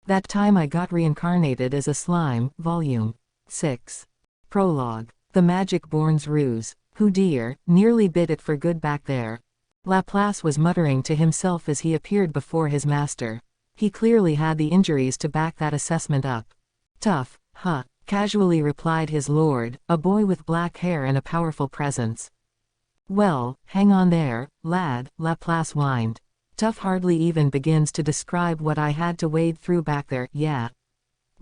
That time I got reincarnated as a slime. Vol.6. Prologue. The Magic-Born's Ruse. Who dear, nearly bit it for good back there. Laplace was muttering to himself as he appeared before his master. He clearly had the injuries to back that assessment up. Tough, huh? Casually replied his lord, a boy with black hair and a powerful presence. Well, hang on there, lad, Laplace whined. Tough hardly even begins to describe what I had to wade through back there, yeah.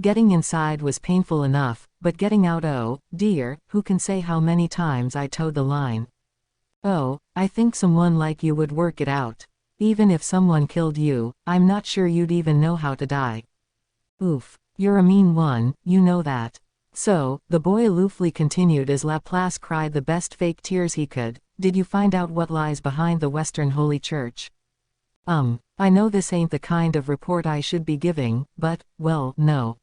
Getting inside was painful enough, but getting out, oh, dear, who can say how many times I towed the line. Oh, I think someone like you would work it out. Even if someone killed you, I'm not sure you'd even know how to die. Oof, you're a mean one, you know that. So, the boy aloofly continued as Laplace cried the best fake tears he could, did you find out what lies behind the Western Holy Church? I know this ain't the kind of report I should be giving, but, well, no.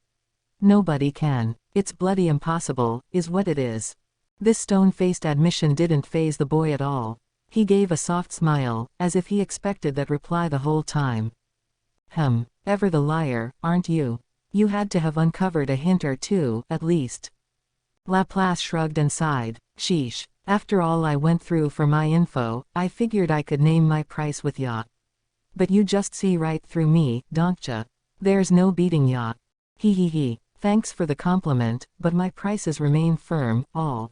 Nobody can. It's bloody impossible, is what it is. This stone-faced admission didn't faze the boy at all. He gave a soft smile, as if he expected that reply the whole time. Ever the liar, aren't you? You had to have uncovered a hint or two, at least. Laplace shrugged and sighed. Sheesh, after all I went through for my info, I figured I could name my price with ya. But you just see right through me, don't ya? There's no beating ya. He. Thanks for the compliment, but my prices remain firm, all.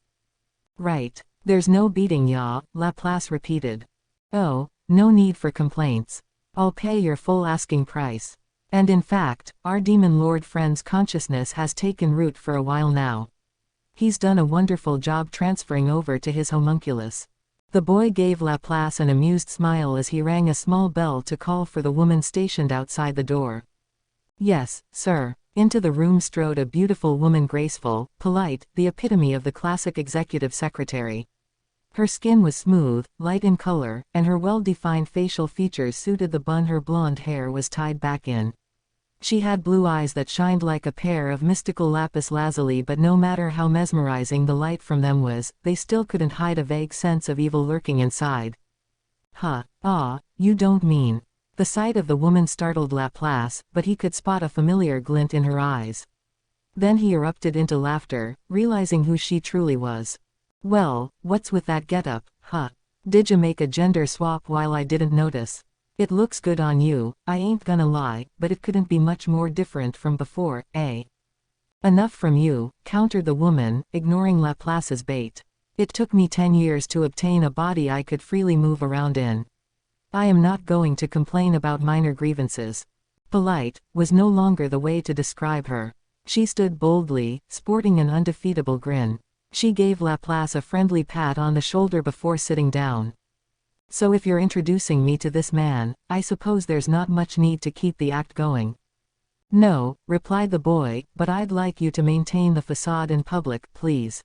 Right. There's no beating ya, Laplace repeated. Oh, no need for complaints. I'll pay your full asking price. And in fact, our demon lord friend's consciousness has taken root for a while now. He's done a wonderful job transferring over to his homunculus. The boy gave Laplace an amused smile as he rang a small bell to call for the woman stationed outside the door. Yes, sir. Into the room strode a beautiful woman, graceful, polite, the epitome of the classic executive secretary. Her skin was smooth, light in color, and her well-defined facial features suited the bun her blonde hair was tied back in. She had blue eyes that shined like a pair of mystical lapis lazuli, but no matter how mesmerizing the light from them was, they still couldn't hide a vague sense of evil lurking inside. You don't mean... The sight of the woman startled Laplace, but he could spot a familiar glint in her eyes. Then he erupted into laughter, realizing who she truly was. Well, what's with that getup, huh? Didja make a gender swap while I didn't notice? It looks good on you, I ain't gonna lie, but it couldn't be much more different from before, eh? Enough from you, countered the woman, ignoring Laplace's bait. It took me 10 years to obtain a body I could freely move around in. I am not going to complain about minor grievances. Polite was no longer the way to describe her. She stood boldly, sporting an undefeatable grin. She gave Laplace a friendly pat on the shoulder before sitting down. So if you're introducing me to this man, I suppose there's not much need to keep the act going. No, replied the boy, but I'd like you to maintain the facade in public, please.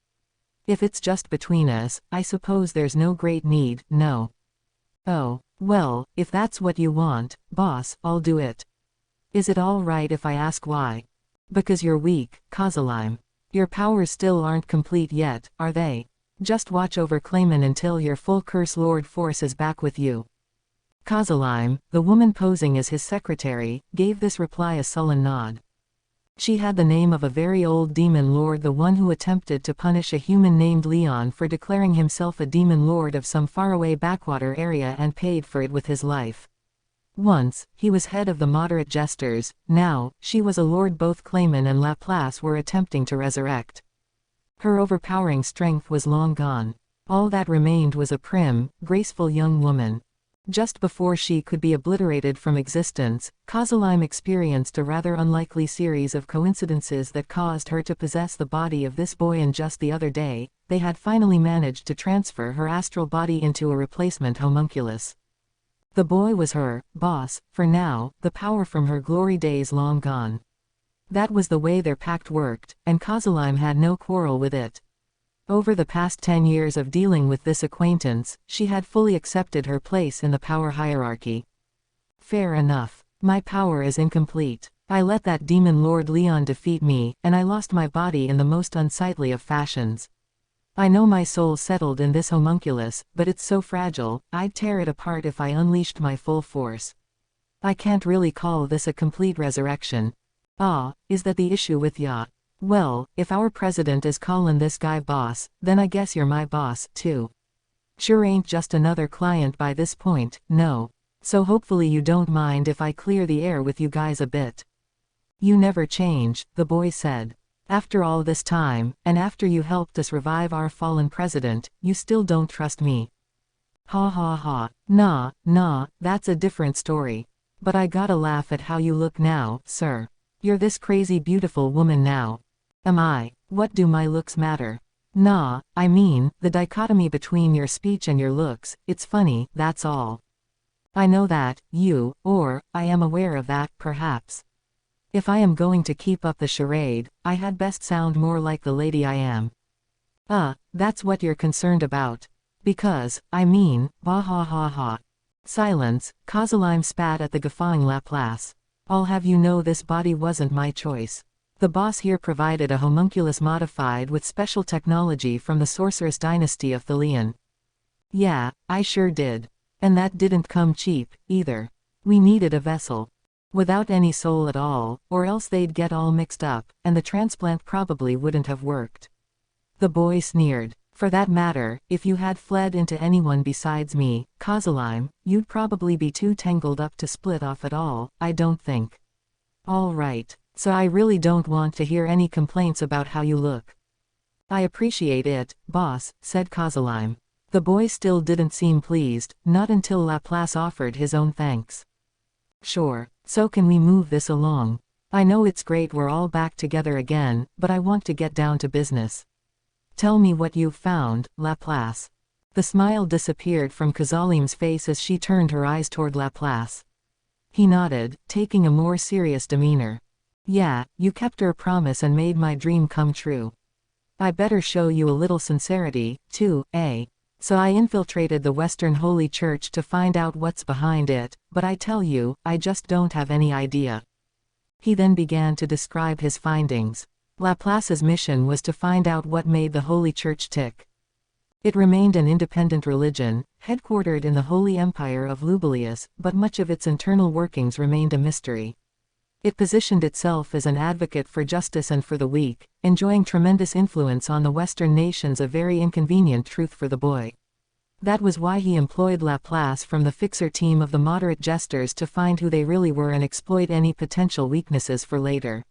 If it's just between us, I suppose there's no great need, no. Oh, well, if that's what you want, boss, I'll do it. Is it all right if I ask why? Because you're weak, Kozalime. Your powers still aren't complete yet, are they? Just watch over Clayman until your full Curse Lord force is back with you. Kozalime, the woman posing as his secretary, gave this reply a sullen nod. She had the name of a very old demon lord, the one who attempted to punish a human named Leon for declaring himself a demon lord of some faraway backwater area and paid for it with his life. Once, he was head of the moderate jesters, now, she was a lord both Clayman and Laplace were attempting to resurrect. Her overpowering strength was long gone. All that remained was a prim, graceful young woman. Just before she could be obliterated from existence, Kozalime experienced a rather unlikely series of coincidences that caused her to possess the body of this boy, and just the other day, they had finally managed to transfer her astral body into a replacement homunculus. The boy was her boss, for now, the power from her glory days long gone. That was the way their pact worked, and Kozalime had no quarrel with it. Over the past 10 years of dealing with this acquaintance, she had fully accepted her place in the power hierarchy. Fair enough. My power is incomplete. I let that demon lord Leon defeat me, and I lost my body in the most unsightly of fashions. I know my soul settled in this homunculus, but it's so fragile, I'd tear it apart if I unleashed my full force. I can't really call this a complete resurrection. Ah, is that the issue with ya? Well, if our president is callin' this guy boss, then I guess you're my boss, too. Sure ain't just another client by this point, no. So hopefully you don't mind if I clear the air with you guys a bit. You never change, the boy said. After all this time, and after you helped us revive our fallen president, you still don't trust me. Ha ha ha. Nah, that's a different story. But I gotta laugh at how you look now, sir. You're this crazy beautiful woman now. Am I? What do my looks matter? Nah, I mean, the dichotomy between your speech and your looks, it's funny, that's all. I know that, I am aware of that, perhaps. If I am going to keep up the charade, I had best sound more like the lady I am. That's what you're concerned about. Because, I mean, bah ha ha ha. Silence, Causalime spat at the guffawing Laplace. I'll have you know this body wasn't my choice. The boss here provided a homunculus modified with special technology from the sorceress dynasty of Thelion. Yeah, I sure did. And that didn't come cheap, either. We needed a vessel. Without any soul at all, or else they'd get all mixed up, and the transplant probably wouldn't have worked. The boy sneered. For that matter, if you had fled into anyone besides me, Causalime, you'd probably be too tangled up to split off at all, I don't think. All right. So I really don't want to hear any complaints about how you look. I appreciate it, boss, said Causalime. The boy still didn't seem pleased, not until Laplace offered his own thanks. Sure, so can we move this along? I know it's great we're all back together again, but I want to get down to business. Tell me what you've found, Laplace. The smile disappeared from Causalime's face as she turned her eyes toward Laplace. He nodded, taking a more serious demeanor. Yeah, you kept your promise and made my dream come true. I better show you a little sincerity, too, eh? So I infiltrated the Western Holy Church to find out what's behind it, but I tell you, I just don't have any idea. He then began to describe his findings. Laplace's mission was to find out what made the Holy Church tick. It remained an independent religion, headquartered in the Holy Empire of Lubulius, but much of its internal workings remained a mystery. It positioned itself as an advocate for justice and for the weak, enjoying tremendous influence on the Western nations, a very inconvenient truth for the boy. That was why he employed Laplace from the fixer team of the moderate jesters to find who they really were and exploit any potential weaknesses for later.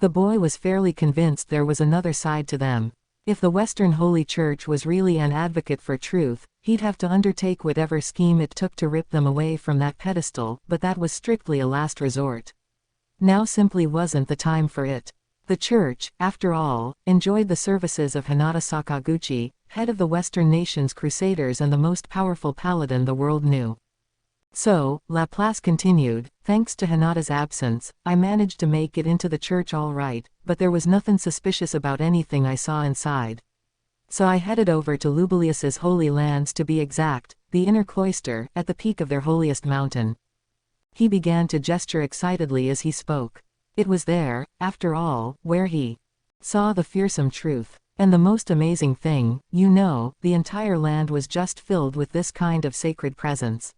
The boy was fairly convinced there was another side to them. If the Western Holy Church was really an advocate for truth, he'd have to undertake whatever scheme it took to rip them away from that pedestal, but that was strictly a last resort. Now simply wasn't the time for it. The church, after all, enjoyed the services of Hinata Sakaguchi, head of the Western nations' crusaders and the most powerful paladin the world knew. So, Laplace continued, thanks to Hinata's absence, I managed to make it into the church all right, but there was nothing suspicious about anything I saw inside. So I headed over to Lubulius's holy lands, to be exact, the inner cloister, at the peak of their holiest mountain. He began to gesture excitedly as he spoke. It was there, after all, where he saw the fearsome truth. And the most amazing thing, the entire land was just filled with this kind of sacred presence.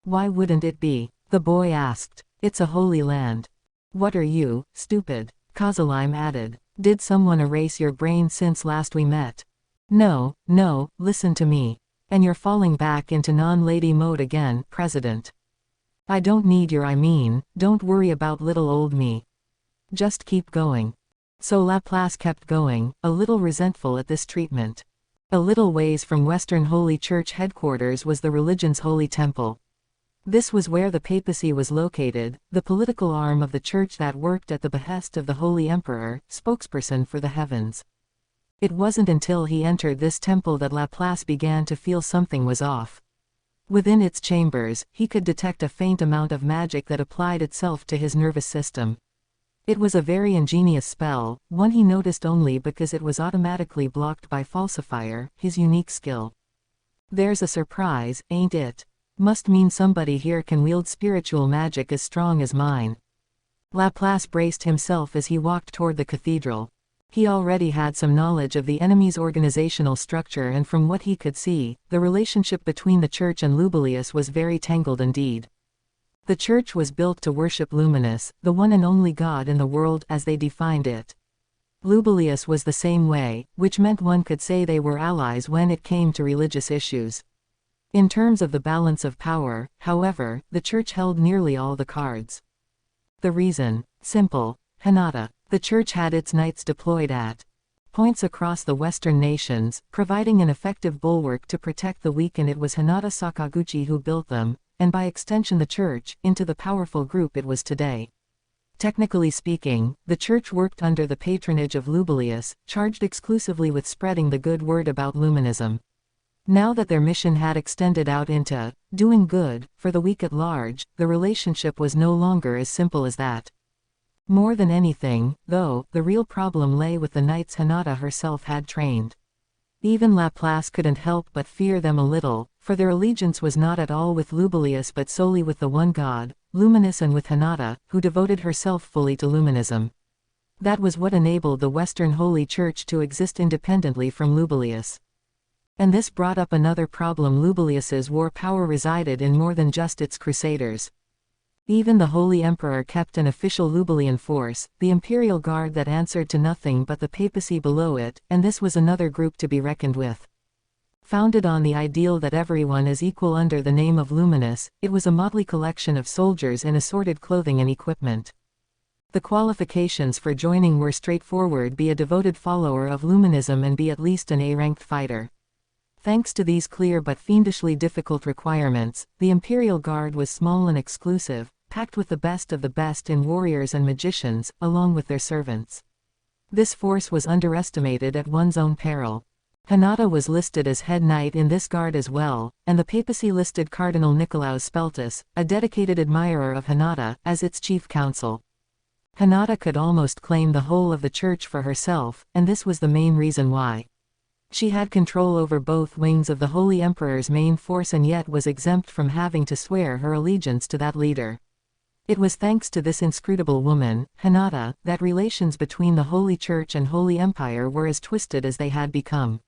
Why wouldn't it be? The boy asked. It's a holy land. What are you, stupid? Causalime added. Did someone erase your brain since last we met? No, listen to me. And you're falling back into non-lady mode again, President. I don't need your don't worry about little old me. Just keep going. So Laplace kept going, a little resentful at this treatment. A little ways from Western Holy Church headquarters was the religion's holy temple. This was where the papacy was located, the political arm of the church that worked at the behest of the Holy Emperor, spokesperson for the heavens. It wasn't until he entered this temple that Laplace began to feel something was off. Within its chambers, he could detect a faint amount of magic that applied itself to his nervous system. It was a very ingenious spell, one he noticed only because it was automatically blocked by Falsifier, his unique skill. There's a surprise, ain't it? Must mean somebody here can wield spiritual magic as strong as mine. Laplace braced himself as he walked toward the cathedral. He already had some knowledge of the enemy's organizational structure, and from what he could see, the relationship between the church and Lubulius was very tangled indeed. The church was built to worship Luminous, the one and only God in the world as they defined it. Lubilius was the same way, which meant one could say they were allies when it came to religious issues. In terms of the balance of power, however, the church held nearly all the cards. The reason? Simple. Hinata. The church had its knights deployed at points across the Western nations, providing an effective bulwark to protect the weak, and it was Hinata Sakaguchi who built them, and by extension the church, into the powerful group it was today. Technically speaking, the church worked under the patronage of Lubilius, charged exclusively with spreading the good word about Luminism. Now that their mission had extended out into doing good for the weak at large, the relationship was no longer as simple as that. More than anything, though, the real problem lay with the knights Hinata herself had trained. Even Laplace couldn't help but fear them a little, for their allegiance was not at all with Lubilius but solely with the one God, Luminous, and with Hinata, who devoted herself fully to Luminism. That was what enabled the Western Holy Church to exist independently from Lubilius. And this brought up another problem. Lubilius's war power resided in more than just its crusaders. Even the Holy Emperor kept an official Lubilian force, the Imperial Guard, that answered to nothing but the papacy below it, and this was another group to be reckoned with. Founded on the ideal that everyone is equal under the name of Luminous, it was a motley collection of soldiers in assorted clothing and equipment. The qualifications for joining were straightforward: be a devoted follower of Luminism and be at least an A-ranked fighter. Thanks to these clear but fiendishly difficult requirements, the Imperial Guard was small and exclusive, packed with the best of the best in warriors and magicians, along with their servants. This force was underestimated at one's own peril. Hinata was listed as head knight in this guard as well, and the papacy listed Cardinal Nicolaus Speltus, a dedicated admirer of Hinata, as its chief counsel. Hinata could almost claim the whole of the church for herself, and this was the main reason why. She had control over both wings of the Holy Emperor's main force and yet was exempt from having to swear her allegiance to that leader. It was thanks to this inscrutable woman, Hinata, that relations between the Holy Church and Holy Empire were as twisted as they had become.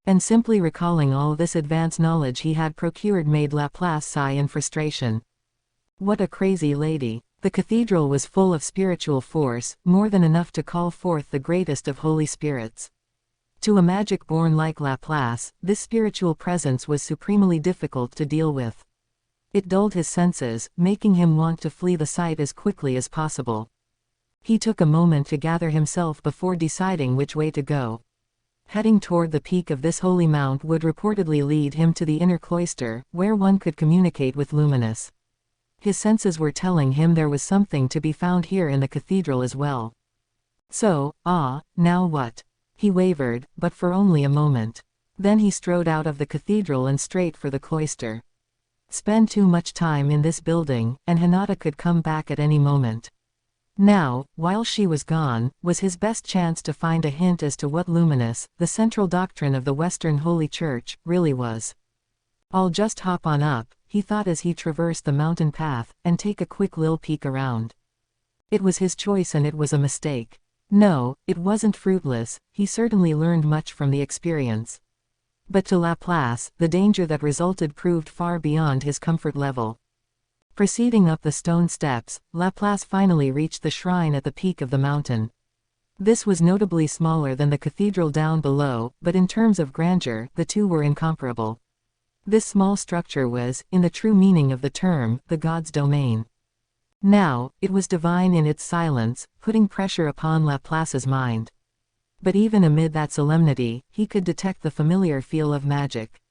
And simply recalling all this advanced knowledge he had procured made Laplace sigh in frustration. What a crazy lady. The cathedral was full of spiritual force, more than enough to call forth the greatest of holy spirits. To a magic-born like Laplace, this spiritual presence was supremely difficult to deal with. It dulled his senses, making him want to flee the site as quickly as possible. He took a moment to gather himself before deciding which way to go. Heading toward the peak of this holy mount would reportedly lead him to the inner cloister, where one could communicate with Luminous. His senses were telling him there was something to be found here in the cathedral as well. So, now what? He wavered, but for only a moment. Then he strode out of the cathedral and straight for the cloister. Spend too much time in this building, and Hinata could come back at any moment. Now, while she was gone, was his best chance to find a hint as to what Luminous, the central doctrine of the Western Holy Church, really was. I'll just hop on up, he thought as he traversed the mountain path, and take a quick little peek around. It was his choice and it was a mistake. No, it wasn't fruitless, he certainly learned much from the experience. But to Laplace, the danger that resulted proved far beyond his comfort level. Proceeding up the stone steps, Laplace finally reached the shrine at the peak of the mountain. This was notably smaller than the cathedral down below, but in terms of grandeur, the two were incomparable. This small structure was, in the true meaning of the term, the god's domain. Now, it was divine in its silence, putting pressure upon Laplace's mind. But even amid that solemnity, he could detect the familiar feel of magic.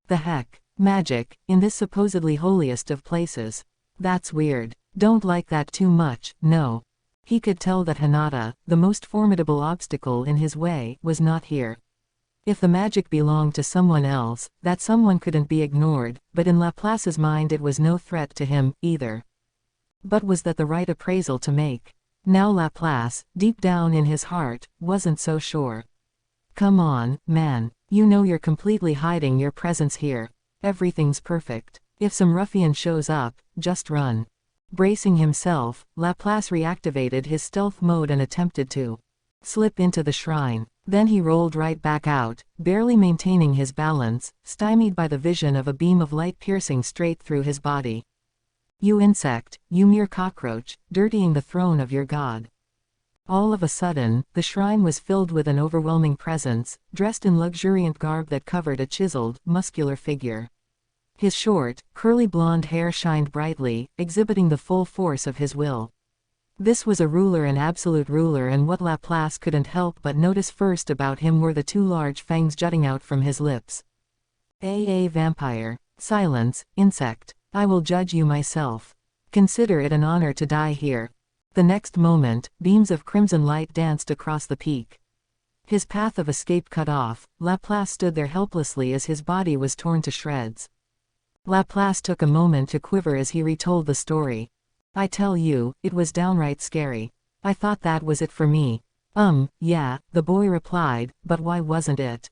The heck? Magic, in this supposedly holiest of places? That's weird. Don't like that too much, no. He could tell that Hinata, the most formidable obstacle in his way, was not here. If the magic belonged to someone else, that someone couldn't be ignored, but in Laplace's mind it was no threat to him, either. But was that the right appraisal to make? Now Laplace, deep down in his heart, wasn't so sure. Come on, man. You know you're completely hiding your presence here. Everything's perfect. If some ruffian shows up, just run. Bracing himself, Laplace reactivated his stealth mode and attempted to slip into the shrine. Then he rolled right back out, barely maintaining his balance, stymied by the vision of a beam of light piercing straight through his body. You insect, you mere cockroach, dirtying the throne of your god. All of a sudden, the shrine was filled with an overwhelming presence, dressed in luxuriant garb that covered a chiseled, muscular figure. His short, curly blonde hair shined brightly, exhibiting the full force of his will. This was a ruler, an absolute ruler, and what Laplace couldn't help but notice first about him were the two large fangs jutting out from his lips. Vampire. Silence, insect. I will judge you myself. Consider it an honor to die here. The next moment, beams of crimson light danced across the peak. His path of escape cut off, Laplace stood there helplessly as his body was torn to shreds. Laplace took a moment to quiver as he retold the story. I tell you, it was downright scary. I thought that was it for me. Yeah, the boy replied, but why wasn't it?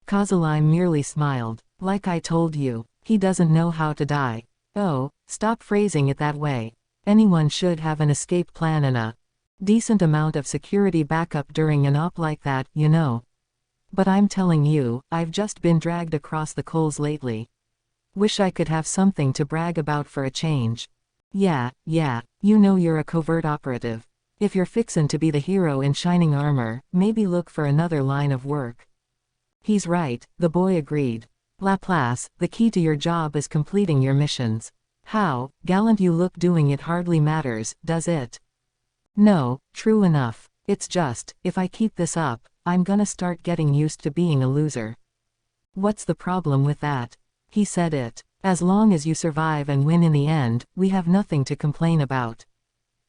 Kozalime merely smiled. Like I told you, he doesn't know how to die. Oh, stop phrasing it that way. Anyone should have an escape plan and a decent amount of security backup during an op like that, you know. But I'm telling you, I've just been dragged across the coals lately. Wish I could have something to brag about for a change. Yeah, you know you're a covert operative. If you're fixin' to be the hero in shining armor, maybe look for another line of work. He's right, the boy agreed. Laplace, the key to your job is completing your missions. How gallant you look doing it hardly matters, does it? No, true enough. It's just, if I keep this up, I'm gonna start getting used to being a loser. What's the problem with that? He said it. As long as you survive and win in the end, we have nothing to complain about.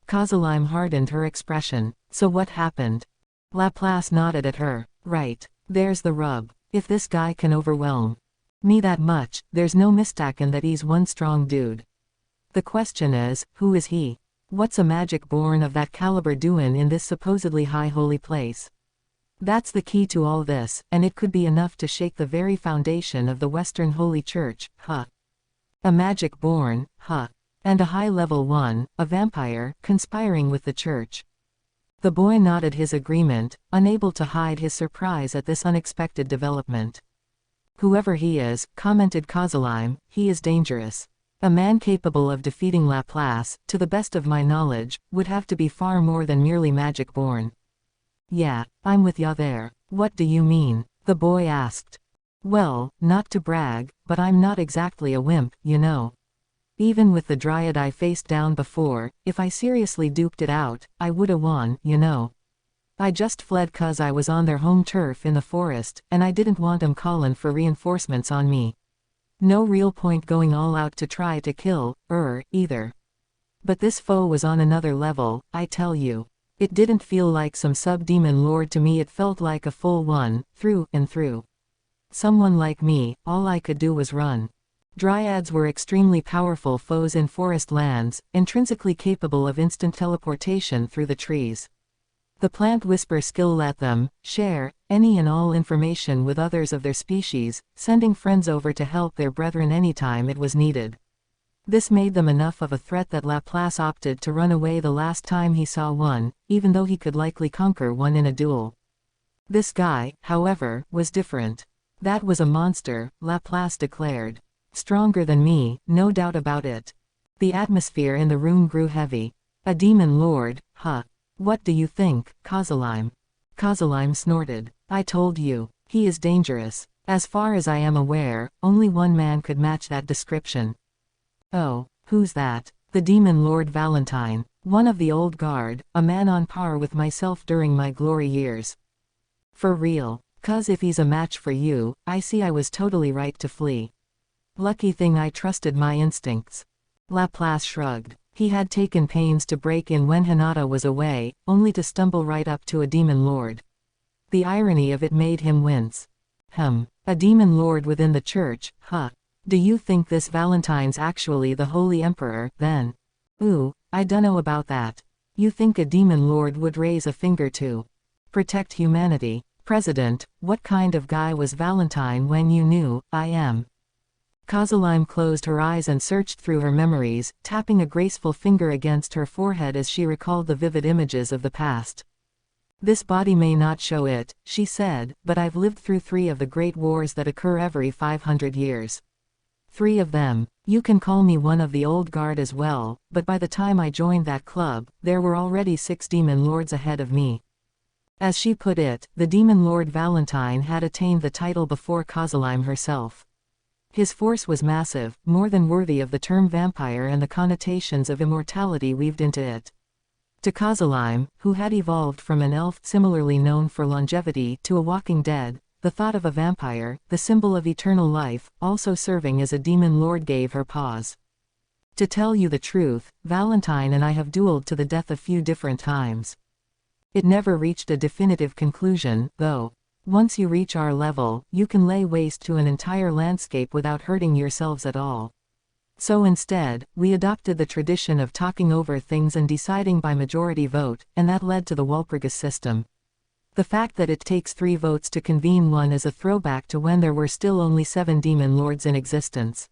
Kozalime hardened her expression. So what happened? Laplace nodded at her. Right. There's the rub. If this guy can overwhelm me that much, there's no mistakin' that he's one strong dude. The question is, who is he? What's a magic born of that caliber doin' in this supposedly high holy place? That's the key to all this, and it could be enough to shake the very foundation of the Western Holy Church, huh? A magic born, huh? And a high-level one, a vampire, conspiring with the church. The boy nodded his agreement, unable to hide his surprise at this unexpected development. Whoever he is, commented Kozalime, he is dangerous. A man capable of defeating Laplace, to the best of my knowledge, would have to be far more than merely magic born. Yeah, I'm with ya there. What do you mean? The boy asked. Well, not to brag, but I'm not exactly a wimp, you know. Even with the dryad I faced down before, if I seriously duked it out, I woulda won, you know. I just fled 'cause I was on their home turf in the forest, and I didn't want 'em callin' for reinforcements on me. No real point going all out to try to kill, either. But this foe was on another level, I tell you. It didn't feel like some sub-demon lord to me, it felt like a full one, through and through. Someone like me, all I could do was run. Dryads were extremely powerful foes in forest lands, intrinsically capable of instant teleportation through the trees. The plant whisper skill let them share any and all information with others of their species, sending friends over to help their brethren anytime it was needed. This made them enough of a threat that Laplace opted to run away the last time he saw one, even though he could likely conquer one in a duel. This guy, however, was different. That was a monster, Laplace declared. Stronger than me, no doubt about it. The atmosphere in the room grew heavy. A demon lord, huh? What do you think, Kozalime? Kozalime snorted. I told you, he is dangerous. As far as I am aware, only one man could match that description. Oh, who's that? The demon lord Valentine, one of the old guard, a man on par with myself during my glory years. For real, 'cause if he's a match for you, I see I was totally right to flee. Lucky thing I trusted my instincts. Laplace shrugged. He had taken pains to break in when Hinata was away, only to stumble right up to a demon lord. The irony of it made him wince. A demon lord within the church, huh? Do you think this Valentine's actually the Holy Emperor, then? Ooh, I dunno about that. You think a demon lord would raise a finger to protect humanity? President, what kind of guy was Valentine when you knew, I am? Kozalime closed her eyes and searched through her memories, tapping a graceful finger against her forehead as she recalled the vivid images of the past. This body may not show it, she said, but I've lived through 3 of the great wars that occur every 500 years. 3 of them. You can call me one of the old guard as well, but by the time I joined that club, there were already 6 demon lords ahead of me. As she put it, the demon lord Valentine had attained the title before Kozalime herself. His force was massive, more than worthy of the term vampire and the connotations of immortality weaved into it. To Kozalime, who had evolved from an elf similarly known for longevity to a walking dead, the thought of a vampire, the symbol of eternal life, also serving as a demon lord gave her pause. To tell you the truth, Valentine and I have dueled to the death a few different times. It never reached a definitive conclusion, though. Once you reach our level, you can lay waste to an entire landscape without hurting yourselves at all. So instead, we adopted the tradition of talking over things and deciding by majority vote, and that led to the Walpurgis system. The fact that it takes 3 votes to convene one is a throwback to when there were still only 7 demon lords in existence.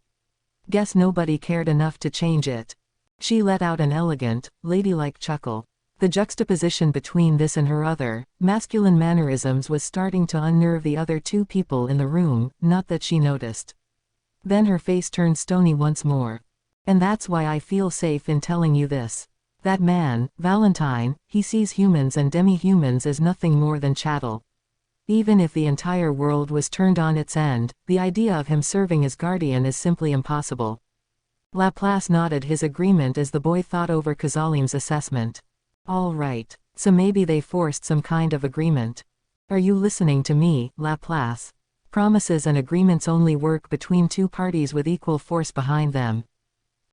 Guess nobody cared enough to change it. She let out an elegant, ladylike chuckle. The juxtaposition between this and her other, masculine mannerisms was starting to unnerve the other 2 people in the room, not that she noticed. Then her face turned stony once more. And that's why I feel safe in telling you this. That man, Valentine, he sees humans and demi-humans as nothing more than chattel. Even if the entire world was turned on its end, the idea of him serving as guardian is simply impossible. Laplace nodded his agreement as the boy thought over Kozalime's assessment. All right, so maybe they forced some kind of agreement. Are you listening to me, Laplace? Promises and agreements only work between 2 parties with equal force behind them.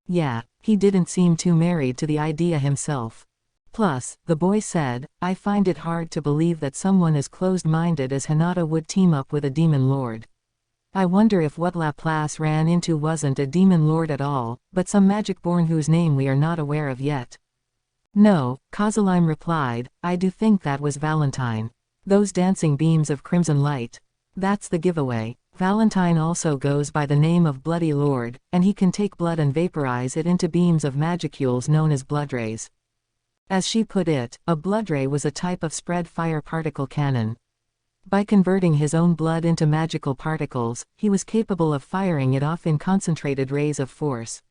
Yeah, he didn't seem too married to the idea himself. Plus, the boy said, I find it hard to believe that someone as closed-minded as Hinata would team up with a demon lord. I wonder if what Laplace ran into wasn't a demon lord at all, but some magic-born whose name we are not aware of yet. No, Kozalime replied, I do think that was Valentine. Those dancing beams of crimson light. That's the giveaway. Valentine also goes by the name of Bloody Lord, and he can take blood and vaporize it into beams of magicules known as blood rays. As she put it, a blood ray was a type of spread fire particle cannon. By converting his own blood into magical particles, he was capable of firing it off in concentrated rays of force.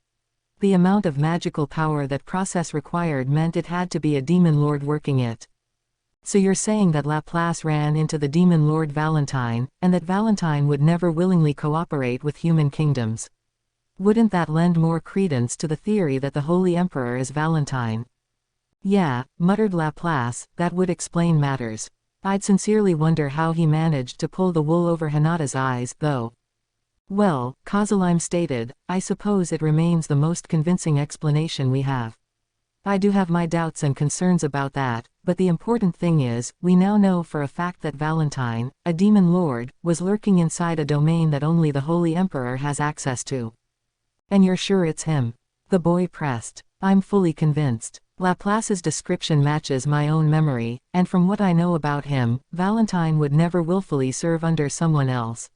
The amount of magical power that process required meant it had to be a demon lord working it. So you're saying that Laplace ran into the demon lord Valentine, and that Valentine would never willingly cooperate with human kingdoms. Wouldn't that lend more credence to the theory that the Holy Emperor is Valentine? Yeah, muttered Laplace, that would explain matters. I'd sincerely wonder how he managed to pull the wool over Hinata's eyes, though. Well, Kozalime stated, I suppose it remains the most convincing explanation we have. I do have my doubts and concerns about that, but the important thing is, we now know for a fact that Valentine, a demon lord, was lurking inside a domain that only the Holy Emperor has access to. And you're sure it's him? The boy pressed. I'm fully convinced. Laplace's description matches my own memory, and from what I know about him, Valentine would never willfully serve under someone else.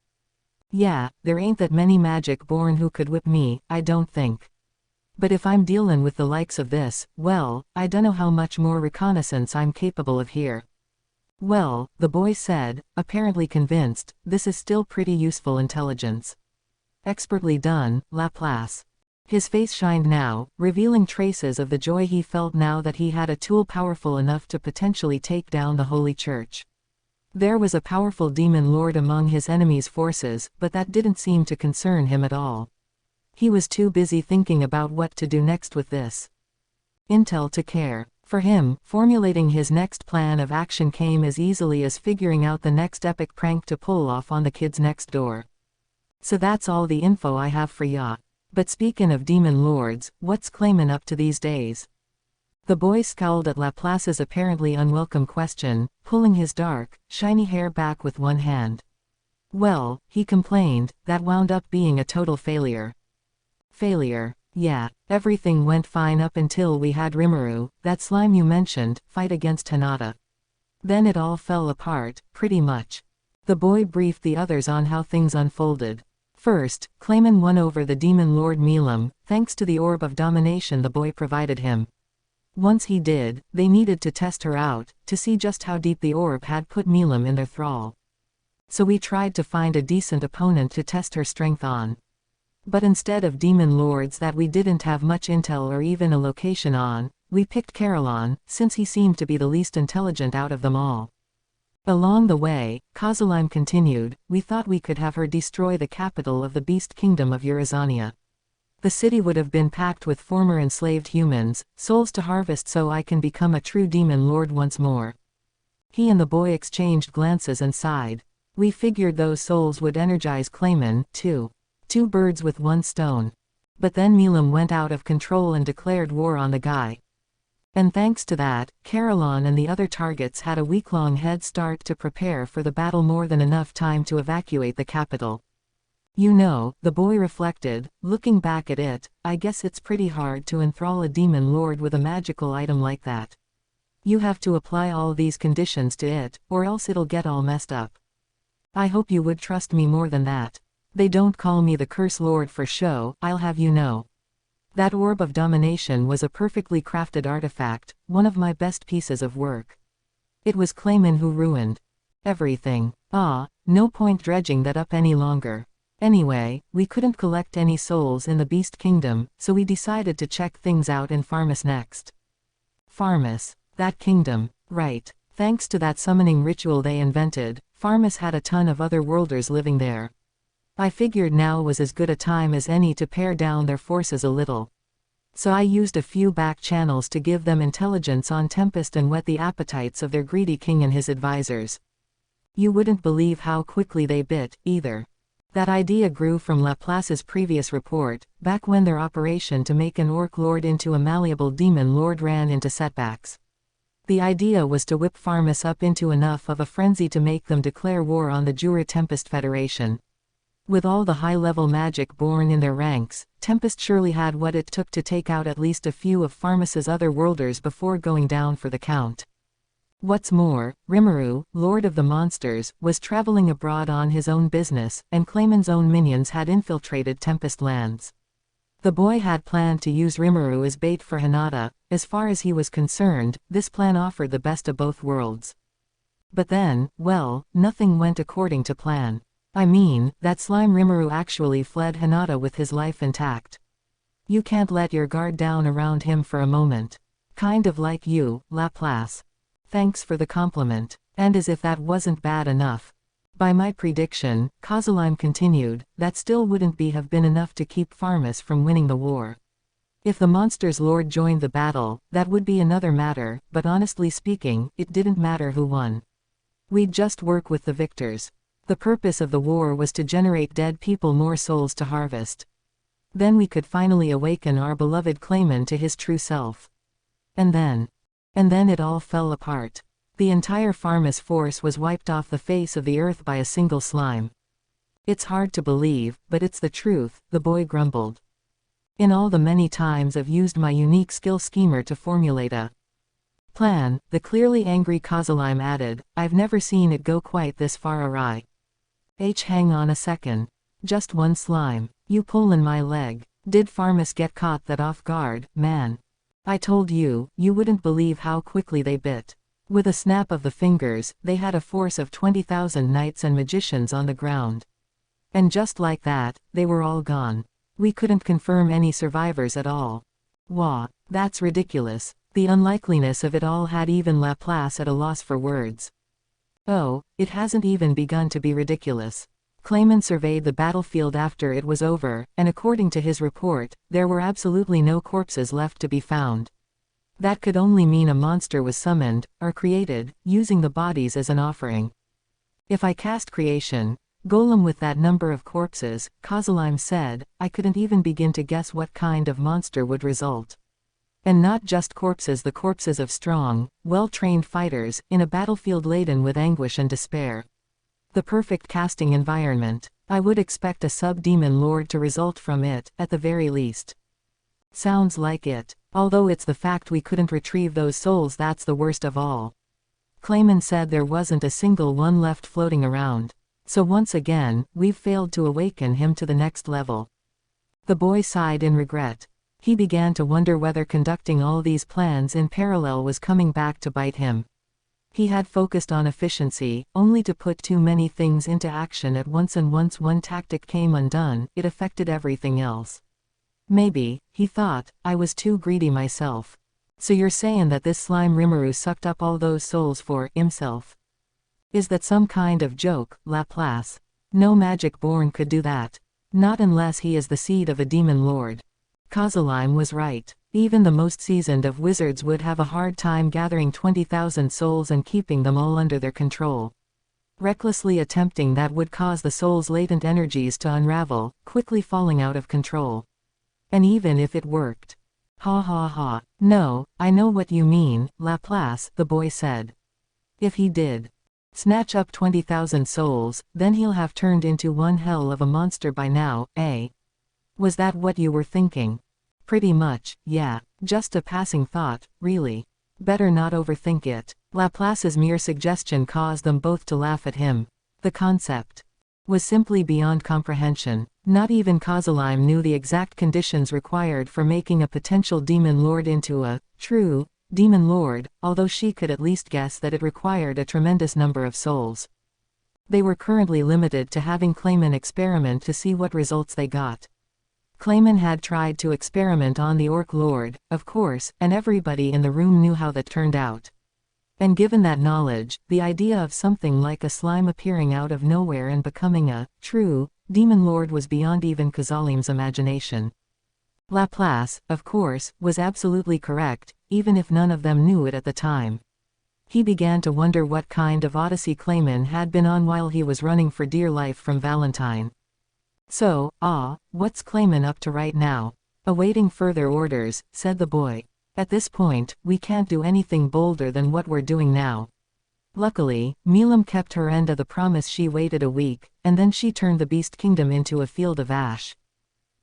Yeah, there ain't that many magic-born who could whip me, I don't think. But if I'm dealin' with the likes of this, well, I dunno how much more reconnaissance I'm capable of here. Well, the boy said, apparently convinced, this is still pretty useful intelligence. Expertly done, Laplace. His face shined now, revealing traces of the joy he felt now that he had a tool powerful enough to potentially take down the Holy Church. There was a powerful demon lord among his enemy's forces, but that didn't seem to concern him at all. He was too busy thinking about what to do next with this intel to care. For him, formulating his next plan of action came as easily as figuring out the next epic prank to pull off on the kids next door. So that's all the info I have for ya. But speakin' of demon lords, what's claimin' up to these days? The boy scowled at Laplace's apparently unwelcome question, pulling his dark, shiny hair back with one hand. Well, he complained, that wound up being a total failure. Failure. Yeah, everything went fine up until we had Rimuru, that slime you mentioned, fight against Hinata. Then it all fell apart, pretty much. The boy briefed the others on how things unfolded. First, Clayman won over the demon lord Milam, thanks to the orb of domination the boy provided him. Once he did, they needed to test her out, to see just how deep the orb had put Milam in their thrall. So we tried to find a decent opponent to test her strength on. But instead of demon lords that we didn't have much intel or even a location on, we picked Carolon, since he seemed to be the least intelligent out of them all. Along the way, Kozalime continued, we thought we could have her destroy the capital of the beast kingdom of Urizania. The city would have been packed with former enslaved humans, souls to harvest so I can become a true demon lord once more. He and the boy exchanged glances and sighed. We figured those souls would energize Clayman, too. Two birds with one stone. But then Milam went out of control and declared war on the guy. And thanks to that, Carolon and the other targets had a week-long head start to prepare for the battle, more than enough time to evacuate the capital. You know, the boy reflected, looking back at it, I guess it's pretty hard to enthrall a demon lord with a magical item like that. You have to apply all these conditions to it, or else it'll get all messed up. I hope you would trust me more than that. They don't call me the Curse Lord for show, I'll have you know. That orb of domination was a perfectly crafted artifact, one of my best pieces of work. It was Clayman who ruined everything. No point dredging that up any longer. Anyway, we couldn't collect any souls in the Beast Kingdom, so we decided to check things out in Farmus next. Farmus. That kingdom. Right. Thanks to that summoning ritual they invented, Farmus had a ton of other worlders living there. I figured now was as good a time as any to pare down their forces a little. So I used a few back channels to give them intelligence on Tempest and whet the appetites of their greedy king and his advisors. You wouldn't believe how quickly they bit, either. That idea grew from Laplace's previous report, back when their operation to make an orc lord into a malleable demon lord ran into setbacks. The idea was to whip Farmus up into enough of a frenzy to make them declare war on the Jura Tempest Federation. With all the high-level magic born in their ranks, Tempest surely had what it took to take out at least a few of Farmus's other worlders before going down for the count. What's more, Rimuru, Lord of the Monsters, was traveling abroad on his own business, and Clayman's own minions had infiltrated Tempest lands. The boy had planned to use Rimuru as bait for Hinata. As far as he was concerned, this plan offered the best of both worlds. But then, well, nothing went according to plan. I mean, that slime Rimuru actually fled Hinata with his life intact. You can't let your guard down around him for a moment. Kind of like you, Laplace. Thanks for the compliment. And as if that wasn't bad enough. By my prediction, Kozalime continued, that still wouldn't have been enough to keep Farmus from winning the war. If the monster's lord joined the battle, that would be another matter, but honestly speaking, it didn't matter who won. We'd just work with the victors. The purpose of the war was to generate dead people more souls to harvest. Then we could finally awaken our beloved Clayman to his true self. And then it all fell apart. The entire Farmus force was wiped off the face of the earth by a single slime. It's hard to believe, but it's the truth, the boy grumbled. In all the many times I've used my unique skill schemer to formulate a plan, the clearly angry Kozalime added, I've never seen it go quite this far awry. Hang on a second. Just one slime. You pullin' my leg. Did Farmus get caught that off guard, man? I told you, you wouldn't believe how quickly they bit. With a snap of the fingers, they had a force of 20,000 knights and magicians on the ground. And just like that, they were all gone. We couldn't confirm any survivors at all. Wah, that's ridiculous. The unlikeliness of it all had even Laplace at a loss for words. Oh, it hasn't even begun to be ridiculous. Clayman surveyed the battlefield after it was over, and according to his report, there were absolutely no corpses left to be found. That could only mean a monster was summoned, or created, using the bodies as an offering. If I cast creation, golem with that number of corpses, Kozalime said, I couldn't even begin to guess what kind of monster would result. And not just corpses, the corpses of strong, well-trained fighters, in a battlefield laden with anguish and despair. The perfect casting environment. I would expect a sub-demon lord to result from it, at the very least. Sounds like it. Although it's the fact we couldn't retrieve those souls that's the worst of all. Clayman said there wasn't a single one left floating around. So once again, we've failed to awaken him to the next level. The boy sighed in regret. He began to wonder whether conducting all these plans in parallel was coming back to bite him. He had focused on efficiency, only to put too many things into action at once, and once one tactic came undone, it affected everything else. Maybe, he thought, I was too greedy myself. So you're sayin' that this slime Rimuru sucked up all those souls for himself? Is that some kind of joke, Laplace? No magic born could do that. Not unless he is the seed of a demon lord. Kozalime was right. Even the most seasoned of wizards would have a hard time gathering 20,000 souls and keeping them all under their control. Recklessly attempting that would cause the soul's latent energies to unravel, quickly falling out of control. And even if it worked. Ha ha ha. No, I know what you mean, Laplace, the boy said. If he did snatch up 20,000 souls, then he'll have turned into one hell of a monster by now, eh? Was that what you were thinking? Pretty much, yeah. Just a passing thought, really. Better not overthink it. Laplace's mere suggestion caused them both to laugh at him. The concept was simply beyond comprehension. Not even Kozalime knew the exact conditions required for making a potential demon lord into a true demon lord, although she could at least guess that it required a tremendous number of souls. They were currently limited to having Clayman experiment to see what results they got. Clayman had tried to experiment on the Orc Lord, of course, and everybody in the room knew how that turned out. And given that knowledge, the idea of something like a slime appearing out of nowhere and becoming a true demon lord was beyond even Kozalime's imagination. Laplace, of course, was absolutely correct, even if none of them knew it at the time. He began to wonder what kind of odyssey Clayman had been on while he was running for dear life from Valentine. So, what's Clayman up to right now? Awaiting further orders, said the boy. At this point, we can't do anything bolder than what we're doing now. Luckily, Milam kept her end of the promise. She waited a week, and then she turned the Beast Kingdom into a field of ash.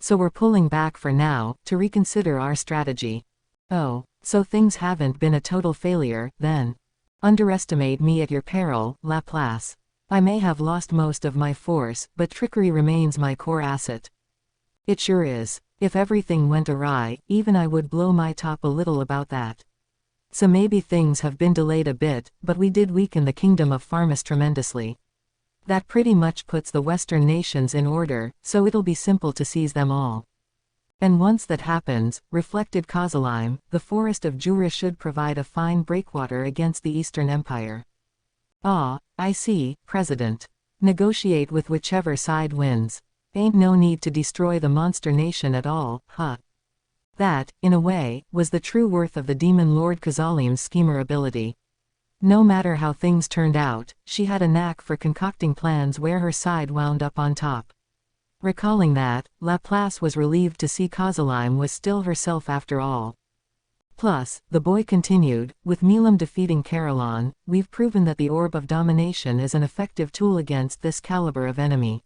So we're pulling back for now, to reconsider our strategy. Oh, so things haven't been a total failure, then? Underestimate me at your peril, Laplace. I may have lost most of my force, but trickery remains my core asset. It sure is. If everything went awry, even I would blow my top a little about that. So maybe things have been delayed a bit, but we did weaken the Kingdom of Pharmus tremendously. That pretty much puts the Western nations in order, so it'll be simple to seize them all. And once that happens, reflected Kozalime, the Forest of Jura should provide a fine breakwater against the Eastern Empire. Ah, I see, President. Negotiate with whichever side wins. Ain't no need to destroy the monster nation at all, huh? That, in a way, was the true worth of the Demon Lord Kozalime's schemer ability. No matter how things turned out, she had a knack for concocting plans where her side wound up on top. Recalling that, Laplace was relieved to see Kozalime was still herself after all. Plus, the boy continued, with Milam defeating Carolon, we've proven that the Orb of Domination is an effective tool against this caliber of enemy.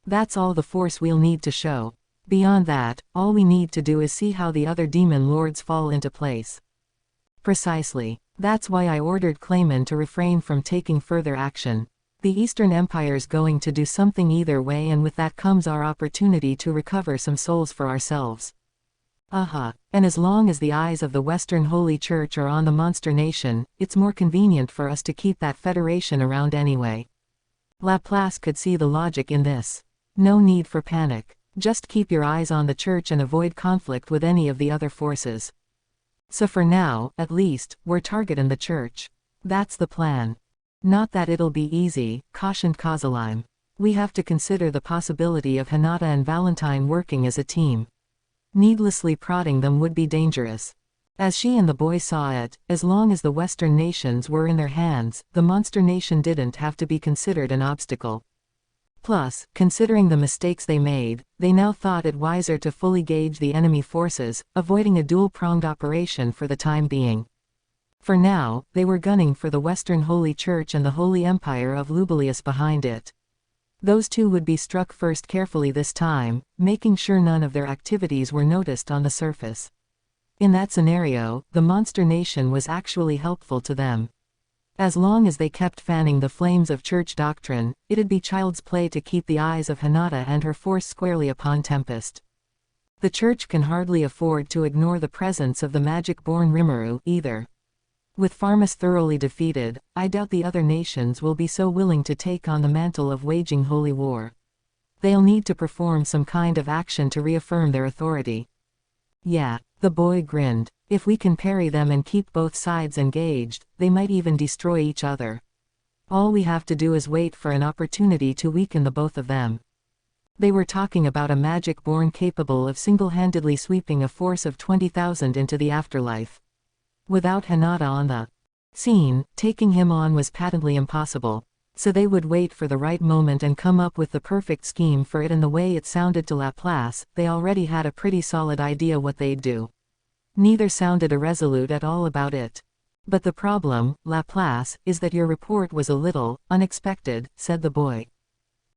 That's all the force we'll need to show. Beyond that, all we need to do is see how the other demon lords fall into place. Precisely. That's why I ordered Clayman to refrain from taking further action. The Eastern Empire's going to do something either way, and with that comes our opportunity to recover some souls for ourselves. And as long as the eyes of the Western Holy Church are on the monster nation, it's more convenient for us to keep that federation around anyway. Laplace could see the logic in this. No need for panic. Just keep your eyes on the church and avoid conflict with any of the other forces. So for now, at least, we're targeting the church. That's the plan. Not that it'll be easy, cautioned Kozalime. We have to consider the possibility of Hinata and Valentine working as a team. Needlessly prodding them would be dangerous. As she and the boy saw it, as long as the Western nations were in their hands, the monster nation didn't have to be considered an obstacle. Plus, considering the mistakes they made, they now thought it wiser to fully gauge the enemy forces, avoiding a dual-pronged operation for the time being. For now, they were gunning for the Western Holy Church and the Holy Empire of Lubilius behind it. Those two would be struck first carefully this time, making sure none of their activities were noticed on the surface. In that scenario, the monster nation was actually helpful to them. As long as they kept fanning the flames of church doctrine, it'd be child's play to keep the eyes of Hinata and her force squarely upon Tempest. The church can hardly afford to ignore the presence of the magic-born Rimuru, either. With Pharmus thoroughly defeated, I doubt the other nations will be so willing to take on the mantle of waging holy war. They'll need to perform some kind of action to reaffirm their authority. Yeah, the boy grinned. If we can parry them and keep both sides engaged, they might even destroy each other. All we have to do is wait for an opportunity to weaken the both of them. They were talking about a magic born capable of single-handedly sweeping a force of 20,000 into the afterlife. Without Hinata on the scene, taking him on was patently impossible. So they would wait for the right moment and come up with the perfect scheme for it, and the way it sounded to Laplace, they already had a pretty solid idea what they'd do. Neither sounded irresolute at all about it. But the problem, Laplace, is that your report was a little unexpected, said the boy.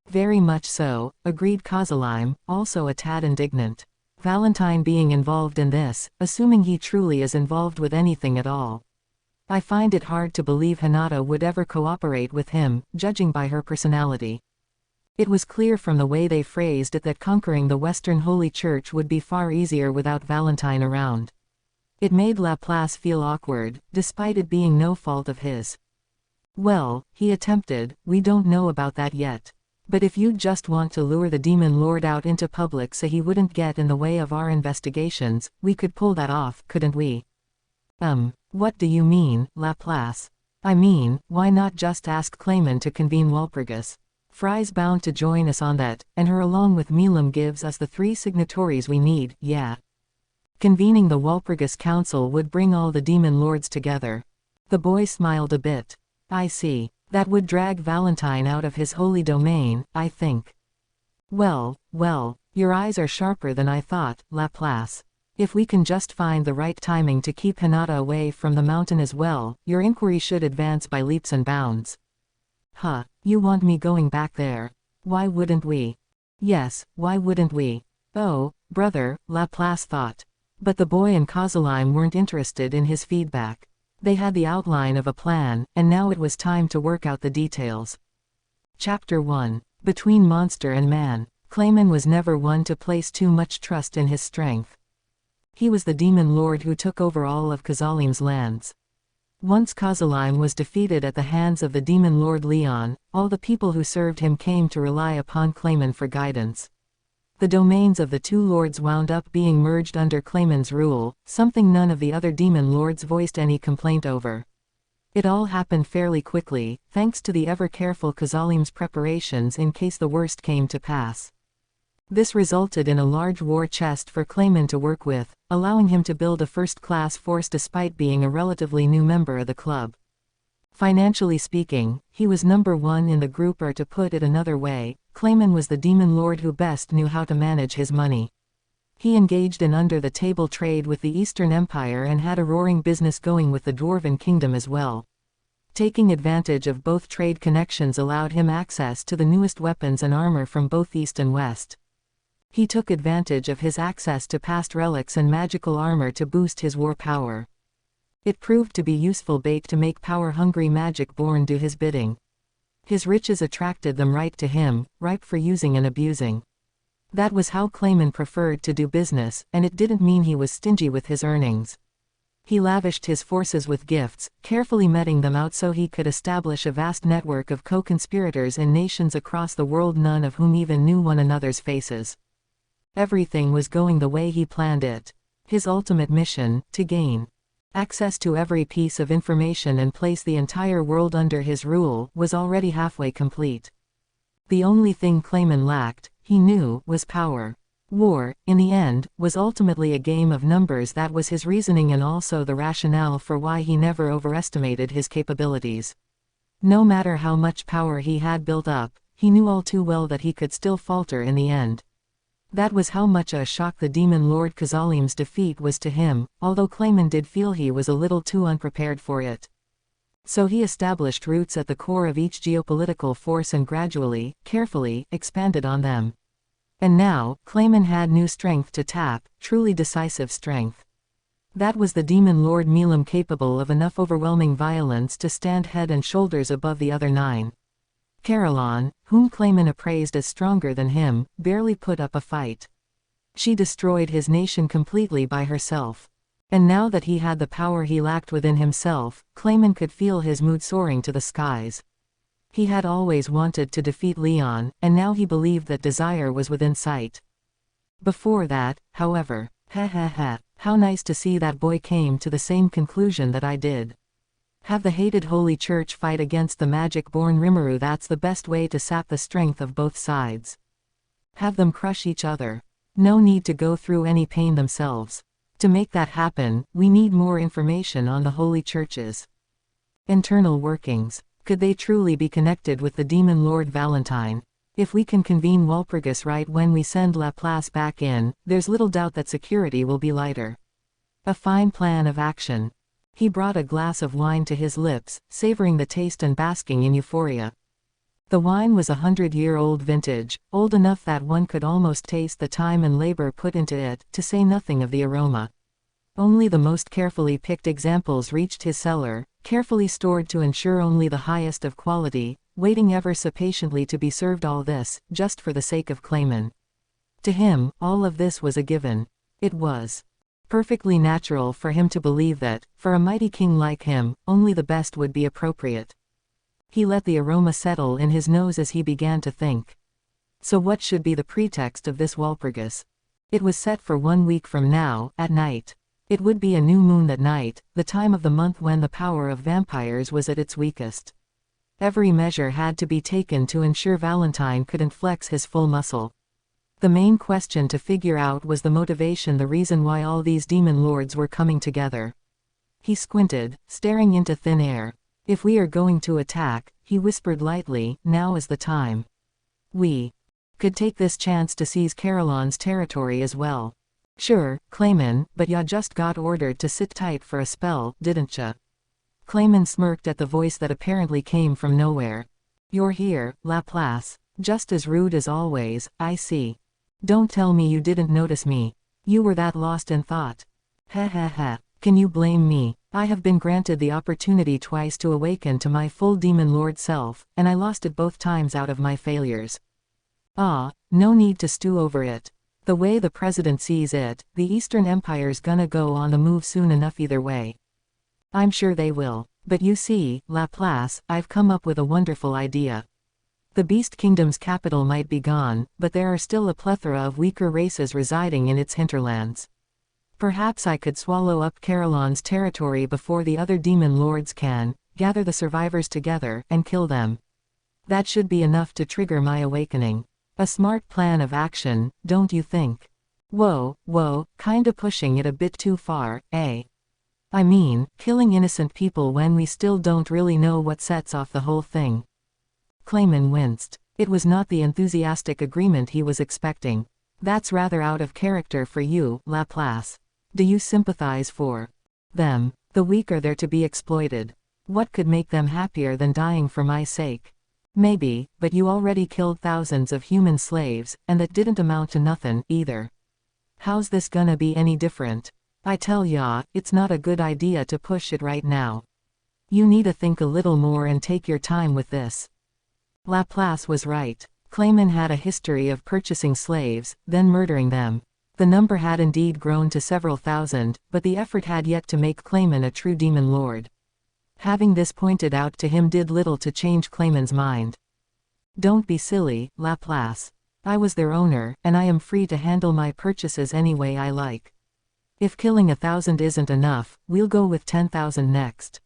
Very much so, agreed Kozalime, also a tad indignant. Valentine being involved in this, assuming he truly is involved with anything at all. I find it hard to believe Hinata would ever cooperate with him, judging by her personality. It was clear from the way they phrased it that conquering the Western Holy Church would be far easier without Valentine around. It made Laplace feel awkward, despite it being no fault of his. Well, he attempted, we don't know about that yet. But if you'd just want to lure the Demon Lord out into public so he wouldn't get in the way of our investigations, we could pull that off, couldn't we? What do you mean, Laplace? I mean, why not just ask Clayman to convene Walpurgis? Fry's bound to join us on that, and her along with Milam gives us the 3 signatories we need, yeah. Convening the Walpurgis Council would bring all the Demon Lords together. The boy smiled a bit. I see. That would drag Valentine out of his holy domain, I think. Well, your eyes are sharper than I thought, Laplace. If we can just find the right timing to keep Hinata away from the mountain as well, your inquiry should advance by leaps and bounds. Huh, you want me going back there? Why wouldn't we? Yes, why wouldn't we? Oh, brother, Laplace thought. But the boy and Kozalime weren't interested in his feedback. They had the outline of a plan, and now it was time to work out the details. Chapter 1. Between Monster and Man. Clayman was never one to place too much trust in his strength. He was the Demon Lord who took over all of Kozalime's lands. Once Kozalime was defeated at the hands of the Demon Lord Leon, all the people who served him came to rely upon Clayman for guidance. The domains of the 2 lords wound up being merged under Clayman's rule, something none of the other Demon Lords voiced any complaint over. It all happened fairly quickly, thanks to the ever-careful Kozalime's preparations in case the worst came to pass. This resulted in a large war chest for Clayman to work with, allowing him to build a first-class force despite being a relatively new member of the club. Financially speaking, he was number 1 in the group, or to put it another way, Clayman was the Demon Lord who best knew how to manage his money. He engaged in under-the-table trade with the Eastern Empire and had a roaring business going with the Dwarven Kingdom as well. Taking advantage of both trade connections allowed him access to the newest weapons and armor from both East and West. He took advantage of his access to past relics and magical armor to boost his war power. It proved to be useful bait to make power-hungry magic-born do his bidding. His riches attracted them right to him, ripe for using and abusing. That was how Clayman preferred to do business, and it didn't mean he was stingy with his earnings. He lavished his forces with gifts, carefully meting them out so he could establish a vast network of co-conspirators in nations across the world, none of whom even knew one another's faces. Everything was going the way he planned it. His ultimate mission, to gain access to every piece of information and place the entire world under his rule, was already halfway complete. The only thing Clayman lacked, he knew, was power. War, in the end, was ultimately a game of numbers. That was his reasoning and also the rationale for why he never overestimated his capabilities. No matter how much power he had built up, he knew all too well that he could still falter in the end. That was how much a shock the Demon Lord Kozalime's defeat was to him, although Clayman did feel he was a little too unprepared for it. So he established roots at the core of each geopolitical force and gradually, carefully, expanded on them. And now, Clayman had new strength to tap, truly decisive strength. That was the Demon Lord Milam, capable of enough overwhelming violence to stand head and shoulders above the other 9. Caroline, whom Clayman appraised as stronger than him, barely put up a fight. She destroyed his nation completely by herself. And now that he had the power he lacked within himself, Clayman could feel his mood soaring to the skies. He had always wanted to defeat Leon, and now he believed that desire was within sight. Before that, however, how nice to see that boy came to the same conclusion that I did. Have the hated Holy Church fight against the magic-born Rimuru. That's the best way to sap the strength of both sides. Have them crush each other. No need to go through any pain themselves. To make that happen, we need more information on the Holy Church's internal workings. Could they truly be connected with the demon Lord Valentine? If we can convene Walpurgis right when we send Laplace back in, there's little doubt that security will be lighter. A fine plan of action. He brought a glass of wine to his lips, savoring the taste and basking in euphoria. The wine was 100-year-old vintage, old enough that one could almost taste the time and labor put into it, to say nothing of the aroma. Only the most carefully picked examples reached his cellar, carefully stored to ensure only the highest of quality, waiting ever so patiently to be served. All this, just for the sake of Clayman. To him, all of this was a given. It was perfectly natural for him to believe that, for a mighty king like him, only the best would be appropriate. He let the aroma settle in his nose as he began to think. So what should be the pretext of this Walpurgis? It was set for 1 week from now, at night. It would be a new moon that night, the time of the month when the power of vampires was at its weakest. Every measure had to be taken to ensure Valentine couldn't flex his full muscle. The main question to figure out was the motivation, the reason why all these demon lords were coming together. He squinted, staring into thin air. If we are going to attack, he whispered lightly, now is the time. We could take this chance to seize Carillon's territory as well. Sure, Clayman, but ya just got ordered to sit tight for a spell, didn't ya? Clayman smirked at the voice that apparently came from nowhere. You're here, Laplace. Just as rude as always, I see. Don't tell me you didn't notice me. You were that lost in thought. Can you blame me? I have been granted the opportunity twice to awaken to my full demon lord self, and I lost it both times out of my failures. No need to stew over it. The way the president sees it, the Eastern Empire's gonna go on the move soon enough either way. I'm sure they will. But you see, Laplace, I've come up with a wonderful idea. The Beast Kingdom's capital might be gone, but there are still a plethora of weaker races residing in its hinterlands. Perhaps I could swallow up Carillon's territory before the other demon lords can, gather the survivors together, and kill them. That should be enough to trigger my awakening. A smart plan of action, don't you think? Whoa, kinda pushing it a bit too far, eh? I mean, killing innocent people when we still don't really know what sets off the whole thing. Clayman winced. It was not the enthusiastic agreement he was expecting. That's rather out of character for you, Laplace. Do you sympathize for them? The weak are there to be exploited. What could make them happier than dying for my sake? Maybe, but you already killed thousands of human slaves, and that didn't amount to nothing, either. How's this gonna be any different? I tell ya, it's not a good idea to push it right now. You need to think a little more and take your time with this. Laplace was right. Clayman had a history of purchasing slaves, then murdering them. The number had indeed grown to several thousand, but the effort had yet to make Clayman a true demon lord. Having this pointed out to him did little to change Clayman's mind. Don't be silly, Laplace. I was their owner, and I am free to handle my purchases any way I like. If killing 1,000 isn't enough, we'll go with 10,000 next.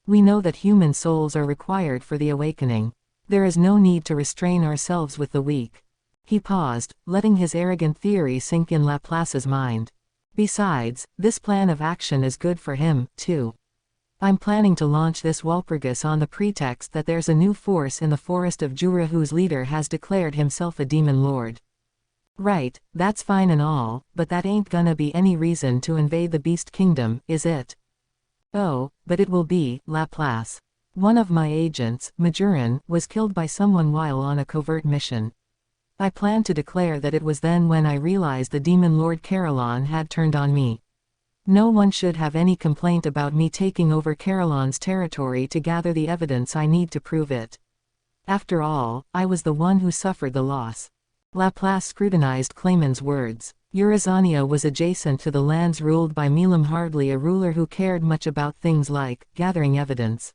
We know that human souls are required for the awakening. There is no need to restrain ourselves with the weak. He paused, letting his arrogant theory sink in Laplace's mind. Besides, this plan of action is good for him, too. I'm planning to launch this Walpurgis on the pretext that there's a new force in the forest of Jura whose leader has declared himself a demon lord. Right, that's fine and all, but that ain't gonna be any reason to invade the Beast Kingdom, is it? Oh, but it will be, Laplace. One of my agents, Majoran, was killed by someone while on a covert mission. I plan to declare that it was then when I realized the demon lord Carillon had turned on me. No one should have any complaint about me taking over Carillon's territory to gather the evidence I need to prove it. After all, I was the one who suffered the loss. Laplace scrutinized Clayman's words. Eurazania was adjacent to the lands ruled by Milam, hardly a ruler who cared much about things like gathering evidence.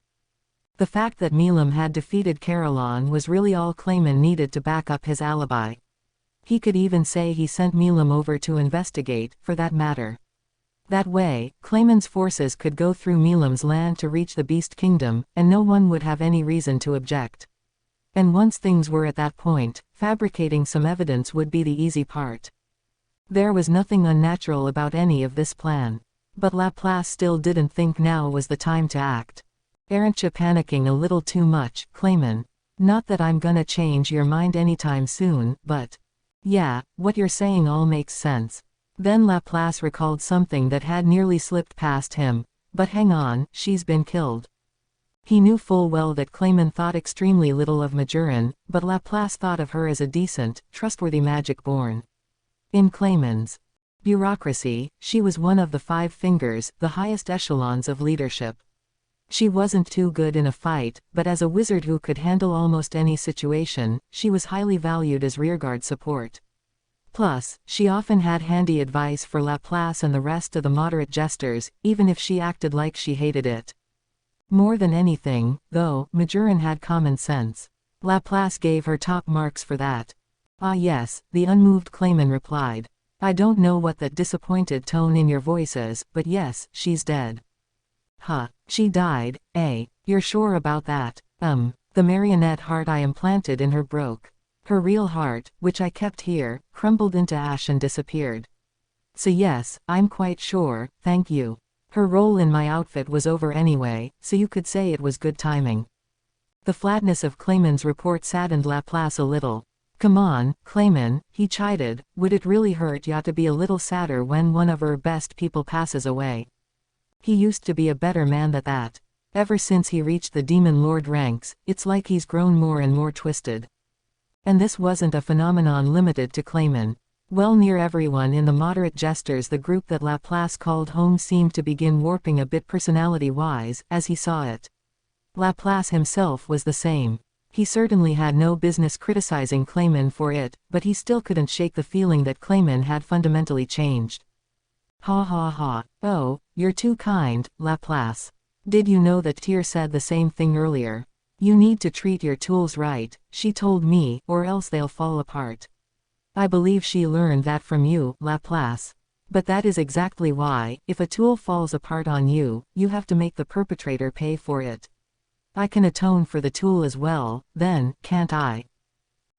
The fact that Milam had defeated Caroline was really all Clayman needed to back up his alibi. He could even say he sent Milam over to investigate, for that matter. That way, Clayman's forces could go through Milam's land to reach the Beast Kingdom, and no one would have any reason to object. And once things were at that point, fabricating some evidence would be the easy part. There was nothing unnatural about any of this plan. But Laplace still didn't think now was the time to act. Aren't you panicking a little too much, Clayman? Not that I'm gonna change your mind anytime soon, but... Yeah, what you're saying all makes sense. Then Laplace recalled something that had nearly slipped past him. But hang on, she's been killed. He knew full well that Clayman thought extremely little of Majoran, but Laplace thought of her as a decent, trustworthy magic-born. In Clayman's bureaucracy, she was one of the 5 fingers, the highest echelons of leadership. She wasn't too good in a fight, but as a wizard who could handle almost any situation, she was highly valued as rearguard support. Plus, she often had handy advice for Laplace and the rest of the moderate jesters, even if she acted like she hated it. More than anything, though, Majoran had common sense. Laplace gave her top marks for that. Ah yes, the unmoved Clayman replied. I don't know what that disappointed tone in your voice is, but yes, she's dead. Huh, she died, eh? You're sure about that? The marionette heart I implanted in her broke. Her real heart, which I kept here, crumbled into ash and disappeared. So yes, I'm quite sure, thank you. Her role in my outfit was over anyway, so you could say it was good timing. The flatness of Clayman's report saddened Laplace a little. Come on, Clayman, he chided, would it really hurt ya to be a little sadder when one of our best people passes away? He used to be a better man than that. Ever since he reached the Demon Lord ranks, it's like he's grown more and more twisted. And this wasn't a phenomenon limited to Clayman. Well, near everyone in the moderate jesters, the group that Laplace called home, seemed to begin warping a bit personality-wise, as he saw it. Laplace himself was the same. He certainly had no business criticizing Clayman for it, but he still couldn't shake the feeling that Clayman had fundamentally changed. Ha ha ha. Oh, you're too kind, Laplace. Did you know that Tyr said the same thing earlier? You need to treat your tools right, she told me, or else they'll fall apart. I believe she learned that from you, Laplace. But that is exactly why, if a tool falls apart on you, you have to make the perpetrator pay for it. I can atone for the tool as well, then, can't I?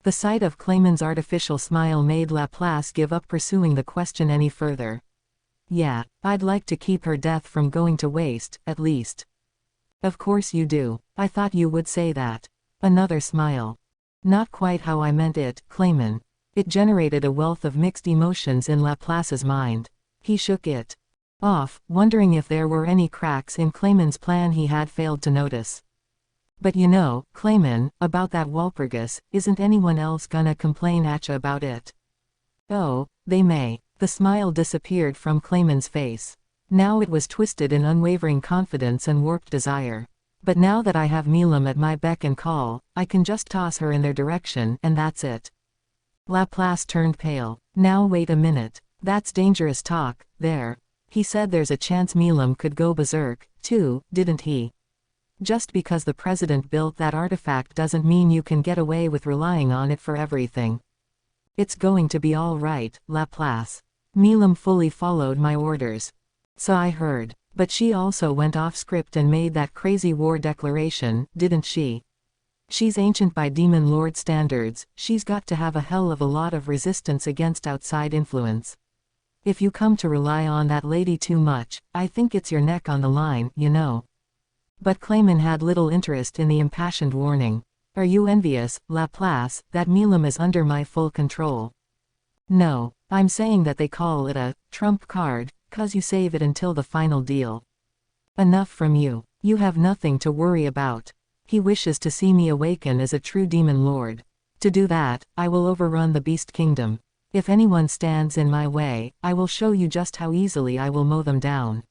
The sight of Clayman's artificial smile made Laplace give up pursuing the question any further. Yeah, I'd like to keep her death from going to waste, at least. Of course you do. I thought you would say that. Another smile. Not quite how I meant it, Clayman. It generated a wealth of mixed emotions in Laplace's mind. He shook it off, wondering if there were any cracks in Clayman's plan he had failed to notice. But you know, Clayman, about that Walpurgis, isn't anyone else gonna complain at ya about it? Oh, they may. The smile disappeared from Clayman's face. Now it was twisted in unwavering confidence and warped desire. But now that I have Milam at my beck and call, I can just toss her in their direction, and that's it. Laplace turned pale. Now wait a minute. That's dangerous talk, there. He said there's a chance Milam could go berserk, too, didn't he? Just because the president built that artifact doesn't mean you can get away with relying on it for everything. It's going to be all right, Laplace. Milam fully followed my orders. So I heard. But she also went off script and made that crazy war declaration, didn't she? She's ancient by Demon Lord standards, she's got to have a hell of a lot of resistance against outside influence. If you come to rely on that lady too much, I think it's your neck on the line, you know. But Clayman had little interest in the impassioned warning. Are you envious, Laplace, that Milam is under my full control? No, I'm saying that they call it a trump card, 'cause you save it until the final deal. Enough from you. You have nothing to worry about. He wishes to see me awaken as a true demon lord. To do that, I will overrun the Beast Kingdom. If anyone stands in my way, I will show you just how easily I will mow them down.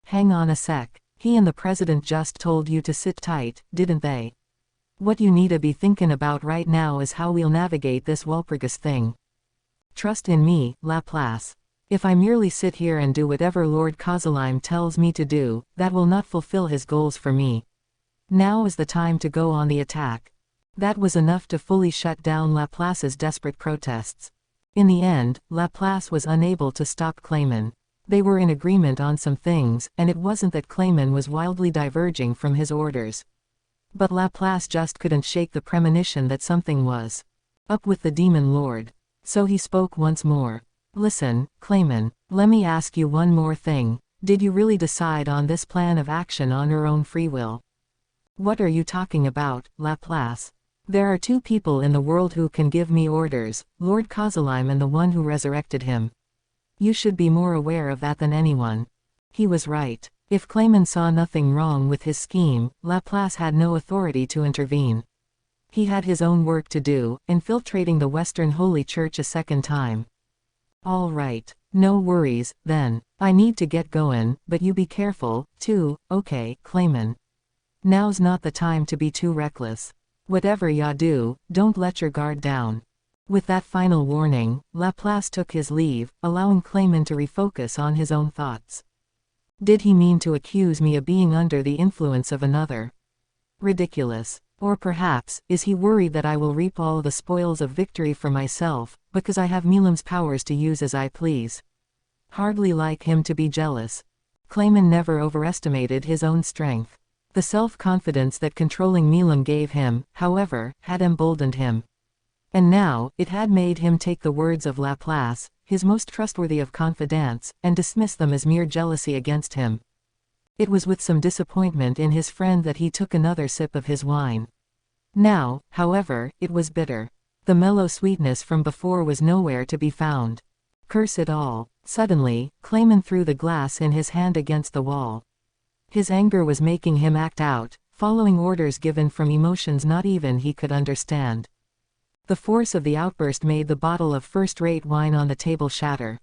Hang on a sec. He and the president just told you to sit tight, didn't they? What you need to be thinking about right now is how we'll navigate this Walpurgis thing. Trust in me, Laplace. If I merely sit here and do whatever Lord Causalime tells me to do, that will not fulfill his goals for me. Now is the time to go on the attack. That was enough to fully shut down Laplace's desperate protests. In the end, Laplace was unable to stop Clayman. They were in agreement on some things, and it wasn't that Clayman was wildly diverging from his orders. But Laplace just couldn't shake the premonition that something was up with the demon lord. So he spoke once more. Listen, Clayman, let me ask you one more thing. Did you really decide on this plan of action on your own free will? What are you talking about, Laplace? There are two people in the world who can give me orders, Lord Causalime and the one who resurrected him. You should be more aware of that than anyone. He was right. If Clayman saw nothing wrong with his scheme, Laplace had no authority to intervene. He had his own work to do, infiltrating the Western Holy Church a second time. All right. No worries, then. I need to get going, but you be careful, too, okay, Clayman. Now's not the time to be too reckless. Whatever ya do, don't let your guard down. With that final warning, Laplace took his leave, allowing Clayman to refocus on his own thoughts. Did he mean to accuse me of being under the influence of another? Ridiculous. Or perhaps, is he worried that I will reap all the spoils of victory for myself, because I have Milam's powers to use as I please? Hardly like him to be jealous. Clayman never overestimated his own strength. The self-confidence that controlling Milam gave him, however, had emboldened him. And now, it had made him take the words of Laplace, his most trustworthy of confidants, and dismiss them as mere jealousy against him. It was with some disappointment in his friend that he took another sip of his wine. Now, however, it was bitter. The mellow sweetness from before was nowhere to be found. Curse it all. Suddenly, Clayman threw the glass in his hand against the wall. His anger was making him act out, following orders given from emotions not even he could understand. The force of the outburst made the bottle of first-rate wine on the table shatter.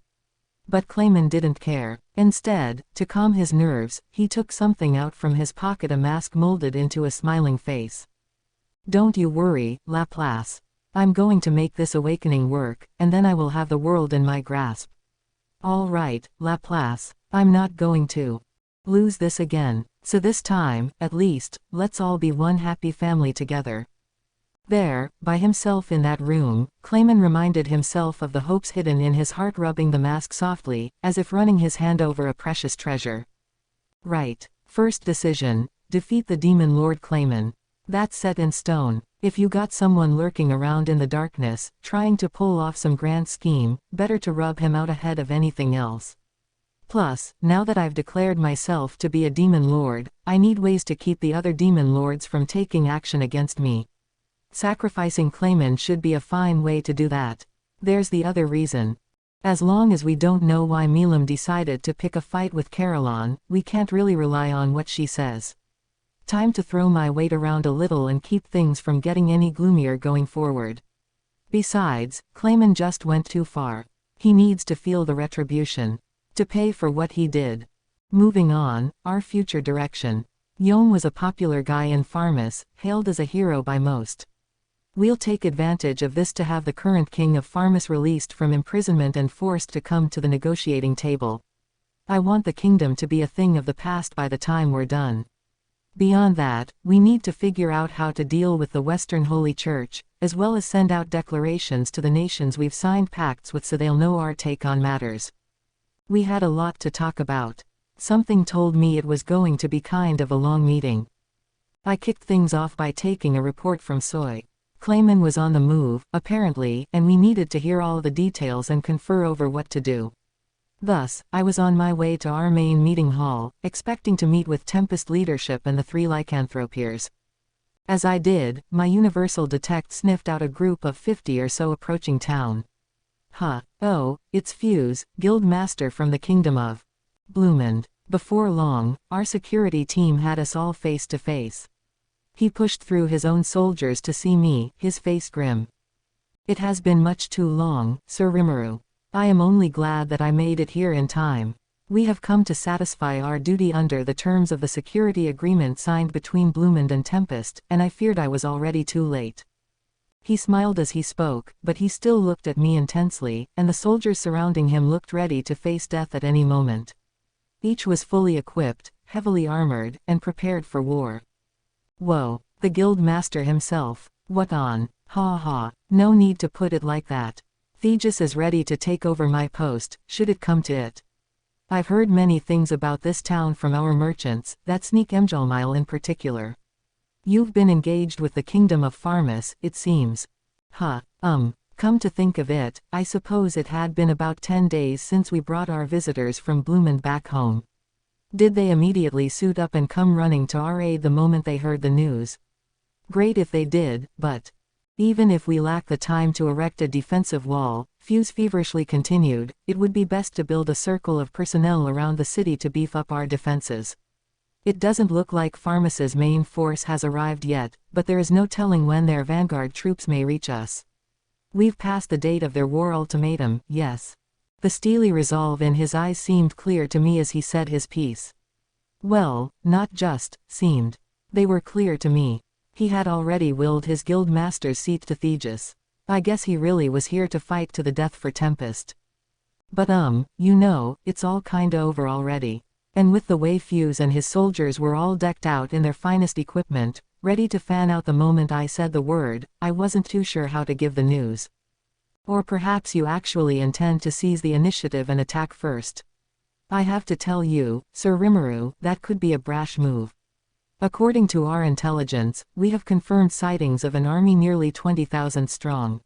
But Clayman didn't care. Instead, to calm his nerves, he took something out from his pocket, a mask molded into a smiling face. Don't you worry, Laplace. I'm going to make this awakening work, and then I will have the world in my grasp. All right, Laplace. I'm not going to lose this again. So this time, at least, let's all be one happy family together. There, by himself in that room, Clayman reminded himself of the hopes hidden in his heart, rubbing the mask softly, as if running his hand over a precious treasure. Right. First decision, defeat the demon Lord Clayman. That's set in stone. If you got someone lurking around in the darkness, trying to pull off some grand scheme, better to rub him out ahead of anything else. Plus, now that I've declared myself to be a demon lord, I need ways to keep the other demon lords from taking action against me. Sacrificing Clayman should be a fine way to do that. There's the other reason. As long as we don't know why Milam decided to pick a fight with Caroline, we can't really rely on what she says. Time to throw my weight around a little and keep things from getting any gloomier going forward. Besides, Clayman just went too far. He needs to feel the retribution. To pay for what he did. Moving on, our future direction. Yom was a popular guy in Pharmus, hailed as a hero by most. We'll take advantage of this to have the current king of Pharmus released from imprisonment and forced to come to the negotiating table. I want the kingdom to be a thing of the past by the time we're done. Beyond that, we need to figure out how to deal with the Western Holy Church, as well as send out declarations to the nations we've signed pacts with so they'll know our take on matters. We had a lot to talk about. Something told me it was going to be kind of a long meeting. I kicked things off by taking a report from Soy. Clayman was on the move, apparently, and we needed to hear all the details and confer over what to do. Thus, I was on my way to our main meeting hall, expecting to meet with Tempest leadership and the 3 lycanthropiers. As I did, my universal detect sniffed out a group of 50 or so approaching town. Oh, it's Fuse, guild master from the kingdom of Bloomond. Before long, our security team had us all face to face. He pushed through his own soldiers to see me, his face grim. It has been much too long, Sir Rimuru. I am only glad that I made it here in time. We have come to satisfy our duty under the terms of the security agreement signed between Bloomond and Tempest, and I feared I was already too late. He smiled as he spoke, but he still looked at me intensely, and the soldiers surrounding him looked ready to face death at any moment. Each was fully equipped, heavily armored, and prepared for war. Whoa, the guild master himself. What on? Ha ha, no need to put it like that. Thegus is ready to take over my post, should it come to it. I've heard many things about this town from our merchants, that sneak Emjalmile in particular. You've been engaged with the kingdom of Farmus, it seems. Huh, come to think of it, I suppose it had been about 10 days since we brought our visitors from Blumend back home. Did they immediately suit up and come running to our aid the moment they heard the news? Great if they did, but even if we lack the time to erect a defensive wall, Fuse feverishly continued, it would be best to build a circle of personnel around the city to beef up our defenses. It doesn't look like Farmus's main force has arrived yet, but there is no telling when their vanguard troops may reach us. We've passed the date of their war ultimatum, yes. The steely resolve in his eyes seemed clear to me as he said his piece. Well, not just seemed. They were clear to me. He had already willed his guild master's seat to Thegus. I guess he really was here to fight to the death for Tempest. But you know, it's all kinda over already. And with the way Fuse and his soldiers were all decked out in their finest equipment, ready to fan out the moment I said the word, I wasn't too sure how to give the news. Or perhaps you actually intend to seize the initiative and attack first. I have to tell you, Sir Rimuru, that could be a brash move. According to our intelligence, we have confirmed sightings of an army nearly 20,000 strong.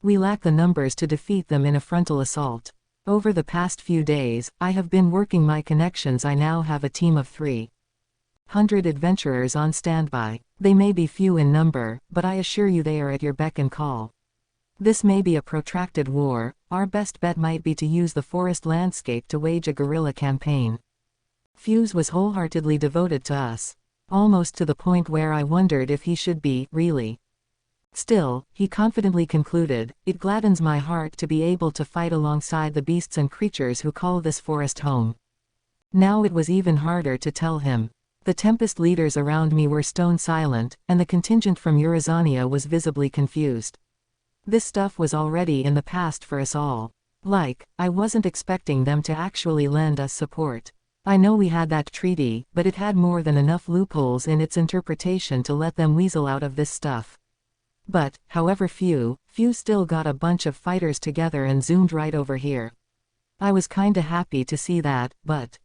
We lack the numbers to defeat them in a frontal assault. Over the past few days, I have been working my connections. I now have a team of 300 adventurers on standby. They may be few in number, but I assure you they are at your beck and call. This may be a protracted war. Our best bet might be to use the forest landscape to wage a guerrilla campaign. Fuse was wholeheartedly devoted to us. Almost to the point where I wondered if he should be, really. Still, he confidently concluded, it gladdens my heart to be able to fight alongside the beasts and creatures who call this forest home. Now it was even harder to tell him. The Tempest leaders around me were stone silent, and the contingent from Eurazania was visibly confused. This stuff was already in the past for us all. Like, I wasn't expecting them to actually lend us support. I know we had that treaty, but it had more than enough loopholes in its interpretation to let them weasel out of this stuff. But, however few still got a bunch of fighters together and zoomed right over here. I was kinda happy to see that, but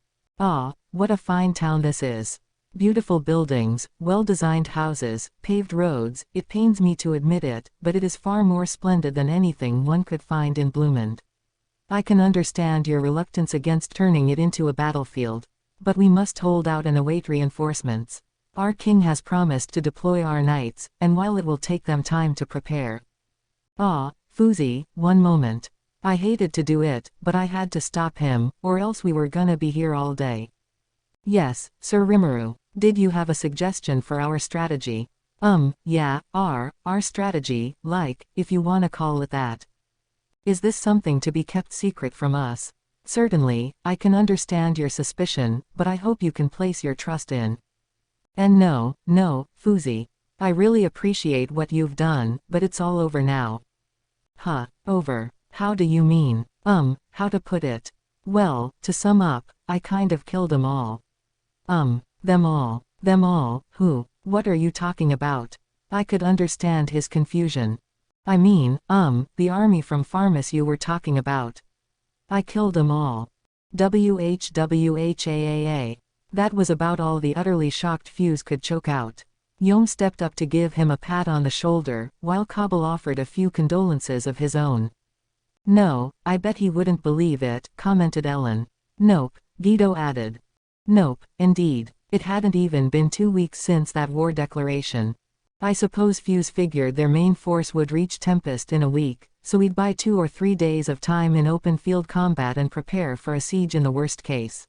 what a fine town this is. Beautiful buildings, well-designed houses, paved roads, it pains me to admit it, but it is far more splendid than anything one could find in Blumend. I can understand your reluctance against turning it into a battlefield. But we must hold out and await reinforcements. Our king has promised to deploy our knights, and while it will take them time to prepare. Fuzi, one moment. I hated to do it, but I had to stop him, or else we were gonna be here all day. Yes, Sir Rimuru, did you have a suggestion for our strategy? Yeah, our strategy, like, if you wanna call it that. Is this something to be kept secret from us? Certainly, I can understand your suspicion, but I hope you can place your trust in. And no, Fuzi. I really appreciate what you've done, but it's all over now. Over. How do you mean? How to put it? Well, to sum up, I kind of killed them all. Them all? Them all? Who? What are you talking about? I could understand his confusion. I mean, the army from Farmus you were talking about. I killed them all. WHWHAAA. That was about all the utterly shocked Fuse could choke out. Yom stepped up to give him a pat on the shoulder, while Kabul offered a few condolences of his own. No, I bet he wouldn't believe it, commented Ellen. Nope, Guido added. Nope, indeed. It hadn't even been 2 weeks since that war declaration. I suppose Fuse figured their main force would reach Tempest in a week, so we'd buy 2 or 3 days of time in open field combat and prepare for a siege in the worst case.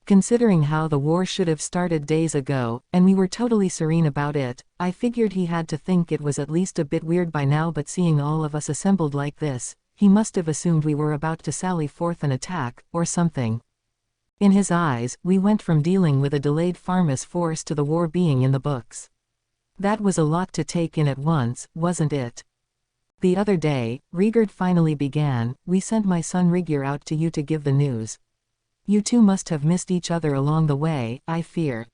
Considering how the war should have started days ago, and we were totally serene about it, I figured he had to think it was at least a bit weird by now, but seeing all of us assembled like this, he must have assumed we were about to sally forth and attack, or something. In his eyes, we went from dealing with a delayed Farmus force to the war being in the books. That was a lot to take in at once, wasn't it? The other day, Rigard finally began, we sent my son Rigyar out to you to give the news. You two must have missed each other along the way, I fear.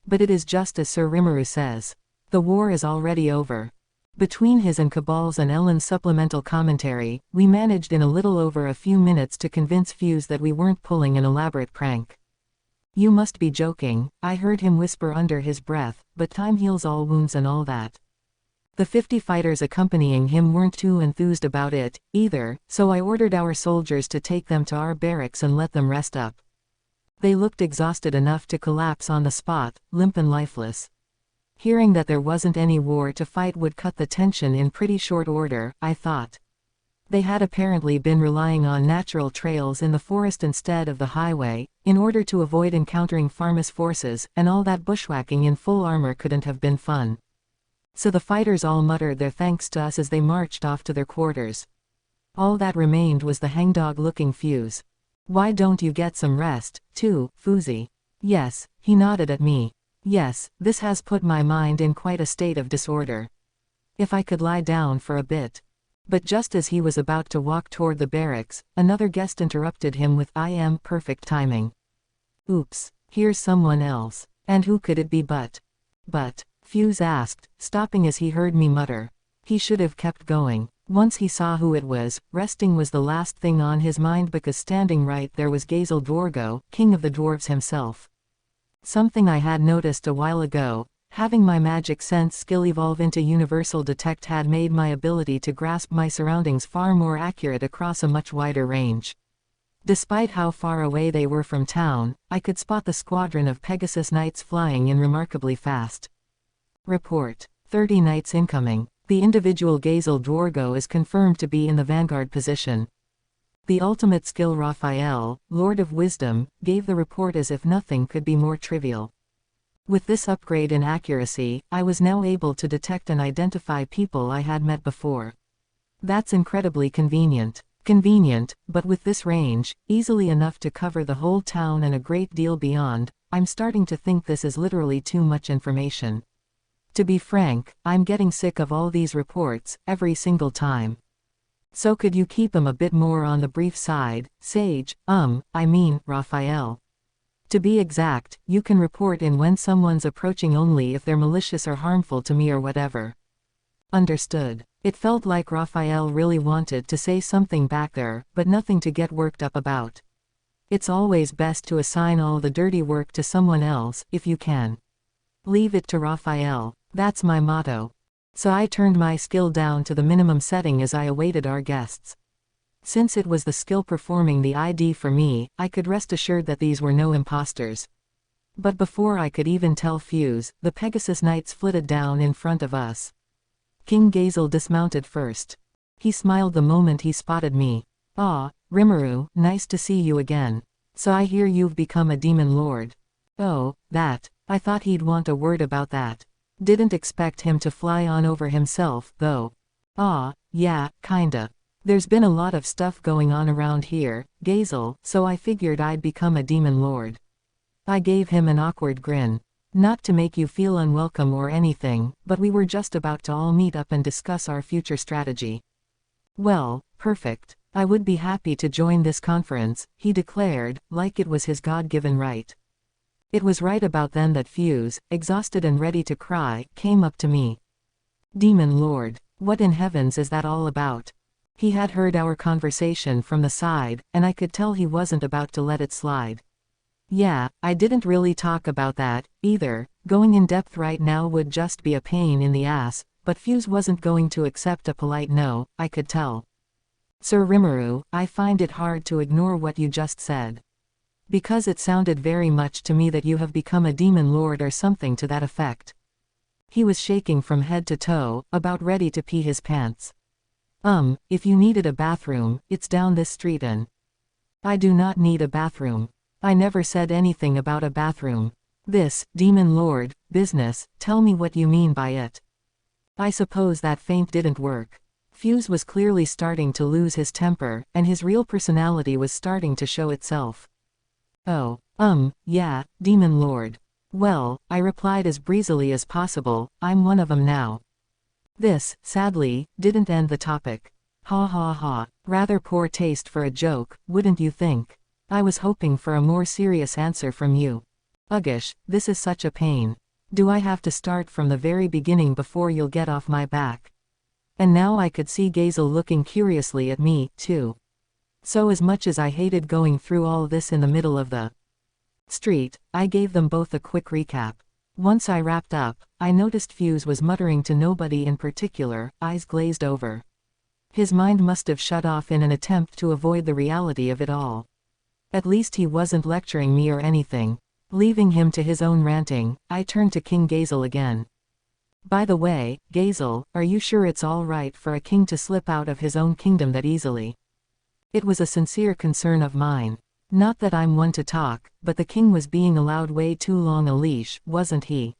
But it is just as Sir Rimuru says. The war is already over. Between his and Cabal's and Ellen's supplemental commentary, we managed in a little over a few minutes to convince Fuse that we weren't pulling an elaborate prank. You must be joking, I heard him whisper under his breath, but time heals all wounds and all that. The 50 fighters accompanying him weren't too enthused about it, either, so I ordered our soldiers to take them to our barracks and let them rest up. They looked exhausted enough to collapse on the spot, limp and lifeless. Hearing that there wasn't any war to fight would cut the tension in pretty short order, I thought. They had apparently been relying on natural trails in the forest instead of the highway, in order to avoid encountering Pharmas forces, and all that bushwhacking in full armor couldn't have been fun. So the fighters all muttered their thanks to us as they marched off to their quarters. All that remained was the hangdog-looking Fuse. Why don't you get some rest, too, Fusey? Yes, he nodded at me. Yes, this has put my mind in quite a state of disorder. If I could lie down for a bit. But just as he was about to walk toward the barracks, another guest interrupted him with perfect timing. Oops, here's someone else. And who could it be but? Fuse asked, stopping as he heard me mutter. He should have kept going. Once he saw who it was, resting was the last thing on his mind because standing right there was Gazel Dwargo, king of the dwarves himself. Something I had noticed a while ago, having my magic sense skill evolve into universal detect had made my ability to grasp my surroundings far more accurate across a much wider range. Despite how far away they were from town, I could spot the squadron of Pegasus Knights flying in remarkably fast. Report. 30 Knights incoming. The individual Gazel Dwargo is confirmed to be in the vanguard position. The ultimate skill Raphael, Lord of Wisdom, gave the report as if nothing could be more trivial. With this upgrade in accuracy, I was now able to detect and identify people I had met before. That's incredibly convenient. Convenient, but with this range, easily enough to cover the whole town and a great deal beyond, I'm starting to think this is literally too much information. To be frank, I'm getting sick of all these reports, every single time. So could you keep 'em a bit more on the brief side, Sage, Raphael? To be exact, you can report in when someone's approaching only if they're malicious or harmful to me or whatever. Understood. It felt like Raphael really wanted to say something back there, but nothing to get worked up about. It's always best to assign all the dirty work to someone else, if you can. Leave it to Raphael. That's my motto. So I turned my skill down to the minimum setting as I awaited our guests. Since it was the skill performing the ID for me, I could rest assured that these were no imposters. But before I could even tell Fuse, the Pegasus Knights flitted down in front of us. King Gazel dismounted first. He smiled the moment he spotted me. Ah, Rimuru, nice to see you again. So I hear you've become a demon lord. Oh, that. I thought he'd want a word about that. Didn't expect him to fly on over himself, though. Ah, yeah, kinda. There's been a lot of stuff going on around here, Gazel, so I figured I'd become a demon lord. I gave him an awkward grin. Not to make you feel unwelcome or anything, but we were just about to all meet up and discuss our future strategy. Well, perfect. I would be happy to join this conference, he declared, like it was his God-given right. It was right about then that Fuse, exhausted and ready to cry, came up to me. Demon Lord, what in heavens is that all about? He had heard our conversation from the side, and I could tell he wasn't about to let it slide. Yeah, I didn't really talk about that, either. Going in depth right now would just be a pain in the ass, but Fuse wasn't going to accept a polite no, I could tell. Sir Rimuru, I find it hard to ignore what you just said. Because it sounded very much to me that you have become a demon lord or something to that effect. He was shaking from head to toe, about ready to pee his pants. If you needed a bathroom, it's down this street and... I do not need a bathroom. I never said anything about a bathroom. This, demon lord, business, tell me what you mean by it. I suppose that feint didn't work. Fuse was clearly starting to lose his temper, and his real personality was starting to show itself. Oh, yeah, demon lord. Well, I replied as breezily as possible, I'm one of 'em now. This, sadly, didn't end the topic. Ha ha ha. Rather poor taste for a joke, wouldn't you think? I was hoping for a more serious answer from you. Uggish, this is such a pain. Do I have to start from the very beginning before you'll get off my back? And now I could see Gazel looking curiously at me, too. So as much as I hated going through all this in the middle of the street, I gave them both a quick recap. Once I wrapped up, I noticed Fuse was muttering to nobody in particular, eyes glazed over. His mind must have shut off in an attempt to avoid the reality of it all. At least he wasn't lecturing me or anything. Leaving him to his own ranting, I turned to King Gazel again. By the way, Gazel, are you sure it's all right for a king to slip out of his own kingdom that easily? It was a sincere concern of mine. Not that I'm one to talk, but the king was being allowed way too long a leash, wasn't he?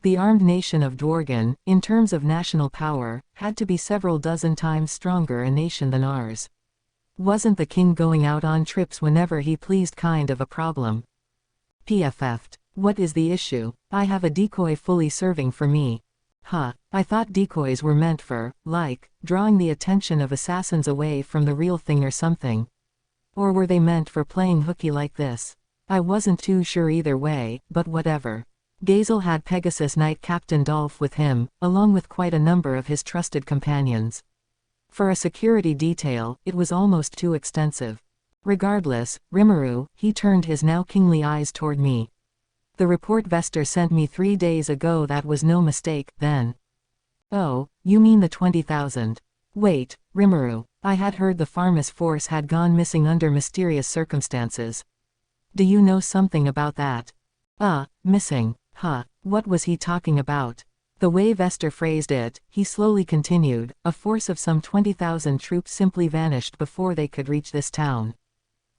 The armed nation of Dworgen, in terms of national power, had to be several dozen times stronger a nation than ours. Wasn't the king going out on trips whenever he pleased kind of a problem? PFF'd. What is the issue? I have a decoy fully serving for me. Huh, I thought decoys were meant for, like, drawing the attention of assassins away from the real thing or something. Or were they meant for playing hooky like this? I wasn't too sure either way, but whatever. Gazel had Pegasus Knight Captain Dolph with him, along with quite a number of his trusted companions. For a security detail, it was almost too extensive. Regardless, Rimuru, he turned his now kingly eyes toward me. The report Vester sent me 3 days ago, that was no mistake, then. Oh, you mean the 20,000. Wait, Rimuru, I had heard the Farmus force had gone missing under mysterious circumstances. Do you know something about that? Missing. Huh, what was he talking about? The way Vester phrased it, he slowly continued, a force of some 20,000 troops simply vanished before they could reach this town.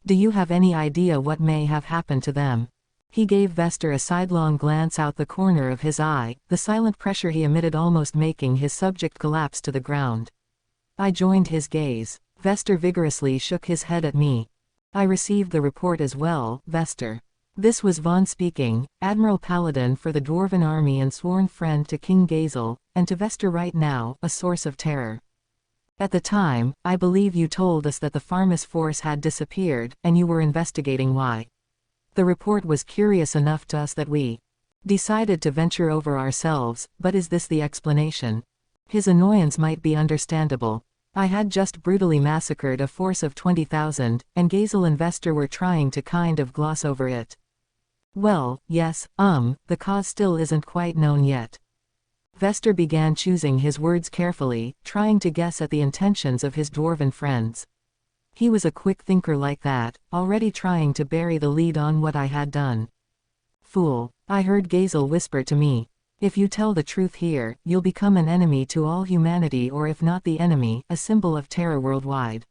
Do you have any idea what may have happened to them? He gave Vester a sidelong glance out the corner of his eye, the silent pressure he emitted almost making his subject collapse to the ground. I joined his gaze. Vester vigorously shook his head at me. I received the report as well, Vester. This was Vaughn speaking, Admiral Paladin for the Dwarven army and sworn friend to King Gazel, and to Vester right now, a source of terror. At the time, I believe you told us that the Farmus force had disappeared, and you were investigating why. The report was curious enough to us that we decided to venture over ourselves, but is this the explanation? His annoyance might be understandable. I had just brutally massacred a force of 20,000, and Gazel and Vester were trying to kind of gloss over it. Well, yes, the cause still isn't quite known yet. Vester began choosing his words carefully, trying to guess at the intentions of his dwarven friends. He was a quick thinker like that, already trying to bury the lead on what I had done. Fool, I heard Gazel whisper to me. If you tell the truth here, you'll become an enemy to all humanity, or if not the enemy, a symbol of terror worldwide.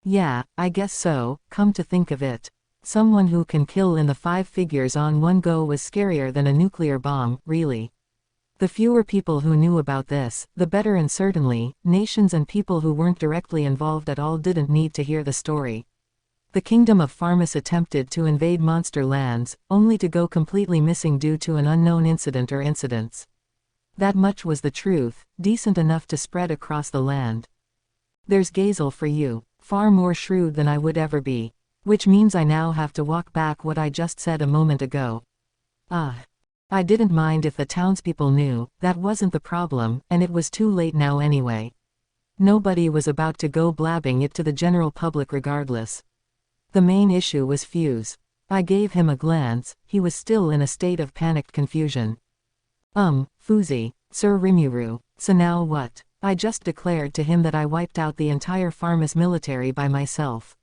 Yeah, I guess so, come to think of it. Someone who can kill in the 5 figures on one go was scarier than a nuclear bomb, really. The fewer people who knew about this, the better, and certainly, nations and people who weren't directly involved at all didn't need to hear the story. The kingdom of Farmus attempted to invade monster lands, only to go completely missing due to an unknown incident or incidents. That much was the truth, decent enough to spread across the land. There's Gazel for you, far more shrewd than I would ever be. Which means I now have to walk back what I just said a moment ago. I didn't mind if the townspeople knew, that wasn't the problem, and it was too late now anyway. Nobody was about to go blabbing it to the general public regardless. The main issue was Fuse. I gave him a glance, he was still in a state of panicked confusion. Fuzi, Sir Rimuru, so now what? I just declared to him that I wiped out the entire Farmus military by myself.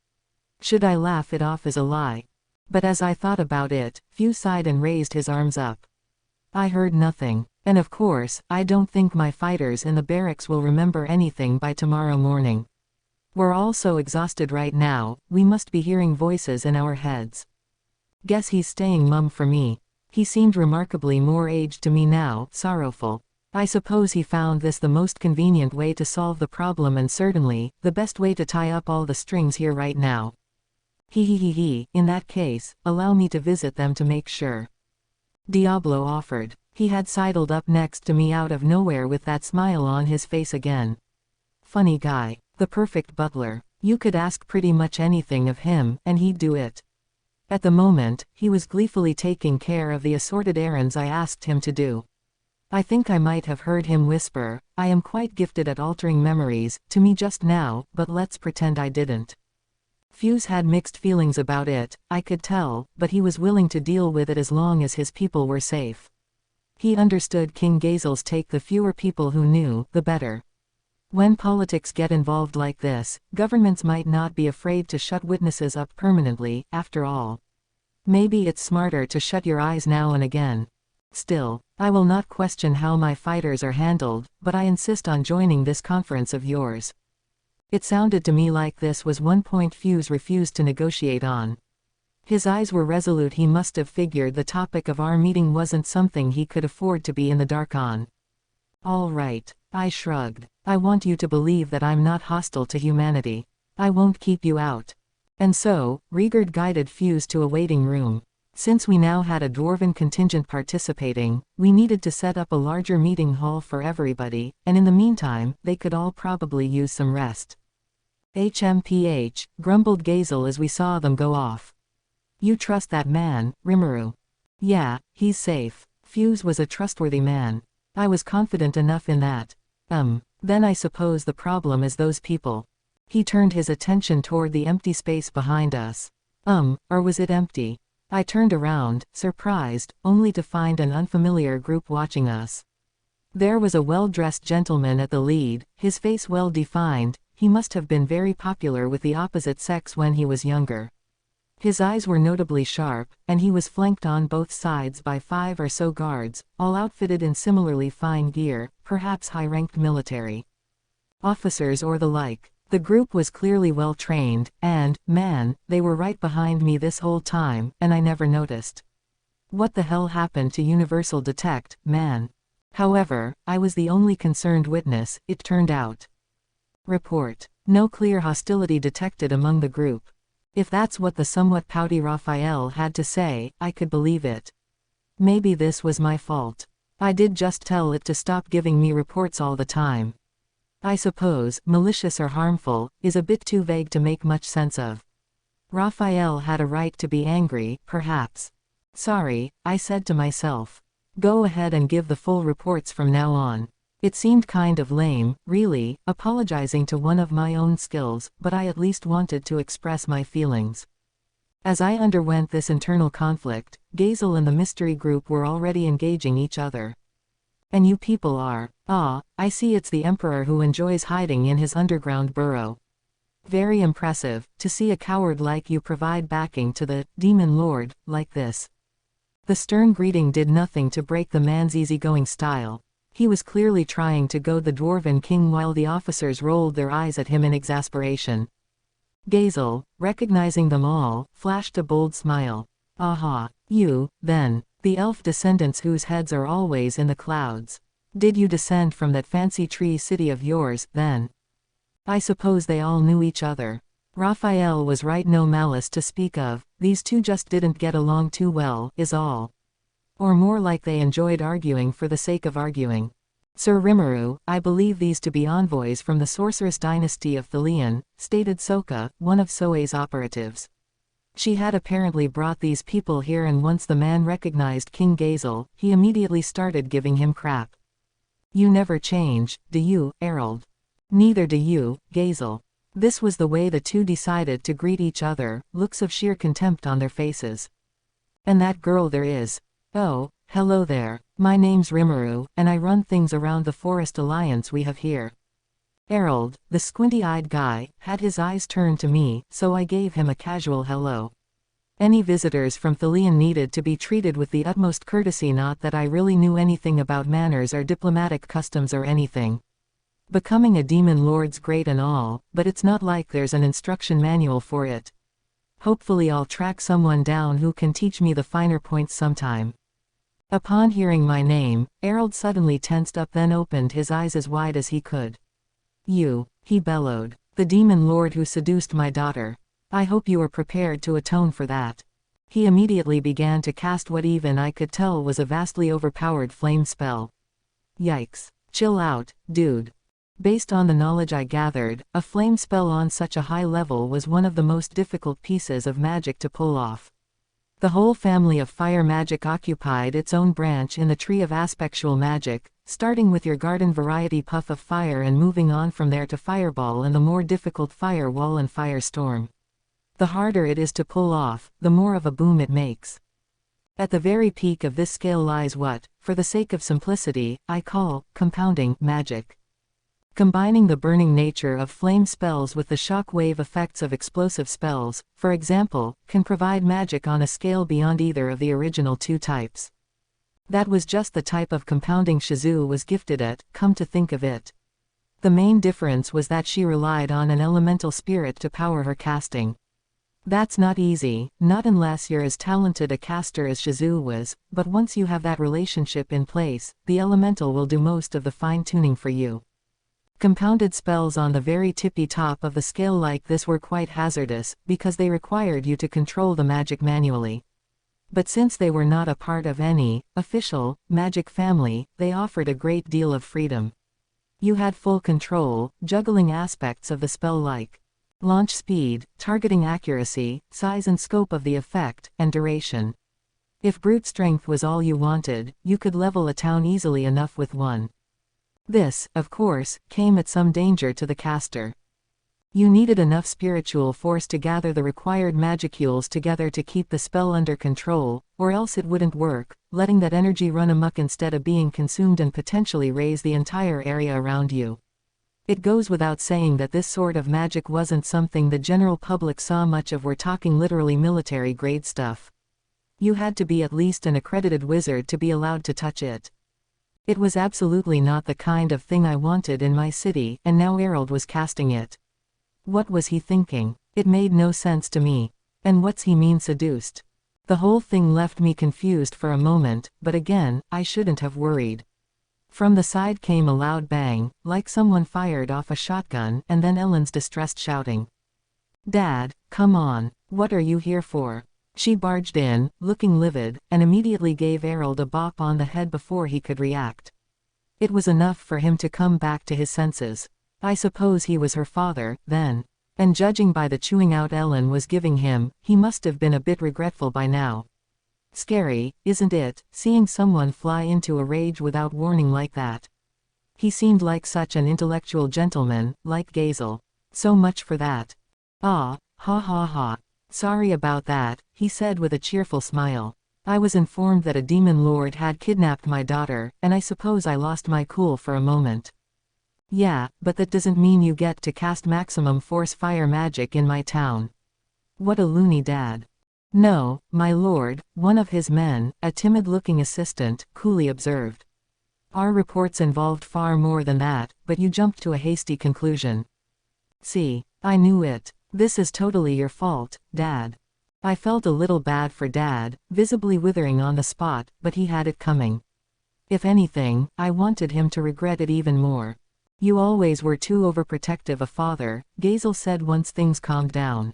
Should I laugh it off as a lie? But as I thought about it, Fuse sighed and raised his arms up. I heard nothing, and of course, I don't think my fighters in the barracks will remember anything by tomorrow morning. We're all so exhausted right now, we must be hearing voices in our heads. Guess he's staying mum for me. He seemed remarkably more aged to me now, sorrowful. I suppose he found this the most convenient way to solve the problem, and certainly, the best way to tie up all the strings here right now. In that case, allow me to visit them to make sure. Diablo offered. He had sidled up next to me out of nowhere with that smile on his face again. Funny guy. The perfect butler. You could ask pretty much anything of him, and he'd do it. At the moment, he was gleefully taking care of the assorted errands I asked him to do. I think I might have heard him whisper, "I am quite gifted at altering memories," to me just now, but let's pretend I didn't. Fuse had mixed feelings about it, I could tell, but he was willing to deal with it as long as his people were safe. He understood King Gazel's take: the fewer people who knew, the better. When politics get involved like this, governments might not be afraid to shut witnesses up permanently, after all. Maybe it's smarter to shut your eyes now and again. Still, I will not question how my fighters are handled, but I insist on joining this conference of yours. It sounded to me like this was one point Fuse refused to negotiate on. His eyes were resolute. He must have figured the topic of our meeting wasn't something he could afford to be in the dark on. All right, I shrugged. I want you to believe that I'm not hostile to humanity. I won't keep you out. And so, Rigard guided Fuse to a waiting room. Since we now had a dwarven contingent participating, we needed to set up a larger meeting hall for everybody, and in the meantime, they could all probably use some rest. HMPH, grumbled Gazel as we saw them go off. You trust that man, Rimuru? Yeah, he's safe. Fuse was a trustworthy man. I was confident enough in that. Then I suppose the problem is those people. He turned his attention toward the empty space behind us. Or was it empty? I turned around, surprised, only to find an unfamiliar group watching us. There was a well-dressed gentleman at the lead, his face well-defined. He must have been very popular with the opposite sex when he was younger. His eyes were notably sharp, and he was flanked on both sides by 5 or so guards, all outfitted in similarly fine gear, perhaps high-ranked military officers or the like. The group was clearly well-trained, and, man, they were right behind me this whole time, and I never noticed. What the hell happened to Universal Detect, man? However, I was the only concerned witness, it turned out. Report. No clear hostility detected among the group. If that's what the somewhat pouty Raphael had to say, I could believe it. Maybe this was my fault. I did just tell it to stop giving me reports all the time. I suppose malicious or harmful is a bit too vague to make much sense of. Raphael had a right to be angry, perhaps. Sorry, I said to myself. Go ahead and give the full reports from now on. It seemed kind of lame, really, apologizing to one of my own skills, but I at least wanted to express my feelings. As I underwent this internal conflict, Gazel and the mystery group were already engaging each other. And you people are, I see it's the Emperor who enjoys hiding in his underground burrow. Very impressive, to see a coward like you provide backing to the Demon Lord, like this. The stern greeting did nothing to break the man's easygoing style. He was clearly trying to goad the Dwarven King while the officers rolled their eyes at him in exasperation. Gazel, recognizing them all, flashed a bold smile. Aha, you, then. The elf descendants whose heads are always in the clouds. Did you descend from that fancy tree city of yours, then? I suppose they all knew each other. Raphael was right, no malice to speak of, these two just didn't get along too well, is all. Or more like they enjoyed arguing for the sake of arguing. Sir Rimuru, I believe these to be envoys from the sorceress dynasty of Thalian, stated Soka, one of Soe's operatives. She had apparently brought these people here, and once the man recognized King Gazel, he immediately started giving him crap. You never change, do you, Errol? Neither do you, Gazel. This was the way the two decided to greet each other, looks of sheer contempt on their faces. And that girl there is. Oh, hello there, my name's Rimuru, and I run things around the Forest Alliance we have here. Errol, the squinty-eyed guy, had his eyes turned to me, so I gave him a casual hello. Any visitors from Thalian needed to be treated with the utmost courtesy, not that I really knew anything about manners or diplomatic customs or anything. Becoming a demon lord's great and all, but it's not like there's an instruction manual for it. Hopefully I'll track someone down who can teach me the finer points sometime. Upon hearing my name, Errol suddenly tensed up, then opened his eyes as wide as he could. You, he bellowed, the demon lord who seduced my daughter. I hope you are prepared to atone for that. He immediately began to cast what even I could tell was a vastly overpowered flame spell. Yikes. Chill out, dude. Based on the knowledge I gathered, a flame spell on such a high level was one of the most difficult pieces of magic to pull off. The whole family of fire magic occupied its own branch in the tree of aspectual magic, starting with your garden variety puff of fire and moving on from there to fireball and the more difficult fire wall and firestorm. The harder it is to pull off, the more of a boom it makes. At the very peak of this scale lies what, for the sake of simplicity, I call compounding magic. Combining the burning nature of flame spells with the shock-wave effects of explosive spells, for example, can provide magic on a scale beyond either of the original two types. That was just the type of compounding Shizu was gifted at, come to think of it. The main difference was that she relied on an elemental spirit to power her casting. That's not easy, not unless you're as talented a caster as Shizu was, but once you have that relationship in place, the elemental will do most of the fine-tuning for you. Compounded spells on the very tippy top of the scale like this were quite hazardous, because they required you to control the magic manually. But since they were not a part of any official magic family, they offered a great deal of freedom. You had full control, juggling aspects of the spell like launch speed, targeting accuracy, size and scope of the effect, and duration. If brute strength was all you wanted, you could level a town easily enough with one. This, of course, came at some danger to the caster. You needed enough spiritual force to gather the required magicules together to keep the spell under control, or else it wouldn't work, letting that energy run amok instead of being consumed and potentially raise the entire area around you. It goes without saying that this sort of magic wasn't something the general public saw much of. We're talking literally military-grade stuff. You had to be at least an accredited wizard to be allowed to touch it. It was absolutely not the kind of thing I wanted in my city, and now Errol was casting it. What was he thinking? It made no sense to me. And what's he mean seduced? The whole thing left me confused for a moment, but again, I shouldn't have worried. From the side came a loud bang, like someone fired off a shotgun, and then Ellen's distressed shouting. "Dad, come on, what are you here for?" She barged in, looking livid, and immediately gave Errol a bop on the head before he could react. It was enough for him to come back to his senses. I suppose he was her father, then. And judging by the chewing out Ellen was giving him, he must have been a bit regretful by now. Scary, isn't it, seeing someone fly into a rage without warning like that? He seemed like such an intellectual gentleman, like Gazel. So much for that. Ah, ha ha ha. Sorry about that, he said with a cheerful smile. I was informed that a demon lord had kidnapped my daughter, and I suppose I lost my cool for a moment. Yeah, but that doesn't mean you get to cast maximum force fire magic in my town. What a loony dad. No, my lord, one of his men, a timid-looking assistant, coolly observed. Our reports involved far more than that, but you jumped to a hasty conclusion. See, I knew it. This is totally your fault, Dad. I felt a little bad for Dad, visibly withering on the spot, but he had it coming. If anything, I wanted him to regret it even more. You always were too overprotective a father, Gazel said once things calmed down.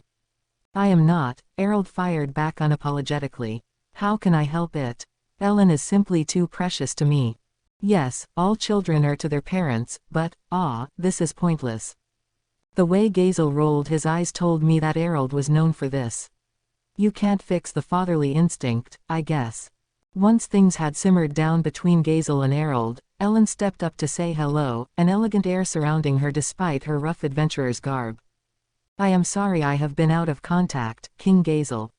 I am not, Errol fired back unapologetically. How can I help it? Ellen is simply too precious to me. Yes, all children are to their parents, but, this is pointless. The way Gazel rolled his eyes told me that Errol was known for this. You can't fix the fatherly instinct, I guess. Once things had simmered down between Gazel and Errol, Ellen stepped up to say hello, an elegant air surrounding her despite her rough adventurer's garb. I am sorry I have been out of contact, King Gazel.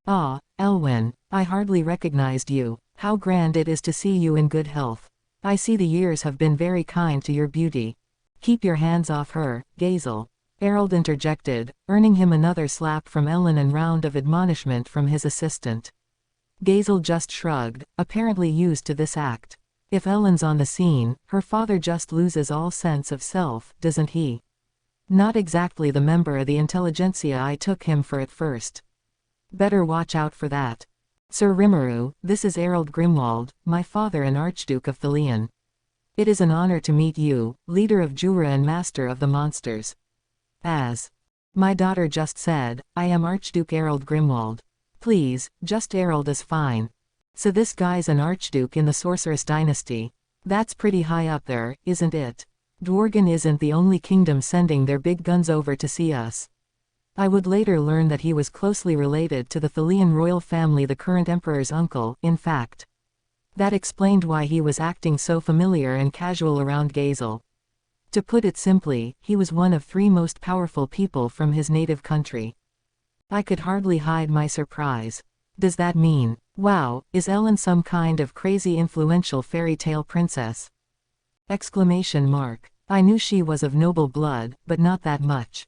Ah, Elwyn, I hardly recognized you. How grand it is to see you in good health. I see the years have been very kind to your beauty. Keep your hands off her, Gazel. Errol interjected, earning him another slap from Ellen and round of admonishment from his assistant. Gazel just shrugged, apparently used to this act. If Ellen's on the scene, her father just loses all sense of self, doesn't he? Not exactly the member of the intelligentsia I took him for at first. Better watch out for that. Sir Rimuru, this is Errol Grimwald, my father and Archduke of Thalion. It is an honor to meet you, leader of Jura and master of the monsters. As my daughter just said, I am Archduke Errol Grimwald. Please, just Errol is fine. So this guy's an archduke in the Sorceress dynasty. That's pretty high up there, isn't it? Dworgen isn't the only kingdom sending their big guns over to see us. I would later learn that he was closely related to the Thalian royal family, the current emperor's uncle, in fact. That explained why he was acting so familiar and casual around Gazel. To put it simply, he was one of 3 most powerful people from his native country. I could hardly hide my surprise. Does that mean, wow, is Ellen some kind of crazy influential fairy tale princess? Exclamation mark. I knew she was of noble blood, but not that much.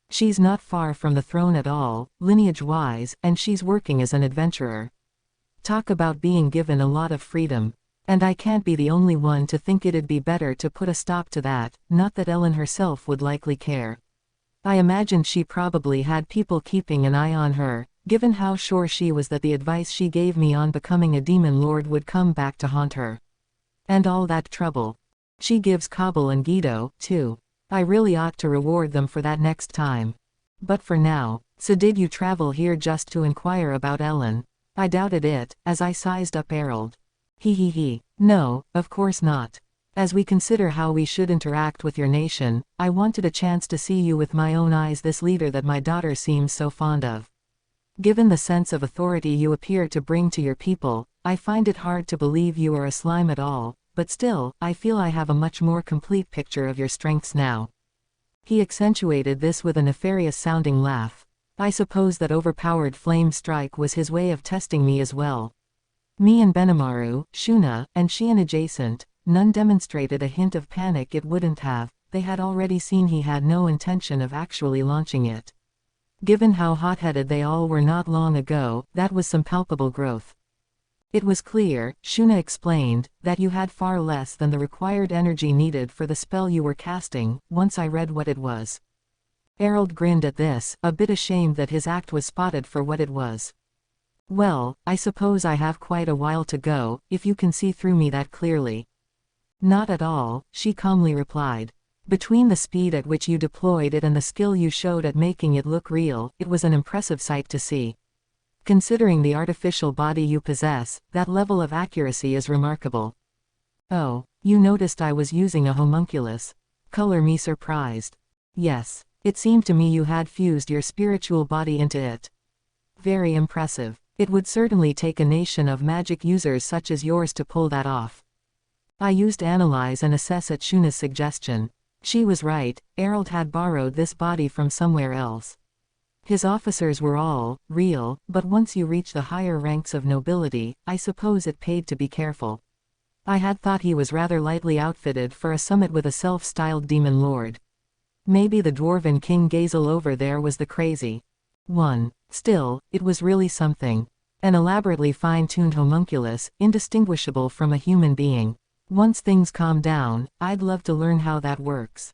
She's not far from the throne at all, lineage-wise, and she's working as an adventurer. Talk about being given a lot of freedom. And I can't be the only one to think it'd be better to put a stop to that, not that Ellen herself would likely care. I imagined she probably had people keeping an eye on her, given how sure she was that the advice she gave me on becoming a demon lord would come back to haunt her. And all that trouble. She gives Kabul and Guido, too. I really ought to reward them for that next time. But for now, so did you travel here just to inquire about Ellen? I doubted it, as I sized up Errol. He. No, of course not. As we consider how we should interact with your nation, I wanted a chance to see you with my own eyes, this leader that my daughter seems so fond of. Given the sense of authority you appear to bring to your people, I find it hard to believe you are a slime at all, but still, I feel I have a much more complete picture of your strengths now. He accentuated this with a nefarious-sounding laugh. I suppose that overpowered flame strike was his way of testing me as well. Me and Benimaru, Shuna, and Shion adjacent, none demonstrated a hint of panic. It wouldn't have, they had already seen he had no intention of actually launching it. Given how hot-headed they all were not long ago, that was some palpable growth. It was clear, Shuna explained, that you had far less than the required energy needed for the spell you were casting, once I read what it was. Errol grinned at this, a bit ashamed that his act was spotted for what it was. Well, I suppose I have quite a while to go, if you can see through me that clearly. Not at all, she calmly replied. Between the speed at which you deployed it and the skill you showed at making it look real, it was an impressive sight to see. Considering the artificial body you possess, that level of accuracy is remarkable. Oh, you noticed I was using a homunculus. Color me surprised. Yes, it seemed to me you had fused your spiritual body into it. Very impressive. It would certainly take a nation of magic users such as yours to pull that off. I used analyze and assess at Shuna's suggestion. She was right, Errol had borrowed this body from somewhere else. His officers were all real, but once you reach the higher ranks of nobility, I suppose it paid to be careful. I had thought he was rather lightly outfitted for a summit with a self-styled demon lord. Maybe the dwarven King Gazel over there was the crazy one. Still, it was really something. An elaborately fine-tuned homunculus, indistinguishable from a human being. Once things calm down, I'd love to learn how that works.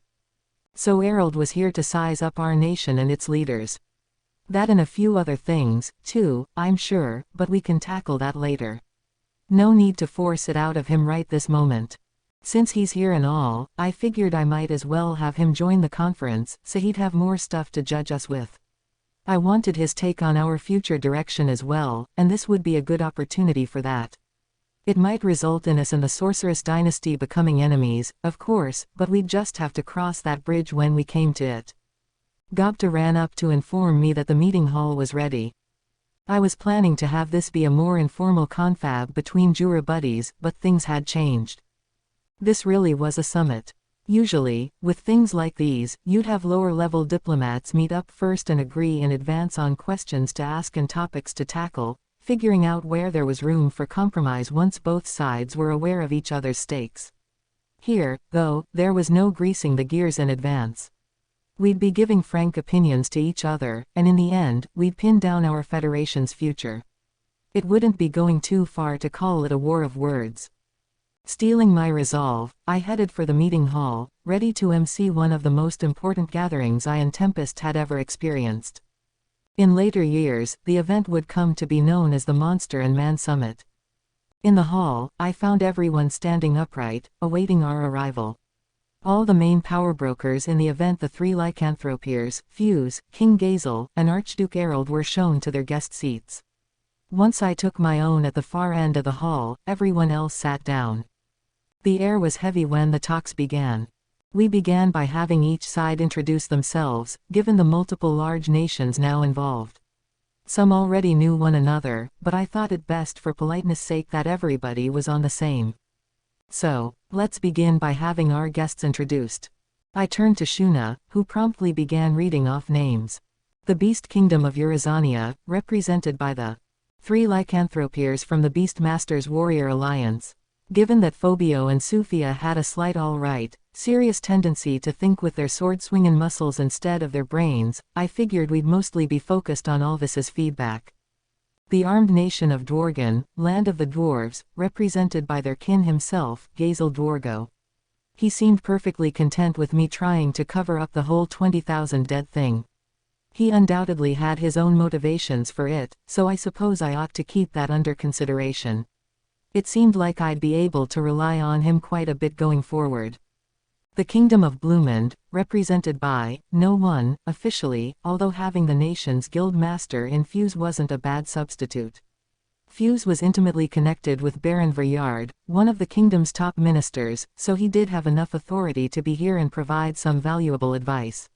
So Errol was here to size up our nation and its leaders. That and a few other things, too, I'm sure, but we can tackle that later. No need to force it out of him right this moment. Since he's here and all, I figured I might as well have him join the conference, so he'd have more stuff to judge us with. I wanted his take on our future direction as well, and this would be a good opportunity for that. It might result in us and the Sorceress dynasty becoming enemies, of course, but we'd just have to cross that bridge when we came to it. Gobta ran up to inform me that the meeting hall was ready. I was planning to have this be a more informal confab between Jura buddies, but things had changed. This really was a summit. Usually, with things like these, you'd have lower-level diplomats meet up first and agree in advance on questions to ask and topics to tackle, figuring out where there was room for compromise once both sides were aware of each other's stakes. Here, though, there was no greasing the gears in advance. We'd be giving frank opinions to each other, and in the end, we'd pin down our federation's future. It wouldn't be going too far to call it a war of words. Stealing my resolve, I headed for the meeting hall, ready to MC one of the most important gatherings I and Tempest had ever experienced. In later years, the event would come to be known as the Monster and Man Summit. In the hall, I found everyone standing upright, awaiting our arrival. All the main power brokers in the event, the 3 lycanthropiers, Fuse, King Gazel, and Archduke Errol, were shown to their guest seats. Once I took my own at the far end of the hall, everyone else sat down. The air was heavy when the talks began. We began by having each side introduce themselves, given the multiple large nations now involved. Some already knew one another, but I thought it best for politeness' sake that everybody was on the same. So, let's begin by having our guests introduced. I turned to Shuna, who promptly began reading off names. The Beast Kingdom of Urizania, represented by the 3 lycanthropiers from the Beastmasters Warrior Alliance. Given that Phobio and Sufia had a slight serious tendency to think with their sword-swinging muscles instead of their brains, I figured we'd mostly be focused on Alvis's feedback. The armed nation of Dworgen, land of the dwarves, represented by their kin himself, Gazel Dworgo. He seemed perfectly content with me trying to cover up the whole 20,000 dead thing. He undoubtedly had his own motivations for it, so I suppose I ought to keep that under consideration. It seemed like I'd be able to rely on him quite a bit going forward. The Kingdom of Blumend, represented by no one, officially, although having the nation's guild master in Fuse wasn't a bad substitute. Fuse was intimately connected with Baron Veryard, one of the kingdom's top ministers, so he did have enough authority to be here and provide some valuable advice.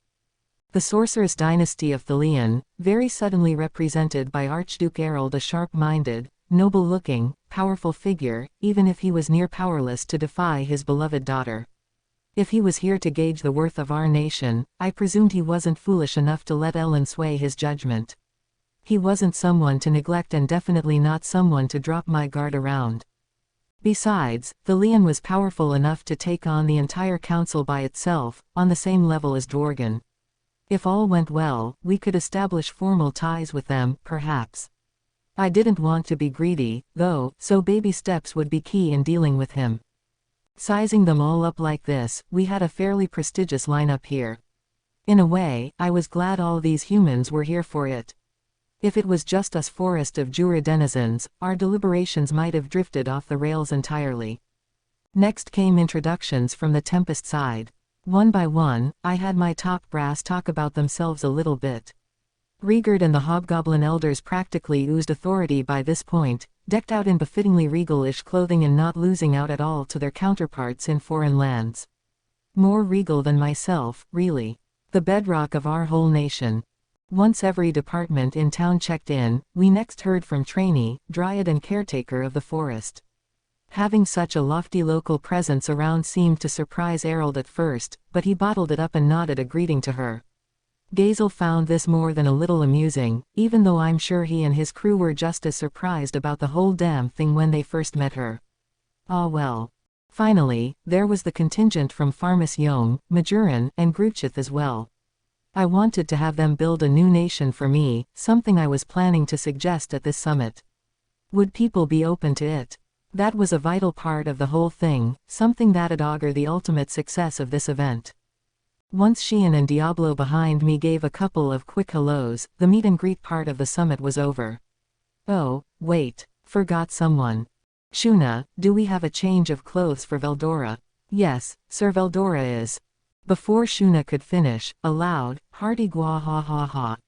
The Sorceress Dynasty of Thalion, very suddenly represented by Archduke Erald, a sharp-minded, noble-looking, powerful figure, even if he was near powerless to defy his beloved daughter. If he was here to gauge the worth of our nation, I presumed he wasn't foolish enough to let Ellen sway his judgment. He wasn't someone to neglect and definitely not someone to drop my guard around. Besides, Thalion was powerful enough to take on the entire council by itself, on the same level as Dworgen. If all went well, we could establish formal ties with them, perhaps. I didn't want to be greedy, though, so baby steps would be key in dealing with him. Sizing them all up like this, we had a fairly prestigious lineup here. In a way, I was glad all these humans were here for it. If it was just us Forest of Jura denizens, our deliberations might have drifted off the rails entirely. Next came introductions from the Tempest side. One by one, I had my top brass talk about themselves a little bit. Rigurd and the Hobgoblin Elders practically oozed authority by this point, decked out in befittingly regal-ish clothing and not losing out at all to their counterparts in foreign lands. More regal than myself, really. The bedrock of our whole nation. Once every department in town checked in, we next heard from trainee, dryad and caretaker of the forest. Having such a lofty local presence around seemed to surprise Erald at first, but he bottled it up and nodded a greeting to her. Gazel found this more than a little amusing, even though I'm sure he and his crew were just as surprised about the whole damn thing when they first met her. Ah well. Finally, there was the contingent from Farmas Yom, Majoran, and Gruchith as well. I wanted to have them build a new nation for me, something I was planning to suggest at this summit. Would people be open to it? That was a vital part of the whole thing, something that'd augur the ultimate success of this event. Once Sheehan and Diablo behind me gave a couple of quick hellos, the meet and greet part of the summit was over. Oh, wait, forgot someone. Shuna, do we have a change of clothes for Veldora? Yes, Sir Veldora is. Before Shuna could finish, a loud, hearty gwa ha ha ha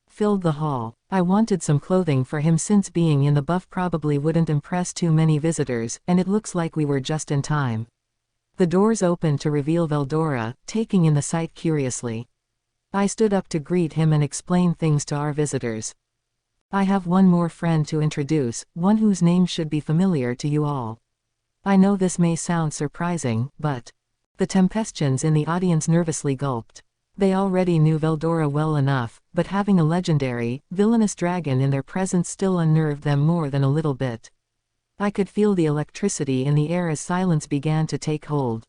filled the hall. I wanted some clothing for him since being in the buff probably wouldn't impress too many visitors, and it looks like we were just in time. The doors opened to reveal Veldora, taking in the sight curiously. I stood up to greet him and explain things to our visitors. I have one more friend to introduce, one whose name should be familiar to you all. I know this may sound surprising, but... The Tempestians in the audience nervously gulped. They already knew Veldora well enough, but having a legendary, villainous dragon in their presence still unnerved them more than a little bit. I could feel the electricity in the air as silence began to take hold.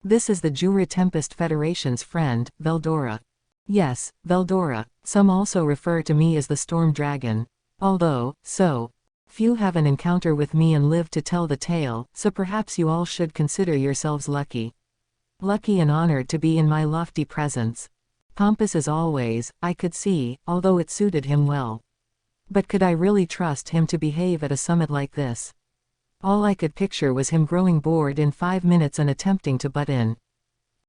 This is the Jura Tempest Federation's friend, Veldora. Yes, Veldora. Some also refer to me as the Storm Dragon. Although, so few have an encounter with me and live to tell the tale, so perhaps you all should consider yourselves lucky. Lucky and honored to be in my lofty presence. Pompous as always, I could see, although it suited him well. But could I really trust him to behave at a summit like this? All I could picture was him growing bored in 5 minutes and attempting to butt in.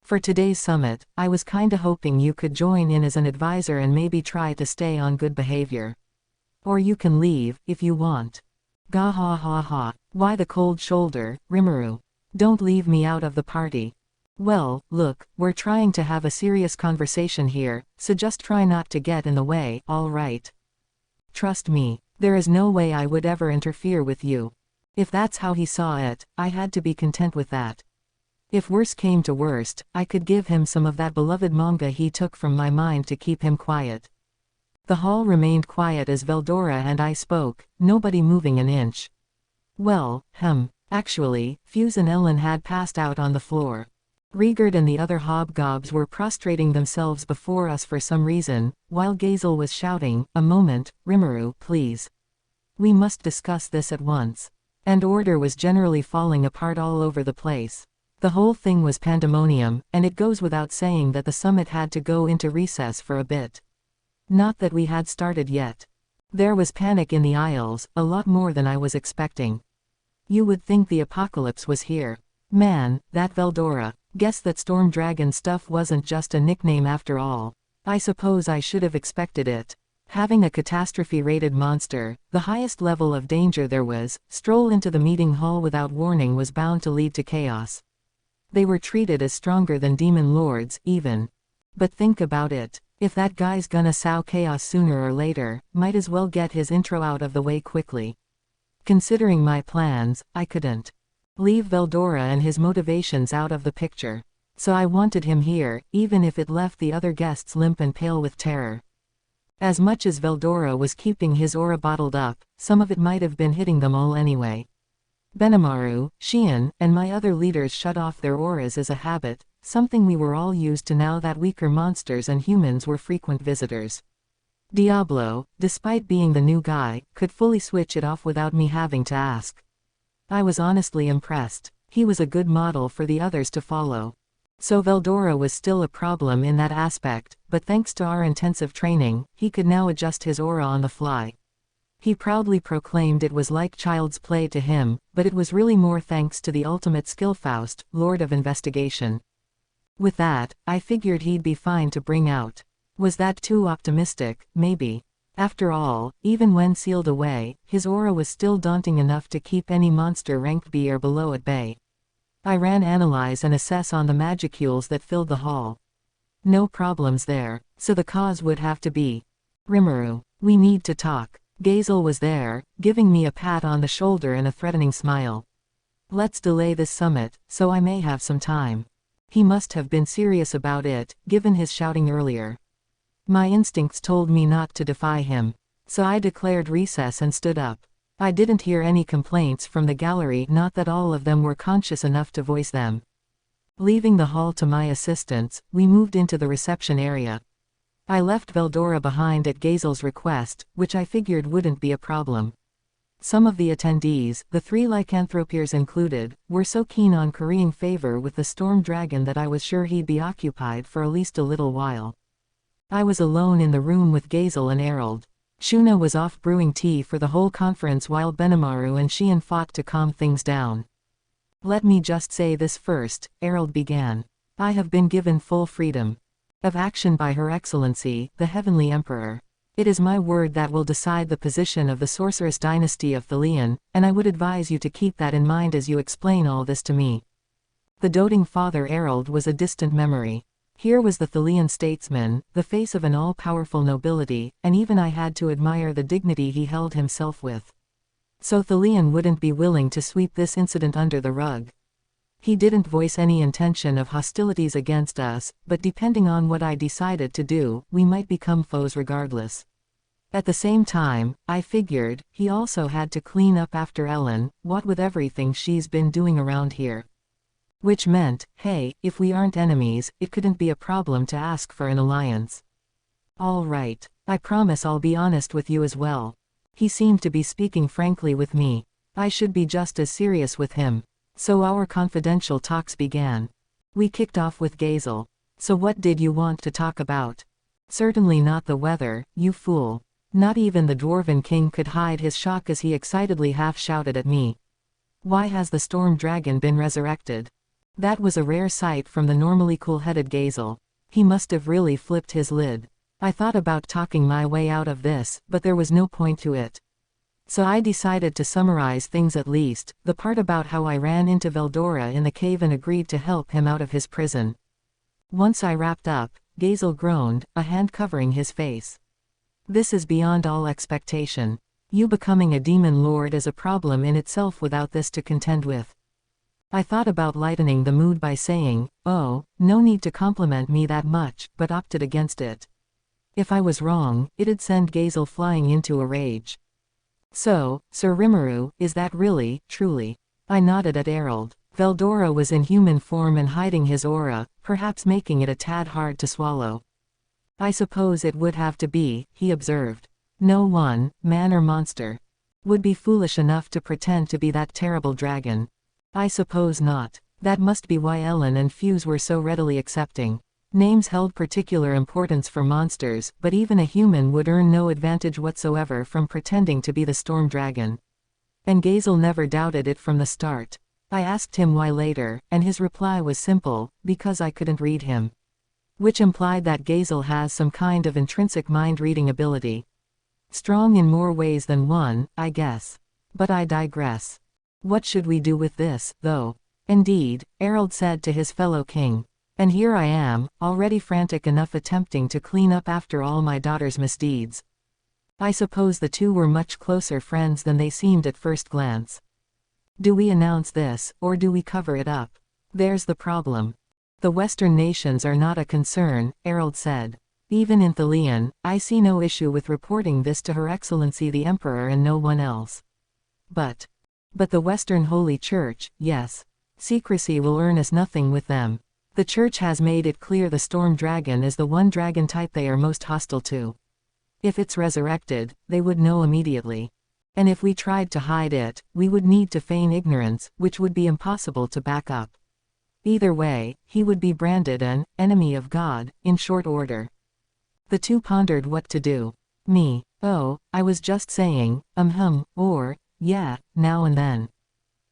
For today's summit, I was kinda hoping you could join in as an advisor and maybe try to stay on good behavior. Or you can leave, if you want. Gah ha ha ha. Why the cold shoulder, Rimuru? Don't leave me out of the party. Well, look, we're trying to have a serious conversation here, so just try not to get in the way, all right? Trust me, there is no way I would ever interfere with you. If that's how he saw it, I had to be content with that. If worse came to worst, I could give him some of that beloved manga he took from my mind to keep him quiet. The hall remained quiet as Veldora and I spoke, nobody moving an inch. Well, actually, Fuse and Ellen had passed out on the floor. Rigard and the other hobgobs were prostrating themselves before us for some reason, while Gazel was shouting, "A moment, Rimuru, please. We must discuss this at once." And order was generally falling apart all over the place. The whole thing was pandemonium, and it goes without saying that the summit had to go into recess for a bit. Not that we had started yet. There was panic in the aisles, a lot more than I was expecting. You would think the apocalypse was here. Man, that Veldora. Guess that Storm Dragon stuff wasn't just a nickname after all. I suppose I should have expected it. Having a catastrophe-rated monster, the highest level of danger there was, stroll into the meeting hall without warning was bound to lead to chaos. They were treated as stronger than demon lords, even. But think about it. If that guy's gonna sow chaos sooner or later, might as well get his intro out of the way quickly. Considering my plans, I couldn't leave Veldora and his motivations out of the picture. So I wanted him here, even if it left the other guests limp and pale with terror. As much as Veldora was keeping his aura bottled up, some of it might have been hitting them all anyway. Benimaru, Shion, and my other leaders shut off their auras as a habit, something we were all used to now that weaker monsters and humans were frequent visitors. Diablo, despite being the new guy, could fully switch it off without me having to ask. I was honestly impressed. He was a good model for the others to follow. So Veldora was still a problem in that aspect, but thanks to our intensive training, he could now adjust his aura on the fly. He proudly proclaimed it was like child's play to him, but it was really more thanks to the ultimate skill Faust, Lord of Investigation. With that, I figured he'd be fine to bring out. Was that too optimistic? Maybe. After all, even when sealed away, his aura was still daunting enough to keep any monster ranked B or below at bay. I ran analyze and assess on the magicules that filled the hall. No problems there, so the cause would have to be Rimuru. We need to talk. Gazel was there, giving me a pat on the shoulder and a threatening smile. Let's delay this summit, so I may have some time. He must have been serious about it, given his shouting earlier. My instincts told me not to defy him. So I declared recess and stood up. I didn't hear any complaints from the gallery, not that all of them were conscious enough to voice them. Leaving the hall to my assistants, we moved into the reception area. I left Veldora behind at Gazel's request, which I figured wouldn't be a problem. Some of the attendees, the 3 lycanthropiers included, were so keen on currying favor with the Storm Dragon that I was sure he'd be occupied for at least a little while. I was alone in the room with Gazel and Errol. Shuna was off brewing tea for the whole conference while Benimaru and Shion fought to calm things down. Let me just say this first, Errol began. I have been given full freedom of action by Her Excellency, the Heavenly Emperor. It is my word that will decide the position of the sorceress dynasty of Thalion, and I would advise you to keep that in mind as you explain all this to me. The doting father Errol was a distant memory. Here was the Thalion statesman, the face of an all-powerful nobility, and even I had to admire the dignity he held himself with. So Thalion wouldn't be willing to sweep this incident under the rug. He didn't voice any intention of hostilities against us, but depending on what I decided to do, we might become foes regardless. At the same time, I figured, he also had to clean up after Ellen, what with everything she's been doing around here. Which meant, hey, if we aren't enemies, it couldn't be a problem to ask for an alliance. All right, I promise I'll be honest with you as well. He seemed to be speaking frankly with me. I should be just as serious with him. So our confidential talks began. We kicked off with Gazel. So what did you want to talk about? Certainly not the weather, you fool. Not even the Dwarven King could hide his shock as he excitedly half-shouted at me. Why has the Storm Dragon been resurrected? That was a rare sight from the normally cool-headed Gazel. He must have really flipped his lid. I thought about talking my way out of this, but there was no point to it. So I decided to summarize things at least, the part about how I ran into Veldora in the cave and agreed to help him out of his prison. Once I wrapped up, Gazel groaned, a hand covering his face. This is beyond all expectation. You becoming a demon lord is a problem in itself without this to contend with. I thought about lightening the mood by saying, oh, no need to compliment me that much, but opted against it. If I was wrong, it'd send Gazel flying into a rage. So, Sir Rimuru, is that really, truly? I nodded at Errol. Veldora was in human form and hiding his aura, perhaps making it a tad hard to swallow. I suppose it would have to be, he observed. No one, man or monster, would be foolish enough to pretend to be that terrible dragon. I suppose not. That must be why Ellen and Fuse were so readily accepting. Names held particular importance for monsters, but even a human would earn no advantage whatsoever from pretending to be the storm dragon. And Gazel never doubted it from the start. I asked him why later, and his reply was simple, because I couldn't read him. Which implied that Gazel has some kind of intrinsic mind-reading ability. Strong in more ways than one, I guess. But I digress. What should we do with this, though? Indeed, Errol said to his fellow king. And here I am, already frantic enough attempting to clean up after all my daughter's misdeeds. I suppose the two were much closer friends than they seemed at first glance. Do we announce this, or do we cover it up? There's the problem. The Western nations are not a concern, Errol said. Even in Thalian, I see no issue with reporting this to Her Excellency the Emperor and no one else. But the Western Holy Church, yes. Secrecy will earn us nothing with them. The Church has made it clear the Storm Dragon is the one dragon type they are most hostile to. If it's resurrected, they would know immediately. And if we tried to hide it, we would need to feign ignorance, which would be impossible to back up. Either way, he would be branded an enemy of God, in short order. The two pondered what to do. Me, oh, I was just saying, or, yeah, now and then.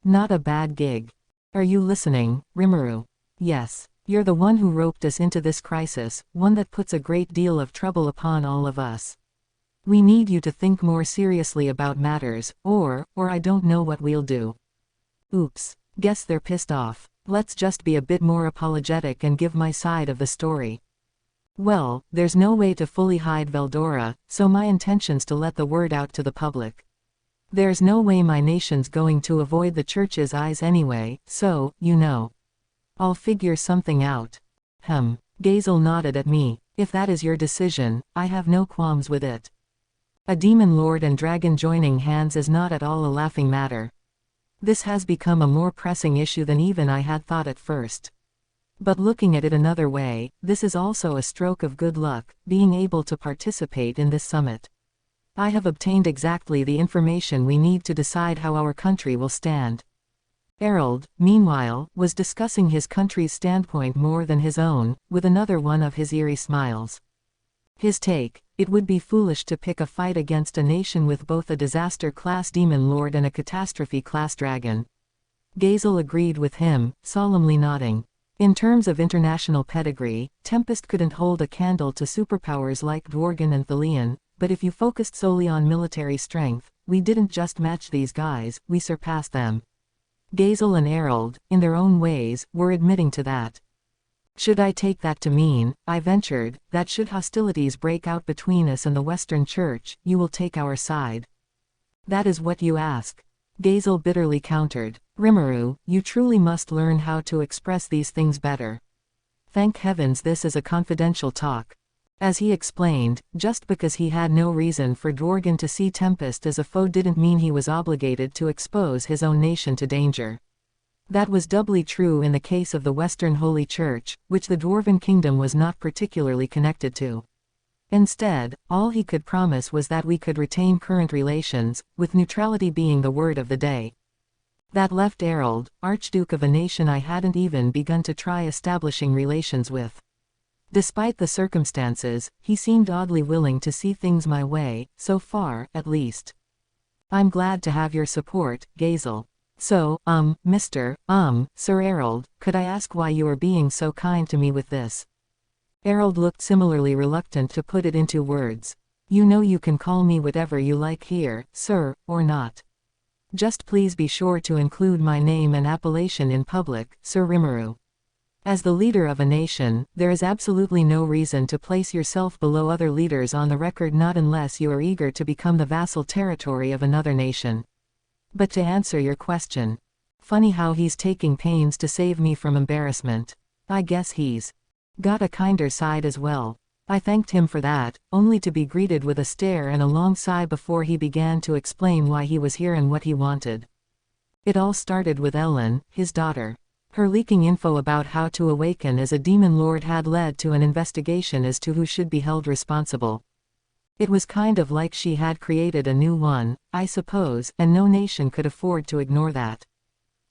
Not a bad gig. Are you listening, Rimuru? Yes. You're the one who roped us into this crisis, one that puts a great deal of trouble upon all of us. We need you to think more seriously about matters, or I don't know what we'll do. Oops. Guess they're pissed off. Let's just be a bit more apologetic and give my side of the story. Well, there's no way to fully hide Veldora, so my intention's to let the word out to the public. There's no way my nation's going to avoid the Church's eyes anyway, so, you know. I'll figure something out. Gazel nodded at me. If that is your decision, I have no qualms with it. A demon lord and dragon joining hands is not at all a laughing matter. This has become a more pressing issue than even I had thought at first. But looking at it another way, this is also a stroke of good luck, being able to participate in this summit. I have obtained exactly the information we need to decide how our country will stand. Errol, meanwhile, was discussing his country's standpoint more than his own, with another one of his eerie smiles. His take: it would be foolish to pick a fight against a nation with both a disaster-class demon lord and a catastrophe-class dragon. Gazel agreed with him, solemnly nodding. In terms of international pedigree, Tempest couldn't hold a candle to superpowers like Dworgen and Thalian, but if you focused solely on military strength, we didn't just match these guys, we surpassed them. Gazel and Errol, in their own ways, were admitting to that. Should I take that to mean, I ventured, that should hostilities break out between us and the Western Church, you will take our side? That is what you ask. Gazel bitterly countered. Rimuru, you truly must learn how to express these things better. Thank heavens this is a confidential talk. As he explained, just because he had no reason for Dworgen to see Tempest as a foe didn't mean he was obligated to expose his own nation to danger. That was doubly true in the case of the Western Holy Church, which the Dwarven Kingdom was not particularly connected to. Instead, all he could promise was that we could retain current relations, with neutrality being the word of the day. That left Errol, Archduke of a nation I hadn't even begun to try establishing relations with. Despite the circumstances, he seemed oddly willing to see things my way, so far, at least. I'm glad to have your support, Gazel. So, Sir Errol, could I ask why you are being so kind to me with this? Errol looked similarly reluctant to put it into words. You know you can call me whatever you like here, sir, or not. Just please be sure to include my name and appellation in public, Sir Rimuru. As the leader of a nation, there is absolutely no reason to place yourself below other leaders on the record, not unless you are eager to become the vassal territory of another nation. But to answer your question. Funny how he's taking pains to save me from embarrassment. I guess he's got a kinder side as well. I thanked him for that, only to be greeted with a stare and a long sigh before he began to explain why he was here and what he wanted. It all started with Ellen, his daughter. Her leaking info about how to awaken as a demon lord had led to an investigation as to who should be held responsible. It was kind of like she had created a new one, I suppose, and no nation could afford to ignore that.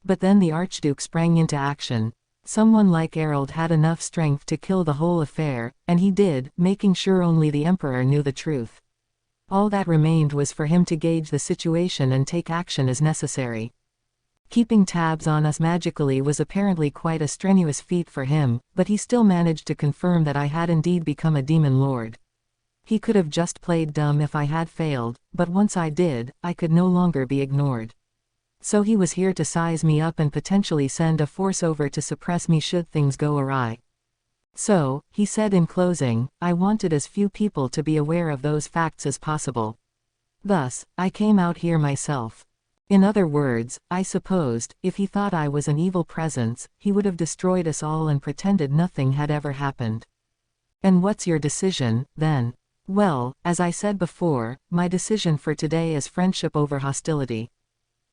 But then the Archduke sprang into action. Someone like Errol had enough strength to kill the whole affair, and he did, making sure only the Emperor knew the truth. All that remained was for him to gauge the situation and take action as necessary. Keeping tabs on us magically was apparently quite a strenuous feat for him, but he still managed to confirm that I had indeed become a demon lord. He could have just played dumb if I had failed, but once I did, I could no longer be ignored. So he was here to size me up and potentially send a force over to suppress me should things go awry. So, he said in closing, I wanted as few people to be aware of those facts as possible. Thus, I came out here myself. In other words, I supposed, if he thought I was an evil presence, he would have destroyed us all and pretended nothing had ever happened. And what's your decision, then? Well, as I said before, my decision for today is friendship over hostility.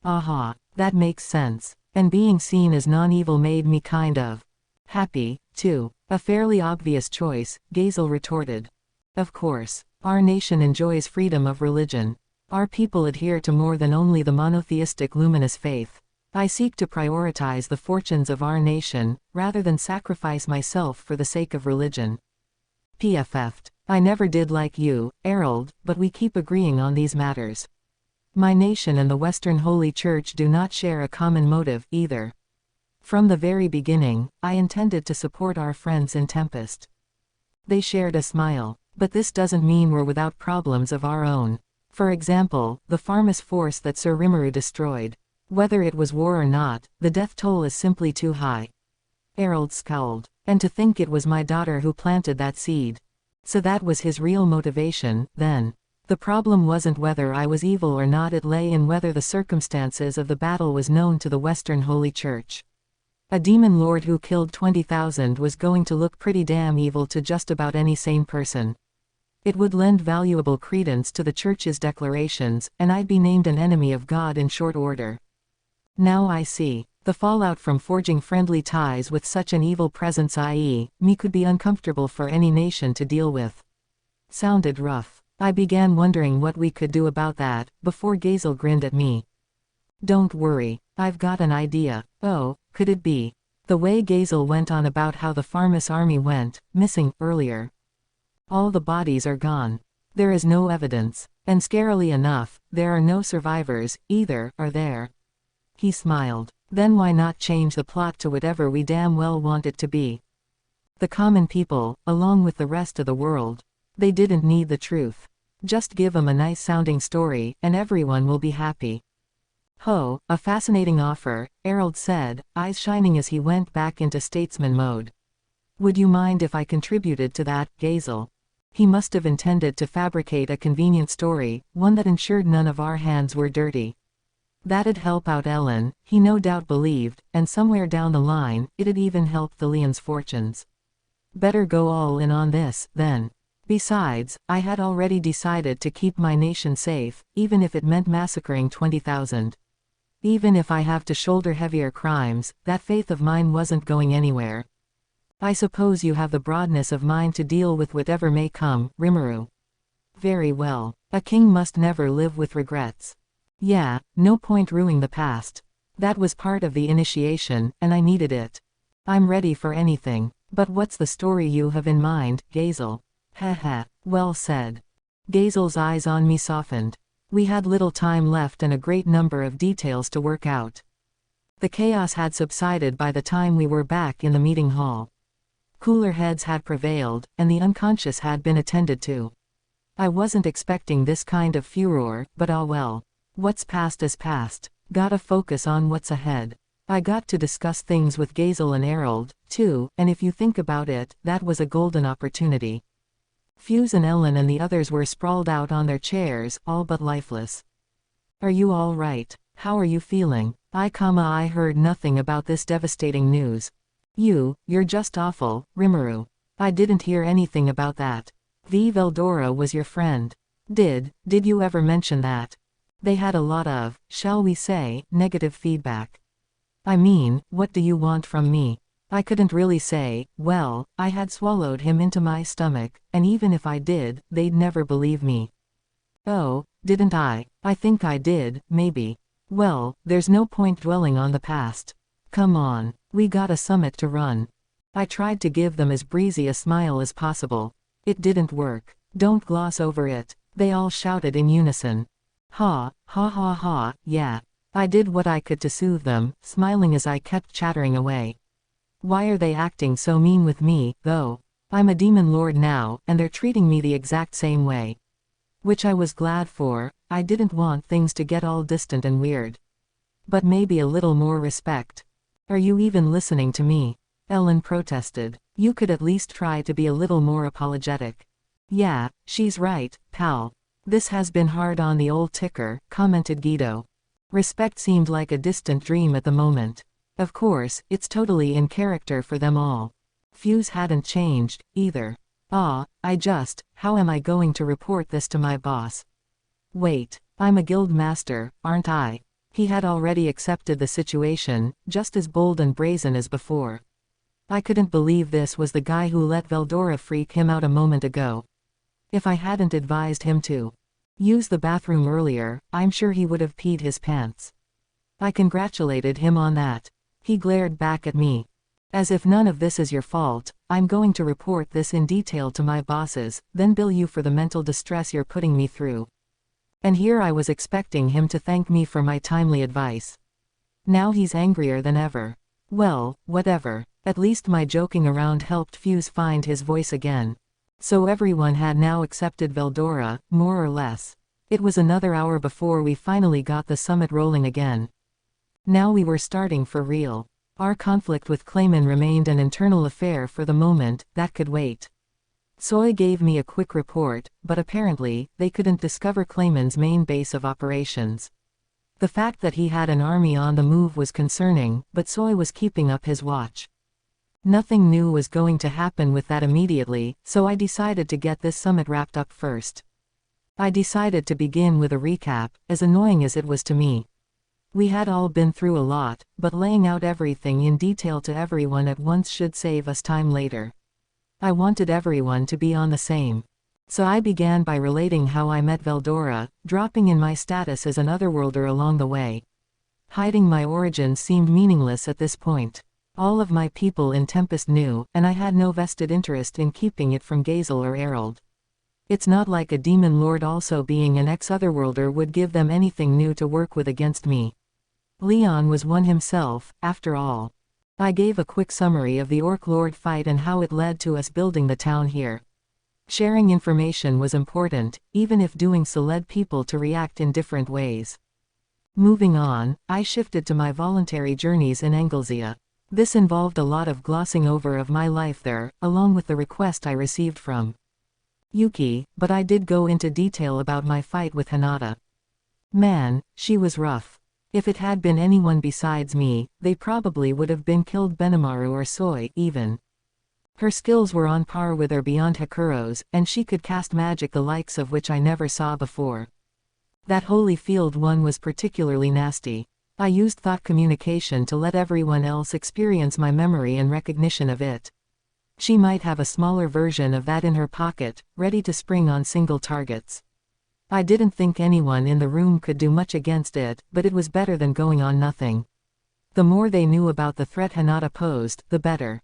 Aha, that makes sense. And being seen as non-evil made me kind of happy, too. A fairly obvious choice, Gazel retorted. Of course. Our nation enjoys freedom of religion. Our people adhere to more than only the monotheistic luminous faith. I seek to prioritize the fortunes of our nation, rather than sacrifice myself for the sake of religion. PFF'd. I never did like you, Errol, but we keep agreeing on these matters. My nation and the Western Holy Church do not share a common motive, either. From the very beginning, I intended to support our friends in Tempest. They shared a smile. But this doesn't mean we're without problems of our own. For example, the Pharmas force that Sir Rimuru destroyed. Whether it was war or not, the death toll is simply too high. Errol scowled. And to think it was my daughter who planted that seed. So that was his real motivation, then. The problem wasn't whether I was evil or not, it lay in whether the circumstances of the battle was known to the Western Holy Church. A demon lord who killed 20,000 was going to look pretty damn evil to just about any sane person. It would lend valuable credence to the Church's declarations, and I'd be named an enemy of God in short order. Now I see. The fallout from forging friendly ties with such an evil presence, i.e., me, could be uncomfortable for any nation to deal with. Sounded rough. I began wondering what we could do about that, before Gazel grinned at me. Don't worry, I've got an idea. Oh, could it be? The way Gazel went on about how the Pharmas army went missing earlier. All the bodies are gone. There is no evidence. And scarily enough, there are no survivors, either, are there? He smiled. Then why not change the plot to whatever we damn well want it to be? The common people, along with the rest of the world. They didn't need the truth. Just give them a nice sounding story, and everyone will be happy. Ho, a fascinating offer, Errol said, eyes shining as he went back into statesman mode. Would you mind if I contributed to that, Gazel? He must have intended to fabricate a convenient story, one that ensured none of our hands were dirty. That'd help out Ellen, he no doubt believed, and somewhere down the line, it'd even help the Leon's fortunes. Better go all in on this, then. Besides, I had already decided to keep my nation safe, even if it meant massacring 20,000. Even if I have to shoulder heavier crimes, that faith of mine wasn't going anywhere. I suppose you have the broadness of mind to deal with whatever may come, Rimuru. Very well. A king must never live with regrets. Yeah, no point ruining the past. That was part of the initiation, and I needed it. I'm ready for anything. But what's the story you have in mind, Gazel? Heh, well said. Gazel's eyes on me softened. We had little time left and a great number of details to work out. The chaos had subsided by the time we were back in the meeting hall. Cooler heads had prevailed, and the unconscious had been attended to. I wasn't expecting this kind of furor, but ah well. What's past is past. Gotta focus on what's ahead. I got to discuss things with Gazel and Errol, too, and if you think about it, that was a golden opportunity. Fuse and Ellen and the others were sprawled out on their chairs, all but lifeless. Are you all right? How are you feeling? I heard nothing about this devastating news. You're just awful, Rimuru. I didn't hear anything about that. Veldora was your friend. Did you ever mention that? They had a lot of, shall we say, negative feedback. I mean, what do you want from me? I couldn't really say. Well, I had swallowed him into my stomach, and even if I did, they'd never believe me. Oh, didn't I? I think I did, maybe. Well, there's no point dwelling on the past. Come on, we got a summit to run. I tried to give them as breezy a smile as possible. It didn't work. Don't gloss over it, they all shouted in unison. Ha, ha ha ha, yeah. I did what I could to soothe them, smiling as I kept chattering away. Why are they acting so mean with me, though? I'm a demon lord now, and they're treating me the exact same way. Which I was glad for. I didn't want things to get all distant and weird. But maybe a little more respect. Are you even listening to me? Ellen protested. You could at least try to be a little more apologetic. Yeah, she's right, pal. This has been hard on the old ticker, commented Guido. Respect seemed like a distant dream at the moment. Of course, it's totally in character for them all. Fuse hadn't changed, either. How am I going to report this to my boss? Wait, I'm a guild master, aren't I? He had already accepted the situation, just as bold and brazen as before. I couldn't believe this was the guy who let Veldora freak him out a moment ago. If I hadn't advised him to use the bathroom earlier, I'm sure he would have peed his pants. I congratulated him on that. He glared back at me. As if none of this is your fault, I'm going to report this in detail to my bosses, then bill you for the mental distress you're putting me through. And here I was expecting him to thank me for my timely advice. Now he's angrier than ever. Well, whatever. At least my joking around helped Fuse find his voice again. So everyone had now accepted Veldora, more or less. It was another hour before we finally got the summit rolling again. Now we were starting for real. Our conflict with Clayman remained an internal affair for the moment, that could wait. Soy gave me a quick report, but apparently, they couldn't discover Clayman's main base of operations. The fact that he had an army on the move was concerning, but Soy was keeping up his watch. Nothing new was going to happen with that immediately, so I decided to get this summit wrapped up first. I decided to begin with a recap, as annoying as it was to me. We had all been through a lot, but laying out everything in detail to everyone at once should save us time later. I wanted everyone to be on the same. So I began by relating how I met Veldora, dropping in my status as an otherworlder along the way. Hiding my origins seemed meaningless at this point. All of my people in Tempest knew, and I had no vested interest in keeping it from Gazel or Errol. It's not like a demon lord also being an ex-otherworlder would give them anything new to work with against me. Leon was one himself, after all. I gave a quick summary of the Orc Lord fight and how it led to us building the town here. Sharing information was important, even if doing so led people to react in different ways. Moving on, I shifted to my voluntary journeys in Anglesea. This involved a lot of glossing over of my life there, along with the request I received from Yuki, but I did go into detail about my fight with Hinata. Man, she was rough. If it had been anyone besides me, they probably would have been killed. Benimaru or Soy, even. Her skills were on par with or beyond Hakuro's, and she could cast magic the likes of which I never saw before. That holy field one was particularly nasty. I used thought communication to let everyone else experience my memory and recognition of it. She might have a smaller version of that in her pocket, ready to spring on single targets. I didn't think anyone in the room could do much against it, but it was better than going on nothing. The more they knew about the threat Hinata posed, the better.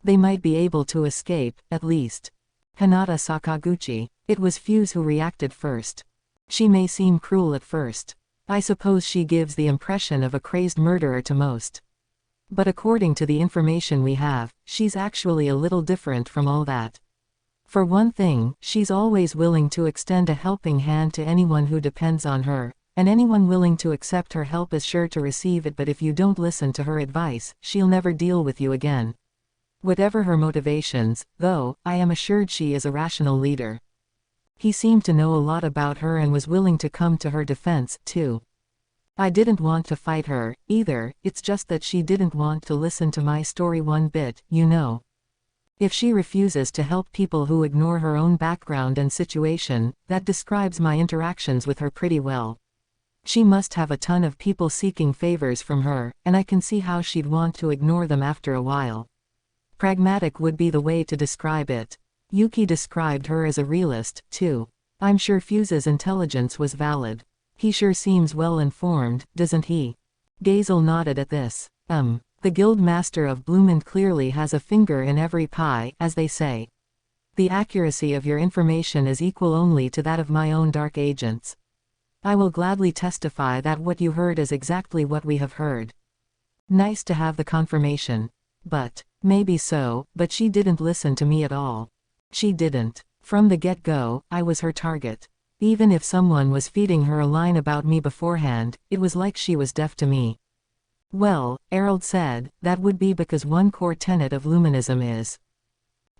They might be able to escape, at least. Hinata Sakaguchi. It was Fuse who reacted first. She may seem cruel at first. I suppose she gives the impression of a crazed murderer to most. But according to the information we have, she's actually a little different from all that. For one thing, she's always willing to extend a helping hand to anyone who depends on her, and anyone willing to accept her help is sure to receive it, but if you don't listen to her advice, she'll never deal with you again. Whatever her motivations, though, I am assured she is a rational leader. He seemed to know a lot about her and was willing to come to her defense, too. I didn't want to fight her, either, it's just that she didn't want to listen to my story one bit, you know. If she refuses to help people who ignore her own background and situation, that describes my interactions with her pretty well. She must have a ton of people seeking favors from her, and I can see how she'd want to ignore them after a while. Pragmatic would be the way to describe it. Yuki described her as a realist, too. I'm sure Fuse's intelligence was valid. He sure seems well informed, doesn't he? Gazel nodded at this. The guild master of Bloomond clearly has a finger in every pie, as they say. The accuracy of your information is equal only to that of my own dark agents. I will gladly testify that what you heard is exactly what we have heard. Nice to have the confirmation. But, maybe so, but she didn't listen to me at all. She didn't. From the get-go, I was her target. Even if someone was feeding her a line about me beforehand, it was like she was deaf to me. Well, Errol said, that would be because one core tenet of Luminism is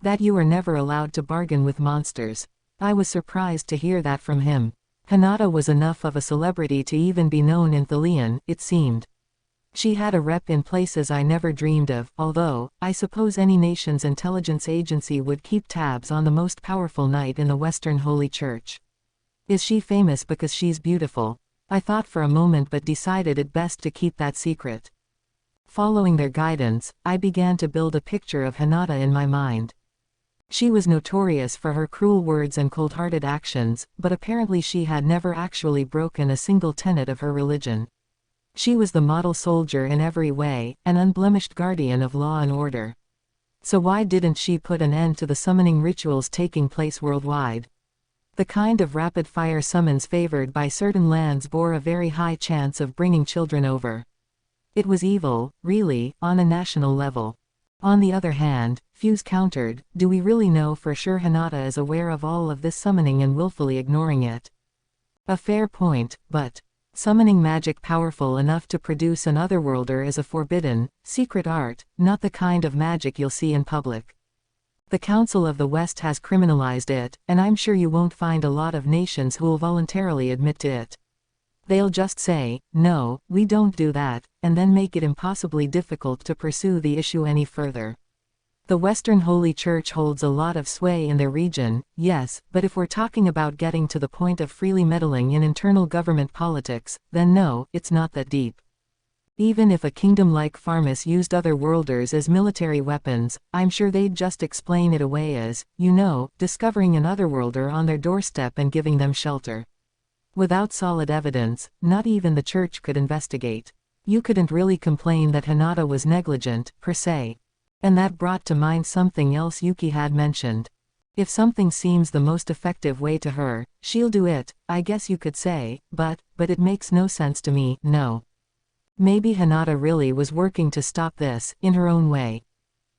that you are never allowed to bargain with monsters. I was surprised to hear that from him. Hinata was enough of a celebrity to even be known in Thalian, it seemed. She had a rep in places I never dreamed of, although, I suppose any nation's intelligence agency would keep tabs on the most powerful knight in the Western Holy Church. Is she famous because she's beautiful? I thought for a moment but decided it best to keep that secret. Following their guidance, I began to build a picture of Hinata in my mind. She was notorious for her cruel words and cold-hearted actions, but apparently she had never actually broken a single tenet of her religion. She was the model soldier in every way, an unblemished guardian of law and order. So why didn't she put an end to the summoning rituals taking place worldwide? The kind of rapid-fire summons favored by certain lands bore a very high chance of bringing children over. It was evil, really, on a national level. On the other hand, Fuse countered, do we really know for sure Hinata is aware of all of this summoning and willfully ignoring it? A fair point, but summoning magic powerful enough to produce an otherworlder is a forbidden, secret art, not the kind of magic you'll see in public. The Council of the West has criminalized it, and I'm sure you won't find a lot of nations who'll voluntarily admit to it. They'll just say, no, we don't do that, and then make it impossibly difficult to pursue the issue any further. The Western Holy Church holds a lot of sway in their region, yes, but if we're talking about getting to the point of freely meddling in internal government politics, then no, it's not that deep. Even if a kingdom like Pharmus used otherworlders as military weapons, I'm sure they'd just explain it away as, you know, discovering an otherworlder on their doorstep and giving them shelter. Without solid evidence, not even the church could investigate. You couldn't really complain that Hinata was negligent, per se. And that brought to mind something else Yuki had mentioned. If something seems the most effective way to her, she'll do it, I guess you could say, but it makes no sense to me, no. Maybe Hinata really was working to stop this, in her own way.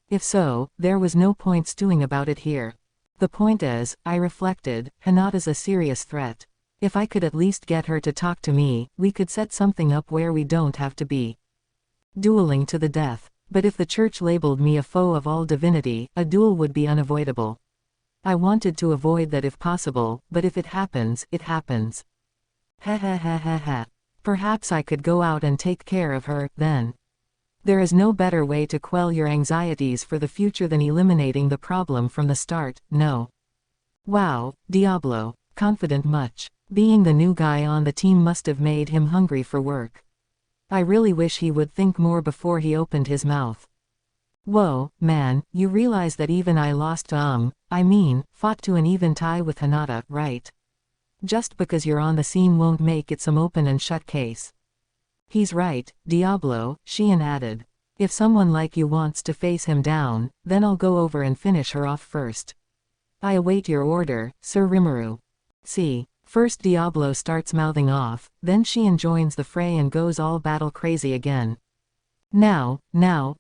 If so, there was no point stewing about it here. The point is, I reflected, Hinata's a serious threat. If I could at least get her to talk to me, we could set something up where we don't have to be dueling to the death. But if the church labeled me a foe of all divinity, a duel would be unavoidable. I wanted to avoid that if possible, but if it happens, it happens. Ha ha ha ha ha. Perhaps I could go out and take care of her, then. There is no better way to quell your anxieties for the future than eliminating the problem from the start, no. Wow, Diablo, confident much. Being the new guy on the team must have made him hungry for work. I really wish he would think more before he opened his mouth. Whoa, man, you realize that even I lost fought to an even tie with Hinata, right? Just because you're on the scene won't make it some open and shut case. He's right, Diablo, Sheehan added. If someone like you wants to face him down, then I'll go over and finish her off first. I await your order, Sir Rimuru. See. First Diablo starts mouthing off, then Sheehan joins the fray and goes all battle crazy again. Now,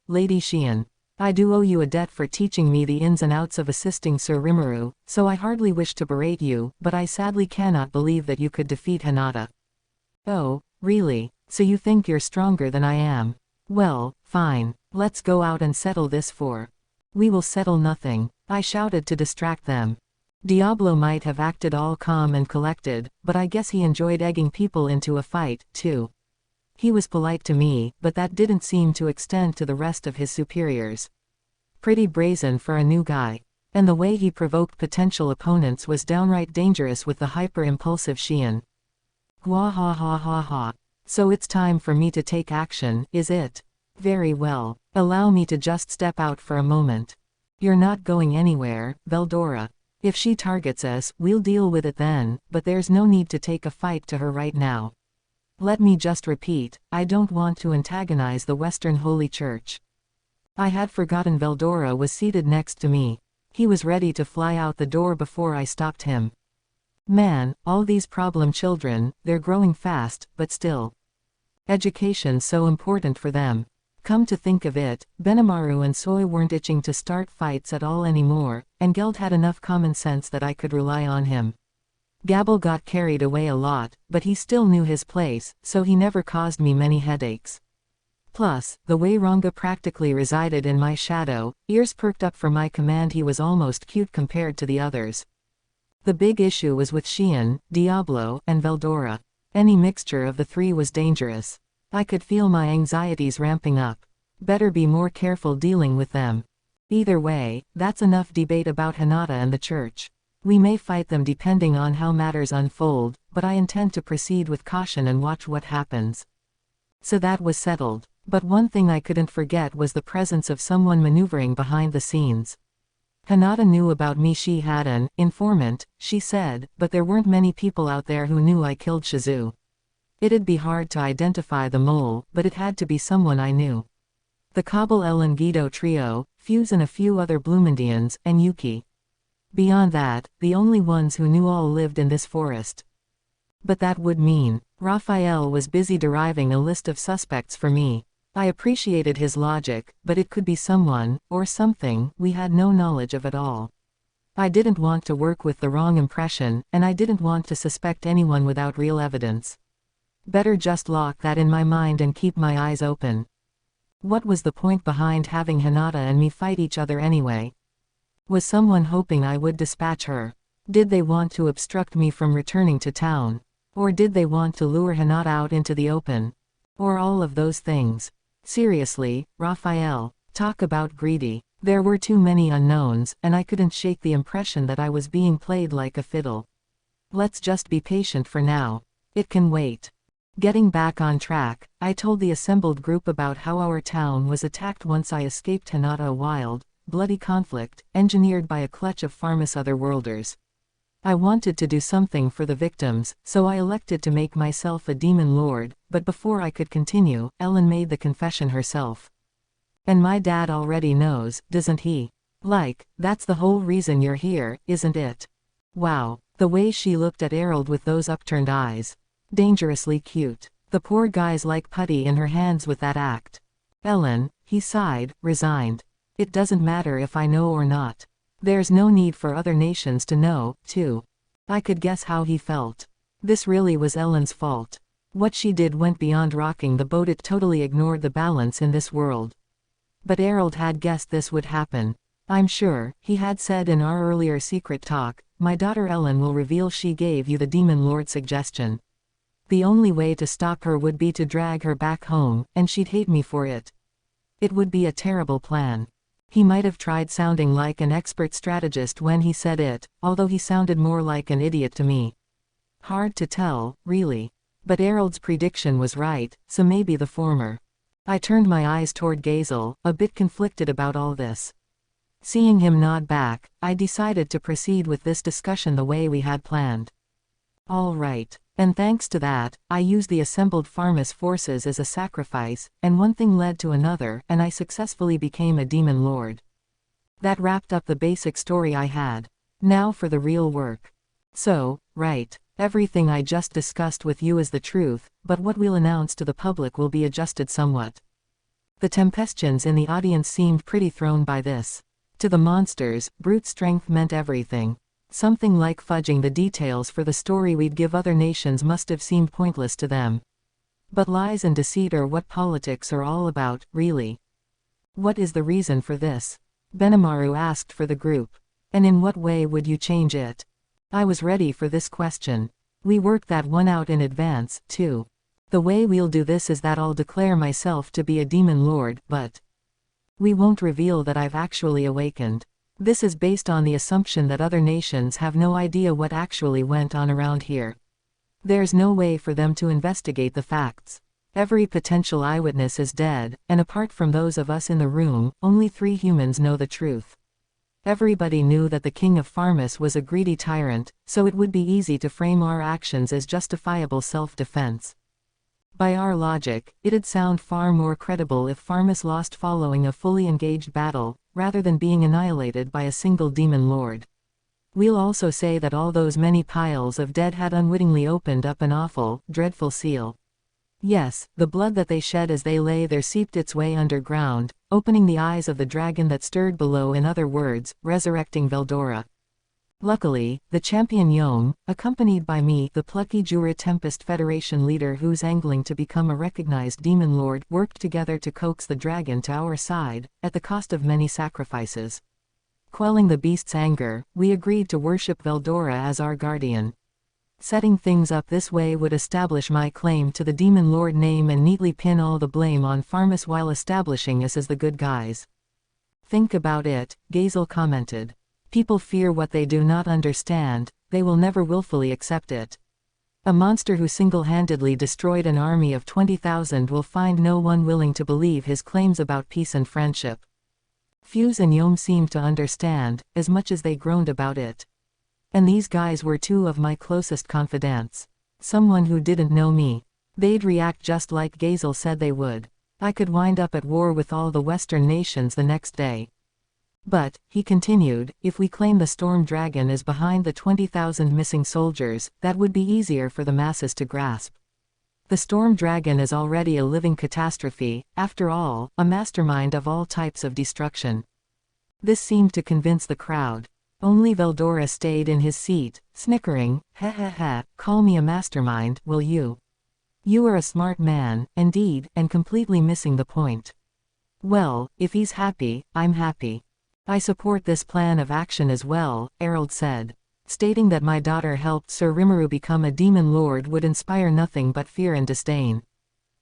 Lady Shion. I do owe you a debt for teaching me the ins and outs of assisting Sir Rimuru, so I hardly wish to berate you, but I sadly cannot believe that you could defeat Hinata. Oh, really? So you think you're stronger than I am? Well, fine. Let's go out and settle this for. We will settle nothing, I shouted to distract them. Diablo might have acted all calm and collected, but I guess he enjoyed egging people into a fight, too. He was polite to me, but that didn't seem to extend to the rest of his superiors. Pretty brazen for a new guy. And the way he provoked potential opponents was downright dangerous with the hyper-impulsive Shion. Wah ha ha ha ha. So it's time for me to take action, is it? Very well. Allow me to just step out for a moment. You're not going anywhere, Veldora. If she targets us, we'll deal with it then, but there's no need to take a fight to her right now. Let me just repeat, I don't want to antagonize the Western Holy Church. I had forgotten Veldora was seated next to me. He was ready to fly out the door before I stopped him. Man, all these problem children, they're growing fast, but still. Education's so important for them. Come to think of it, Benimaru and Soy weren't itching to start fights at all anymore, and Geld had enough common sense that I could rely on him. Gabble got carried away a lot, but he still knew his place, so he never caused me many headaches. Plus, the way Ranga practically resided in my shadow, ears perked up for my command, he was almost cute compared to the others. The big issue was with Shion, Diablo, and Veldora. Any mixture of the three was dangerous. I could feel my anxieties ramping up. Better be more careful dealing with them. Either way, that's enough debate about Hinata and the church. We may fight them depending on how matters unfold, but I intend to proceed with caution and watch what happens. So that was settled. But one thing I couldn't forget was the presence of someone maneuvering behind the scenes. Hinata knew about me. She had an informant, she said, but there weren't many people out there who knew I killed Shizu. It'd be hard to identify the mole, but it had to be someone I knew. The Kabul Ellen Guido trio, Fuse and a few other Bloomindians, and Yuki. Beyond that, the only ones who knew all lived in this forest. But that would mean, Raphael was busy deriving a list of suspects for me. I appreciated his logic, but it could be someone, or something, we had no knowledge of at all. I didn't want to work with the wrong impression, and I didn't want to suspect anyone without real evidence. Better just lock that in my mind and keep my eyes open. What was the point behind having Hinata and me fight each other anyway? Was someone hoping I would dispatch her? Did they want to obstruct me from returning to town? Or did they want to lure Hinata out into the open? Or all of those things? Seriously, Raphael, talk about greedy. There were too many unknowns, and I couldn't shake the impression that I was being played like a fiddle. Let's just be patient for now. It can wait. Getting back on track, I told the assembled group about how our town was attacked once I escaped Hinata, a wild, bloody conflict, engineered by a clutch of Pharmus otherworlders. I wanted to do something for the victims, so I elected to make myself a demon lord, but before I could continue, Ellen made the confession herself. And my dad already knows, doesn't he? Like, that's the whole reason you're here, isn't it? Wow, the way she looked at Errol with those upturned eyes. Dangerously cute. The poor guy's like putty in her hands with that act. Ellen, he sighed, resigned. It doesn't matter if I know or not. There's no need for other nations to know, too. I could guess how he felt. This really was Ellen's fault. What she did went beyond rocking the boat, it totally ignored the balance in this world. But Errol had guessed this would happen. I'm sure, he had said in our earlier secret talk, my daughter Ellen will reveal she gave you the Demon Lord suggestion. The only way to stop her would be to drag her back home, and she'd hate me for it. It would be a terrible plan. He might have tried sounding like an expert strategist when he said it, although he sounded more like an idiot to me. Hard to tell, really. But Errol's prediction was right, so maybe the former. I turned my eyes toward Gazel, a bit conflicted about all this. Seeing him nod back, I decided to proceed with this discussion the way we had planned. All right. And thanks to that, I used the assembled Pharmus forces as a sacrifice, and one thing led to another, and I successfully became a demon lord. That wrapped up the basic story I had. Now for the real work. So, right, everything I just discussed with you is the truth, but what we'll announce to the public will be adjusted somewhat. The Tempestyans in the audience seemed pretty thrown by this. To the monsters, brute strength meant everything. Something like fudging the details for the story we'd give other nations must have seemed pointless to them. But lies and deceit are what politics are all about, really. What is the reason for this? Benimaru asked for the group. And in what way would you change it? I was ready for this question. We worked that one out in advance, too. The way we'll do this is that I'll declare myself to be a demon lord, but we won't reveal that I've actually awakened. This is based on the assumption that other nations have no idea what actually went on around here. There's no way for them to investigate the facts. Every potential eyewitness is dead, and apart from those of us in the room, only 3 humans know the truth. Everybody knew that the King of Pharmus was a greedy tyrant, so it would be easy to frame our actions as justifiable self-defense. By our logic, it'd sound far more credible if Pharmus lost following a fully engaged battle, rather than being annihilated by a single demon lord. We'll also say that all those many piles of dead had unwittingly opened up an awful, dreadful seal. Yes, the blood that they shed as they lay there seeped its way underground, opening the eyes of the dragon that stirred below, in other words, resurrecting Veldora. Luckily, the champion Yom, accompanied by me, the plucky Jura Tempest Federation leader who's angling to become a recognized demon lord, worked together to coax the dragon to our side, at the cost of many sacrifices. Quelling the beast's anger, we agreed to worship Veldora as our guardian. Setting things up this way would establish my claim to the demon lord name and neatly pin all the blame on Pharmus while establishing us as the good guys. Think about it, Gazel commented. People fear what they do not understand, they will never willfully accept it. A monster who single-handedly destroyed an army of 20,000 will find no one willing to believe his claims about peace and friendship. Fuse and Yom seemed to understand, as much as they groaned about it. And these guys were 2 of my closest confidants. Someone who didn't know me. They'd react just like Gazel said they would. I could wind up at war with all the Western nations the next day. But, he continued, if we claim the Storm Dragon is behind the 20,000 missing soldiers, that would be easier for the masses to grasp. The Storm Dragon is already a living catastrophe, after all, a mastermind of all types of destruction. This seemed to convince the crowd. Only Veldora stayed in his seat, snickering, call me a mastermind, will you? You are a smart man, indeed, and completely missing the point. Well, if he's happy, I'm happy. I support this plan of action as well, Errol said. Stating that my daughter helped Sir Rimuru become a demon lord would inspire nothing but fear and disdain.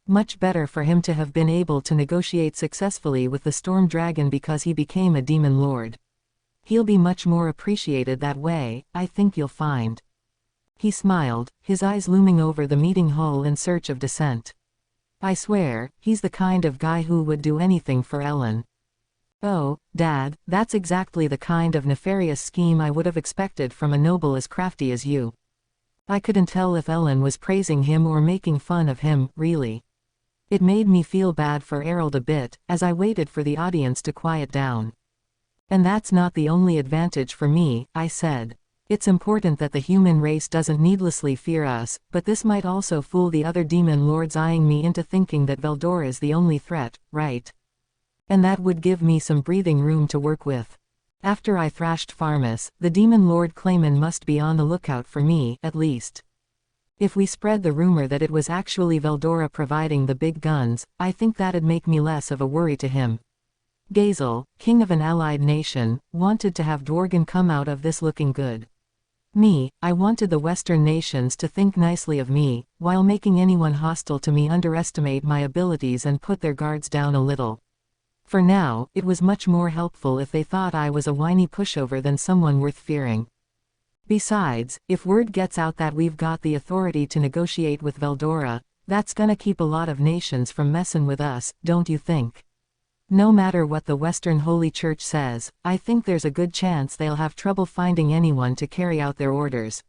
Much better for him to have been able to negotiate successfully with the Storm Dragon because he became a demon lord. He'll be much more appreciated that way, I think you'll find. He smiled, his eyes looming over the meeting hall in search of dissent. I swear, he's the kind of guy who would do anything for Ellen. Oh, Dad, that's exactly the kind of nefarious scheme I would have expected from a noble as crafty as you. I couldn't tell if Ellen was praising him or making fun of him, really. It made me feel bad for Errol a bit, as I waited for the audience to quiet down. And that's not the only advantage for me, I said. It's important that the human race doesn't needlessly fear us, but this might also fool the other demon lords eyeing me into thinking that Veldora is the only threat, right? And that would give me some breathing room to work with. After I thrashed Pharmus, the demon lord Clayman must be on the lookout for me, at least. If we spread the rumor that it was actually Veldora providing the big guns, I think that'd make me less of a worry to him. Gazel, king of an allied nation, wanted to have Dworgen come out of this looking good. Me, I wanted the Western nations to think nicely of me, while making anyone hostile to me underestimate my abilities and put their guards down a little. For now, it was much more helpful if they thought I was a whiny pushover than someone worth fearing. Besides, if word gets out that we've got the authority to negotiate with Veldora, that's gonna keep a lot of nations from messin' with us, don't you think? No matter what the Western Holy Church says, I think there's a good chance they'll have trouble finding anyone to carry out their orders.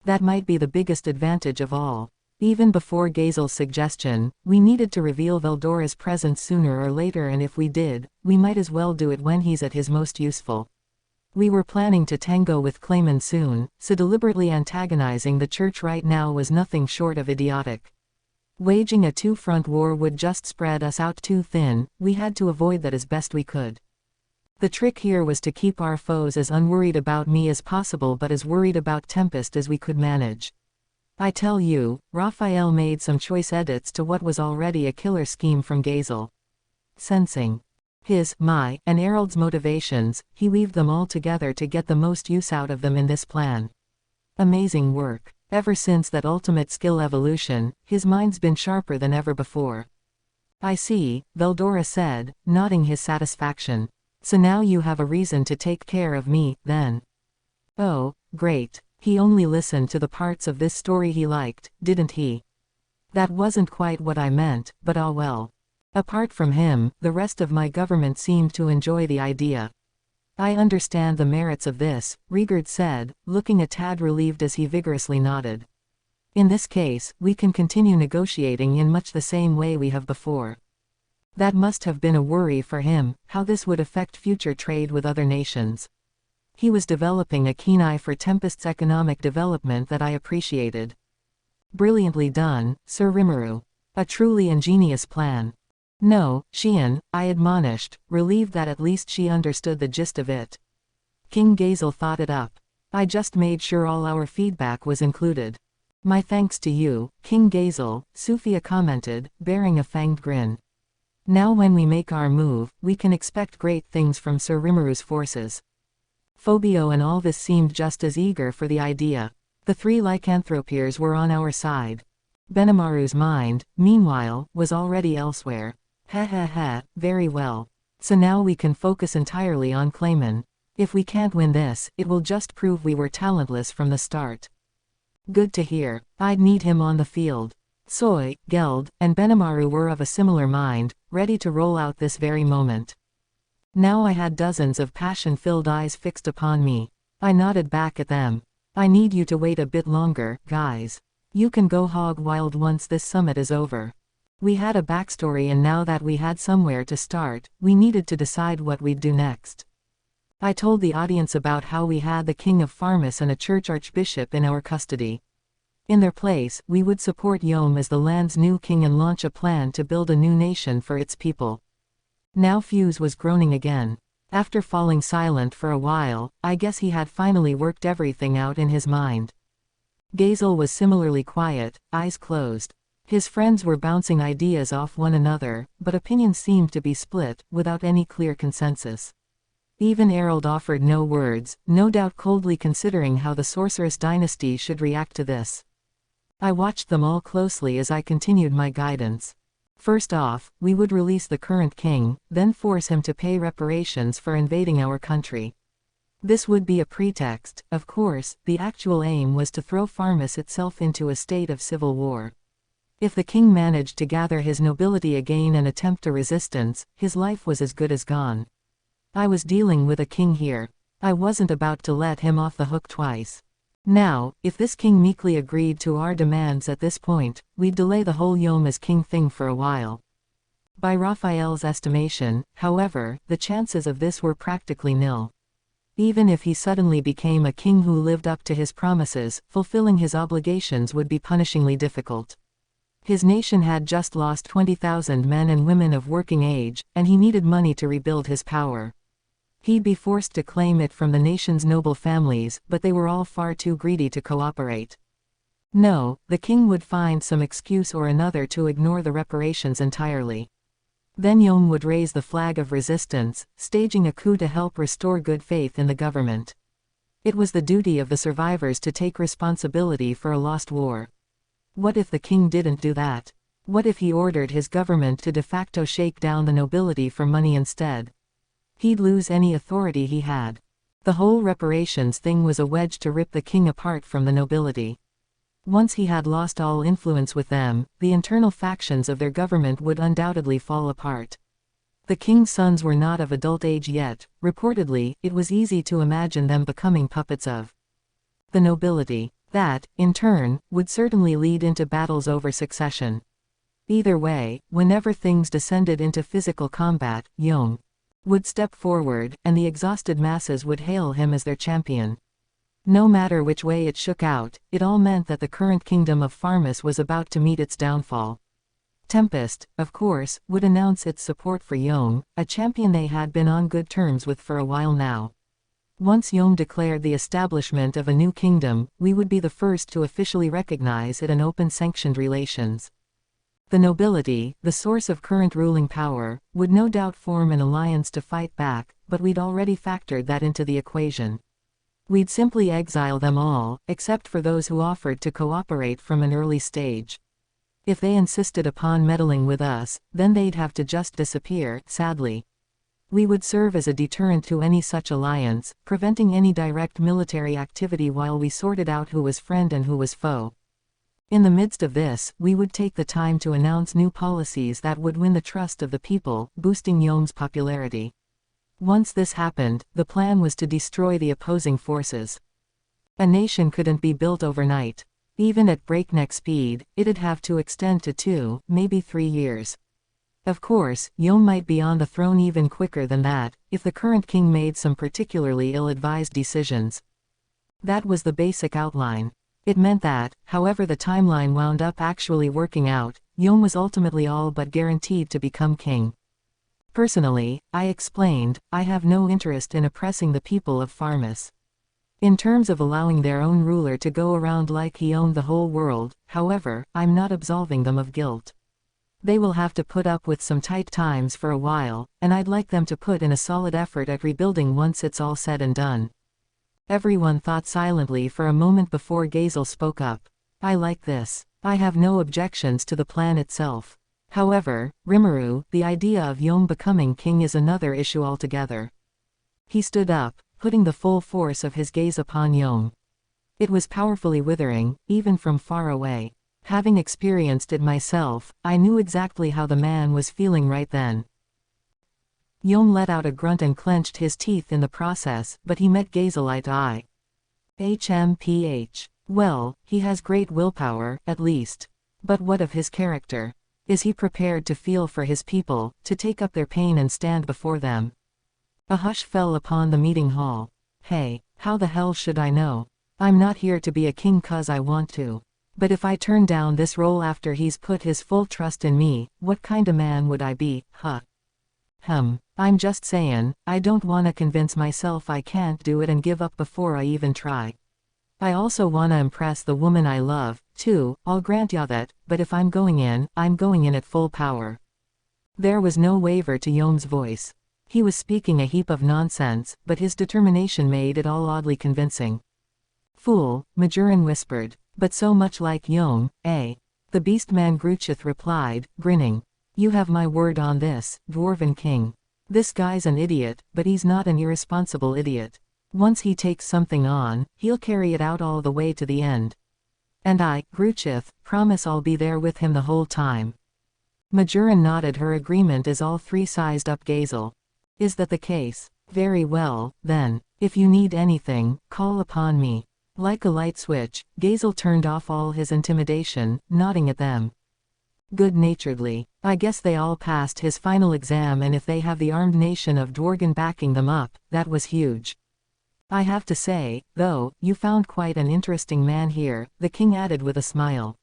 That might be the biggest advantage of all. Even before Gazel's suggestion, we needed to reveal Veldora's presence sooner or later, and if we did, we might as well do it when he's at his most useful. We were planning to tango with Clayman soon, so deliberately antagonizing the church right now was nothing short of idiotic. Waging a two-front war would just spread us out too thin. We had to avoid that as best we could. The trick here was to keep our foes as unworried about me as possible but as worried about Tempest as we could manage. I tell you, Raphael made some choice edits to what was already a killer scheme from Gazel. Sensing his, my, and Erald's motivations, he weaved them all together to get the most use out of them in this plan. Amazing work. Ever since that ultimate skill evolution, his mind's been sharper than ever before. I see, Veldora said, nodding his satisfaction. So now you have a reason to take care of me, then. Oh, great. He only listened to the parts of this story he liked, didn't he? That wasn't quite what I meant, but ah well. Apart from him, the rest of my government seemed to enjoy the idea. I understand the merits of this, Riegard said, looking a tad relieved as he vigorously nodded. In this case, we can continue negotiating in much the same way we have before. That must have been a worry for him, how this would affect future trade with other nations. He was developing a keen eye for Tempest's economic development that I appreciated. Brilliantly done, Sir Rimuru. A truly ingenious plan. No, Shion, I admonished, relieved that at least she understood the gist of it. King Gazel thought it up. I just made sure all our feedback was included. My thanks to you, King Gazel, Sufia commented, bearing a fanged grin. Now when we make our move, we can expect great things from Sir Rimuru's forces. Phobio and Alvis seemed just as eager for the idea. The three lycanthropiers were on our side. Benimaru's mind, meanwhile, was already elsewhere. Very well. So now we can focus entirely on Clayman. If we can't win this, it will just prove we were talentless from the start. Good to hear. I'd need him on the field. Soy, Geld, and Benimaru were of a similar mind, ready to roll out this very moment. Now I had dozens of passion-filled eyes fixed upon me. I nodded back at them. I need you to wait a bit longer, guys. You can go hog wild once this summit is over. We had a backstory and now that we had somewhere to start, we needed to decide what we'd do next. I told the audience about how we had the King of Farmus and a church archbishop in our custody. In their place, we would support Yom as the land's new king and launch a plan to build a new nation for its people. Now Fuse was groaning again. After falling silent for a while, I guess he had finally worked everything out in his mind. Gazel was similarly quiet, eyes closed. His friends were bouncing ideas off one another, but opinions seemed to be split, without any clear consensus. Even Erald offered no words, no doubt coldly considering how the Sorceress dynasty should react to this. I watched them all closely as I continued my guidance. First off, we would release the current king, then force him to pay reparations for invading our country. This would be a pretext, of course. The actual aim was to throw Farmus itself into a state of civil war. If the king managed to gather his nobility again and attempt a resistance, his life was as good as gone. I was dealing with a king here. I wasn't about to let him off the hook twice. Now, if this king meekly agreed to our demands at this point, we'd delay the whole Yom as king thing for a while. By Raphael's estimation, however, the chances of this were practically nil. Even if he suddenly became a king who lived up to his promises, fulfilling his obligations would be punishingly difficult. His nation had just lost 20,000 men and women of working age, and he needed money to rebuild his power. He'd be forced to claim it from the nation's noble families, but they were all far too greedy to cooperate. No, the king would find some excuse or another to ignore the reparations entirely. Then Yom would raise the flag of resistance, staging a coup to help restore good faith in the government. It was the duty of the survivors to take responsibility for a lost war. What if the king didn't do that? What if he ordered his government to de facto shake down the nobility for money instead? He'd lose any authority he had. The whole reparations thing was a wedge to rip the king apart from the nobility. Once he had lost all influence with them, the internal factions of their government would undoubtedly fall apart. The king's sons were not of adult age yet. Reportedly, it was easy to imagine them becoming puppets of the nobility. That, in turn, would certainly lead into battles over succession. Either way, whenever things descended into physical combat, Yom would step forward, and the exhausted masses would hail him as their champion. No matter which way it shook out, it all meant that the current kingdom of Farmus was about to meet its downfall. Tempest, of course, would announce its support for Yom, a champion they had been on good terms with for a while now. Once Yom declared the establishment of a new kingdom, we would be the first to officially recognize it and open sanctioned relations. The nobility, the source of current ruling power, would no doubt form an alliance to fight back, but we'd already factored that into the equation. We'd simply exile them all, except for those who offered to cooperate from an early stage. If they insisted upon meddling with us, then they'd have to just disappear, sadly. We would serve as a deterrent to any such alliance, preventing any direct military activity while we sorted out who was friend and who was foe. In the midst of this, we would take the time to announce new policies that would win the trust of the people, boosting Yom's popularity. Once this happened, the plan was to destroy the opposing forces. A nation couldn't be built overnight. Even at breakneck speed, it'd have to extend to 2, maybe 3 years. Of course, Yom might be on the throne even quicker than that, if the current king made some particularly ill-advised decisions. That was the basic outline. It meant that, however the timeline wound up actually working out, Yom was ultimately all but guaranteed to become king. Personally, I explained, I have no interest in oppressing the people of Farmus. In terms of allowing their own ruler to go around like he owned the whole world, however, I'm not absolving them of guilt. They will have to put up with some tight times for a while, and I'd like them to put in a solid effort at rebuilding once it's all said and done. Everyone thought silently for a moment before Gazel spoke up. I like this. I have no objections to the plan itself. However, Rimuru, the idea of Yom becoming king is another issue altogether. He stood up, putting the full force of his gaze upon Yom. It was powerfully withering, even from far away. Having experienced it myself, I knew exactly how the man was feeling right then. Yom let out a grunt and clenched his teeth in the process, but he met Gazel eye to eye. HMPH. Well, he has great willpower, at least. But what of his character? Is he prepared to feel for his people, to take up their pain and stand before them? A hush fell upon the meeting hall. Hey, how the hell should I know? I'm not here to be a king 'cause I want to. But if I turn down this role after he's put his full trust in me, what kinda man would I be, huh? I'm just sayin', I don't wanna convince myself I can't do it and give up before I even try. I also wanna impress the woman I love, too, I'll grant ya that, but if I'm going in at full power. There was no waver to Yom's voice. He was speaking a heap of nonsense, but his determination made it all oddly convincing. Fool, Majoran whispered, but so much like Yom, eh? The beast-man Gruchith replied, grinning. You have my word on this, Dwarven King. This guy's an idiot, but he's not an irresponsible idiot. Once he takes something on, he'll carry it out all the way to the end. And I, Gruchith, promise I'll be there with him the whole time. Majoran nodded her agreement as all three sized up Gazel. Is that the case? Very well, then. If you need anything, call upon me. Like a light switch, Gazel turned off all his intimidation, nodding at them. Good-naturedly. I guess they all passed his final exam, and if they have the armed nation of Dworgen backing them up, that was huge. I have to say, though, you found quite an interesting man here, the king added with a smile.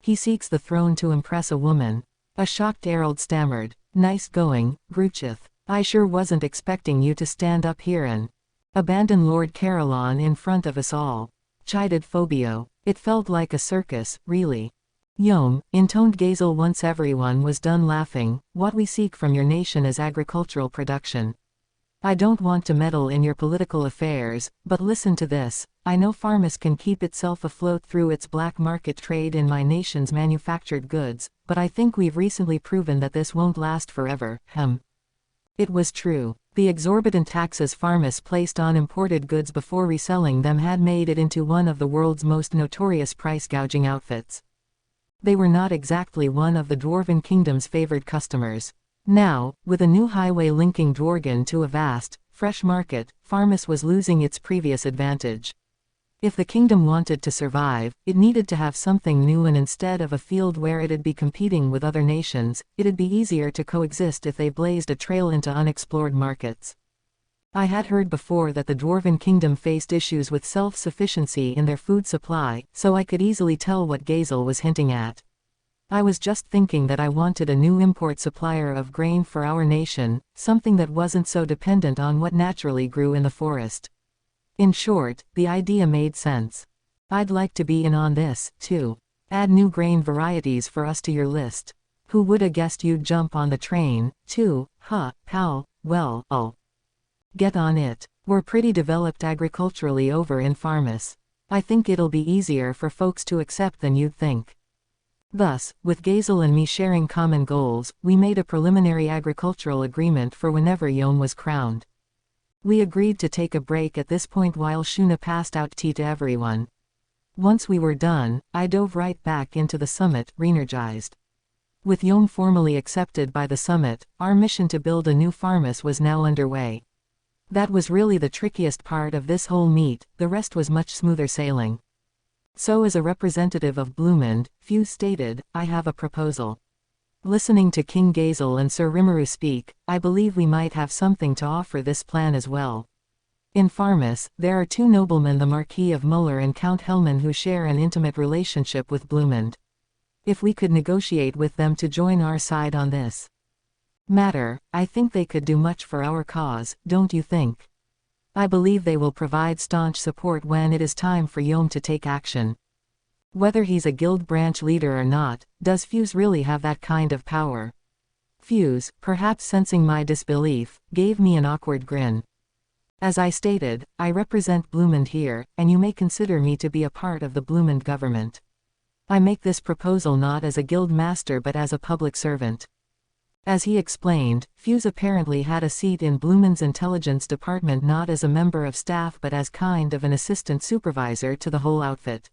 He seeks the throne to impress a woman. A shocked herald stammered. Nice going, Gruchith. I sure wasn't expecting you to stand up here and abandon Lord Carillon in front of us all. Chided Phobio. It felt like a circus, really. Yom, intoned Gazel once everyone was done laughing, what we seek from your nation is agricultural production. I don't want to meddle in your political affairs, but listen to this. I know Farmus can keep itself afloat through its black market trade in my nation's manufactured goods, but I think we've recently proven that this won't last forever. It was true. The exorbitant taxes Farmus placed on imported goods before reselling them had made it into one of the world's most notorious price-gouging outfits. They were not exactly one of the Dwarven Kingdom's favored customers. Now, with a new highway linking Dworgen to a vast, fresh market, Farmus was losing its previous advantage. If the kingdom wanted to survive, it needed to have something new, and instead of a field where it'd be competing with other nations, it'd be easier to coexist if they blazed a trail into unexplored markets. I had heard before that the Dwarven Kingdom faced issues with self-sufficiency in their food supply, so I could easily tell what Gazel was hinting at. I was just thinking that I wanted a new import supplier of grain for our nation, something that wasn't so dependent on what naturally grew in the forest. In short, the idea made sense. I'd like to be in on this, too. Add new grain varieties for us to your list. Who would have guessed you'd jump on the train, too, huh, pal? Well, I'll get on it. We're pretty developed agriculturally over in Farmus. I think it'll be easier for folks to accept than you'd think. Thus, with Gazel and me sharing common goals, we made a preliminary agricultural agreement for whenever Yom was crowned. We agreed to take a break at this point while Shuna passed out tea to everyone. Once we were done, I dove right back into the summit, re-energized. With Yom formally accepted by the summit, our mission to build a new Farmus was now underway. That was really the trickiest part of this whole meet, the rest was much smoother sailing. So as a representative of Bloomond, Fuse stated, I have a proposal. Listening to King Gazel and Sir Rimuru speak, I believe we might have something to offer this plan as well. In Farmus, there are two noblemen, the Marquis of Muller and Count Hellman, who share an intimate relationship with Bloomond. If we could negotiate with them to join our side on this matter, I think they could do much for our cause, don't you think? I believe they will provide staunch support when it is time for Yom to take action. Whether he's a guild branch leader or not, does Fuse really have that kind of power? Fuse, perhaps sensing my disbelief, gave me an awkward grin. As I stated, I represent Bloomond here, and you may consider me to be a part of the Bloomond government. I make this proposal not as a guild master but as a public servant. As he explained, Fuse apparently had a seat in Bloomond's intelligence department, not as a member of staff but as kind of an assistant supervisor to the whole outfit.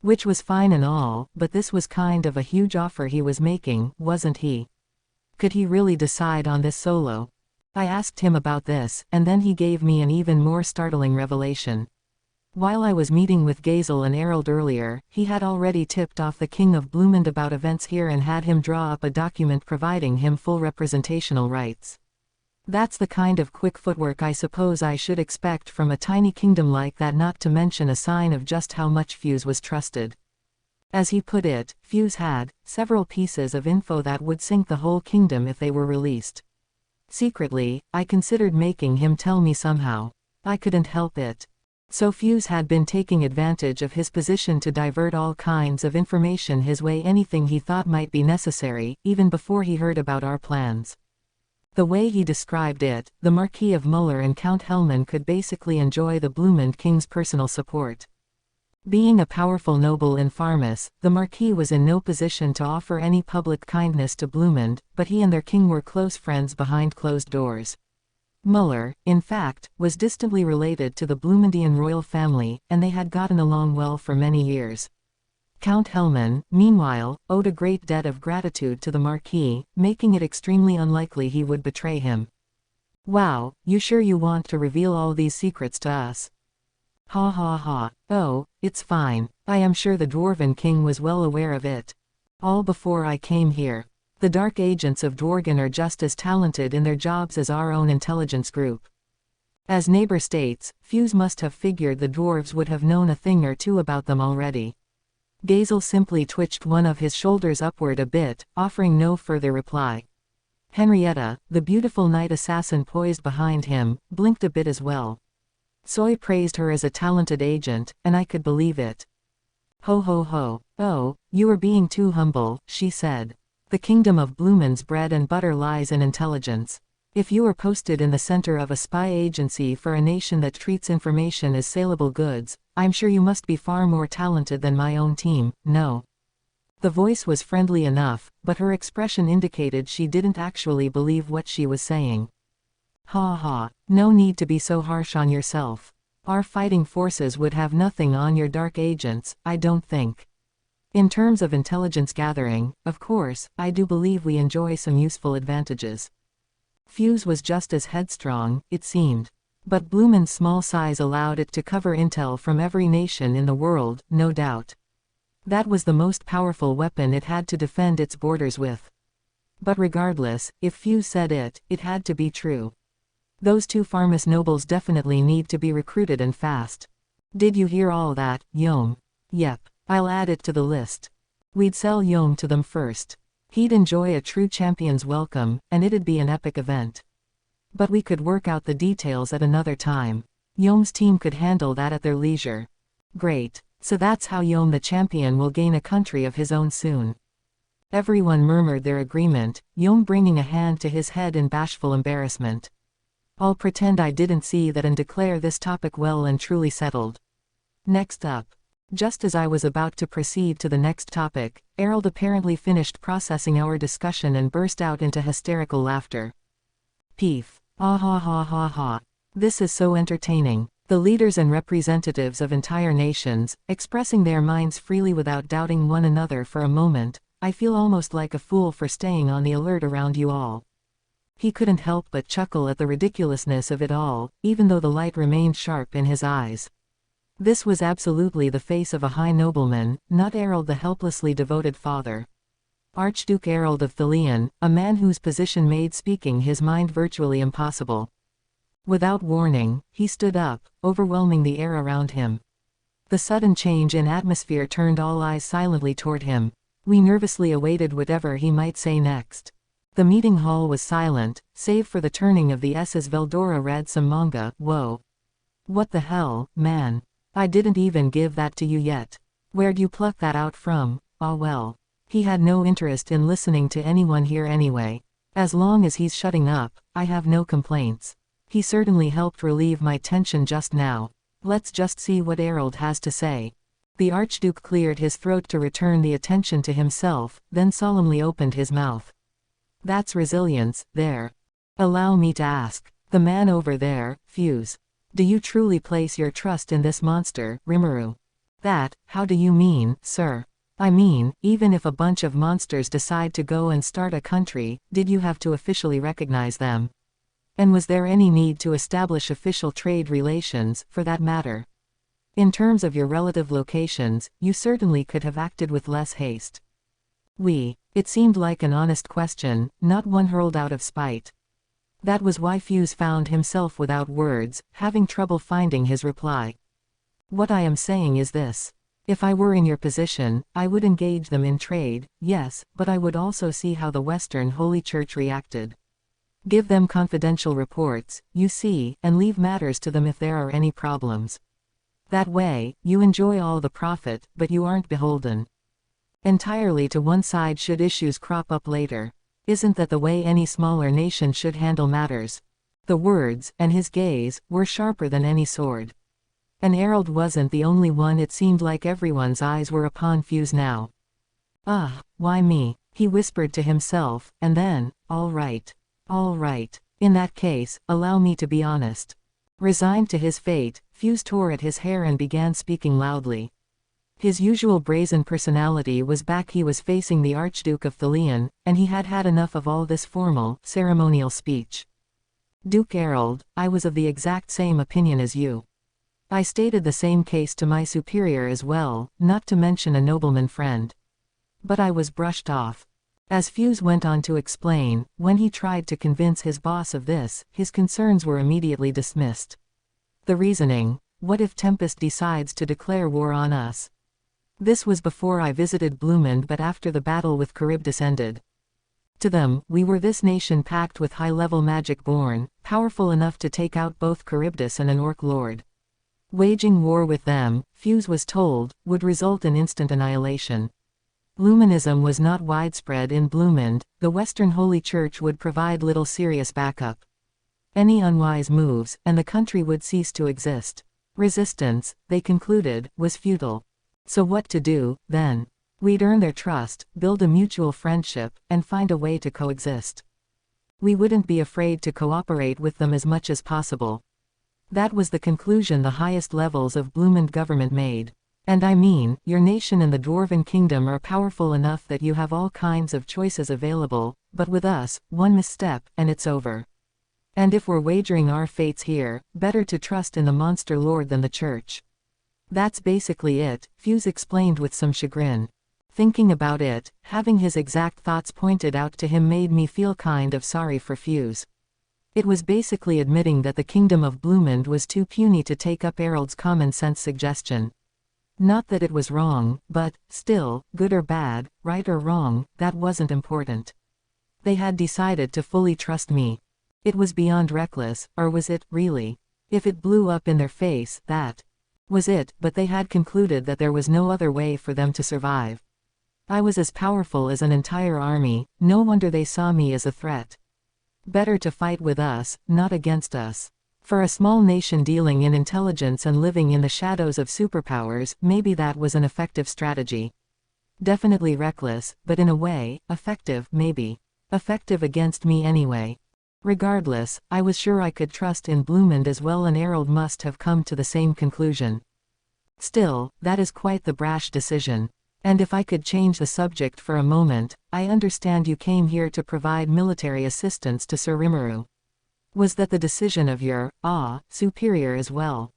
Which was fine and all, but this was kind of a huge offer he was making, wasn't he? Could he really decide on this solo? I asked him about this, and then he gave me an even more startling revelation. While I was meeting with Gazel and Errol earlier, he had already tipped off the King of Bloomond about events here and had him draw up a document providing him full representational rights. That's the kind of quick footwork I suppose I should expect from a tiny kingdom like that, not to mention a sign of just how much Fuse was trusted. As he put it, Fuse had several pieces of info that would sink the whole kingdom if they were released. Secretly, I considered making him tell me somehow. I couldn't help it. So Fuse had been taking advantage of his position to divert all kinds of information his way, anything he thought might be necessary, even before he heard about our plans. The way he described it, the Marquis of Muller and Count Hellman could basically enjoy the Bloomond king's personal support. Being a powerful noble in Farmus, the Marquis was in no position to offer any public kindness to Bloomond, but he and their king were close friends behind closed doors. Muller, in fact, was distantly related to the Bloomondian royal family, and they had gotten along well for many years. Count Hellman, meanwhile, owed a great debt of gratitude to the Marquis, making it extremely unlikely he would betray him. Wow, you sure you want to reveal all these secrets to us? Ha ha ha. Oh, it's fine. I am sure the Dwarven King was well aware of it. All before I came here. The dark agents of Dworgen are just as talented in their jobs as our own intelligence group. As neighbor states, Fuse must have figured the dwarves would have known a thing or two about them already. Gazel simply twitched one of his shoulders upward a bit, offering no further reply. Henrietta, the beautiful night assassin poised behind him, blinked a bit as well. Soy praised her as a talented agent, and I could believe it. Ho ho ho. Oh, you are being too humble, she said. The kingdom of Bloomond's bread and butter lies in intelligence. If you were posted in the center of a spy agency for a nation that treats information as saleable goods, I'm sure you must be far more talented than my own team, no? The voice was friendly enough, but her expression indicated she didn't actually believe what she was saying. Ha ha, no need to be so harsh on yourself. Our fighting forces would have nothing on your dark agents, I don't think. In terms of intelligence gathering, of course, I do believe we enjoy some useful advantages. Fuse was just as headstrong, it seemed. But Bloomond's small size allowed it to cover intel from every nation in the world, no doubt. That was the most powerful weapon it had to defend its borders with. But regardless, if Fuse said it, it had to be true. Those two Farmus nobles definitely need to be recruited, and fast. Did you hear all that, Yom? Yep. I'll add it to the list. We'd sell Yom to them first. He'd enjoy a true champion's welcome, and it'd be an epic event. But we could work out the details at another time. Yom's team could handle that at their leisure. Great. So that's how Yom the champion will gain a country of his own soon. Everyone murmured their agreement, Yom bringing a hand to his head in bashful embarrassment. I'll pretend I didn't see that and declare this topic well and truly settled. Next up. Just as I was about to proceed to the next topic, Errol apparently finished processing our discussion and burst out into hysterical laughter. Peef. Ah ha ha ha ha. This is so entertaining. The leaders and representatives of entire nations, expressing their minds freely without doubting one another for a moment. I feel almost like a fool for staying on the alert around you all. He couldn't help but chuckle at the ridiculousness of it all, even though the light remained sharp in his eyes. This was absolutely the face of a high nobleman, not Errol the helplessly devoted father. Archduke Errol of Thalian, a man whose position made speaking his mind virtually impossible. Without warning, he stood up, overwhelming the air around him. The sudden change in atmosphere turned all eyes silently toward him. We nervously awaited whatever he might say next. The meeting hall was silent, save for the turning of the S's. Veldora read some manga. Whoa. What the hell, man? I didn't even give that to you yet. Where'd you pluck that out from? Ah well. He had no interest in listening to anyone here anyway. As long as he's shutting up, I have no complaints. He certainly helped relieve my tension just now. Let's just see what Errol has to say. The Archduke cleared his throat to return the attention to himself, then solemnly opened his mouth. That's resilience, there. Allow me to ask, the man over there, Fuse. Do you truly place your trust in this monster, Rimuru? That, how do you mean, sir? I mean, even if a bunch of monsters decide to go and start a country, did you have to officially recognize them? And was there any need to establish official trade relations, for that matter? In terms of your relative locations, you certainly could have acted with less haste. It seemed like an honest question, not one hurled out of spite. That was why Fuse found himself without words, having trouble finding his reply. What I am saying is this. If I were in your position, I would engage them in trade, yes, but I would also see how the Western Holy Church reacted. Give them confidential reports, you see, and leave matters to them if there are any problems. That way, you enjoy all the profit, but you aren't beholden entirely to one side should issues crop up later. Isn't that the way any smaller nation should handle matters? The words, and his gaze, were sharper than any sword. And Errol wasn't the only one. It seemed like everyone's eyes were upon Fuse now. Ah, why me? He whispered to himself, and then, all right. All right. In that case, allow me to be honest. Resigned to his fate, Fuse tore at his hair and began speaking loudly. His usual brazen personality was back. He was facing the Archduke of Thalian, and he had had enough of all this formal, ceremonial speech. Duke Errol, I was of the exact same opinion as you. I stated the same case to my superior as well, not to mention a nobleman friend. But I was brushed off. As Fuse went on to explain, when he tried to convince his boss of this, his concerns were immediately dismissed. The reasoning, what if Tempest decides to declare war on us? This was before I visited Bloomend but after the battle with Charybdis ended. To them, we were this nation packed with high-level magic born, powerful enough to take out both Charybdis and an orc lord. Waging war with them, Fuse was told, would result in instant annihilation. Luminism was not widespread in Bloomend, the Western Holy Church would provide little serious backup. Any unwise moves, and the country would cease to exist. Resistance, they concluded, was futile. So what to do, then? We'd earn their trust, build a mutual friendship, and find a way to coexist. We wouldn't be afraid to cooperate with them as much as possible. That was the conclusion the highest levels of Bloomend government made. And I mean, your nation and the Dwarven Kingdom are powerful enough that you have all kinds of choices available, but with us, one misstep, and it's over. And if we're wagering our fates here, better to trust in the monster lord than the church. That's basically it, Fuse explained with some chagrin. Thinking about it, having his exact thoughts pointed out to him made me feel kind of sorry for Fuse. It was basically admitting that the Kingdom of Bloomend was too puny to take up Errol's common-sense suggestion. Not that it was wrong, but, still, good or bad, right or wrong, that wasn't important. They had decided to fully trust me. It was beyond reckless, or was it, really? If it blew up in their face, that was it, but they had concluded that there was no other way for them to survive. I was as powerful as an entire army, no wonder they saw me as a threat. Better to fight with us, not against us. For a small nation dealing in intelligence and living in the shadows of superpowers, maybe that was an effective strategy. Definitely reckless, but in a way, effective, maybe. Effective against me anyway. Regardless, I was sure I could trust in Bloomond as well, and Errol must have come to the same conclusion. Still, that is quite the brash decision. And if I could change the subject for a moment, I understand you came here to provide military assistance to Sir Rimuru. Was that the decision of your, superior as well?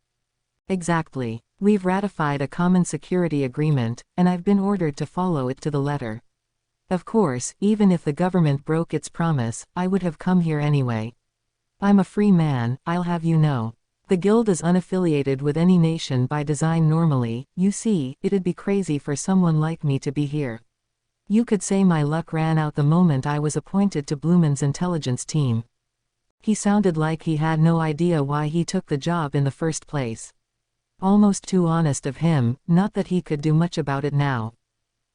Exactly. We've ratified a common security agreement, and I've been ordered to follow it to the letter. Of course, even if the government broke its promise, I would have come here anyway. I'm a free man, I'll have you know. The guild is unaffiliated with any nation by design normally. You see, it'd be crazy for someone like me to be here. You could say my luck ran out the moment I was appointed to Bloomond's intelligence team. He sounded like he had no idea why he took the job in the first place. Almost too honest of him, not that he could do much about it now.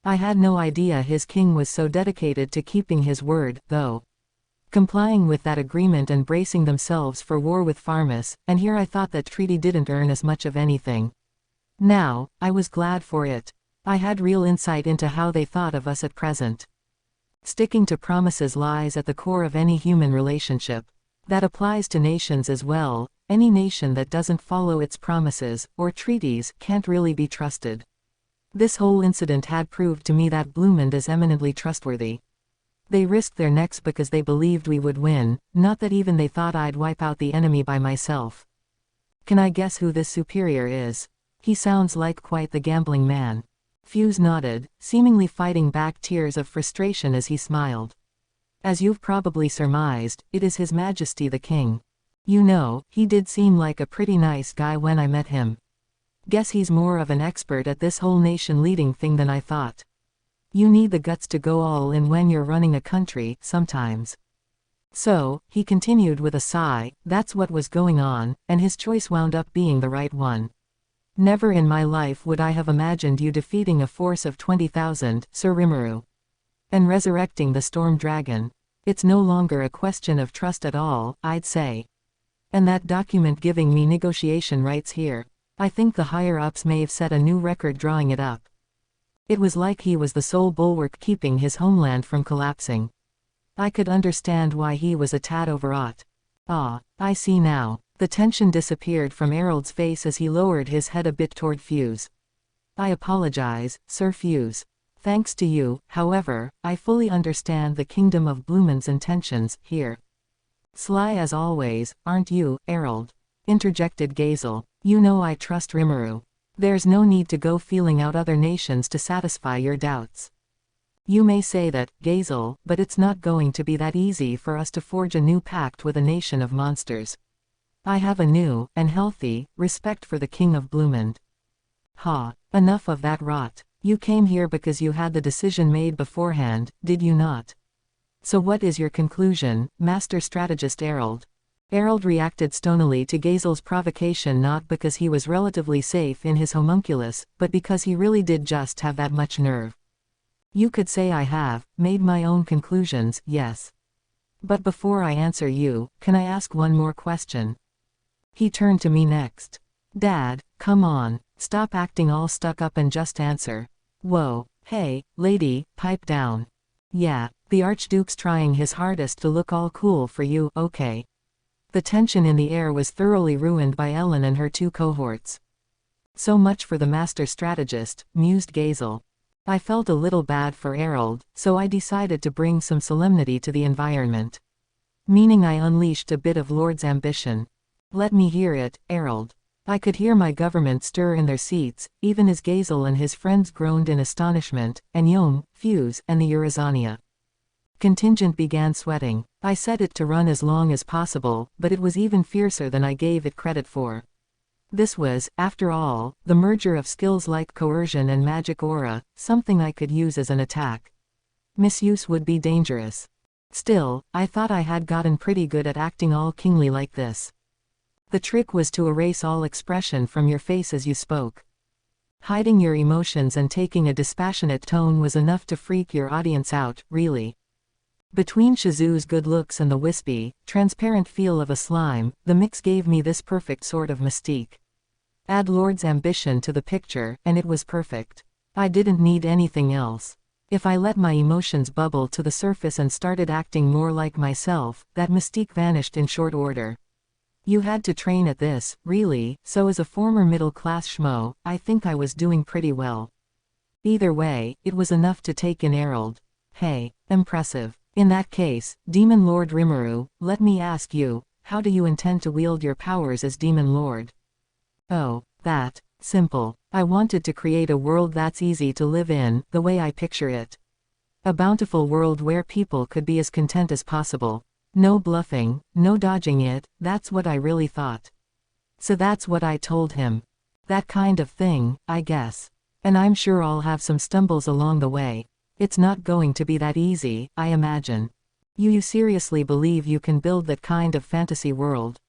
I had no idea his king was so dedicated to keeping his word, though. Complying with that agreement and bracing themselves for war with Farmus, and here I thought that treaty didn't earn as much of anything. Now, I was glad for it. I had real insight into how they thought of us at present. Sticking to promises lies at the core of any human relationship. That applies to nations as well. Any nation that doesn't follow its promises, or treaties, can't really be trusted. This whole incident had proved to me that Bloomond is eminently trustworthy. They risked their necks because they believed we would win, not that even they thought I'd wipe out the enemy by myself. Can I guess who this superior is? He sounds like quite the gambling man. Fuse nodded, seemingly fighting back tears of frustration as he smiled. As you've probably surmised, it is His Majesty the King. You know, he did seem like a pretty nice guy when I met him. Guess he's more of an expert at this whole nation-leading thing than I thought. You need the guts to go all in when you're running a country, sometimes. So, he continued with a sigh, that's what was going on, and his choice wound up being the right one. Never in my life would I have imagined you defeating a force of 20,000, Sir Rimuru. And resurrecting the Storm Dragon. It's no longer a question of trust at all, I'd say. And that document giving me negotiation rights here. I think the higher-ups may have set a new record drawing it up. It was like he was the sole bulwark keeping his homeland from collapsing. I could understand why he was a tad overwrought. I see now. The tension disappeared from Errol's face as he lowered his head a bit toward Fuse. I apologize, Sir Fuse. Thanks to you, however, I fully understand the Kingdom of Bloomond's intentions here. Sly as always, aren't you, Errol? Interjected Gazel. You know I trust Rimuru. There's no need to go feeling out other nations to satisfy your doubts. You may say that, Gazel, but it's not going to be that easy for us to forge a new pact with a nation of monsters. I have a new, and healthy, respect for the King of Bloomond. Enough of that rot. You came here because you had the decision made beforehand, did you not? So what is your conclusion, Master Strategist Errol? Errol reacted stonily to Gazel's provocation, not because he was relatively safe in his homunculus, but because he really did just have that much nerve. You could say I have made my own conclusions, yes. But before I answer you, can I ask one more question? He turned to me next. Dad, come on, stop acting all stuck up and just answer. Whoa, hey, lady, pipe down. Yeah, the Archduke's trying his hardest to look all cool for you, okay. The tension in the air was thoroughly ruined by Ellen and her two cohorts. So much for the master strategist, mused Gazel. I felt a little bad for Errol, so I decided to bring some solemnity to the environment. Meaning I unleashed a bit of Lord's ambition. Let me hear it, Errol. I could hear my government stir in their seats, even as Gazel and his friends groaned in astonishment, and Yom, Fuse, and the Eurazania. Contingent began sweating. I set it to run as long as possible, but it was even fiercer than I gave it credit for. This was, after all, the merger of skills like coercion and magic aura, something I could use as an attack. Misuse would be dangerous. Still, I thought I had gotten pretty good at acting all kingly like this. The trick was to erase all expression from your face as you spoke. Hiding your emotions and taking a dispassionate tone was enough to freak your audience out, really. Between Shizu's good looks and the wispy, transparent feel of a slime, the mix gave me this perfect sort of mystique. Add Lord's ambition to the picture, and it was perfect. I didn't need anything else. If I let my emotions bubble to the surface and started acting more like myself, that mystique vanished in short order. You had to train at this, really, so as a former middle-class schmo, I think I was doing pretty well. Either way, it was enough to take in Errol. Hey, impressive. In that case, Demon Lord Rimuru, let me ask you, how do you intend to wield your powers as Demon Lord? Oh, that. Simple. I wanted to create a world that's easy to live in, the way I picture it. A bountiful world where people could be as content as possible. No bluffing, no dodging it, that's what I really thought. So that's what I told him. That kind of thing, I guess. And I'm sure I'll have some stumbles along the way. It's not going to be that easy, I imagine. You seriously believe you can build that kind of fantasy world?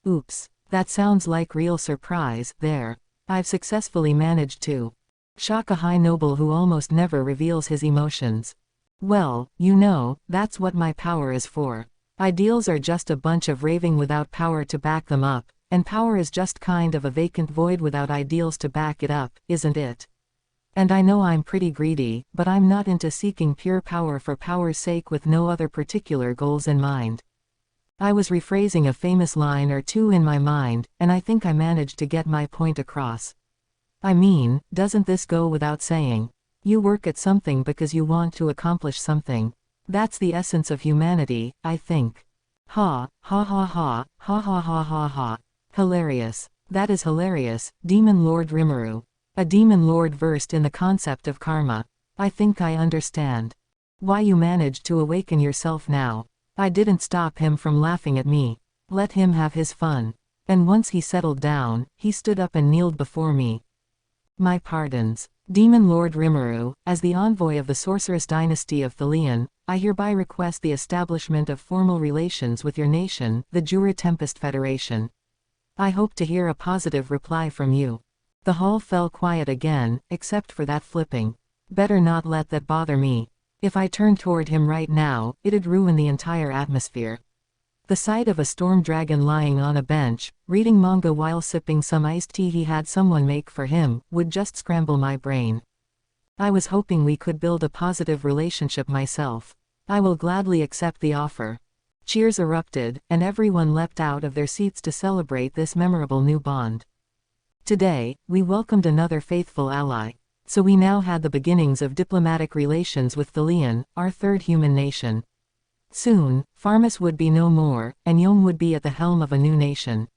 Oops. That sounds like real surprise, there. I've successfully managed to shock a high noble who almost never reveals his emotions. Well, you know, that's what my power is for. Ideals are just a bunch of raving without power to back them up, and power is just kind of a vacant void without ideals to back it up, isn't it? And I know I'm pretty greedy, but I'm not into seeking pure power for power's sake with no other particular goals in mind. I was rephrasing a famous line or two in my mind, and I think I managed to get my point across. I mean, doesn't this go without saying? You work at something because you want to accomplish something. That's the essence of humanity, I think. Ha, ha ha ha, ha ha ha ha ha. Hilarious. That is hilarious, Demon Lord Rimuru. A demon lord versed in the concept of karma. I think I understand why you managed to awaken yourself now. I didn't stop him from laughing at me. Let him have his fun. And once he settled down, he stood up and kneeled before me. My pardons. Demon Lord Rimuru, as the envoy of the sorceress dynasty of Thalion, I hereby request the establishment of formal relations with your nation, the Jura Tempest Federation. I hope to hear a positive reply from you. The hall fell quiet again, except for that flipping. Better not let that bother me. If I turned toward him right now, it'd ruin the entire atmosphere. The sight of a storm dragon lying on a bench, reading manga while sipping some iced tea he had someone make for him, would just scramble my brain. I was hoping we could build a positive relationship myself. I will gladly accept the offer. Cheers erupted, and everyone leapt out of their seats to celebrate this memorable new bond. Today, we welcomed another faithful ally. So we now had the beginnings of diplomatic relations with Thalion, our third human nation. Soon, Farmus would be no more, and Yom would be at the helm of a new nation.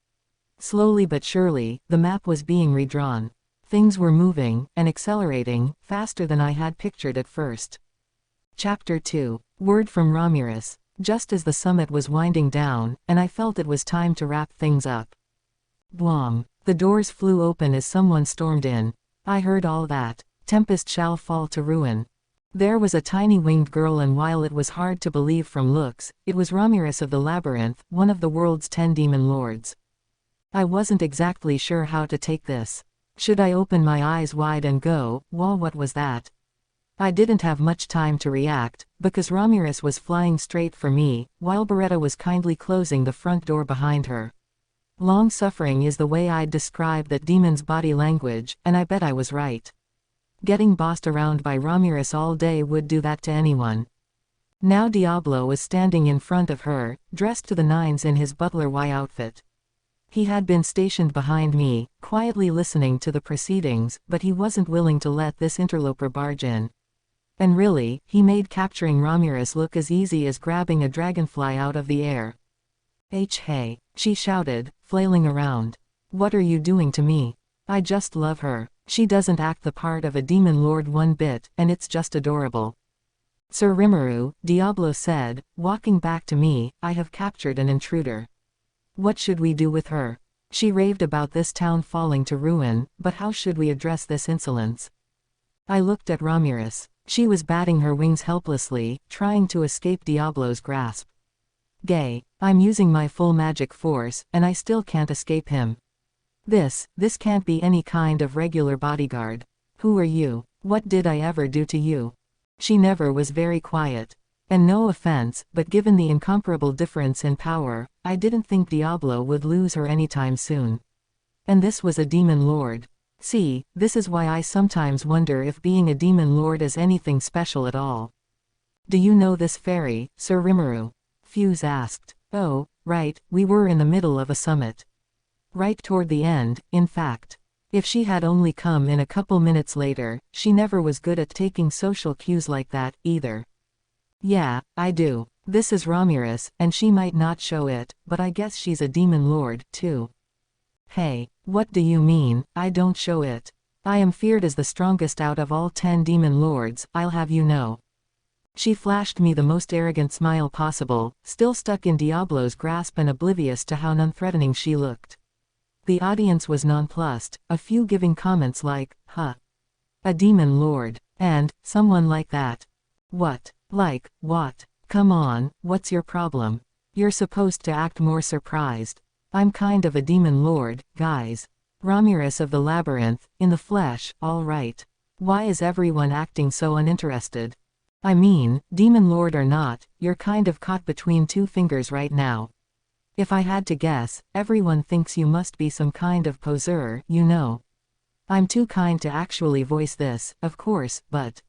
Slowly but surely, the map was being redrawn. Things were moving, and accelerating, faster than I had pictured at first. Chapter 2. Word from Ramirez. Just as the summit was winding down, and I felt it was time to wrap things up. Bwom. The doors flew open as someone stormed in. I heard all that. Tempest shall fall to ruin. There was a tiny winged girl, and while it was hard to believe from looks, it was Ramirez of the Labyrinth, one of the world's 10 demon lords. I wasn't exactly sure how to take this. Should I open my eyes wide and go, "Whoa, what was that?" I didn't have much time to react, because Ramirez was flying straight for me, while Beretta was kindly closing the front door behind her. Long-suffering is the way I'd describe that demon's body language, and I bet I was right. Getting bossed around by Ramirez all day would do that to anyone. Now Diablo was standing in front of her, dressed to the nines in his butler Y outfit. He had been stationed behind me, quietly listening to the proceedings, but he wasn't willing to let this interloper barge in. And really, he made capturing Ramirez look as easy as grabbing a dragonfly out of the air. Hey, she shouted, flailing around. What are you doing to me? I just love her. She doesn't act the part of a demon lord one bit, and it's just adorable. Sir Rimuru, Diablo said, walking back to me, I have captured an intruder. What should we do with her? She raved about this town falling to ruin, but how should we address this insolence? I looked at Ramirez. She was batting her wings helplessly, trying to escape Diablo's grasp. Gay. I'm using my full magic force, and I still can't escape him. This can't be any kind of regular bodyguard. Who are you? What did I ever do to you? She never was very quiet. And no offense, but given the incomparable difference in power, I didn't think Diablo would lose her anytime soon. And this was a demon lord. See, this is why I sometimes wonder if being a demon lord is anything special at all. Do you know this fairy, Sir Rimuru? Fuse asked. Oh, right, we were in the middle of a summit. Right toward the end, in fact. If she had only come in a couple minutes later, she never was good at taking social cues like that, either. Yeah, I do. This is Ramirez, and she might not show it, but I guess she's a demon lord, too. Hey, what do you mean, I don't show it? I am feared as the strongest out of all 10 demon lords, I'll have you know. She flashed me the most arrogant smile possible, still stuck in Diablo's grasp and oblivious to how non-threatening she looked. The audience was nonplussed, a few giving comments like, huh. A demon lord. And, someone like that. What? Like, what? Come on, what's your problem? You're supposed to act more surprised. I'm kind of a demon lord, guys. Ramirez of the Labyrinth, in the flesh, all right. Why is everyone acting so uninterested? I mean, demon lord or not, you're kind of caught between two fingers right now. If I had to guess, everyone thinks you must be some kind of poseur, you know. I'm too kind to actually voice this, of course, but...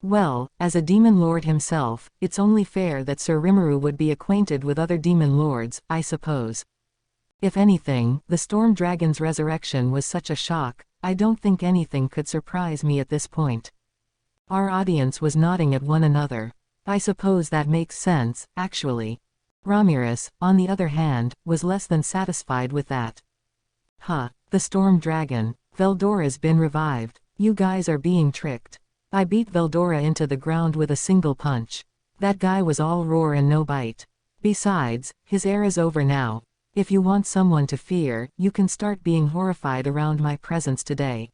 Well, as a demon lord himself, it's only fair that Sir Rimuru would be acquainted with other demon lords, I suppose. If anything, the Storm Dragon's resurrection was such a shock, I don't think anything could surprise me at this point. Our audience was nodding at one another. I suppose that makes sense, actually. Ramirez, on the other hand, was less than satisfied with that. Huh, the Storm Dragon. Veldora's been revived. You guys are being tricked. I beat Veldora into the ground with a single punch. That guy was all roar and no bite. Besides, his era's over now. If you want someone to fear, you can start being horrified around my presence today.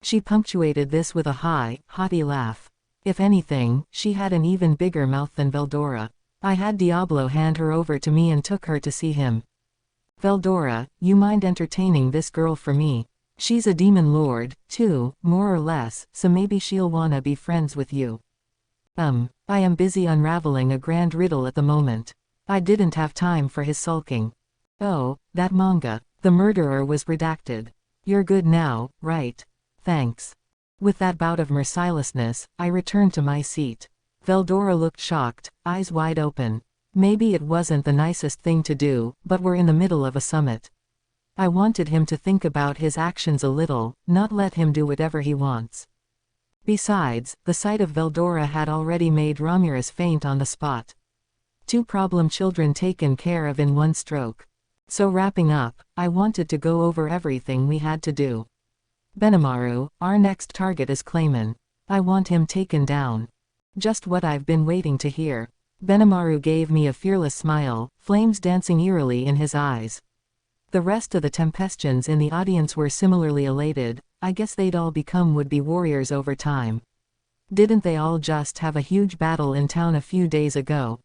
She punctuated this with a high, haughty laugh. If anything, she had an even bigger mouth than Veldora. I had Diablo hand her over to me and took her to see him. Veldora, you mind entertaining this girl for me? She's a demon lord, too, more or less, so maybe she'll wanna be friends with you. I am busy unraveling a grand riddle at the moment. I didn't have time for his sulking. Oh, that manga. The murderer was redacted. You're good now, right? Thanks. With that bout of mercilessness, I returned to my seat. Veldora looked shocked, eyes wide open. Maybe it wasn't the nicest thing to do, but we're in the middle of a summit. I wanted him to think about his actions a little, not let him do whatever he wants. Besides, the sight of Veldora had already made Ramirez faint on the spot. 2 problem children taken care of in one stroke. So wrapping up, I wanted to go over everything we had to do. Benimaru, our next target is Clayman. I want him taken down. Just what I've been waiting to hear. Benimaru gave me a fearless smile, flames dancing eerily in his eyes. The rest of the Tempestuans in the audience were similarly elated. I guess they'd all become would-be warriors over time. Didn't they all just have a huge battle in town a few days ago?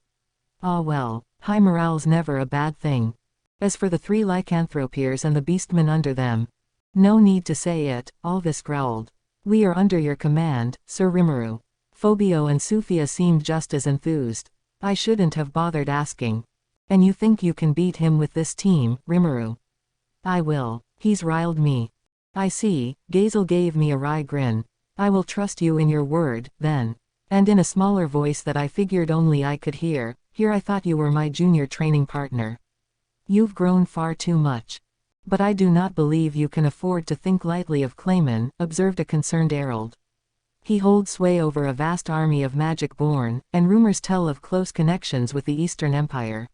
Ah well, high morale's never a bad thing. As for the 3 lycanthropiers and the beastmen under them, no need to say it, Alvis growled. We are under your command, Sir Rimuru. Phobio and Sufia seemed just as enthused. I shouldn't have bothered asking. And you think you can beat him with this team, Rimuru? I will. He's riled me. I see. Gazel gave me a wry grin. I will trust you in your word, then. And in a smaller voice that I figured only I could hear, here I thought you were my junior training partner. You've grown far too much. But I do not believe you can afford to think lightly of Clayman, observed a concerned herald. He holds sway over a vast army of magic-born, and rumors tell of close connections with the Eastern Empire.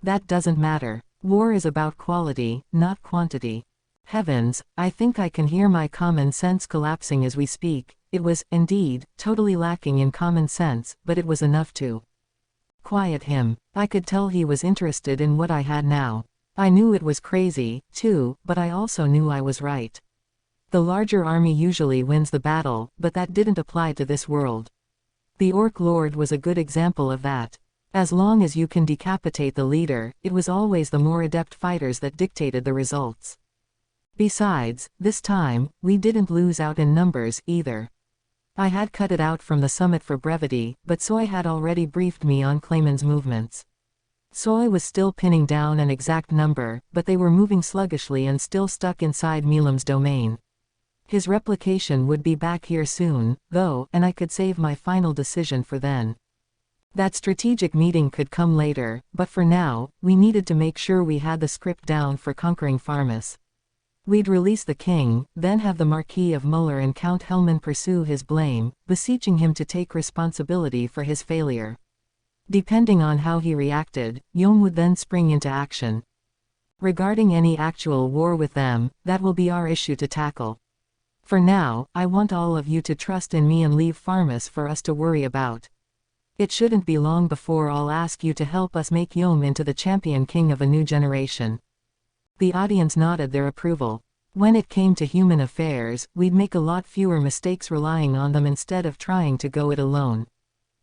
That doesn't matter. War is about quality, not quantity. Heavens, I think I can hear my common sense collapsing as we speak. It was, indeed, totally lacking in common sense, but it was enough to quiet him. I could tell he was interested in what I had now. I knew it was crazy, too, but I also knew I was right. The larger army usually wins the battle, but that didn't apply to this world. The Orc Lord was a good example of that. As long as you can decapitate the leader, it was always the more adept fighters that dictated the results. Besides, this time, we didn't lose out in numbers, either. I had cut it out from the summit for brevity, but Soy had already briefed me on Clayman's movements. Soy was still pinning down an exact number, but they were moving sluggishly and still stuck inside Milam's domain. His replication would be back here soon, though, and I could save my final decision for then. That strategic meeting could come later, but for now, we needed to make sure we had the script down for conquering Farmus. We'd release the king, then have the Marquis of Muller and Count Hellman pursue his blame, beseeching him to take responsibility for his failure. Depending on how he reacted, Yom would then spring into action. Regarding any actual war with them, that will be our issue to tackle. For now, I want all of you to trust in me and leave Farmus for us to worry about. It shouldn't be long before I'll ask you to help us make Yom into the champion king of a new generation. The audience nodded their approval. When it came to human affairs, we'd make a lot fewer mistakes relying on them instead of trying to go it alone.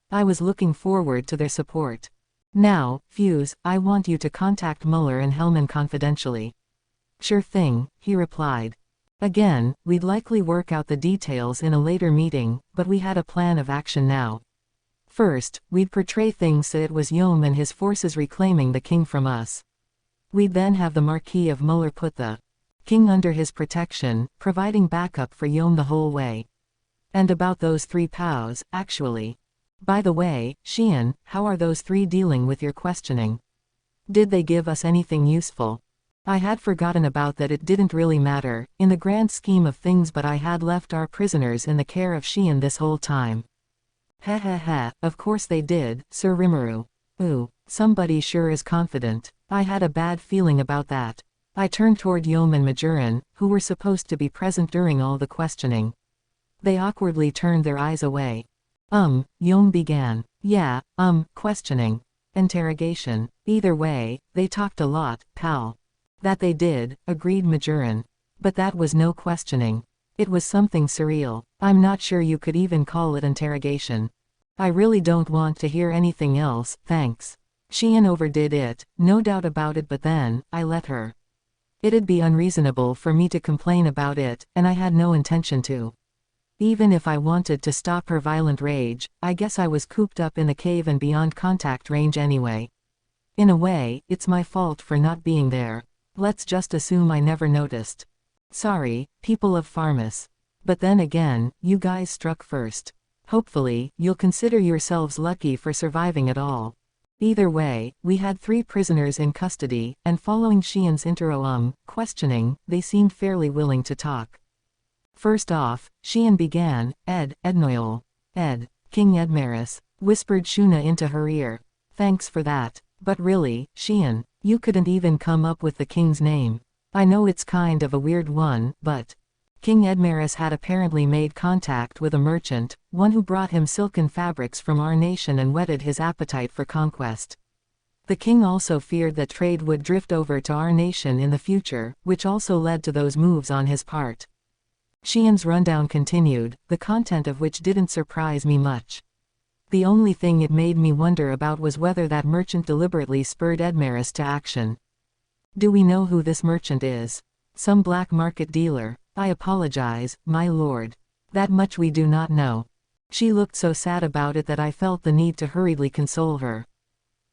I was looking forward to their support. Now, Fuse, I want you to contact Muller and Hellman confidentially. Sure thing, he replied. Again, we'd likely work out the details in a later meeting, but we had a plan of action now. First, we'd portray things so it was Yom and his forces reclaiming the king from us. We'd then have the Marquis of Muller put the king under his protection, providing backup for Yom the whole way. And about those 3 POWs, actually. By the way, Xian, how are those 3 dealing with your questioning? Did they give us anything useful? I had forgotten about that. It didn't really matter, in the grand scheme of things, but I had left our prisoners in the care of Xian this whole time. Heh, of course they did, Sir Rimuru. Ooh, somebody sure is confident. I had a bad feeling about that. I turned toward Yom and Majoran, who were supposed to be present during all the questioning. They awkwardly turned their eyes away. Yom began. Yeah, questioning. Interrogation. Either way, they talked a lot, pal. That they did, agreed Majoran. But that was no questioning. It was something surreal. I'm not sure you could even call it interrogation. I really don't want to hear anything else, thanks. Xian overdid it, no doubt about it, but then, I let her. It'd be unreasonable for me to complain about it, and I had no intention to. Even if I wanted to stop her violent rage, I guess I was cooped up in the cave and beyond contact range anyway. In a way, it's my fault for not being there. Let's just assume I never noticed. Sorry, people of Farmus. But then again, you guys struck first. Hopefully, you'll consider yourselves lucky for surviving at all. Either way, we had 3 prisoners in custody, and following Xian's questioning, they seemed fairly willing to talk. First off, Xian began. Ednoil. King Edmaris, whispered Shuna into her ear. Thanks for that. But really, Xian, you couldn't even come up with the king's name. I know it's kind of a weird one, but... King Edmaris had apparently made contact with a merchant, one who brought him silken fabrics from our nation and whetted his appetite for conquest. The king also feared that trade would drift over to our nation in the future, which also led to those moves on his part. Xian's rundown continued, the content of which didn't surprise me much. The only thing it made me wonder about was whether that merchant deliberately spurred Edmaris to action. Do we know who this merchant is? Some black market dealer? I apologize, my lord. That much we do not know. She looked so sad about it that I felt the need to hurriedly console her.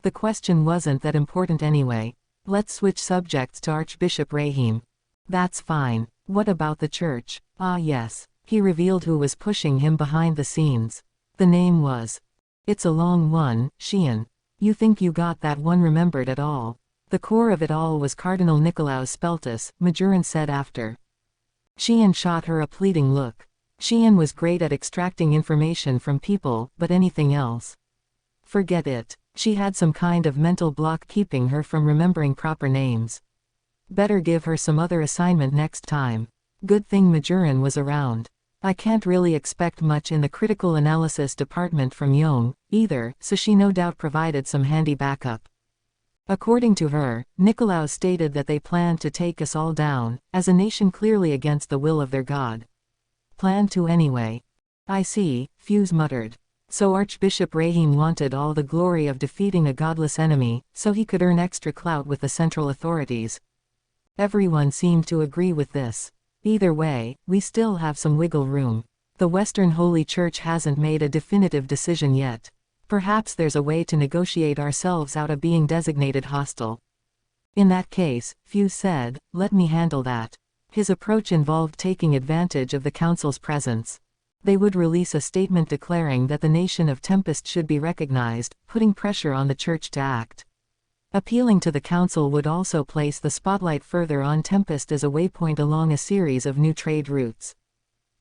The question wasn't that important anyway. Let's switch subjects to Archbishop Rahim. That's fine. What about the church? Ah yes. He revealed who was pushing him behind the scenes. The name was... It's a long one, Xian. You think you got that one remembered at all? The core of it all was Cardinal Nicolaus Speltus, Majoran said after. Xian shot her a pleading look. Xian was great at extracting information from people, but anything else? Forget it. She had some kind of mental block keeping her from remembering proper names. Better give her some other assignment next time. Good thing Majoran was around. I can't really expect much in the critical analysis department from Yom, either, so she no doubt provided some handy backup. According to her, Nicolaus stated that they planned to take us all down, as a nation clearly against the will of their god. Planned to anyway. I see, Fuse muttered. So Archbishop Rahim wanted all the glory of defeating a godless enemy, so he could earn extra clout with the central authorities. Everyone seemed to agree with this. Either way, we still have some wiggle room. The Western Holy Church hasn't made a definitive decision yet. Perhaps there's a way to negotiate ourselves out of being designated hostile. In that case, Fuse said, let me handle that. His approach involved taking advantage of the council's presence. They would release a statement declaring that the nation of Tempest should be recognized, putting pressure on the church to act. Appealing to the council would also place the spotlight further on Tempest as a waypoint along a series of new trade routes.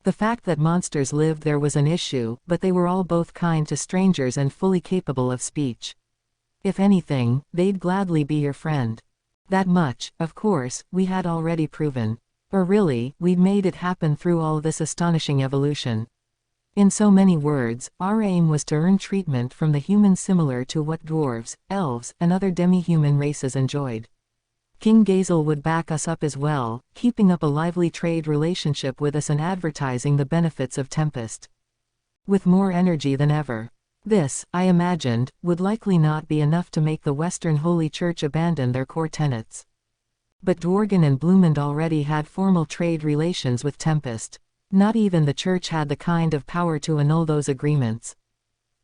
The fact that monsters lived there was an issue, but they were all both kind to strangers and fully capable of speech. If anything, they'd gladly be your friend. That much, of course, we had already proven. Or really, we'd made it happen through all this astonishing evolution. In so many words, our aim was to earn treatment from the humans similar to what dwarves, elves, and other demi-human races enjoyed. King Gazel would back us up as well, keeping up a lively trade relationship with us and advertising the benefits of Tempest. With more energy than ever. This, I imagined, would likely not be enough to make the Western Holy Church abandon their core tenets. But Dworgen and Bloomend already had formal trade relations with Tempest. Not even the Church had the kind of power to annul those agreements.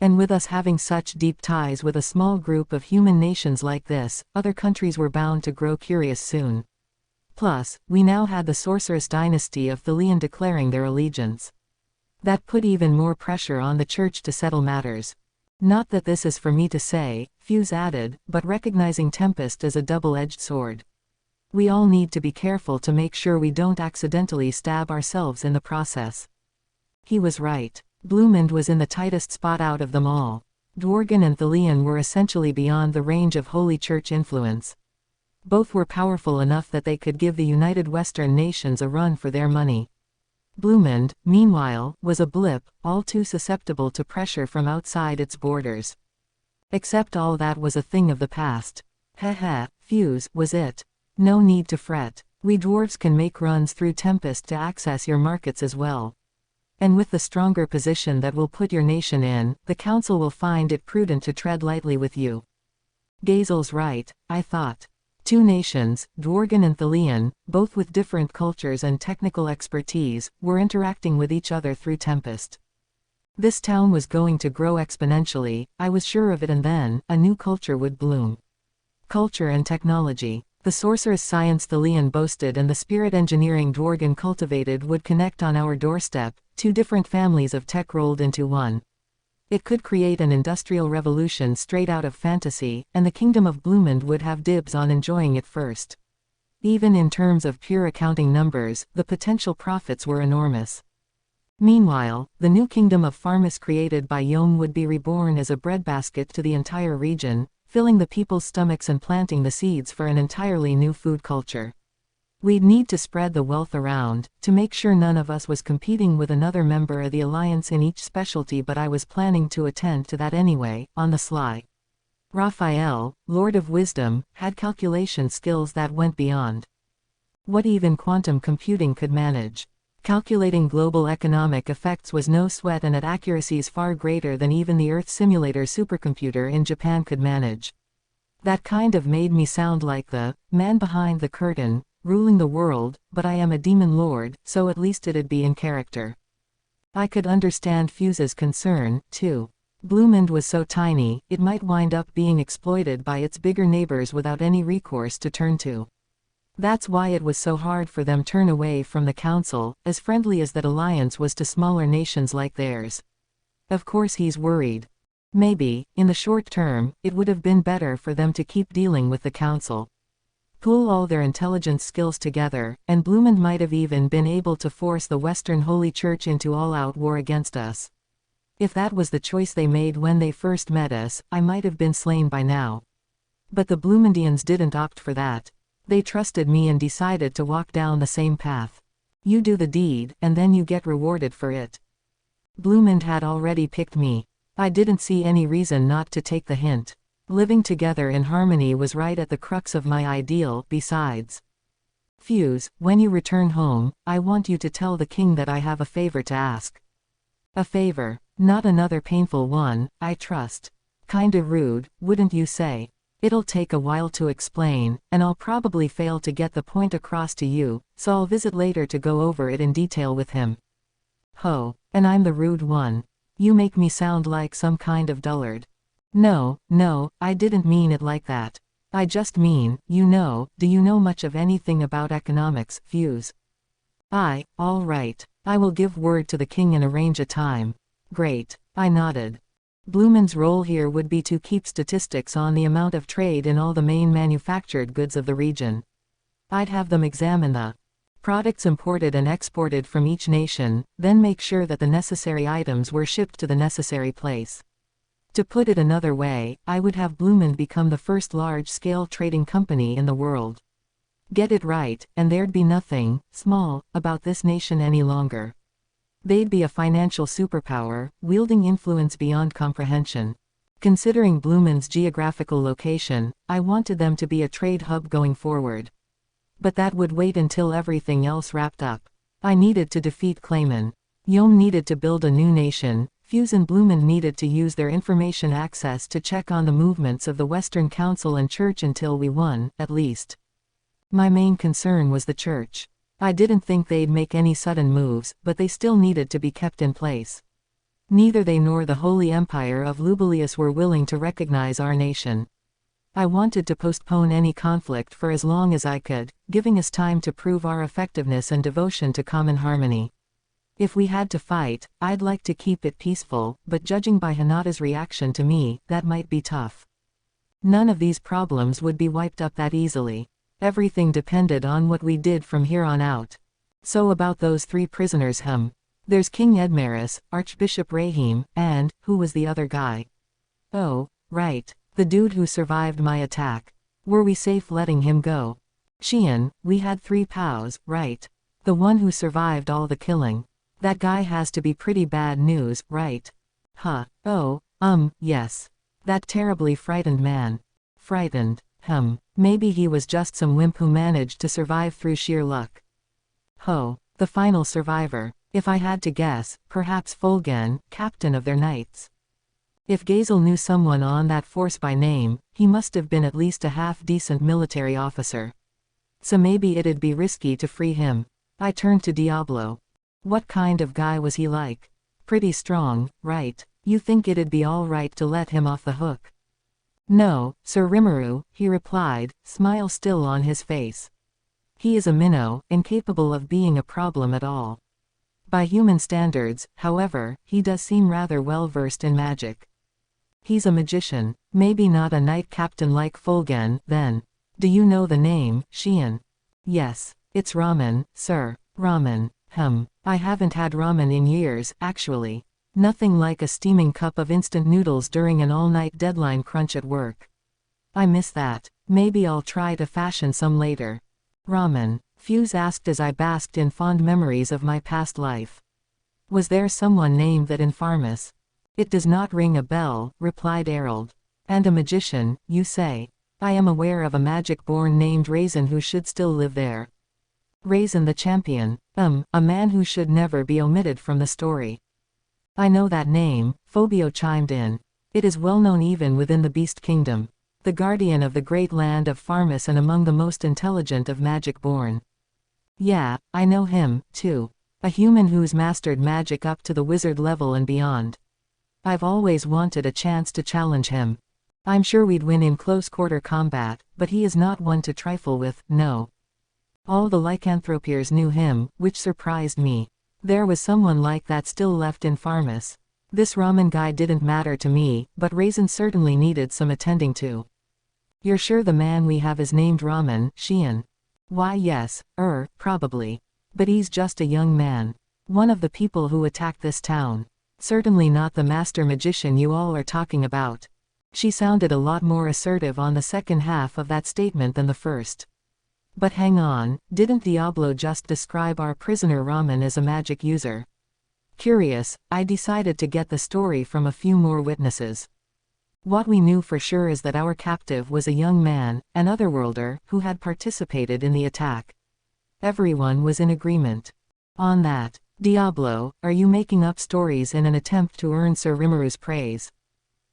And with us having such deep ties with a small group of human nations like this, other countries were bound to grow curious soon. Plus, we now had the sorceress dynasty of Thelian declaring their allegiance. That put even more pressure on the Church to settle matters. Not that this is for me to say, Fuse added, but recognizing Tempest as a double-edged sword. We all need to be careful to make sure we don't accidentally stab ourselves in the process. He was right. Bloomend was in the tightest spot out of them all. Dworgen and Thelian were essentially beyond the range of Holy Church influence. Both were powerful enough that they could give the United Western Nations a run for their money. Bloomend, meanwhile, was a blip, all too susceptible to pressure from outside its borders. Except all that was a thing of the past. Fuse was it. No need to fret. We dwarves can make runs through Tempest to access your markets as well. And with the stronger position that will put your nation in, the council will find it prudent to tread lightly with you. Gazel's right, I thought. Two nations, Dworgen and Thelian, both with different cultures and technical expertise, were interacting with each other through Tempest. This town was going to grow exponentially, I was sure of it, and then, a new culture would bloom. Culture and technology. The sorceress science Thelian boasted and the spirit engineering Dworgen cultivated would connect on our doorstep, two different families of tech rolled into one. It could create an industrial revolution straight out of fantasy, and the kingdom of Bloomend would have dibs on enjoying it first. Even in terms of pure accounting numbers, the potential profits were enormous. Meanwhile, the new kingdom of Farmus created by Yom would be reborn as a breadbasket to the entire region, filling the people's stomachs and planting the seeds for an entirely new food culture. We'd need to spread the wealth around, to make sure none of us was competing with another member of the alliance in each specialty, but I was planning to attend to that anyway, on the sly. Raphael, Lord of Wisdom, had calculation skills that went beyond what even quantum computing could manage. Calculating global economic effects was no sweat, and at accuracies far greater than even the Earth simulator supercomputer in Japan could manage. That kind of made me sound like the man behind the curtain, ruling the world, but I am a demon lord, so at least it'd be in character. I could understand Fuse's concern, too. Bloomend was so tiny, it might wind up being exploited by its bigger neighbors without any recourse to turn to. That's why it was so hard for them to turn away from the council, as friendly as that alliance was to smaller nations like theirs. Of course he's worried. Maybe, in the short term, it would have been better for them to keep dealing with the council. Pool all their intelligence skills together, and Bloomend might have even been able to force the Western Holy Church into all-out war against us. If that was the choice they made when they first met us, I might have been slain by now. But the Bloomendians didn't opt for that. They trusted me and decided to walk down the same path. You do the deed, and then you get rewarded for it. Bloomend had already picked me. I didn't see any reason not to take the hint. Living together in harmony was right at the crux of my ideal. Besides, Fuse, when you return home, I want you to tell the king that I have a favor to ask. A favor. Not another painful one, I trust. Kinda rude, wouldn't you say? It'll take a while to explain, and I'll probably fail to get the point across to you, so I'll visit later to go over it in detail with him. Ho, and I'm the rude one. You make me sound like some kind of dullard. No, I didn't mean it like that. I just mean, do you know much of anything about economics, Fuse? All right. I will give word to the king and arrange a time. Great. I nodded. Blumen's role here would be to keep statistics on the amount of trade in all the main manufactured goods of the region. I'd have them examine the products imported and exported from each nation, then make sure that the necessary items were shipped to the necessary place. To put it another way, I would have Blumen become the first large-scale trading company in the world. Get it right, and there'd be nothing small about this nation any longer. They'd be a financial superpower, wielding influence beyond comprehension. Considering Blumen's geographical location, I wanted them to be a trade hub going forward. But that would wait until everything else wrapped up. I needed to defeat Clayman. Yom needed to build a new nation. Fuse and Blumen needed to use their information access to check on the movements of the Western Council and Church until we won, at least. My main concern was the Church. I didn't think they'd make any sudden moves, but they still needed to be kept in place. Neither they nor the Holy Empire of Lubelius were willing to recognize our nation. I wanted to postpone any conflict for as long as I could, giving us time to prove our effectiveness and devotion to common harmony. If we had to fight, I'd like to keep it peaceful, but judging by Hinata's reaction to me, that might be tough. None of these problems would be wiped up that easily. Everything depended on what we did from here on out. So about those 3 prisoners, there's King Edmaris, Archbishop Rahim, and, who was the other guy? Oh, right, the dude who survived my attack. Were we safe letting him go? Xian, we had 3 POWs, right? The one who survived all the killing. That guy has to be pretty bad news, right? Oh, yes. That terribly frightened man. Frightened, maybe he was just some wimp who managed to survive through sheer luck. The final survivor. If I had to guess, perhaps Fulgen, captain of their knights. If Gazel knew someone on that force by name, he must have been at least a half-decent military officer. So maybe it'd be risky to free him. I turned to Diablo. What kind of guy was he like? Pretty strong, right? You think it'd be all right to let him off the hook? No, Sir Rimuru, he replied, smile still on his face. He is a minnow, incapable of being a problem at all. By human standards, however, he does seem rather well versed in magic. He's a magician, maybe not a knight captain like Fulgen, then. Do you know the name, Xian? Yes, it's ramen, sir. Ramen. I haven't had ramen in years, actually. Nothing like a steaming cup of instant noodles during an all-night deadline crunch at work. I miss that. Maybe I'll try to fashion some later. Ramen, Fuse asked as I basked in fond memories of my past life. Was there someone named that in Farmus? It does not ring a bell, replied Errol. And a magician, you say? I am aware of a magic-born named Raisin who should still live there. Raisin the champion, a man who should never be omitted from the story. I know that name, Phobio chimed in. It is well known even within the Beast Kingdom. The guardian of the great land of Farmus and among the most intelligent of magic-born. Yeah, I know him, too. A human who's mastered magic up to the wizard level and beyond. I've always wanted a chance to challenge him. I'm sure we'd win in close-quarter combat, but he is not one to trifle with, no. All the lycanthropiers knew him, which surprised me. There was someone like that still left in Farmus. This ramen guy didn't matter to me, but Raisin certainly needed some attending to. You're sure the man we have is named Ramen, Xian? Why yes, probably. But he's just a young man. One of the people who attacked this town. Certainly not the master magician you all are talking about. She sounded a lot more assertive on the second half of that statement than the first. But hang on, didn't Diablo just describe our prisoner Ramen as a magic user? Curious, I decided to get the story from a few more witnesses. What we knew for sure is that our captive was a young man, an otherworlder, who had participated in the attack. Everyone was in agreement on that. Diablo, are you making up stories in an attempt to earn Sir Rimuru's praise?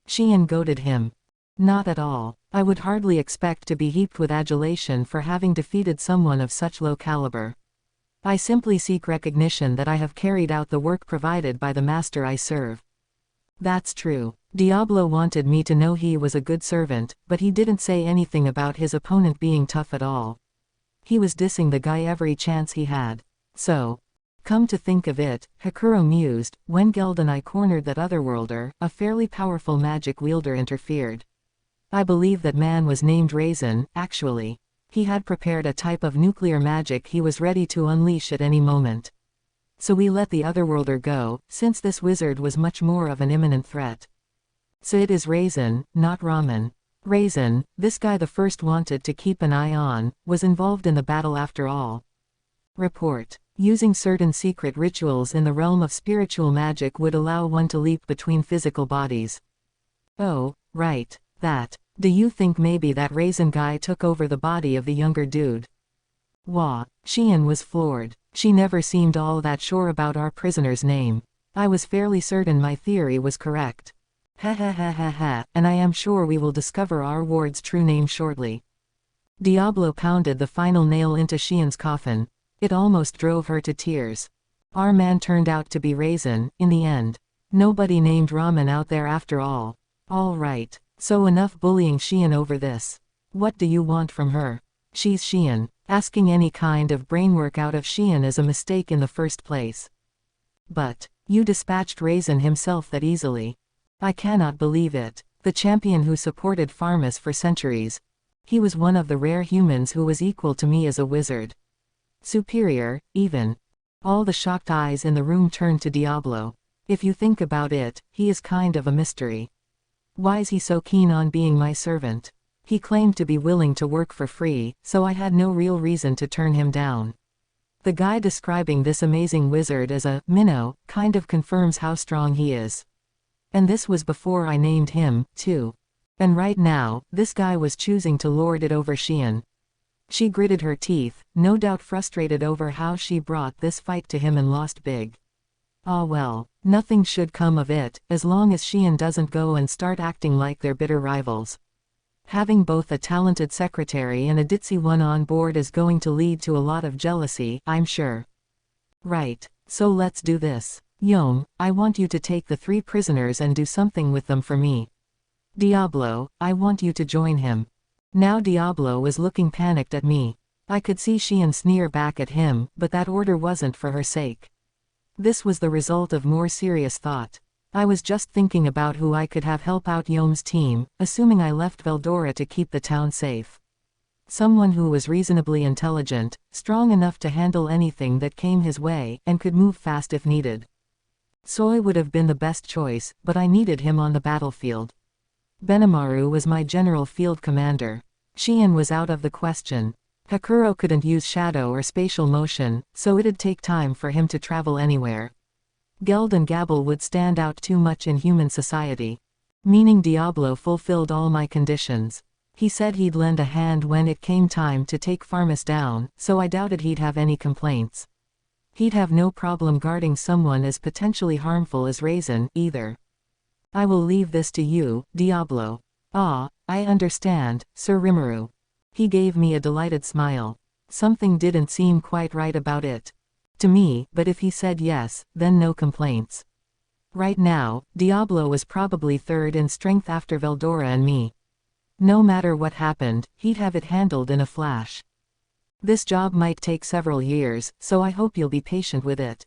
Xian goaded him. Not at all. I would hardly expect to be heaped with adulation for having defeated someone of such low caliber. I simply seek recognition that I have carried out the work provided by the master I serve. That's true. Diablo wanted me to know he was a good servant, but he didn't say anything about his opponent being tough at all. He was dissing the guy every chance he had. So, come to think of it, Hakuro mused, when Geld and I cornered that otherworlder, a fairly powerful magic wielder interfered. I believe that man was named Raisin, actually. He had prepared a type of nuclear magic he was ready to unleash at any moment. So we let the otherworlder go, since this wizard was much more of an imminent threat. So it is Raisin, not Ramen. Raisin, this guy the first wanted to keep an eye on, was involved in the battle after all. Report. Using certain secret rituals in the realm of spiritual magic would allow one to leap between physical bodies. Oh, right, that. Do you think maybe that Raisin guy took over the body of the younger dude? Wah. Xian was floored. She never seemed all that sure about our prisoner's name. I was fairly certain my theory was correct. Ha ha ha ha ha, and I am sure we will discover our ward's true name shortly. Diablo pounded the final nail into Xian's coffin. It almost drove her to tears. Our man turned out to be Raisin, in the end. Nobody named Ramen out there after all. All right, so enough bullying Xian over this. What do you want from her? She's Xian. Asking any kind of brainwork out of Xian is a mistake in the first place. But, you dispatched Raisin himself that easily. I cannot believe it. The champion who supported Farmus for centuries. He was one of the rare humans who was equal to me as a wizard. Superior, even. All the shocked eyes in the room turned to Diablo. If you think about it, he is kind of a mystery. Why is he so keen on being my servant? He claimed to be willing to work for free, so I had no real reason to turn him down. The guy describing this amazing wizard as a minnow kind of confirms how strong he is. And this was before I named him, too. And right now, this guy was choosing to lord it over Xian. She gritted her teeth, no doubt frustrated over how she brought this fight to him and lost big. Ah well, nothing should come of it, as long as Xian doesn't go and start acting like they're bitter rivals. Having both a talented secretary and a ditzy one on board is going to lead to a lot of jealousy, I'm sure. Right, so let's do this. Yom, I want you to take the 3 prisoners and do something with them for me. Diablo, I want you to join him. Now Diablo was looking panicked at me. I could see Xian sneer back at him, but that order wasn't for her sake. This was the result of more serious thought. I was just thinking about who I could have help out Yom's team, assuming I left Veldora to keep the town safe. Someone who was reasonably intelligent, strong enough to handle anything that came his way, and could move fast if needed. Soy would have been the best choice, but I needed him on the battlefield. Benimaru was my general field commander. Xian was out of the question. Hakuro couldn't use shadow or spatial motion, so it'd take time for him to travel anywhere. Geld and Gabble would stand out too much in human society. Meaning Diablo fulfilled all my conditions. He said he'd lend a hand when it came time to take Farmus down, so I doubted he'd have any complaints. He'd have no problem guarding someone as potentially harmful as Raisin, either. I will leave this to you, Diablo. Ah, I understand, Sir Rimuru. He gave me a delighted smile. Something didn't seem quite right about it. To me, but if he said yes, then no complaints. Right now, Diablo was probably 3rd in strength after Veldora and me. No matter what happened, he'd have it handled in a flash. This job might take several years, so I hope you'll be patient with it.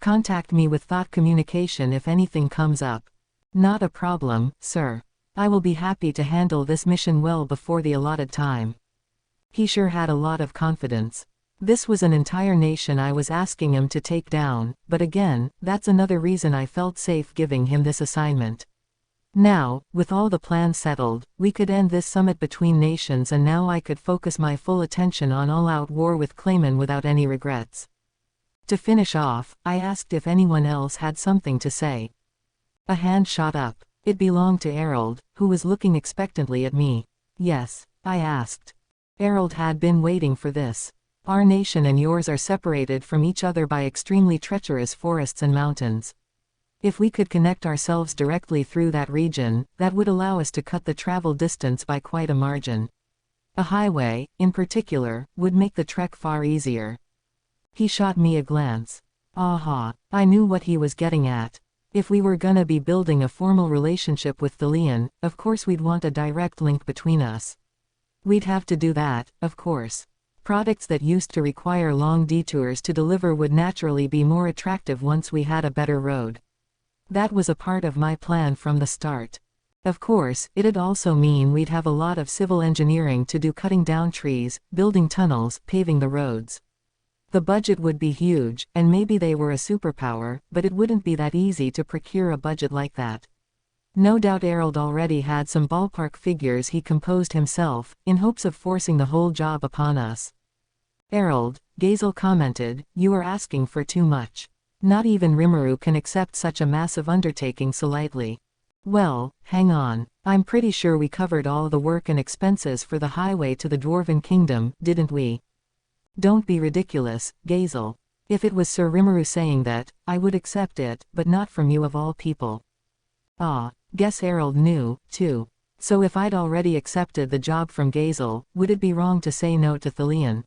Contact me with thought communication if anything comes up. Not a problem, sir. I will be happy to handle this mission well before the allotted time. He sure had a lot of confidence. This was an entire nation I was asking him to take down, but again, that's another reason I felt safe giving him this assignment. Now, with all the plans settled, we could end this summit between nations and now I could focus my full attention on all-out war with Clayman without any regrets. To finish off, I asked if anyone else had something to say. A hand shot up. It belonged to Errol, who was looking expectantly at me. Yes, I asked. Errol had been waiting for this. Our nation and yours are separated from each other by extremely treacherous forests and mountains. If we could connect ourselves directly through that region, that would allow us to cut the travel distance by quite a margin. A highway, in particular, would make the trek far easier. He shot me a glance. Aha, I knew what he was getting at. If we were gonna be building a formal relationship with Thalian, of course we'd want a direct link between us. We'd have to do that, of course. Products that used to require long detours to deliver would naturally be more attractive once we had a better road. That was a part of my plan from the start. Of course, it'd also mean we'd have a lot of civil engineering to do, cutting down trees, building tunnels, paving the roads. The budget would be huge, and maybe they were a superpower, but it wouldn't be that easy to procure a budget like that. No doubt Errol already had some ballpark figures he composed himself, in hopes of forcing the whole job upon us. Errol, Gazel commented, you are asking for too much. Not even Rimuru can accept such a massive undertaking so lightly. Well, hang on. I'm pretty sure we covered all the work and expenses for the highway to the Dwarven Kingdom, didn't we? Don't be ridiculous, Gazel. If it was Sir Rimuru saying that, I would accept it, but not from you of all people. Ah, guess Errol knew, too. So if I'd already accepted the job from Gazel, would it be wrong to say no to Thalian?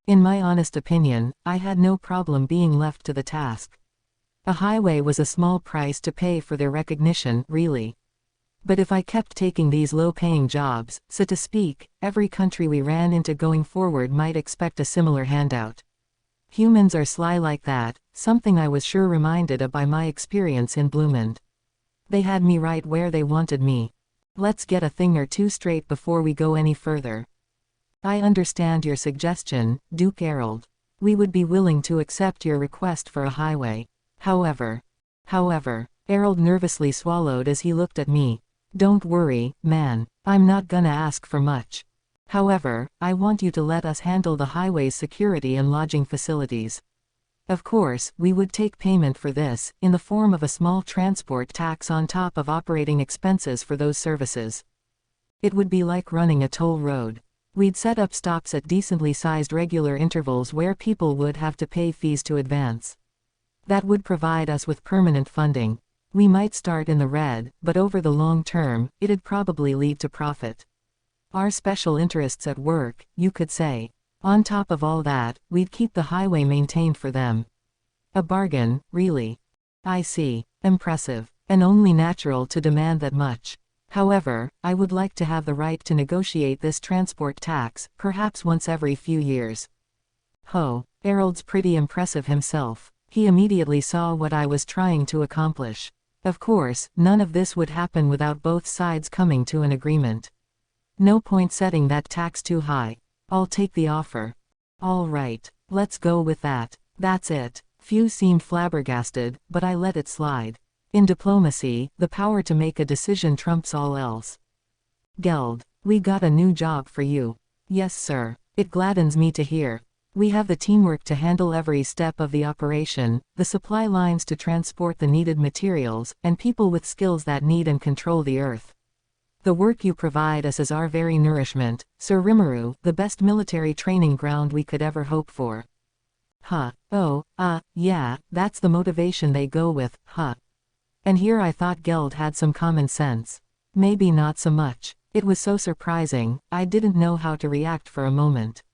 In my honest opinion, I had no problem being left to the task. A highway was a small price to pay for their recognition, really. But if I kept taking these low-paying jobs, so to speak, every country we ran into going forward might expect a similar handout. Humans are sly like that, something I was sure reminded of by my experience in Bloomond. They had me right where they wanted me. Let's get a thing or two straight before we go any further. I understand your suggestion, Duke Errol. We would be willing to accept your request for a highway. However, Errol nervously swallowed as he looked at me. Don't worry, man. I'm not gonna ask for much. However, I want you to let us handle the highway's security and lodging facilities. Of course, we would take payment for this, in the form of a small transport tax on top of operating expenses for those services. It would be like running a toll road. We'd set up stops at decently sized regular intervals where people would have to pay fees to advance. That would provide us with permanent funding. We might start in the red, but over the long term, it'd probably lead to profit. Our special interests at work, you could say. On top of all that, we'd keep the highway maintained for them. A bargain, really. I see. Impressive. And only natural to demand that much. However, I would like to have the right to negotiate this transport tax, perhaps once every few years. Ho, Errol's pretty impressive himself. He immediately saw what I was trying to accomplish. Of course, none of this would happen without both sides coming to an agreement. No point setting that tax too high. I'll take the offer. All right, let's go with that. That's it. Few seemed flabbergasted, but I let it slide. In diplomacy, the power to make a decision trumps all else. Geld, we got a new job for you. Yes, sir. It gladdens me to hear. We have the teamwork to handle every step of the operation, the supply lines to transport the needed materials, and people with skills that need and control the earth. The work you provide us is our very nourishment, Sir Rimuru, the best military training ground we could ever hope for. Huh. Oh, yeah, that's the motivation they go with, huh. And here I thought Geld had some common sense. Maybe not so much. It was so surprising, I didn't know how to react for a moment.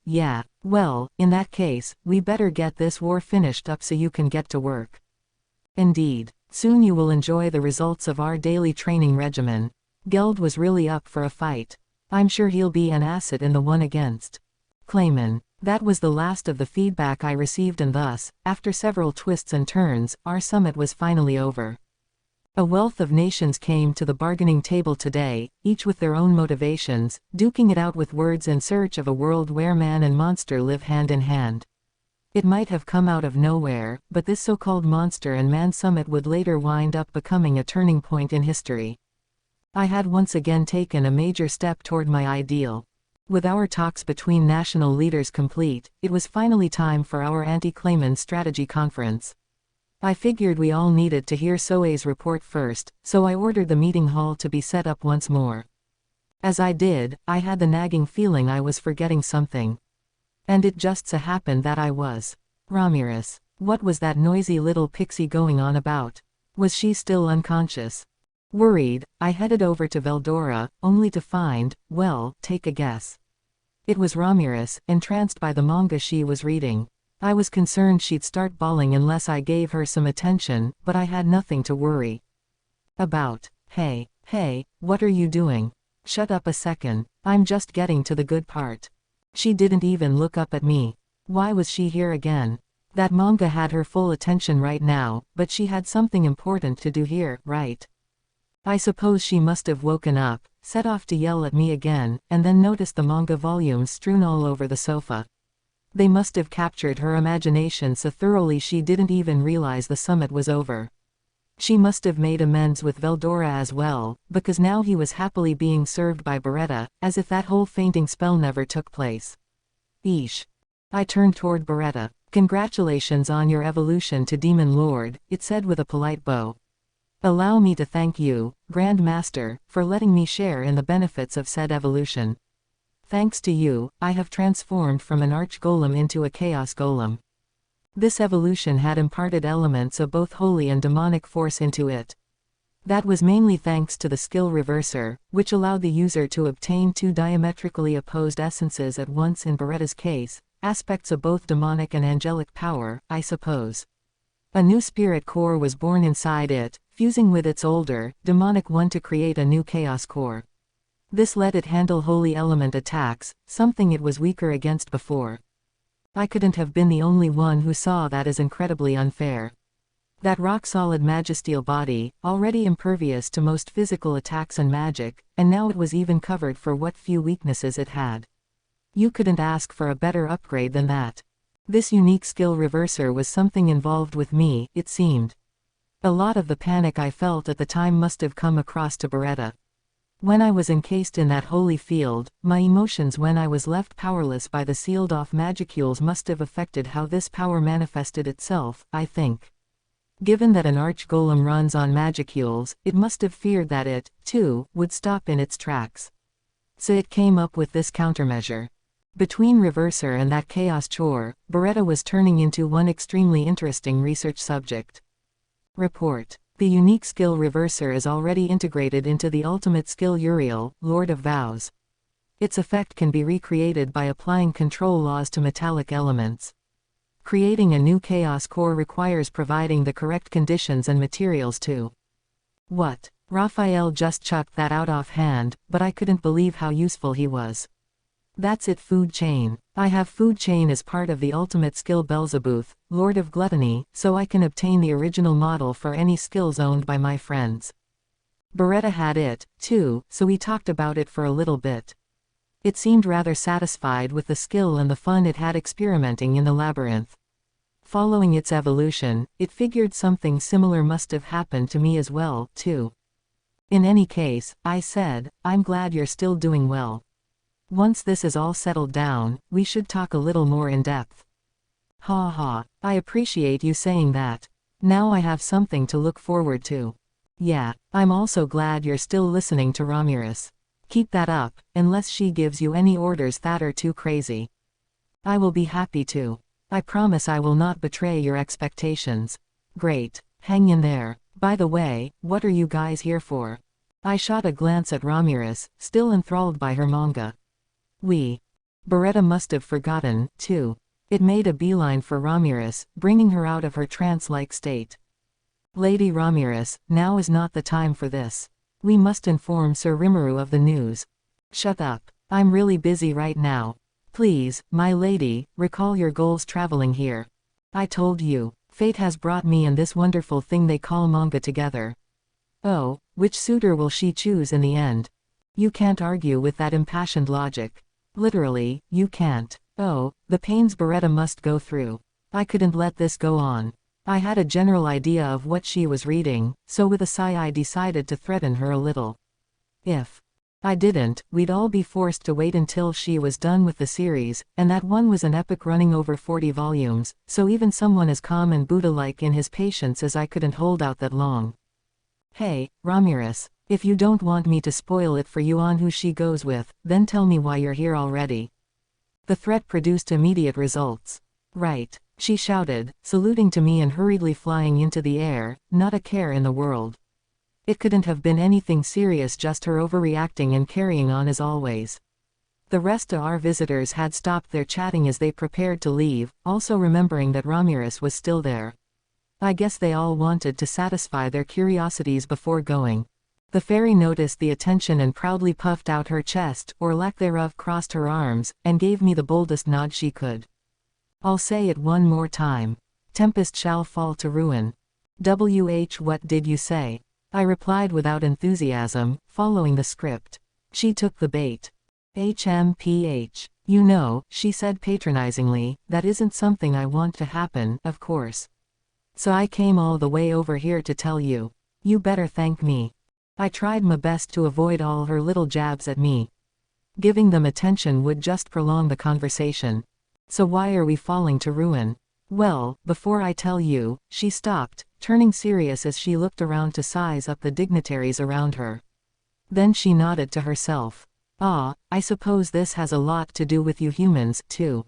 Yeah, well, in that case, we better get this war finished up so you can get to work. Indeed. Soon you will enjoy the results of our daily training regimen. Geld was really up for a fight. I'm sure he'll be an asset in the one against Clayman. That was the last of the feedback I received, and thus, after several twists and turns, our summit was finally over. A wealth of nations came to the bargaining table today, each with their own motivations, duking it out with words in search of a world where man and monster live hand in hand. It might have come out of nowhere, but this so-called monster and man summit would later wind up becoming a turning point in history. I had once again taken a major step toward my ideal. With our talks between national leaders complete, it was finally time for our anti-Clayman strategy conference. I figured we all needed to hear Soei's report first, so I ordered the meeting hall to be set up once more. As I did, I had the nagging feeling I was forgetting something. And it just so happened that I was. Ramirez. What was that noisy little pixie going on about? Was she still unconscious? Worried, I headed over to Veldora, only to find, well, take a guess. It was Ramirez, entranced by the manga she was reading. I was concerned she'd start bawling unless I gave her some attention, but I had nothing to worry about. Hey, what are you doing? Shut up a second, I'm just getting to the good part. She didn't even look up at me. Why was she here again? That manga had her full attention right now, but she had something important to do here, right? I suppose she must have woken up, set off to yell at me again, and then noticed the manga volumes strewn all over the sofa. They must have captured her imagination so thoroughly she didn't even realize the summit was over. She must have made amends with Veldora as well, because now he was happily being served by Beretta, as if that whole fainting spell never took place. Eesh. I turned toward Beretta. Congratulations on your evolution to Demon Lord, it said with a polite bow. Allow me to thank you, Grand Master, for letting me share in the benefits of said evolution. Thanks to you, I have transformed from an arch-golem into a chaos golem. This evolution had imparted elements of both holy and demonic force into it. That was mainly thanks to the skill reverser, which allowed the user to obtain two diametrically opposed essences at once in Beretta's case, aspects of both demonic and angelic power, I suppose. A new spirit core was born inside it, fusing with its older, demonic one to create a new chaos core. This let it handle holy element attacks, something it was weaker against before. I couldn't have been the only one who saw that as incredibly unfair. That rock-solid magisteel body, already impervious to most physical attacks and magic, and now it was even covered for what few weaknesses it had. You couldn't ask for a better upgrade than that. This unique skill reverser was something involved with me, it seemed. A lot of the panic I felt at the time must have come across to Beretta. When I was encased in that holy field, my emotions when I was left powerless by the sealed-off magicules must have affected how this power manifested itself, I think. Given that an arch-golem runs on magicules, it must have feared that it, too, would stop in its tracks. So it came up with this countermeasure. Between Reverser and that chaos chore, Beretta was turning into one extremely interesting research subject. Report. The unique skill Reverser is already integrated into the ultimate skill Uriel, Lord of Vows. Its effect can be recreated by applying control laws to metallic elements. Creating a new chaos core requires providing the correct conditions and materials too. What? Raphael just chucked that out offhand, but I couldn't believe how useful he was. That's it. Food chain. I have food chain as part of the ultimate skill Beelzebub, Lord of Gluttony, so I can obtain the original model for any skills owned by my friends. Beretta had it, too, so we talked about it for a little bit. It seemed rather satisfied with the skill and the fun it had experimenting in the labyrinth. Following its evolution, it figured something similar must have happened to me as well, too. In any case, I said, I'm glad you're still doing well. Once this is all settled down, we should talk a little more in depth. Ha ha, I appreciate you saying that. Now I have something to look forward to. Yeah, I'm also glad you're still listening to Ramirez. Keep that up, unless she gives you any orders that are too crazy. I will be happy to. I promise I will not betray your expectations. Great, hang in there. By the way, what are you guys here for? I shot a glance at Ramirez, still enthralled by her manga. Beretta must have forgotten, too. It made a beeline for Ramirez, bringing her out of her trance-like state. Lady Ramirez, now is not the time for this. We must inform Sir Rimuru of the news. Shut up. I'm really busy right now. Please, my lady, recall your goals traveling here. I told you, fate has brought me and this wonderful thing they call manga together. Oh, which suitor will she choose in the end? You can't argue with that impassioned logic. Literally, you can't. Oh, the pains Beretta must go through. I couldn't let this go on. I had a general idea of what she was reading, so with a sigh I decided to threaten her a little. If I didn't. We'd all be forced to wait until she was done with the series, and that one was an epic running over 40 volumes, so even someone as calm and Buddha-like in his patience as I couldn't hold out that long. Hey, Ramirez, if you don't want me to spoil it for you on who she goes with, then tell me why you're here already. The threat produced immediate results. Right, she shouted, saluting to me and hurriedly flying into the air, not a care in the world. It couldn't have been anything serious, just her overreacting and carrying on as always. The rest of our visitors had stopped their chatting as they prepared to leave, also remembering that Ramirez was still there. I guess they all wanted to satisfy their curiosities before going. The fairy noticed the attention and proudly puffed out her chest, or lack thereof, crossed her arms, and gave me the boldest nod she could. I'll say it one more time. Tempest shall fall to ruin. What did you say? I replied without enthusiasm, following the script. She took the bait. HMPH. You know, she said patronizingly, that isn't something I want to happen, of course. So I came all the way over here to tell you. You better thank me. I tried my best to avoid all her little jabs at me. Giving them attention would just prolong the conversation. So why are we falling to ruin? Well, before I tell you, she stopped, turning serious as she looked around to size up the dignitaries around her. Then she nodded to herself. Ah, I suppose this has a lot to do with you humans, too.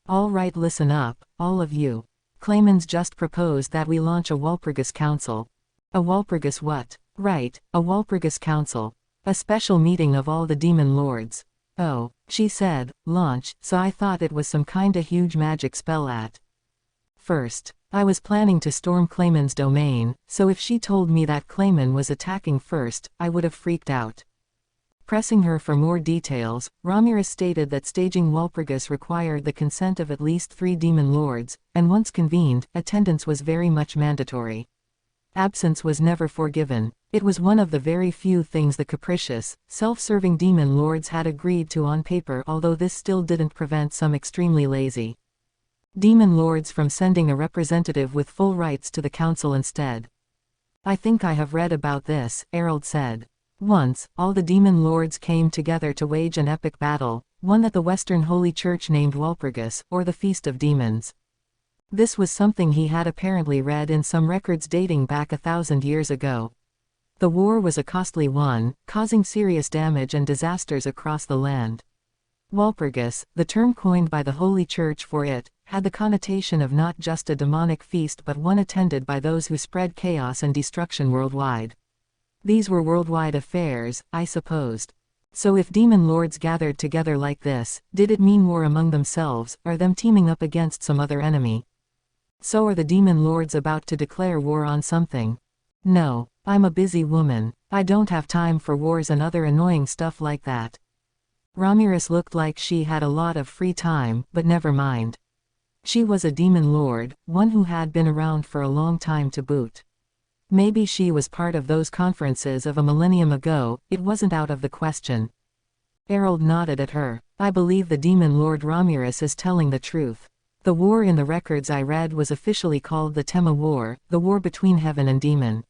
All right, listen up, all of you. Clayman's just proposed that we launch a Walpurgis Council. A Walpurgis what? Right, a Walpurgis Council. A special meeting of all the demon lords. Oh, she said, launch, so I thought it was some kinda huge magic spell at first. I was planning to storm Clayman's domain, so if she told me that Clayman was attacking first, I would have freaked out. Pressing her for more details, Ramirez stated that staging Walpurgis required the consent of at least 3 demon lords, and once convened, attendance was very much mandatory. Absence was never forgiven. It was one of the very few things the capricious, self-serving demon lords had agreed to on paper, although this still didn't prevent some extremely lazy demon lords from sending a representative with full rights to the council instead. I think I have read about this, Errol said. Once, all the demon lords came together to wage an epic battle, one at the Western Holy Church named Walpurgis, or the Feast of Demons. This was something he had apparently read in some records dating back 1,000 years ago. The war was a costly one, causing serious damage and disasters across the land. Walpurgis, the term coined by the Holy Church for it, had the connotation of not just a demonic feast but one attended by those who spread chaos and destruction worldwide. These were worldwide affairs, I supposed. So if demon lords gathered together like this, did it mean war among themselves, or them teaming up against some other enemy? So are the demon lords about to declare war on something? No, I'm a busy woman. I don't have time for wars and other annoying stuff like that. Ramirez looked like she had a lot of free time, but never mind. She was a demon lord, one who had been around for a long time to boot. Maybe she was part of those conferences of a millennium ago, it wasn't out of the question. Errol nodded at her. I believe the demon lord Ramirez is telling the truth. The war in the records I read was officially called the Tema War, the war between heaven and demon.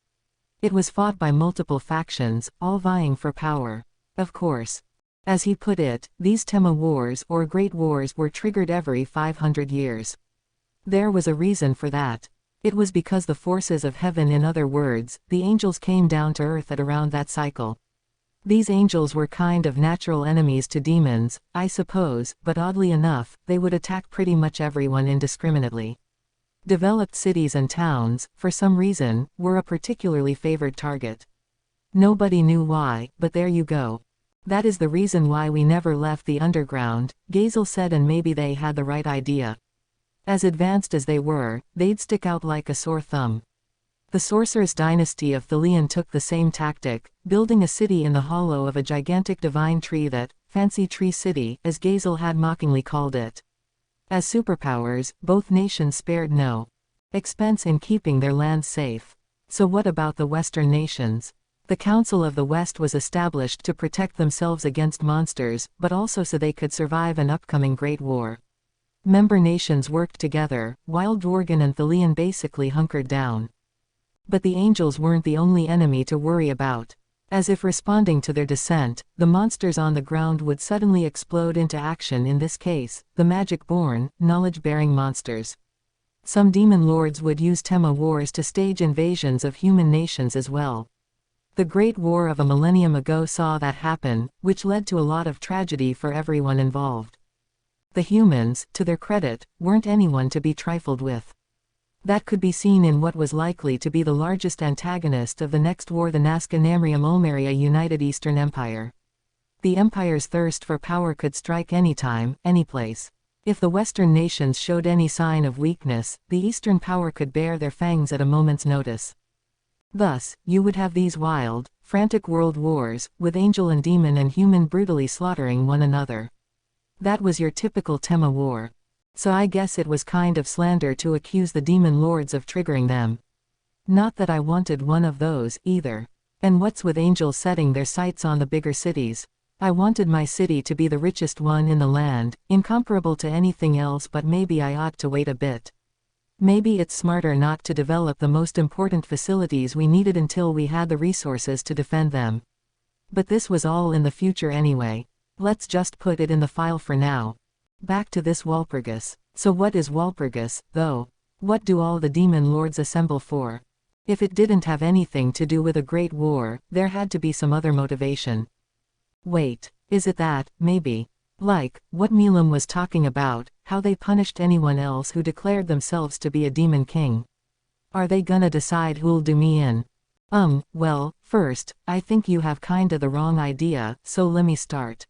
It was fought by multiple factions, all vying for power. Of course. As he put it, these Tema Wars, or Great Wars, were triggered every 500 years. There was a reason for that. It was because the forces of heaven, in other words, the angels, came down to earth at around that cycle. These angels were kind of natural enemies to demons, I suppose, but oddly enough, they would attack pretty much everyone indiscriminately. Developed cities and towns, for some reason, were a particularly favored target. Nobody knew why, but there you go. That is the reason why we never left the underground, Gazel said, and maybe they had the right idea. As advanced as they were, they'd stick out like a sore thumb. The sorceress dynasty of Thalion took the same tactic, building a city in the hollow of a gigantic divine tree that, Fancy Tree City, as Gazel had mockingly called it. As superpowers, both nations spared no expense in keeping their lands safe. So what about the Western nations? The Council of the West was established to protect themselves against monsters, but also so they could survive an upcoming Great War. Member nations worked together, while Dworgen and Thalion basically hunkered down. But the angels weren't the only enemy to worry about. As if responding to their descent, the monsters on the ground would suddenly explode into action, in this case, the magic-born, knowledge-bearing monsters. Some demon lords would use Tema wars to stage invasions of human nations as well. The Great War of a millennium ago saw that happen, which led to a lot of tragedy for everyone involved. The humans, to their credit, weren't anyone to be trifled with. That could be seen in what was likely to be the largest antagonist of the next war, the Nazca Namrium Ulmeria United Eastern Empire. The empire's thirst for power could strike anytime, anyplace. If the Western nations showed any sign of weakness, the Eastern power could bare their fangs at a moment's notice. Thus, you would have these wild, frantic world wars, with angel and demon and human brutally slaughtering one another. That was your typical Tema war. So I guess it was kind of slander to accuse the demon lords of triggering them. Not that I wanted one of those, either. And what's with angels setting their sights on the bigger cities? I wanted my city to be the richest one in the land, incomparable to anything else, but maybe I ought to wait a bit. Maybe it's smarter not to develop the most important facilities we needed until we had the resources to defend them. But this was all in the future anyway. Let's just put it in the file for now. Back to this Walpurgis. So what is Walpurgis, though? What do all the demon lords assemble for? If it didn't have anything to do with a great war, there had to be some other motivation. Wait, is it that, maybe? Like, what Milam was talking about, how they punished anyone else who declared themselves to be a demon king. Are they gonna decide who'll do me in? Well, first, I think you have kinda the wrong idea, so lemme start.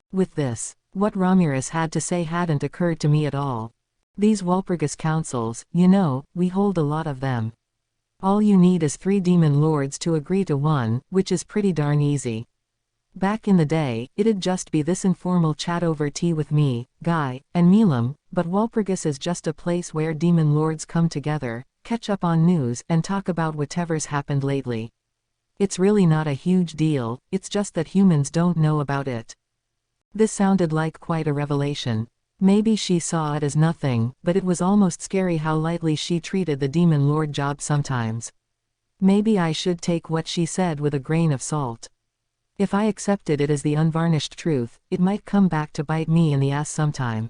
With this. What Ramirez had to say hadn't occurred to me at all. These Walpurgis councils, you know, we hold a lot of them. All you need is 3 demon lords to agree to one, which is pretty darn easy. Back in the day, it'd just be this informal chat over tea with me, Guy, and Milam, but Walpurgis is just a place where demon lords come together, catch up on news, and talk about whatever's happened lately. It's really not a huge deal, it's just that humans don't know about it. This sounded like quite a revelation. Maybe she saw it as nothing, but it was almost scary how lightly she treated the demon lord job sometimes. Maybe I should take what she said with a grain of salt. If I accepted it as the unvarnished truth, it might come back to bite me in the ass sometime.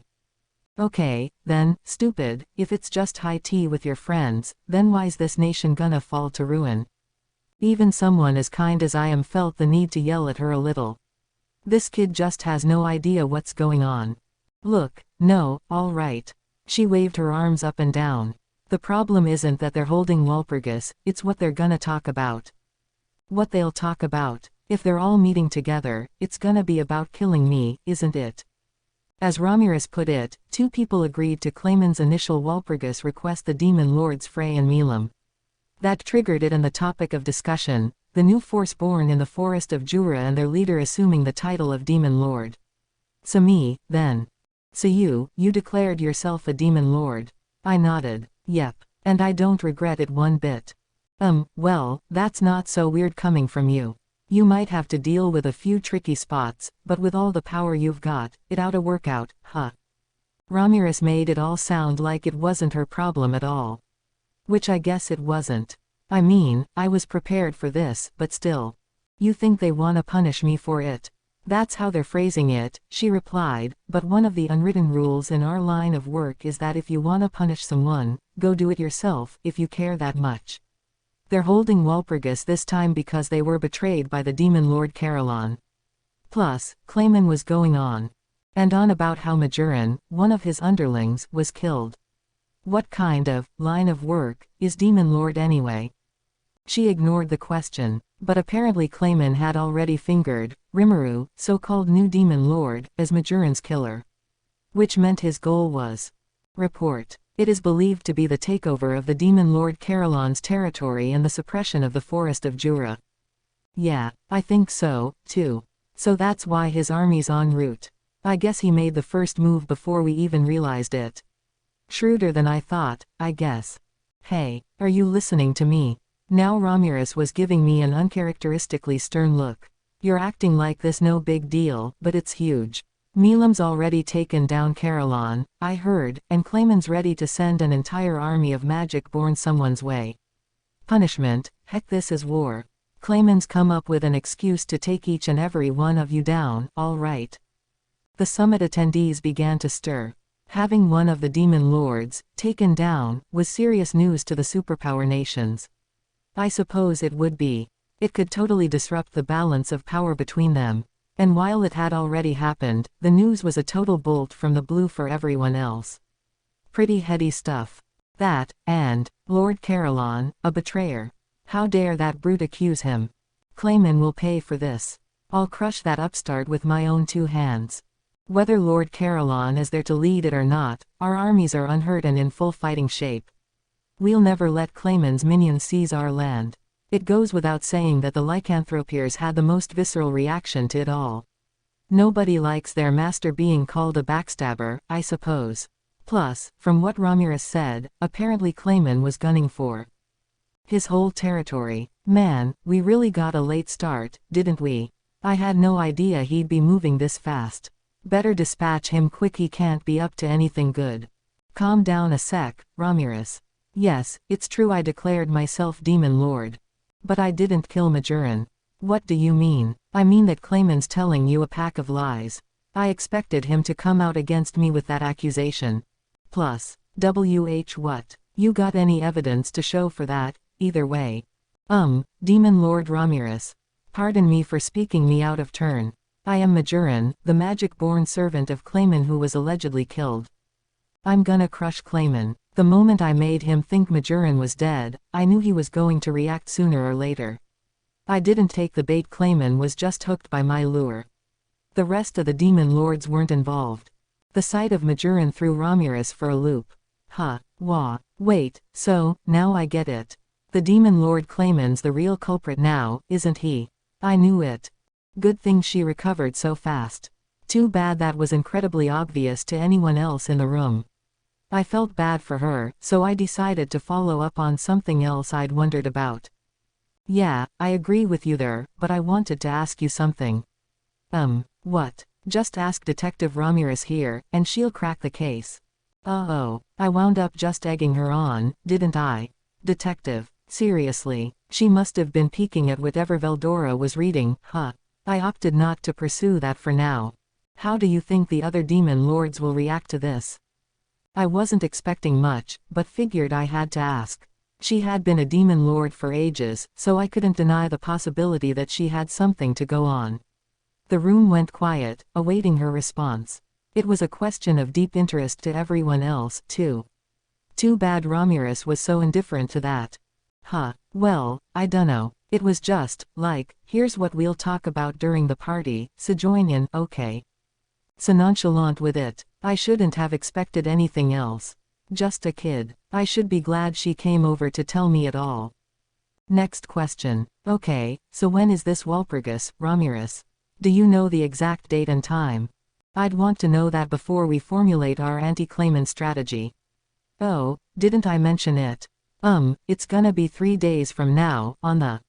Okay, then, stupid, if it's just high tea with your friends, then why's this nation gonna fall to ruin? Even someone as kind as I am felt the need to yell at her a little. This kid just has no idea what's going on. Look, no, all right. She waved her arms up and down. The problem isn't that they're holding Walpurgis, it's what they're gonna talk about. What they'll talk about. If they're all meeting together, it's gonna be about killing me, isn't it? As Ramirez put it, 2 people agreed to Clayman's initial Walpurgis request, the demon lords Frey and Milam. That triggered it and the topic of discussion, the new force born in the forest of Jura and their leader assuming the title of demon lord. So me, then. So you declared yourself a demon lord. I nodded. Yep. And I don't regret it one bit. Well, that's not so weird coming from you. You might have to deal with a few tricky spots, but with all the power you've got, it oughta work out, huh? Ramirez made it all sound like it wasn't her problem at all. Which I guess it wasn't. I mean, I was prepared for this, but still. You think they wanna punish me for it? That's how they're phrasing it, she replied, but one of the unwritten rules in our line of work is that if you wanna punish someone, go do it yourself, if you care that much. They're holding Walpurgis this time because they were betrayed by the demon lord Carolon. Plus, Clayman was going on and on about how Majoran, one of his underlings, was killed. What kind of line of work is demon lord anyway? She ignored the question, but apparently Clayman had already fingered Rimuru, so-called new demon lord, as Majoran's killer. Which meant his goal was report. It is believed to be the takeover of the demon lord Carolon's territory and the suppression of the forest of Jura. Yeah, I think so, too. So that's why his army's en route. I guess he made the first move before we even realized it. Shrewder than I thought, I guess. Hey, are you listening to me? Now Ramirez was giving me an uncharacteristically stern look. You're acting like this no big deal, but it's huge. Milam's already taken down Carolon, I heard, and Clayman's ready to send an entire army of magic-born someone's way. Punishment? Heck, this is war. Clayman's come up with an excuse to take each and every one of you down, all right. The summit attendees began to stir. Having one of the demon lords taken down was serious news to the superpower nations. I suppose it would be. It could totally disrupt the balance of power between them. And while it had already happened, the news was a total bolt from the blue for everyone else. Pretty heady stuff. That, and Lord Carolan, a betrayer. How dare that brute accuse him? Clayman will pay for this. I'll crush that upstart with my own 2 hands. Whether Lord Carolan is there to lead it or not, our armies are unhurt and in full fighting shape. We'll never let Clayman's minions seize our land. It goes without saying that the lycanthropiers had the most visceral reaction to it all. Nobody likes their master being called a backstabber, I suppose. Plus, from what Ramirez said, apparently Clayman was gunning for his whole territory. Man, we really got a late start, didn't we? I had no idea he'd be moving this fast. Better dispatch him quick, he can't be up to anything good. Calm down a sec, Ramirez. Yes, it's true I declared myself Demon Lord. But I didn't kill Majoran. What do you mean? I mean that Clayman's telling you a pack of lies. I expected him to come out against me with that accusation. Plus, what? You got any evidence to show for that, either way? Demon Lord Ramirez. Pardon me for speaking me out of turn. I am Majoran, the magic-born servant of Clayman who was allegedly killed. I'm gonna crush Clayman. The moment I made him think Majoran was dead, I knew he was going to react sooner or later. I didn't take the bait, Clayman was just hooked by my lure. The rest of the demon lords weren't involved. The sight of Majoran threw Ramirez for a loop. Wait, so, now I get it. The demon lord Clayman's the real culprit now, isn't he? I knew it. Good thing she recovered so fast. Too bad that was incredibly obvious to anyone else in the room. I felt bad for her, so I decided to follow up on something else I'd wondered about. Yeah, I agree with you there, but I wanted to ask you something. What? Just ask Detective Ramirez here, and she'll crack the case. I wound up just egging her on, didn't I? Detective. Seriously, she must have been peeking at whatever Veldora was reading, huh? I opted not to pursue that for now. How do you think the other demon lords will react to this? I wasn't expecting much, but figured I had to ask. She had been a demon lord for ages, so I couldn't deny the possibility that she had something to go on. The room went quiet, awaiting her response. It was a question of deep interest to everyone else, too. Too bad Ramirez was so indifferent to that. Well, I dunno. It was just, like, here's what we'll talk about during the party, so join in, okay? So nonchalant with it. I shouldn't have expected anything else. Just a kid. I should be glad she came over to tell me it all. Next question. Okay, so when is this Walpurgis, Ramirez? Do you know the exact date and time? I'd want to know that before we formulate our anti-Clayman strategy. Oh, didn't I mention it? It's gonna be 3 days from now, on the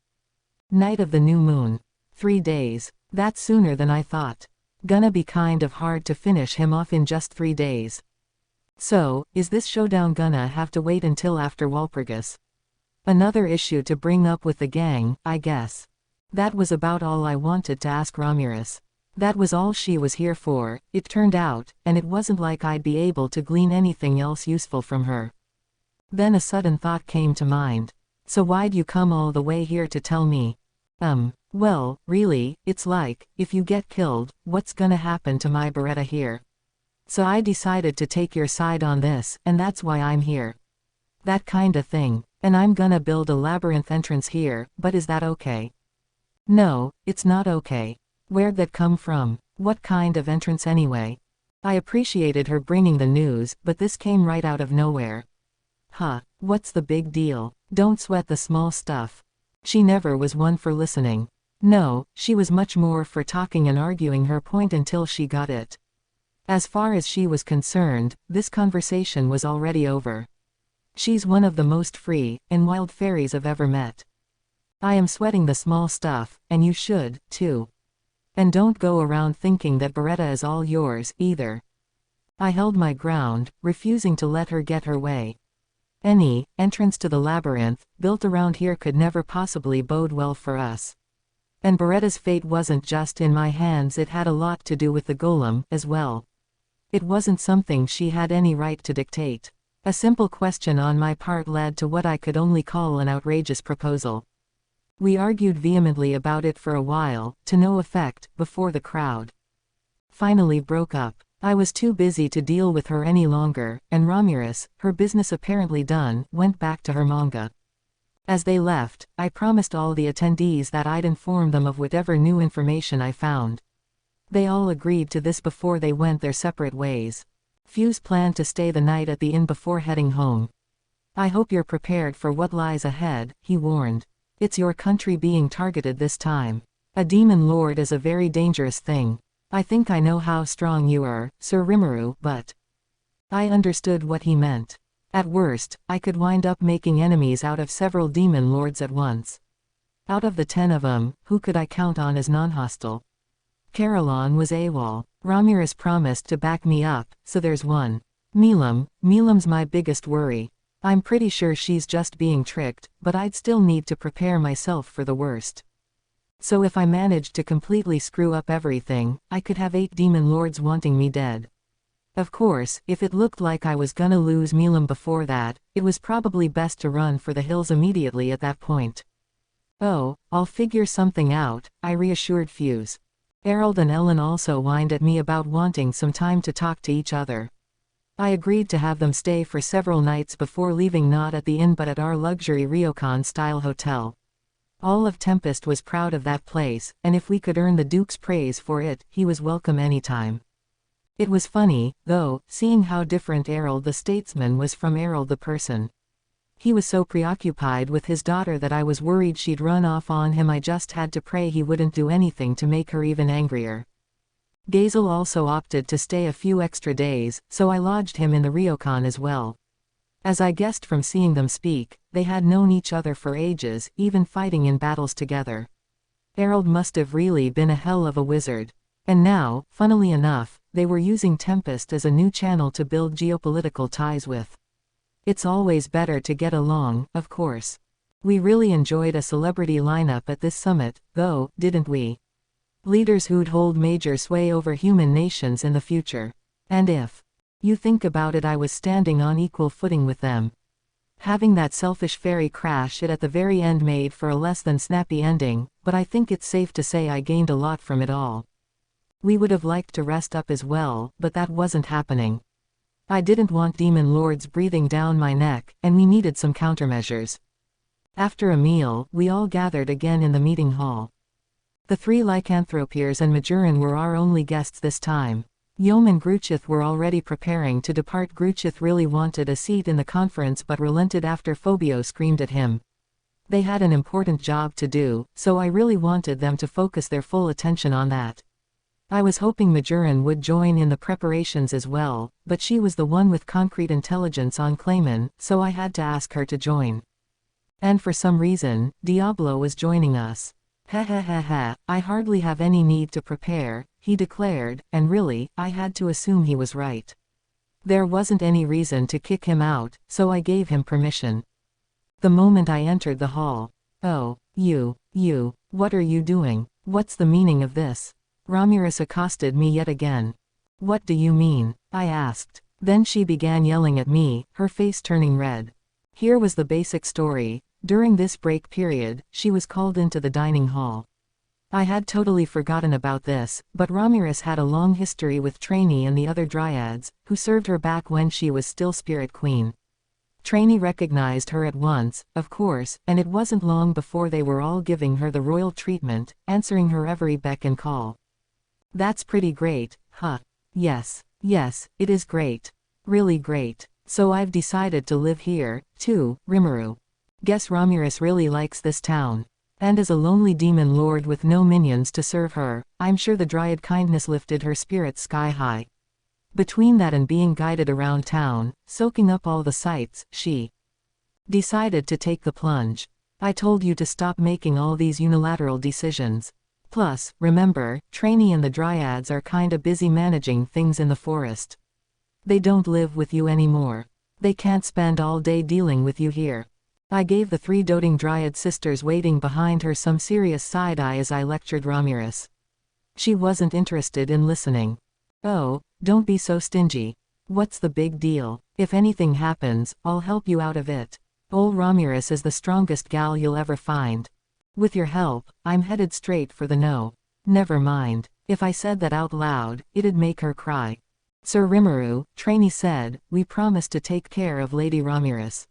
night of the new moon. 3 days. That's sooner than I thought. Gonna be kind of hard to finish him off in just 3 days. So, is this showdown gonna have to wait until after Walpurgis? Another issue to bring up with the gang, I guess. That was about all I wanted to ask Ramirez. That was all she was here for, it turned out, and it wasn't like I'd be able to glean anything else useful from her. Then a sudden thought came to mind. So why'd you come all the way here to tell me? Well, really, it's like, if you get killed, what's gonna happen to my Beretta here? So I decided to take your side on this, and that's why I'm here. That kinda thing. And I'm gonna build a labyrinth entrance here, but is that okay? No, it's not okay. Where'd that come from? What kind of entrance anyway? I appreciated her bringing the news, but this came right out of nowhere. What's the big deal? Don't sweat the small stuff. She never was one for listening. No, she was much more for talking and arguing her point until she got it. As far as she was concerned, this conversation was already over. She's one of the most free and wild fairies I've ever met. I am sweating the small stuff, and you should, too. And don't go around thinking that Beretta is all yours, either. I held my ground, refusing to let her get her way. Any entrance to the labyrinth built around here could never possibly bode well for us. And Beretta's fate wasn't just in my hands, it had a lot to do with the golem as well. It wasn't something she had any right to dictate. A simple question on my part led to what I could only call an outrageous proposal. We argued vehemently about it for a while, to no effect, before the crowd finally broke up. I was too busy to deal with her any longer, and Ramirez, her business apparently done, went back to her manga. As they left, I promised all the attendees that I'd inform them of whatever new information I found. They all agreed to this before they went their separate ways. Fuse planned to stay the night at the inn before heading home. "I hope you're prepared for what lies ahead," he warned. "It's your country being targeted this time. A demon lord is a very dangerous thing. I think I know how strong you are, Sir Rimuru, but..." I understood what he meant. At worst, I could wind up making enemies out of several demon lords at once. Out of the 10 of them, who could I count on as non-hostile? Caroline was AWOL. Ramirez promised to back me up, so there's one. Milam's my biggest worry. I'm pretty sure she's just being tricked, but I'd still need to prepare myself for the worst. So if I managed to completely screw up everything, I could have 8 demon lords wanting me dead. Of course, if it looked like I was gonna lose Milam before that, it was probably best to run for the hills immediately at that point. "Oh, I'll figure something out," I reassured Fuse. Harold and Ellen also whined at me about wanting some time to talk to each other. I agreed to have them stay for several nights before leaving, not at the inn but at our luxury ryokan-style hotel. All of Tempest was proud of that place, and if we could earn the Duke's praise for it, he was welcome anytime. It was funny, though, seeing how different Harold the statesman was from Harold the person. He was so preoccupied with his daughter that I was worried she'd run off on him. I just had to pray he wouldn't do anything to make her even angrier. Gazel also opted to stay a few extra days, so I lodged him in the ryokan as well. As I guessed from seeing them speak, they had known each other for ages, even fighting in battles together. Harold must have really been a hell of a wizard. And now, funnily enough, they were using Tempest as a new channel to build geopolitical ties with. It's always better to get along, of course. We really enjoyed a celebrity lineup at this summit, though, didn't we? Leaders who'd hold major sway over human nations in the future. And if you think about it, I was standing on equal footing with them. Having that selfish fairy crash it at the very end made for a less than snappy ending, but I think it's safe to say I gained a lot from it all. We would have liked to rest up as well, but that wasn't happening. I didn't want demon lords breathing down my neck, and we needed some countermeasures. After a meal, we all gathered again in the meeting hall. The 3 lycanthropiers and Majoran were our only guests this time. Yom and Gruchith were already preparing to depart. Gruchith really wanted a seat in the conference but relented after Phobio screamed at him. They had an important job to do, so I really wanted them to focus their full attention on that. I was hoping Majoran would join in the preparations as well, but she was the one with concrete intelligence on Clayman, so I had to ask her to join. And for some reason, Diablo was joining us. I hardly have any need to prepare," he declared, and really, I had to assume he was right. There wasn't any reason to kick him out, so I gave him permission. The moment I entered the hall. "Oh, you, what are you doing? What's the meaning of this?" Ramirez accosted me yet again. "What do you mean?" I asked. Then she began yelling at me, her face turning red. Here was the basic story. During this break period, she was called into the dining hall. I had totally forgotten about this, but Ramirez had a long history with Trainee and the other dryads, who served her back when she was still Spirit Queen. Trainee recognized her at once, of course, and it wasn't long before they were all giving her the royal treatment, answering her every beck and call. "That's pretty great, huh?" Yes, it is great. Really great. So I've decided to live here, too, Rimuru. Guess Ramirez really likes this town. And as a lonely demon lord with no minions to serve her, I'm sure the dryad kindness lifted her spirits sky high. Between that and being guided around town, soaking up all the sights, she decided to take the plunge. "I told you to stop making all these unilateral decisions. Plus, remember, Trainee and the dryads are kinda busy managing things in the forest. They don't live with you anymore. They can't spend all day dealing with you here. I gave the 3 doting dryad sisters waiting behind her some serious side-eye as I lectured Ramirez. She wasn't interested in listening. Oh, don't be so stingy. What's the big deal? If anything happens, I'll help you out of it. Ol' Ramirez is the strongest gal you'll ever find. With your help, I'm headed straight for the no. Never mind. If I said that out loud, it'd make her cry. Sir Rimuru, trainee said, we promise to take care of Lady Ramirez.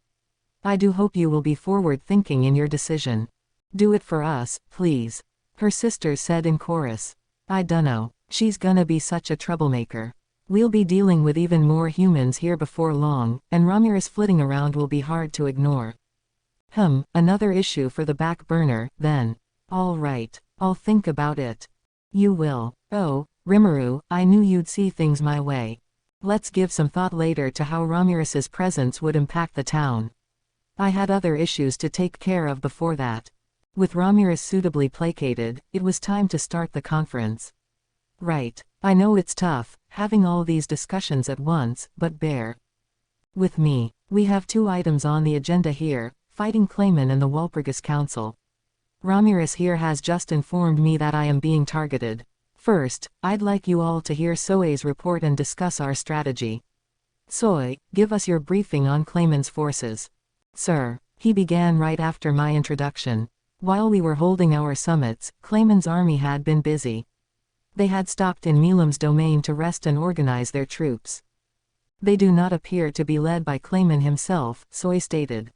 I do hope you will be forward-thinking in your decision. Do it for us, please. Her sisters said in chorus. I dunno. She's gonna be such a troublemaker. We'll be dealing with even more humans here before long, and Ramirez flitting around will be hard to ignore. Another issue for the back burner, then. All right, I'll think about it. You will. Oh, Rimuru, I knew you'd see things my way. Let's give some thought later to how Ramirez's presence would impact the town. I had other issues to take care of before that. With Ramirez suitably placated, it was time to start the conference. Right. I know it's tough, having all these discussions at once, but bear with me. We have 2 items on the agenda here, fighting Clayman and the Walpurgis Council. Ramirez here has just informed me that I am being targeted. First, I'd like you all to hear Soe's report and discuss our strategy. Soe, give us your briefing on Clayman's forces. Sir, he began right after my introduction. While we were holding our summits, Clayman's army had been busy. They had stopped in Milam's domain to rest and organize their troops. They do not appear to be led by Clayman himself, Soe stated.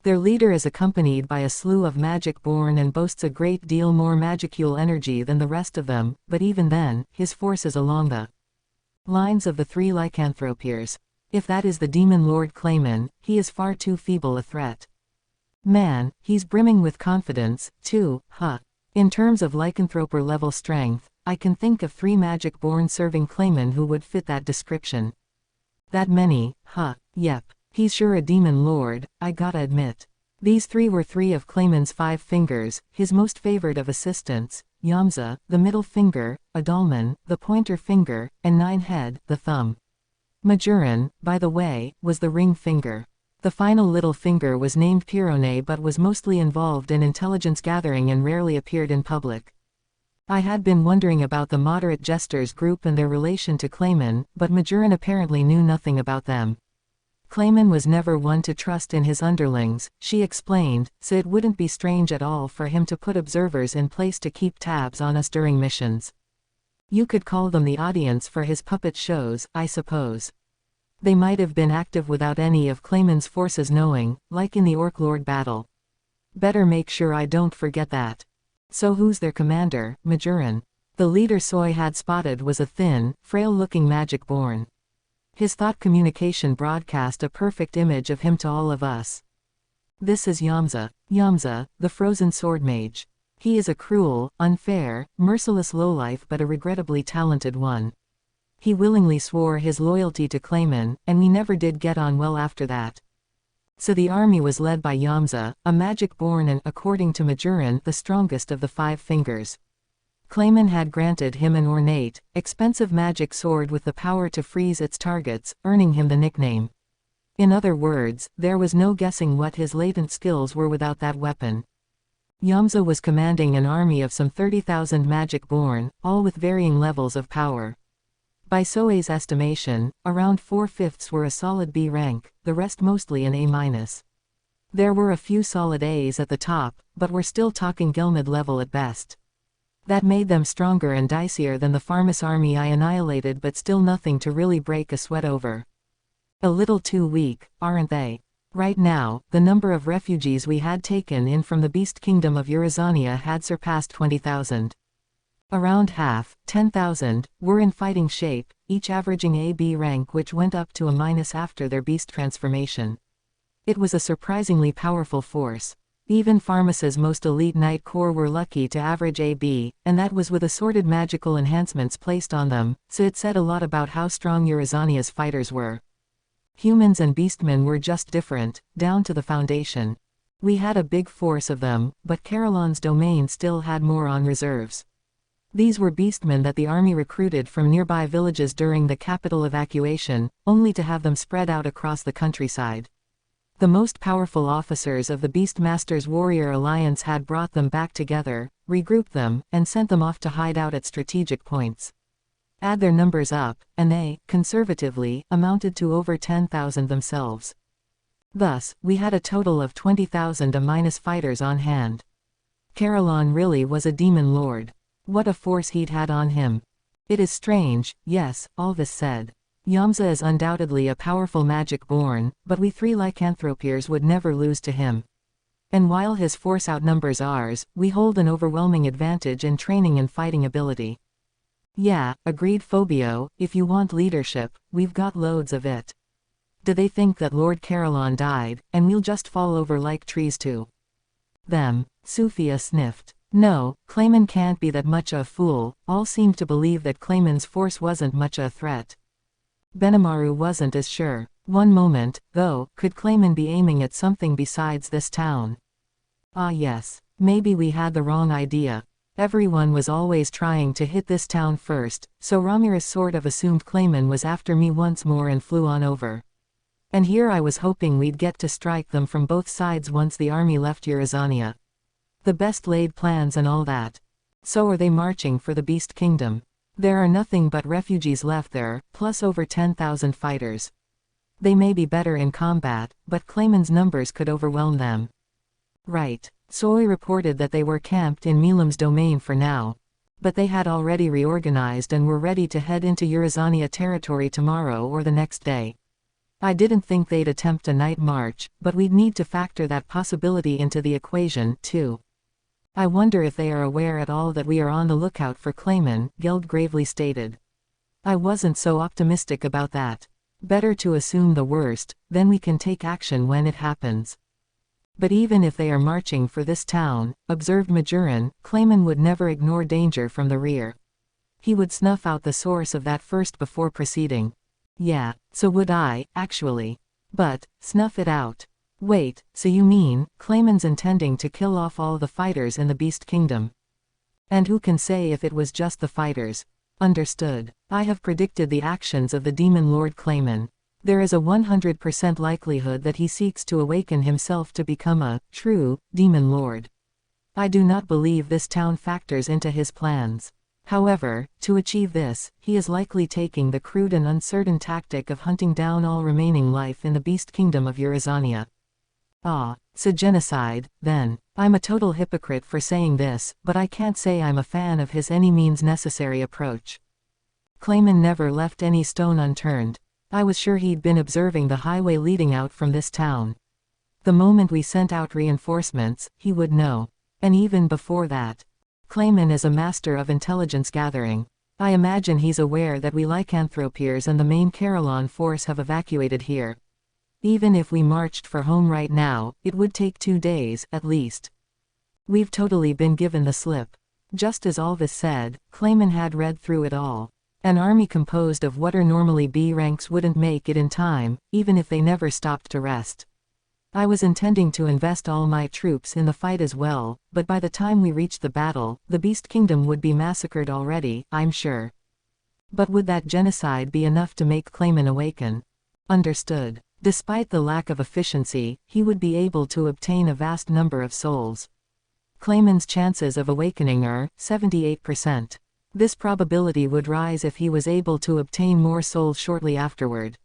Their leader is accompanied by a slew of magic-born and boasts a great deal more magicule energy than the rest of them, but even then, his force is along the lines of the 3 lycanthropiers. If that is the demon lord Clayman, he is far too feeble a threat. Man, he's brimming with confidence, too, huh? In terms of lycanthroper level strength, I can think of 3 magic-born serving Clayman who would fit that description. That many, huh? Yep. He's sure a demon lord, I gotta admit. These 3 were 3 of Clayman's 5 fingers, his most favored of assistants, Yamza, the middle finger, Adalman, the pointer finger, and Ninehead, the thumb. Majoran, by the way, was the ring finger. The final little finger was named Pirone but was mostly involved in intelligence gathering and rarely appeared in public. I had been wondering about the moderate jesters group and their relation to Clayman, but Majoran apparently knew nothing about them. Clayman was never one to trust in his underlings, she explained, so it wouldn't be strange at all for him to put observers in place to keep tabs on us during missions. You could call them the audience for his puppet shows, I suppose. They might have been active without any of Clayman's forces knowing, like in the Orc Lord battle. Better make sure I don't forget that. So who's their commander, Majoran? The leader Soy had spotted was a thin, frail-looking magic-born. His thought communication broadcast a perfect image of him to all of us. This is Yamza. Yamza, the frozen sword mage. He is a cruel, unfair, merciless lowlife but a regrettably talented one. He willingly swore his loyalty to Clayman, and we never did get on well after that. So the army was led by Yamza, a magic-born and, according to Majoran, the strongest of the 5 fingers. Clayman had granted him an ornate, expensive magic sword with the power to freeze its targets, earning him the nickname. In other words, there was no guessing what his latent skills were without that weapon. Yamza was commanding an army of some 30,000 magic-born, all with varying levels of power. By Soe's estimation, around 4/5 were a solid B rank, the rest mostly an A-. There were a few solid A's at the top, but we're still talking Gelmid level at best. That made them stronger and dicier than the Pharmas army I annihilated, but still nothing to really break a sweat over. A little too weak, aren't they? Right now, the number of refugees we had taken in from the Beast Kingdom of Eurazania had surpassed 20,000. Around half, 10,000, were in fighting shape, each averaging A-B rank, which went up to a- after their beast transformation. It was a surprisingly powerful force. Even Pharmas's most elite Knight Corps were lucky to average A-B, and that was with assorted magical enhancements placed on them, so it said a lot about how strong Eurazania's fighters were. Humans and beastmen were just different, down to the foundation. We had a big force of them, but Carolon's domain still had more on reserves. These were beastmen that the army recruited from nearby villages during the capital evacuation, only to have them spread out across the countryside. The most powerful officers of the Beastmaster's warrior alliance had brought them back together, regrouped them, and sent them off to hide out at strategic points. Add their numbers up, and they, conservatively, amounted to over 10,000 themselves. Thus, we had a total of 20,000 A- fighters on hand. Carolan really was a demon lord. What a force he'd had on him. It is strange, yes, Alvis said. Yamza is undoubtedly a powerful magic born, but we three lycanthropiers would never lose to him. And while his force outnumbers ours, we hold an overwhelming advantage in training and fighting ability. Yeah, agreed Phobio, if you want leadership, we've got loads of it. Do they think that Lord Carolan died, and we'll just fall over like trees too? Them. Sufia sniffed. No, Clayman can't be that much a fool. All seemed to believe that Clayman's force wasn't much a threat. Benimaru wasn't as sure. One moment, though, could Clayman be aiming at something besides this town? Ah yes, maybe we had the wrong idea. Everyone was always trying to hit this town first, so Ramirez sort of assumed Clayman was after me once more and flew on over. And here I was hoping we'd get to strike them from both sides once the army left Urizania. The best laid plans and all that. So are they marching for the Beast Kingdom? There are nothing but refugees left there, plus over 10,000 fighters. They may be better in combat, but Clayman's numbers could overwhelm them. Right. Soy reported that they were camped in Milam's domain for now. But they had already reorganized and were ready to head into Urizania territory tomorrow or the next day. I didn't think they'd attempt a night march, but we'd need to factor that possibility into the equation, too. I wonder if they are aware at all that we are on the lookout for Clayman, Geld gravely stated. I wasn't so optimistic about that. Better to assume the worst, then we can take action when it happens. But even if they are marching for this town, observed Majoran, Clayman would never ignore danger from the rear. He would snuff out the source of that first before proceeding. Yeah, so would I, actually. But, snuff it out. Wait, so you mean, Clayman's intending to kill off all the fighters in the Beast Kingdom? And who can say if it was just the fighters? Understood. I have predicted the actions of the Demon Lord Clayman. There is a 100% likelihood that he seeks to awaken himself to become a true Demon Lord. I do not believe this town factors into his plans. However, to achieve this, he is likely taking the crude and uncertain tactic of hunting down all remaining life in the Beast Kingdom of Urizania. Ah, so genocide, then. I'm a total hypocrite for saying this, but I can't say I'm a fan of his any means necessary approach. Clayman never left any stone unturned. I was sure he'd been observing the highway leading out from this town. The moment we sent out reinforcements, he would know. And even before that. Clayman is a master of intelligence gathering. I imagine he's aware that we lycanthropiers and the main Carolan force have evacuated here. Even if we marched for home right now, it would take 2 days, at least. We've totally been given the slip. Just as Alvis said, Clayman had read through it all. An army composed of what are normally B ranks wouldn't make it in time, even if they never stopped to rest. I was intending to invest all my troops in the fight as well, but by the time we reached the battle, the Beast Kingdom would be massacred already, I'm sure. But would that genocide be enough to make Clayman awaken? Understood. Despite the lack of efficiency, he would be able to obtain a vast number of souls. Clayman's chances of awakening are 78%. This probability would rise if he was able to obtain more souls shortly afterward.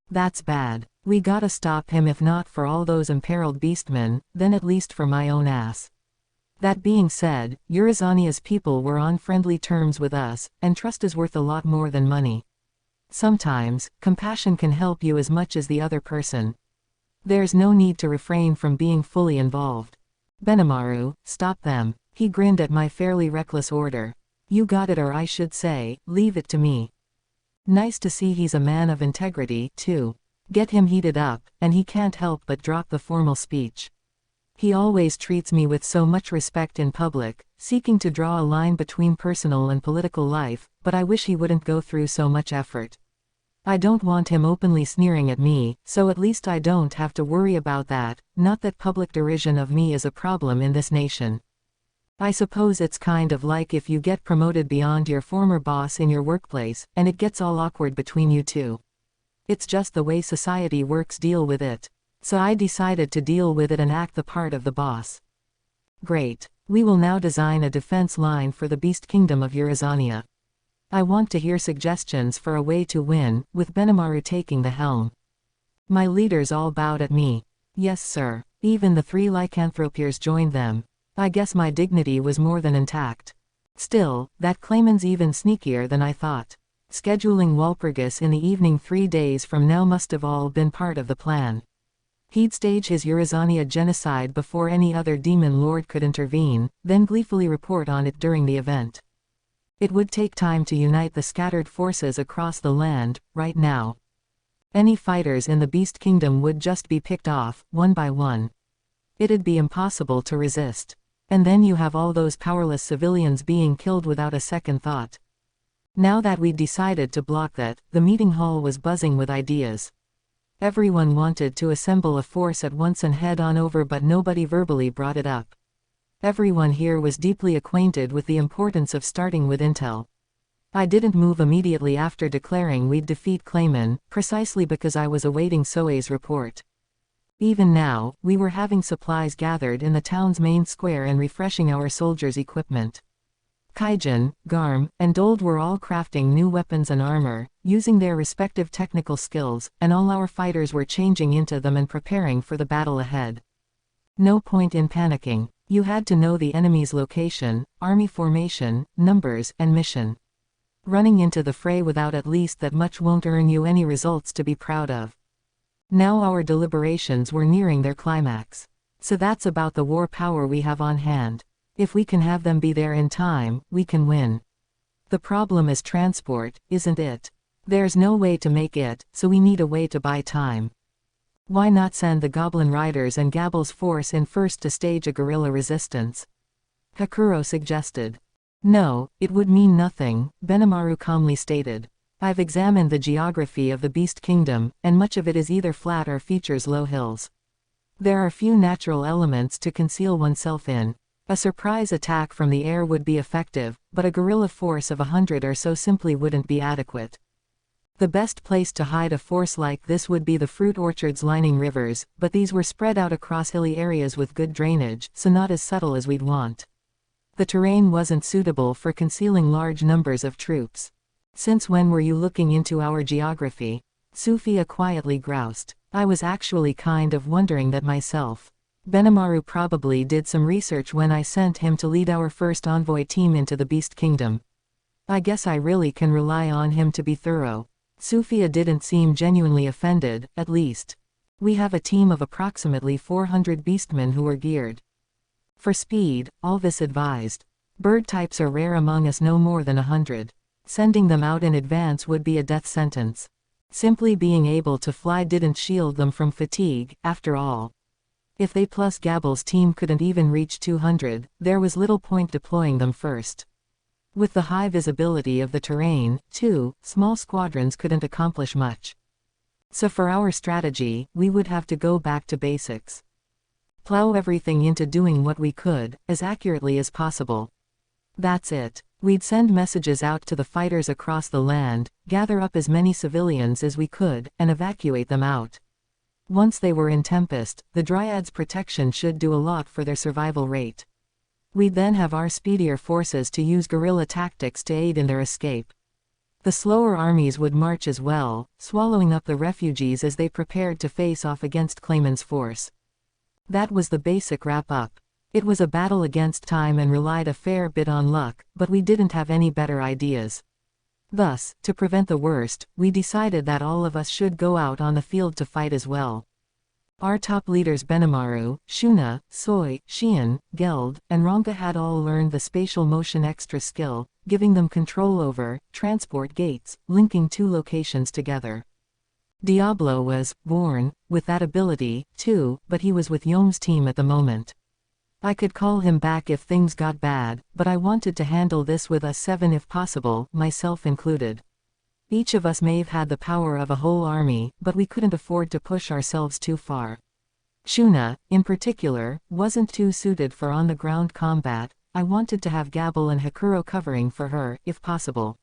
That's bad. We gotta stop him, if not for all those imperiled beastmen, then at least for my own ass. That being said, Urizania's people were on friendly terms with us, and trust is worth a lot more than money. Sometimes, compassion can help you as much as the other person. There's no need to refrain from being fully involved. Benimaru, stop them. He grinned at my fairly reckless order. You got it, or I should say, leave it to me. Nice to see he's a man of integrity, too. Get him heated up, and he can't help but drop the formal speech. He always treats me with so much respect in public, seeking to draw a line between personal and political life, but I wish he wouldn't go through so much effort. I don't want him openly sneering at me, so at least I don't have to worry about that, not that public derision of me is a problem in this nation. I suppose it's kind of like if you get promoted beyond your former boss in your workplace, and it gets all awkward between you two. It's just the way society works. Deal with it. So I decided to deal with it and act the part of the boss. Great. We will now design a defense line for the Beast Kingdom of Urizania. I want to hear suggestions for a way to win, with Benimaru taking the helm. My leaders all bowed at me. Yes, sir. Even the 3 lycanthropiers joined them. I guess my dignity was more than intact. Still, that Clayman's even sneakier than I thought. Scheduling Walpurgis in the evening 3 days from now must have all been part of the plan. He'd stage his Urizania genocide before any other demon lord could intervene, then gleefully report on it during the event. It would take time to unite the scattered forces across the land. Right now, any fighters in the Beast Kingdom would just be picked off, one by one. It'd be impossible to resist. And then you have all those powerless civilians being killed without a second thought. Now that we'd decided to block that, the meeting hall was buzzing with ideas. Everyone wanted to assemble a force at once and head on over, but nobody verbally brought it up. Everyone here was deeply acquainted with the importance of starting with intel. I didn't move immediately after declaring we'd defeat Clayman, precisely because I was awaiting Soe's report. Even now, we were having supplies gathered in the town's main square and refreshing our soldiers' equipment. Kaijin, Garm, and Dold were all crafting new weapons and armor, using their respective technical skills, and all our fighters were changing into them and preparing for the battle ahead. No point in panicking. You had to know the enemy's location, army formation, numbers, and mission. Running into the fray without at least that much won't earn you any results to be proud of. Now our deliberations were nearing their climax. So that's about the war power we have on hand. If we can have them be there in time, we can win. The problem is transport, isn't it? There's no way to make it, so we need a way to buy time. Why not send the Goblin Riders and Gabble's force in first to stage a guerrilla resistance? Hakuro suggested. No, it would mean nothing, Benimaru calmly stated. I've examined the geography of the Beast Kingdom, and much of it is either flat or features low hills. There are few natural elements to conceal oneself in. A surprise attack from the air would be effective, but a guerrilla force of 100 or so simply wouldn't be adequate. The best place to hide a force like this would be the fruit orchards lining rivers, but these were spread out across hilly areas with good drainage, so not as subtle as we'd want. The terrain wasn't suitable for concealing large numbers of troops. Since when were you looking into our geography? Sufia quietly groused. I was actually kind of wondering that myself. Benimaru probably did some research when I sent him to lead our first envoy team into the Beast Kingdom. I guess I really can rely on him to be thorough. Sufia didn't seem genuinely offended, at least. We have a team of approximately 400 beastmen who are geared for speed, Alvis advised. Bird types are rare among us, no more than 100. Sending them out in advance would be a death sentence. Simply being able to fly didn't shield them from fatigue, after all. If they plus Gabble's team couldn't even reach 200, there was little point deploying them first. With the high visibility of the terrain, too, small squadrons couldn't accomplish much. So for our strategy, we would have to go back to basics. Plow everything into doing what we could, as accurately as possible. That's it. We'd send messages out to the fighters across the land, gather up as many civilians as we could, and evacuate them out. Once they were in Tempest, the Dryad's protection should do a lot for their survival rate. We'd then have our speedier forces to use guerrilla tactics to aid in their escape. The slower armies would march as well, swallowing up the refugees as they prepared to face off against Clayman's force. That was the basic wrap-up. It was a battle against time and relied a fair bit on luck, but we didn't have any better ideas. Thus, to prevent the worst, we decided that all of us should go out on the field to fight as well. Our top leaders Benimaru, Shuna, Soy, Xian, Geld, and Ronka had all learned the spatial motion extra skill, giving them control over transport gates, linking two locations together. Diablo was born with that ability, too, but he was with Yom's team at the moment. I could call him back if things got bad, but I wanted to handle this with us 7 if possible, myself included. Each of us may have had the power of a whole army, but we couldn't afford to push ourselves too far. Shuna, in particular, wasn't too suited for on-the-ground combat, I wanted to have Gabble and Hakuro covering for her, if possible.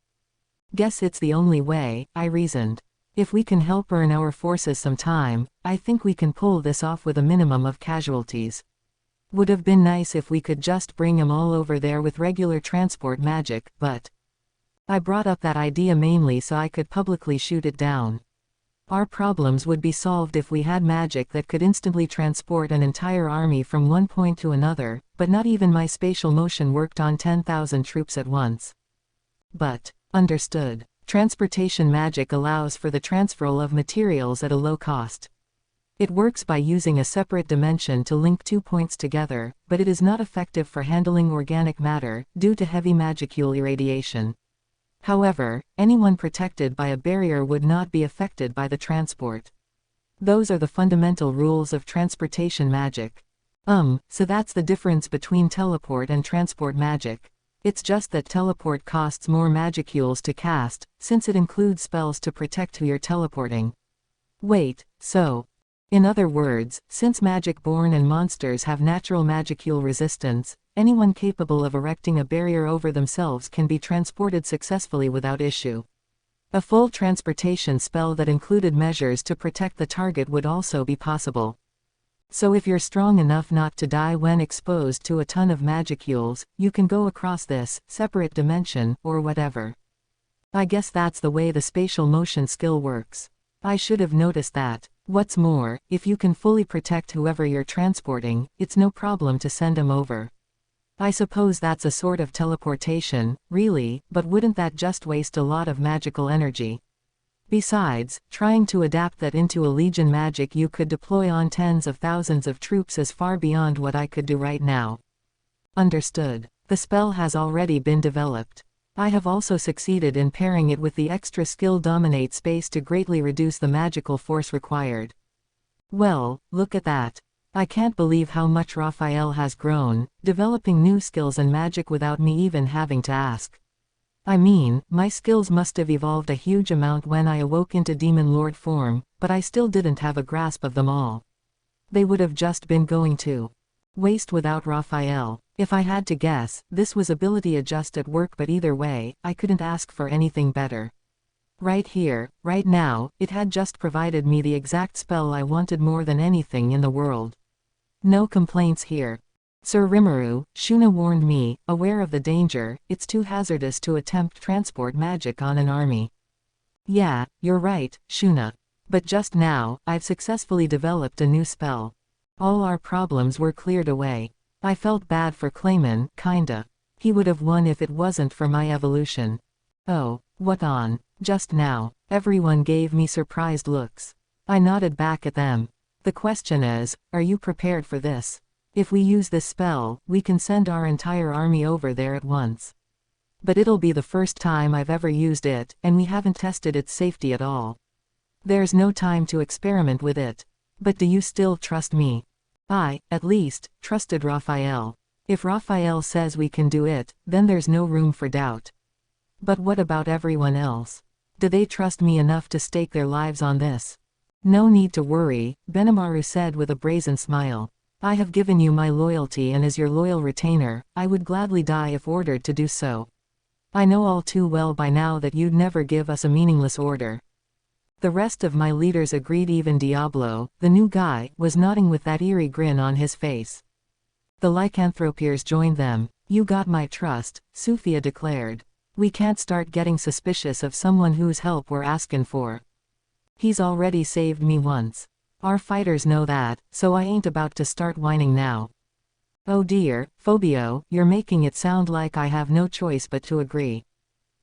Guess it's the only way, I reasoned. If we can help earn our forces some time, I think we can pull this off with a minimum of casualties. Would have been nice if we could just bring 'em all over there with regular transport magic, but I brought up that idea mainly so I could publicly shoot it down. Our problems would be solved if we had magic that could instantly transport an entire army from one point to another, but not even my spatial motion worked on 10,000 troops at once. But, understood. Transportation magic allows for the transferal of materials at a low cost. It works by using a separate dimension to link 2 points together, but it is not effective for handling organic matter, due to heavy magicule irradiation. However, anyone protected by a barrier would not be affected by the transport. Those are the fundamental rules of transportation magic. So that's the difference between teleport and transport magic. It's just that teleport costs more magicules to cast, since it includes spells to protect who you're teleporting. Wait, so? In other words, since magic-born and monsters have natural magicule resistance, anyone capable of erecting a barrier over themselves can be transported successfully without issue. A full transportation spell that included measures to protect the target would also be possible. So if you're strong enough not to die when exposed to a ton of magicules, you can go across this separate dimension, or whatever. I guess that's the way the spatial motion skill works. I should have noticed that. What's more, if you can fully protect whoever you're transporting, it's no problem to send 'em over. I suppose that's a sort of teleportation, really, but wouldn't that just waste a lot of magical energy? Besides, trying to adapt that into a legion magic you could deploy on tens of thousands of troops is far beyond what I could do right now. Understood. The spell has already been developed. I have also succeeded in pairing it with the extra skill Dominate Space to greatly reduce the magical force required. Well, look at that. I can't believe how much Raphael has grown, developing new skills and magic without me even having to ask. I mean, my skills must have evolved a huge amount when I awoke into Demon Lord form, but I still didn't have a grasp of them all. They would have just been going to waste without Raphael. If I had to guess, this was ability adjust at work, but either way, I couldn't ask for anything better. Right here, right now, it had just provided me the exact spell I wanted more than anything in the world. No complaints here. Sir Rimuru, Shuna warned me, aware of the danger, it's too hazardous to attempt transport magic on an army. Yeah, you're right, Shuna. But just now, I've successfully developed a new spell. All our problems were cleared away. I felt bad for Clayman, kinda. He would have won if it wasn't for my evolution. Oh, what on? Just now. Everyone gave me surprised looks. I nodded back at them. The question is, are you prepared for this? If we use this spell, we can send our entire army over there at once. But it'll be the first time I've ever used it, and we haven't tested its safety at all. There's no time to experiment with it. But do you still trust me? I, at least, trusted Raphael. If Raphael says we can do it, then there's no room for doubt. But what about everyone else? Do they trust me enough to stake their lives on this? No need to worry, Benimaru said with a brazen smile. I have given you my loyalty, and as your loyal retainer, I would gladly die if ordered to do so. I know all too well by now that you'd never give us a meaningless order. The rest of my leaders agreed. Even Diablo, the new guy, was nodding with that eerie grin on his face. The lycanthropiers joined them. You got my trust, Sufia declared. We can't start getting suspicious of someone whose help we're asking for. He's already saved me once. Our fighters know that, so I ain't about to start whining now. Oh dear, Phobio, you're making it sound like I have no choice but to agree.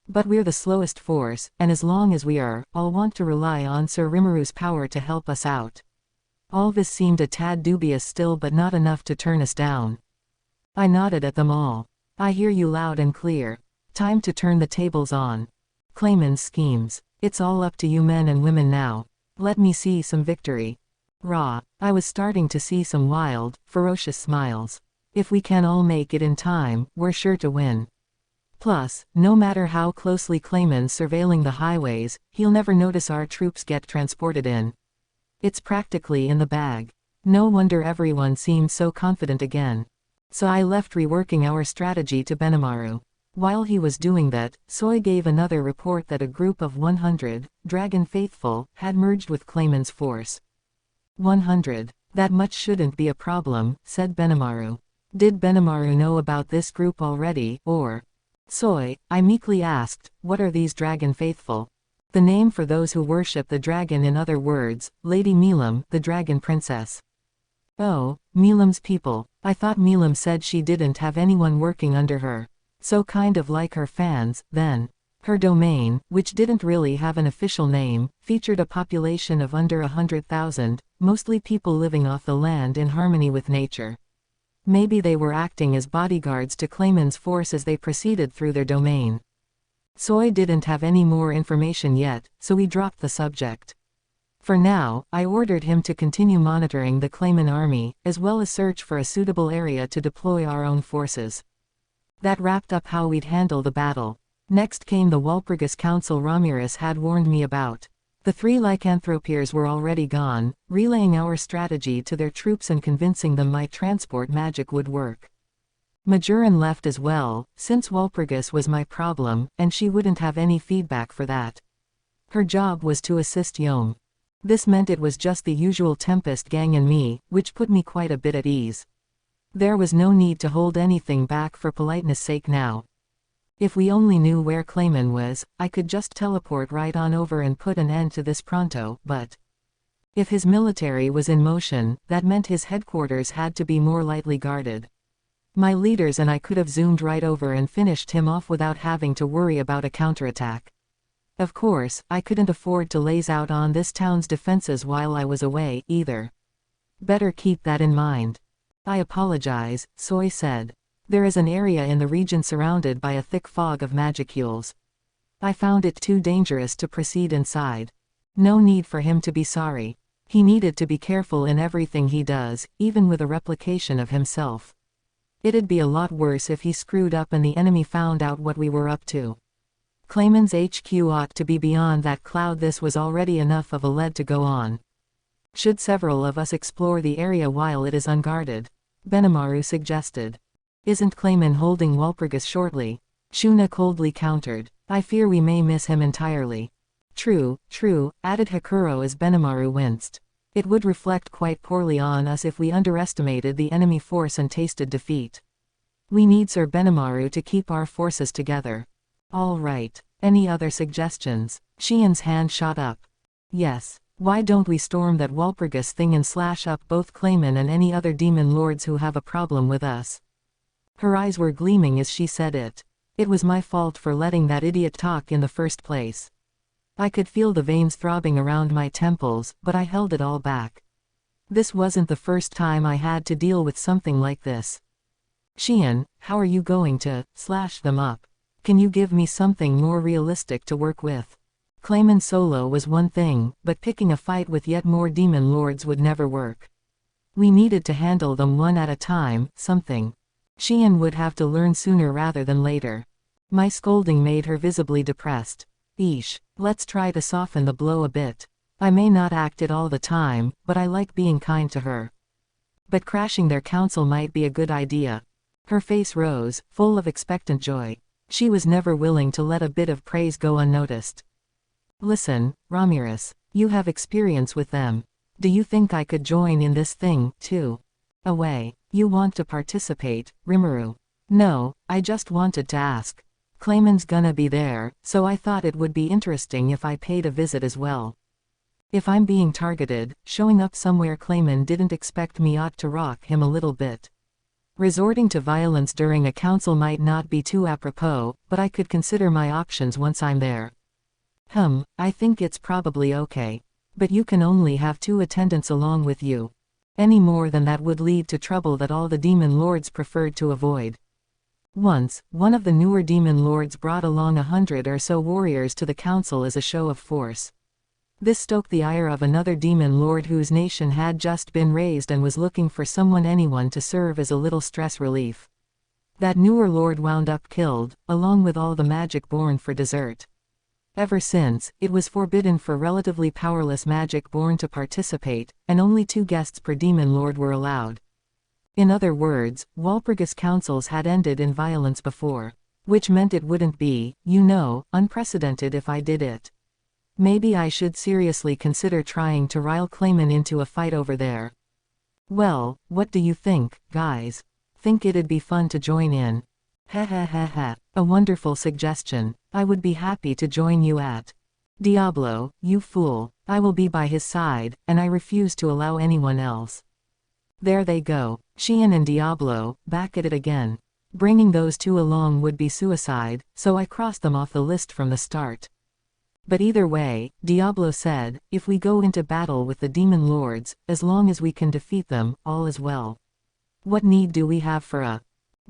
But we're the slowest force, and as long as we are, I'll want to rely on Sir Rimuru's power to help us out. Alvis seemed a tad dubious still, but not enough to turn us down. I nodded at them all. I hear you loud and clear. Time to turn the tables on. Clayman's schemes. It's all up to you men and women now. Let me see some victory. Rah. I was starting to see some wild, ferocious smiles. If we can all make it in time, we're sure to win. Plus, no matter how closely Clayman's surveilling the highways, he'll never notice our troops get transported in. It's practically in the bag. No wonder everyone seemed so confident again. So I left reworking our strategy to Benimaru. While he was doing that, Soy gave another report that a group of 100 Dragon Faithful had merged with Clayman's force. 100. That much shouldn't be a problem, said Benimaru. Did Benimaru know about this group already, or? Soy, I meekly asked, what are these Dragon Faithful? The name for those who worship the dragon, in other words, Lady Milam, the Dragon Princess. Oh, Milam's people. I thought Milam said she didn't have anyone working under her. So kind of like her fans, then. Her domain, which didn't really have an official name, featured a population of under 100,000, mostly people living off the land in harmony with nature. Maybe they were acting as bodyguards to Clayman's force as they proceeded through their domain. Soy didn't have any more information yet, so we dropped the subject. For now, I ordered him to continue monitoring the Clayman army, as well as search for a suitable area to deploy our own forces. That wrapped up how we'd handle the battle. Next came the Walpurgis Council Ramirez had warned me about. The 3 lycanthropiers were already gone, relaying our strategy to their troops and convincing them my transport magic would work. Majoran left as well, since Walpurgis was my problem, and she wouldn't have any feedback for that. Her job was to assist Yom. This meant it was just the usual Tempest gang and me, which put me quite a bit at ease. There was no need to hold anything back for politeness' sake now. If we only knew where Clayman was, I could just teleport right on over and put an end to this pronto, but if his military was in motion, that meant his headquarters had to be more lightly guarded. My leaders and I could have zoomed right over and finished him off without having to worry about a counterattack. Of course, I couldn't afford to laze out on this town's defenses while I was away, either. Better keep that in mind. I apologize, Soy said. There is an area in the region surrounded by a thick fog of magicules. I found it too dangerous to proceed inside. No need for him to be sorry. He needed to be careful in everything he does, even with a replication of himself. It'd be a lot worse if he screwed up and the enemy found out what we were up to. Clayman's HQ ought to be beyond that cloud. This was already enough of a lead to go on. Should several of us explore the area while it is unguarded? Benimaru suggested. Isn't Clayman holding Walpurgis shortly? Shuna coldly countered. I fear we may miss him entirely. True, added Hakuro as Benimaru winced. It would reflect quite poorly on us if we underestimated the enemy force and tasted defeat. We need Sir Benimaru to keep our forces together. All right. Any other suggestions? Xian's hand shot up. Yes. Why don't we storm that Walpurgis thing and slash up both Clayman and any other demon lords who have a problem with us? Her eyes were gleaming as she said it. It was my fault for letting that idiot talk in the first place. I could feel the veins throbbing around my temples, but I held it all back. This wasn't the first time I had to deal with something like this. Xian, how are you going to slash them up? Can you give me something more realistic to work with? Clayman solo was one thing, but picking a fight with yet more demon lords would never work. We needed to handle them one at a time, something Xian would have to learn sooner rather than later. My scolding made her visibly depressed. Eesh, let's try to soften the blow a bit. I may not act it all the time, but I like being kind to her. But crashing their council might be a good idea. Her face rose, full of expectant joy. She was never willing to let a bit of praise go unnoticed. Listen, Ramirez, you have experience with them. Do you think I could join in this thing, too? Away. You want to participate, Rimuru? No, I just wanted to ask. Clayman's gonna be there, so I thought it would be interesting if I paid a visit as well. If I'm being targeted, showing up somewhere Clayman didn't expect me ought to rock him a little bit. Resorting to violence during a council might not be too apropos, but I could consider my options once I'm there. I think it's probably okay. But you can only have 2 attendants along with you. Any more than that would lead to trouble that all the demon lords preferred to avoid. Once, one of the newer demon lords brought along 100 or so warriors to the council as a show of force. This stoked the ire of another demon lord whose nation had just been raised and was looking for anyone to serve as a little stress relief. That newer lord wound up killed, along with all the magic born for dessert. Ever since, it was forbidden for relatively powerless magic born to participate, and only 2 guests per demon lord were allowed. In other words, Walpurgis councils had ended in violence before. Which meant it wouldn't be, unprecedented if I did it. Maybe I should seriously consider trying to rile Clayman into a fight over there. Well, what do you think, guys? Think it'd be fun to join in? Heh heh heh heh. A wonderful suggestion. I would be happy to join you at. Diablo, you fool. I will be by his side, and I refuse to allow anyone else. There they go. Sheehan and Diablo, back at it again. Bringing those two along would be suicide, so I crossed them off the list from the start. But either way, Diablo said, if we go into battle with the demon lords, as long as we can defeat them, all is well. What need do we have for a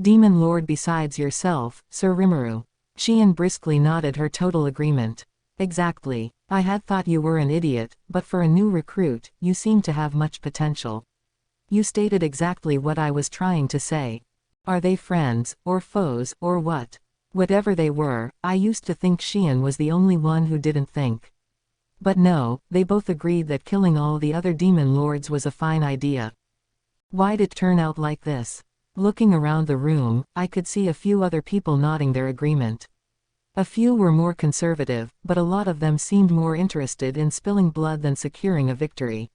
demon lord besides yourself, Sir Rimuru? Sheehan briskly nodded her total agreement. Exactly. I had thought you were an idiot, but for a new recruit, you seem to have much potential. You stated exactly what I was trying to say. Are they friends, or foes, or what? Whatever they were, I used to think Sheehan was the only one who didn't think. But no, they both agreed that killing all the other demon lords was a fine idea. Why'd it turn out like this? Looking around the room, I could see a few other people nodding their agreement. A few were more conservative, but a lot of them seemed more interested in spilling blood than securing a victory.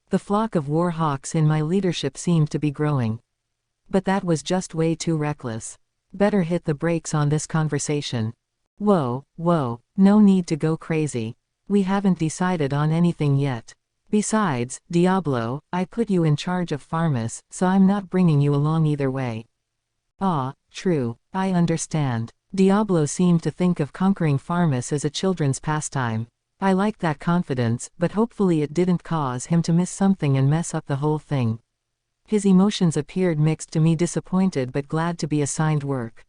The flock of war hawks in my leadership seemed to be growing. But that was just way too reckless. Better hit the brakes on this conversation. Whoa, no need to go crazy. We haven't decided on anything yet. Besides, Diablo, I put you in charge of Farmus, so I'm not bringing you along either way. Ah, true, I understand. Diablo seemed to think of conquering Farmus as a children's pastime. I liked that confidence, but hopefully it didn't cause him to miss something and mess up the whole thing. His emotions appeared mixed to me, disappointed but glad to be assigned work.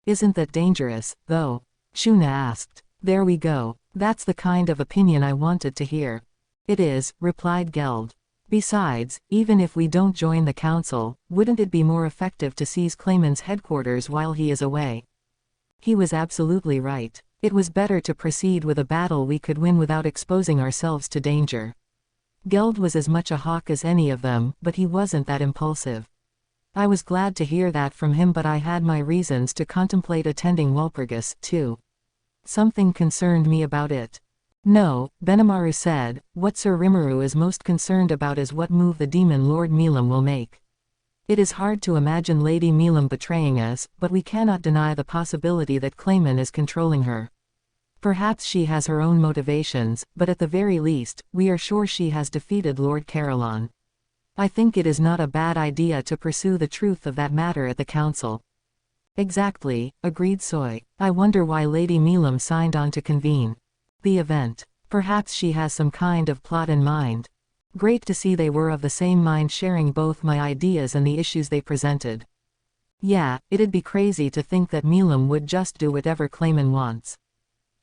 Isn't that dangerous, though? Shuna asked. There we go. That's the kind of opinion I wanted to hear. It is, replied Geld. Besides, even if we don't join the council, wouldn't it be more effective to seize Clayman's headquarters while he is away? He was absolutely right. It was better to proceed with a battle we could win without exposing ourselves to danger. Geld was as much a hawk as any of them, but he wasn't that impulsive. I was glad to hear that from him, but I had my reasons to contemplate attending Walpurgis, too. Something concerned me about it. No, Benimaru said, what Sir Rimuru is most concerned about is what move the demon Lord Milam will make. It is hard to imagine Lady Milam betraying us, but we cannot deny the possibility that Clayman is controlling her. Perhaps she has her own motivations, but at the very least, we are sure she has defeated Lord Carillon. I think it is not a bad idea to pursue the truth of that matter at the council. Exactly, agreed Soy. I wonder why Lady Milam signed on to convene the event. Perhaps she has some kind of plot in mind. Great to see they were of the same mind, sharing both my ideas and the issues they presented. Yeah, it'd be crazy to think that Milam would just do whatever Clayman wants.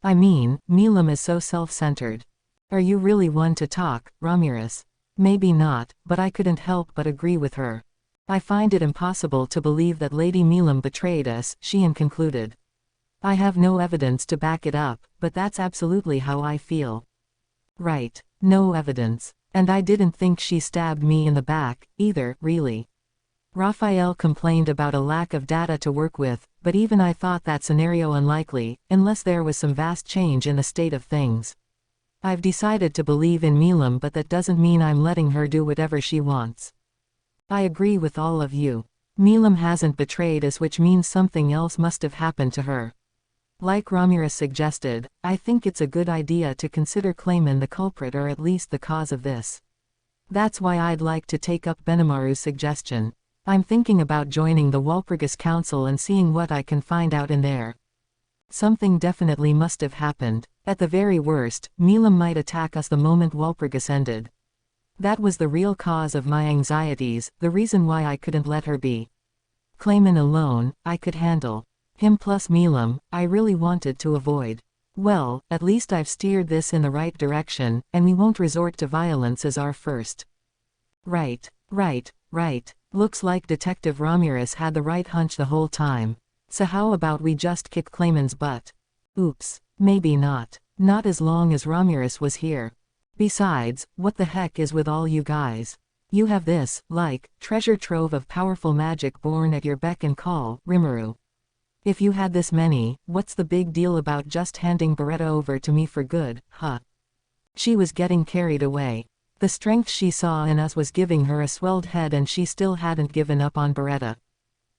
I mean, Milam is so self-centered. Are you really one to talk, Ramirez? Maybe not, but I couldn't help but agree with her. I find it impossible to believe that Lady Milam betrayed us, Sheehan concluded. I have no evidence to back it up, but that's absolutely how I feel. Right, no evidence. And I didn't think she stabbed me in the back, either, really. Raphael complained about a lack of data to work with, but even I thought that scenario unlikely, unless there was some vast change in the state of things. I've decided to believe in Milam, but that doesn't mean I'm letting her do whatever she wants. I agree with all of you. Milam hasn't betrayed us, which means something else must have happened to her. Like Ramirez suggested, I think it's a good idea to consider Clayman the culprit, or at least the cause of this. That's why I'd like to take up Benimaru's suggestion. I'm thinking about joining the Walpurgis Council and seeing what I can find out in there. Something definitely must have happened. At the very worst, Milam might attack us the moment Walpurgis ended. That was the real cause of my anxieties, the reason why I couldn't let her be. Clayman alone, I could handle. Him plus Milam, I really wanted to avoid. Well, at least I've steered this in the right direction, and we won't resort to violence as our first. Right. Looks like Detective Ramirez had the right hunch the whole time. So how about we just kick Clayman's butt? Oops, maybe not. Not as long as Ramirez was here. Besides, what the heck is with all you guys? You have this, like, treasure trove of powerful magic born at your beck and call, Rimuru. If you had this many, what's the big deal about just handing Beretta over to me for good, huh? She was getting carried away. The strength she saw in us was giving her a swelled head, and she still hadn't given up on Beretta.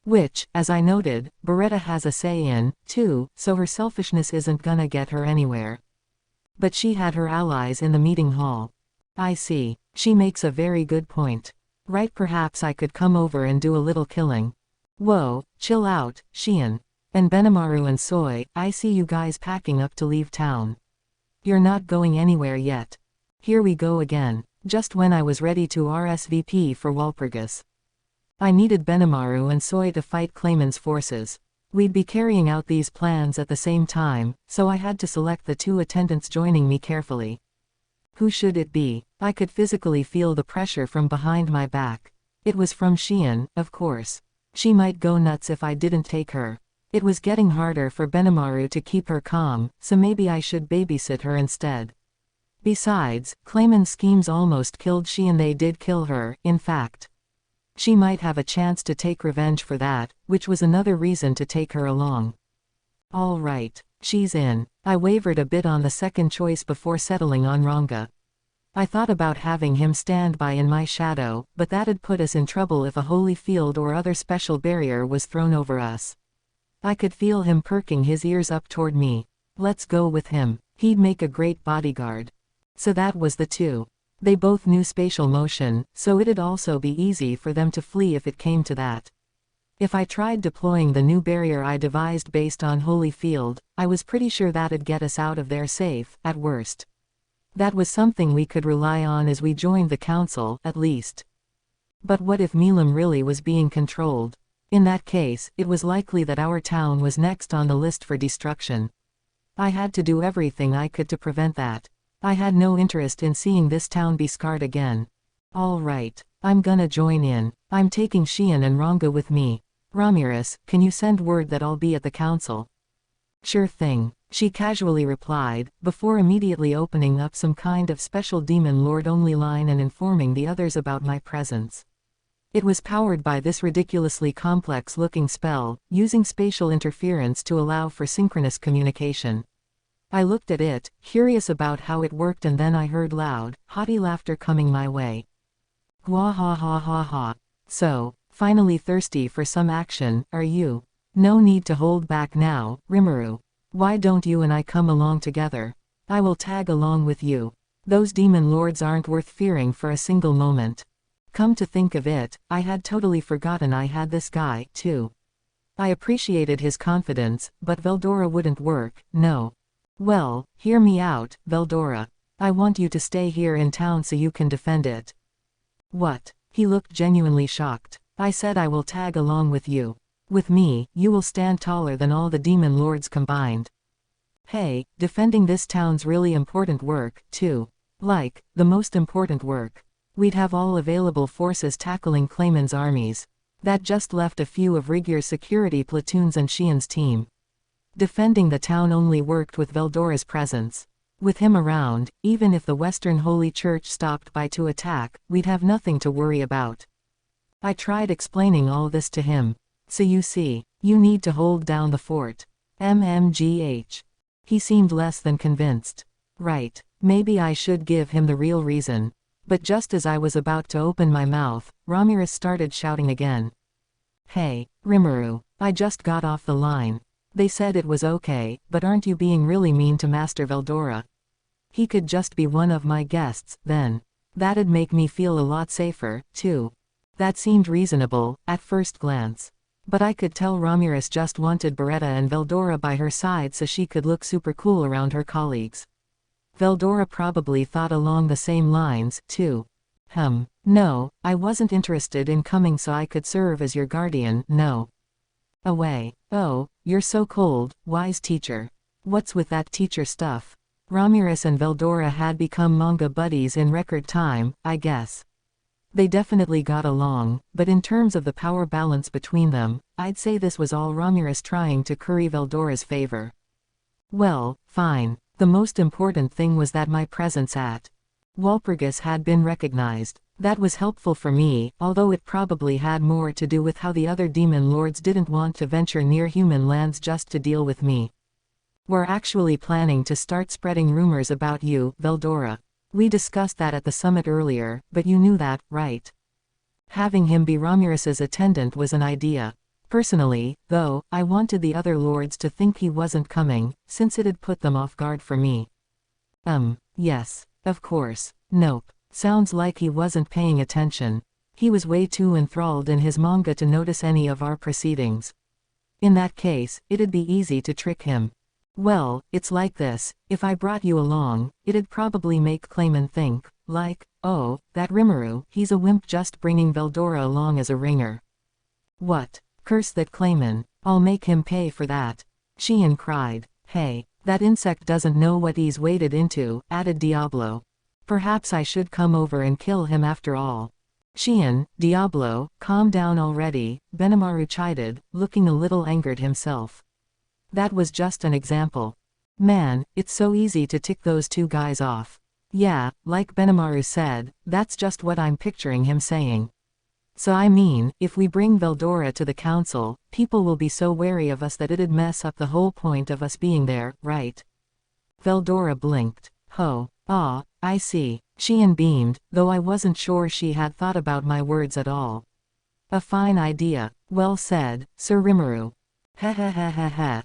Which, as I noted, Beretta has a say in, too, so her selfishness isn't gonna get her anywhere. But she had her allies in the meeting hall. I see. She makes a very good point. Right, perhaps I could come over and do a little killing. Whoa, chill out, Shion. And Benimaru and Soy, I see you guys packing up to leave town. You're not going anywhere yet. Here we go again. Just when I was ready to RSVP for Walpurgis. I needed Benimaru and Soy to fight Clayman's forces. We'd be carrying out these plans at the same time, so I had to select the two attendants joining me carefully. Who should it be? I could physically feel the pressure from behind my back. It was from Shion, of course. She might go nuts if I didn't take her. It was getting harder for Benimaru to keep her calm, so maybe I should babysit her instead. Besides, Clayman's schemes almost killed Shion. They did kill her, in fact. She might have a chance to take revenge for that, which was another reason to take her along. All right, she's in. I wavered a bit on the second choice before settling on Ranga. I thought about having him stand by in my shadow, but that'd put us in trouble if a holy field or other special barrier was thrown over us. I could feel him perking his ears up toward me. Let's go with him. He'd make a great bodyguard. So that was the two. They both knew spatial motion, so it'd also be easy for them to flee if it came to that. If I tried deploying the new barrier I devised based on Holy Field, I was pretty sure that'd get us out of there safe, at worst. That was something we could rely on as we joined the council, at least. But what if Milam really was being controlled? In that case, it was likely that our town was next on the list for destruction. I had to do everything I could to prevent that. I had no interest in seeing this town be scarred again. All right, I'm gonna join in. I'm taking Shion and Ranga with me. Ramirez, can you send word that I'll be at the council? Sure thing, she casually replied, before immediately opening up some kind of special demon lord-only line and informing the others about my presence. It was powered by this ridiculously complex-looking spell, using spatial interference to allow for synchronous communication. I looked at it, curious about how it worked, and then I heard loud, haughty laughter coming my way. Wah ha ha ha ha. So, finally thirsty for some action, are you? No need to hold back now, Rimuru. Why don't you and I come along together? I will tag along with you. Those demon lords aren't worth fearing for a single moment. Come to think of it, I had totally forgotten I had this guy, too. I appreciated his confidence, but Veldora wouldn't work, no. Well, hear me out, Veldora. I want you to stay here in town so you can defend it. What? He looked genuinely shocked. I said I will tag along with you. With me, you will stand taller than all the demon lords combined. Hey, defending this town's really important work, too. Like, the most important work. We'd have all available forces tackling Clayman's armies. That just left a few of Rigier's security platoons and Shion's team. Defending the town only worked with Veldora's presence. With him around, even if the Western Holy Church stopped by to attack, we'd have nothing to worry about. I tried explaining all this to him. So you see, you need to hold down the fort. MMGH. He seemed less than convinced. Right, maybe I should give him the real reason. But just as I was about to open my mouth, Ramirez started shouting again. Hey, Rimuru, I just got off the line. They said it was okay, but aren't you being really mean to Master Veldora? He could just be one of my guests, then. That'd make me feel a lot safer, too. That seemed reasonable, at first glance. But I could tell Ramirez just wanted Beretta and Veldora by her side so she could look super cool around her colleagues. Veldora probably thought along the same lines, too. No, I wasn't interested in coming so I could serve as your guardian, no. Away. Oh, you're so cold, wise teacher. What's with that teacher stuff? Ramirez and Veldora had become manga buddies in record time, I guess. They definitely got along, but in terms of the power balance between them, I'd say this was all Ramirez trying to curry Veldora's favor. Well, fine. The most important thing was that my presence at Walpurgis had been recognized. That was helpful for me, although it probably had more to do with how the other demon lords didn't want to venture near human lands just to deal with me. We're actually planning to start spreading rumors about you, Veldora. We discussed that at the summit earlier, but you knew that, right? Having him be Ramirez's attendant was an idea. Personally, though, I wanted the other lords to think he wasn't coming, since it'd put them off guard for me. Yes. Of course. Nope. Sounds like he wasn't paying attention. He was way too enthralled in his manga to notice any of our proceedings. In that case, it'd be easy to trick him. Well, it's like this, if I brought you along, it'd probably make Clayman think, like, oh, that Rimuru, he's a wimp just bringing Veldora along as a ringer. What? Curse that Clayman. I'll make him pay for that. Xian cried. Hey, that insect doesn't know what he's waded into, added Diablo. Perhaps I should come over and kill him after all. Xian, Diablo, calm down already, Benimaru chided, looking a little angered himself. That was just an example. Man, it's so easy to tick those two guys off. Yeah, like Benimaru said, that's just what I'm picturing him saying. So I mean, if we bring Veldora to the council, people will be so wary of us that it'd mess up the whole point of us being there, right? Veldora blinked. Ah, I see. Xian beamed, though I wasn't sure she had thought about my words at all. A fine idea. Well said, Sir Rimuru.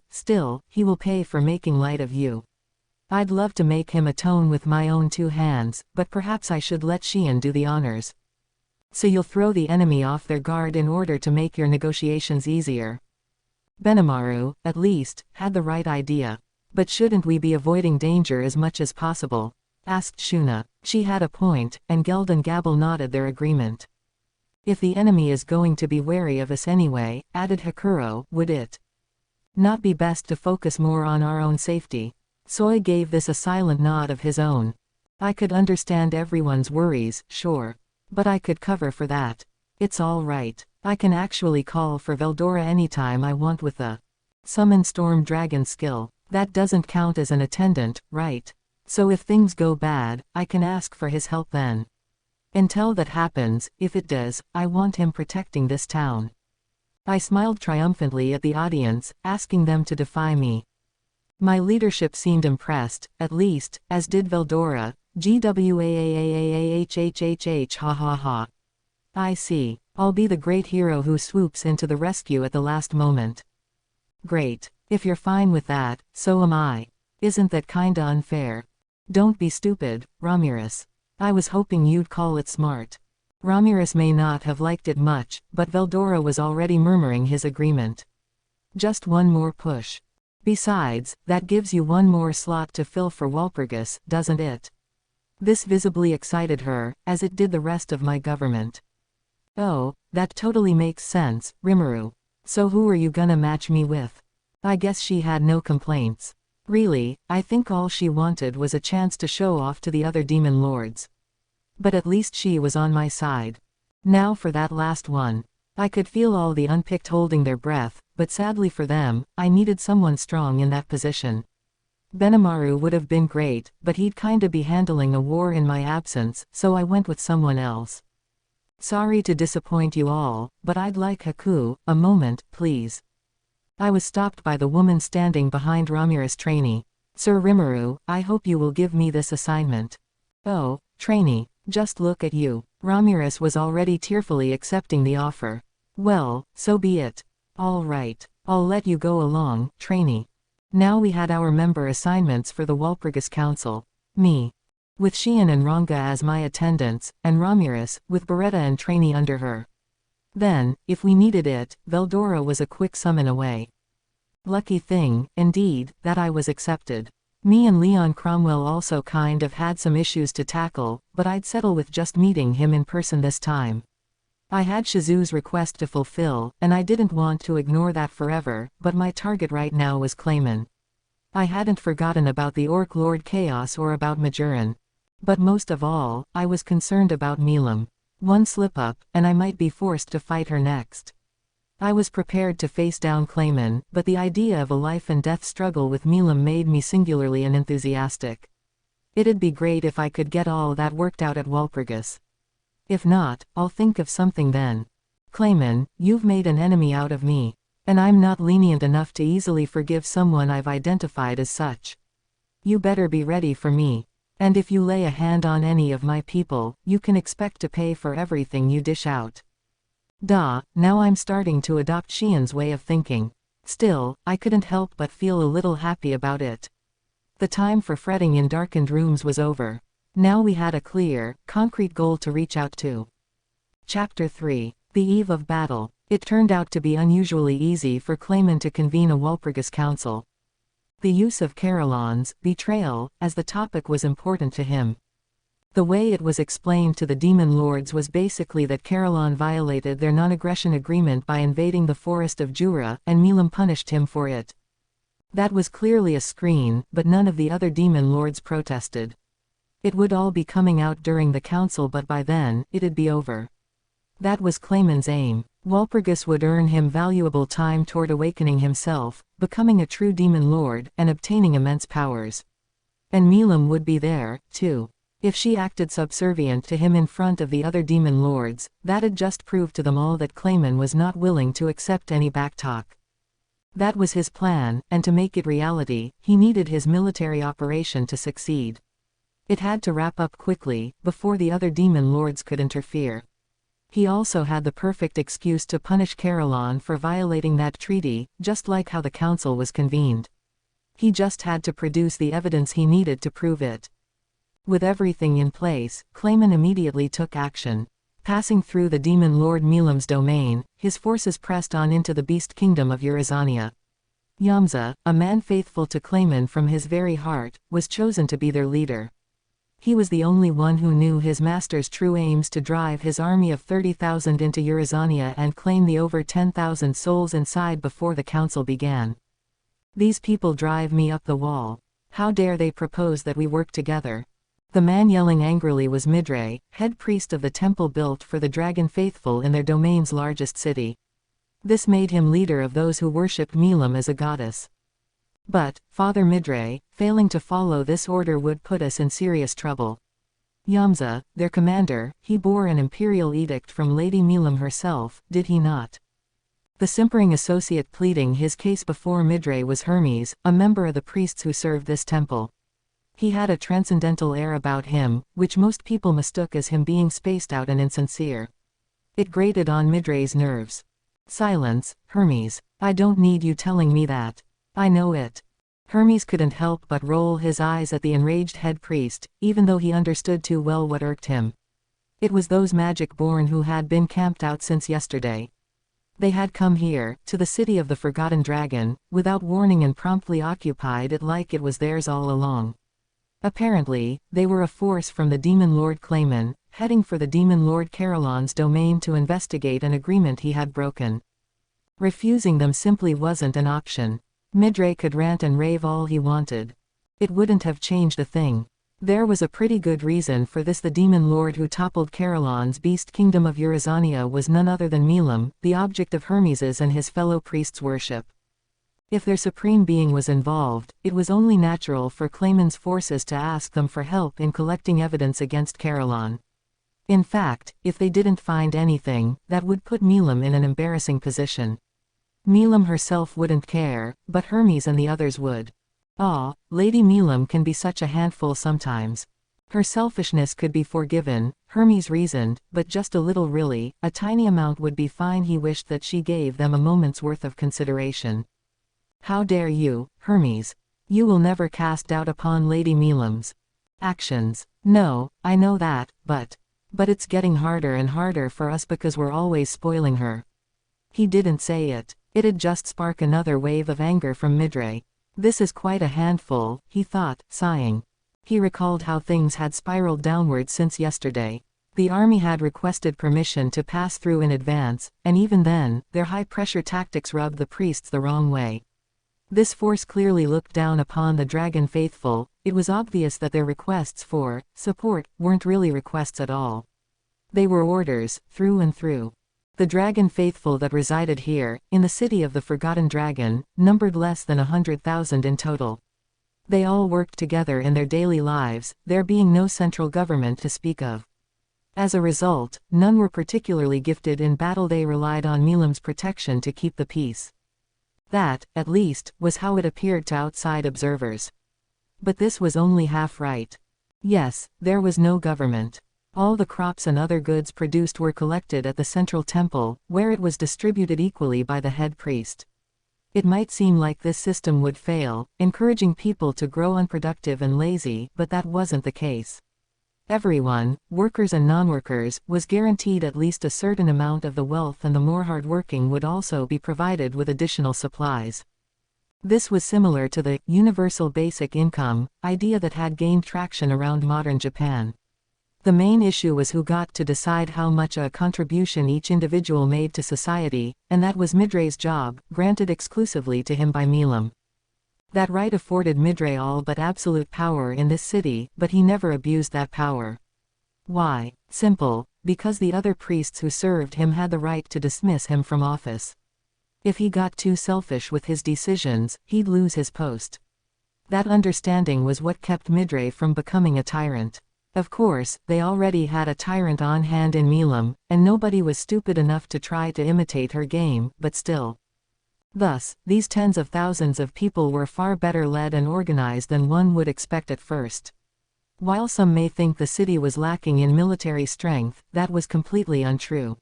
Still, he will pay for making light of you. I'd love to make him atone with my own two hands, but perhaps I should let Xian do the honors. So you'll throw the enemy off their guard in order to make your negotiations easier. Benimaru, at least, had the right idea. But shouldn't we be avoiding danger as much as possible? Asked Shuna. She had a point, and Geld and Gabble nodded their agreement. If the enemy is going to be wary of us anyway, added Hakuro, would it not be best to focus more on our own safety? Soy gave this a silent nod of his own. I could understand everyone's worries, sure. But I could cover for that. It's all right. I can actually call for Veldora anytime I want with the Summon Storm Dragon skill. That doesn't count as an attendant, right? So if things go bad, I can ask for his help then. Until that happens, if it does, I want him protecting this town. I smiled triumphantly at the audience, asking them to defy me. My leadership seemed impressed, at least, as did Veldora. GWAAAAHHHH ha ha ha. I see. I'll be the great hero who swoops into the rescue at the last moment. Great. If you're fine with that, so am I. Isn't that kinda unfair? Don't be stupid, Ramirez. I was hoping you'd call it smart. Ramirez may not have liked it much, but Veldora was already murmuring his agreement. Just one more push. Besides, that gives you one more slot to fill for Walpurgis, doesn't it? This visibly excited her, as it did the rest of my government. Oh, that totally makes sense, Rimuru. So who are you gonna match me with? I guess she had no complaints. Really, I think all she wanted was a chance to show off to the other demon lords. But at least she was on my side. Now for that last one. I could feel all the unpicked holding their breath, but sadly for them, I needed someone strong in that position. Benimaru would have been great, but he'd kinda be handling a war in my absence, so I went with someone else. Sorry to disappoint you all, but I'd like Haku, a moment, please. I was stopped by the woman standing behind Ramirez trainee. Sir Rimuru, I hope you will give me this assignment. Oh, trainee, just look at you. Ramirez was already tearfully accepting the offer. Well, so be it. All right, I'll let you go along, trainee. Now we had our member assignments for the Walpurgis Council. Me, with Xian and Ranga as my attendants, and Ramirez, with Beretta and trainee under her. Then, if we needed it, Veldora was a quick summon away. Lucky thing, indeed, that I was accepted. Me and Leon Cromwell also kind of had some issues to tackle, but I'd settle with just meeting him in person this time. I had Shizu's request to fulfill, and I didn't want to ignore that forever, but my target right now was Clayman. I hadn't forgotten about the Orc Lord Chaos or about Majoran. But most of all, I was concerned about Milam. One slip-up, and I might be forced to fight her next. I was prepared to face down Clayman, but the idea of a life-and-death struggle with Milam made me singularly unenthusiastic. It'd be great if I could get all that worked out at Walpurgis. If not, I'll think of something then. Clayman, you've made an enemy out of me. And I'm not lenient enough to easily forgive someone I've identified as such. You better be ready for me. And if you lay a hand on any of my people, you can expect to pay for everything you dish out. Now I'm starting to adopt Xian's way of thinking. Still, I couldn't help but feel a little happy about it. The time for fretting in darkened rooms was over. Now we had a clear, concrete goal to reach out to. Chapter 3. The Eve of Battle. It turned out to be unusually easy for Clayman to convene a Walpurgis council. The use of Carillon's betrayal as the topic was important to him. The way it was explained to the demon lords was basically that Carillon violated their non-aggression agreement by invading the forest of Jura, and Milam punished him for it. That was clearly a screen, but none of the other demon lords protested. It would all be coming out during the council, but by then, it'd be over. That was Clayman's aim. Walpurgis would earn him valuable time toward awakening himself, becoming a true demon lord, and obtaining immense powers. And Milam would be there, too. If she acted subservient to him in front of the other demon lords, that'd just prove to them all that Clayman was not willing to accept any backtalk. That was his plan, and to make it reality, he needed his military operation to succeed. It had to wrap up quickly, before the other demon lords could interfere. He also had the perfect excuse to punish Carillon for violating that treaty, just like how the council was convened. He just had to produce the evidence he needed to prove it. With everything in place, Clayman immediately took action. Passing through the demon lord Milam's domain, his forces pressed on into the beast kingdom of Urizania. Yamza, a man faithful to Clayman from his very heart, was chosen to be their leader. He was the only one who knew his master's true aims to drive his army of 30,000 into Urizania and claim the over 10,000 souls inside before the council began. These people drive me up the wall. How dare they propose that we work together? The man yelling angrily was Midray, head priest of the temple built for the dragon faithful in their domain's largest city. This made him leader of those who worshipped Milam as a goddess. But, Father Midray, failing to follow this order would put us in serious trouble. Yamza, their commander, he bore an imperial edict from Lady Milam herself, did he not? The simpering associate pleading his case before Midray was Hermes, a member of the priests who served this temple. He had a transcendental air about him, which most people mistook as him being spaced out and insincere. It grated on Midray's nerves. Silence, Hermes. I don't need you telling me that. I know it. Hermes couldn't help but roll his eyes at the enraged head priest, even though he understood too well what irked him. It was those magic-born who had been camped out since yesterday. They had come here, to the city of the Forgotten Dragon, without warning and promptly occupied it like it was theirs all along. Apparently, they were a force from the demon lord Clayman, heading for the demon lord Carillon's domain to investigate an agreement he had broken. Refusing them simply wasn't an option. Midray could rant and rave all he wanted. It wouldn't have changed a thing. There was a pretty good reason for this. The demon lord who toppled Carillon's beast kingdom of Urizania was none other than Milam, the object of Hermes's and his fellow priests' worship. If their supreme being was involved, it was only natural for Clayman's forces to ask them for help in collecting evidence against Carillon. In fact, if they didn't find anything, that would put Milam in an embarrassing position. Milam herself wouldn't care, but Hermes and the others would. Lady Milam can be such a handful sometimes. Her selfishness could be forgiven, Hermes reasoned, but just a little really, a tiny amount would be fine. He wished that she gave them a moment's worth of consideration. How dare you, Hermes? You will never cast doubt upon Lady Milam's actions. No, I know that, but it's getting harder and harder for us because we're always spoiling her. He didn't say it. It'd just spark another wave of anger from Midray. This is quite a handful, he thought, sighing. He recalled how things had spiraled downward since yesterday. The army had requested permission to pass through in advance, and even then, their high-pressure tactics rubbed the priests the wrong way. This force clearly looked down upon the Dragon Faithful. It was obvious that their requests for support weren't really requests at all. They were orders, through and through. The Dragon Faithful that resided here, in the city of the Forgotten Dragon, numbered less than 100,000 in total. They all worked together in their daily lives, there being no central government to speak of. As a result, none were particularly gifted in battle. They relied on Milam's protection to keep the peace. That, at least, was how it appeared to outside observers. But this was only half right. Yes, there was no government. All the crops and other goods produced were collected at the central temple, where it was distributed equally by the head priest. It might seem like this system would fail, encouraging people to grow unproductive and lazy, but that wasn't the case. Everyone, workers and non-workers, was guaranteed at least a certain amount of the wealth, and the more hardworking would also be provided with additional supplies. This was similar to the universal basic income idea that had gained traction around modern Japan. The main issue was who got to decide how much a contribution each individual made to society, and that was Midre's job, granted exclusively to him by Milam. That right afforded Midre all but absolute power in this city, but he never abused that power. Why? Simple, because the other priests who served him had the right to dismiss him from office. If he got too selfish with his decisions, he'd lose his post. That understanding was what kept Midre from becoming a tyrant. Of course, they already had a tyrant on hand in Milam, and nobody was stupid enough to try to imitate her game, but still. Thus, these tens of thousands of people were far better led and organized than one would expect at first. While some may think the city was lacking in military strength, that was completely untrue.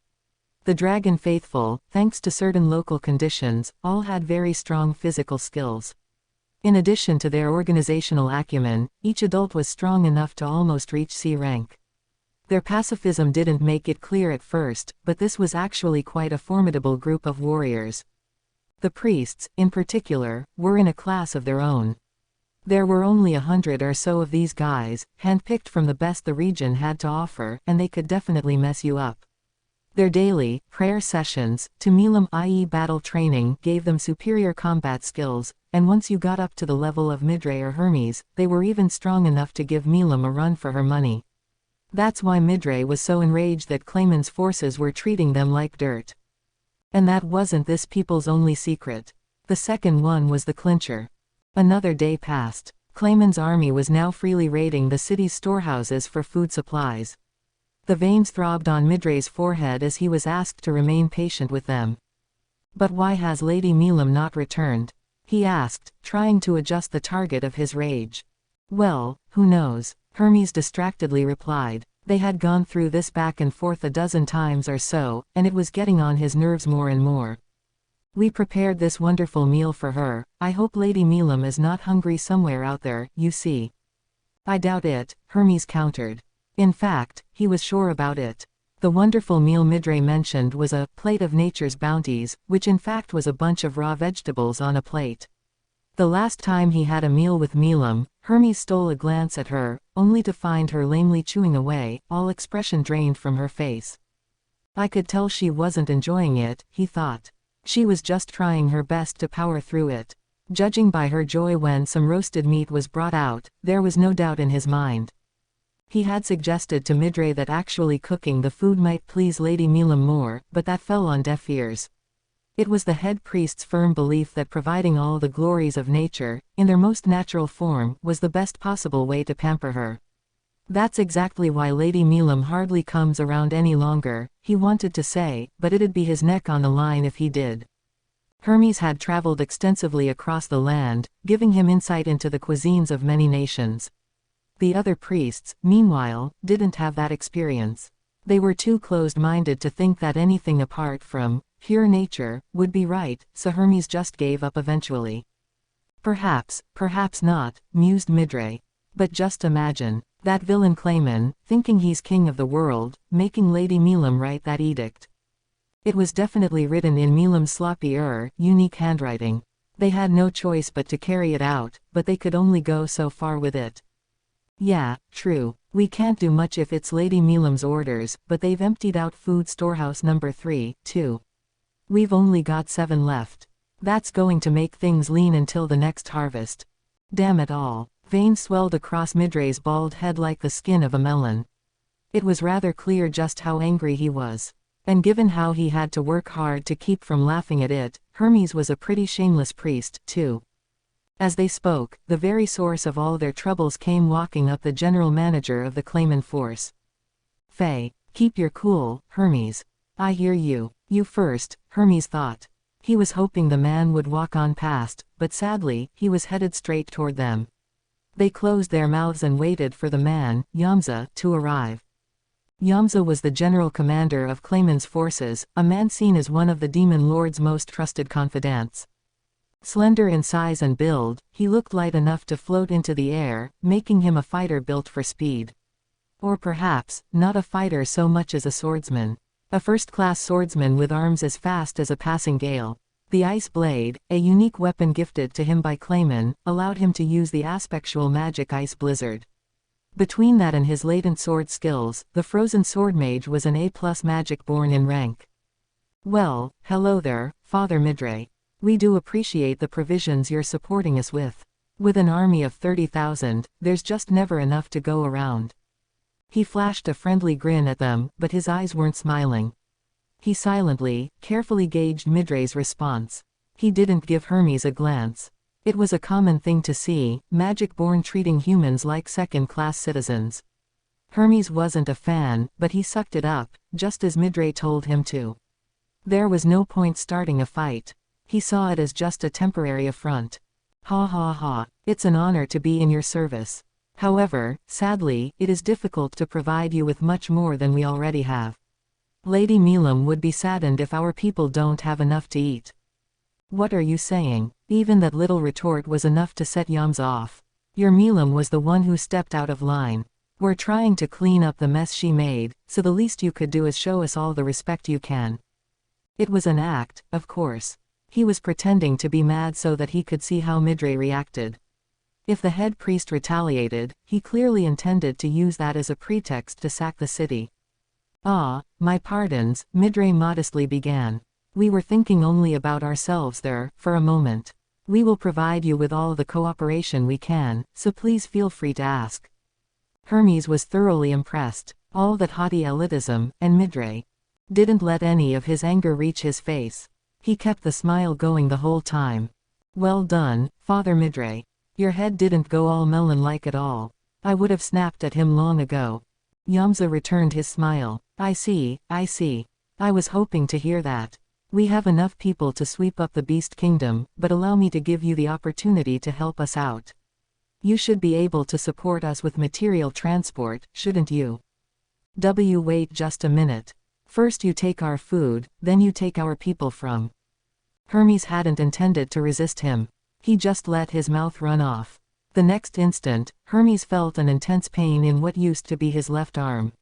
The Dragon Faithful, thanks to certain local conditions, all had very strong physical skills. In addition to their organizational acumen, each adult was strong enough to almost reach C rank. Their pacifism didn't make it clear at first, but this was actually quite a formidable group of warriors. The priests, in particular, were in a class of their own. There were only 100 or so of these guys, handpicked from the best the region had to offer, and they could definitely mess you up. Their daily, prayer sessions, to Milam i.e. battle training, gave them superior combat skills, and once you got up to the level of Midre or Hermes, they were even strong enough to give Milam a run for her money. That's why Midre was so enraged that Clayman's forces were treating them like dirt. And that wasn't this people's only secret. The second one was the clincher. Another day passed. Clayman's army was now freely raiding the city's storehouses for food supplies. The veins throbbed on Midre's forehead as he was asked to remain patient with them. "But why has Lady Milam not returned?" he asked, trying to adjust the target of his rage. "Well, who knows?" Hermes distractedly replied. They had gone through this back and forth a dozen times or so, and it was getting on his nerves more and more. "We prepared this wonderful meal for her. I hope Lady Milam is not hungry somewhere out there, you see." "I doubt it," Hermes countered. In fact, he was sure about it. The wonderful meal Midre mentioned was a plate of nature's bounties, which in fact was a bunch of raw vegetables on a plate. The last time he had a meal with Milam, Hermes stole a glance at her, only to find her lamely chewing away, all expression drained from her face. I could tell she wasn't enjoying it, he thought. She was just trying her best to power through it. Judging by her joy when some roasted meat was brought out, there was no doubt in his mind. He had suggested to Midre that actually cooking the food might please Lady Milam more, but that fell on deaf ears. It was the head priest's firm belief that providing all the glories of nature, in their most natural form, was the best possible way to pamper her. "That's exactly why Lady Milam hardly comes around any longer," he wanted to say, but it'd be his neck on the line if he did. Hermes had traveled extensively across the land, giving him insight into the cuisines of many nations. The other priests, meanwhile, didn't have that experience. They were too closed-minded to think that anything apart from pure nature would be right, so Hermes just gave up eventually. Perhaps not, mused Midre. But just imagine, that villain Clayman, thinking he's king of the world, making Lady Milam write that edict. It was definitely written in Milam's sloppy unique handwriting. They had no choice but to carry it out, but they could only go so far with it. "Yeah, true. We can't do much if it's Lady Milam's orders, but they've emptied out food storehouse number 3, too. We've only got 7 left. That's going to make things lean until the next harvest. Damn it all." Veins swelled across Midre's bald head like the skin of a melon. It was rather clear just how angry he was. And given how he had to work hard to keep from laughing at it, Hermes was a pretty shameless priest, too. As they spoke, the very source of all their troubles came walking up the general manager of the claimant force. "Faye, keep your cool, Hermes. I hear you. You first," Hermes thought. He was hoping the man would walk on past, but sadly, he was headed straight toward them. They closed their mouths and waited for the man, Yamza, to arrive. Yamza was the general commander of Clayman's forces, a man seen as one of the demon lord's most trusted confidants. Slender in size and build, he looked light enough to float into the air, making him a fighter built for speed. Or perhaps, not a fighter so much as a swordsman. A first-class swordsman with arms as fast as a passing gale. The ice blade, a unique weapon gifted to him by Clayman, allowed him to use the aspectual magic ice blizzard. Between that and his latent sword skills, the frozen sword mage was an A+ magic born in rank. "Well, hello there, Father Midray. We do appreciate the provisions you're supporting us with. With an army of 30,000, there's just never enough to go around." He flashed a friendly grin at them, but his eyes weren't smiling. He silently, carefully gauged Midray's response. He didn't give Hermes a glance. It was a common thing to see, magic-born treating humans like second-class citizens. Hermes wasn't a fan, but he sucked it up, just as Midray told him to. There was no point starting a fight. He saw it as just a temporary affront. "Ha ha ha, it's an honor to be in your service. However, sadly, it is difficult to provide you with much more than we already have. Lady Milam would be saddened if our people don't have enough to eat." "What are you saying?" Even that little retort was enough to set Yamza off. Your Milam was the one who stepped out of line. We're trying to clean up the mess she made, so the least you could do is show us all the respect you can. It was an act, of course. He was pretending to be mad so that he could see how Midray reacted. If the head priest retaliated, he clearly intended to use that as a pretext to sack the city. "Ah, my pardons," Midray modestly began. "We were thinking only about ourselves there, for a moment. We will provide you with all the cooperation we can, so please feel free to ask." Hermes was thoroughly impressed. All that haughty elitism, and Midray didn't let any of his anger reach his face. He kept the smile going the whole time. "Well done, Father Midray. Your head didn't go all melon-like at all. I would have snapped at him long ago." Yamza returned his smile. I see. I was hoping to hear that. We have enough people to sweep up the Beast Kingdom, but allow me to give you the opportunity to help us out. You should be able to support us with material transport, shouldn't you? Wait just a minute. First you take our food, then you take our people from. Hermes hadn't intended to resist him. He just let his mouth run off. The next instant, Hermes felt an intense pain in what used to be his left arm.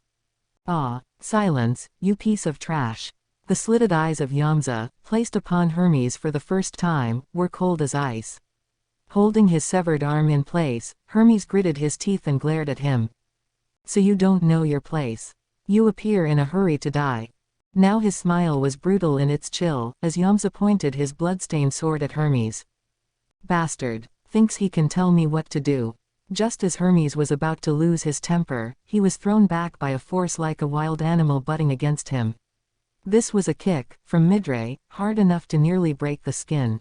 "Ah, silence, you piece of trash." The slitted eyes of Yamza, placed upon Hermes for the first time, were cold as ice. Holding his severed arm in place, Hermes gritted his teeth and glared at him. "So you don't know your place. You appear in a hurry to die." Now his smile was brutal in its chill, as Yamza pointed his blood-stained sword at Hermes. "Bastard. Thinks he can tell me what to do." Just as Hermes was about to lose his temper, he was thrown back by a force like a wild animal butting against him. This was a kick, from Midray, hard enough to nearly break the skin.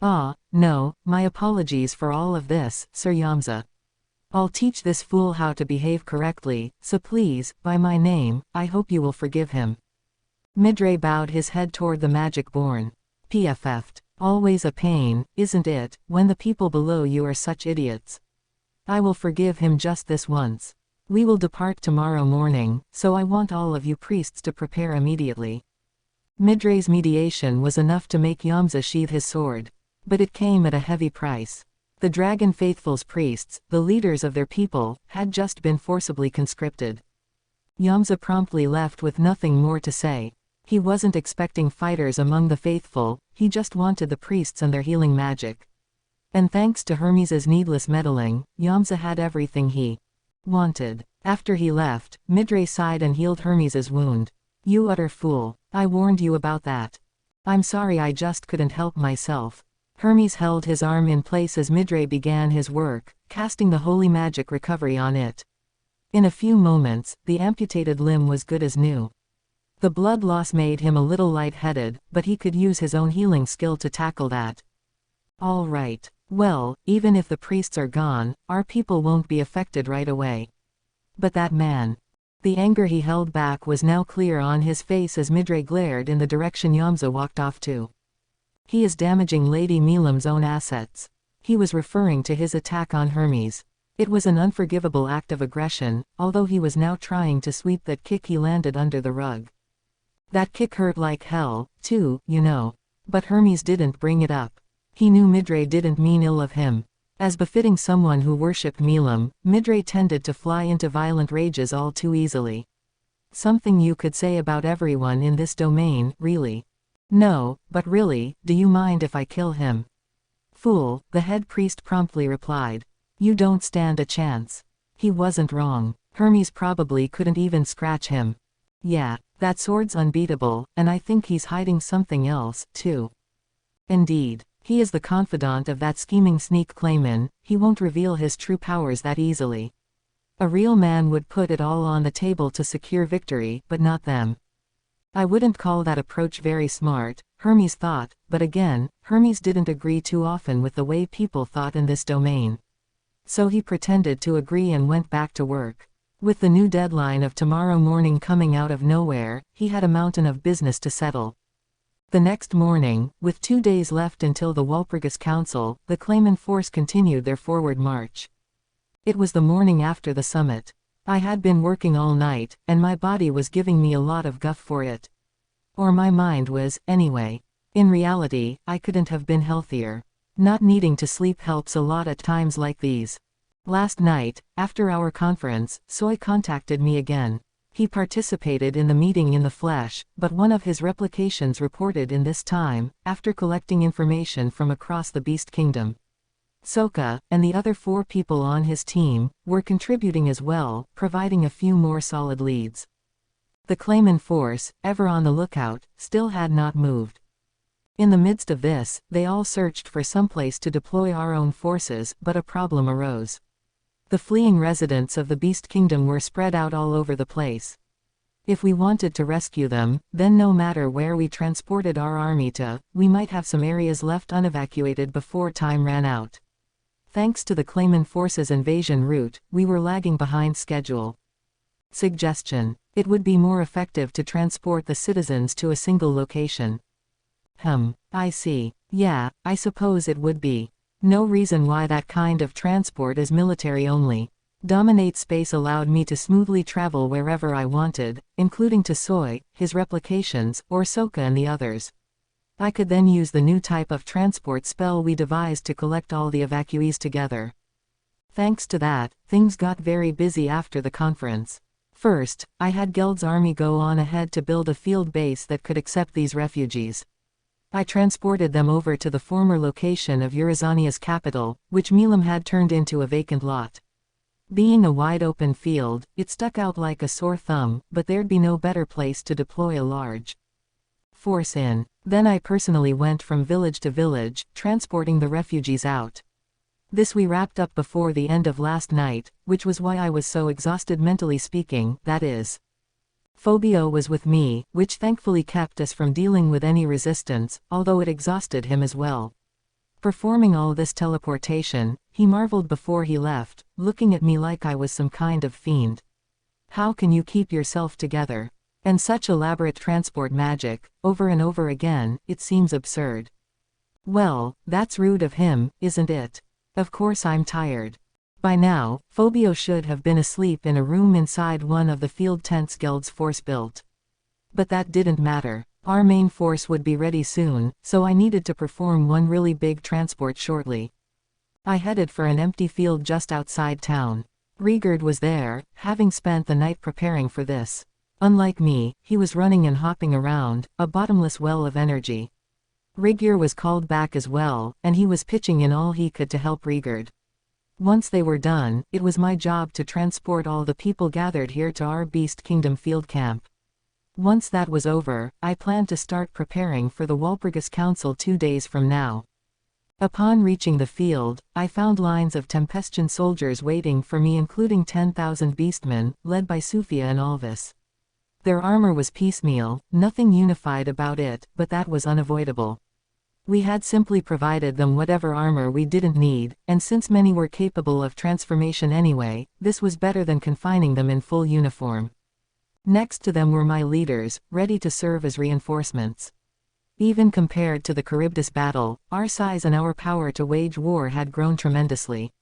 "Ah, no, my apologies for all of this, Sir Yamza. I'll teach this fool how to behave correctly, so please, by my name, I hope you will forgive him." Midray bowed his head toward the magic-born. "PFF'd. Always a pain, isn't it, when the people below you are such idiots? I will forgive him just this once. We will depart tomorrow morning, so I want all of you priests to prepare immediately." Midray's mediation was enough to make Yamza sheathe his sword. But it came at a heavy price. The Dragon Faithful's priests, the leaders of their people, had just been forcibly conscripted. Yamza promptly left with nothing more to say. He wasn't expecting fighters among the faithful, he just wanted the priests and their healing magic. And thanks to Hermes's needless meddling, Yamza had everything he wanted. After he left, Midray sighed and healed Hermes's wound. "You utter fool. I warned you about that. I'm sorry, I just couldn't help myself." Hermes held his arm in place as Midray began his work, casting the holy magic recovery on it. In a few moments, the amputated limb was good as new. The blood loss made him a little light-headed, but he could use his own healing skill to tackle that. "All right. Well, even if the priests are gone, our people won't be affected right away. But that man. The anger he held back was now clear on his face as Midre glared in the direction Yamza walked off to. He is damaging Lady Milam's own assets. He was referring to his attack on Hermes. It was an unforgivable act of aggression, although he was now trying to sweep that kick he landed under the rug. That kick hurt like hell, too, you know. But Hermes didn't bring it up. He knew Midre didn't mean ill of him. As befitting someone who worshipped Milam, Midre tended to fly into violent rages all too easily. Something you could say about everyone in this domain, really. No, but really, do you mind if I kill him? Fool, the head priest promptly replied. You don't stand a chance. He wasn't wrong. Hermes probably couldn't even scratch him. Yeah, that sword's unbeatable, and I think he's hiding something else, too. Indeed. He is the confidant of that scheming sneak Clayman. He won't reveal his true powers that easily. A real man would put it all on the table to secure victory, but not them. I wouldn't call that approach very smart, Hermes thought, but again, Hermes didn't agree too often with the way people thought in this domain. So he pretended to agree and went back to work. With the new deadline of tomorrow morning coming out of nowhere, he had a mountain of business to settle. The next morning, with 2 days left until the Walpurgis Council, the Clayman force continued their forward march. It was the morning after the summit. I had been working all night, and my body was giving me a lot of guff for it. Or my mind was, anyway. In reality, I couldn't have been healthier. Not needing to sleep helps a lot at times like these. Last night, after our conference, Soy contacted me again. He participated in the meeting in the flesh, but one of his replications reported in this time, after collecting information from across the Beast Kingdom. Soka, and the other 4 people on his team, were contributing as well, providing a few more solid leads. The Clayman force, ever on the lookout, still had not moved. In the midst of this, they all searched for someplace to deploy our own forces, but a problem arose. The fleeing residents of the Beast Kingdom were spread out all over the place. If we wanted to rescue them, then no matter where we transported our army to, we might have some areas left unevacuated before time ran out. Thanks to the Clayman force's invasion route, we were lagging behind schedule. Suggestion. It would be more effective to transport the citizens to a single location. I see. Yeah, I suppose it would be. No reason why that kind of transport is military only. Dominate space allowed me to smoothly travel wherever I wanted, including to Soy, his replications, or Soka and the others. I could then use the new type of transport spell we devised to collect all the evacuees together. Thanks to that, things got very busy after the conference. First, I had Geld's army go on ahead to build a field base that could accept these refugees. I transported them over to the former location of Eurazania's capital, which Milam had turned into a vacant lot. Being a wide-open field, it stuck out like a sore thumb, but there'd be no better place to deploy a large force in. Then I personally went from village to village, transporting the refugees out. This we wrapped up before the end of last night, which was why I was so exhausted mentally speaking, that is. Phobio was with me, which thankfully kept us from dealing with any resistance, although it exhausted him as well. Performing all this teleportation, he marveled before he left, looking at me like I was some kind of fiend. How can you keep yourself together? And such elaborate transport magic, over and over again, it seems absurd. Well, that's rude of him, isn't it? Of course I'm tired. By now, Phobio should have been asleep in a room inside one of the field tents Geld's force built. But that didn't matter. Our main force would be ready soon, so I needed to perform one really big transport shortly. I headed for an empty field just outside town. Rigurd was there, having spent the night preparing for this. Unlike me, he was running and hopping around, a bottomless well of energy. Rigurd was called back as well, and he was pitching in all he could to help Rigurd. Once they were done, it was my job to transport all the people gathered here to our Beast Kingdom field camp. Once that was over, I planned to start preparing for the Walpurgis Council 2 days from now. Upon reaching the field, I found lines of Tempestian soldiers waiting for me, including 10,000 beastmen, led by Sufia and Alvis. Their armor was piecemeal, nothing unified about it, but that was unavoidable. We had simply provided them whatever armor we didn't need, and since many were capable of transformation anyway, this was better than confining them in full uniform. Next to them were my leaders, ready to serve as reinforcements. Even compared to the Charybdis battle, our size and our power to wage war had grown tremendously.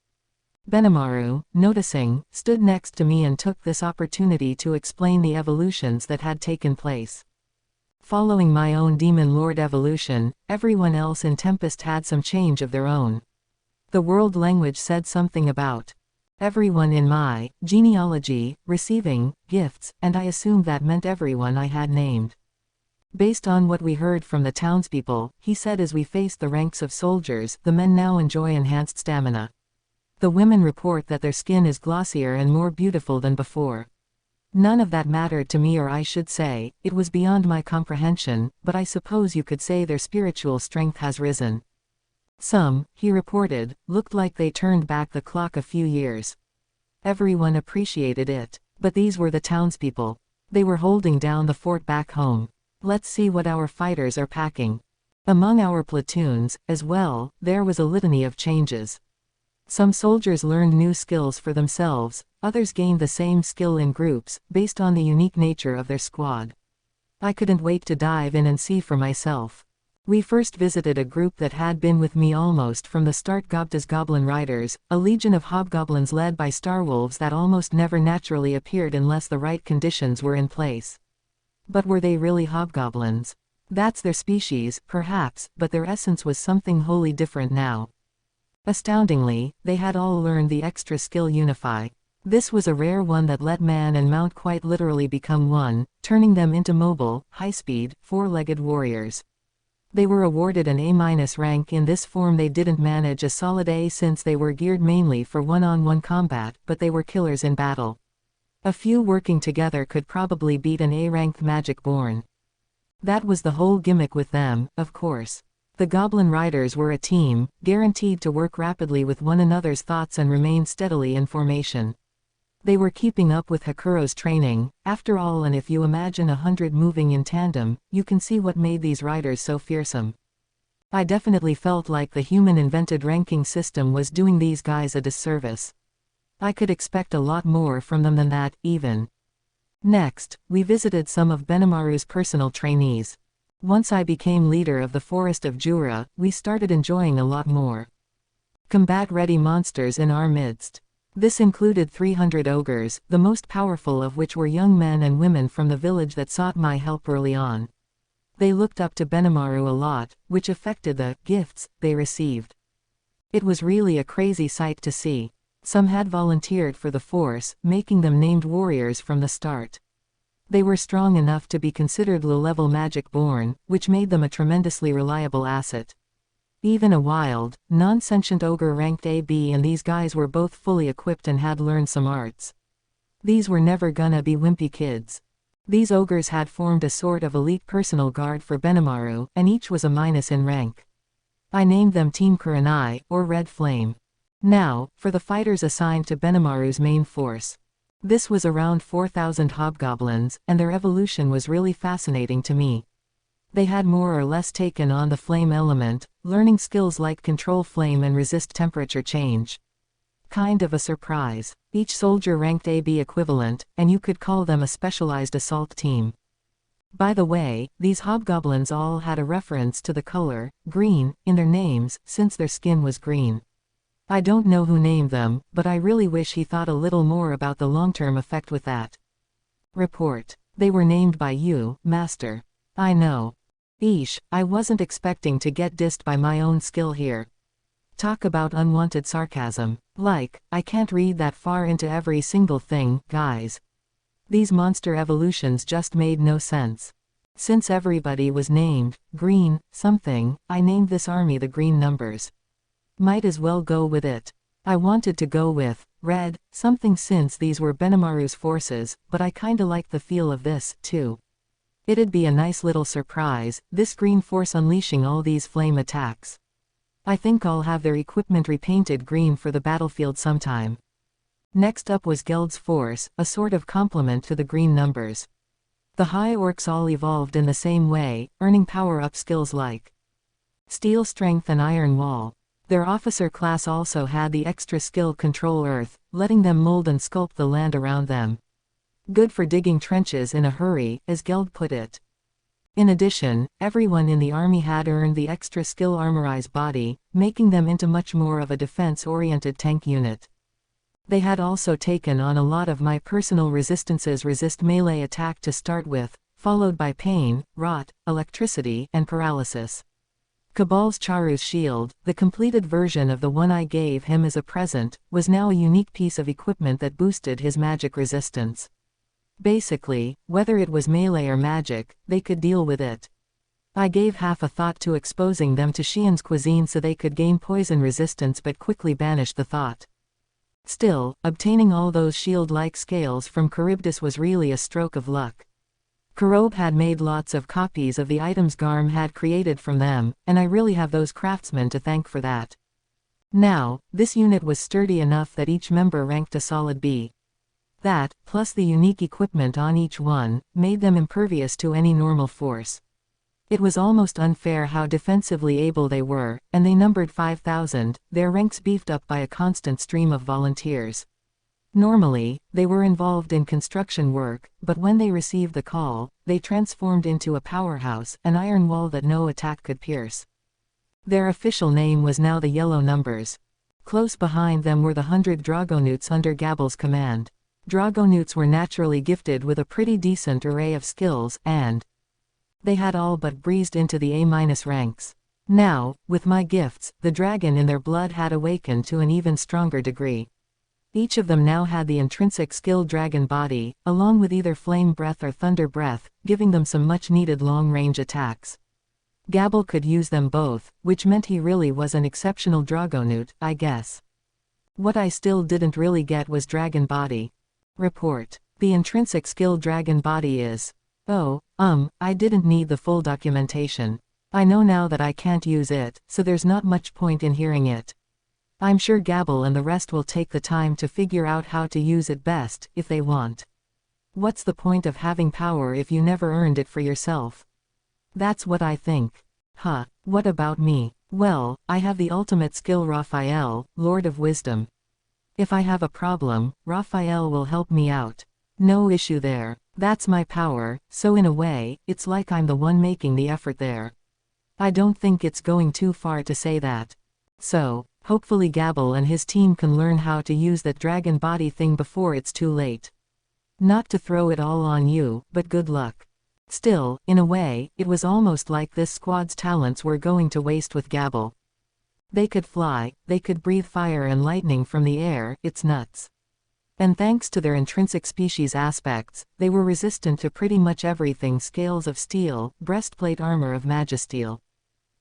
Benimaru, noticing, stood next to me and took this opportunity to explain the evolutions that had taken place. Following my own demon lord evolution, everyone else in Tempest had some change of their own. The world language said something about everyone in my genealogy receiving gifts, and I assumed that meant everyone I had named. Based on what we heard from the townspeople, he said as we faced the ranks of soldiers, the men now enjoy enhanced stamina. The women report that their skin is glossier and more beautiful than before. None of that mattered to me, or I should say, it was beyond my comprehension, but I suppose you could say their spiritual strength has risen. Some, he reported, looked like they turned back the clock a few years. Everyone appreciated it, but these were the townspeople. They were holding down the fort back home. Let's see what our fighters are packing. Among our platoons, as well, there was a litany of changes. Some soldiers learned new skills for themselves, others gained the same skill in groups, based on the unique nature of their squad. I couldn't wait to dive in and see for myself. We first visited a group that had been with me almost from the start, Gobta's Goblin Riders, a legion of hobgoblins led by starwolves that almost never naturally appeared unless the right conditions were in place. But were they really hobgoblins? That's their species, perhaps, but their essence was something wholly different now. Astoundingly, they had all learned the extra skill Unify. This was a rare one that let man and mount quite literally become one, turning them into mobile, high-speed, four-legged warriors. They were awarded an A- rank in this form. They didn't manage a solid A since they were geared mainly for one-on-one combat, but they were killers in battle. A few working together could probably beat an A-ranked magic born. That was the whole gimmick with them, of course. The Goblin Riders were a team, guaranteed to work rapidly with one another's thoughts and remain steadily in formation. They were keeping up with Hakuro's training, after all, and if you imagine 100 moving in tandem, you can see what made these riders so fearsome. I definitely felt like the human-invented ranking system was doing these guys a disservice. I could expect a lot more from them than that, even. Next, we visited some of Benimaru's personal trainees. Once I became leader of the Forest of Jura, we started enjoying a lot more combat-ready monsters in our midst. This included 300 ogres, the most powerful of which were young men and women from the village that sought my help early on. They looked up to Benimaru a lot, which affected the gifts they received. It was really a crazy sight to see. Some had volunteered for the force, making them named warriors from the start. They were strong enough to be considered low-level magic born, which made them a tremendously reliable asset. Even a wild, non-sentient ogre ranked AB, and these guys were both fully equipped and had learned some arts. These were never gonna be wimpy kids. These ogres had formed a sort of elite personal guard for Benimaru, and each was a minus in rank. I named them Team Kurenai, or Red Flame. Now, for the fighters assigned to Benimaru's main force. This was around 4,000 hobgoblins, and their evolution was really fascinating to me. They had more or less taken on the flame element, learning skills like control flame and resist temperature change. Kind of a surprise. Each soldier ranked AB equivalent, and you could call them a specialized assault team. By the way, these hobgoblins all had a reference to the color, green, in their names, since their skin was green. I don't know who named them, but I really wish he thought a little more about the long-term effect with that. Report. They were named by you, Master. I know. Eesh, I wasn't expecting to get dissed by my own skill here. Talk about unwanted sarcasm. Like, I can't read that far into every single thing, guys. These monster evolutions just made no sense. Since everybody was named green something, I named this army the Green Numbers. Might as well go with it. I wanted to go with red something since these were Benimaru's forces, but I kinda like the feel of this, too. It'd be a nice little surprise, this green force unleashing all these flame attacks. I think I'll have their equipment repainted green for the battlefield sometime. Next up was Geld's force, a sort of complement to the Green Numbers. The High Orcs all evolved in the same way, earning power-up skills like Steel strength and iron wall. Their officer class also had the extra skill control earth, letting them mold and sculpt the land around them. Good for digging trenches in a hurry, as Geld put it. In addition, everyone in the army had earned the extra skill armorize body, making them into much more of a defense-oriented tank unit. They had also taken on a lot of my personal resistances: resist melee attack to start with, followed by pain, rot, electricity, and paralysis. Cabal's Charu's shield, the completed version of the one I gave him as a present, was now a unique piece of equipment that boosted his magic resistance. Basically, whether it was melee or magic, they could deal with it. I gave half a thought to exposing them to Xian's cuisine so they could gain poison resistance, but quickly banished the thought. Still, obtaining all those shield-like scales from Charybdis was really a stroke of luck. Karob had made lots of copies of the items Garm had created from them, and I really have those craftsmen to thank for that. Now, this unit was sturdy enough that each member ranked a solid B. That, plus the unique equipment on each one, made them impervious to any normal force. It was almost unfair how defensively able they were, and they numbered 5,000, their ranks beefed up by a constant stream of volunteers. Normally, they were involved in construction work, but when they received the call, they transformed into a powerhouse, an iron wall that no attack could pierce. Their official name was now the Yellow Numbers. Close behind them were the 100 Dragonutes under Gabal's command. Dragonutes were naturally gifted with a pretty decent array of skills, and they had all but breezed into the A- ranks. Now, with my gifts, the dragon in their blood had awakened to an even stronger degree. Each of them now had the intrinsic skill dragon body, along with either flame breath or thunder breath, giving them some much-needed long-range attacks. Gabal could use them both, which meant he really was an exceptional Dragonute, I guess. What I still didn't really get was dragon body. Report. The intrinsic skill dragon body is. Oh, I didn't need the full documentation. I know now that I can't use it, so there's not much point in hearing it. I'm sure Gabal and the rest will take the time to figure out how to use it best, if they want. What's the point of having power if you never earned it for yourself? That's what I think. Huh, what about me? Well, I have the ultimate skill Raphael, Lord of Wisdom. If I have a problem, Raphael will help me out. No issue there. That's my power, so in a way, it's like I'm the one making the effort there. I don't think it's going too far to say that. So, hopefully Gabal and his team can learn how to use that dragon body thing before it's too late. Not to throw it all on you, but good luck. Still, in a way, it was almost like this squad's talents were going to waste with Gabal. They could fly, they could breathe fire and lightning from the air, it's nuts. And thanks to their intrinsic species aspects, they were resistant to pretty much everything: scales of steel, breastplate armor of magisteel.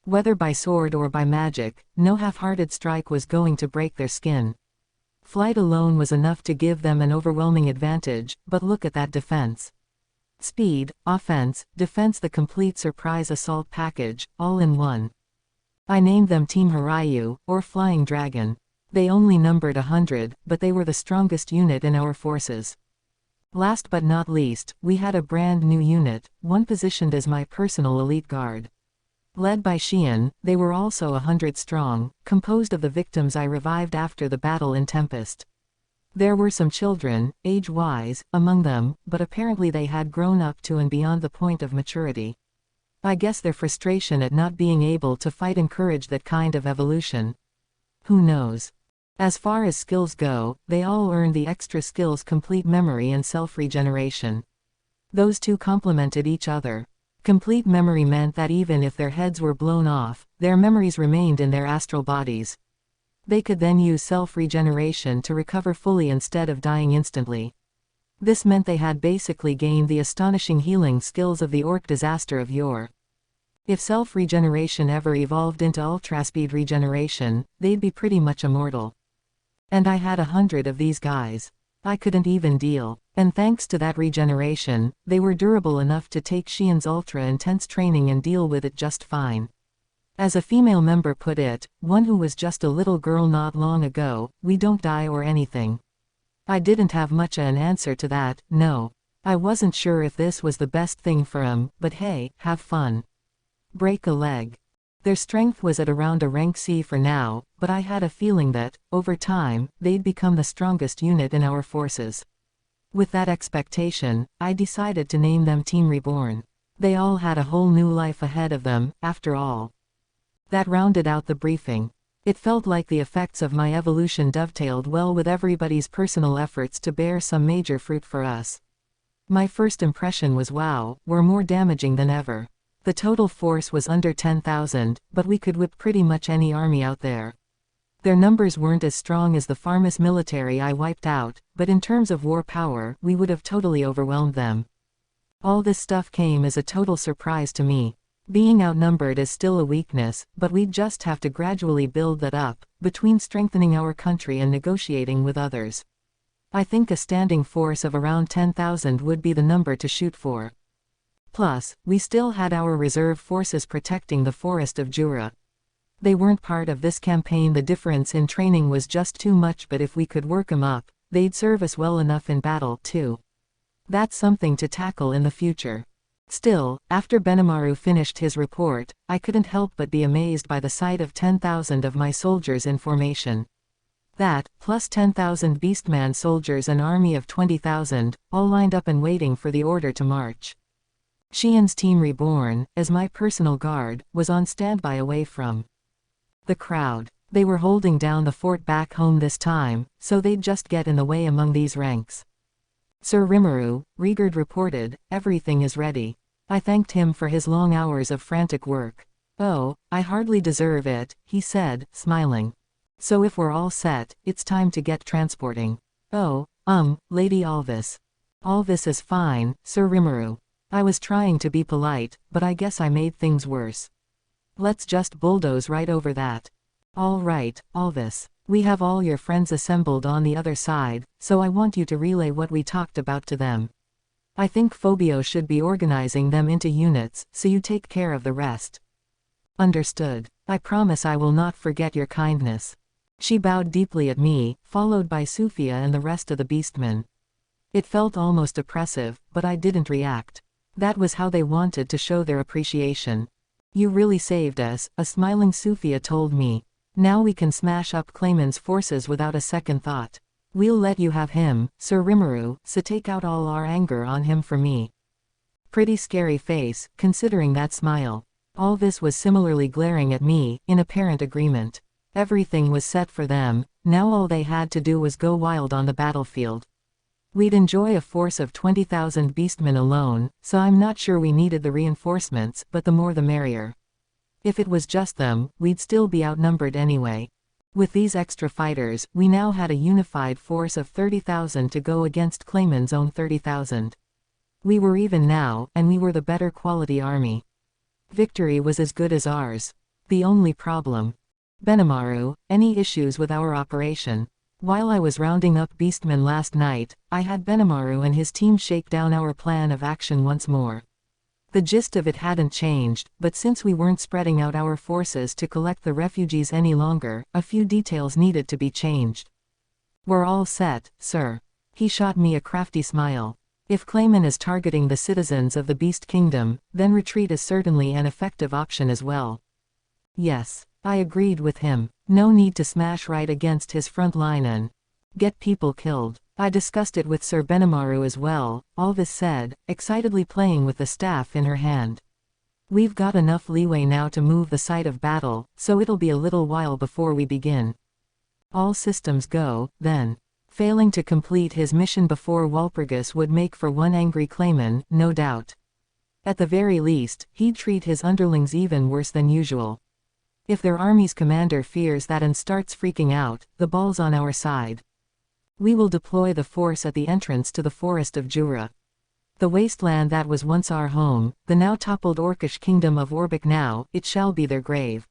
Whether by sword or by magic, no half-hearted strike was going to break their skin. Flight alone was enough to give them an overwhelming advantage, but look at that defense. Speed, offense, defense, the complete surprise assault package, all in one. I named them Team Harayu, or Flying Dragon. They only numbered 100, but they were the strongest unit in our forces. Last but not least, we had a brand new unit, one positioned as my personal elite guard. Led by Xian, they were also 100 strong, composed of the victims I revived after the battle in Tempest. There were some children, age-wise, among them, but apparently they had grown up to and beyond the point of maturity. I guess their frustration at not being able to fight encouraged that kind of evolution. Who knows? As far as skills go, they all earned the extra skills complete memory and self-regeneration. Those two complemented each other. Complete memory meant that even if their heads were blown off, their memories remained in their astral bodies. They could then use self-regeneration to recover fully instead of dying instantly. This meant they had basically gained the astonishing healing skills of the orc disaster of yore. If self-regeneration ever evolved into ultra-speed regeneration, they'd be pretty much immortal. And I had 100 of these guys. I couldn't even deal. And thanks to that regeneration, they were durable enough to take Xian's ultra-intense training and deal with it just fine. As a female member put it, one who was just a little girl not long ago, we don't die or anything. I didn't have much an answer to that, no. I wasn't sure if this was the best thing for 'em, but hey, have fun. Break a leg. Their strength was at around a rank C for now, but I had a feeling that, over time, they'd become the strongest unit in our forces. With that expectation, I decided to name them Team Reborn. They all had a whole new life ahead of them, after all. That rounded out the briefing. It felt like the effects of my evolution dovetailed well with everybody's personal efforts to bear some major fruit for us. My first impression was wow, we're more damaging than ever. The total force was under 10,000, but we could whip pretty much any army out there. Their numbers weren't as strong as the Farmus military I wiped out, but in terms of war power, we would have totally overwhelmed them. All this stuff came as a total surprise to me. Being outnumbered is still a weakness, but we'd just have to gradually build that up, between strengthening our country and negotiating with others. I think a standing force of around 10,000 would be the number to shoot for. Plus, we still had our reserve forces protecting the forest of Jura. They weren't part of this campaign. The difference in training was just too much, but if we could work 'em up, they'd serve us well enough in battle, too. That's something to tackle in the future. Still, after Benimaru finished his report, I couldn't help but be amazed by the sight of 10,000 of my soldiers in formation. That, plus 10,000 Beastman soldiers, an army of 20,000, all lined up and waiting for the order to march. Xian's Team Reborn, as my personal guard, was on standby away from the crowd. They were holding down the fort back home this time, so they'd just get in the way among these ranks. Sir Rimuru, Rigard reported, everything is ready. I thanked him for his long hours of frantic work. Oh, I hardly deserve it, he said, smiling. So if we're all set, it's time to get transporting. Oh, Lady Alvis. Alvis is fine, Sir Rimuru. I was trying to be polite, but I guess I made things worse. Let's just bulldoze right over that. All right, Alvis. We have all your friends assembled on the other side, so I want you to relay what we talked about to them. I think Phobio should be organizing them into units, so you take care of the rest. Understood. I promise I will not forget your kindness. She bowed deeply at me, followed by Sufia and the rest of the beastmen. It felt almost oppressive, but I didn't react. That was how they wanted to show their appreciation. You really saved us, a smiling Sufia told me. Now we can smash up Clayman's forces without a second thought. We'll let you have him, Sir Rimuru, so take out all our anger on him for me. Pretty scary face, considering that smile. Alvis was similarly glaring at me, in apparent agreement. Everything was set for them, now all they had to do was go wild on the battlefield. We'd enjoy a force of 20,000 beastmen alone, so I'm not sure we needed the reinforcements, but the more the merrier. If it was just them, we'd still be outnumbered anyway. With these extra fighters, we now had a unified force of 30,000 to go against Clayman's own 30,000. We were even now, and we were the better quality army. Victory was as good as ours. The only problem. Benimaru, any issues with our operation? While I was rounding up beastmen last night, I had Benimaru and his team shake down our plan of action once more. The gist of it hadn't changed, but since we weren't spreading out our forces to collect the refugees any longer, a few details needed to be changed. We're all set, sir. He shot me a crafty smile. If Clayman is targeting the citizens of the Beast Kingdom, then retreat is certainly an effective option as well. Yes, I agreed with him. No need to smash right against his front line and get people killed. I discussed it with Sir Benimaru as well, Alvis said, excitedly playing with the staff in her hand. We've got enough leeway now to move the site of battle, so it'll be a little while before we begin. All systems go, then. Failing to complete his mission before Walpurgis would make for one angry Clayman, no doubt. At the very least, he'd treat his underlings even worse than usual. If their army's commander fears that and starts freaking out, the ball's on our side. We will deploy the force at the entrance to the forest of Jura. The wasteland that was once our home, the now toppled Orcish kingdom of Orbic, now, it shall be their grave.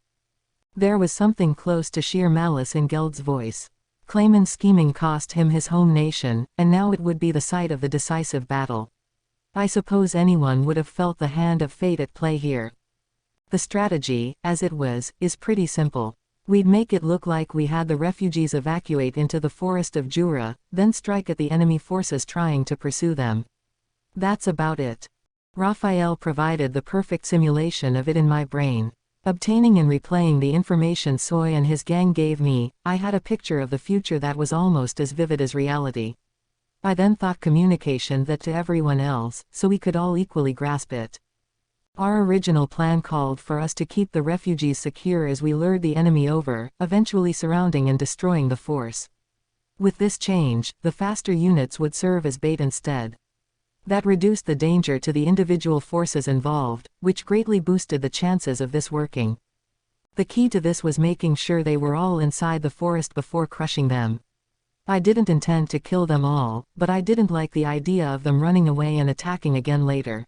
There was something close to sheer malice in Geld's voice. Clayman's scheming cost him his home nation, and now it would be the site of the decisive battle. I suppose anyone would have felt the hand of fate at play here. The strategy, as it was, is pretty simple. We'd make it look like we had the refugees evacuate into the forest of Jura, then strike at the enemy forces trying to pursue them. That's about it. Raphael provided the perfect simulation of it in my brain. Obtaining and replaying the information Soy and his gang gave me, I had a picture of the future that was almost as vivid as reality. I then thought communication that to everyone else, so we could all equally grasp it. Our original plan called for us to keep the refugees secure as we lured the enemy over, eventually surrounding and destroying the force. With this change, the faster units would serve as bait instead. That reduced the danger to the individual forces involved, which greatly boosted the chances of this working. The key to this was making sure they were all inside the forest before crushing them. I didn't intend to kill them all, but I didn't like the idea of them running away and attacking again later.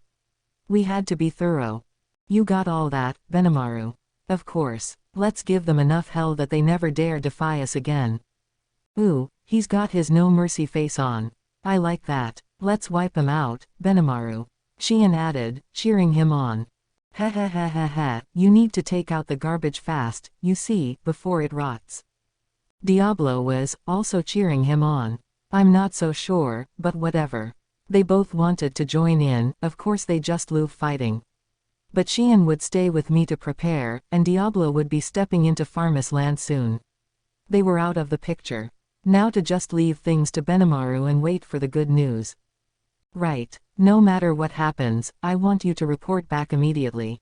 We had to be thorough. You got all that, Benimaru? Of course. Let's give them enough hell that they never dare defy us again. Ooh, he's got his no mercy face on. I like that. Let's wipe him out, Benimaru. Shion added, cheering him on. Ha ha ha ha ha, you need to take out the garbage fast, you see, before it rots. Diablo was also cheering him on. I'm not so sure, but whatever. They both wanted to join in, of course they just love fighting. But Shion would stay with me to prepare, and Diablo would be stepping into Farmus land soon. They were out of the picture. Now to just leave things to Benimaru and wait for the good news. Right. No matter what happens, I want you to report back immediately.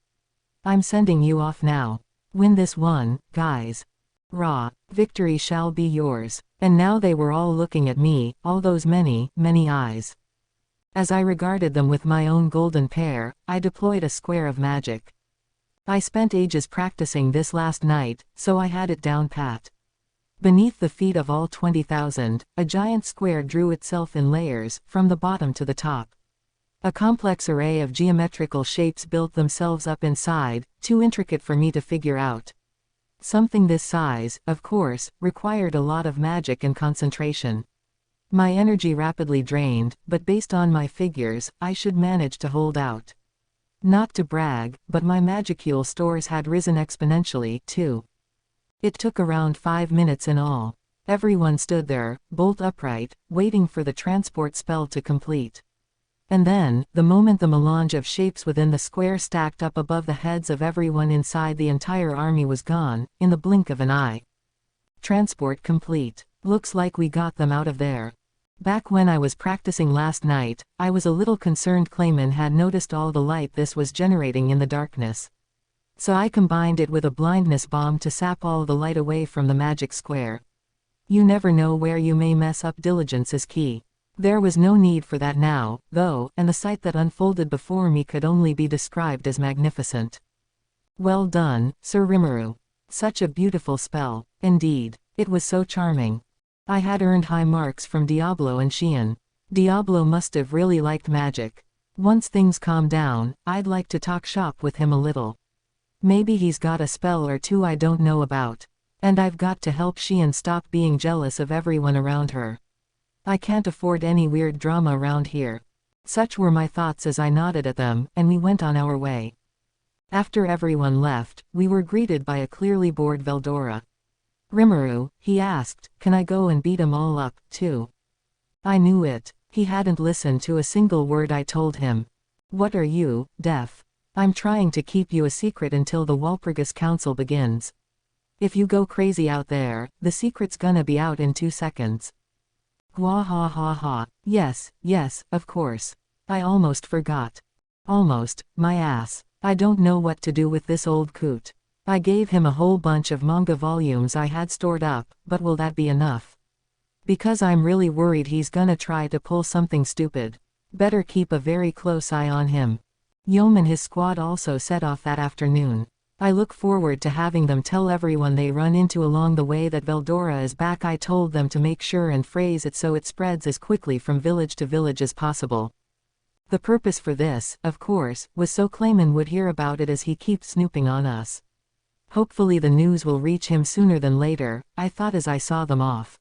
I'm sending you off now. Win this one, guys. Raw. Victory shall be yours. And now they were all looking at me, all those many, many eyes. As I regarded them with my own golden pair, I deployed a square of magic. I spent ages practicing this last night, so I had it down pat. Beneath the feet of all 20,000, a giant square drew itself in layers, from the bottom to the top. A complex array of geometrical shapes built themselves up inside, too intricate for me to figure out. Something this size, of course, required a lot of magic and concentration. My energy rapidly drained, but based on my figures, I should manage to hold out. Not to brag, but my magicule stores had risen exponentially, too. It took around 5 minutes in all. Everyone stood there, bolt upright, waiting for the transport spell to complete. And then, the moment the melange of shapes within the square stacked up above the heads of everyone inside the entire army was gone, in the blink of an eye. Transport complete. Looks like we got them out of there. Back when I was practicing last night, I was a little concerned Clayman had noticed all the light this was generating in the darkness. So I combined it with a blindness bomb to sap all the light away from the magic square. You never know where you may mess up. Diligence is key. There was no need for that now, though, and the sight that unfolded before me could only be described as magnificent. Well done, Sir Rimuru. Such a beautiful spell. Indeed. It was so charming. I had earned high marks from Diablo and Shion. Diablo must have really liked magic. Once things calm down, I'd like to talk shop with him a little. Maybe he's got a spell or two I don't know about. And I've got to help Shion stop being jealous of everyone around her. I can't afford any weird drama around here. Such were my thoughts as I nodded at them, and we went on our way. After everyone left, we were greeted by a clearly bored Veldora. Rimuru, he asked, can I go and beat 'em all up, too? I knew it. He hadn't listened to a single word I told him. What are you, deaf? I'm trying to keep you a secret until the Walpurgis Council begins. If you go crazy out there, the secret's gonna be out in 2 seconds. Wah ha ha ha. Yes, of course. I almost forgot. Almost, my ass. I don't know what to do with this old coot. I gave him a whole bunch of manga volumes I had stored up, but will that be enough? Because I'm really worried he's gonna try to pull something stupid. Better keep a very close eye on him. Yom and his squad also set off that afternoon. I look forward to having them tell everyone they run into along the way that Veldora is back. I told them to make sure and phrase it so it spreads as quickly from village to village as possible. The purpose for this, of course, was so Clayman would hear about it as he keeps snooping on us. Hopefully the news will reach him sooner than later, I thought as I saw them off.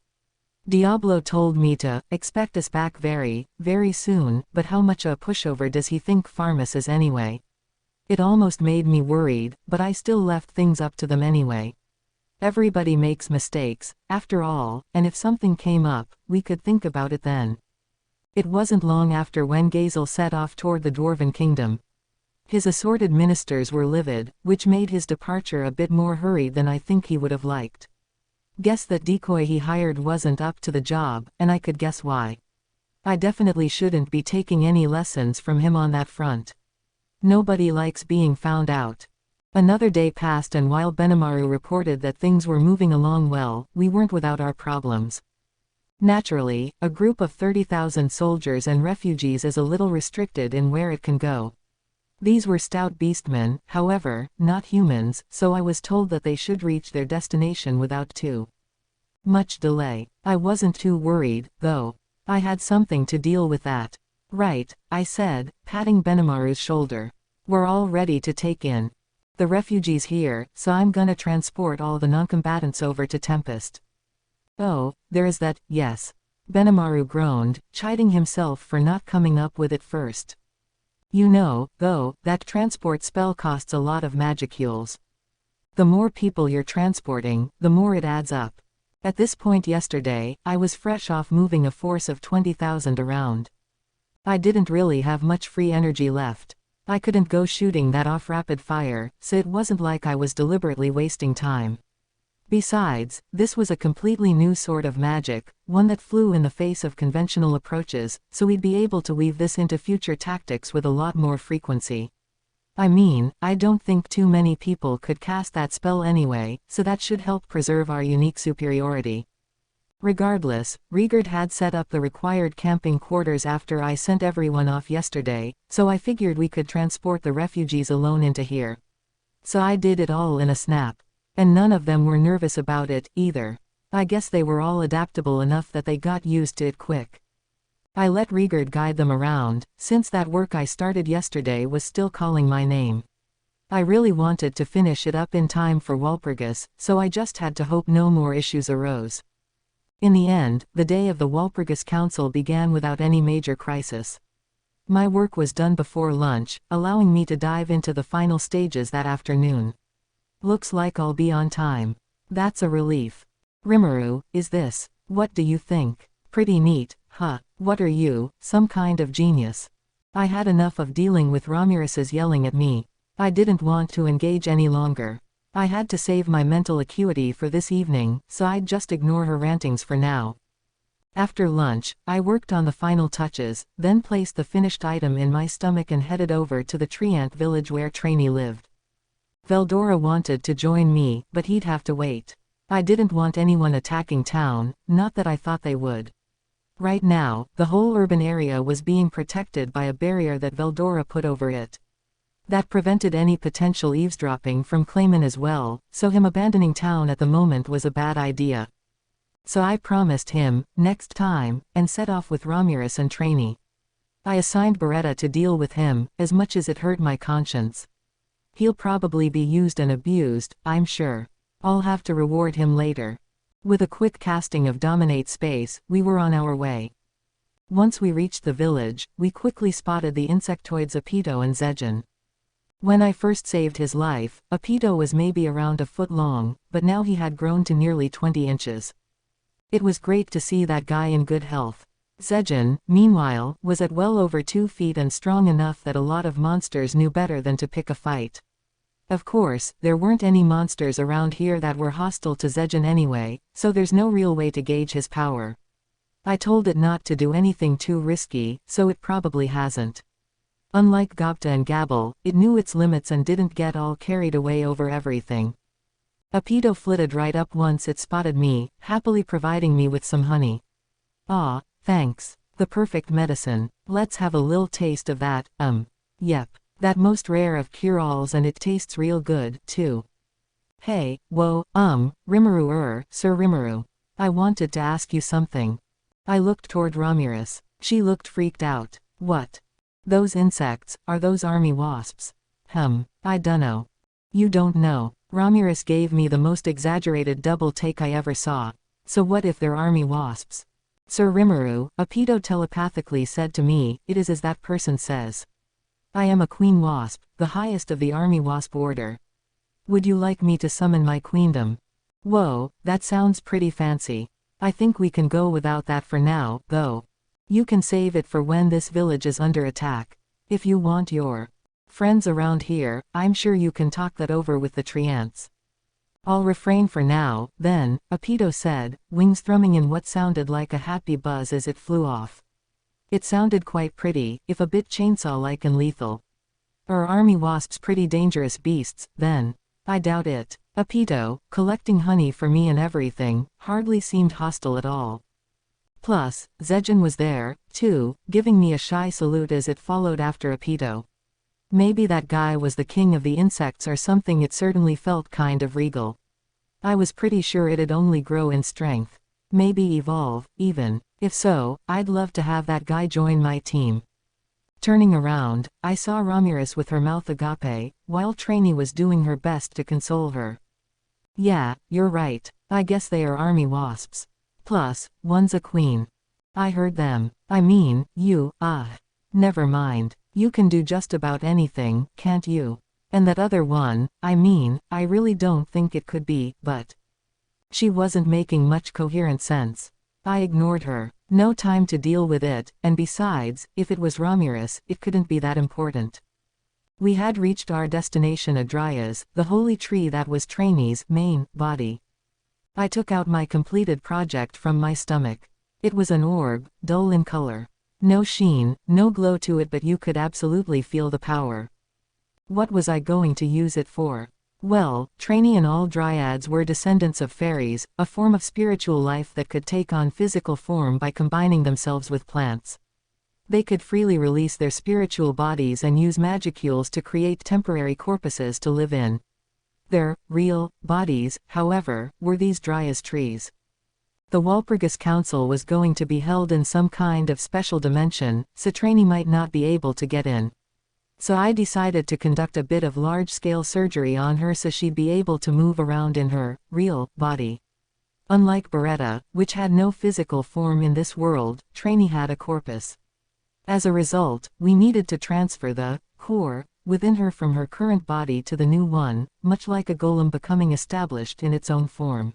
Diablo told me to expect us back very, very soon, but how much a pushover does he think Farmus is anyway? It almost made me worried, but I still left things up to them anyway. Everybody makes mistakes, after all, and if something came up, we could think about it then. It wasn't long after when Gazel set off toward the Dwarven Kingdom. His assorted ministers were livid, which made his departure a bit more hurried than I think he would have liked. Guess that decoy he hired wasn't up to the job, and I could guess why. I definitely shouldn't be taking any lessons from him on that front. Nobody likes being found out. Another day passed, and while Benimaru reported that things were moving along well, we weren't without our problems. Naturally, a group of 30,000 soldiers and refugees is a little restricted in where it can go. These were stout beastmen, however, not humans, so I was told that they should reach their destination without too much delay. I wasn't too worried, though. I had something to deal with that. Right, I said, patting Benimaru's shoulder. We're all ready to take in the refugees here, so I'm gonna transport all the noncombatants over to Tempest. Oh, there is that, yes. Benimaru groaned, chiding himself for not coming up with it first. You know, though, that transport spell costs a lot of magicules. The more people you're transporting, the more it adds up. At this point yesterday, I was fresh off moving a force of 20,000 around. I didn't really have much free energy left. I couldn't go shooting that off rapid fire, so it wasn't like I was deliberately wasting time. Besides, this was a completely new sort of magic, one that flew in the face of conventional approaches, so we'd be able to weave this into future tactics with a lot more frequency. I mean, I don't think too many people could cast that spell anyway, so that should help preserve our unique superiority. Regardless, Reincarnated had set up the required camping quarters after I sent everyone off yesterday, so I figured we could transport the refugees alone into here. So I did it all in a snap. And none of them were nervous about it, either. I guess they were all adaptable enough that they got used to it quick. I let Reincarnated guide them around, since that work I started yesterday was still calling my name. I really wanted to finish it up in time for Walpurgis, so I just had to hope no more issues arose. In the end, the day of the Walpurgis Council began without any major crisis. My work was done before lunch, allowing me to dive into the final stages that afternoon. Looks like I'll be on time. That's a relief. Rimuru, is this? What do you think? Pretty neat, huh? What are you, some kind of genius? I had enough of dealing with Ramirez's yelling at me. I didn't want to engage any longer. I had to save my mental acuity for this evening, so I'd just ignore her rantings for now. After lunch, I worked on the final touches, then placed the finished item in my stomach and headed over to the Treant village where Trainee lived. Veldora wanted to join me, but he'd have to wait. I didn't want anyone attacking town, not that I thought they would. Right now, the whole urban area was being protected by a barrier that Veldora put over it. That prevented any potential eavesdropping from Clayman as well, so him abandoning town at the moment was a bad idea. So I promised him, next time, and set off with Ramirez and Trainee. I assigned Beretta to deal with him, as much as it hurt my conscience. He'll probably be used and abused, I'm sure. I'll have to reward him later. With a quick casting of Dominate Space, we were on our way. Once we reached the village, we quickly spotted the insectoids Apito and Zejin. When I first saved his life, Apito was maybe around a foot long, but now he had grown to nearly 20 inches. It was great to see that guy in good health. Zejin, meanwhile, was at well over 2 feet and strong enough that a lot of monsters knew better than to pick a fight. Of course, there weren't any monsters around here that were hostile to Zejin anyway, so there's no real way to gauge his power. I told it not to do anything too risky, so it probably hasn't. Unlike Gobta and Gabble, it knew its limits and didn't get all carried away over everything. Apito flitted right up once it spotted me, happily providing me with some honey. Ah, thanks. The perfect medicine. Let's have a little taste of that, Yep. That most rare of cure-alls, and it tastes real good, too. Hey, whoa, Rimuru Sir Rimuru. I wanted to ask you something. I looked toward Ramirez. She looked freaked out. What? Those insects, are those army wasps? I dunno. You don't know. Ramirez gave me the most exaggerated double take I ever saw. So what if they're army wasps? Sir Rimuru, Apito telepathically said to me, it is as that person says. I am a queen wasp, the highest of the army wasp order. Would you like me to summon my queendom? Whoa, that sounds pretty fancy. I think we can go without that for now, though. You can save it for when this village is under attack. If you want your Friends around here, I'm sure you can talk that over with the tree ants. I'll refrain for now, then, Apito said, wings thrumming in what sounded like a happy buzz as it flew off. It sounded quite pretty, if a bit chainsaw-like and lethal. Are army wasps pretty dangerous beasts, then? I doubt it. Apito, collecting honey for me and everything, hardly seemed hostile at all. Plus, Zejin was there, too, giving me a shy salute as it followed after Apito. Maybe that guy was the king of the insects or something. It certainly felt kind of regal. I was pretty sure it'd only grow in strength. Maybe evolve, even. If so, I'd love to have that guy join my team. Turning around, I saw Ramirez with her mouth agape, while Trainee was doing her best to console her. Yeah, you're right. I guess they are army wasps. Plus, one's a queen. I heard them. I mean, you, never mind. You can do just about anything, can't you? And that other one, I mean, I really don't think it could be, but... She wasn't making much coherent sense. I ignored her. No time to deal with it, and besides, if it was Ramirez, it couldn't be that important. We had reached our destination Adrayas, the holy tree that was Trainee's main body. I took out my completed project from my stomach. It was an orb, dull in color. No sheen, no glow to it, but you could absolutely feel the power. What was I going to use it for? Well, Trainee and all dryads were descendants of fairies, a form of spiritual life that could take on physical form by combining themselves with plants. They could freely release their spiritual bodies and use magicules to create temporary corpuses to live in. Their real bodies, however, were these dryas trees. The Walpurgis Council was going to be held in some kind of special dimension, so Trainee might not be able to get in. So I decided to conduct a bit of large-scale surgery on her so she'd be able to move around in her real body. Unlike Beretta, which had no physical form in this world, Trainee had a corpus. As a result, we needed to transfer the core within her from her current body to the new one, much like a golem becoming established in its own form.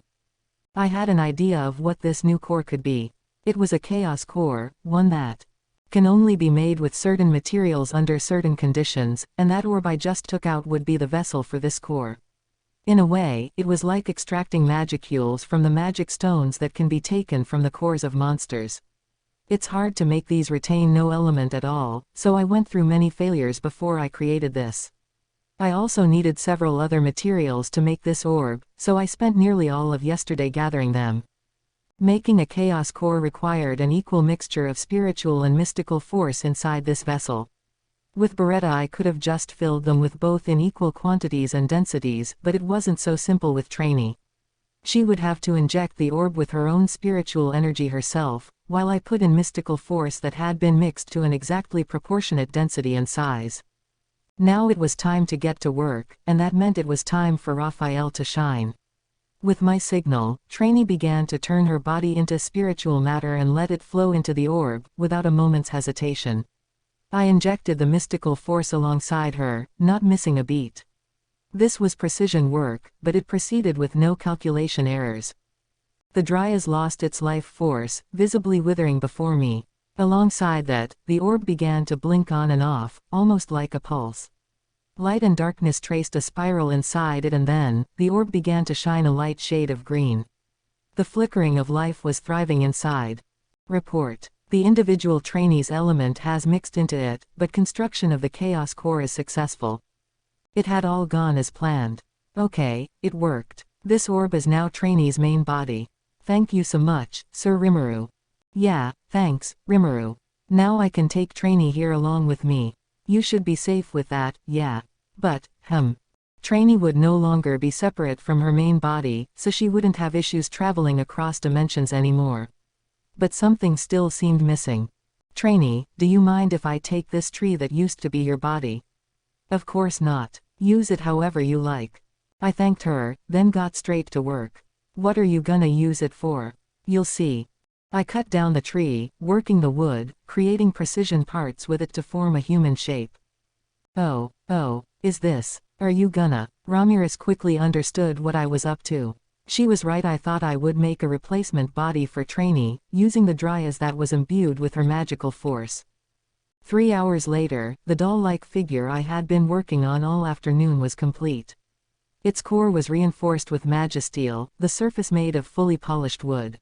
I had an idea of what this new core could be. It was a chaos core, one that can only be made with certain materials under certain conditions, and that orb I just took out would be the vessel for this core. In a way, it was like extracting magicules from the magic stones that can be taken from the cores of monsters. It's hard to make these retain no element at all, so I went through many failures before I created this. I also needed several other materials to make this orb, so I spent nearly all of yesterday gathering them. Making a chaos core required an equal mixture of spiritual and mystical force inside this vessel. With Beretta I could have just filled them with both in equal quantities and densities, but it wasn't so simple with Trainee. She would have to inject the orb with her own spiritual energy herself, while I put in mystical force that had been mixed to an exactly proportionate density and size. Now it was time to get to work, and that meant it was time for Raphael to shine. With my signal, Trainee began to turn her body into spiritual matter and let it flow into the orb, without a moment's hesitation. I injected the mystical force alongside her, not missing a beat. This was precision work, but it proceeded with no calculation errors. The dryas lost its life force, visibly withering before me. Alongside that, the orb began to blink on and off, almost like a pulse. Light and darkness traced a spiral inside it, and then, the orb began to shine a light shade of green. The flickering of life was thriving inside. Report. The individual Trainee's element has mixed into it, but construction of the chaos core is successful. It had all gone as planned. Okay, it worked. This orb is now Trainee's main body. Thank you so much, Sir Rimuru. Yeah, thanks, Rimuru. Now I can take Trainee here along with me. You should be safe with that, yeah. But, Trainee would no longer be separate from her main body, so she wouldn't have issues traveling across dimensions anymore. But something still seemed missing. Trainee, do you mind if I take this tree that used to be your body? Of course not. Use it however you like. I thanked her, then got straight to work. What are you gonna use it for? You'll see. I cut down the tree, working the wood, creating precision parts with it to form a human shape. Oh, is this? Are you gonna? Ramirez quickly understood what I was up to. She was right. I thought I would make a replacement body for Trainee, using the dryas that was imbued with her magical force. 3 hours later, the doll-like figure I had been working on all afternoon was complete. Its core was reinforced with magisteel, the surface made of fully polished wood.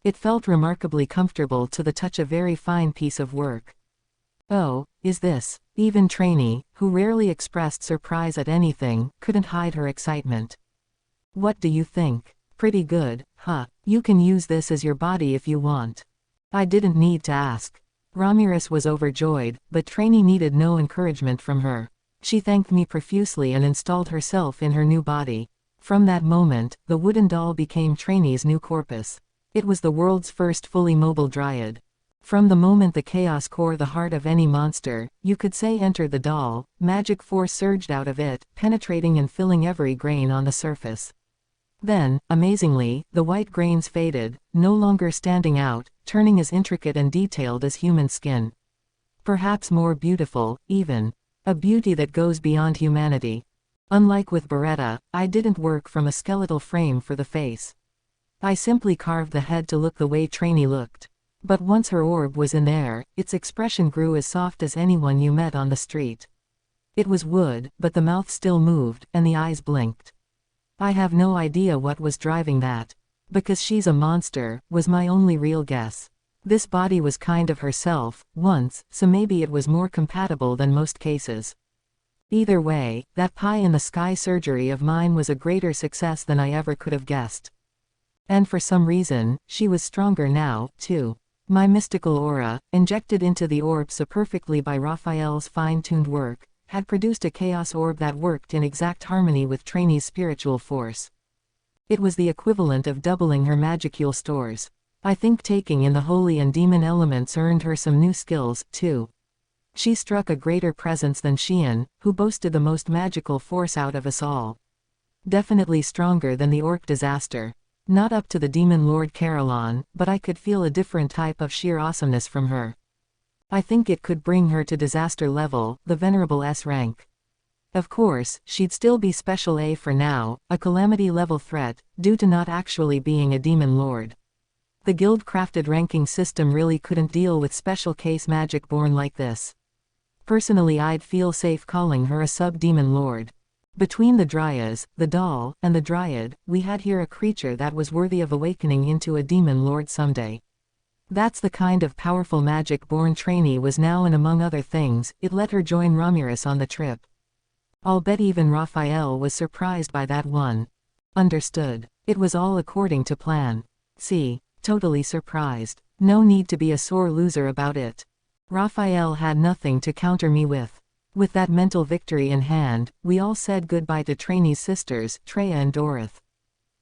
It felt remarkably comfortable to the touch, a very fine piece of work. "Oh, is this?" Even Trainee, who rarely expressed surprise at anything, couldn't hide her excitement. "What do you think?" "Pretty good, huh? You can use this as your body if you want." I didn't need to ask. Ramirez was overjoyed, but Trainee needed no encouragement from her. She thanked me profusely and installed herself in her new body. From that moment, the wooden doll became Trainee's new corpus. It was the world's first fully mobile dryad. From the moment the chaos core, the heart of any monster, you could say, entered the doll, magic force surged out of it, penetrating and filling every grain on the surface. Then, amazingly, the white grains faded, no longer standing out, turning as intricate and detailed as human skin. Perhaps more beautiful, even. A beauty that goes beyond humanity. Unlike with Beretta, I didn't work from a skeletal frame for the face. I simply carved the head to look the way Trainee looked. But once her orb was in there, its expression grew as soft as anyone you met on the street. It was wood, but the mouth still moved, and the eyes blinked. I have no idea what was driving that. Because she's a monster, was my only real guess. This body was kind of herself, once, so maybe it was more compatible than most cases. Either way, that pie-in-the-sky surgery of mine was a greater success than I ever could have guessed. And for some reason, she was stronger now, too. My mystical aura, injected into the orb so perfectly by Raphael's fine-tuned work, had produced a chaos orb that worked in exact harmony with Trainee's spiritual force. It was the equivalent of doubling her magicule stores. I think taking in the holy and demon elements earned her some new skills, too. She struck a greater presence than Xian, who boasted the most magical force out of us all. Definitely stronger than the orc disaster. Not up to the demon lord Carolon, but I could feel a different type of sheer awesomeness from her. I think it could bring her to disaster level, the venerable S rank. Of course, she'd still be special A for now, a calamity level threat, due to not actually being a demon lord. The guild-crafted ranking system really couldn't deal with special case magic born like this. Personally, I'd feel safe calling her a sub-demon lord. Between the Dryas, the doll, and the Dryad, we had here a creature that was worthy of awakening into a demon lord someday. That's the kind of powerful magic-born Trainee was now, and among other things, it let her join Ramirez on the trip. I'll bet even Raphael was surprised by that one. Understood. It was all according to plan. See, totally surprised. No need to be a sore loser about it. Raphael had nothing to counter me with. With that mental victory in hand, we all said goodbye to Trainee's sisters, Treya and Dorith.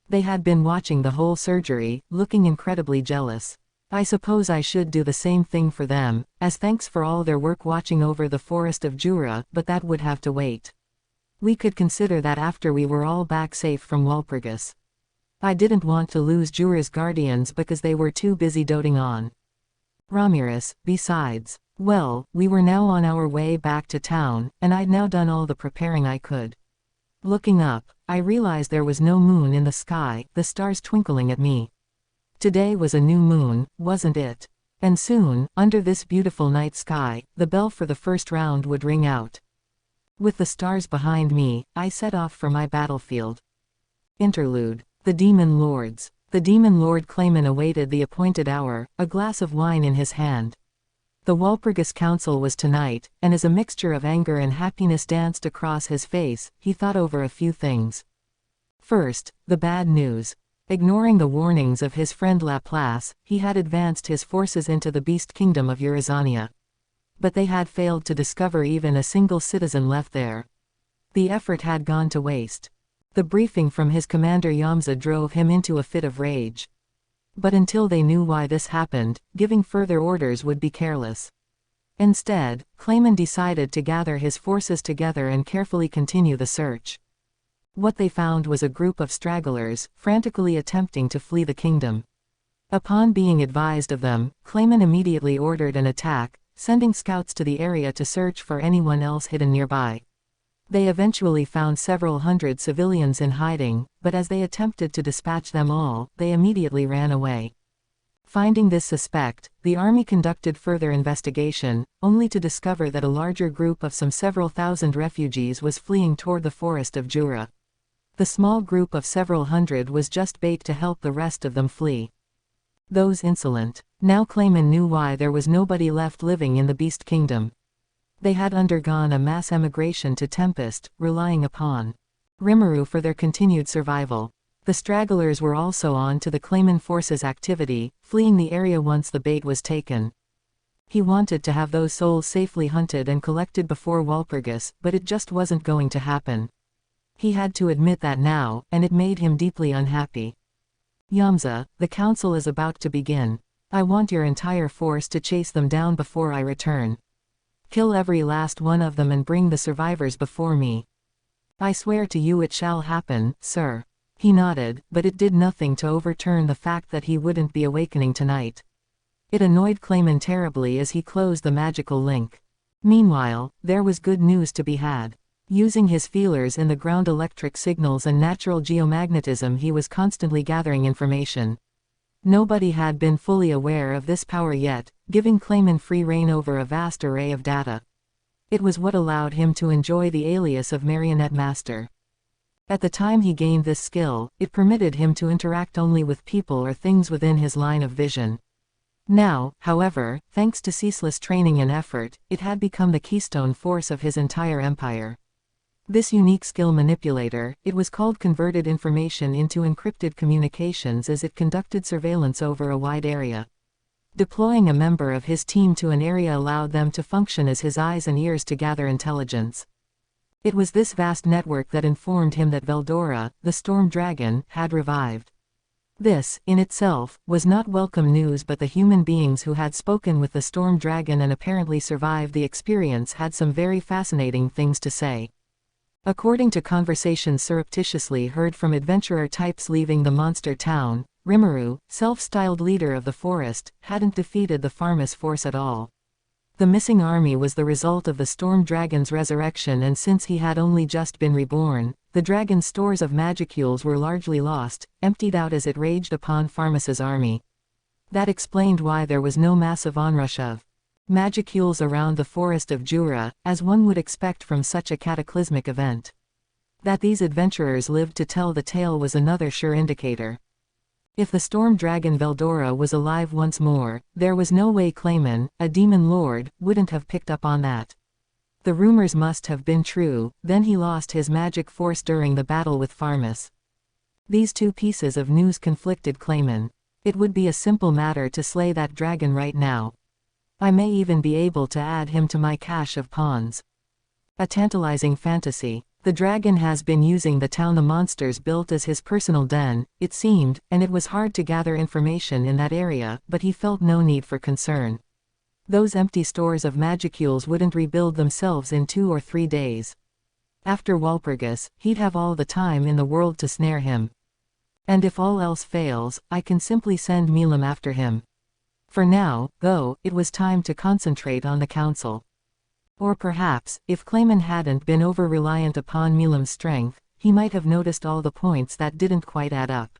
They had been watching the whole surgery, looking incredibly jealous. I suppose I should do the same thing for them, as thanks for all their work watching over the forest of Jura, but that would have to wait. We could consider that after we were all back safe from Walpurgis. I didn't want to lose Jura's guardians because they were too busy doting on Ramirez, besides. Well, we were now on our way back to town, and I'd now done all the preparing I could. Looking up, I realized there was no moon in the sky, the stars twinkling at me. Today was a new moon, wasn't it? And soon, under this beautiful night sky, the bell for the first round would ring out. With the stars behind me, I set off for my battlefield. Interlude. The Demon Lords. The Demon Lord Clayman awaited the appointed hour, a glass of wine in his hand. The Walpurgis Council was tonight, and as a mixture of anger and happiness danced across his face, he thought over a few things. First, the bad news. Ignoring the warnings of his friend Laplace, he had advanced his forces into the Beast Kingdom of Eurazania. But they had failed to discover even a single citizen left there. The effort had gone to waste. The briefing from his commander Yamza drove him into a fit of rage. But until they knew why this happened, giving further orders would be careless. Instead, Clayman decided to gather his forces together and carefully continue the search. What they found was a group of stragglers, frantically attempting to flee the kingdom. Upon being advised of them, Clayman immediately ordered an attack, sending scouts to the area to search for anyone else hidden nearby. They eventually found several hundred civilians in hiding, but as they attempted to dispatch them all, they immediately ran away. Finding this suspect, the army conducted further investigation, only to discover that a larger group of some several thousand refugees was fleeing toward the forest of Jura. The small group of several hundred was just bait to help the rest of them flee. Those insolent. Now Clayman knew why there was nobody left living in the Beast Kingdom. They had undergone a mass emigration to Tempest, relying upon Rimuru for their continued survival. The stragglers were also on to the Clayman force's activity, fleeing the area once the bait was taken. He wanted to have those souls safely hunted and collected before Walpurgis, but it just wasn't going to happen. He had to admit that now, and it made him deeply unhappy. Yamza, the council is about to begin. I want your entire force to chase them down before I return. Kill every last one of them and bring the survivors before me. I swear to you it shall happen, sir. He nodded, but it did nothing to overturn the fact that he wouldn't be awakening tonight. It annoyed Clayman terribly as he closed the magical link. Meanwhile, there was good news to be had. Using his feelers in the ground electric signals and natural geomagnetism, he was constantly gathering information. Nobody had been fully aware of this power yet, giving Clayman free rein over a vast array of data. It was what allowed him to enjoy the alias of Marionette Master. At the time he gained this skill, it permitted him to interact only with people or things within his line of vision. Now, however, thanks to ceaseless training and effort, it had become the keystone force of his entire empire. This unique skill manipulator, it was called, converted information into encrypted communications as it conducted surveillance over a wide area. Deploying a member of his team to an area allowed them to function as his eyes and ears to gather intelligence. It was this vast network that informed him that Veldora, the storm dragon, had revived. This, in itself, was not welcome news, but the human beings who had spoken with the storm dragon and apparently survived the experience had some very fascinating things to say. According to conversations surreptitiously heard from adventurer types leaving the monster town, Rimuru, self-styled leader of the forest, hadn't defeated the Pharmas force at all. The missing army was the result of the storm dragon's resurrection, and since he had only just been reborn, the dragon's stores of magicules were largely lost, emptied out as it raged upon Pharmas's army. That explained why there was no massive onrush of magicules around the forest of Jura, as one would expect from such a cataclysmic event. That these adventurers lived to tell the tale was another sure indicator. If the storm dragon Veldora was alive once more, there was no way Clayman, a demon lord, wouldn't have picked up on that. The rumors must have been true, then he lost his magic force during the battle with Pharmas. These two pieces of news conflicted Clayman. It would be a simple matter to slay that dragon right now. I may even be able to add him to my cache of pawns. A tantalizing fantasy. The dragon has been using the town the monsters built as his personal den, it seemed, and it was hard to gather information in that area, but he felt no need for concern. Those empty stores of magicules wouldn't rebuild themselves in 2 or 3 days. After Walpurgis, he'd have all the time in the world to snare him. And if all else fails, I can simply send Milam after him. For now, though, it was time to concentrate on the council. Or perhaps, if Clayman hadn't been over-reliant upon Milam's strength, he might have noticed all the points that didn't quite add up.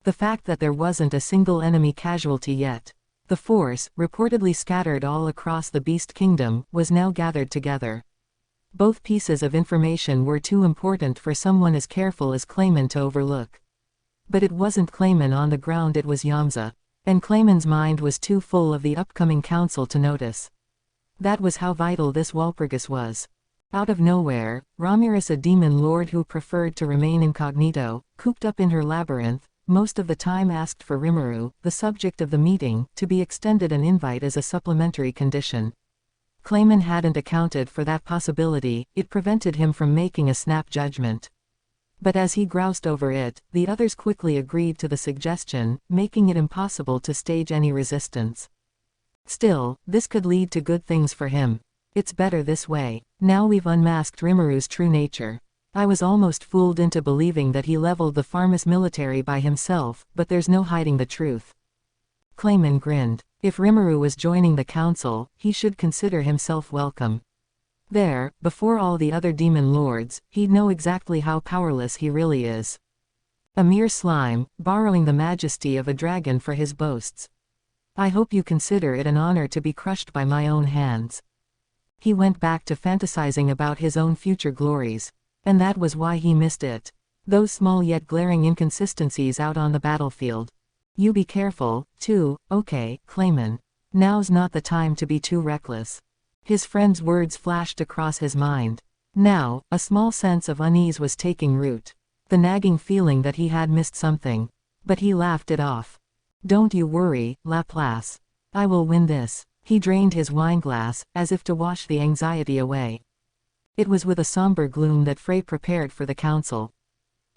The fact that there wasn't a single enemy casualty yet. The force, reportedly scattered all across the Beast Kingdom, was now gathered together. Both pieces of information were too important for someone as careful as Clayman to overlook. But it wasn't Clayman on the ground, it was Yamza. And Clayman's mind was too full of the upcoming council to notice. That was how vital this Walpurgis was. Out of nowhere, Ramirez, a demon lord who preferred to remain incognito, cooped up in her labyrinth, most of the time asked for Rimuru, the subject of the meeting, to be extended an invite as a supplementary condition. Clayman hadn't accounted for that possibility, it prevented him from making a snap judgment. But as he groused over it, the others quickly agreed to the suggestion, making it impossible to stage any resistance. Still, this could lead to good things for him. It's better this way. Now we've unmasked Rimuru's true nature. I was almost fooled into believing that he leveled the Pharmas military by himself, but there's no hiding the truth. Clayman grinned. If Rimuru was joining the council, he should consider himself welcome. There, before all the other demon lords, he'd know exactly how powerless he really is. A mere slime, borrowing the majesty of a dragon for his boasts. I hope you consider it an honor to be crushed by my own hands. He went back to fantasizing about his own future glories. And that was why he missed it. Those small yet glaring inconsistencies out on the battlefield. You be careful, too, okay, Clayman. Now's not the time to be too reckless. His friend's words flashed across his mind. Now, a small sense of unease was taking root. The nagging feeling that he had missed something. But he laughed it off. Don't you worry, Laplace. I will win this. He drained his wineglass, as if to wash the anxiety away. It was with a somber gloom that Frey prepared for the council.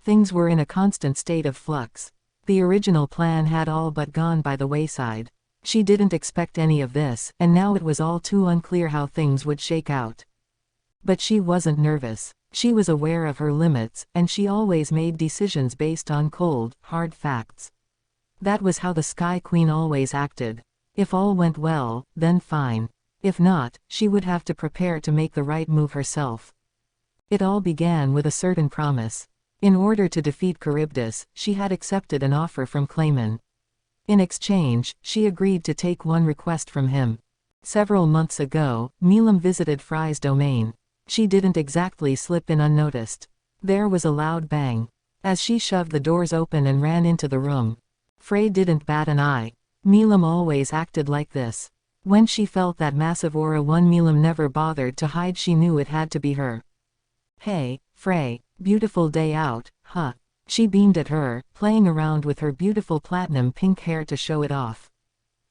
Things were in a constant state of flux. The original plan had all but gone by the wayside. She didn't expect any of this, and now it was all too unclear how things would shake out. But she wasn't nervous. She was aware of her limits, and she always made decisions based on cold, hard facts. That was how the Sky Queen always acted. If all went well, then fine. If not, she would have to prepare to make the right move herself. It all began with a certain promise. In order to defeat Charybdis, she had accepted an offer from Clayman. In exchange, she agreed to take one request from him. Several months ago, Milam visited Frey's domain. She didn't exactly slip in unnoticed. There was a loud bang. As she shoved the doors open and ran into the room. Frey didn't bat an eye. Milam always acted like this. When she felt that massive aura Milam never bothered to hide, she knew it had to be her. Hey, Frey, beautiful day out, huh? She beamed at her, playing around with her beautiful platinum pink hair to show it off.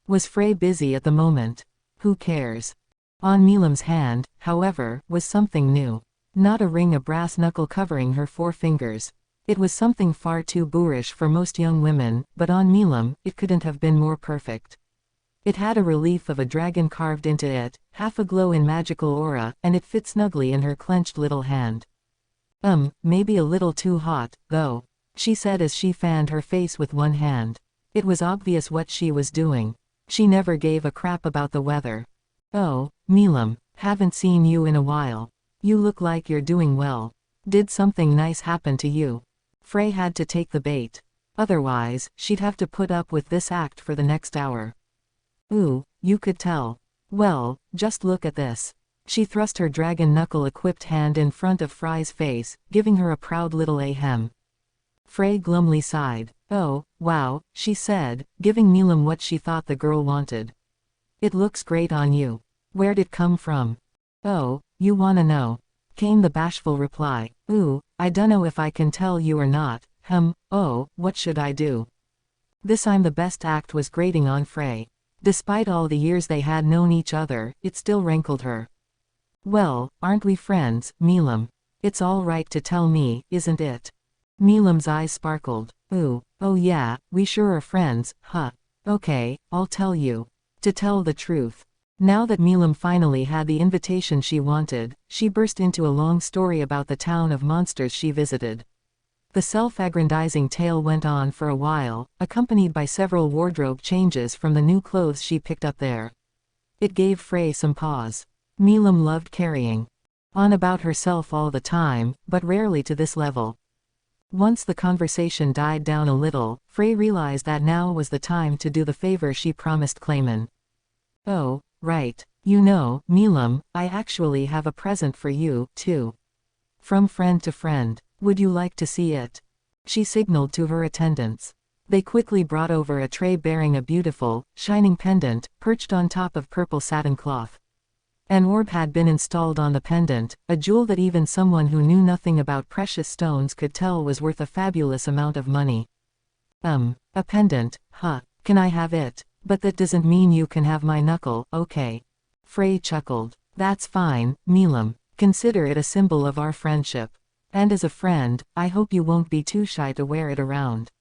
Was Frey busy at the moment? Who cares? On Milam's hand, however, was something new. Not a ring, a brass knuckle covering her 4 fingers. It was something far too boorish for most young women, but on Milam, it couldn't have been more perfect. It had a relief of a dragon carved into it, half aglow in magical aura, and it fit snugly in her clenched little hand. Maybe a little too hot, though, she said as she fanned her face with one hand. It was obvious what she was doing. She never gave a crap about the weather. Oh, Milam, haven't seen you in a while. You look like you're doing well. Did something nice happen to you? Frey had to take the bait. Otherwise, she'd have to put up with this act for the next hour. Ooh, you could tell. Well, just look at this. She thrust her dragon knuckle-equipped hand in front of Frey's face, giving her a proud little ahem. Frey glumly sighed. Oh, wow, she said, giving Milam what she thought the girl wanted. It looks great on you. Where'd it come from? Oh, you wanna know? Came the bashful reply. Ooh, I dunno if I can tell you or not. Oh, what should I do? This I'm the best act was grating on Frey. Despite all the years they had known each other, it still rankled her. Well, aren't we friends, Milam? It's all right to tell me, isn't it? Milam's eyes sparkled. Ooh, oh yeah, we sure are friends, huh? Okay, I'll tell you. To tell the truth. Now that Milam finally had the invitation she wanted, she burst into a long story about the town of monsters she visited. The self-aggrandizing tale went on for a while, accompanied by several wardrobe changes from the new clothes she picked up there. It gave Frey some pause. Milam loved carrying on about herself all the time, but rarely to this level. Once the conversation died down a little, Frey realized that now was the time to do the favor she promised Clayman. Oh, right. You know, Milam, I actually have a present for you, too. From friend to friend. Would you like to see it? She signaled to her attendants. They quickly brought over a tray bearing a beautiful, shining pendant, perched on top of purple satin cloth. An orb had been installed on the pendant, a jewel that even someone who knew nothing about precious stones could tell was worth a fabulous amount of money. A pendant, huh? Can I have it? But that doesn't mean you can have my knuckle, okay? Frey chuckled. That's fine, Milam. Consider it a symbol of our friendship. And as a friend, I hope you won't be too shy to wear it around.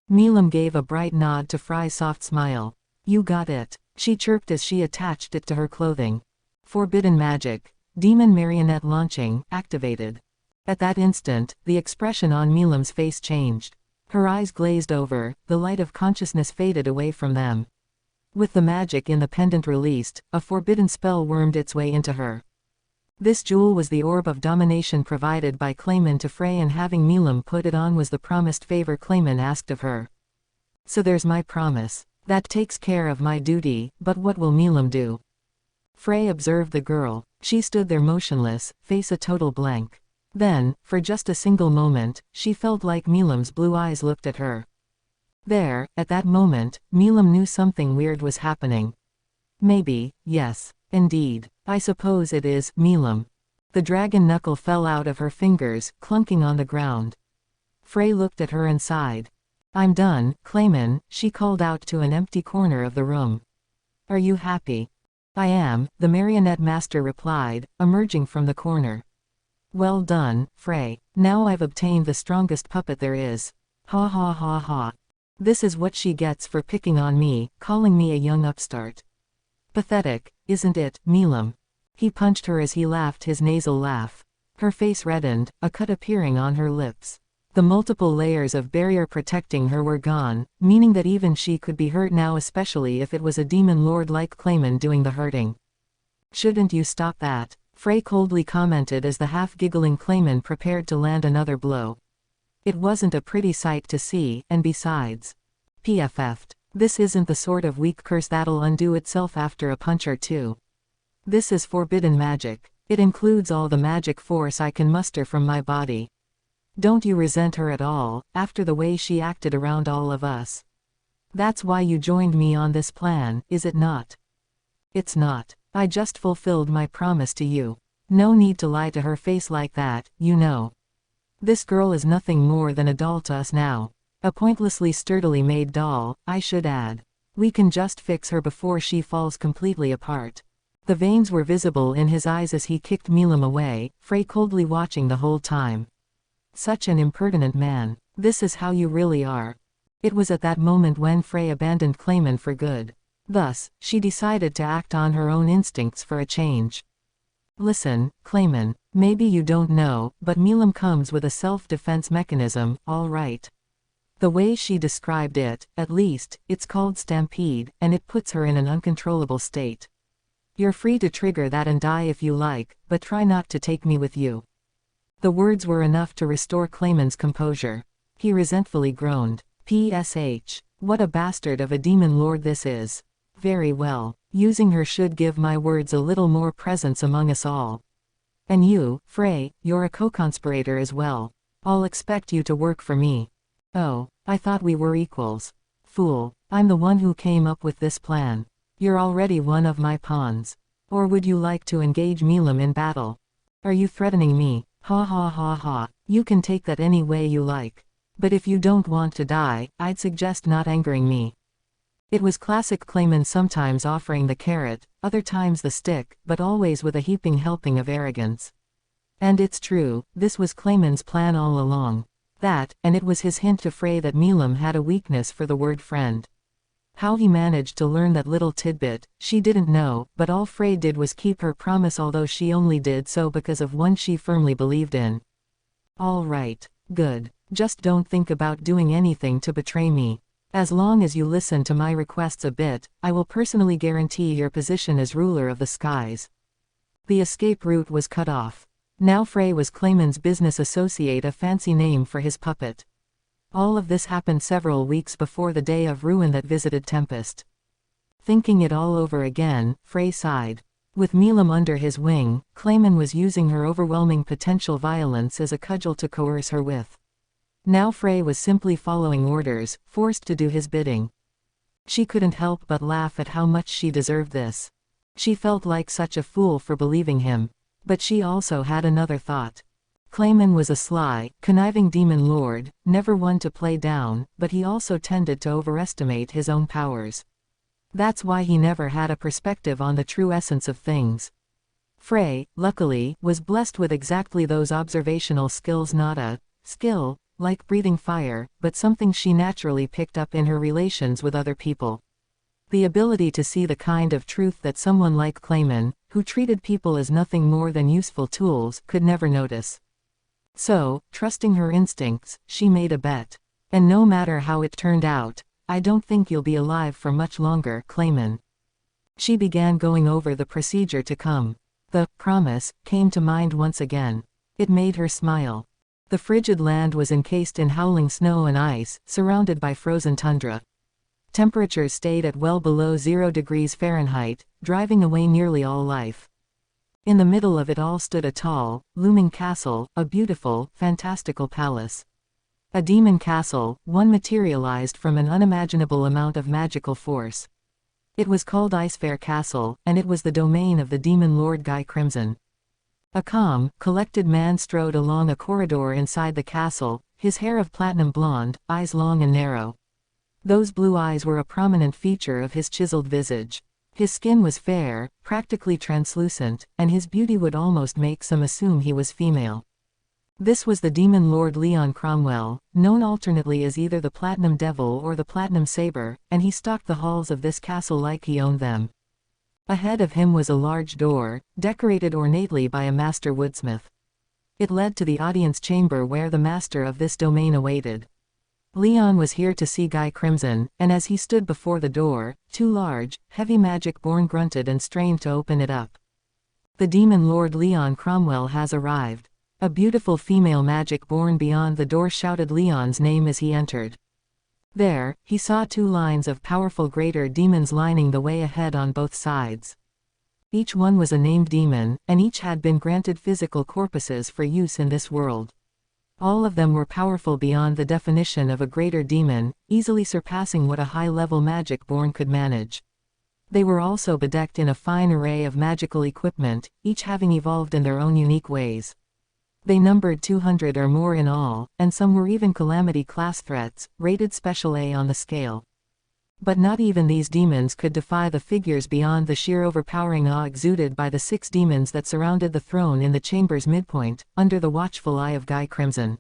Milam gave a bright nod to Frey's soft smile. You got it, she chirped as she attached it to her clothing. Forbidden magic. Demon marionette launching, activated. At that instant, the expression on Milam's face changed. Her eyes glazed over, the light of consciousness faded away from them. With the magic in the pendant released, a forbidden spell wormed its way into her. This jewel was the orb of domination provided by Clayman to Frey, and having Milam put it on was the promised favor Clayman asked of her. So there's my promise. That takes care of my duty, but what will Milam do? Frey observed the girl. She stood there motionless, face a total blank. Then, for just a single moment, she felt like Milam's blue eyes looked at her. There, at that moment, Milam knew something weird was happening. Maybe, yes, indeed. I suppose it is, Milam. The dragon knuckle fell out of her fingers, clunking on the ground. Frey looked at her and sighed. I'm done, Clayman, she called out to an empty corner of the room. Are you happy? I am, the marionette master replied, emerging from the corner. Well done, Frey. Now I've obtained the strongest puppet there is. Ha ha ha ha. This is what she gets for picking on me, calling me a young upstart. Pathetic, isn't it, Milam? He punched her as he laughed his nasal laugh. Her face reddened, a cut appearing on her lips. The multiple layers of barrier protecting her were gone, meaning that even she could be hurt now, especially if it was a demon lord like Clayman doing the hurting. Shouldn't you stop that? Frey coldly commented as the half-giggling Clayman prepared to land another blow. It wasn't a pretty sight to see, and besides, PFF'd. This isn't the sort of weak curse that'll undo itself after a punch or two. This is forbidden magic. It includes all the magic force I can muster from my body. Don't you resent her at all, after the way she acted around all of us? That's why you joined me on this plan, is it not? It's not. I just fulfilled my promise to you. No need to lie to her face like that, you know. This girl is nothing more than a doll to us now. A pointlessly sturdily made doll, I should add. We can just fix her before she falls completely apart. The veins were visible in his eyes as he kicked Milam away, Frey coldly watching the whole time. Such an impertinent man. This is how you really are. It was at that moment when Frey abandoned Clayman for good. Thus, she decided to act on her own instincts for a change. Listen, Clayman, maybe you don't know, but Milam comes with a self-defense mechanism, all right. The way she described it, at least, it's called stampede, and it puts her in an uncontrollable state. You're free to trigger that and die if you like, but try not to take me with you. The words were enough to restore Clayman's composure. He resentfully groaned. PSH. What a bastard of a demon lord this is. Very well. Using her should give my words a little more presence among us all. And you, Frey, you're a co-conspirator as well. I'll expect you to work for me. Oh, I thought we were equals. Fool, I'm the one who came up with this plan. You're already one of my pawns. Or would you like to engage Milam in battle? Are you threatening me? Ha ha ha ha, you can take that any way you like. But if you don't want to die, I'd suggest not angering me. It was classic Clayman, sometimes offering the carrot, other times the stick, but always with a heaping helping of arrogance. And it's true, this was Clayman's plan all along. That, and it was his hint to Frey that Milam had a weakness for the word friend. How he managed to learn that little tidbit, she didn't know, but all Frey did was keep her promise, although she only did so because of one she firmly believed in. All right, good. Just don't think about doing anything to betray me. As long as you listen to my requests a bit, I will personally guarantee your position as ruler of the skies. The escape route was cut off. Now Frey was Clayman's business associate, a fancy name for his puppet. All of this happened several weeks before the day of ruin that visited Tempest. Thinking it all over again, Frey sighed. With Milam under his wing, Clayman was using her overwhelming potential violence as a cudgel to coerce her with. Now Frey was simply following orders, forced to do his bidding. She couldn't help but laugh at how much she deserved this. She felt like such a fool for believing him. But she also had another thought. Clayman was a sly, conniving demon lord, never one to play down, but he also tended to overestimate his own powers. That's why he never had a perspective on the true essence of things. Frey, luckily, was blessed with exactly those observational skills, not a skill, like breathing fire, but something she naturally picked up in her relations with other people. The ability to see the kind of truth that someone like Clayman, who treated people as nothing more than useful tools, could never notice. So, trusting her instincts, she made a bet. And no matter how it turned out, I don't think you'll be alive for much longer, Clayman. She began going over the procedure to come. The promise came to mind once again. It made her smile. The frigid land was encased in howling snow and ice, surrounded by frozen tundra. Temperatures stayed at well below 0 degrees Fahrenheit, driving away nearly all life. In the middle of it all stood a tall, looming castle, a beautiful, fantastical palace. A demon castle, one materialized from an unimaginable amount of magical force. It was called Icefair Castle, and it was the domain of the demon lord Guy Crimson. A calm, collected man strode along a corridor inside the castle, his hair of platinum blonde, eyes long and narrow. Those blue eyes were a prominent feature of his chiseled visage. His skin was fair, practically translucent, and his beauty would almost make some assume he was female. This was the demon lord Leon Cromwell, known alternately as either the Platinum Devil or the Platinum Saber, and he stalked the halls of this castle like he owned them. Ahead of him was a large door, decorated ornately by a master woodsmith. It led to the audience chamber where the master of this domain awaited. Leon was here to see Guy Crimson, and as he stood before the door, two large, heavy magic-born grunted and strained to open it up. The demon lord Leon Cromwell has arrived. A beautiful female magic-born beyond the door shouted Leon's name as he entered. There, he saw two lines of powerful greater demons lining the way ahead on both sides. Each one was a named demon, and each had been granted physical corpuses for use in this world. All of them were powerful beyond the definition of a greater demon, easily surpassing what a high-level magic-born could manage. They were also bedecked in a fine array of magical equipment, each having evolved in their own unique ways. They numbered 200 or more in all, and some were even Calamity-class threats, rated Special A on the scale. But not even these demons could defy the figures beyond the sheer overpowering awe exuded by the 6 demons that surrounded the throne in the chamber's midpoint, under the watchful eye of Guy Crimson.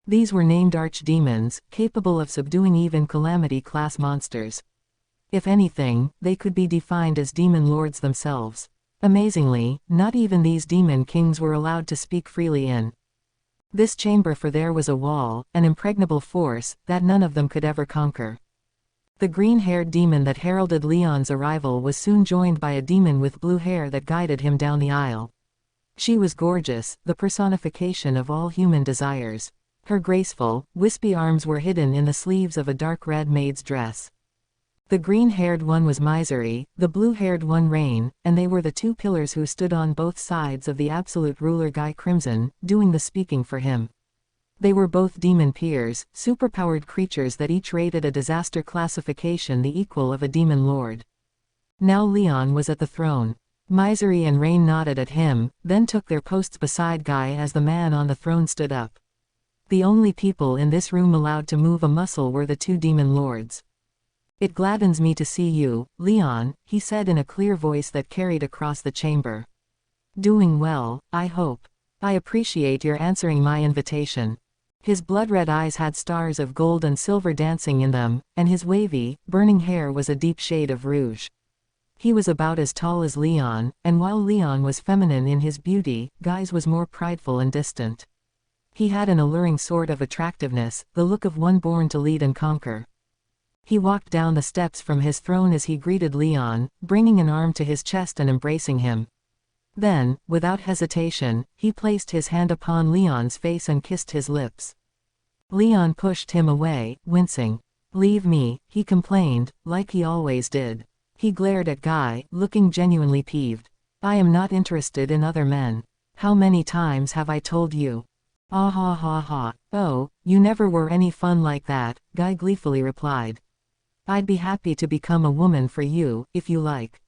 These were named archdemons, capable of subduing even Calamity-class monsters. If anything, they could be defined as demon lords themselves. Amazingly, not even these demon kings were allowed to speak freely in this chamber, for there was a wall, an impregnable force, that none of them could ever conquer. The green-haired demon that heralded Leon's arrival was soon joined by a demon with blue hair that guided him down the aisle. She was gorgeous, the personification of all human desires. Her graceful, wispy arms were hidden in the sleeves of a dark red maid's dress. The green-haired one was Misery, the blue-haired one Rain, and they were the two pillars who stood on both sides of the absolute ruler Guy Crimson, doing the speaking for him. They were both demon peers, superpowered creatures that each rated a disaster classification the equal of a demon lord. Now Leon was at the throne. Misery and Rain nodded at him, then took their posts beside Guy as the man on the throne stood up. The only people in this room allowed to move a muscle were the two demon lords. "It gladdens me to see you, Leon," he said in a clear voice that carried across the chamber. "Doing well, I hope. I appreciate your answering my invitation." His blood-red eyes had stars of gold and silver dancing in them, and his wavy, burning hair was a deep shade of rouge. He was about as tall as Leon, and while Leon was feminine in his beauty, Guy's was more prideful and distant. He had an alluring sort of attractiveness, the look of one born to lead and conquer. He walked down the steps from his throne as he greeted Leon, bringing an arm to his chest and embracing him. Then, without hesitation, he placed his hand upon Leon's face and kissed his lips. Leon pushed him away, wincing. "Leave me," he complained, like he always did. He glared at Guy, looking genuinely peeved. "I am not interested in other men. How many times have I told you?" "Ah ha ha ha. Oh, you never were any fun like that," Guy gleefully replied. "I'd be happy to become a woman for you, if you like.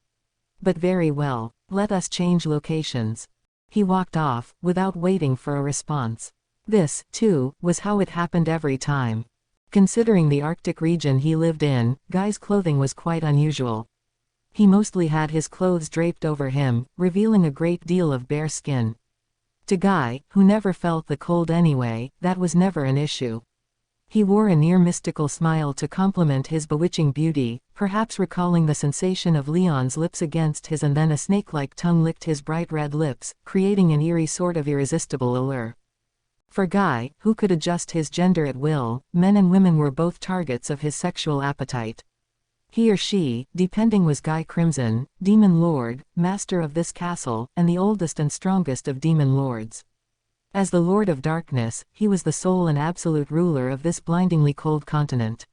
But very well, let us change locations." He walked off, without waiting for a response. This, too, was how it happened every time. Considering the Arctic region he lived in, Guy's clothing was quite unusual. He mostly had his clothes draped over him, revealing a great deal of bare skin. To Guy, who never felt the cold anyway, that was never an issue. He wore a near-mystical smile to complement his bewitching beauty, perhaps recalling the sensation of Leon's lips against his, and then a snake-like tongue licked his bright red lips, creating an eerie sort of irresistible allure. For Guy, who could adjust his gender at will, men and women were both targets of his sexual appetite. He or she, depending, was Guy Crimson, demon lord, master of this castle, and the oldest and strongest of demon lords. As the Lord of Darkness, he was the sole and absolute ruler of this blindingly cold continent.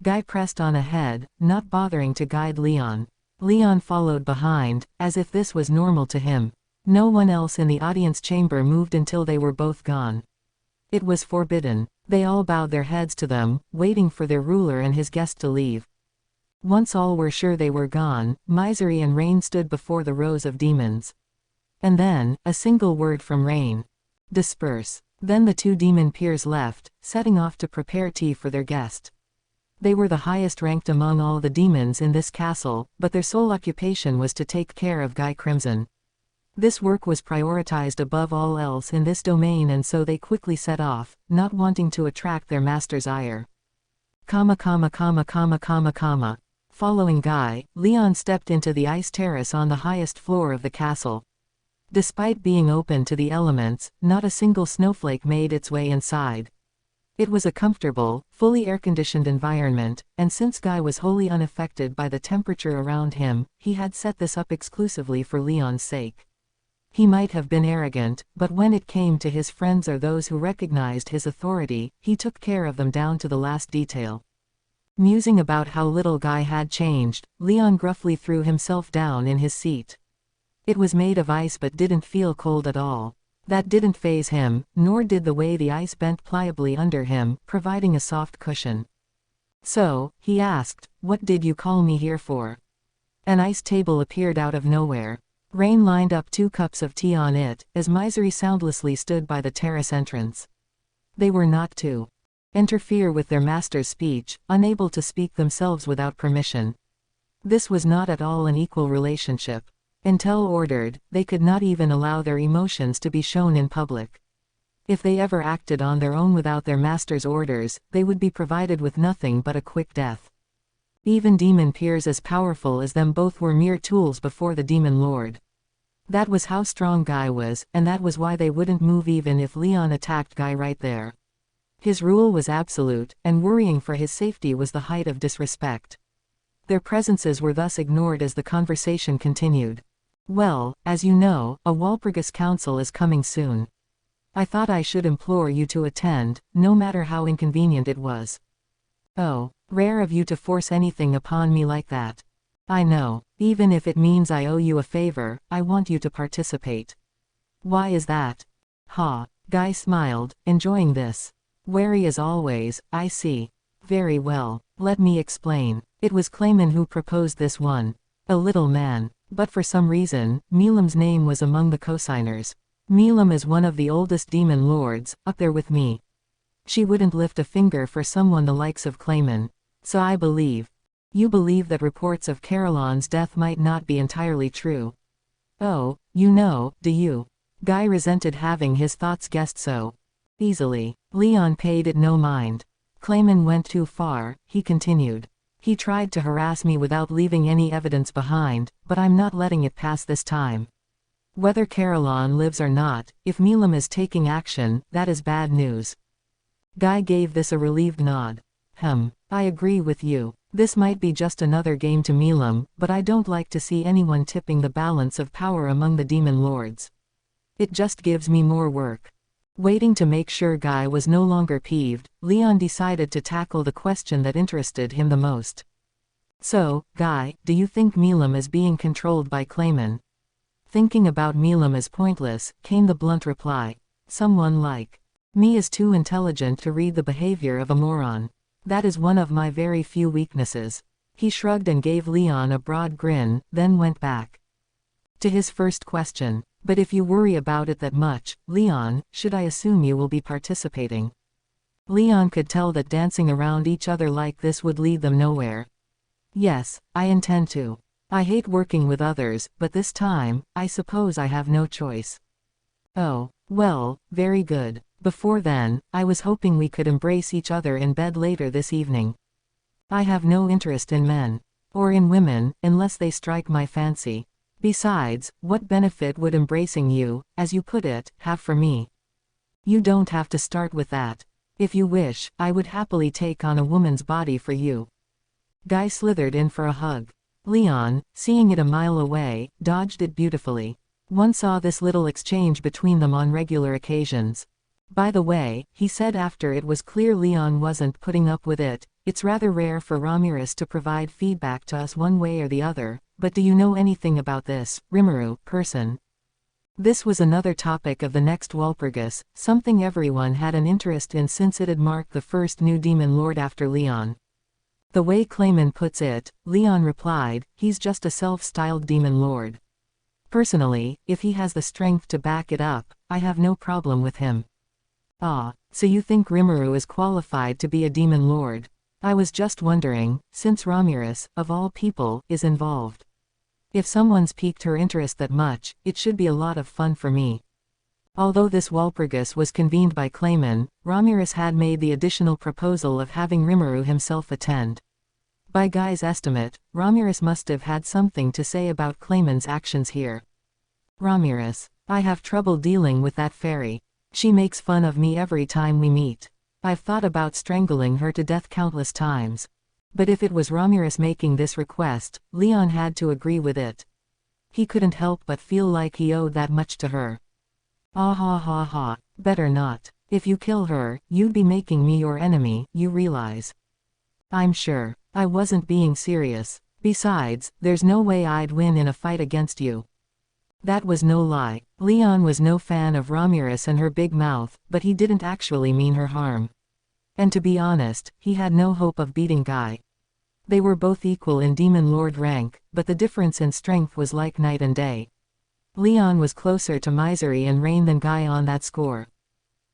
Guy pressed on ahead, not bothering to guide Leon. Leon followed behind, as if this was normal to him. No one else in the audience chamber moved until they were both gone. It was forbidden. They all bowed their heads to them, waiting for their ruler and his guest to leave. Once all were sure they were gone, Misery and Rain stood before the rows of demons. And then, a single word from Rain. Disperse. Then the 2 demon peers left, setting off to prepare tea for their guest. They were the highest ranked among all the demons in this castle, but their sole occupation was to take care of Guy Crimson. This work was prioritized above all else in this domain, and so they quickly set off, not wanting to attract their master's ire. Following Guy, Leon stepped into the ice terrace on the highest floor of the castle. Despite being open to the elements, not a single snowflake made its way inside. It was a comfortable, fully air-conditioned environment, and since Guy was wholly unaffected by the temperature around him, he had set this up exclusively for Leon's sake. He might have been arrogant, but when it came to his friends or those who recognized his authority, he took care of them down to the last detail. Musing about how little Guy had changed, Leon gruffly threw himself down in his seat. It was made of ice but didn't feel cold at all. That didn't faze him, nor did the way the ice bent pliably under him, providing a soft cushion. So, he asked, "What did you call me here for?" An ice table appeared out of nowhere. Rain lined up 2 cups of tea on it, as Misery soundlessly stood by the terrace entrance. They were not to interfere with their master's speech, unable to speak themselves without permission. This was not at all an equal relationship. Until ordered, they could not even allow their emotions to be shown in public. If they ever acted on their own without their master's orders, they would be provided with nothing but a quick death. Even demon peers as powerful as them both were mere tools before the demon lord. That was how strong Guy was, and that was why they wouldn't move even if Leon attacked Guy right there. His rule was absolute, and worrying for his safety was the height of disrespect. Their presences were thus ignored as the conversation continued. "Well, as you know, a Walpurgis council is coming soon. I thought I should implore you to attend, no matter how inconvenient it was." "Oh, rare of you to force anything upon me like that. I know. Even if it means I owe you a favor, I want you to participate." "Why is that?" "Ha." Guy smiled, enjoying this. "Wary as always, I see. Very well. Let me explain. It was Clayman who proposed this one. A little man. But for some reason, Milam's name was among the co-signers. Milam is one of the oldest demon lords, up there with me. She wouldn't lift a finger for someone the likes of Clayman. So I believe. You believe that reports of Carolon's death might not be entirely true. Oh, you know, do you?" Guy resented having his thoughts guessed so easily. Leon paid it no mind. "Clayman went too far," he continued. "He tried to harass me without leaving any evidence behind, but I'm not letting it pass this time. Whether Carolon lives or not, if Milam is taking action, that is bad news." Guy gave this a relieved nod. I agree with you. This might be just another game to Milam, but I don't like to see anyone tipping the balance of power among the demon lords. It just gives me more work." Waiting to make sure Guy was no longer peeved, Leon decided to tackle the question that interested him the most. "So, Guy, do you think Milam is being controlled by Clayman?" "Thinking about Milam is pointless," came the blunt reply. "Someone like me is too intelligent to read the behavior of a moron. That is one of my very few weaknesses." He shrugged and gave Leon a broad grin, then went back to his first question. "But if you worry about it that much, Leon, should I assume you will be participating?" Leon could tell that dancing around each other like this would lead them nowhere. "Yes, I intend to. I hate working with others, but this time, I suppose I have no choice." "Oh, well, very good. Before then, I was hoping we could embrace each other in bed later this evening. I have no interest in men. Or in women, unless they strike my fancy. Besides, what benefit would embracing you, as you put it, have for me? You don't have to start with that. If you wish, I would happily take on a woman's body for you." Guy slithered in for a hug. Leon, seeing it a mile away, dodged it beautifully. One saw this little exchange between them on regular occasions. By the way, he said after it was clear Leon wasn't putting up with it, it's rather rare for Ramirez to provide feedback to us one way or the other, but do you know anything about this, Rimuru, person? This was another topic of the next Walpurgis, something everyone had an interest in since it had marked the first new demon lord after Leon. The way Clayman puts it, Leon replied, he's just a self-styled demon lord. Personally, if he has the strength to back it up, I have no problem with him. Ah, so you think Rimuru is qualified to be a demon lord? I was just wondering, since Ramirez, of all people, is involved. If someone's piqued her interest that much, it should be a lot of fun for me. Although this Walpurgis was convened by Clayman, Ramirez had made the additional proposal of having Rimuru himself attend. By Guy's estimate, Ramirez must have had something to say about Clayman's actions here. Ramirez, I have trouble dealing with that fairy. She makes fun of me every time we meet. I've thought about strangling her to death countless times. But if it was Ramirez making this request, Leon had to agree with it. He couldn't help but feel like he owed that much to her. Ah ha ha ha, better not. If you kill her, you'd be making me your enemy, you realize. I'm sure. I wasn't being serious. Besides, there's no way I'd win in a fight against you. That was no lie. Leon was no fan of Ramirez and her big mouth, but he didn't actually mean her harm. And to be honest, he had no hope of beating Guy. They were both equal in Demon Lord rank, but the difference in strength was like night and day. Leon was closer to misery and Rain than Guy on that score.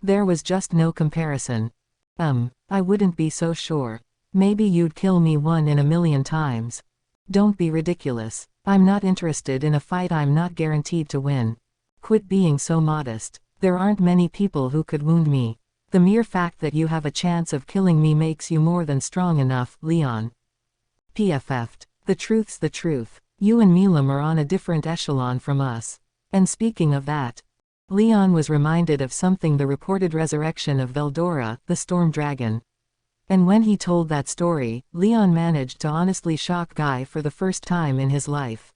There was just no comparison. I wouldn't be so sure. Maybe you'd kill me 1 in a million times. Don't be ridiculous. I'm not interested in a fight I'm not guaranteed to win. Quit being so modest. There aren't many people who could wound me. The mere fact that you have a chance of killing me makes you more than strong enough, Leon. PFF'd. The truth's the truth. You and Milam are on a different echelon from us. And speaking of that, Leon was reminded of something, the reported resurrection of Veldora, the storm dragon. And when he told that story, Leon managed to honestly shock Guy for the first time in his life.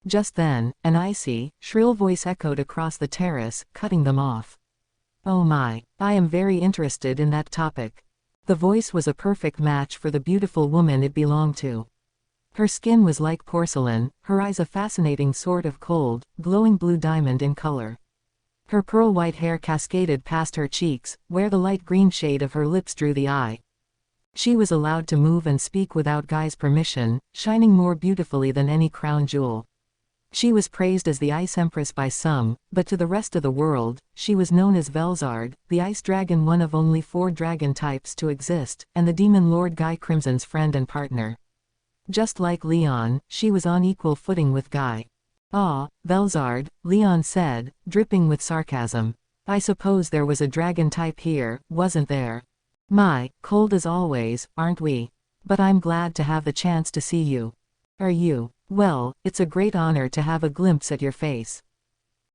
Just then, an icy, shrill voice echoed across the terrace, cutting them off. Oh my, I am very interested in that topic. The voice was a perfect match for the beautiful woman it belonged to. Her skin was like porcelain, her eyes a fascinating sort of cold, glowing blue diamond in color. Her pearl-white hair cascaded past her cheeks, where the light green shade of her lips drew the eye. She was allowed to move and speak without Guy's permission, shining more beautifully than any crown jewel. She was praised as the Ice Empress by some, but to the rest of the world, she was known as Velzard, the Ice Dragon, one of only 4 dragon types to exist, and the Demon Lord Guy Crimson's friend and partner. Just like Leon, she was on equal footing with Guy. Ah, Velzard, Leon said, dripping with sarcasm. I suppose there was a dragon type here, wasn't there? My, cold as always, aren't we? But I'm glad to have the chance to see you. Are you? Well, it's a great honor to have a glimpse at your face.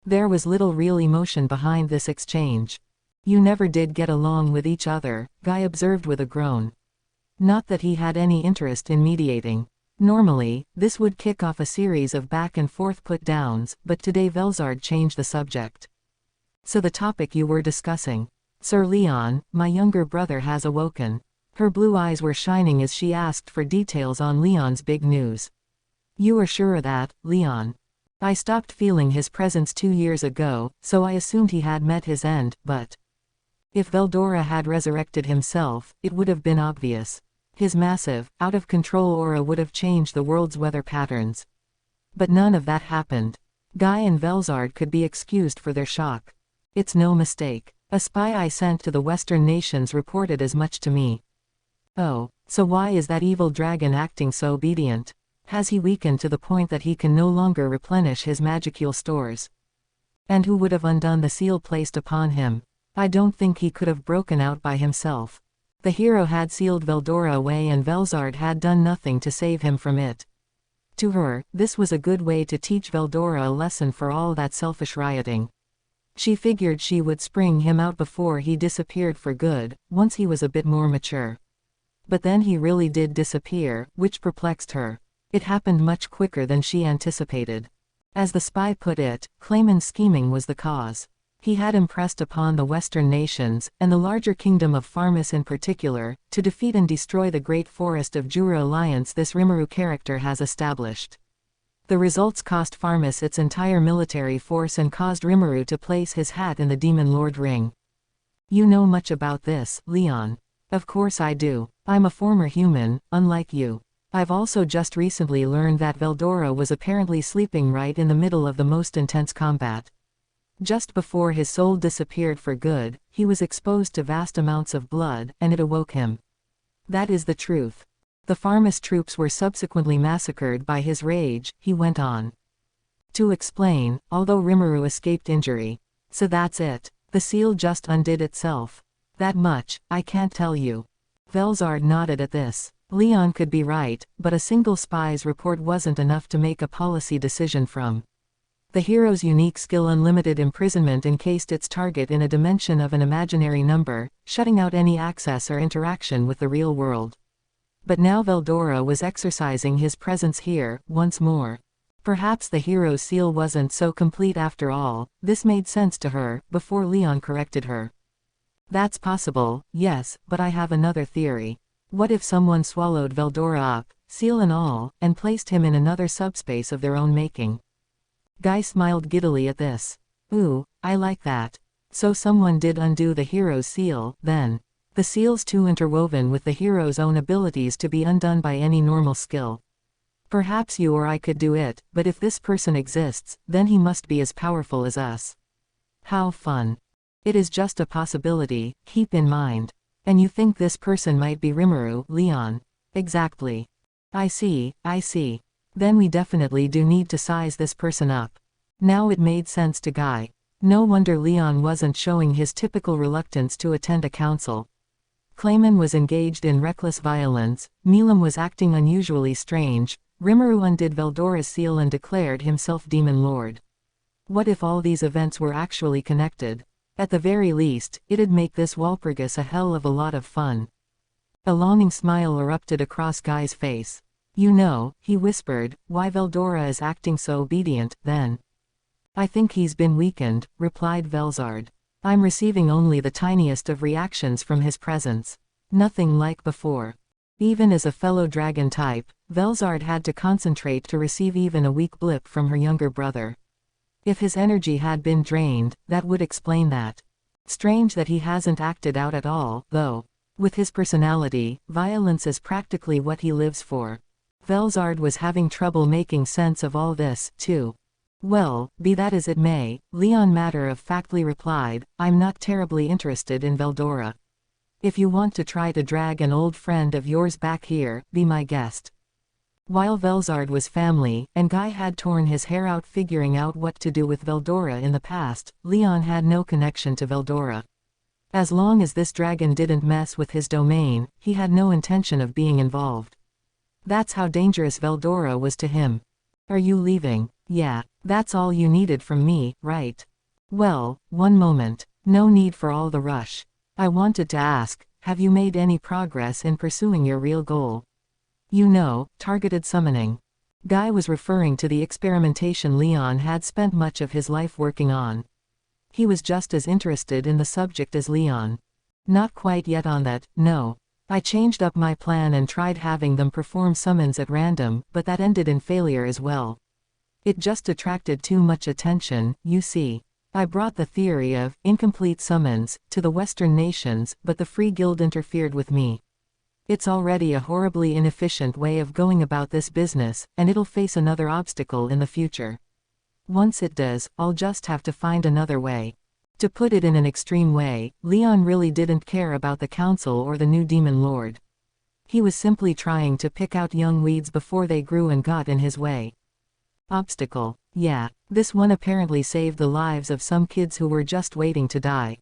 There was little real emotion behind this exchange. You never did get along with each other, Guy observed with a groan. Not that he had any interest in mediating. Normally, this would kick off a series of back and forth put-downs, but today Velzard changed the subject. So the topic you were discussing. Sir Leon, my younger brother has awoken. Her blue eyes were shining as she asked for details on Leon's big news. You are sure of that, Leon? I stopped feeling his presence 2 years ago, so I assumed he had met his end, but if Veldora had resurrected himself, it would have been obvious. His massive, out-of-control aura would have changed the world's weather patterns. But none of that happened. Guy and Velzard could be excused for their shock. It's no mistake. A spy I sent to the Western nations reported as much to me. Oh, so why is that evil dragon acting so obedient? Has he weakened to the point that he can no longer replenish his magicule stores? And who would have undone the seal placed upon him? I don't think he could have broken out by himself. The hero had sealed Veldora away and Velzard had done nothing to save him from it. To her, this was a good way to teach Veldora a lesson for all that selfish rioting. She figured she would spring him out before he disappeared for good, once he was a bit more mature. But then he really did disappear, which perplexed her. It happened much quicker than she anticipated. As the spy put it, Clayman's scheming was the cause. He had impressed upon the Western nations, and the larger kingdom of Pharmus in particular, to defeat and destroy the great forest of Jura alliance this Rimuru character has established. The results cost Pharmus its entire military force and caused Rimuru to place his hat in the Demon Lord ring. You know much about this, Leon. Of course I do. I'm a former human, unlike you. I've also just recently learned that Veldora was apparently sleeping right in the middle of the most intense combat. Just before his soul disappeared for good, he was exposed to vast amounts of blood, and it awoke him. That is the truth. The Pharmus troops were subsequently massacred by his rage, he went on to explain, although Rimuru escaped injury. So that's it. The seal just undid itself. That much, I can't tell you. Velzard nodded at this. Leon could be right, but a single spy's report wasn't enough to make a policy decision from. The hero's unique skill unlimited imprisonment encased its target in a dimension of an imaginary number, shutting out any access or interaction with the real world. But now Veldora was exercising his presence here, once more. Perhaps the hero's seal wasn't so complete after all. This made sense to her, before Leon corrected her. That's possible, yes, but I have another theory. What if someone swallowed Veldora up, seal and all, and placed him in another subspace of their own making? Guy smiled giddily at this. Ooh, I like that. So someone did undo the hero's seal, then. The seal's too interwoven with the hero's own abilities to be undone by any normal skill. Perhaps you or I could do it, but if this person exists, then he must be as powerful as us. How fun. It is just a possibility, keep in mind. And you think this person might be Rimuru, Leon? Exactly. I see. Then we definitely do need to size this person up. Now it made sense to Guy. No wonder Leon wasn't showing his typical reluctance to attend a council. Clayman was engaged in reckless violence, Milam was acting unusually strange, Rimuru undid Veldora's seal and declared himself Demon Lord. What if all these events were actually connected? At the very least, it'd make this Walpurgis a hell of a lot of fun. A longing smile erupted across Guy's face. You know, he whispered, why Veldora is acting so obedient, then. I think he's been weakened, replied Velzard. I'm receiving only the tiniest of reactions from his presence. Nothing like before. Even as a fellow dragon type, Velzard had to concentrate to receive even a weak blip from her younger brother. If his energy had been drained, that would explain that. Strange that he hasn't acted out at all, though. With his personality, violence is practically what he lives for. Velzard was having trouble making sense of all this, too. Well, be that as it may, Leon matter-of-factly replied, I'm not terribly interested in Veldora. If you want to try to drag an old friend of yours back here, be my guest. While Velzard was family, and Guy had torn his hair out figuring out what to do with Veldora in the past, Leon had no connection to Veldora. As long as this dragon didn't mess with his domain, he had no intention of being involved. That's how dangerous Veldora was to him. Are you leaving? Yeah, that's all you needed from me, right? Well, one moment. No need for all the rush. I wanted to ask, have you made any progress in pursuing your real goal? You know, targeted summoning. Guy was referring to the experimentation Leon had spent much of his life working on. He was just as interested in the subject as Leon. Not quite yet on that, no. I changed up my plan and tried having them perform summons at random, but that ended in failure as well. It just attracted too much attention, you see. I brought the theory of incomplete summons to the Western nations, but the Free Guild interfered with me. It's already a horribly inefficient way of going about this business, and it'll face another obstacle in the future. Once it does, I'll just have to find another way. To put it in an extreme way, Leon really didn't care about the council or the new Demon Lord. He was simply trying to pick out young weeds before they grew and got in his way. Obstacle. Yeah, this one apparently saved the lives of some kids who were just waiting to die.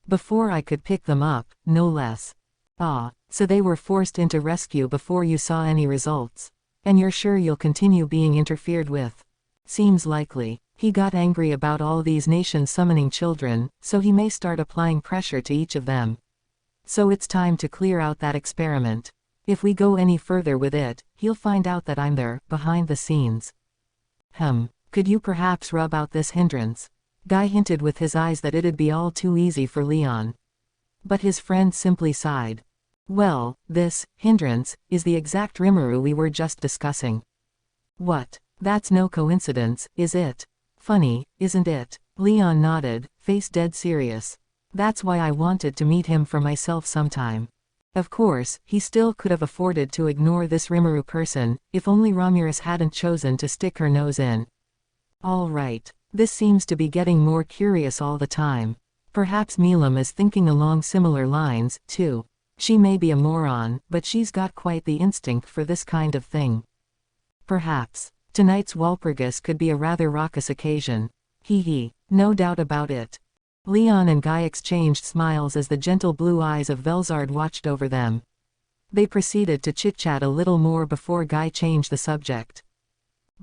Before I could pick them up, no less. Ah, so they were forced into rescue before you saw any results. And you're sure you'll continue being interfered with? Seems likely. He got angry about all these nations summoning children, so he may start applying pressure to each of them. So it's time to clear out that experiment. If we go any further with it, he'll find out that I'm there, behind the scenes. Could you perhaps rub out this hindrance? Guy hinted with his eyes that it'd be all too easy for Leon. But his friend simply sighed. Well, this hindrance is the exact Rimuru we were just discussing. What? That's no coincidence, is it? Funny, isn't it? Leon nodded, face dead serious. That's why I wanted to meet him for myself sometime. Of course, he still could have afforded to ignore this Rimuru person, if only Ramirez hadn't chosen to stick her nose in. All right. This seems to be getting more curious all the time. Perhaps Milam is thinking along similar lines, too. She may be a moron, but she's got quite the instinct for this kind of thing. Perhaps. Tonight's Walpurgis could be a rather raucous occasion. Hee. No doubt about it. Leon and Guy exchanged smiles as the gentle blue eyes of Velzard watched over them. They proceeded to chit-chat a little more before Guy changed the subject.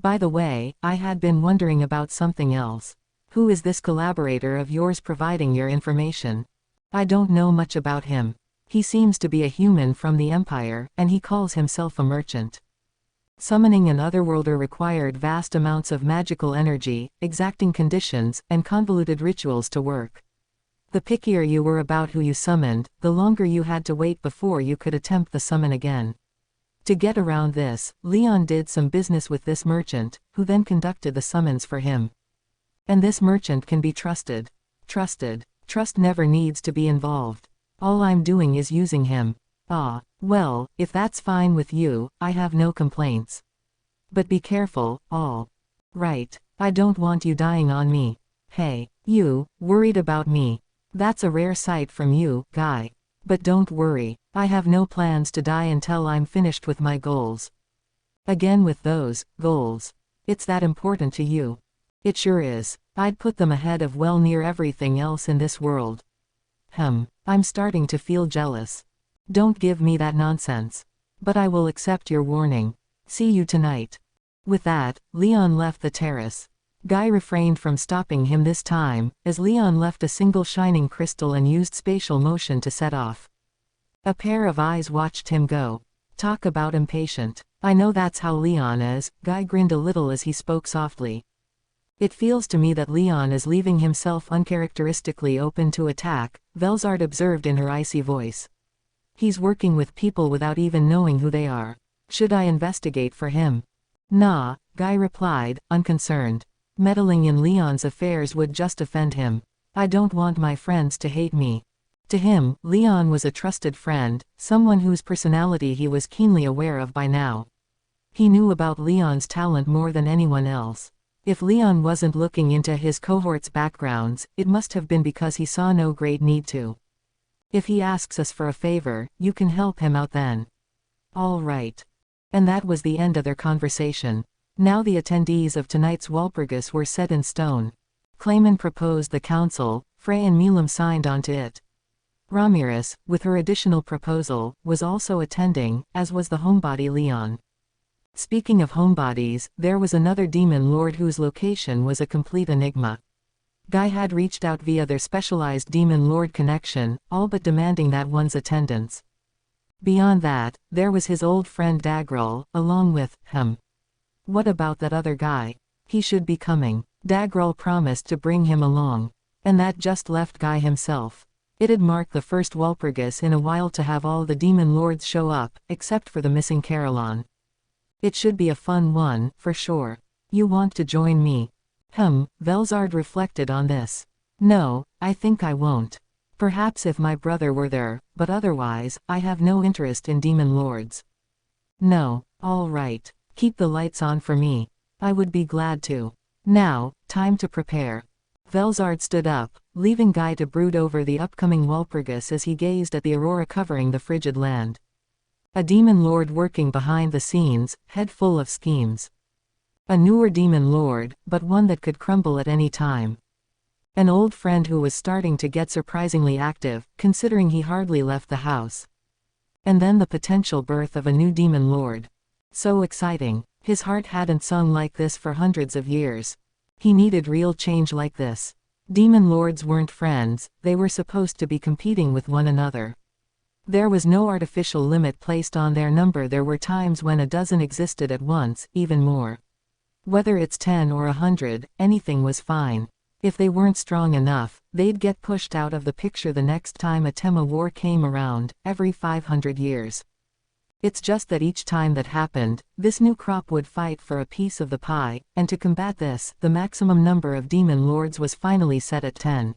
By the way, I had been wondering about something else. Who is this collaborator of yours providing your information? I don't know much about him. He seems to be a human from the Empire, and he calls himself a merchant. Summoning an otherworlder required vast amounts of magical energy, exacting conditions, and convoluted rituals to work. The pickier you were about who you summoned, the longer you had to wait before you could attempt the summon again. To get around this, Leon did some business with this merchant, who then conducted the summons for him. And this merchant can be trusted. Trusted. Trust never needs to be involved. All I'm doing is using him. Ah, well, if that's fine with you, I have no complaints. But be careful, all. Right. I don't want you dying on me. Hey, you, worried about me. That's a rare sight from you, Guy. But don't worry, I have no plans to die until I'm finished with my goals. Again with those goals. It's that important to you. It sure is. I'd put them ahead of well near everything else in this world. I'm starting to feel jealous. Don't give me that nonsense. But I will accept your warning. See you tonight. With that, Leon left the terrace. Guy refrained from stopping him this time, as Leon left a single shining crystal and used spatial motion to set off. A pair of eyes watched him go. Talk about impatient. I know that's how Leon is. Guy grinned a little as he spoke softly. It feels to me that Leon is leaving himself uncharacteristically open to attack, Velzard observed in her icy voice. He's working with people without even knowing who they are. Should I investigate for him? Nah, Guy replied, unconcerned. Meddling in Leon's affairs would just offend him. I don't want my friends to hate me. To him, Leon was a trusted friend, someone whose personality he was keenly aware of by now. He knew about Leon's talent more than anyone else. If Leon wasn't looking into his cohort's backgrounds, it must have been because he saw no great need to. If he asks us for a favor, you can help him out then. All right. And that was the end of their conversation. Now the attendees of tonight's Walpurgis were set in stone. Clayman proposed the council, Frey and Milam signed onto it. Ramirez, with her additional proposal, was also attending, as was the homebody Leon. Speaking of homebodies, there was another demon lord whose location was a complete enigma. Guy had reached out via their specialized demon lord connection, all but demanding that one's attendance. Beyond that, there was his old friend Dagrel, along with him. What about that other guy? He should be coming. Dagrel promised to bring him along. And that just left Guy himself. It'd mark the first Walpurgis in a while to have all the demon lords show up, except for the missing Caroline. It should be a fun one, for sure. You want to join me? Velzard reflected on this. No, I think I won't. Perhaps if my brother were there, but otherwise, I have no interest in demon lords. No, all right. Keep the lights on for me. I would be glad to. Now, time to prepare. Velzard stood up, leaving Guy to brood over the upcoming Walpurgis as he gazed at the aurora covering the frigid land. A demon lord working behind the scenes, head full of schemes. A newer demon lord, but one that could crumble at any time. An old friend who was starting to get surprisingly active, considering he hardly left the house. And then the potential birth of a new demon lord. So exciting. His heart hadn't sung like this for hundreds of years. He needed real change like this. Demon lords weren't friends, they were supposed to be competing with one another. There was no artificial limit placed on their number. There were times when a dozen existed at once, even more. Whether it's 10 or 100, anything was fine. If they weren't strong enough, they'd get pushed out of the picture the next time a Tema war came around, every 500 years. It's just that each time that happened, this new crop would fight for a piece of the pie, and to combat this, the maximum number of demon lords was finally set at 10.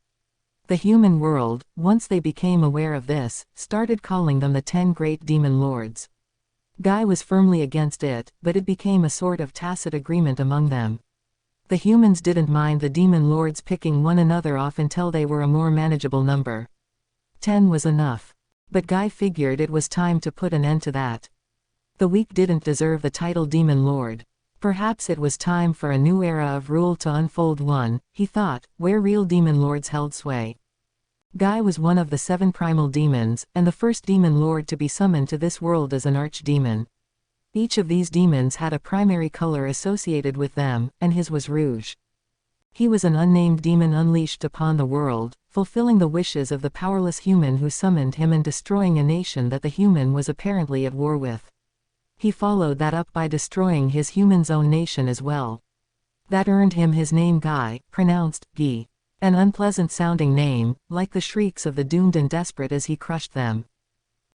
The human world, once they became aware of this, started calling them the 10 Great Demon Lords. Guy was firmly against it, but it became a sort of tacit agreement among them. The humans didn't mind the demon lords picking one another off until they were a more manageable number. 10 was enough. But Guy figured it was time to put an end to that. The weak didn't deserve the title Demon Lord. Perhaps it was time for a new era of rule to unfold, one, he thought, where real demon lords held sway. Guy was one of the 7 primal demons, and the first demon lord to be summoned to this world as an archdemon. Each of these demons had a primary color associated with them, and his was rouge. He was an unnamed demon unleashed upon the world, fulfilling the wishes of the powerless human who summoned him and destroying a nation that the human was apparently at war with. He followed that up by destroying his human's own nation as well. That earned him his name Guy, pronounced Gi. An unpleasant-sounding name, like the shrieks of the doomed and desperate as he crushed them.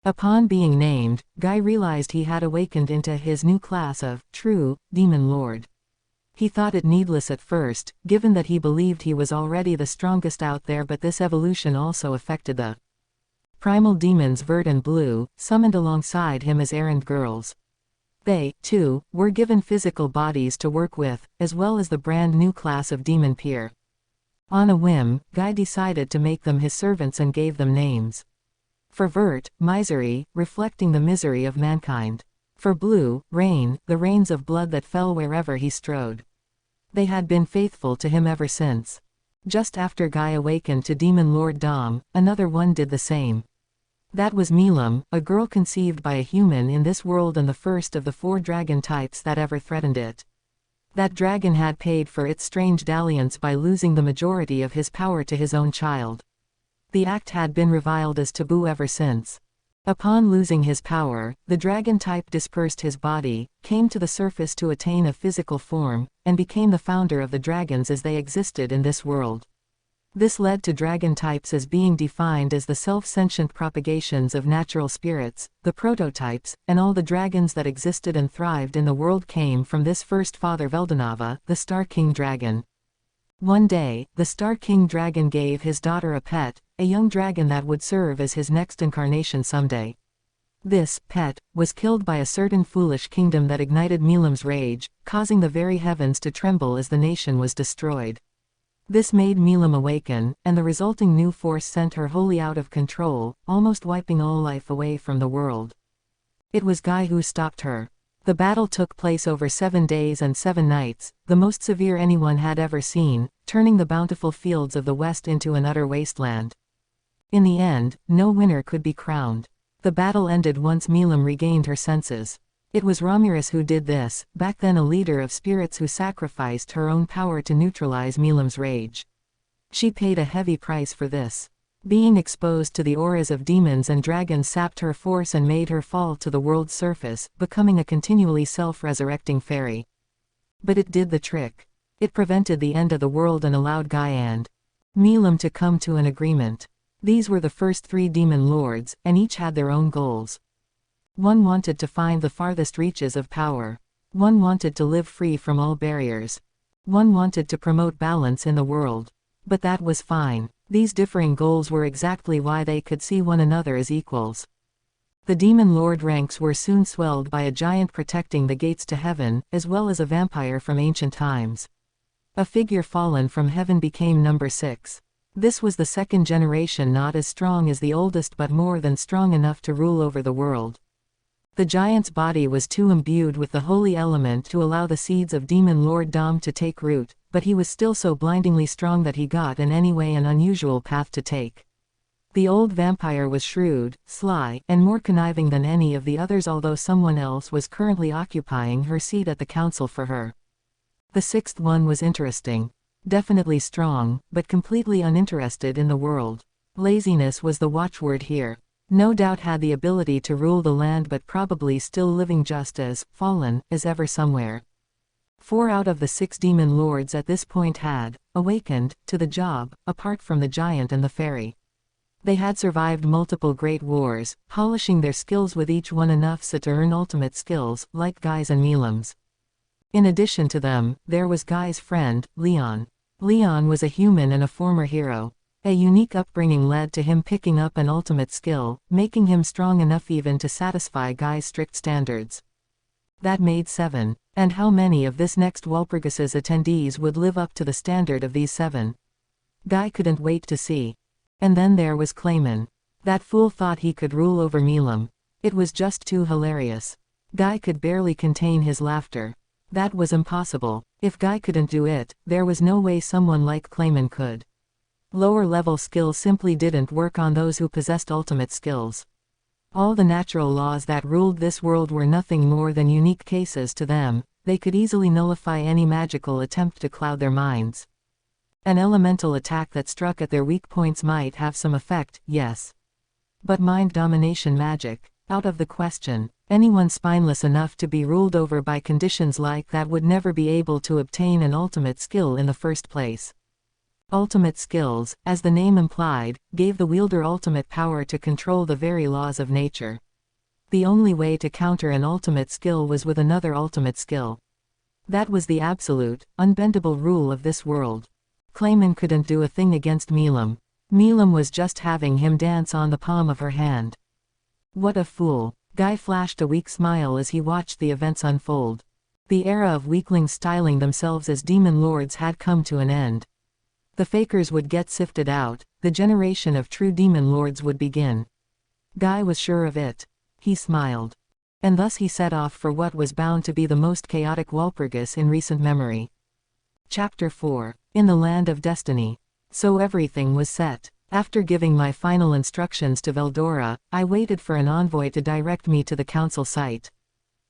Upon being named, Guy realized he had awakened into his new class of true demon lord. He thought it needless at first, given that he believed he was already the strongest out there, but this evolution also affected the primal demons Vert and Blue, summoned alongside him as errand girls. They, too, were given physical bodies to work with, as well as the brand new class of demon peer. On a whim, Guy decided to make them his servants and gave them names. For Vert, Misery, reflecting the misery of mankind. For Blue, Rain, the rains of blood that fell wherever he strode. They had been faithful to him ever since. Just after Guy awakened to Demon Lord Dom, another one did the same. That was Milam, a girl conceived by a human in this world and the first of the 4 dragon types that ever threatened it. That dragon had paid for its strange dalliance by losing the majority of his power to his own child. The act had been reviled as taboo ever since. Upon losing his power, the dragon type dispersed his body, came to the surface to attain a physical form, and became the founder of the dragons as they existed in this world. This led to dragon types as being defined as the self-sentient propagations of natural spirits, the prototypes, and all the dragons that existed and thrived in the world came from this first father Veldanava, the Star King Dragon. One day, the Star King Dragon gave his daughter a pet, a young dragon that would serve as his next incarnation someday. This pet was killed by a certain foolish kingdom that ignited Milam's rage, causing the very heavens to tremble as the nation was destroyed. This made Milam awaken, and the resulting new force sent her wholly out of control, almost wiping all life away from the world. It was Guy who stopped her. The battle took place over 7 days and 7 nights, the most severe anyone had ever seen, turning the bountiful fields of the West into an utter wasteland. In the end, no winner could be crowned. The battle ended once Milam regained her senses. It was Ramirez who did this, back then a leader of spirits who sacrificed her own power to neutralize Milam's rage. She paid a heavy price for this. Being exposed to the auras of demons and dragons sapped her force and made her fall to the world's surface, becoming a continually self-resurrecting fairy. But it did the trick. It prevented the end of the world and allowed Guy and Milam to come to an agreement. These were the first 3 demon lords, and each had their own goals. One wanted to find the farthest reaches of power. One wanted to live free from all barriers. One wanted to promote balance in the world. But that was fine. These differing goals were exactly why they could see one another as equals. The demon lord ranks were soon swelled by a giant protecting the gates to heaven, as well as a vampire from ancient times. A figure fallen from heaven became number 6. This was the second generation, not as strong as the oldest but more than strong enough to rule over the world. The giant's body was too imbued with the holy element to allow the seeds of Demon Lord Dom to take root, but he was still so blindingly strong that he got in any way an unusual path to take. The old vampire was shrewd, sly, and more conniving than any of the others, although someone else was currently occupying her seat at the council for her. The 6th one was interesting. Definitely strong, but completely uninterested in the world. Laziness was the watchword here. No doubt had the ability to rule the land, but probably still living just as fallen as ever somewhere. 4 out of the 6 demon lords at this point had awakened to the job, apart from the giant and the fairy. They had survived multiple great wars, polishing their skills with each one enough so to earn ultimate skills, like Guy's and Milam's. In addition to them, there was Guy's friend, Leon. Leon was a human and a former hero. A unique upbringing led to him picking up an ultimate skill, making him strong enough even to satisfy Guy's strict standards. That made 7. And how many of this next Walpurgis's attendees would live up to the standard of these 7? Guy couldn't wait to see. And then there was Clayman. That fool thought he could rule over Milam. It was just too hilarious. Guy could barely contain his laughter. That was impossible. If Guy couldn't do it, there was no way someone like Clayman could. Lower-level skills simply didn't work on those who possessed ultimate skills. All the natural laws that ruled this world were nothing more than unique cases to them. They could easily nullify any magical attempt to cloud their minds. An elemental attack that struck at their weak points might have some effect, yes. But mind domination magic? Out of the question. Anyone spineless enough to be ruled over by conditions like that would never be able to obtain an ultimate skill in the first place. Ultimate skills, as the name implied, gave the wielder ultimate power to control the very laws of nature. The only way to counter an ultimate skill was with another ultimate skill. That was the absolute, unbendable rule of this world. Clayman couldn't do a thing against Milam. Milam was just having him dance on the palm of her hand. What a fool. Guy flashed a weak smile as he watched the events unfold. The era of weaklings styling themselves as demon lords had come to an end. The fakers would get sifted out, the generation of true demon lords would begin. Guy was sure of it. He smiled. And thus he set off for what was bound to be the most chaotic Walpurgis in recent memory. Chapter 4. In the Land of Destiny. So everything was set. After giving my final instructions to Veldora, I waited for an envoy to direct me to the council site.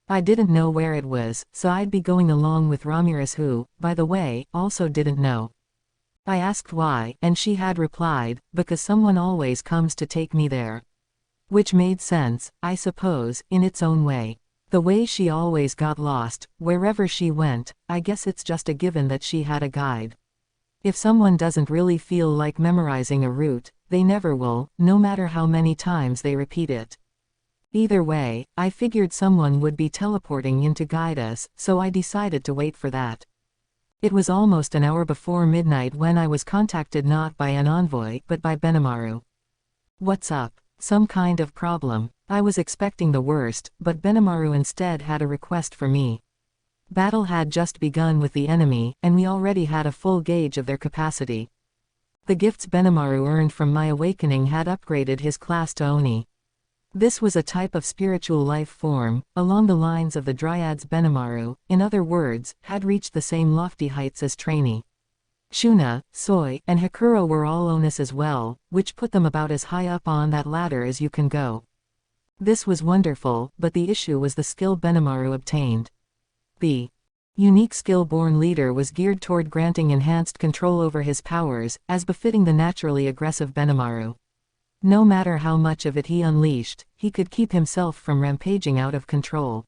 I didn't know where it was, so I'd be going along with Ramirez, who, by the way, also didn't know. I asked why, and she had replied, because someone always comes to take me there. Which made sense, I suppose, in its own way. The way she always got lost, wherever she went, I guess it's just a given that she had a guide. If someone doesn't really feel like memorizing a route, they never will, no matter how many times they repeat it. Either way, I figured someone would be teleporting in to guide us, so I decided to wait for that. It was almost an hour before midnight when I was contacted not by an envoy but by Benimaru. What's up? Some kind of problem? I was expecting the worst, but Benimaru instead had a request for me. Battle had just begun with the enemy, and we already had a full gauge of their capacity. The gifts Benimaru earned from my awakening had upgraded his class to Oni. This was a type of spiritual life form, along the lines of the Dryads. Benimaru, in other words, had reached the same lofty heights as Trainee. Shuna, Soy, and Hakuro were all Onis as well, which put them about as high up on that ladder as you can go. This was wonderful, but the issue was the skill Benimaru obtained. The unique skill-born leader was geared toward granting enhanced control over his powers, as befitting the naturally aggressive Benimaru. No matter how much of it he unleashed, he could keep himself from rampaging out of control.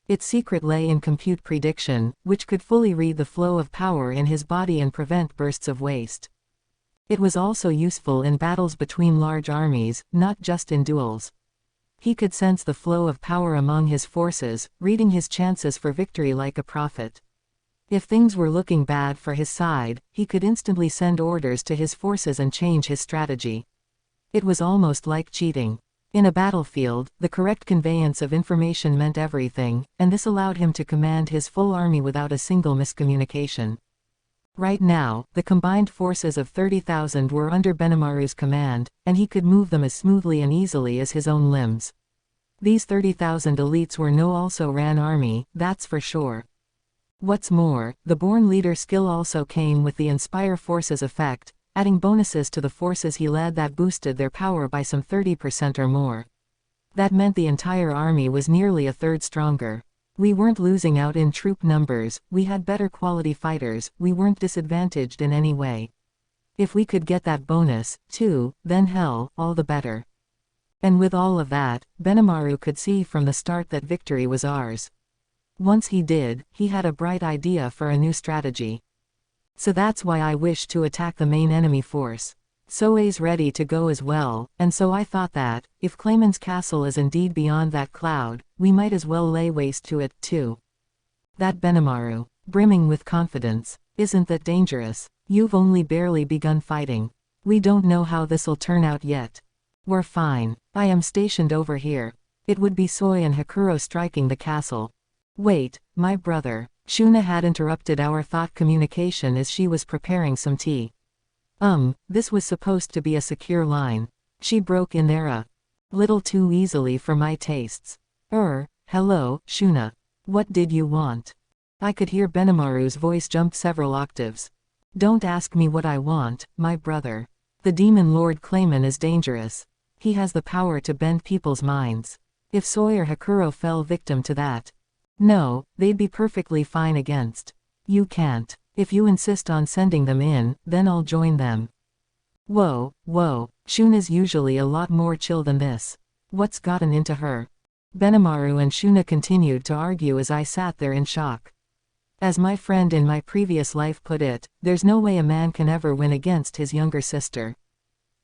Its secret lay in compute prediction, which could fully read the flow of power in his body and prevent bursts of waste. It was also useful in battles between large armies, not just in duels. He could sense the flow of power among his forces, reading his chances for victory like a prophet. If things were looking bad for his side, he could instantly send orders to his forces and change his strategy. It was almost like cheating. In a battlefield, the correct conveyance of information meant everything, and this allowed him to command his full army without a single miscommunication. Right now, the combined forces of 30,000 were under Benimaru's command, and he could move them as smoothly and easily as his own limbs. These 30,000 elites were no also-ran army, that's for sure. What's more, the Born Leader skill also came with the Inspire Forces effect, adding bonuses to the forces he led that boosted their power by some 30% or more. That meant the entire army was nearly a third stronger. We weren't losing out in troop numbers, we had better quality fighters, we weren't disadvantaged in any way. If we could get that bonus, too, then hell, all the better. And with all of that, Benimaru could see from the start that victory was ours. Once he did, he had a bright idea for a new strategy. So that's why I wish to attack the main enemy force. Soe's ready to go as well, and so I thought that, if Clayman's castle is indeed beyond that cloud, we might as well lay waste to it, too. That Benimaru, brimming with confidence, isn't that dangerous? You've only barely begun fighting. We don't know how this'll turn out yet. We're fine. I am stationed over here. It would be Soe and Hakuro striking the castle. Wait, my brother. Shuna had interrupted our thought communication as she was preparing some tea. This was supposed to be a secure line. She broke in there a little too easily for my tastes. Hello, Shuna. What did you want? I could hear Benimaru's voice jump several octaves. Don't ask me what I want, my brother. The demon Lord Clayman is dangerous. He has the power to bend people's minds. If Soe or Hakuro fell victim to that, no, they'd be perfectly fine against. You can't. If you insist on sending them in, then I'll join them. Whoa. Shuna's usually a lot more chill than this. What's gotten into her? Benimaru and Shuna continued to argue as I sat there in shock. As my friend in my previous life put it, there's no way a man can ever win against his younger sister.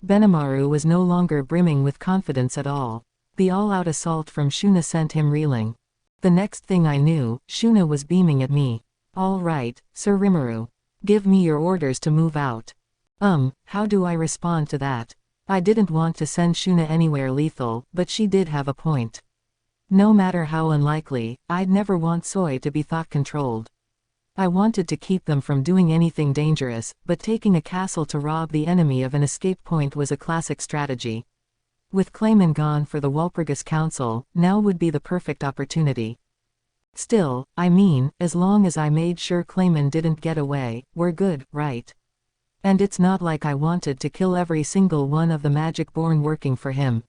Benimaru was no longer brimming with confidence at all. The all-out assault from Shuna sent him reeling. The next thing I knew, Shuna was beaming at me. All right, Sir Rimuru. Give me your orders to move out. How do I respond to that? I didn't want to send Shuna anywhere lethal, but she did have a point. No matter how unlikely, I'd never want Soe to be thought-controlled. I wanted to keep them from doing anything dangerous, but taking a castle to rob the enemy of an escape point was a classic strategy. With Clayman gone for the Walpurgis Council, now would be the perfect opportunity. Still, I mean, as long as I made sure Clayman didn't get away, we're good, right? And it's not like I wanted to kill every single one of the Magic-born working for him.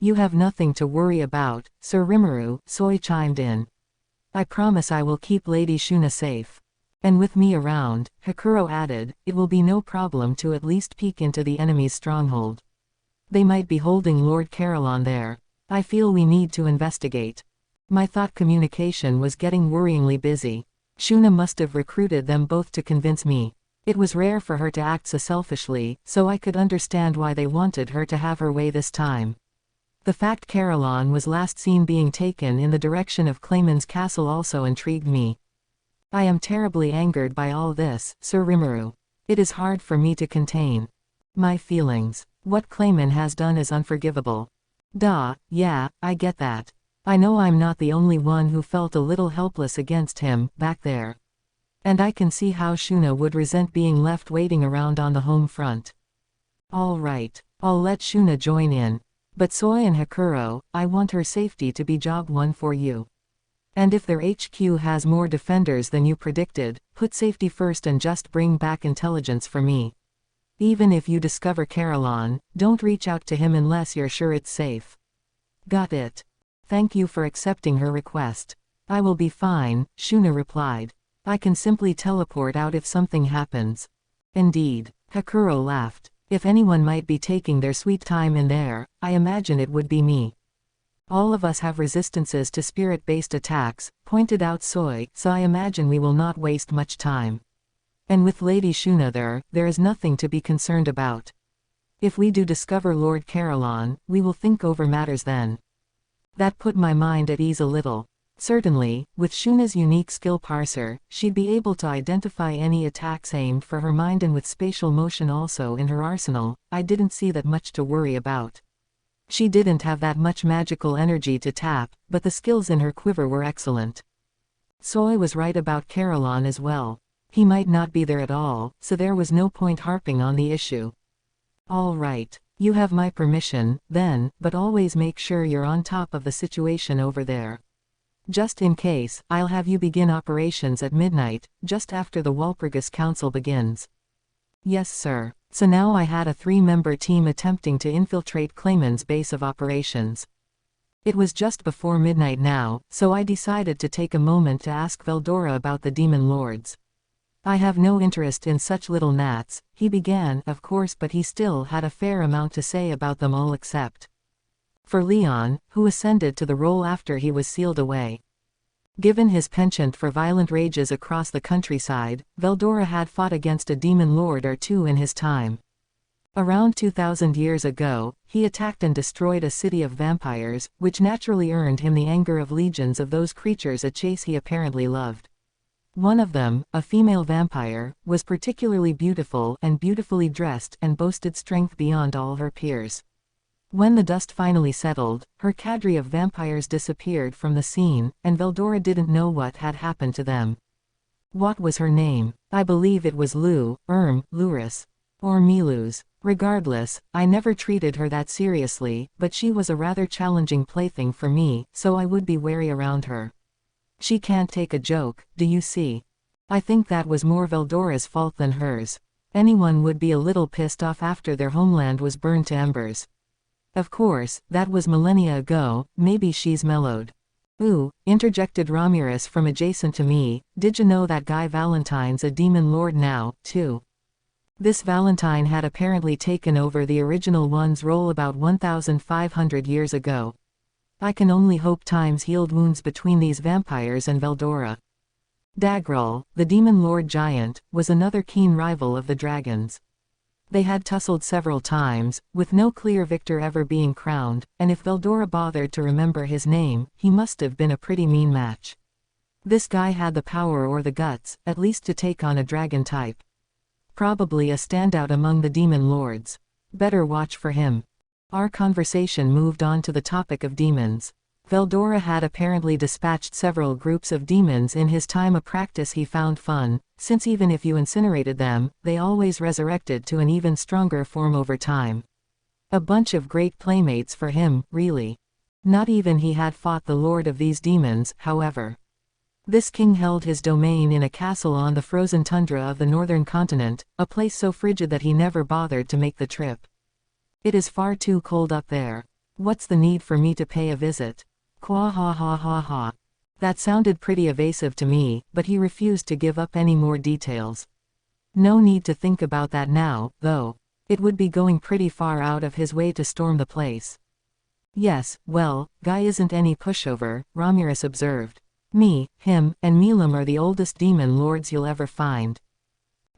You have nothing to worry about, Sir Rimuru, Soe chimed in. I promise I will keep Lady Shuna safe. And with me around, Hakuro added, it will be no problem to at least peek into the enemy's stronghold. They might be holding Lord Carillon there. I feel we need to investigate. My thought communication was getting worryingly busy. Shuna must have recruited them both to convince me. It was rare for her to act so selfishly, so I could understand why they wanted her to have her way this time. The fact Carillon was last seen being taken in the direction of Clayman's castle also intrigued me. I am terribly angered by all this, Sir Rimuru. It is hard for me to contain my feelings. What Clayman has done is unforgivable. Yeah, I get that. I know I'm not the only one who felt a little helpless against him, back there. And I can see how Shuna would resent being left waiting around on the home front. All right, I'll let Shuna join in. But Soe and Hakuro, I want her safety to be job one for you. And if their HQ has more defenders than you predicted, put safety first and just bring back intelligence for me. Even if you discover Carillon, don't reach out to him unless you're sure it's safe. Got it. Thank you for accepting her request. I will be fine, Shuna replied. I can simply teleport out if something happens. Indeed. Hakuro laughed. If anyone might be taking their sweet time in there, I imagine it would be me. All of us have resistances to spirit-based attacks, pointed out Soe, so I imagine we will not waste much time. And with Lady Shuna there is nothing to be concerned about. If we do discover Lord Carillon, we will think over matters then. That put my mind at ease a little. Certainly, with Shuna's unique skill parser, she'd be able to identify any attacks aimed for her mind, and with spatial motion also in her arsenal, I didn't see that much to worry about. She didn't have that much magical energy to tap, but the skills in her quiver were excellent. Soe was right about Carillon as well. He might not be there at all, so there was no point harping on the issue. All right, you have my permission, then, but always make sure you're on top of the situation over there. Just in case, I'll have you begin operations at midnight, just after the Walpurgis Council begins. Yes, sir. So now I had a 3-member team attempting to infiltrate Clayman's base of operations. It was just before midnight now, so I decided to take a moment to ask Veldora about the demon lords. I have no interest in such little gnats, he began, of course, but he still had a fair amount to say about them all except for Leon, who ascended to the role after he was sealed away. Given his penchant for violent rages across the countryside, Veldora had fought against a demon lord or two in his time. Around 2,000 years ago, he attacked and destroyed a city of vampires, which naturally earned him the anger of legions of those creatures, a chase he apparently loved. One of them, a female vampire, was particularly beautiful and beautifully dressed and boasted strength beyond all her peers. When the dust finally settled, her cadre of vampires disappeared from the scene, and Veldora didn't know what had happened to them. What was her name? I believe it was Luris. Or Miluz. Regardless, I never treated her that seriously, but she was a rather challenging plaything for me, so I would be wary around her. She can't take a joke, do you see? I think that was more Veldora's fault than hers. Anyone would be a little pissed off after their homeland was burned to embers. Of course, that was millennia ago, maybe she's mellowed. Ooh, interjected Ramirez from adjacent to me, did you know that guy Valentine's a demon lord now, too? This Valentine had apparently taken over the original one's role about 1,500 years ago. I can only hope time's healed wounds between these vampires and Veldora. Dagrel, the demon lord giant, was another keen rival of the dragons. They had tussled several times, with no clear victor ever being crowned, and if Veldora bothered to remember his name, he must have been a pretty mean match. This guy had the power or the guts, at least to take on a dragon type. Probably a standout among the demon lords. Better watch for him. Our conversation moved on to the topic of demons. Veldora had apparently dispatched several groups of demons in his time, a practice he found fun, since even if you incinerated them, they always resurrected to an even stronger form over time. A bunch of great playmates for him, really. Not even he had fought the lord of these demons, however. This king held his domain in a castle on the frozen tundra of the northern continent, a place so frigid that he never bothered to make the trip. It is far too cold up there. What's the need for me to pay a visit? Qua ha ha ha ha. That sounded pretty evasive to me, but he refused to give up any more details. No need to think about that now, though. It would be going pretty far out of his way to storm the place. Yes, well, guy isn't any pushover, Ramirez observed. Me, him, and Milam are the oldest demon lords you'll ever find.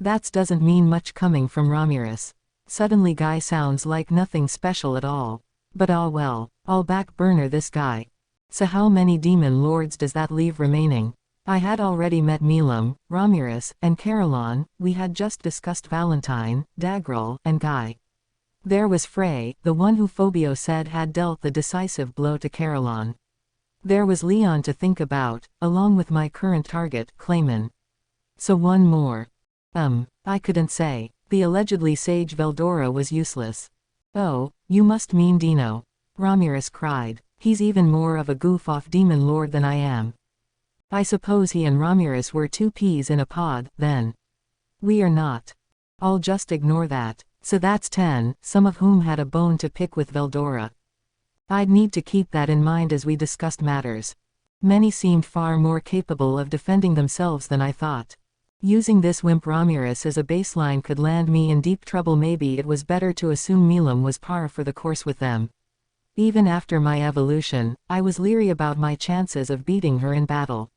That doesn't mean much coming from Ramirez. Suddenly guy sounds like nothing special at all. But ah well, I'll back burner this guy. So how many demon lords does that leave remaining? I had already met Milam, Ramirez, and Caroline. We had just discussed Valentine, Dagrel, and Guy. There was Frey, the one who Phobio said had dealt the decisive blow to Caroline. There was Leon to think about, along with my current target, Clayman. So one more. I couldn't say. The allegedly sage Veldora was useless. Oh, you must mean Dino. Ramirez cried. He's even more of a goof-off demon lord than I am. I suppose he and Ramirez were two peas in a pod, then. We are not. I'll just ignore that. So that's 10, some of whom had a bone to pick with Veldora. I'd need to keep that in mind as we discussed matters. Many seemed far more capable of defending themselves than I thought. Using this wimp Ramirez as a baseline could land me in deep trouble. Maybe it was better to assume Milam was par for the course with them. Even after my evolution, I was leery about my chances of beating her in battle.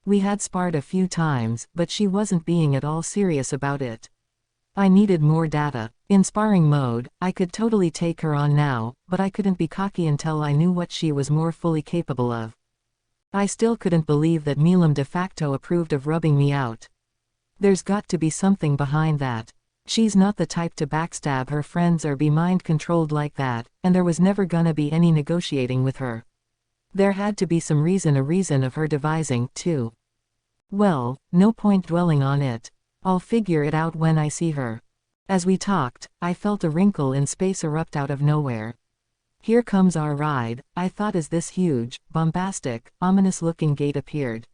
We had sparred a few times, but she wasn't being at all serious about it. I needed more data. In sparring mode, I could totally take her on now, but I couldn't be cocky until I knew what she was more fully capable of. I still couldn't believe that Milam de facto approved of rubbing me out. There's got to be something behind that. She's not the type to backstab her friends or be mind-controlled like that, and there was never gonna be any negotiating with her. There had to be some reason, a reason of her devising, too. Well, no point dwelling on it. I'll figure it out when I see her. As we talked, I felt a wrinkle in space erupt out of nowhere. Here comes our ride, I thought, as this huge, bombastic, ominous-looking gate appeared.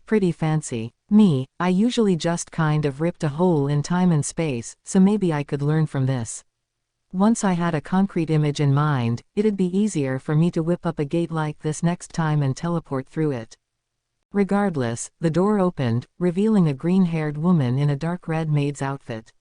Pretty fancy. Me, I usually just kind of ripped a hole in time and space, so maybe I could learn from this. Once I had a concrete image in mind, it'd be easier for me to whip up a gate like this next time and teleport through it. Regardless, the door opened, revealing a green-haired woman in a dark red maid's outfit.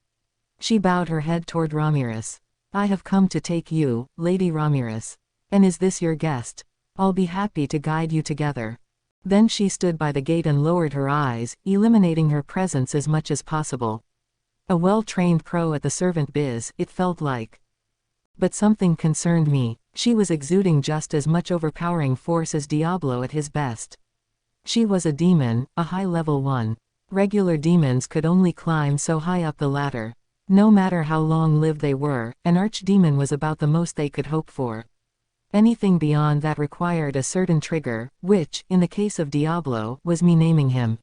She bowed her head toward Ramirez. I have come to take you, Lady Ramirez. And is this your guest? I'll be happy to guide you together. Then she stood by the gate and lowered her eyes, eliminating her presence as much as possible. A well-trained pro at the servant biz, it felt like. But something concerned me. She was exuding just as much overpowering force as Diablo at his best. She was a demon, a high-level one. Regular demons could only climb so high up the ladder. No matter how long-lived they were, an archdemon was about the most they could hope for. Anything beyond that required a certain trigger, which, in the case of Diablo, was me naming him.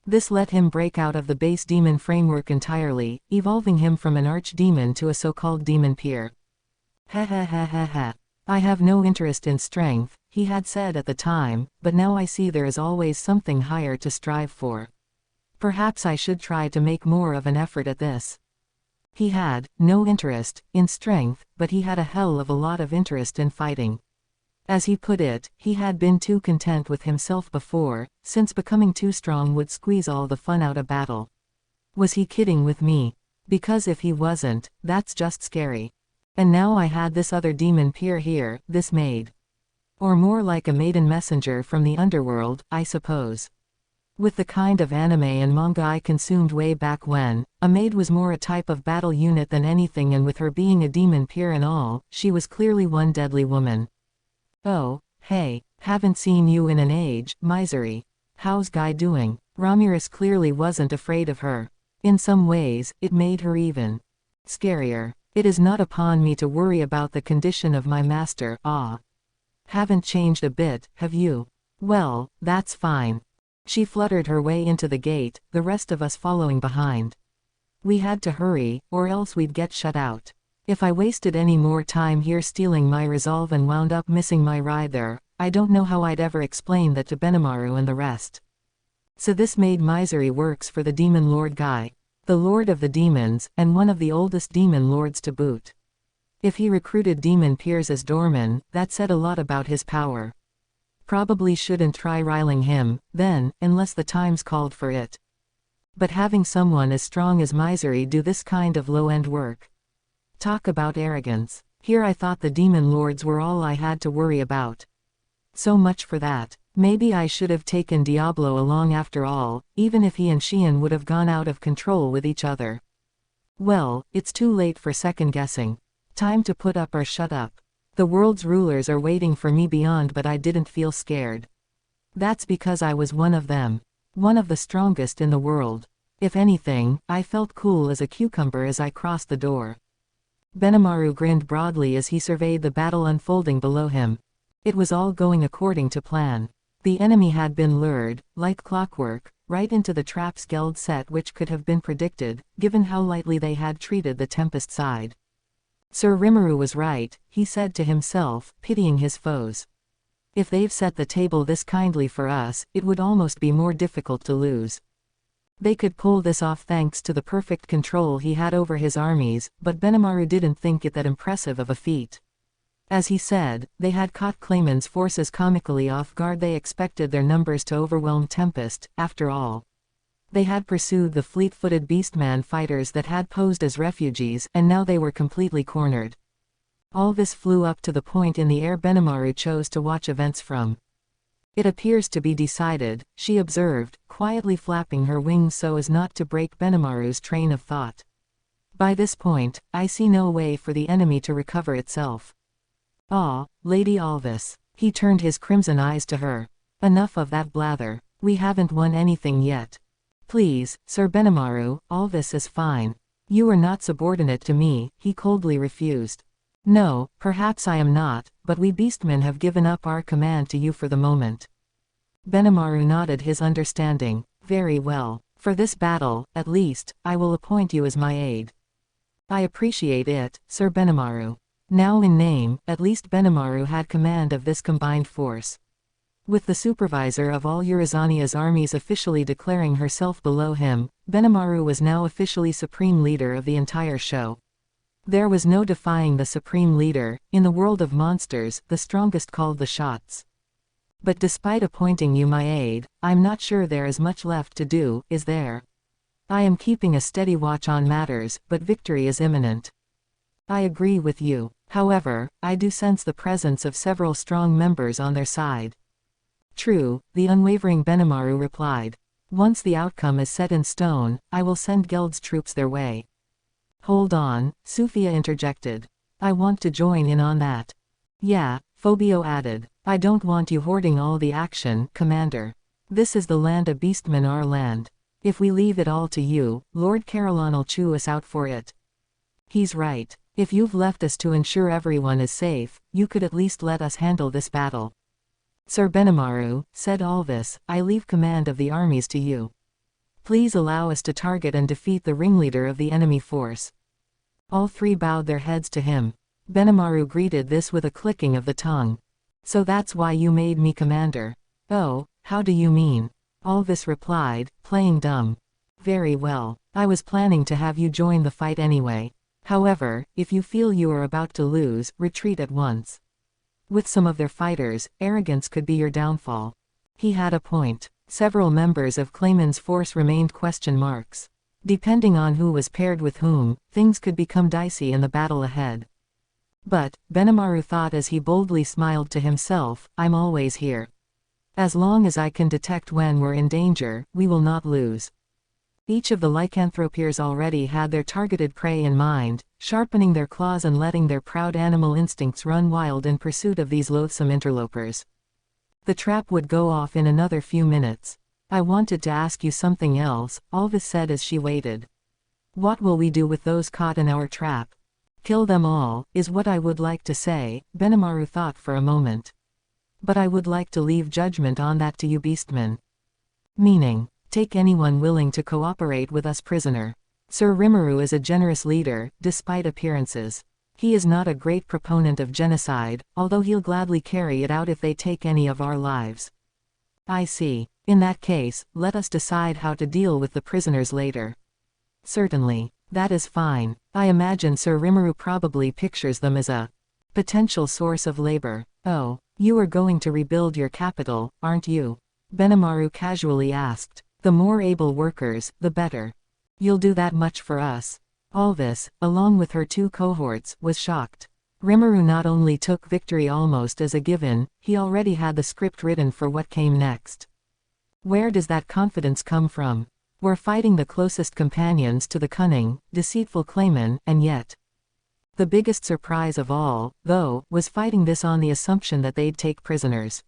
This let him break out of the base demon framework entirely, evolving him from an archdemon to a so-called demon peer. Ha ha ha ha ha. I have no interest in strength, he had said at the time, but now I see there is always something higher to strive for. Perhaps I should try to make more of an effort at this. He had no interest in strength, but he had a hell of a lot of interest in fighting. As he put it, he had been too content with himself before, since becoming too strong would squeeze all the fun out of battle. Was he kidding with me? Because if he wasn't, that's just scary. And now I had this other demon peer here, this maid. Or more like a maiden messenger from the underworld, I suppose. With the kind of anime and manga I consumed way back when, a maid was more a type of battle unit than anything, and with her being a demon peer and all, she was clearly one deadly woman. Oh, hey, haven't seen you in an age, misery. How's Guy doing? Ramirez clearly wasn't afraid of her. In some ways, it made her even scarier. It is not upon me to worry about the condition of my master, ah. Haven't changed a bit, have you? Well, that's fine. She fluttered her way into the gate, the rest of us following behind. We had to hurry, or else we'd get shut out. If I wasted any more time here stealing my resolve and wound up missing my ride there, I don't know how I'd ever explain that to Benimaru and the rest. So this maid misery works for the demon lord Guy. The lord of the demons, and one of the oldest demon lords to boot. If he recruited demon peers as doormen, that said a lot about his power. Probably shouldn't try riling him, then, unless the times called for it. But having someone as strong as Misery do this kind of low-end work. Talk about arrogance. Here I thought the demon lords were all I had to worry about. So much for that. Maybe I should have taken Diablo along after all, even if he and Xian would have gone out of control with each other. Well, it's too late for second-guessing. Time to put up or shut up. The world's rulers are waiting for me beyond, but I didn't feel scared. That's because I was one of them. One of the strongest in the world. If anything, I felt cool as a cucumber as I crossed the door. Benimaru grinned broadly as he surveyed the battle unfolding below him. It was all going according to plan. The enemy had been lured, like clockwork, right into the trap Skeld set, which could have been predicted, given how lightly they had treated the Tempest side. Sir Rimuru was right, he said to himself, pitying his foes. If they've set the table this kindly for us, it would almost be more difficult to lose. They could pull this off thanks to the perfect control he had over his armies, but Benimaru didn't think it that impressive of a feat. As he said, they had caught Clayman's forces comically off guard. They expected their numbers to overwhelm Tempest, after all. They had pursued the fleet-footed beastman fighters that had posed as refugees, and now they were completely cornered. Alvis flew up to the point in the air Benimaru chose to watch events from. It appears to be decided, she observed, quietly flapping her wings so as not to break Benimaru's train of thought. By this point, I see no way for the enemy to recover itself. Ah, Lady Alvis. He turned his crimson eyes to her. Enough of that blather. We haven't won anything yet. Please, Sir Benimaru, Alvis is fine. You are not subordinate to me, he coldly refused. No, perhaps I am not, but we beastmen have given up our command to you for the moment. Benimaru nodded his understanding. Very well. For this battle, at least, I will appoint you as my aide. I appreciate it, Sir Benimaru. Now in name, at least Benimaru had command of this combined force. With the supervisor of all Eurazania's armies officially declaring herself below him, Benimaru was now officially supreme leader of the entire show. There was no defying the supreme leader. In the world of monsters, the strongest called the shots. But despite appointing you my aide, I'm not sure there is much left to do, is there? I am keeping a steady watch on matters, but victory is imminent. I agree with you. However, I do sense the presence of several strong members on their side. True, the unwavering Benimaru replied. Once the outcome is set in stone, I will send Geld's troops their way. Hold on, Sufia interjected. I want to join in on that. Yeah, Phobio added. I don't want you hoarding all the action, Commander. This is the land of beastmen, our land. If we leave it all to you, Lord Carolan'll chew us out for it. He's right. If you've left us to ensure everyone is safe, you could at least let us handle this battle. Sir Benimaru, said Alvis, I leave command of the armies to you. Please allow us to target and defeat the ringleader of the enemy force. All three bowed their heads to him. Benimaru greeted this with a clicking of the tongue. So that's why you made me commander. Oh, how do you mean? Alvis replied, playing dumb. Very well, I was planning to have you join the fight anyway. However, if you feel you are about to lose, retreat at once. With some of their fighters, arrogance could be your downfall. He had a point. Several members of Clayman's force remained question marks. Depending on who was paired with whom, things could become dicey in the battle ahead. But, Benimaru thought as he boldly smiled to himself, I'm always here. As long as I can detect when we're in danger, we will not lose. Each of the lycanthropiers already had their targeted prey in mind, sharpening their claws and letting their proud animal instincts run wild in pursuit of these loathsome interlopers. The trap would go off in another few minutes. I wanted to ask you something else, Alvis said as she waited. What will we do with those caught in our trap? Kill them all, is what I would like to say, Benimaru thought for a moment. But I would like to leave judgment on that to you beastmen. Meaning, take anyone willing to cooperate with us prisoner. Sir Rimuru is a generous leader, despite appearances. He is not a great proponent of genocide, although he'll gladly carry it out if they take any of our lives. I see. In that case, let us decide how to deal with the prisoners later. Certainly. That is fine. I imagine Sir Rimuru probably pictures them as a potential source of labor. Oh, you are going to rebuild your capital, aren't you? Benimaru casually asked. The more able workers, the better. You'll do that much for us? Alvis, along with her two cohorts, was shocked. Rimuru not only took victory almost as a given, he already had the script written for what came next. Where does that confidence come from? We're fighting the closest companions to the cunning, deceitful Clayman, and yet. The biggest surprise of all, though, was fighting this on the assumption that they'd take prisoners.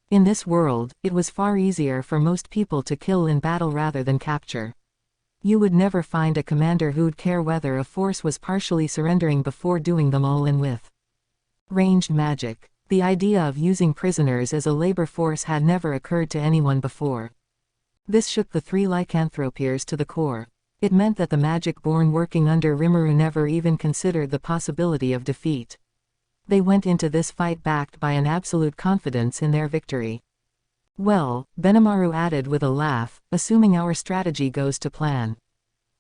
In this world, it was far easier for most people to kill in battle rather than capture. You would never find a commander who'd care whether a force was partially surrendering before doing them all in with ranged magic. The idea of using prisoners as a labor force had never occurred to anyone before. This shook the three lycanthropiers to the core. It meant that the magic-born working under Rimuru never even considered the possibility of defeat. They went into this fight backed by an absolute confidence in their victory. Well, Benimaru added with a laugh, assuming our strategy goes to plan.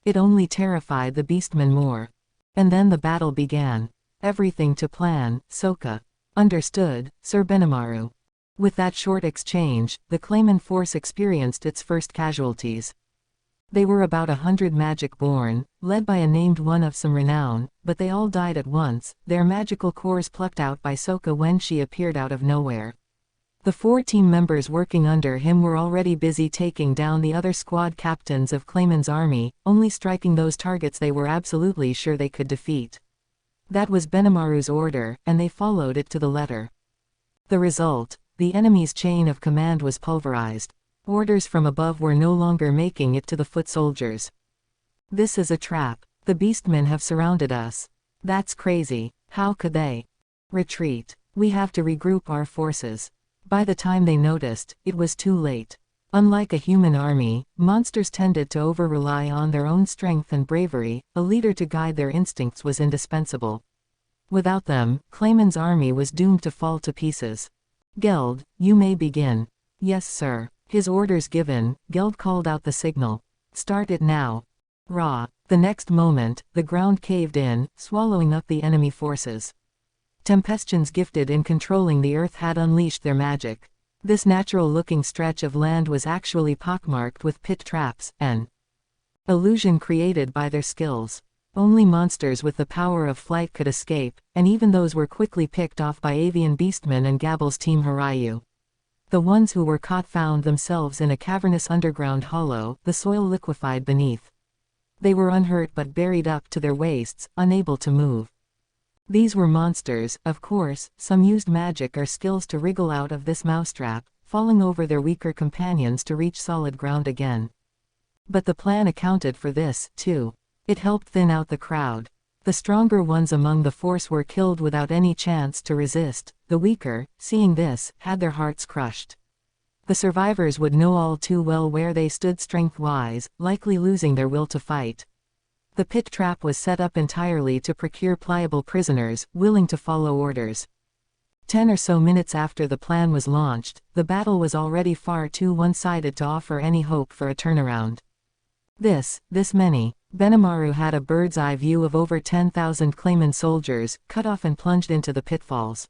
It only terrified the beastmen more. And then the battle began. Everything to plan, Soka. Understood, Sir Benimaru. With that short exchange, the Clayman force experienced its first casualties. They were about 100 magic-born, led by a named one of some renown, but they all died at once, their magical cores plucked out by Soka when she appeared out of nowhere. The 4 team members working under him were already busy taking down the other squad captains of Clayman's army, only striking those targets they were absolutely sure they could defeat. That was Benimaru's order, and they followed it to the letter. The result: the enemy's chain of command was pulverized. Orders from above were no longer making it to the foot soldiers. This is a trap. The beastmen have surrounded us. That's crazy. How could they? Retreat. We have to regroup our forces. By the time they noticed, it was too late. Unlike a human army, monsters tended to over-rely on their own strength and bravery. A leader to guide their instincts was indispensable. Without them, Clayman's army was doomed to fall to pieces. Geld, you may begin. Yes, sir. His orders given, Geld called out the signal. Start it now. Rah. The next moment, the ground caved in, swallowing up the enemy forces. Tempestions gifted in controlling the earth had unleashed their magic. This natural-looking stretch of land was actually pockmarked with pit traps, an illusion created by their skills. Only monsters with the power of flight could escape, and even those were quickly picked off by avian beastmen and Gabble's team Harayu. The ones who were caught found themselves in a cavernous underground hollow, the soil liquefied beneath. They were unhurt but buried up to their waists, unable to move. These were monsters, of course. Some used magic or skills to wriggle out of this mousetrap, falling over their weaker companions to reach solid ground again. But the plan accounted for this, too. It helped thin out the crowd. The stronger ones among the force were killed without any chance to resist. The weaker, seeing this, had their hearts crushed. The survivors would know all too well where they stood strength-wise, likely losing their will to fight. The pit trap was set up entirely to procure pliable prisoners, willing to follow orders. 10 or so minutes after the plan was launched, the battle was already far too one-sided to offer any hope for a turnaround. This many. Benimaru had a bird's-eye view of over 10,000 Clayman soldiers, cut off and plunged into the pitfalls.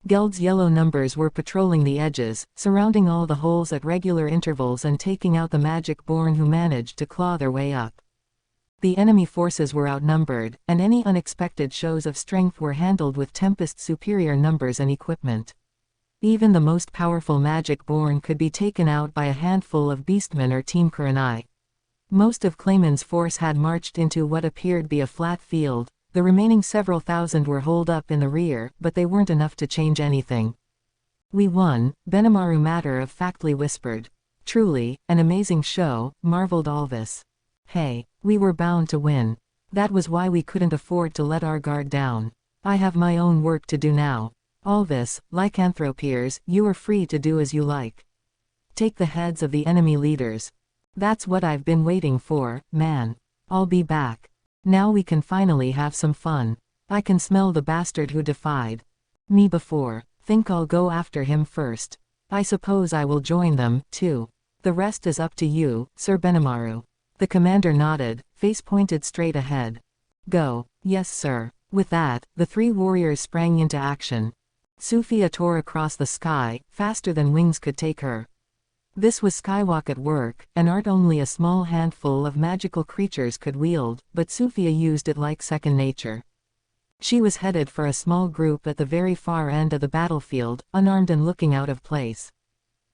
Geld's yellow numbers were patrolling the edges, surrounding all the holes at regular intervals and taking out the magic-born who managed to claw their way up. The enemy forces were outnumbered, and any unexpected shows of strength were handled with Tempest's superior numbers and equipment. Even the most powerful magic-born could be taken out by a handful of beastmen or Team Kurenai. Most of Clayman's force had marched into what appeared to be a flat field. The remaining several thousand were holed up in the rear, but they weren't enough to change anything. "We won," Benimaru matter-of-factly whispered. "Truly, an amazing show," marveled Alvis. "Hey, we were bound to win. That was why we couldn't afford to let our guard down. I have my own work to do now. Alvis, lycanthropeers, you are free to do as you like. Take the heads of the enemy leaders. That's what I've been waiting for, man. I'll be back. Now we can finally have some fun. I can smell the bastard who defied me before. Think I'll go after him first. I suppose I will join them, too. The rest is up to you, Sir Benimaru." The commander nodded, face pointed straight ahead. "Go." "Yes, sir." With that, the three warriors sprang into action. Sufia tore across the sky, faster than wings could take her. This was Skywalk at work, an art only a small handful of magical creatures could wield, but Sufia used it like second nature. She was headed for a small group at the very far end of the battlefield, unarmed and looking out of place.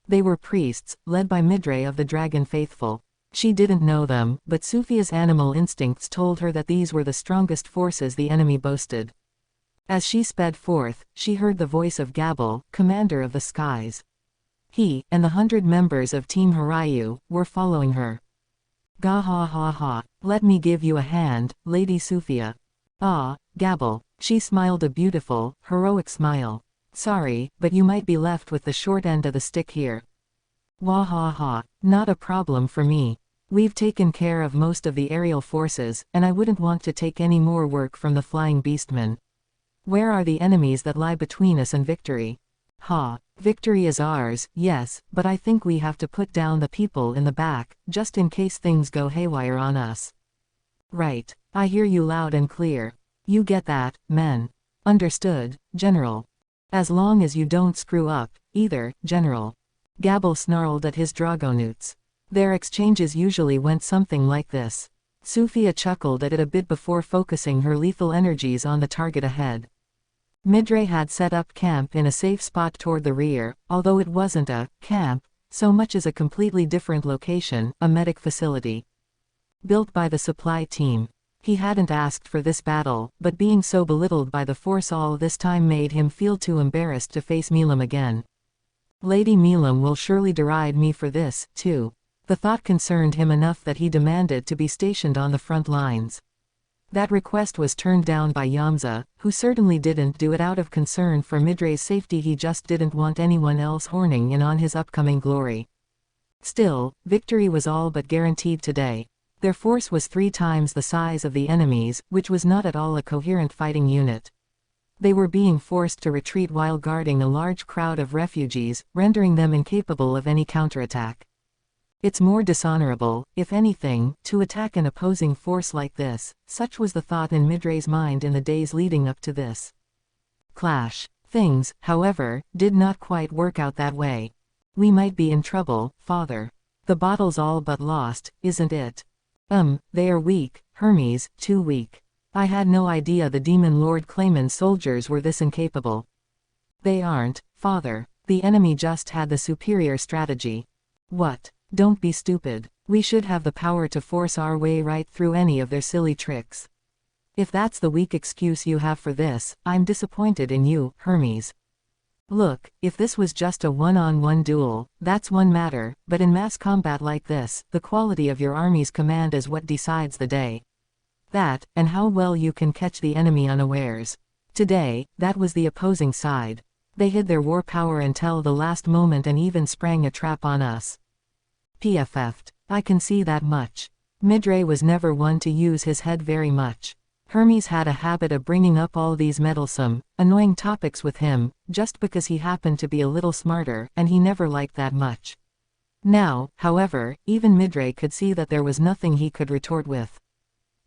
They were priests, led by Midre of the Dragon Faithful. She didn't know them, but Sufia's animal instincts told her that these were the strongest forces the enemy boasted. As she sped forth, she heard the voice of Gabble, commander of the skies. He, and the 100 members of Team Hirayu, were following her. "Ga ha ha ha, let me give you a hand, Lady Sufia." "Ah, Gabble." She smiled a beautiful, heroic smile. "Sorry, but you might be left with the short end of the stick here." "Wah ha ha, not a problem for me. We've taken care of most of the aerial forces, and I wouldn't want to take any more work from the flying beastmen. Where are the enemies that lie between us and victory?" "Ha, victory is ours, yes, but I think we have to put down the people in the back, just in case things go haywire on us." "Right. I hear you loud and clear. You get that, men?" "Understood, General. As long as you don't screw up, either, General." Gabble snarled at his Dragonutes. Their exchanges usually went something like this. Sufia chuckled at it a bit before focusing her lethal energies on the target ahead. Midre had set up camp in a safe spot toward the rear, although it wasn't a camp so much as a completely different location, a medic facility. Built by the supply team. He hadn't asked for this battle, but being so belittled by the force all this time made him feel too embarrassed to face Milam again. Lady Milam will surely deride me for this, too. The thought concerned him enough that he demanded to be stationed on the front lines. That request was turned down by Yamza, who certainly didn't do it out of concern for Midre's safety. He just didn't want anyone else horning in on his upcoming glory. Still, victory was all but guaranteed today. Their force was 3 times the size of the enemy's, which was not at all a coherent fighting unit. They were being forced to retreat while guarding a large crowd of refugees, rendering them incapable of any counterattack. It's more dishonorable, if anything, to attack an opposing force like this. Such was the thought in Midre's mind in the days leading up to this clash. Things, however, did not quite work out that way. "We might be in trouble, Father. The battle's all but lost, isn't it?" They are weak, Hermes, too weak. I had no idea the Demon Lord Clayman's soldiers were this incapable." "They aren't, Father. The enemy just had the superior strategy. What? Don't be stupid. We should have the power to force our way right through any of their silly tricks. If that's the weak excuse you have for this, I'm disappointed in you, Hermes. Look, if this was just a one-on-one duel, that's one matter, but in mass combat like this, the quality of your army's command is what decides the day. That, and how well you can catch the enemy unawares. Today, that was the opposing side. They hid their war power until the last moment and even sprang a trap on us. PFF'd. I can see that much. Midray was never one to use his head very much. Hermes had a habit of bringing up all these meddlesome, annoying topics with him, just because he happened to be a little smarter, and he never liked that much. Now, however, even Midray could see that there was nothing he could retort with.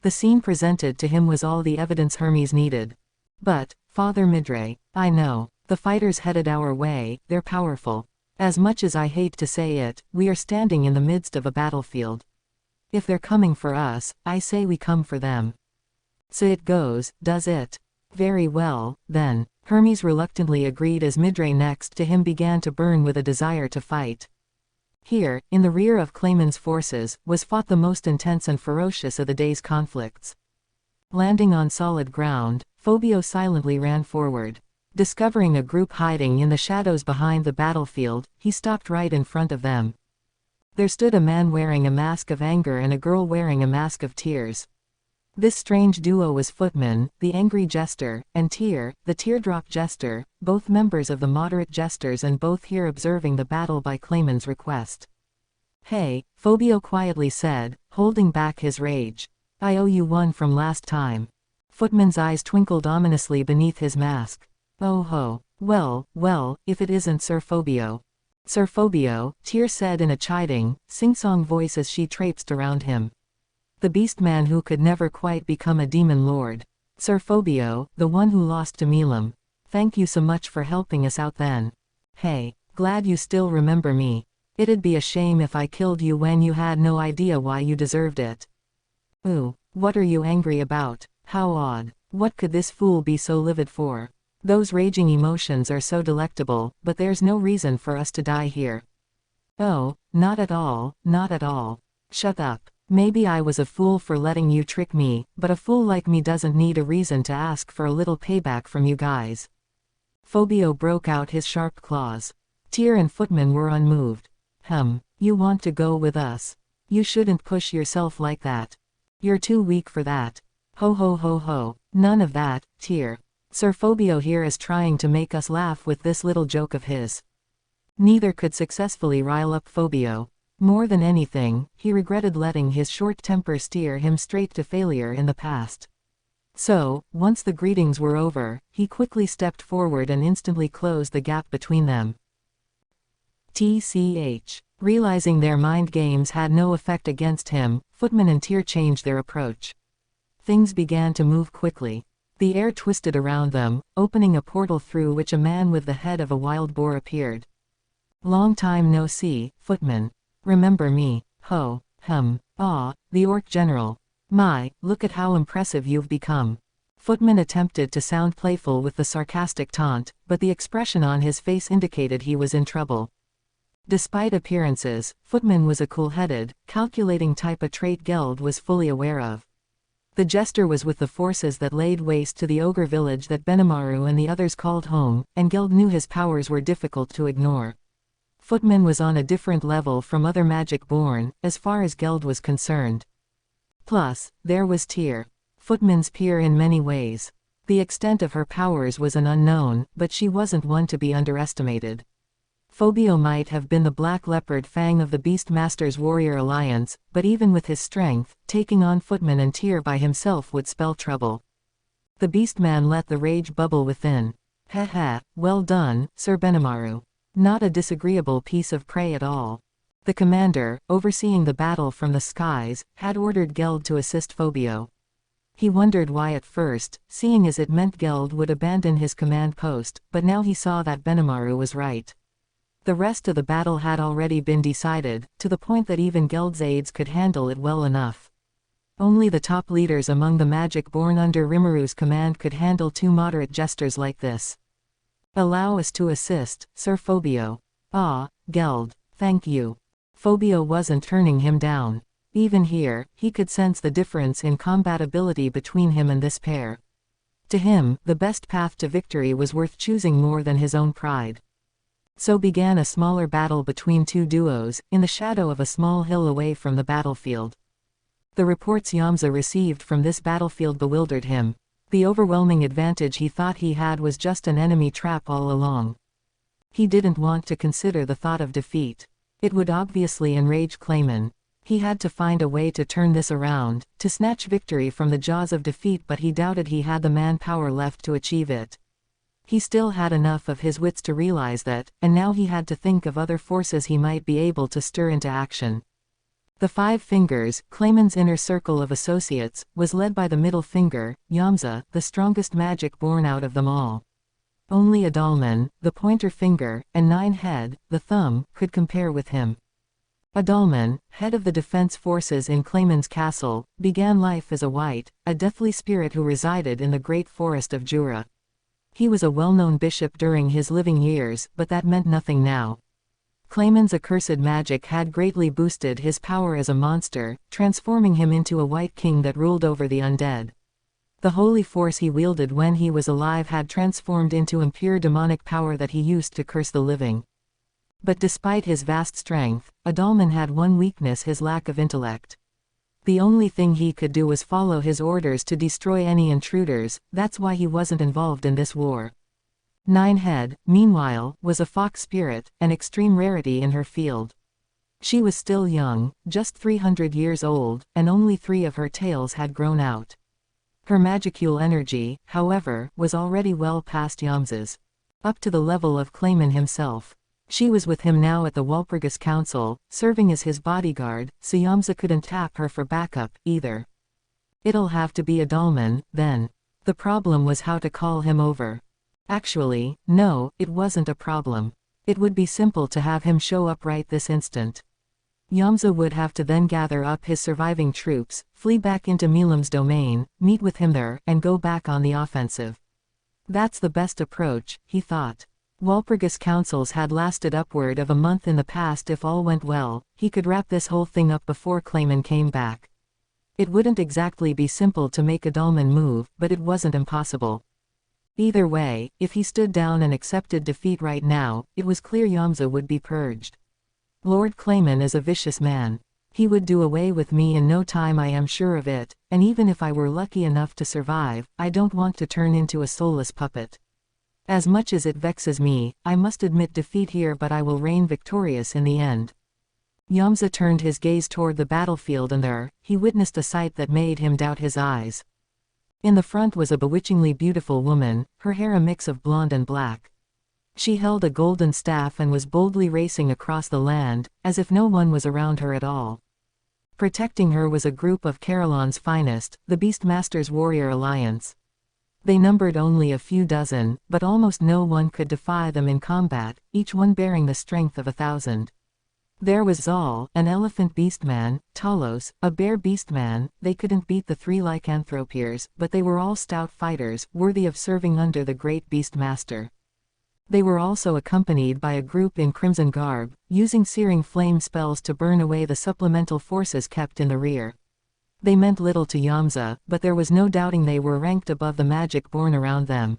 The scene presented to him was all the evidence Hermes needed. But, Father Midray, I know. The fighters headed our way, they're powerful. As much as I hate to say it, we are standing in the midst of a battlefield. If they're coming for us, I say we come for them. So it goes, does it? Very well, then. Hermes reluctantly agreed as Midray next to him began to burn with a desire to fight. Here, in the rear of Clayman's forces, was fought the most intense and ferocious of the day's conflicts. Landing on solid ground, Phobio silently ran forward. Discovering a group hiding in the shadows behind the battlefield, he stopped right in front of them. There stood a man wearing a mask of anger and a girl wearing a mask of tears. This strange duo was Footman, the angry jester, and Tear, the teardrop jester, both members of the moderate jesters and both here observing the battle by Clayman's request. Hey, Phobio quietly said, holding back his rage. I owe you one from last time. Footman's eyes twinkled ominously beneath his mask. Oh ho. Well, if it isn't Sir Phobio. Sir Phobio, Tear said in a chiding, sing-song voice as she traipsed around him. The beast man who could never quite become a demon lord. Sir Phobio, the one who lost to Milam. Thank you so much for helping us out then. Hey, glad you still remember me. It'd be a shame if I killed you when you had no idea why you deserved it. Ooh, what are you angry about? How odd. What could this fool be so livid for? Those raging emotions are so delectable, but there's no reason for us to die here. Oh, not at all, not at all. Shut up. Maybe I was a fool for letting you trick me, but a fool like me doesn't need a reason to ask for a little payback from you guys. Phobio broke out his sharp claws. Tear and Footman were unmoved. You want to go with us? You shouldn't push yourself like that. You're too weak for that. Ho ho ho ho, none of that, Tear. Sir Phobio here is trying to make us laugh with this little joke of his. Neither could successfully rile up Phobio. More than anything, he regretted letting his short temper steer him straight to failure in the past. So, once the greetings were over, he quickly stepped forward and instantly closed the gap between them. TCH. Realizing their mind games had no effect against him, Footman and Tear changed their approach. Things began to move quickly. The air twisted around them, opening a portal through which a man with the head of a wild boar appeared. Long time no see, Footman. Remember me? Ho, the Orc General. My, look at how impressive you've become. Footman attempted to sound playful with the sarcastic taunt, but the expression on his face indicated he was in trouble. Despite appearances, Footman was a cool-headed, calculating type, a trait Geld was fully aware of. The jester was with the forces that laid waste to the ogre village that Benimaru and the others called home, and Geld knew his powers were difficult to ignore. Footman was on a different level from other magic-born, as far as Geld was concerned. Plus, there was Tear. Footman's peer in many ways. The extent of her powers was an unknown, but she wasn't one to be underestimated. Phobio might have been the Black Leopard Fang of the Beastmaster's Warrior Alliance, but even with his strength, taking on Footman and Tear by himself would spell trouble. The Beastman let the rage bubble within. Well done, Sir Benimaru. Not a disagreeable piece of prey at all. The commander, overseeing the battle from the skies, had ordered Geld to assist Phobio. He wondered why at first, seeing as it meant Geld would abandon his command post, but now he saw that Benimaru was right. The rest of the battle had already been decided, to the point that even Geld's aides could handle it well enough. Only the top leaders among the magic born under Rimmeru's command could handle two moderate jesters like this. Allow us to assist, Sir Phobio. Ah, Geld, thank you. Phobio wasn't turning him down. Even here, he could sense the difference in compatibility between him and this pair. To him, the best path to victory was worth choosing more than his own pride. So began a smaller battle between two duos, in the shadow of a small hill away from the battlefield. The reports Yamza received from this battlefield bewildered him. The overwhelming advantage he thought he had was just an enemy trap all along. He didn't want to consider the thought of defeat. It would obviously enrage Clayman. He had to find a way to turn this around, to snatch victory from the jaws of defeat, but he doubted he had the manpower left to achieve it. He still had enough of his wits to realize that, and now he had to think of other forces he might be able to stir into action. The Five Fingers, Clayman's inner circle of associates, was led by the middle finger, Yamza, the strongest magic born out of them all. Only Adalman, the pointer finger, and Nine-Head, the thumb, could compare with him. Adalman, head of the defense forces in Clayman's castle, began life as a white, a deathly spirit who resided in the great forest of Jura. He was a well-known bishop during his living years, but that meant nothing now. Clayman's accursed magic had greatly boosted his power as a monster, transforming him into a white king that ruled over the undead. The holy force he wielded when he was alive had transformed into impure demonic power that he used to curse the living. But despite his vast strength, Adalman had one weakness: his lack of intellect. The only thing he could do was follow his orders to destroy any intruders. That's why he wasn't involved in this war. Nine-Head, meanwhile, was a fox spirit, an extreme rarity in her field. She was still young, just 300 years old, and only 3 of her tails had grown out. Her magicule energy, however, was already well past Yamza's. Up to the level of Clayman himself. She was with him now at the Walpurgis Council, serving as his bodyguard, so Yamza couldn't tap her for backup, either. It'll have to be Adalman, then. The problem was how to call him over. Actually, no, it wasn't a problem. It would be simple to have him show up right this instant. Yamza would have to then gather up his surviving troops, flee back into Milam's domain, meet with him there, and go back on the offensive. That's the best approach, he thought. Walpurgis councils had lasted upward of a month in the past. If all went well, he could wrap this whole thing up before Clayman came back. It wouldn't exactly be simple to make Adalman move, but it wasn't impossible. Either way, if he stood down and accepted defeat right now, it was clear Yamza would be purged. Lord Clayman is a vicious man. He would do away with me in no time, I am sure of it, and even if I were lucky enough to survive, I don't want to turn into a soulless puppet. As much as it vexes me, I must admit defeat here, but I will reign victorious in the end. Yamza turned his gaze toward the battlefield, and there, he witnessed a sight that made him doubt his eyes. In the front was a bewitchingly beautiful woman, her hair a mix of blonde and black. She held a golden staff and was boldly racing across the land, as if no one was around her at all. Protecting her was a group of Carillon's finest, the Beastmaster's Warrior Alliance. They numbered only a few dozen, but almost no one could defy them in combat, each one bearing the strength of 1,000. There was Zal, an elephant beastman, Talos, a bear beastman. They couldn't beat the 3 lycanthropiers, but they were all stout fighters, worthy of serving under the great Beastmaster. They were also accompanied by a group in crimson garb, using searing flame spells to burn away the supplemental forces kept in the rear. They meant little to Yamza, but there was no doubting they were ranked above the magic born around them.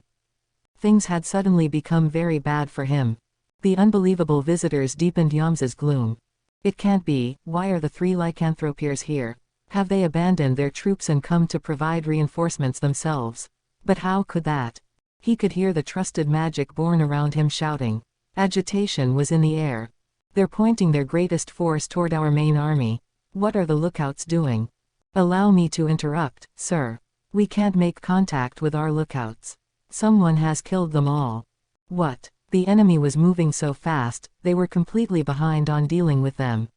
Things had suddenly become very bad for him. The unbelievable visitors deepened Yamza's gloom. It can't be. Why are the 3 lycanthropiers here? Have they abandoned their troops and come to provide reinforcements themselves? But how could that? He could hear the trusted magic born around him shouting. Agitation was in the air. They're pointing their greatest force toward our main army. What are the lookouts doing? Allow me to interrupt, sir. We can't make contact with our lookouts. Someone has killed them all. What? The enemy was moving so fast, they were completely behind on dealing with them.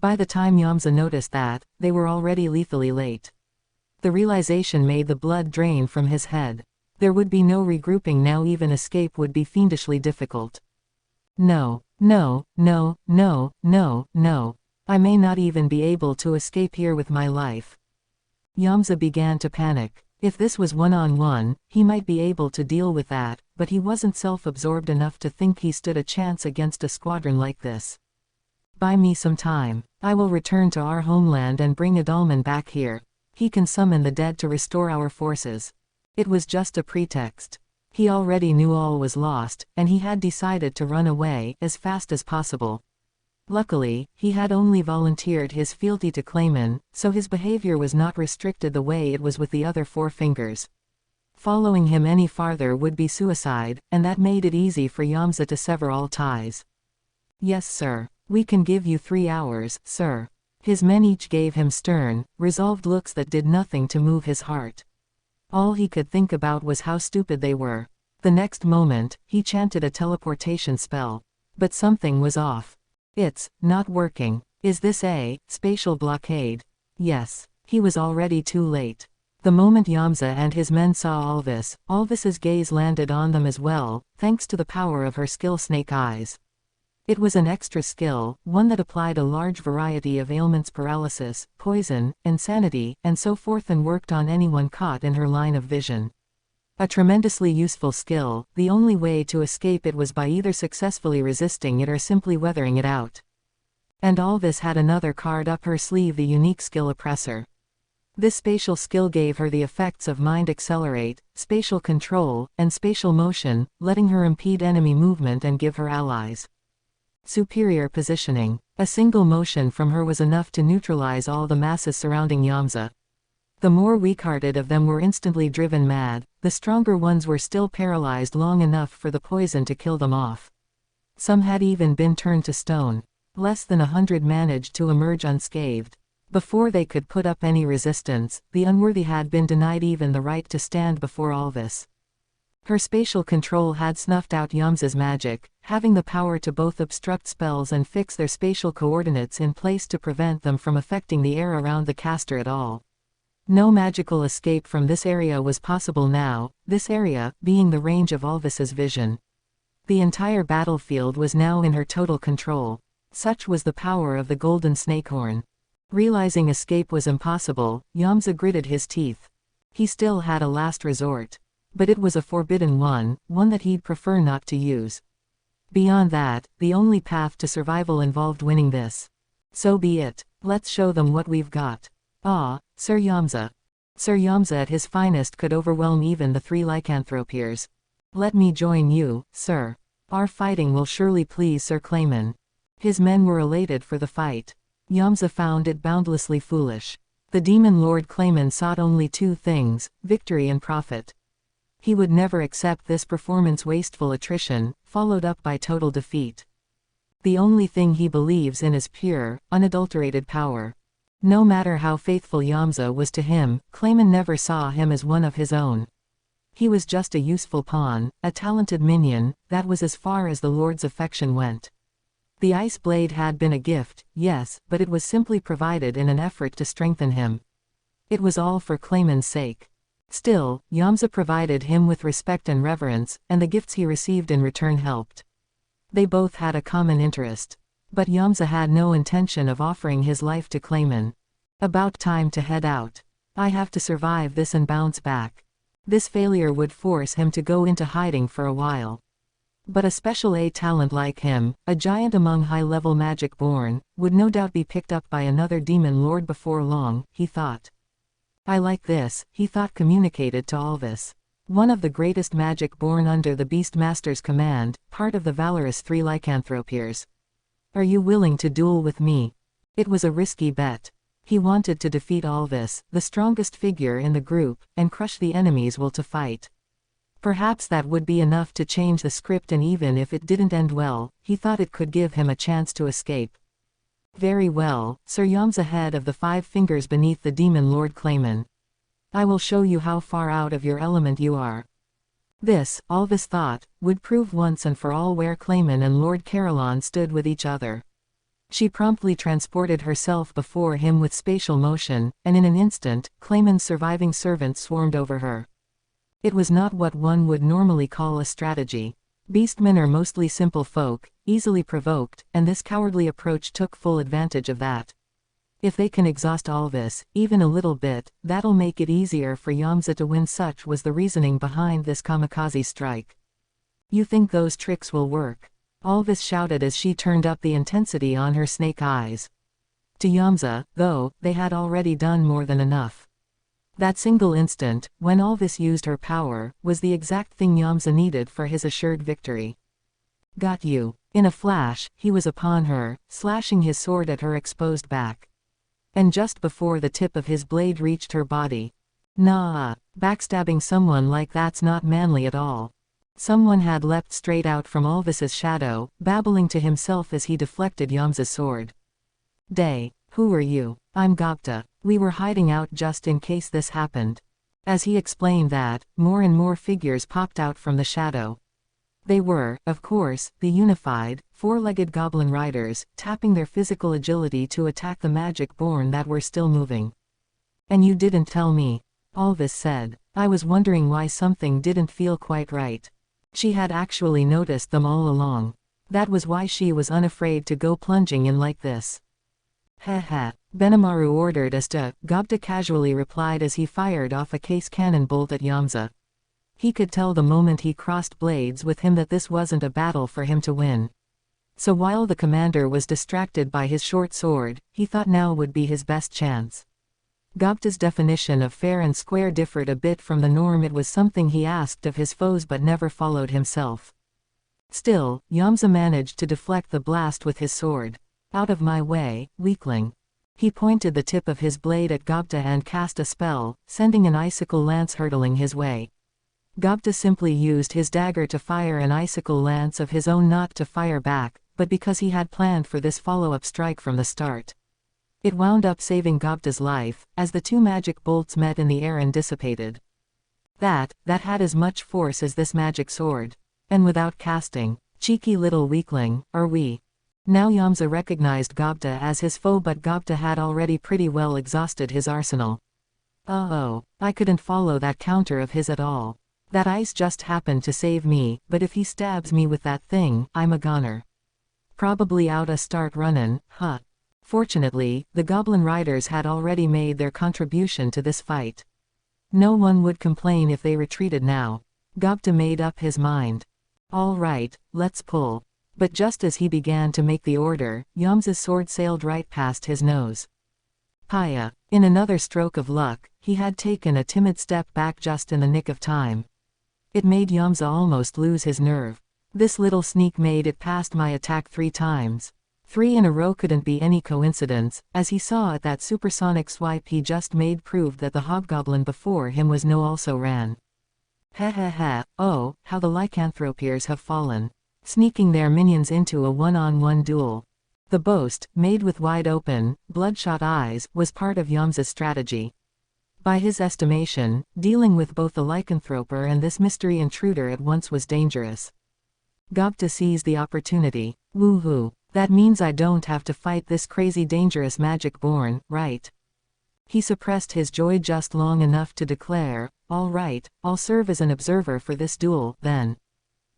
By the time Yamza noticed that, they were already lethally late. The realization made the blood drain from his head. There would be no regrouping now, even escape would be fiendishly difficult. No, no, no, no, no, no. I may not even be able to escape here with my life. Yamza began to panic. If this was one-on-one, he might be able to deal with that, but he wasn't self-absorbed enough to think he stood a chance against a squadron like this. Buy me some time. I will return to our homeland and bring Adalman back here. He can summon the dead to restore our forces. It was just a pretext. He already knew all was lost, and he had decided to run away as fast as possible. Luckily, he had only volunteered his fealty to Clayman, so his behavior was not restricted the way it was with the other four fingers. Following him any farther would be suicide, and that made it easy for Yamza to sever all ties. Yes, sir. We can give you 3 hours, sir. His men each gave him stern, resolved looks that did nothing to move his heart. All he could think about was how stupid they were. The next moment, he chanted a teleportation spell. But something was off. It's not working. Is this a spatial blockade? Yes. He was already too late. The moment Yamza and his men saw Alvis's gaze landed on them as well, thanks to the power of her skill Snake Eyes. It was an extra skill, one that applied a large variety of ailments, paralysis, poison, insanity, and so forth, and worked on anyone caught in her line of vision. A tremendously useful skill. The only way to escape it was by either successfully resisting it or simply weathering it out. And Alvis had another card up her sleeve, the unique skill Oppressor. This spatial skill gave her the effects of Mind Accelerate, Spatial Control, and Spatial Motion, letting her impede enemy movement and give her allies superior positioning. A single motion from her was enough to neutralize all the masses surrounding Yamza. The more weak-hearted of them were instantly driven mad, the stronger ones were still paralyzed long enough for the poison to kill them off. Some had even been turned to stone. Less than 100 managed to emerge unscathed. Before they could put up any resistance, the unworthy had been denied even the right to stand before Alvis. Her spatial control had snuffed out Yamza's magic, having the power to both obstruct spells and fix their spatial coordinates in place to prevent them from affecting the air around the caster at all. No magical escape from this area was possible now, this area being the range of Alvis's vision. The entire battlefield was now in her total control. Such was the power of the golden snakehorn. Realizing escape was impossible, Yamza gritted his teeth. He still had a last resort. But it was a forbidden one that he'd prefer not to use. Beyond that, the only path to survival involved winning this. So be it. Let's show them what we've got. Ah, Sir Yamza. Sir Yamza at his finest could overwhelm even the 3 lycanthropiers. Let me join you, sir. Our fighting will surely please Sir Clayman. His men were elated for the fight. Yamza found it boundlessly foolish. The demon Lord Clayman sought only 2 things, victory and profit. He would never accept this performance-wasteful attrition, followed up by total defeat. The only thing he believes in is pure, unadulterated power. No matter how faithful Yamza was to him, Clayman never saw him as one of his own. He was just a useful pawn, a talented minion, that was as far as the Lord's affection went. The ice blade had been a gift, yes, but it was simply provided in an effort to strengthen him. It was all for Clayman's sake. Still, Yamza provided him with respect and reverence, and the gifts he received in return helped. They both had a common interest. But Yamza had no intention of offering his life to Clayman. About time to head out. I have to survive this and bounce back. This failure would force him to go into hiding for a while. But a special A talent like him, a giant among high-level magic born, would no doubt be picked up by another demon lord before long, he thought. I like this, he thought, communicated to Alvis. One of the greatest magic born under the Beast Master's command, part of the valorous 3 lycanthropiers. Are you willing to duel with me? It was a risky bet. He wanted to defeat Alvis, the strongest figure in the group, and crush the enemy's will to fight. Perhaps that would be enough to change the script, and even if it didn't end well, he thought it could give him a chance to escape. Very well, Sir Yamza, head of the 5 fingers beneath the demon Lord Clayman. I will show you how far out of your element you are. This, Alvis thought, would prove once and for all where Clayman and Lord Caroline stood with each other. She promptly transported herself before him with spatial motion, and in an instant, Clayman's surviving servants swarmed over her. It was not what one would normally call a strategy. Beastmen are mostly simple folk, easily provoked, and this cowardly approach took full advantage of that. If they can exhaust Alvis, even a little bit, that'll make it easier for Yamza to win. Such was the reasoning behind this kamikaze strike. You think those tricks will work? Alvis shouted as she turned up the intensity on her snake eyes. To Yamza, though, they had already done more than enough. That single instant, when Alvis used her power, was the exact thing Yamza needed for his assured victory. Got you. In a flash, he was upon her, slashing his sword at her exposed back. And just before the tip of his blade reached her body. Nah, backstabbing someone like that's not manly at all. Someone had leapt straight out from Alvis's shadow, babbling to himself as he deflected Yamza's sword. Day, who are you? I'm Gopta. We were hiding out just in case this happened. As he explained that, more and more figures popped out from the shadow. They were, of course, the unified, four-legged goblin riders, tapping their physical agility to attack the magic-born that were still moving. And you didn't tell me, Alvis said. I was wondering why something didn't feel quite right. She had actually noticed them all along. That was why she was unafraid to go plunging in like this. Heh. Benimaru ordered us to, Gopta casually replied as he fired off a case cannon bolt at Yamza. He could tell the moment he crossed blades with him that this wasn't a battle for him to win. So while the commander was distracted by his short sword, he thought now would be his best chance. Gopta's definition of fair and square differed a bit from the norm. It was something he asked of his foes but never followed himself. Still, Yamza managed to deflect the blast with his sword. Out of my way, weakling. He pointed the tip of his blade at Gopta and cast a spell, sending an icicle lance hurtling his way. Gopta simply used his dagger to fire an icicle lance of his own, not to fire back, but because he had planned for this follow-up strike from the start. It wound up saving Gopta's life, as the two magic bolts met in the air and dissipated. That had as much force as this magic sword. And without casting. Cheeky little weakling, are we? Now Yamza recognized Gopta as his foe, but Gopta had already pretty well exhausted his arsenal. Oh, I couldn't follow that counter of his at all. That ice just happened to save me, but if he stabs me with that thing, I'm a goner. Probably outta start runnin', huh? Fortunately, the goblin riders had already made their contribution to this fight. No one would complain if they retreated now. Gopta made up his mind. All right, let's pull. But just as he began to make the order, Yamza's sword sailed right past his nose. Paya. In another stroke of luck, he had taken a timid step back just in the nick of time. It made Yamza almost lose his nerve. This little sneak made it past my attack 3 times. 3 in a row couldn't be any coincidence, as he saw at that supersonic swipe he just made proved that the hobgoblin before him was no also ran. Oh, how the lycanthropiers have fallen. Sneaking their minions into a one-on-one duel. The boast, made with wide-open, bloodshot eyes, was part of Yamza's strategy. By his estimation, dealing with both the lycanthroper and this mystery intruder at once was dangerous. Gopta seized the opportunity. Woohoo! That means I don't have to fight this crazy dangerous magic-born, right? He suppressed his joy just long enough to declare, all right, I'll serve as an observer for this duel, then.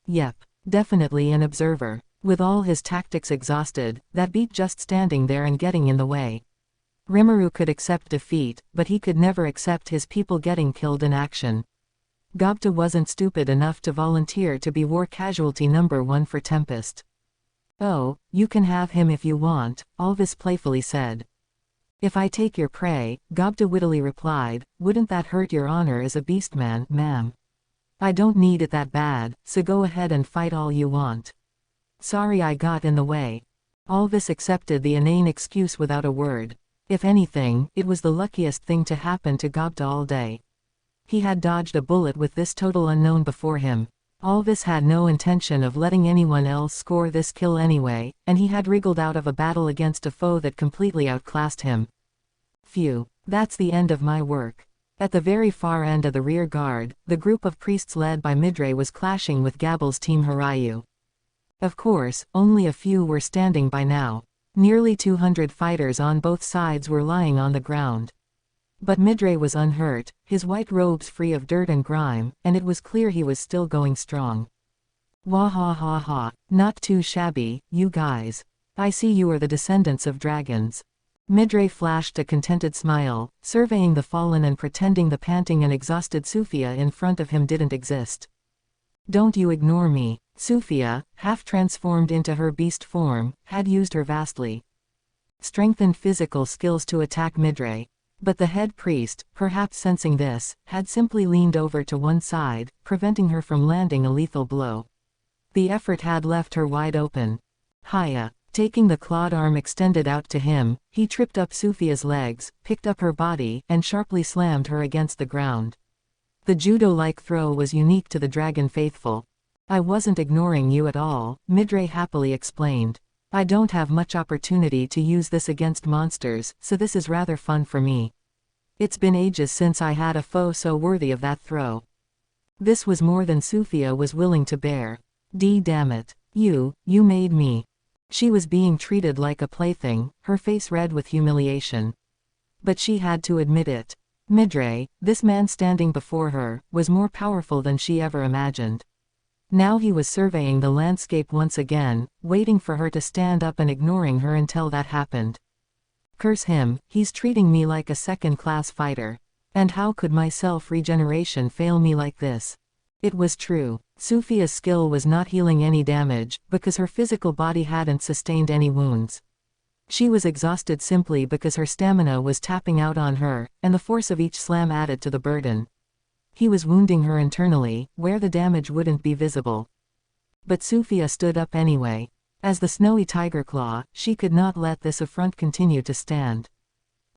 Yep. Definitely an observer. With all his tactics exhausted, that beat just standing there and getting in the way. Rimuru could accept defeat, but he could never accept his people getting killed in action. Gopta wasn't stupid enough to volunteer to be war casualty number 1 for Tempest. Oh, you can have him if you want, Alvis playfully said. If I take your prey, Gopta wittily replied, wouldn't that hurt your honor as a beastman, ma'am? I don't need it that bad, so go ahead and fight all you want. Sorry I got in the way. Alvis accepted the inane excuse without a word. If anything, it was the luckiest thing to happen to Gopta all day. He had dodged a bullet with this total unknown before him. Alvis had no intention of letting anyone else score this kill anyway, and he had wriggled out of a battle against a foe that completely outclassed him. Phew, that's the end of my work. At the very far end of the rear guard, the group of priests led by Midre was clashing with Gabble's team Harayu. Of course, only a few were standing by now. Nearly 200 fighters on both sides were lying on the ground. But Midre was unhurt, his white robes free of dirt and grime, and it was clear he was still going strong. Wah, not too shabby, you guys. I see you are the descendants of dragons. Midray flashed a contented smile, surveying the fallen and pretending the panting and exhausted Sufia in front of him didn't exist. Don't you ignore me. Sufia, half transformed into her beast form, had used her vastly strengthened physical skills to attack Midray. But the head priest, perhaps sensing this, had simply leaned over to one side, preventing her from landing a lethal blow. The effort had left her wide open. Hiya! Taking the clawed arm extended out to him, he tripped up Sufia's legs, picked up her body, and sharply slammed her against the ground. The judo-like throw was unique to the dragon faithful. I wasn't ignoring you at all, Midray happily explained. I don't have much opportunity to use this against monsters, so this is rather fun for me. It's been ages since I had a foe so worthy of that throw. This was more than Sufia was willing to bear. Damn it. You made me. She was being treated like a plaything, her face red with humiliation. But she had to admit it. Midray, this man standing before her, was more powerful than she ever imagined. Now he was surveying the landscape once again, waiting for her to stand up and ignoring her until that happened. Curse him, he's treating me like a second-class fighter. And how could my self-regeneration fail me like this? It was true. Sufia's skill was not healing any damage, because her physical body hadn't sustained any wounds. She was exhausted simply because her stamina was tapping out on her, and the force of each slam added to the burden. He was wounding her internally, where the damage wouldn't be visible. But Sufia stood up anyway. As the snowy tiger claw, she could not let this affront continue to stand.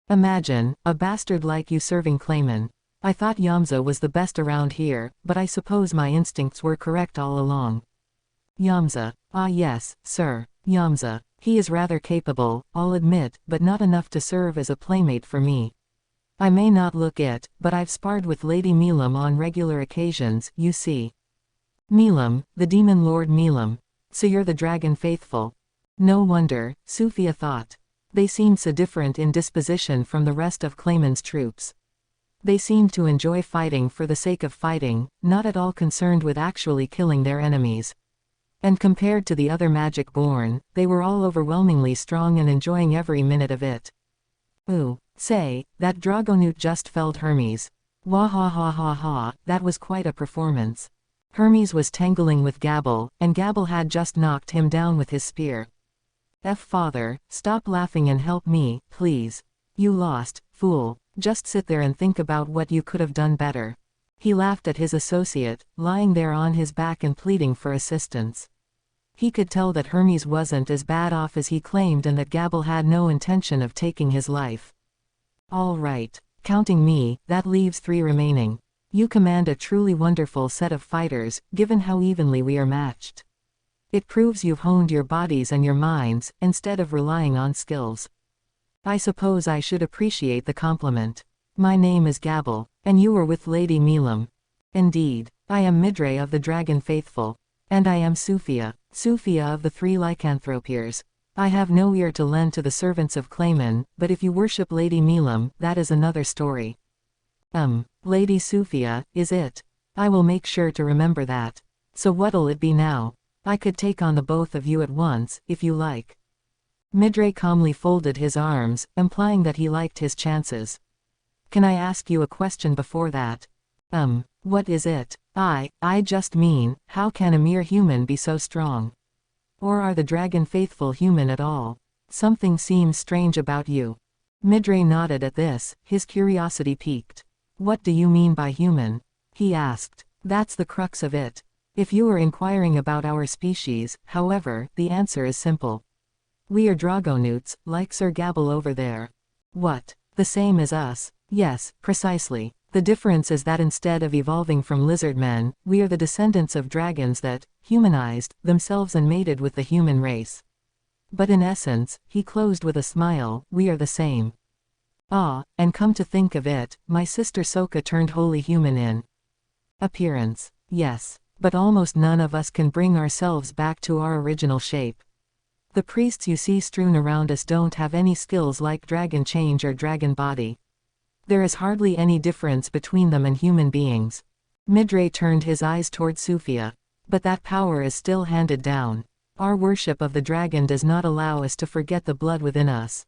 Imagine, a bastard like you serving Clayman. I thought Yamza was the best around here, but I suppose my instincts were correct all along. Yamza. Ah yes, sir. Yamza. He is rather capable, I'll admit, but not enough to serve as a playmate for me. I may not look it, but I've sparred with Lady Milam on regular occasions, you see. Milam, the demon lord Milam. So you're the dragon faithful. No wonder, Sufia thought. They seemed so different in disposition from the rest of Clayman's troops. They seemed to enjoy fighting for the sake of fighting, not at all concerned with actually killing their enemies. And compared to the other magic-born, they were all overwhelmingly strong and enjoying every minute of it. Ooh, say, that Dragonute just felled Hermes. Wah ha ha ha ha, that was quite a performance. Hermes was tangling with Gabble, and Gabble had just knocked him down with his spear. Father, stop laughing and help me, please. You lost, fool. Just sit there and think about what you could have done better. He laughed at his associate, lying there on his back and pleading for assistance. He could tell that Hermes wasn't as bad off as he claimed and that Gabble had no intention of taking his life. All right. Counting me, that leaves 3 remaining. You command a truly wonderful set of fighters, given how evenly we are matched. It proves you've honed your bodies and your minds, instead of relying on skills. I suppose I should appreciate the compliment. My name is Gabble, and you were with Lady Milam. Indeed, I am Midray of the Dragon Faithful. And I am Sufia of the 3 lycanthropiers. I have no ear to lend to the servants of Clayman, but if you worship Lady Milam, that is another story. Lady Sufia, is it? I will make sure to remember that. So what'll it be now? I could take on the both of you at once, if you like. Midray calmly folded his arms, implying that he liked his chances. Can I ask you a question before that? What is it? I just mean, how can a mere human be so strong? Or are the dragon faithful human at all? Something seems strange about you. Midray nodded at this, his curiosity piqued. What do you mean by human? He asked. That's the crux of it. If you are inquiring about our species, however, the answer is simple. We are Dragonutes, like Sir Gabble over there. What? The same as us? Yes, precisely. The difference is that instead of evolving from lizard men, we are the descendants of dragons that humanized themselves and mated with the human race. But in essence, he closed with a smile, we are the same. Ah, and come to think of it, my sister Soka turned wholly human in appearance. Yes, but almost none of us can bring ourselves back to our original shape. The priests you see strewn around us don't have any skills like dragon change or dragon body. There is hardly any difference between them and human beings. Midray turned his eyes toward Sufia. But that power is still handed down. Our worship of the dragon does not allow us to forget the blood within us.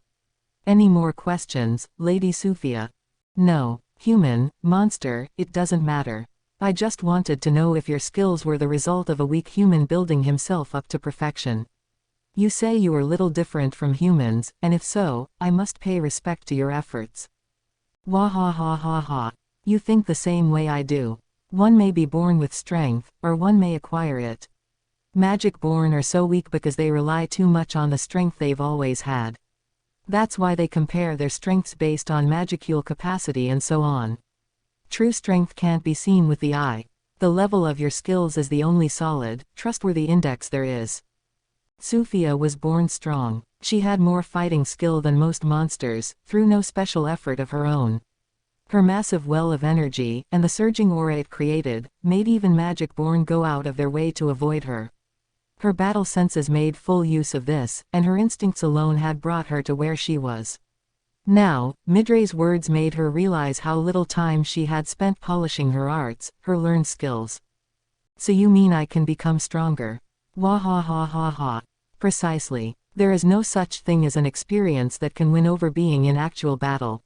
Any more questions, Lady Sophia? No. Human, monster, it doesn't matter. I just wanted to know if your skills were the result of a weak human building himself up to perfection. You say you are little different from humans, and if so, I must pay respect to your efforts. Wah ha ha ha ha. You think the same way I do. One may be born with strength, or one may acquire it. Magic born are so weak because they rely too much on the strength they've always had. That's why they compare their strengths based on magicule capacity and so on. True strength can't be seen with the eye. The level of your skills is the only solid, trustworthy index there is. Sophia was born strong. She had more fighting skill than most monsters, through no special effort of her own. Her massive well of energy, and the surging aura it created, made even magic-born go out of their way to avoid her. Her battle senses made full use of this, and her instincts alone had brought her to where she was. Now, Midray's words made her realize how little time she had spent polishing her arts, her learned skills. So you mean I can become stronger? Wah ha ha ha ha. Precisely. There is no such thing as an experience that can win over being in actual battle.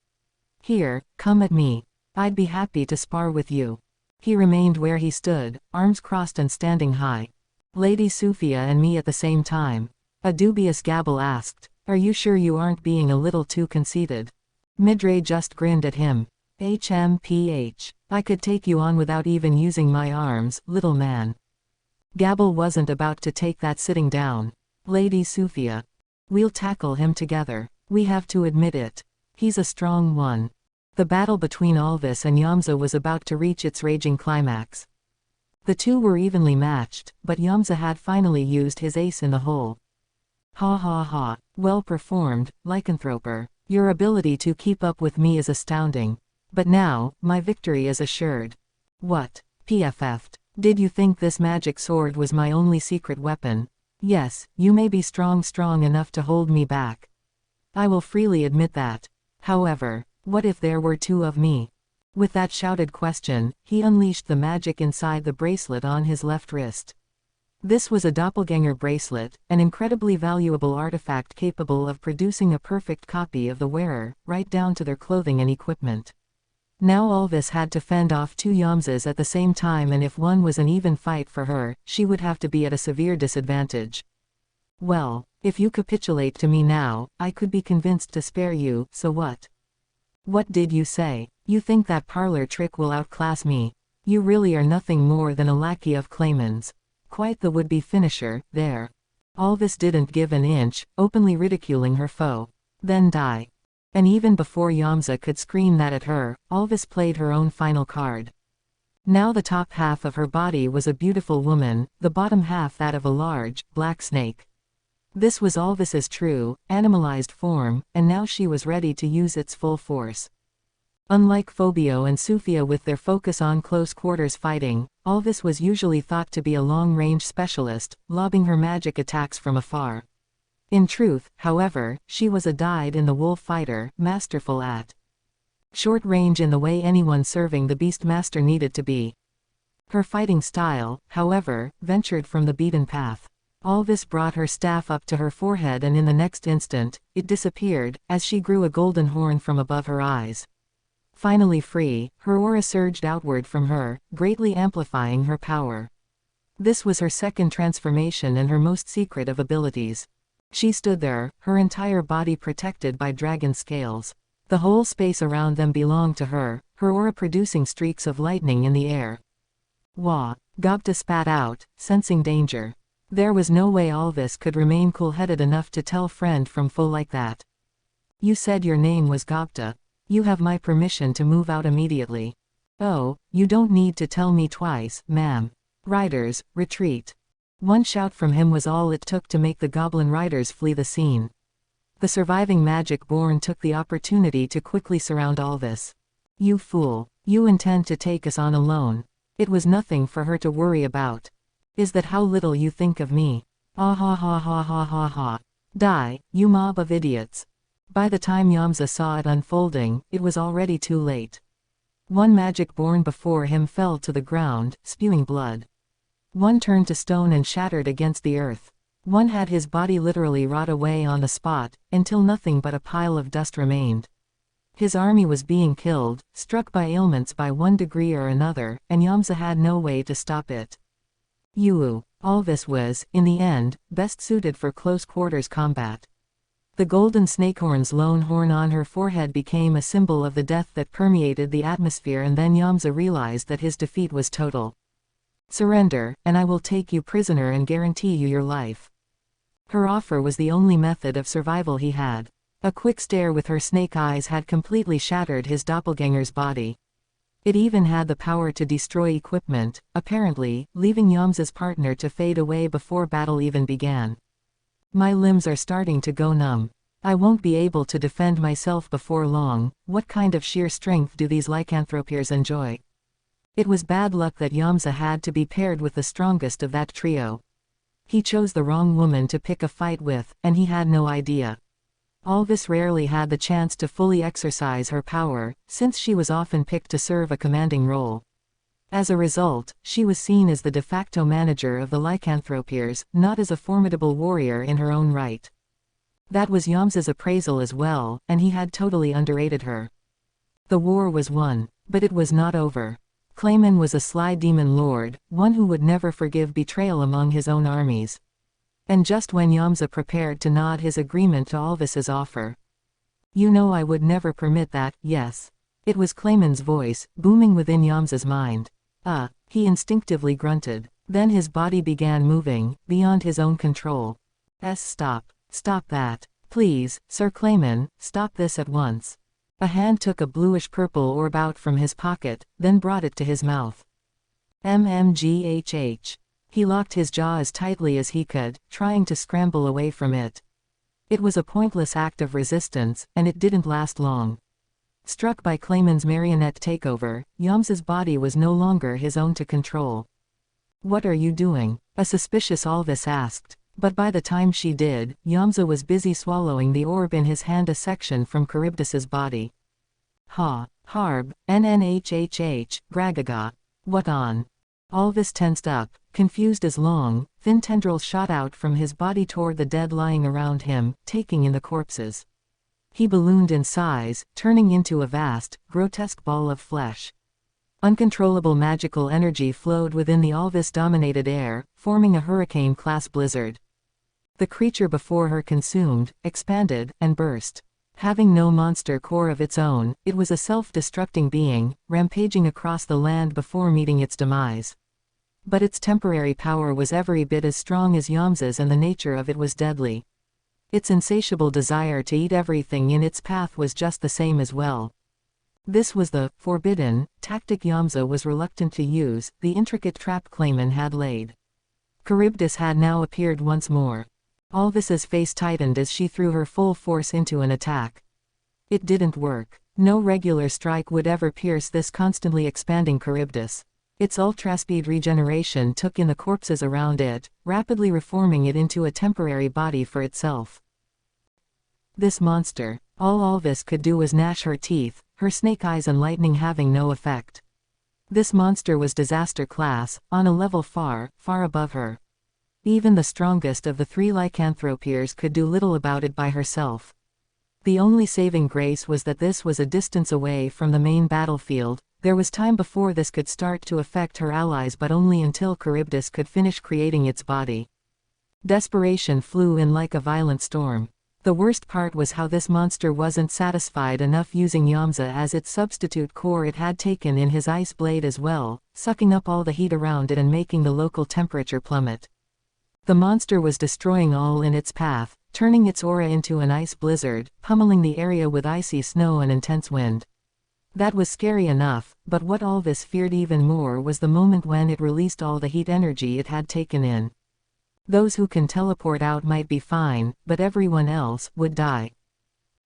Here, come at me. I'd be happy to spar with you. He remained where he stood, arms crossed and standing high. Lady Sophia and me at the same time. A dubious gabble asked, "Are you sure you aren't being a little too conceited?" Midray just grinned at him. HMPH. I could take you on without even using my arms, little man. Gabble wasn't about to take that sitting down. Lady Sophia. We'll tackle him together. We have to admit it. He's a strong one. The battle between Alvis and Yamza was about to reach its raging climax. The two were evenly matched, but Yamza had finally used his ace in the hole. Ha ha ha. Well performed, lycanthroper. Your ability to keep up with me is astounding. But now, my victory is assured. What? PFF'd. Did you think this magic sword was my only secret weapon? Yes, you may be strong enough to hold me back. I will freely admit that. However, what if there were two of me? With that shouted question, he unleashed the magic inside the bracelet on his left wrist. This was a doppelganger bracelet, an incredibly valuable artifact capable of producing a perfect copy of the wearer, right down to their clothing and equipment. Now Alvis had to fend off two Yamzas at the same time, and if one was an even fight for her, she would have to be at a severe disadvantage. Well, if you capitulate to me now, I could be convinced to spare you, so what? What did you say? You think that parlor trick will outclass me? You really are nothing more than a lackey of Clayman's. Quite the would-be finisher, there. Alvis didn't give an inch, openly ridiculing her foe. Then die. And even before Yamza could scream that at her, Alvis played her own final card. Now the top half of her body was a beautiful woman, the bottom half that of a large, black snake. This was Alvis's true, animalized form, and now she was ready to use its full force. Unlike Phobio and Sophia with their focus on close-quarters fighting, Alvis was usually thought to be a long-range specialist, lobbing her magic attacks from afar. In truth, however, she was a dyed-in-the-wool fighter, masterful at short range in the way anyone serving the Beastmaster needed to be. Her fighting style, however, ventured from the beaten path. Alvis brought her staff up to her forehead, and in the next instant, it disappeared, as she grew a golden horn from above her eyes. Finally free, her aura surged outward from her, greatly amplifying her power. This was her second transformation and her most secret of abilities. She stood there, her entire body protected by dragon scales. The whole space around them belonged to her, her aura producing streaks of lightning in the air. Wah! Gobta spat out, sensing danger. There was no way Alvis could remain cool-headed enough to tell friend from foe like that. You said your name was Gobta. You have my permission to move out immediately. Oh, you don't need to tell me twice, ma'am. Riders, retreat. One shout from him was all it took to make the goblin riders flee the scene. The surviving magic-born took the opportunity to quickly surround Alvis. You fool. You intend to take us on alone. It was nothing for her to worry about. Is that how little you think of me? Ah ha ha ha ha ha ha. Die, you mob of idiots. By the time Yamza saw it unfolding, it was already too late. One magic-born before him fell to the ground, spewing blood. One turned to stone and shattered against the earth. One had his body literally rot away on the spot, until nothing but a pile of dust remained. His army was being killed, struck by ailments by one degree or another, and Yamza had no way to stop it. Alvis was, in the end, best suited for close-quarters combat. The golden snakehorn's lone horn on her forehead became a symbol of the death that permeated the atmosphere, and then Yamza realized that his defeat was total. Surrender, and I will take you prisoner and guarantee you your life. Her offer was the only method of survival he had. A quick stare with her snake eyes had completely shattered his doppelganger's body. It even had the power to destroy equipment, apparently, leaving Yamza's partner to fade away before battle even began. My limbs are starting to go numb. I won't be able to defend myself before long. What kind of sheer strength do these lycanthropiers enjoy? It was bad luck that Yamza had to be paired with the strongest of that trio. He chose the wrong woman to pick a fight with, and he had no idea. Alvis rarely had the chance to fully exercise her power, since she was often picked to serve a commanding role. As a result, she was seen as the de facto manager of the lycanthropiers, not as a formidable warrior in her own right. That was Yamza's appraisal as well, and he had totally underrated her. The war was won, but it was not over. Clayman was a sly demon lord, one who would never forgive betrayal among his own armies. And just when Yamza prepared to nod his agreement to Alvis's offer. You know I would never permit that, yes. It was Clayman's voice, booming within Yamza's mind. He instinctively grunted. Then his body began moving, beyond his own control. Stop. Stop that. Please, Sir Clayman, stop this at once. A hand took a bluish-purple orb out from his pocket, then brought it to his mouth. MMGHH. He locked his jaw as tightly as he could, trying to scramble away from it. It was a pointless act of resistance, and it didn't last long. Struck by Clayman's marionette takeover, Yamza's body was no longer his own to control. What are you doing? A suspicious Alvis asked. But by the time she did, Yamza was busy swallowing the orb in his hand, a section from Charybdis's body. Harb, NNHHH, Gragaga. What on? Alvis tensed up, confused as long, thin tendrils shot out from his body toward the dead lying around him, taking in the corpses. He ballooned in size, turning into a vast, grotesque ball of flesh. Uncontrollable magical energy flowed within the Alvis-dominated air, forming a hurricane-class blizzard. The creature before her consumed, expanded, and burst. Having no monster core of its own, it was a self-destructing being, rampaging across the land before meeting its demise. But its temporary power was every bit as strong as Yamza's, and the nature of it was deadly. Its insatiable desire to eat everything in its path was just the same as well. This was the forbidden tactic Yamza was reluctant to use, the intricate trap Clayman had laid. Charybdis had now appeared once more. Alvis's face tightened as she threw her full force into an attack. It didn't work. No regular strike would ever pierce this constantly expanding Charybdis. Its ultraspeed regeneration took in the corpses around it, rapidly reforming it into a temporary body for itself. This monster. All Alvis could do was gnash her teeth, her snake eyes and lightning having no effect. This monster was disaster class, on a level far, far above her. Even the strongest of the three lycanthropiers could do little about it by herself. The only saving grace was that this was a distance away from the main battlefield. There was time before this could start to affect her allies, but only until Charybdis could finish creating its body. Desperation flew in like a violent storm. The worst part was how this monster wasn't satisfied enough using Yamza as its substitute core. It had taken in his ice blade as well, sucking up all the heat around it and making the local temperature plummet. The monster was destroying all in its path, turning its aura into an ice blizzard, pummeling the area with icy snow and intense wind. That was scary enough, but what Alvis feared even more was the moment when it released all the heat energy it had taken in. Those who can teleport out might be fine, but everyone else would die.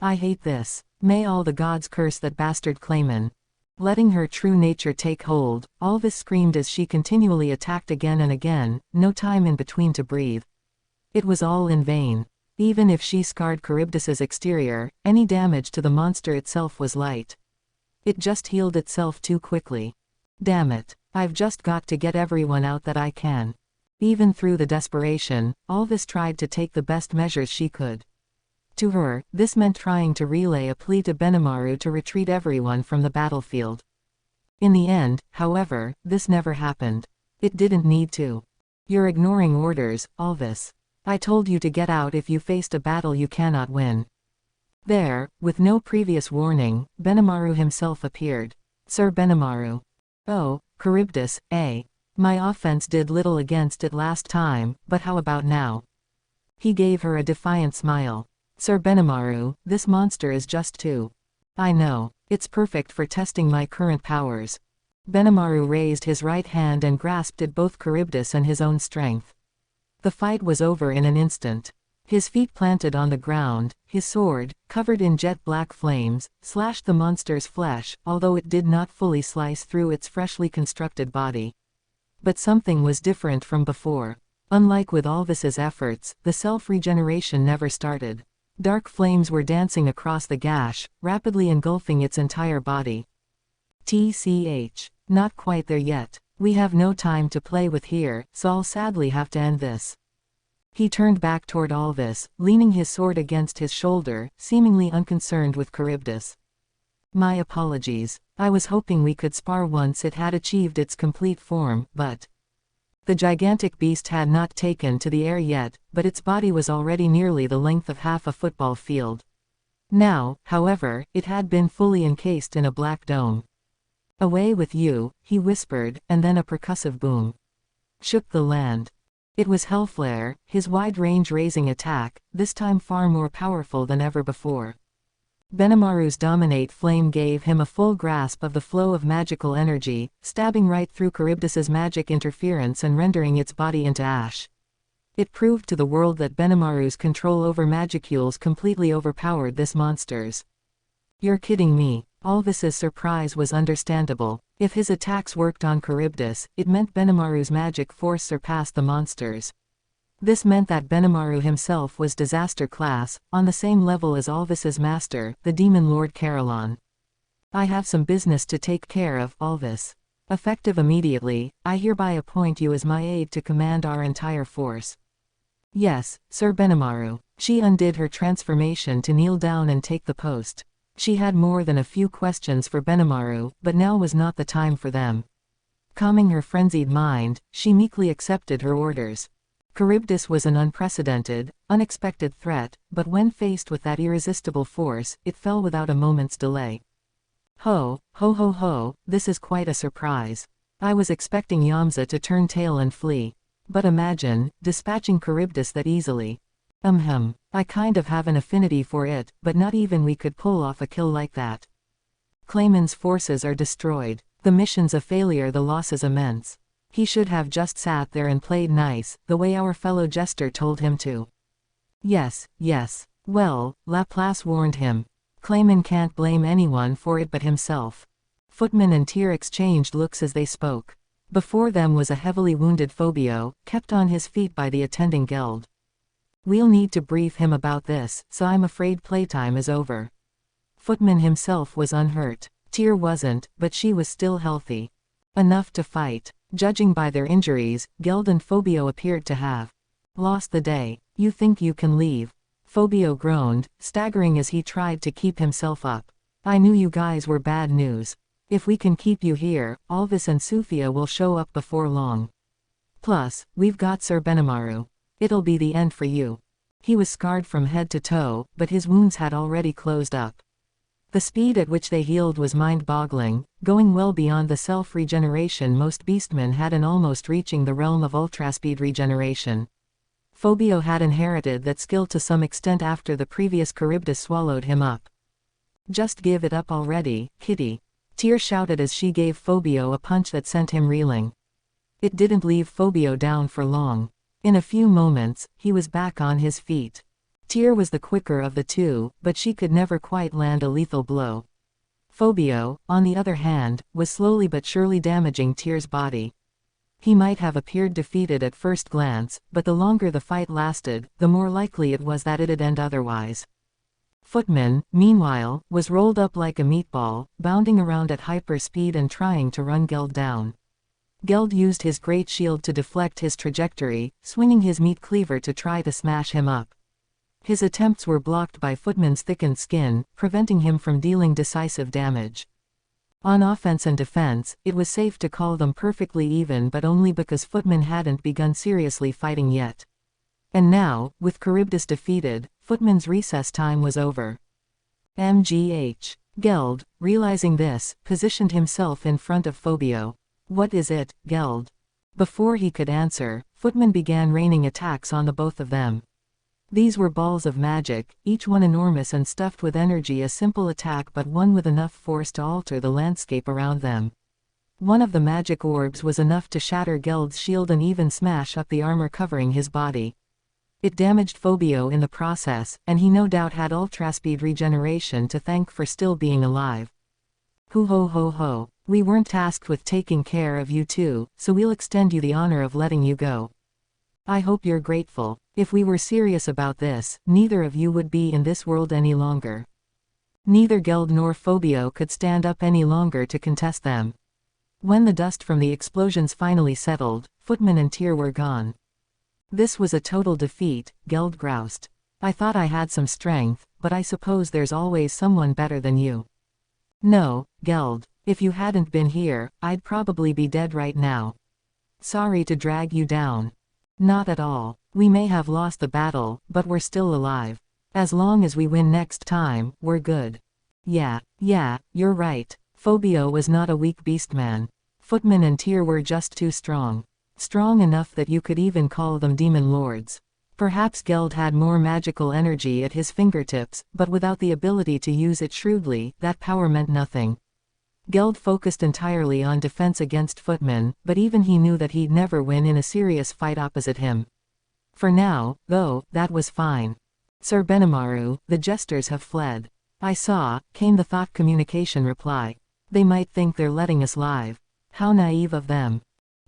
I hate this. May all the gods curse that bastard Clayman. Letting her true nature take hold, Alvis screamed as she continually attacked again and again, no time in between to breathe. It was all in vain. Even if she scarred Charybdis's exterior, any damage to the monster itself was light. It just healed itself too quickly. Damn it. I've just got to get everyone out that I can. Even through the desperation, Alvis tried to take the best measures she could. To her, this meant trying to relay a plea to Benimaru to retreat everyone from the battlefield. In the end, however, this never happened. It didn't need to. You're ignoring orders, Alvis. I told you to get out if you faced a battle you cannot win. There, with no previous warning, Benimaru himself appeared. Sir Benimaru. Oh, Charybdis, eh? My offense did little against it last time, but how about now? He gave her a defiant smile. Sir Benimaru, this monster is just too. I know. It's perfect for testing my current powers. Benimaru raised his right hand and grasped at both Charybdis and his own strength. The fight was over in an instant. His feet planted on the ground, his sword, covered in jet-black flames, slashed the monster's flesh, although it did not fully slice through its freshly constructed body. But something was different from before. Unlike with Alvis's efforts, the self-regeneration never started. Dark flames were dancing across the gash, rapidly engulfing its entire body. TCH. Not quite there yet. We have no time to play with here, so I'll sadly have to end this. He turned back toward Alvis, leaning his sword against his shoulder, seemingly unconcerned with Charybdis. My apologies. I was hoping we could spar once it had achieved its complete form, but... The gigantic beast had not taken to the air yet, but its body was already nearly the length of half a football field. Now, however, it had been fully encased in a black dome. Away with you, he whispered, and then a percussive boom shook the land. It was Hellflare, his wide-range raising attack, this time far more powerful than ever before. Benimaru's dominate flame gave him a full grasp of the flow of magical energy, stabbing right through Charybdis's magic interference and rendering its body into ash. It proved to the world that Benimaru's control over magicules completely overpowered this monster's. You're kidding me. Alvis's surprise was understandable. If his attacks worked on Charybdis, it meant Benimaru's magic force surpassed the monster's. This meant that Benimaru himself was disaster class, on the same level as Alvis's master, the demon lord Carillon. I have some business to take care of, Alvis. Effective immediately, I hereby appoint you as my aide to command our entire force. Yes, Sir Benimaru. She undid her transformation to kneel down and take the post. She had more than a few questions for Benimaru, but now was not the time for them. Calming her frenzied mind, she meekly accepted her orders. Charybdis was an unprecedented, unexpected threat, but when faced with that irresistible force, it fell without a moment's delay. Ho, ho ho ho, this is quite a surprise. I was expecting Yamza to turn tail and flee. But imagine, dispatching Charybdis that easily. I kind of have an affinity for it, but not even we could pull off a kill like that. Clayman's forces are destroyed. The mission's a failure, the loss is immense. He should have just sat there and played nice, the way our fellow jester told him to. Yes, yes. Well, Laplace warned him. Clayman can't blame anyone for it but himself. Footman and Tyr exchanged looks as they spoke. Before them was a heavily wounded Phobio, kept on his feet by the attending Geld. We'll need to brief him about this, so I'm afraid playtime is over. Footman himself was unhurt. Tyr wasn't, but she was still healthy. Enough to fight. Judging by their injuries, Geld and Phobio appeared to have lost the day. You think you can leave? Phobio groaned, staggering as he tried to keep himself up. I knew you guys were bad news. If we can keep you here, Alvis and Sufia will show up before long. Plus, we've got Sir Benimaru. It'll be the end for you. He was scarred from head to toe, but his wounds had already closed up. The speed at which they healed was mind-boggling, going well beyond the self-regeneration most beastmen had and almost reaching the realm of ultraspeed regeneration. Phobio had inherited that skill to some extent after the previous Charybdis swallowed him up. Just give it up already, kitty. Tyr shouted as she gave Phobio a punch that sent him reeling. It didn't leave Phobio down for long. In a few moments, he was back on his feet. Tyr was the quicker of the two, but she could never quite land a lethal blow. Phobio, on the other hand, was slowly but surely damaging Tyr's body. He might have appeared defeated at first glance, but the longer the fight lasted, the more likely it was that it'd end otherwise. Footman, meanwhile, was rolled up like a meatball, bounding around at hyper speed and trying to run Geld down. Geld used his great shield to deflect his trajectory, swinging his meat cleaver to try to smash him up. His attempts were blocked by Footman's thickened skin, preventing him from dealing decisive damage. On offense and defense, it was safe to call them perfectly even, but only because Footman hadn't begun seriously fighting yet. And now, with Charybdis defeated, Footman's recess time was over. MGH. Geld, realizing this, positioned himself in front of Phobio. "What is it, Geld?" Before he could answer, Footman began raining attacks on the both of them. These were balls of magic, each one enormous and stuffed with energy, a simple attack but one with enough force to alter the landscape around them. One of the magic orbs was enough to shatter Geld's shield and even smash up the armor covering his body. It damaged Phobio in the process, and he no doubt had ultraspeed regeneration to thank for still being alive. "Hoo ho ho ho. We weren't tasked with taking care of you too, so we'll extend you the honor of letting you go. I hope you're grateful. If we were serious about this, neither of you would be in this world any longer." Neither Geld nor Phobio could stand up any longer to contest them. When the dust from the explosions finally settled, Footman and Tyr were gone. "This was a total defeat," Geld groused. "I thought I had some strength, but I suppose there's always someone better than you." "No, Geld. If you hadn't been here, I'd probably be dead right now. Sorry to drag you down." "Not at all. We may have lost the battle, but we're still alive. As long as we win next time, we're good." Yeah, you're right. Phobio was not a weak beastman. Footman and Tyr were just too strong. Strong enough that you could even call them demon lords. Perhaps Geld had more magical energy at his fingertips, but without the ability to use it shrewdly, that power meant nothing. Geld focused entirely on defense against Footman, but even he knew that he'd never win in a serious fight opposite him. For now, though, that was fine. "Sir Benimaru, the jesters have fled." "I saw," came the thought communication reply. "They might think they're letting us live. How naive of them."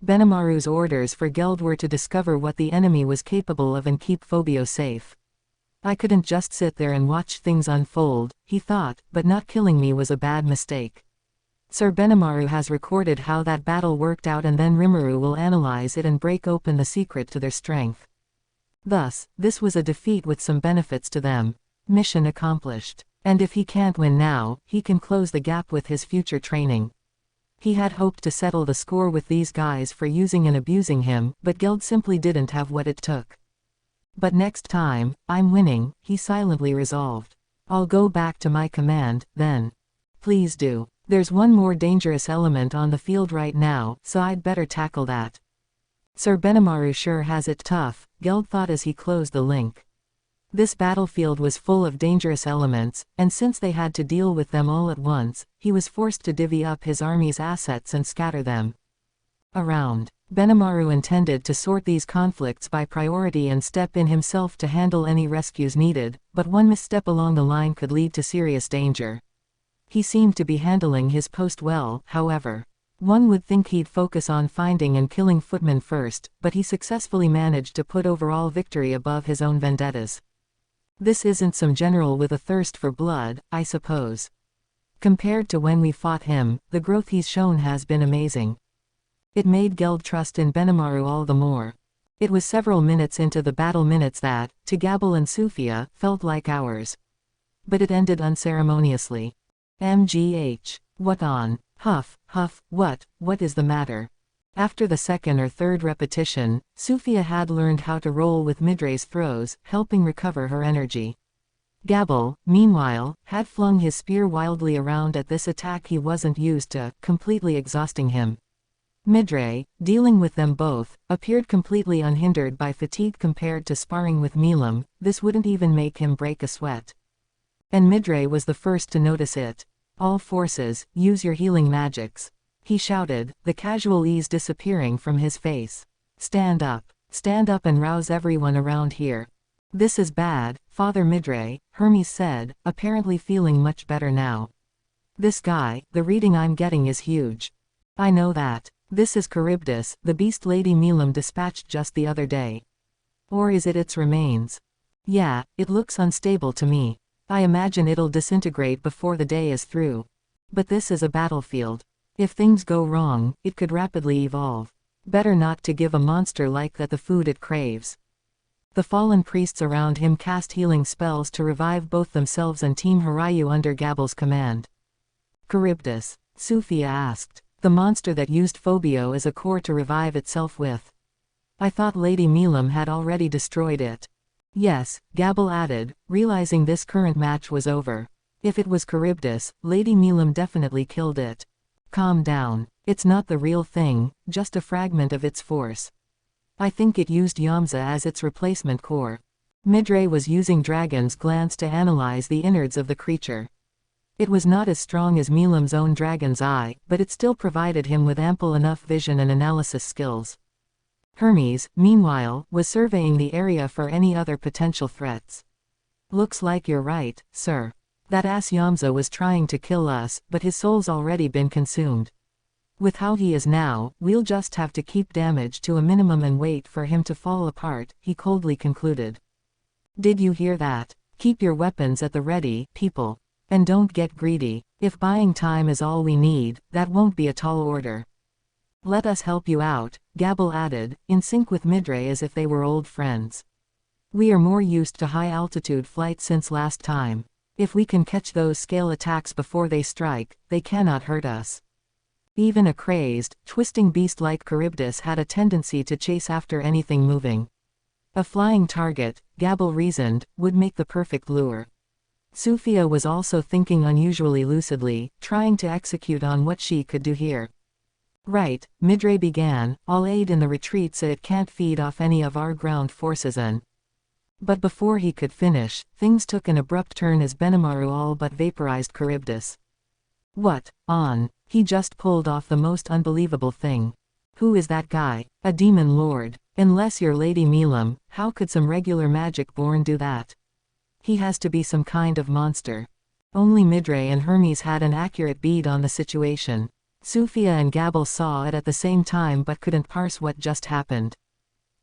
Benimaru's orders for Geld were to discover what the enemy was capable of and keep Phobio safe. "I couldn't just sit there and watch things unfold," he thought, "but not killing me was a bad mistake. Sir Benimaru has recorded how that battle worked out, and then Rimuru will analyze it and break open the secret to their strength. Thus, this was a defeat with some benefits to them. Mission accomplished. And if he can't win now, he can close the gap with his future training." He had hoped to settle the score with these guys for using and abusing him, but Geld simply didn't have what it took. "But next time, I'm winning," he silently resolved. "I'll go back to my command, then." "Please do. There's one more dangerous element on the field right now, so I'd better tackle that." "Sir Benimaru sure has it tough," Geld thought as he closed the link. This battlefield was full of dangerous elements, and since they had to deal with them all at once, he was forced to divvy up his army's assets and scatter them around. Benimaru intended to sort these conflicts by priority and step in himself to handle any rescues needed, but one misstep along the line could lead to serious danger. He seemed to be handling his post well, however. One would think he'd focus on finding and killing Footman first, but he successfully managed to put overall victory above his own vendettas. This isn't some general with a thirst for blood, I suppose. Compared to when we fought him, the growth he's shown has been amazing. It made Geld trust in Benimaru all the more. It was several minutes into the battle, minutes that, to Gabble and Sufia, felt like hours. But it ended unceremoniously. MGH. What on? Huff, what is the matter? After the second or third repetition, Sufia had learned how to roll with Midray's throws, helping recover her energy. Gabble, meanwhile, had flung his spear wildly around at this attack he wasn't used to, completely exhausting him. Midray, dealing with them both, appeared completely unhindered by fatigue compared to sparring with Milam. This wouldn't even make him break a sweat. And Midray was the first to notice it. "All forces, use your healing magics," he shouted, the casual ease disappearing from his face. Stand up and rouse everyone around here." "This is bad, Father Midray," Hermes said, apparently feeling much better now. "This guy, the reading I'm getting is huge." "I know that. This is Charybdis, the beast Lady Milam dispatched just the other day." "Or is it its remains?" "Yeah, it looks unstable to me. I imagine it'll disintegrate before the day is through. But this is a battlefield. If things go wrong, it could rapidly evolve. Better not to give a monster like that the food it craves. The fallen priests around him cast healing spells to revive both themselves and Team Harayu under Gabal's command. Charybdis, Sophia asked. The monster that used Phobio as a core to revive itself with. I thought Lady Milam had already destroyed it. Yes, Gabal added, realizing this current match was over. If it was Charybdis, Lady Milam definitely killed it. Calm down. It's not the real thing, just a fragment of its force. I think it used Yamza as its replacement core. Midray was using Dragon's glance to analyze the innards of the creature. It was not as strong as Milam's own Dragon's eye, but it still provided him with ample enough vision and analysis skills. Hermes, meanwhile, was surveying the area for any other potential threats. Looks like you're right, sir. That ass Yamza was trying to kill us, but his soul's already been consumed. With how he is now, we'll just have to keep damage to a minimum and wait for him to fall apart, he coldly concluded. Did you hear that? Keep your weapons at the ready, people. And don't get greedy. If buying time is all we need, that won't be a tall order. Let us help you out, Gabal added, in sync with Midray as if they were old friends. We are more used to high-altitude flight since last time. If we can catch those scale attacks before they strike, they cannot hurt us. Even a crazed, twisting beast like Charybdis had a tendency to chase after anything moving. A flying target, Gabal reasoned, would make the perfect lure. Sophia was also thinking unusually lucidly, trying to execute on what she could do here. Right, Midray began, I'll aid in the retreat so it can't feed off any of our ground forces and... But before he could finish, things took an abrupt turn as Benimaru all but vaporized Charybdis. What, on? He just pulled off the most unbelievable thing. Who is that guy? A demon lord. Unless you're Lady Milam, how could some regular magic-born do that? He has to be some kind of monster. Only Midray and Hermes had an accurate bead on the situation. Sophia and Gabal saw it at the same time but couldn't parse what just happened.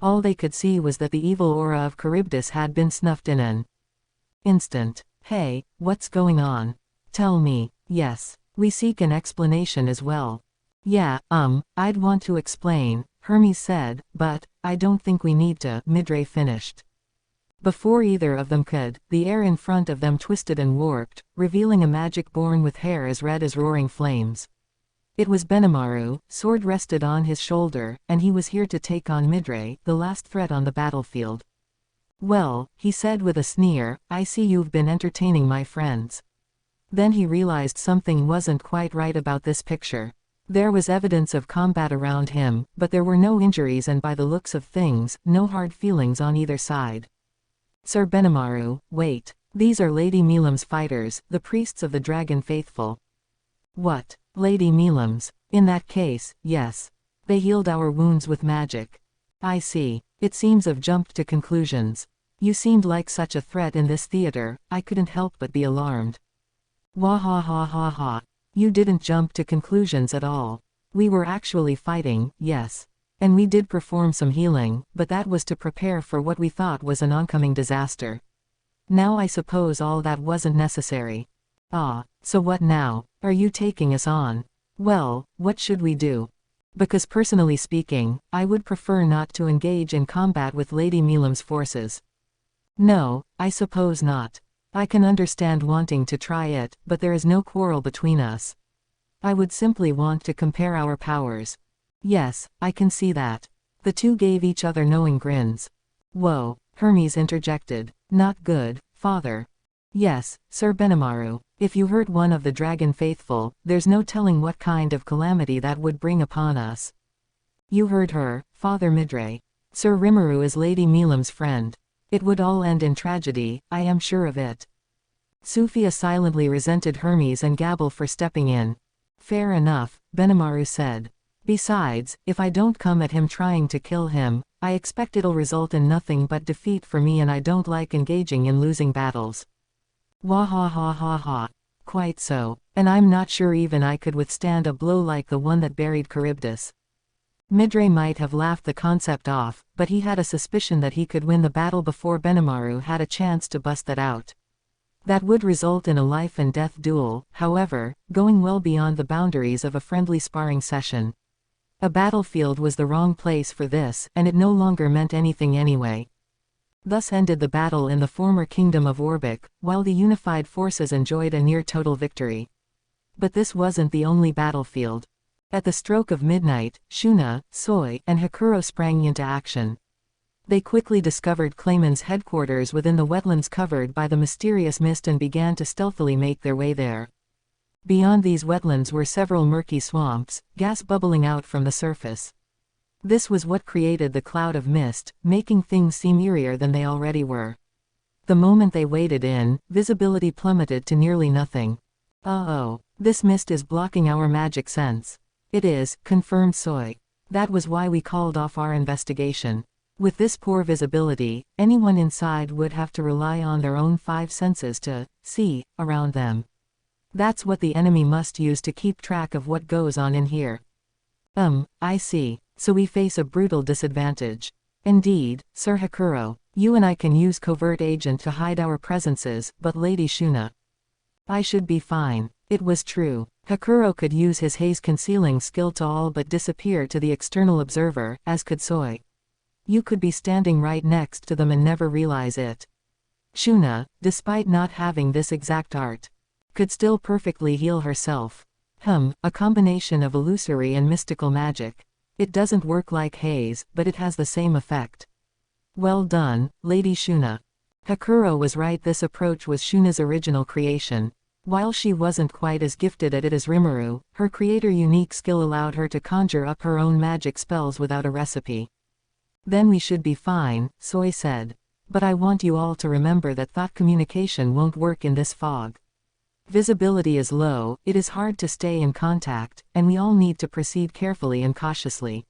All they could see was that the evil aura of Charybdis had been snuffed in an instant. Hey, what's going on? Tell me. Yes, we seek an explanation as well. Yeah, I'd want to explain, Hermes said, but I don't think we need to, Midray finished. Before either of them could, the air in front of them twisted and warped, revealing a magic born with hair as red as roaring flames. It was Benimaru, sword rested on his shoulder, and he was here to take on Midray, the last threat on the battlefield. Well, he said with a sneer, I see you've been entertaining my friends. Then he realized something wasn't quite right about this picture. There was evidence of combat around him, but there were no injuries and by the looks of things, no hard feelings on either side. Sir Benimaru, wait. These are Lady Milam's fighters, the priests of the Dragon Faithful. What? Lady Milam's? In that case, yes. They healed our wounds with magic. I see. It seems I've jumped to conclusions. You seemed like such a threat in this theater, I couldn't help but be alarmed. Wah ha ha ha ha. You didn't jump to conclusions at all. We were actually fighting, yes. And we did perform some healing, but that was to prepare for what we thought was an oncoming disaster. Now I suppose all that wasn't necessary. Ah, so what now? Are you taking us on? Well, what should we do? Because personally speaking, I would prefer not to engage in combat with Lady Milam's forces. No, I suppose not. I can understand wanting to try it, but there is no quarrel between us. I would simply want to compare our powers. Yes, I can see that. The two gave each other knowing grins. Whoa, Hermes interjected. Not good, father. Yes, Sir Benimaru. If you hurt one of the Dragon Faithful, there's no telling what kind of calamity that would bring upon us. You heard her, Father Midray. Sir Rimuru is Lady Milam's friend. It would all end in tragedy, I am sure of it. Sophia silently resented Hermes and Gabal for stepping in. Fair enough, Benimaru said. Besides, if I don't come at him trying to kill him, I expect it'll result in nothing but defeat for me and I don't like engaging in losing battles. Wah ha ha ha ha. Quite so. And I'm not sure even I could withstand a blow like the one that buried Charybdis. Midray might have laughed the concept off, but he had a suspicion that he could win the battle before Benimaru had a chance to bust that out. That would result in a life-and-death duel, however, going well beyond the boundaries of a friendly sparring session. A battlefield was the wrong place for this, and it no longer meant anything anyway. Thus ended the battle in the former kingdom of Audiobooks, while the unified forces enjoyed a near-total victory. But this wasn't the only battlefield. At the stroke of midnight, Shuna, Soi, and Hakuro sprang into action. They quickly discovered Clayman's headquarters within the wetlands covered by the mysterious mist and began to stealthily make their way there. Beyond these wetlands were several murky swamps, gas bubbling out from the surface. This was what created the cloud of mist, making things seem eerier than they already were. The moment they waded in, visibility plummeted to nearly nothing. "Uh-oh, this mist is blocking our magic sense." "It is," confirmed Soi. "That was why we called off our investigation. With this poor visibility, anyone inside would have to rely on their own 5 senses to see around them. That's what the enemy must use to keep track of what goes on in here." I see. So we face a brutal disadvantage." "Indeed, Sir Hakuro. You and I can use covert agent to hide our presences, but Lady Shuna." "I should be fine." It was true. Hakuro could use his haze concealing skill to all but disappear to the external observer, as could Soi. You could be standing right next to them and never realize it. Shuna, despite not having this exact art, could still perfectly heal herself. A combination of illusory and mystical magic. It doesn't work like haze, but it has the same effect. Well done, Lady Shuna. Hakuro was right, this approach was Shuna's original creation. While she wasn't quite as gifted at it as Rimuru, her creator unique skill allowed her to conjure up her own magic spells without a recipe. "Then we should be fine," Soi said. "But I want you all to remember that thought communication won't work in this fog. Visibility is low, it is hard to stay in contact, and we all need to proceed carefully and cautiously.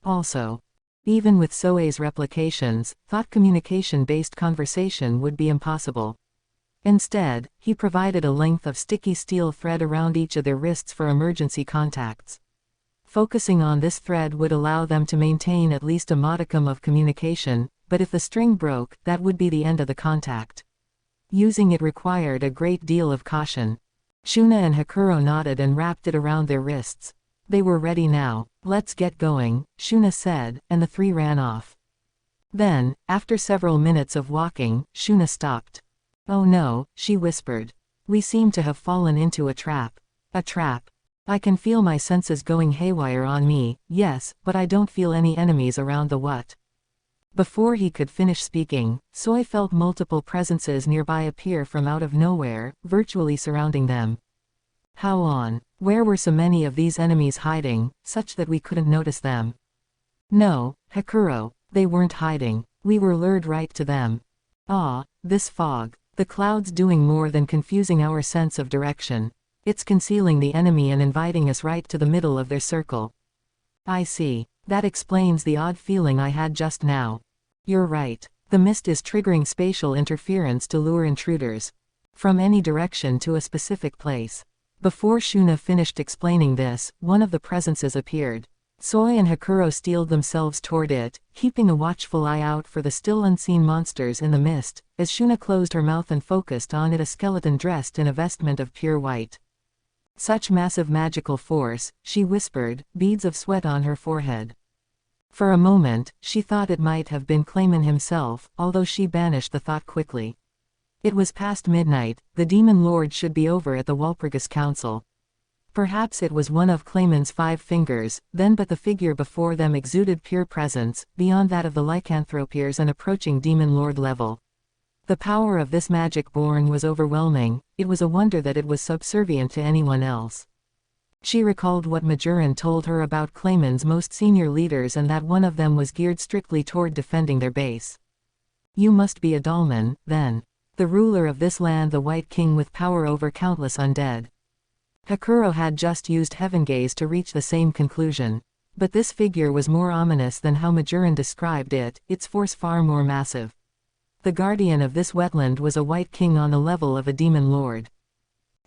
Also, even with Soi's replications, thought communication-based conversation would be impossible. Instead, he provided a length of sticky steel thread around each of their wrists for emergency contacts. Focusing on this thread would allow them to maintain at least a modicum of communication, but if the string broke, that would be the end of the contact. Using it required a great deal of caution. Shuna and Hakuro nodded and wrapped it around their wrists. They were ready now. "Let's get going," Shuna said, and the 3 ran off. Then, after several minutes of walking, Shuna stopped. "Oh no," she whispered. "We seem to have fallen into a trap." "A trap? I can feel my senses going haywire on me." "Yes, but I don't feel any enemies around the what?" Before he could finish speaking, Soi felt multiple presences nearby appear from out of nowhere, virtually surrounding them. How on? Where were so many of these enemies hiding, such that we couldn't notice them? "No, Hakuro, they weren't hiding. We were lured right to them." This fog. The clouds doing more than confusing our sense of direction. It's concealing the enemy and inviting us right to the middle of their circle. "I see. That explains the odd feeling I had just now." "You're right. The mist is triggering spatial interference to lure intruders from any direction to a specific place." Before Shuna finished explaining this, one of the presences appeared. Soi and Hakuro steeled themselves toward it, keeping a watchful eye out for the still unseen monsters in the mist, as Shuna closed her mouth and focused on it, a skeleton dressed in a vestment of pure white. "Such massive magical force," she whispered, beads of sweat on her forehead. For a moment, she thought it might have been Clayman himself, although she banished the thought quickly. It was past midnight, the Demon Lord should be over at the Walpurgis Council. Perhaps it was one of Clayman's 5 fingers, then, but the figure before them exuded pure presence, beyond that of the lycanthropiers and approaching Demon Lord level. The power of this magic born was overwhelming. It was a wonder that it was subservient to anyone else. She recalled what Majoran told her about Clayman's most senior leaders and that one of them was geared strictly toward defending their base. "You must be a Dalman, then. The ruler of this land, the White King with power over countless undead." Hakuro had just used Heaven Gaze to reach the same conclusion. But this figure was more ominous than how Majoran described it, its force far more massive. The guardian of this wetland was a White King on the level of a Demon Lord.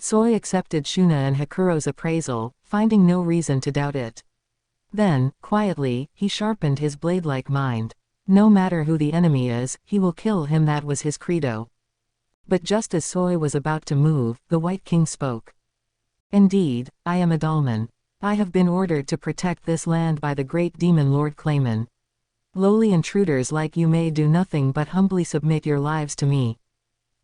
Soi accepted Shuna and Hakuro's appraisal, finding no reason to doubt it. Then, quietly, he sharpened his blade-like mind. No matter who the enemy is, he will kill him. That was his credo. But just as Soy was about to move, the White King spoke. Indeed, I am Adalman. I have been ordered to protect this land by the great demon Lord Clayman. Lowly intruders like you may do nothing but humbly submit your lives to me.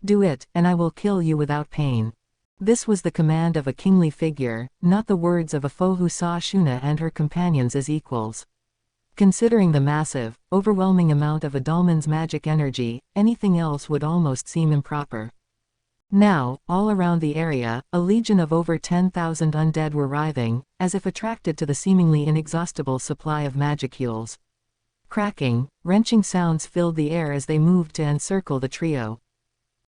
Do it, and I will kill you without pain. This was the command of a kingly figure, not the words of a foe who saw Shuna and her companions as equals. Considering the massive, overwhelming amount of Adalman's magic energy, anything else would almost seem improper. Now, all around the area, a legion of over 10,000 undead were writhing, as if attracted to the seemingly inexhaustible supply of magicules. Cracking, wrenching sounds filled the air as they moved to encircle the trio.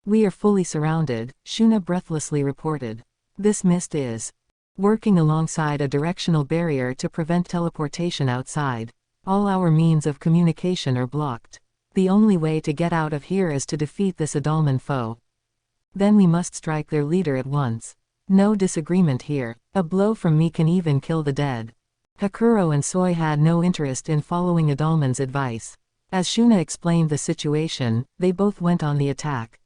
We are fully surrounded, Shuna breathlessly reported. This mist is working alongside a directional barrier to prevent teleportation outside. All our means of communication are blocked. The only way to get out of here is to defeat this Adalman foe. Then we must strike their leader at once. No disagreement here. A blow from me can even kill the dead. Hakuro and Soy had no interest in following Adalman's advice. As Shuna explained the situation, they both went on the attack.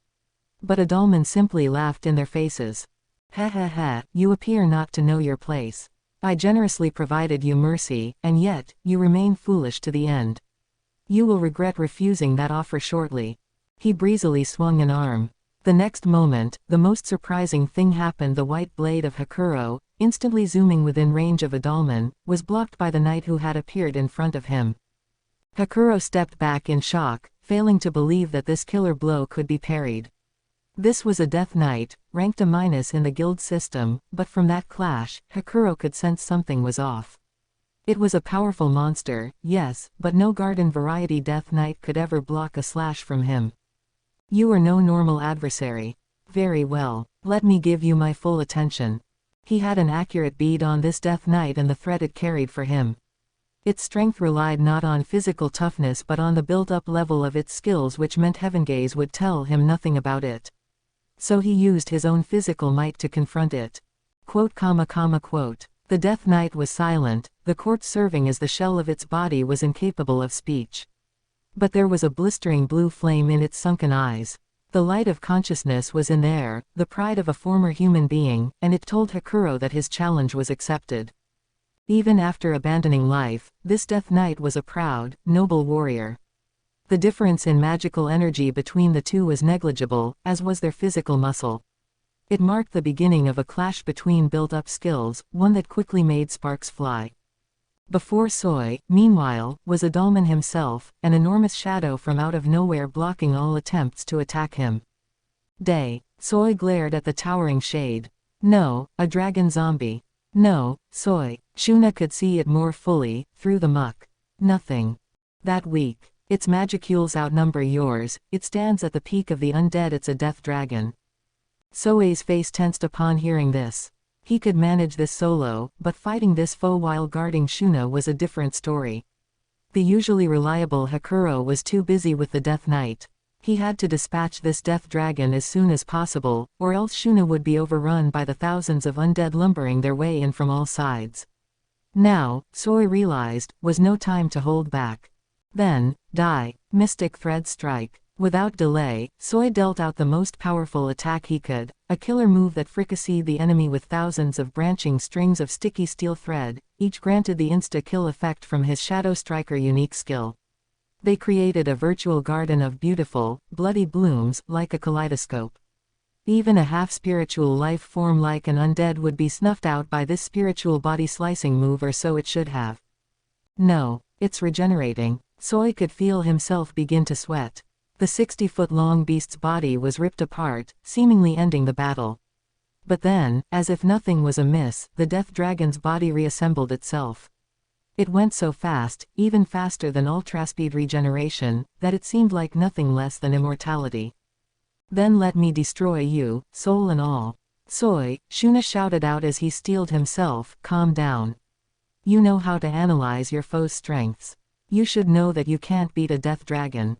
But Adalman simply laughed in their faces. Ha ha ha, you appear not to know your place. I generously provided you mercy, and yet, you remain foolish to the end. You will regret refusing that offer shortly. He breezily swung an arm. The next moment, the most surprising thing happened. The white blade of Hakuro, instantly zooming within range of Adalman, was blocked by the knight who had appeared in front of him. Hakuro stepped back in shock, failing to believe that this killer blow could be parried. This was a Death Knight, ranked a minus in the guild system, but from that clash, Hakuro could sense something was off. It was a powerful monster, yes, but no garden variety Death Knight could ever block a slash from him. You are no normal adversary. Very well, let me give you my full attention. He had an accurate bead on this Death Knight and the threat it carried for him. Its strength relied not on physical toughness but on the built-up level of its skills, which meant Heavengaze would tell him nothing about it. So he used his own physical might to confront it. Quote. The Death Knight was silent, the corpse serving as the shell of its body was incapable of speech. But there was a blistering blue flame in its sunken eyes. The light of consciousness was in there, the pride of a former human being, and it told Hakuro that his challenge was accepted. Even after abandoning life, this Death Knight was a proud, noble warrior. The difference in magical energy between the two was negligible, as was their physical muscle. It marked the beginning of a clash between built-up skills, one that quickly made sparks fly. Before Soy, meanwhile, was Adalman himself, an enormous shadow from out of nowhere blocking all attempts to attack him. Soy glared at the towering shade. No, a dragon zombie. No, Soy. Shuna could see it more fully, through the muck. Nothing that weak. Its magicules outnumber yours, it stands at the peak of the undead. It's a death dragon. Soy's face tensed upon hearing this. He could manage this solo, but fighting this foe while guarding Shuna was a different story. The usually reliable Hakuro was too busy with the Death Knight. He had to dispatch this death dragon as soon as possible, or else Shuna would be overrun by the thousands of undead lumbering their way in from all sides. Now, Soy realized, was no time to hold back. Then, die. Mystic Thread Strike. Without delay, Soy dealt out the most powerful attack he could, a killer move that fricasseed the enemy with thousands of branching strings of sticky steel thread, each granted the insta-kill effect from his Shadow Striker unique skill. They created a virtual garden of beautiful, bloody blooms, like a kaleidoscope. Even a half-spiritual life form like an undead would be snuffed out by this spiritual body-slicing move, or so it should have. No, it's regenerating. Soy could feel himself begin to sweat. The 60-foot-long beast's body was ripped apart, seemingly ending the battle. But then, as if nothing was amiss, the death dragon's body reassembled itself. It went so fast, even faster than ultraspeed regeneration, that it seemed like nothing less than immortality. Then let me destroy you, soul and all. Soy, Shuna shouted out as he steeled himself, calm down. You know how to analyze your foe's strengths. You should know that you can't beat a death dragon.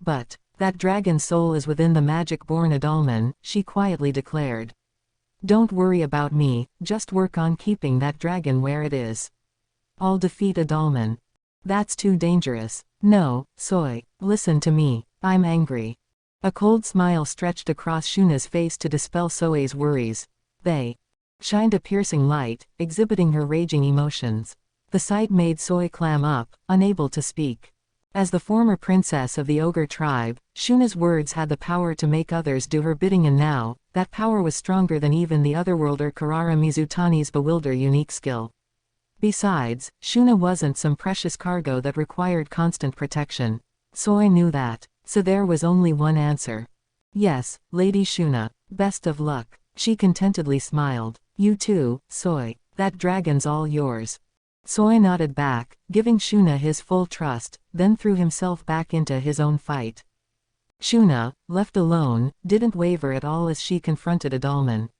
But that dragon's soul is within the magic-born Adalman, she quietly declared. Don't worry about me, just work on keeping that dragon where it is. I'll defeat Adalman. That's too dangerous. No, Soy, listen to me. I'm angry. A cold smile stretched across Shuna's face to dispel Soe's worries. They shined a piercing light, exhibiting her raging emotions. The sight made Soe clam up, unable to speak. As the former princess of the ogre tribe, Shuna's words had the power to make others do her bidding, and now, that power was stronger than even the otherworlder Karara Mizutani's bewilder unique skill. Besides, Shuna wasn't some precious cargo that required constant protection. Soe knew that, so there was only one answer. Yes, Lady Shuna. Best of luck. She contentedly smiled. You too, Soe. That dragon's all yours. Soe nodded back, giving Shuna his full trust, then threw himself back into his own fight. Shuna, left alone, didn't waver at all as she confronted Adalman.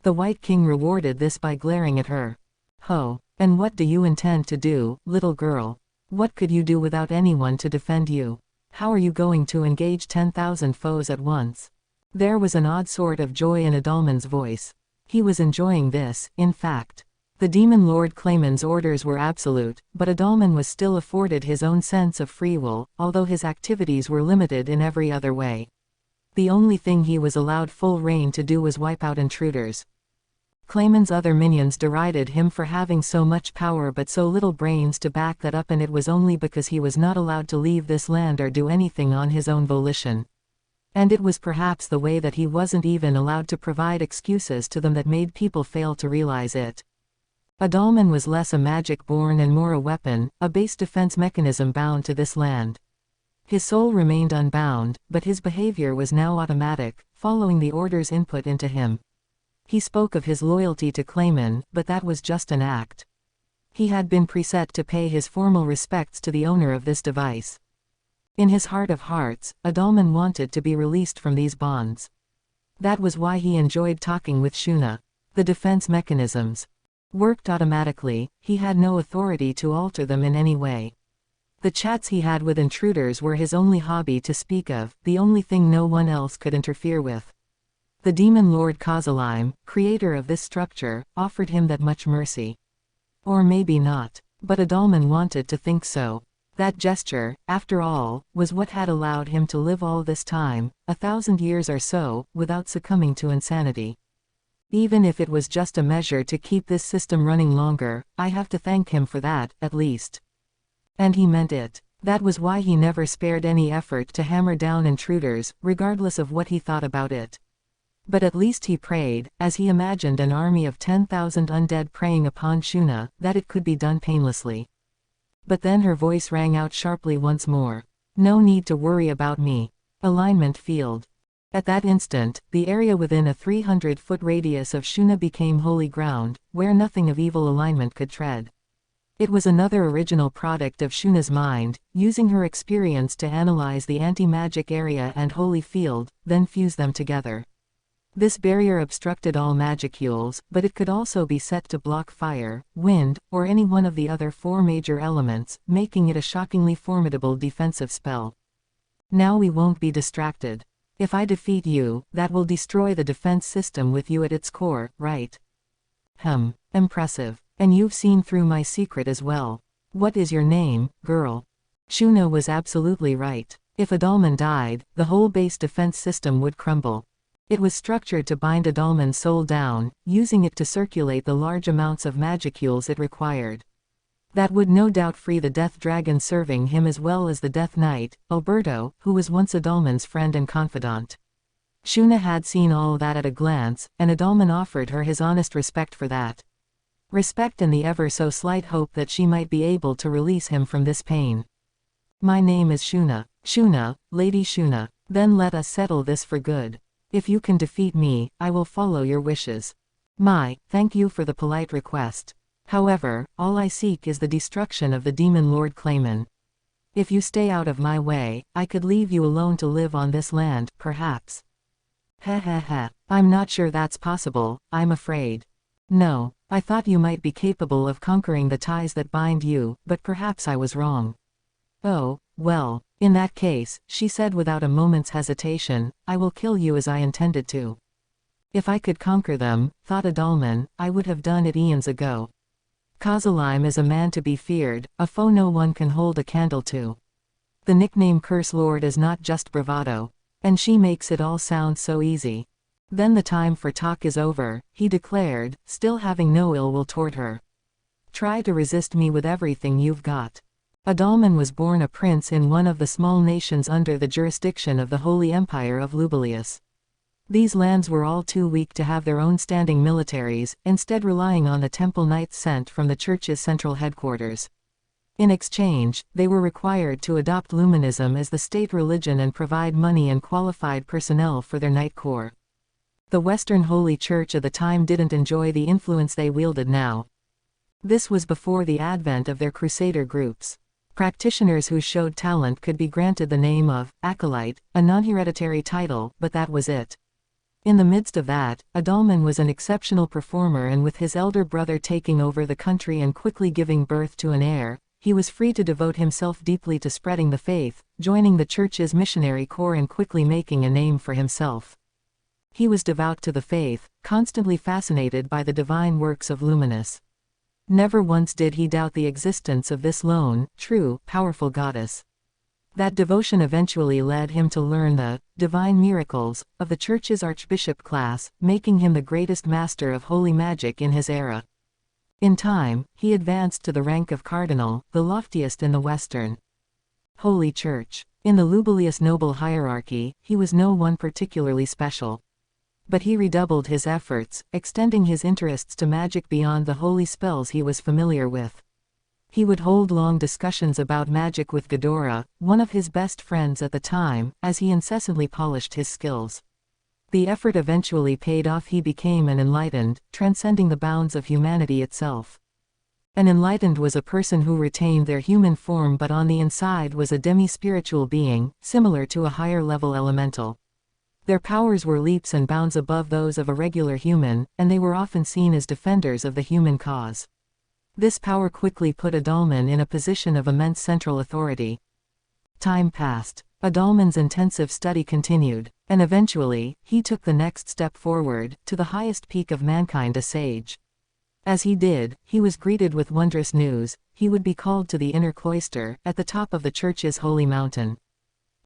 The White King rewarded this by glaring at her. Ho, and what do you intend to do, little girl? What could you do without anyone to defend you? How are you going to engage 10,000 foes at once? There was an odd sort of joy in Adalman's voice. He was enjoying this, in fact. The Demon Lord Clayman's orders were absolute, but Adalman was still afforded his own sense of free will, although his activities were limited in every other way. The only thing he was allowed full reign to do was wipe out intruders. Clayman's other minions derided him for having so much power but so little brains to back that up, and it was only because he was not allowed to leave this land or do anything on his own volition. And it was perhaps the way that he wasn't even allowed to provide excuses to them that made people fail to realize it. Adalman was less a magic born and more a weapon, a base defense mechanism bound to this land. His soul remained unbound, but his behavior was now automatic, following the orders input into him. He spoke of his loyalty to Clayman, but that was just an act. He had been preset to pay his formal respects to the owner of this device. In his heart of hearts, Adalman wanted to be released from these bonds. That was why he enjoyed talking with Shuna. The defense mechanisms worked automatically, he had no authority to alter them in any way. The chats he had with intruders were his only hobby to speak of, the only thing no one else could interfere with. The Demon Lord Kozalime, creator of this structure, offered him that much mercy. Or maybe not, but Adalman wanted to think so. That gesture, after all, was what had allowed him to live all this time, 1,000 years or so, without succumbing to insanity. Even if it was just a measure to keep this system running longer, I have to thank him for that, at least. And he meant it. That was why he never spared any effort to hammer down intruders, regardless of what he thought about it. But at least he prayed, as he imagined an army of 10,000 undead preying upon Shuna, that it could be done painlessly. But then her voice rang out sharply once more. No need to worry about me. Alignment field. At that instant, the area within a 300-foot radius of Shuna became holy ground, where nothing of evil alignment could tread. It was another original product of Shuna's mind, using her experience to analyze the anti-magic area and holy field, then fuse them together. This barrier obstructed all magicules, but it could also be set to block fire, wind, or any one of the other 4 major elements, making it a shockingly formidable defensive spell. Now we won't be distracted. If I defeat you, that will destroy the defense system with you at its core, right? Impressive. And you've seen through my secret as well. What is your name, girl? Shuna was absolutely right. If Adalman died, the whole base defense system would crumble. It was structured to bind Adalman's soul down, using it to circulate the large amounts of magicules it required. That would no doubt free the Death Dragon serving him as well as the Death Knight, Alberto, who was once Adalman's friend and confidant. Shuna had seen all that at a glance, and Adalman offered her his honest respect for that. Respect and the ever so slight hope that she might be able to release him from this pain. My name is Shuna. Shuna, Lady Shuna. Then let us settle this for good. If you can defeat me, I will follow your wishes. Thank you for the polite request. However, all I seek is the destruction of the Demon Lord Clayman. If you stay out of my way, I could leave you alone to live on this land, perhaps. I'm not sure that's possible, I'm afraid. No, I thought you might be capable of conquering the ties that bind you, but perhaps I was wrong. Oh, well, in that case, she said without a moment's hesitation, I will kill you as I intended to. If I could conquer them, thought Adalman, I would have done it eons ago. Kozalime is a man to be feared, a foe no one can hold a candle to. The nickname Curse Lord is not just bravado. And she makes it all sound so easy. Then the time for talk is over, he declared, still having no ill will toward her. Try to resist me with everything you've got. Adalman was born a prince in one of the small nations under the jurisdiction of the Holy Empire of Lubelius. These lands were all too weak to have their own standing militaries, instead relying on the temple knights sent from the church's central headquarters. In exchange, they were required to adopt Luminism as the state religion and provide money and qualified personnel for their knight corps. The Western Holy Church of the time didn't enjoy the influence they wielded now. This was before the advent of their crusader groups. Practitioners who showed talent could be granted the name of acolyte, a non-hereditary title, but that was it. In the midst of that, Adalman was an exceptional performer, and with his elder brother taking over the country and quickly giving birth to an heir, he was free to devote himself deeply to spreading the faith, joining the church's missionary corps and quickly making a name for himself. He was devout to the faith, constantly fascinated by the divine works of Luminous. Never once did he doubt the existence of this lone, true, powerful goddess. That devotion eventually led him to learn the divine miracles of the church's archbishop class, making him the greatest master of holy magic in his era. In time, he advanced to the rank of cardinal, the loftiest in the Western Holy Church. In the Lubelius noble hierarchy, he was no one particularly special. But he redoubled his efforts, extending his interests to magic beyond the holy spells he was familiar with. He would hold long discussions about magic with Ghidorah, one of his best friends at the time, as he incessantly polished his skills. The effort eventually paid off. He became an enlightened, transcending the bounds of humanity itself. An enlightened was a person who retained their human form but on the inside was a demi-spiritual being, similar to a higher-level elemental. Their powers were leaps and bounds above those of a regular human, and they were often seen as defenders of the human cause. This power quickly put Adalman in a position of immense central authority. Time passed. Adalman's intensive study continued, and eventually, he took the next step forward, to the highest peak of mankind, a sage. As he did, he was greeted with wondrous news: he would be called to the inner cloister, at the top of the church's holy mountain.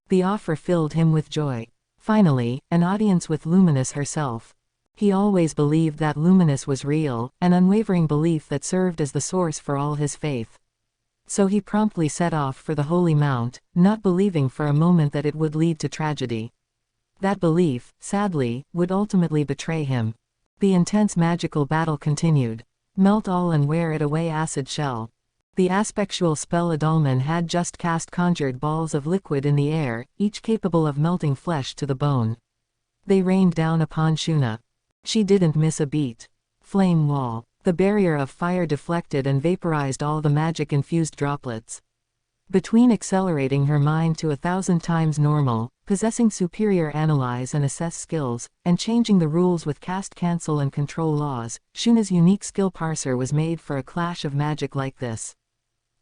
The offer filled him with joy. Finally, an audience with Luminous herself. He always believed that Luminous was real, an unwavering belief that served as the source for all his faith. So he promptly set off for the Holy Mount, not believing for a moment that it would lead to tragedy. That belief, sadly, would ultimately betray him. The intense magical battle continued. Melt all and wear it away, acid shell. The aspectual spell Adalman had just cast conjured balls of liquid in the air, each capable of melting flesh to the bone. They rained down upon Shuna. She didn't miss a beat. Flame wall. The barrier of fire deflected and vaporized all the magic-infused droplets. Between accelerating her mind to 1,000 times normal, possessing superior analyze and assess skills, and changing the rules with cast cancel and control laws, Shuna's unique skill parser was made for a clash of magic like this.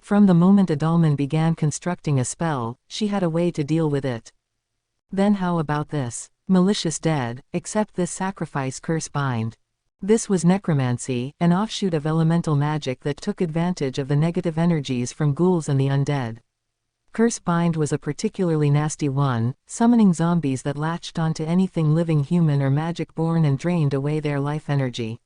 From the moment Adalman began constructing a spell, she had a way to deal with it. Then how about this? Malicious dead, accept this sacrifice, curse bind. This was necromancy, an offshoot of elemental magic that took advantage of the negative energies from ghouls and the undead. Curse bind was a particularly nasty one, summoning zombies that latched onto anything living, human or magic-born, and drained away their life energy.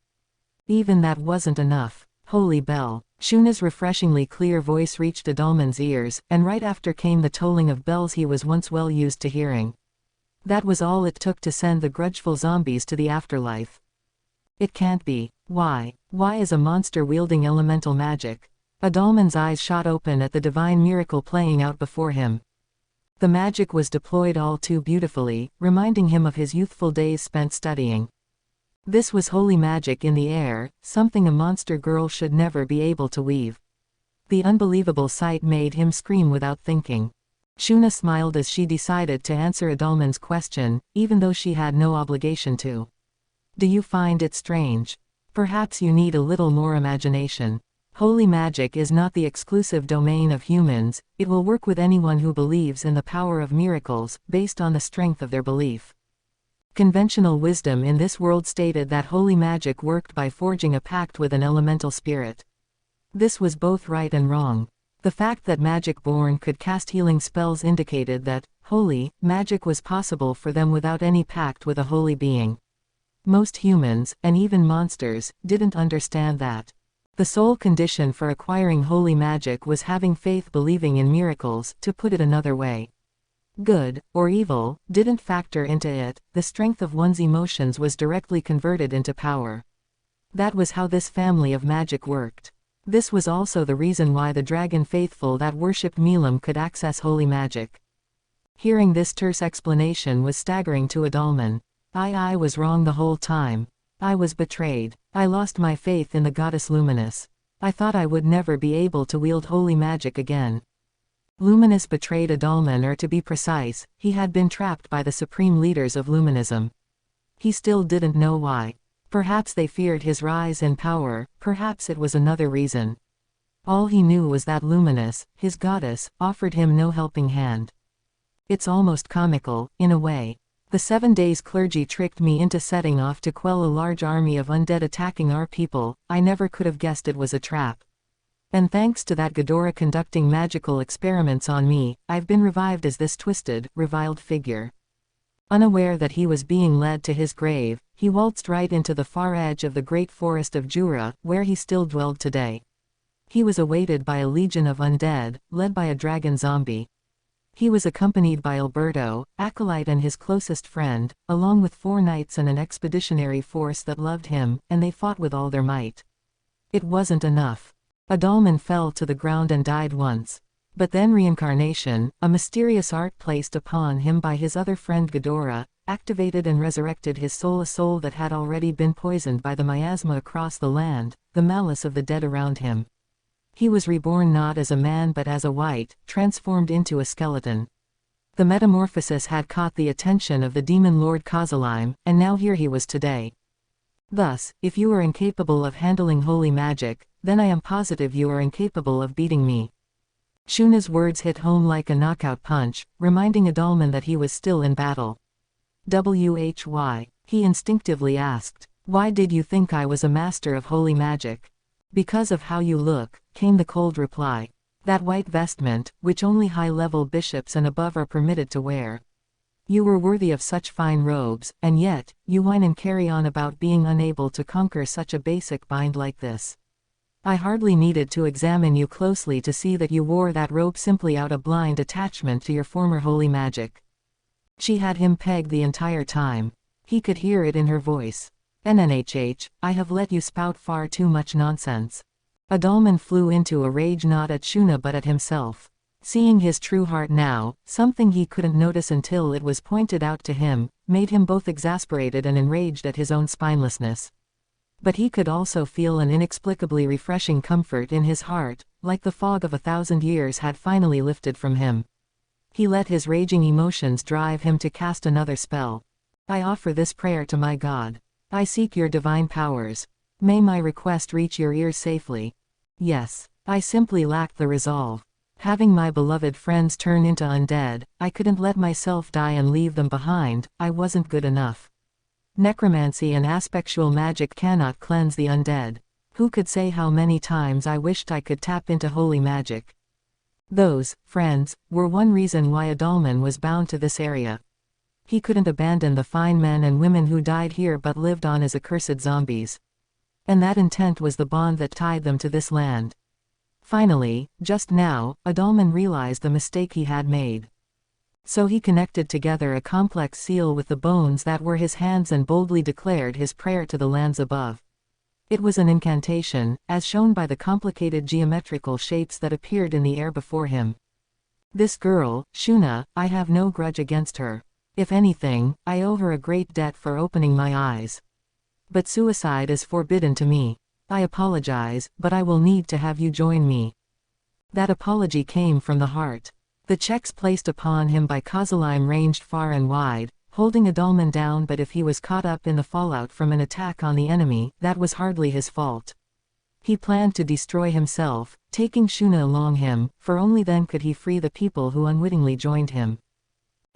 Even that wasn't enough. Holy bell. Shuna's refreshingly clear voice reached Adalman's ears, and right after came the tolling of bells he was once well used to hearing. That was all it took to send the grudgeful zombies to the afterlife. It can't be. Why? Why is a monster wielding elemental magic? Adalman's eyes shot open at the divine miracle playing out before him. The magic was deployed all too beautifully, reminding him of his youthful days spent studying. This was holy magic in the air, something a monster girl should never be able to weave. The unbelievable sight made him scream without thinking. Shuna smiled as she decided to answer Adalman's question, even though she had no obligation to. Do you find it strange? Perhaps you need a little more imagination. Holy magic is not the exclusive domain of humans, it will work with anyone who believes in the power of miracles, based on the strength of their belief. Conventional wisdom in this world stated that holy magic worked by forging a pact with an elemental spirit. This was both right and wrong. The fact that magic-born could cast healing spells indicated that Holy magic was possible for them without any pact with a holy being. Most humans, and even monsters, didn't understand that. The sole condition for acquiring holy magic was having faith, believing in miracles. To put it another way, good, or evil, didn't factor into it. The strength of one's emotions was directly converted into power. That was how this family of magic worked. This was also the reason why the dragon faithful that worshipped Milam could access holy magic. Hearing this terse explanation was staggering to Adalman. I was wrong the whole time. I was betrayed. I lost my faith in the goddess Luminous. I thought I would never be able to wield holy magic again. Luminous betrayed Adalman, or to be precise, he had been trapped by the supreme leaders of Luminism. He still didn't know why. Perhaps they feared his rise in power, perhaps it was another reason. All he knew was that Luminous, his goddess, offered him no helping hand. It's almost comical, in a way. The 7 days clergy tricked me into setting off to quell a large army of undead attacking our people. I never could have guessed it was a trap. And thanks to that Ghidorah conducting magical experiments on me, I've been revived as this twisted, reviled figure. Unaware that he was being led to his grave, he waltzed right into the far edge of the great forest of Jura, where he still dwelled today. He was awaited by a legion of undead, led by a dragon zombie. He was accompanied by Alberto, acolyte and his closest friend, along with 4 knights and an expeditionary force that loved him, and they fought with all their might. It wasn't enough. Adalman fell to the ground and died once. But then reincarnation, a mysterious art placed upon him by his other friend Ghidorah, activated and resurrected his soul, a soul that had already been poisoned by the miasma across the land, the malice of the dead around him. He was reborn not as a man but as a wight, transformed into a skeleton. The metamorphosis had caught the attention of the demon lord Kozalaim, and now here he was today. Thus, if you are incapable of handling holy magic, then I am positive you are incapable of beating me. Shuna's words hit home like a knockout punch, reminding Adalman that he was still in battle. Why? He instinctively asked. Why did you think I was a master of holy magic? Because of how you look, came the cold reply. That white vestment, which only high-level bishops and above are permitted to wear. You were worthy of such fine robes, and yet, you whine and carry on about being unable to conquer such a basic bind like this. I hardly needed to examine you closely to see that you wore that robe simply out of blind attachment to your former holy magic. She had him pegged the entire time. He could hear it in her voice. NNHH, I have let you spout far too much nonsense. Adalman flew into a rage, not at Shuna but at himself. Seeing his true heart now, something he couldn't notice until it was pointed out to him, made him both exasperated and enraged at his own spinelessness. But he could also feel an inexplicably refreshing comfort in his heart, like the fog of 1,000 years had finally lifted from him. He let his raging emotions drive him to cast another spell. I offer this prayer to my God. I seek your divine powers. May my request reach your ears safely. Yes, I simply lacked the resolve. Having my beloved friends turn into undead, I couldn't let myself die and leave them behind. I wasn't good enough. Necromancy and aspectual magic cannot cleanse the undead. Who could say how many times I wished I could tap into holy magic? Those friends were one reason why Adalman was bound to this area. He couldn't abandon the fine men and women who died here but lived on as accursed zombies. And that intent was the bond that tied them to this land. Finally, just now, Adalman realized the mistake he had made. So he connected together a complex seal with the bones that were his hands and boldly declared his prayer to the lands above. It was an incantation, as shown by the complicated geometrical shapes that appeared in the air before him. This girl, Shuna, I have no grudge against her. If anything, I owe her a great debt for opening my eyes. But suicide is forbidden to me. I apologize, but I will need to have you join me. That apology came from the heart. The checks placed upon him by Kozalaim ranged far and wide, holding Adalman down, but if he was caught up in the fallout from an attack on the enemy, that was hardly his fault. He planned to destroy himself, taking Shuna along him, for only then could he free the people who unwittingly joined him.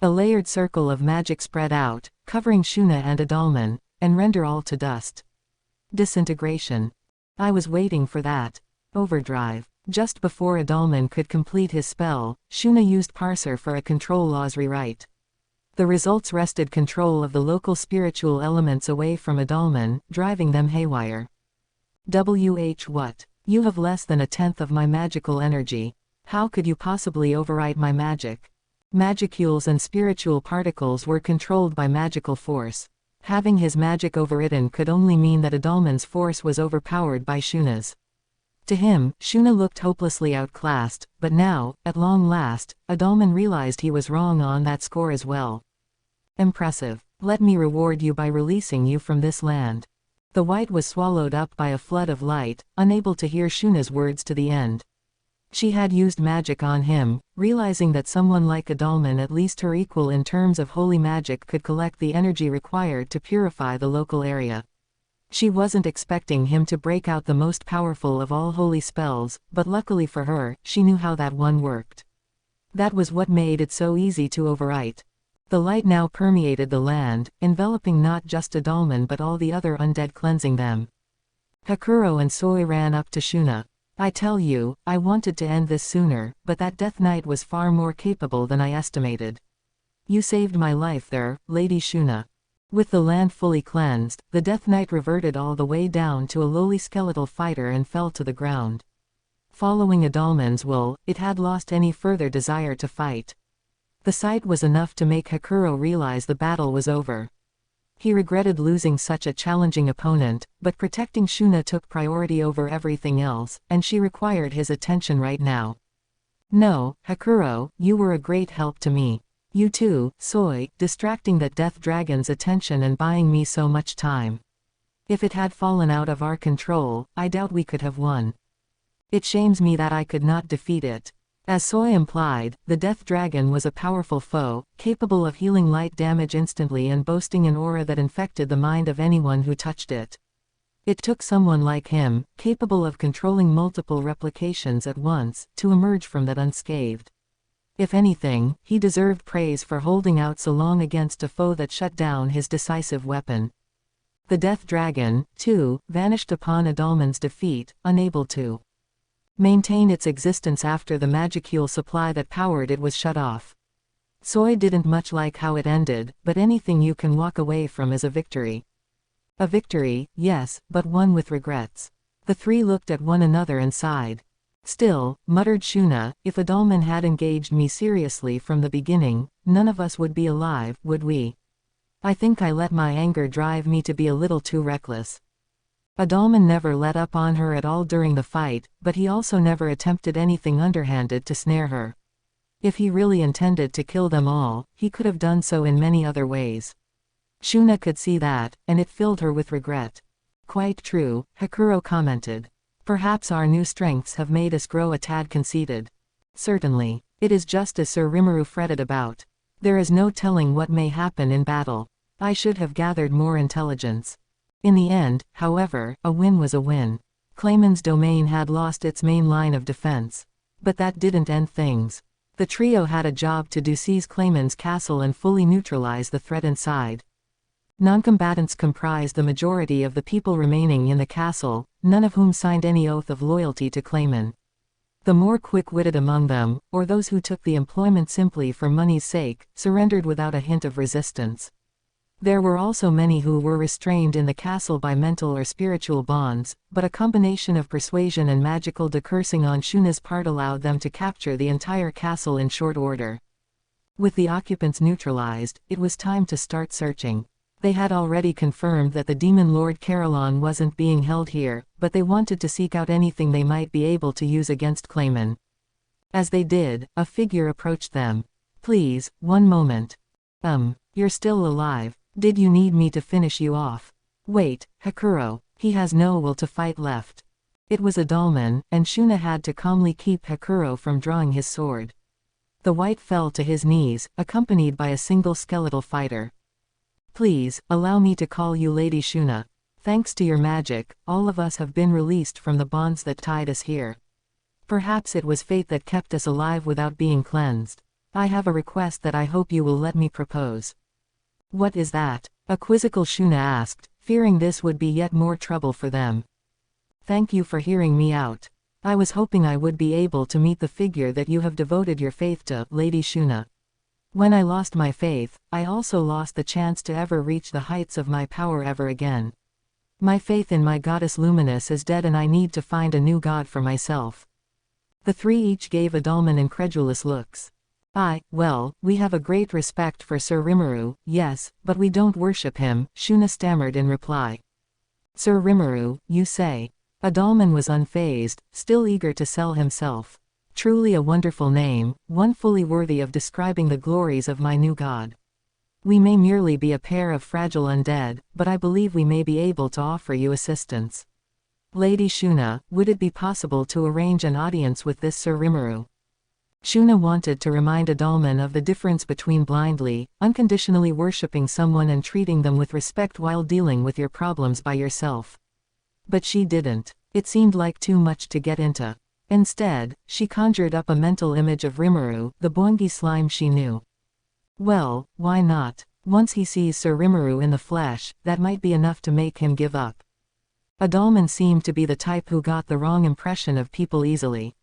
A layered circle of magic spread out, covering Shuna and Adalman, and render all to dust. Disintegration. I was waiting for that. Overdrive. Just before Adalman could complete his spell, Shuna used Parser for a control laws rewrite. The results wrested control of the local spiritual elements away from Adalman, driving them haywire. What? You have less than a tenth of my magical energy. How could you possibly overwrite my magic? Magicules and spiritual particles were controlled by magical force. Having his magic overridden could only mean that Adalman's force was overpowered by Shuna's. To him, Shuna looked hopelessly outclassed, but now, at long last, Adalman realized he was wrong on that score as well. Impressive. Let me reward you by releasing you from this land. The white was swallowed up by a flood of light, unable to hear Shuna's words to the end. She had used magic on him, realizing that someone like Adalman, at least her equal in terms of holy magic, could collect the energy required to purify the local area. She wasn't expecting him to break out the most powerful of all holy spells, but luckily for her, she knew how that one worked. That was what made it so easy to overwrite. The light now permeated the land, enveloping not just Adalman but all the other undead, cleansing them. Hakuro and Soi ran up to Shuna. I tell you, I wanted to end this sooner, but that Death Knight was far more capable than I estimated. You saved my life there, Lady Shuna. With the land fully cleansed, the Death Knight reverted all the way down to a lowly skeletal fighter and fell to the ground. Following Adalman's will, it had lost any further desire to fight. The sight was enough to make Hakuro realize the battle was over. He regretted losing such a challenging opponent, but protecting Shuna took priority over everything else, and she required his attention right now. No, Hakuro, you were a great help to me. You too, Soi, distracting that death dragon's attention and buying me so much time. If it had fallen out of our control, I doubt we could have won. It shames me that I could not defeat it. As Soi implied, the death dragon was a powerful foe, capable of healing light damage instantly and boasting an aura that infected the mind of anyone who touched it. It took someone like him, capable of controlling multiple replications at once, to emerge from that unscathed. If anything, he deserved praise for holding out so long against a foe that shut down his decisive weapon. The death dragon, too, vanished upon Adalman's defeat, unable to maintain its existence after the magicule supply that powered it was shut off. Soi didn't much like how it ended, but anything you can walk away from is a victory. A victory, yes, but one with regrets. The three looked at one another and sighed. Still, muttered Shuna, if Adalman had engaged me seriously from the beginning, none of us would be alive, would we? I think I let my anger drive me to be a little too reckless. Adalman never let up on her at all during the fight, but he also never attempted anything underhanded to snare her. If he really intended to kill them all, he could have done so in many other ways. Shuna could see that, and it filled her with regret. Quite true, Hakuro commented. Perhaps our new strengths have made us grow a tad conceited. Certainly. It is just as Sir Rimuru fretted about. There is no telling what may happen in battle. I should have gathered more intelligence. In the end, however, a win was a win. Clayman's domain had lost its main line of defense. But that didn't end things. The trio had a job to do: seize Clayman's castle and fully neutralize the threat inside. Non-combatants comprised the majority of the people remaining in the castle, none of whom signed any oath of loyalty to Clayman. The more quick-witted among them, or those who took the employment simply for money's sake, surrendered without a hint of resistance. There were also many who were restrained in the castle by mental or spiritual bonds, but a combination of persuasion and magical decursing on Shuna's part allowed them to capture the entire castle in short order. With the occupants neutralized, it was time to start searching. They had already confirmed that the demon Lord Carillon wasn't being held here, but they wanted to seek out anything they might be able to use against Clayman. As they did, a figure approached them. Please, one moment. You're still alive. Did you need me to finish you off? Wait, Hakuro, he has no will to fight left. It was Adalman, and Shuna had to calmly keep Hakuro from drawing his sword. The white fell to his knees, accompanied by a single skeletal fighter. Please, allow me to call you Lady Shuna. Thanks to your magic, all of us have been released from the bonds that tied us here. Perhaps it was fate that kept us alive without being cleansed. I have a request that I hope you will let me propose. What is that? A quizzical Shuna asked, fearing this would be yet more trouble for them. Thank you for hearing me out. I was hoping I would be able to meet the figure that you have devoted your faith to, Lady Shuna. When I lost my faith, I also lost the chance to ever reach the heights of my power ever again. My faith in my goddess Luminous is dead and I need to find a new god for myself." The three each gave Adalman incredulous looks. Well, we have a great respect for Sir Rimuru, yes, but we don't worship him," Shuna stammered in reply. "Sir Rimuru, you say?" Adalman was unfazed, still eager to sell himself. "Truly a wonderful name, one fully worthy of describing the glories of my new god. We may merely be a pair of fragile undead, but I believe we may be able to offer you assistance. Lady Shuna, would it be possible to arrange an audience with this Sir Rimuru?" Shuna wanted to remind Adalman of the difference between blindly, unconditionally worshipping someone and treating them with respect while dealing with your problems by yourself. But she didn't. It seemed like too much to get into. Instead, she conjured up a mental image of Rimuru, the boingy slime she knew. Well, why not? Once he sees Sir Rimuru in the flesh, that might be enough to make him give up. Adalman seemed to be the type who got the wrong impression of people easily.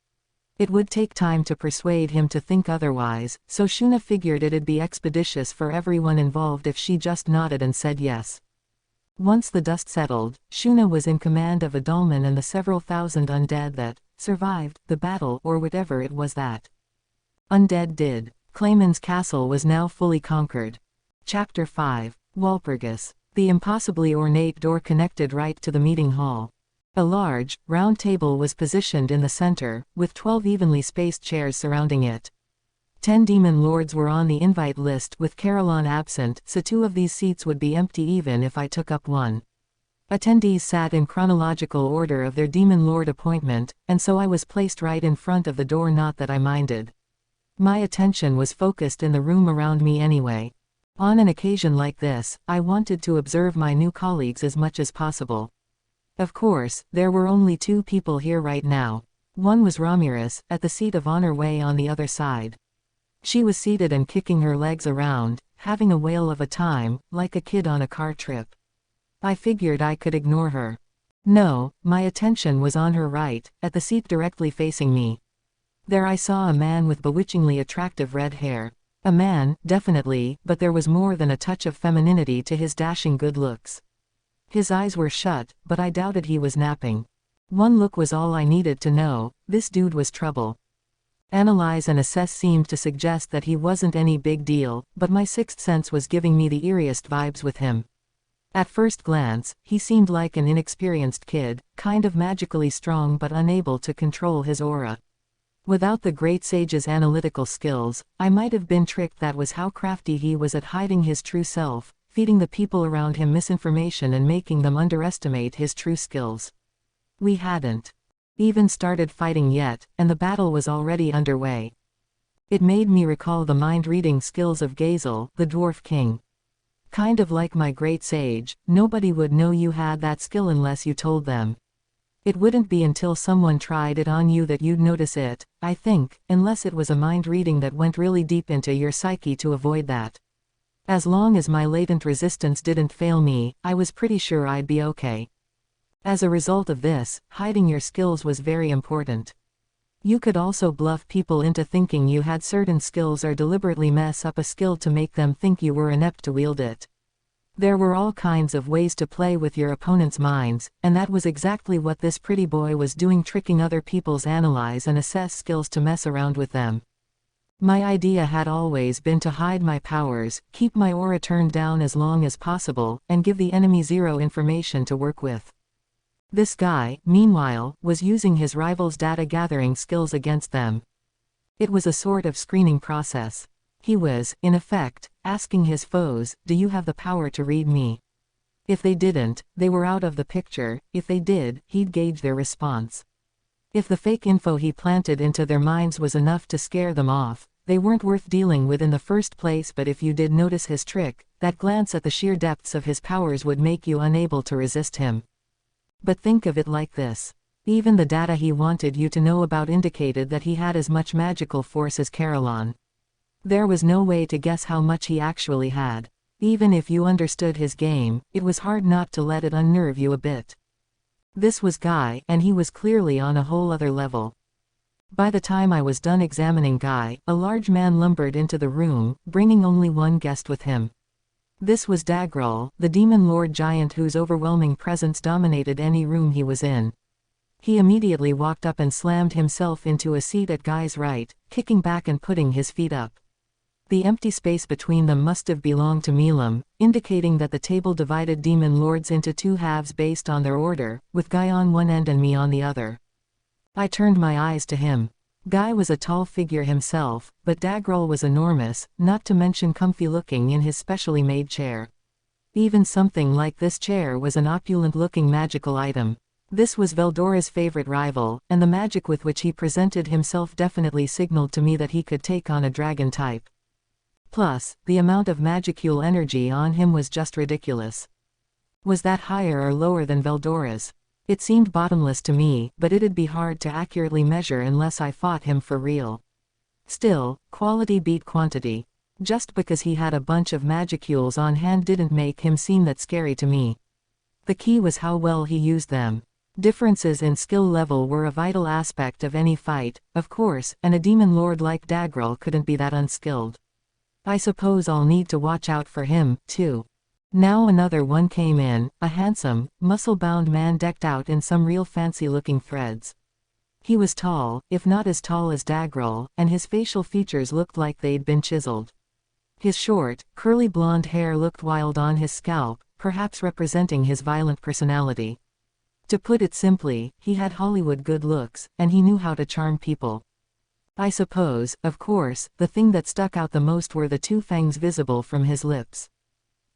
It would take time to persuade him to think otherwise, so Shuna figured it'd be expeditious for everyone involved if she just nodded and said yes. Once the dust settled, Shuna was in command of Adalman and the several thousand undead that survived the battle or whatever it was that undead did. Clayman's castle was now fully conquered. Chapter 5. Walpurgis. The impossibly ornate door connected right to the meeting hall. A large, round table was positioned in the center, with 12 evenly spaced chairs surrounding it. 10 demon lords were on the invite list with Caroline absent, so 2 of these seats would be empty even if I took up one. Attendees sat in chronological order of their demon lord appointment, and so I was placed right in front of the door, not that I minded. My attention was focused in the room around me anyway. On an occasion like this, I wanted to observe my new colleagues as much as possible. Of course, there were only 2 people here right now. One was Ramirez, at the seat of honor way on the other side. She was seated and kicking her legs around, having a whale of a time, like a kid on a car trip. I figured I could ignore her. No, my attention was on her right, at the seat directly facing me. There I saw a man with bewitchingly attractive red hair. A man, definitely, but there was more than a touch of femininity to his dashing good looks. His eyes were shut, but I doubted he was napping. One look was all I needed to know, this dude was trouble. Analyze and assess seemed to suggest that he wasn't any big deal, but my sixth sense was giving me the eeriest vibes with him. At first glance, he seemed like an inexperienced kid, kind of magically strong but unable to control his aura. Without the great sage's analytical skills, I might have been tricked. That was how crafty he was at hiding his true self, feeding the people around him misinformation and making them underestimate his true skills. We hadn't even started fighting yet, and the battle was already underway. It made me recall the mind-reading skills of Gazel, the Dwarf King. Kind of like my great sage, nobody would know you had that skill unless you told them. It wouldn't be until someone tried it on you that you'd notice it, I think, unless it was a mind reading that went really deep into your psyche to avoid that. As long as my latent resistance didn't fail me, I was pretty sure I'd be okay. As a result of this, hiding your skills was very important. You could also bluff people into thinking you had certain skills or deliberately mess up a skill to make them think you were inept to wield it. There were all kinds of ways to play with your opponent's minds, and that was exactly what this pretty boy was doing, tricking other people's analyze and assess skills to mess around with them. My idea had always been to hide my powers, keep my aura turned down as long as possible, and give the enemy zero information to work with. This guy, meanwhile, was using his rival's data gathering skills against them. It was a sort of screening process. He was, in effect, asking his foes, "Do you have the power to read me?" If they didn't, they were out of the picture. If they did, he'd gauge their response. If the fake info he planted into their minds was enough to scare them off, they weren't worth dealing with in the first place. But if you did notice his trick, that glance at the sheer depths of his powers would make you unable to resist him. But think of it like this. Even the data he wanted you to know about indicated that he had as much magical force as Caroline. There was no way to guess how much he actually had. Even if you understood his game, it was hard not to let it unnerve you a bit. This was Guy, and he was clearly on a whole other level. By the time I was done examining Guy, a large man lumbered into the room, bringing only one guest with him. This was Dagrol, the demon lord giant whose overwhelming presence dominated any room he was in. He immediately walked up and slammed himself into a seat at Guy's right, kicking back and putting his feet up. The empty space between them must have belonged to Milam, indicating that the table divided demon lords into two halves based on their order, with Guy on one end and me on the other. I turned my eyes to him. Guy was a tall figure himself, but Dagrol was enormous, not to mention comfy-looking in his specially made chair. Even something like this chair was an opulent-looking magical item. This was Veldora's favorite rival, and the magic with which he presented himself definitely signaled to me that he could take on a dragon type. Plus, the amount of magicule energy on him was just ridiculous. Was that higher or lower than Veldora's? It seemed bottomless to me, but it'd be hard to accurately measure unless I fought him for real. Still, quality beat quantity. Just because he had a bunch of magicules on hand didn't make him seem that scary to me. The key was how well he used them. Differences in skill level were a vital aspect of any fight, of course, and a demon lord like Dagrol couldn't be that unskilled. I suppose I'll need to watch out for him, too. Now another one came in, a handsome, muscle-bound man decked out in some real fancy-looking threads. He was tall, if not as tall as Dagrol, and his facial features looked like they'd been chiseled. His short, curly blonde hair looked wild on his scalp, perhaps representing his violent personality. To put it simply, he had Hollywood good looks, and he knew how to charm people. I suppose, of course, the thing that stuck out the most were the two fangs visible from his lips.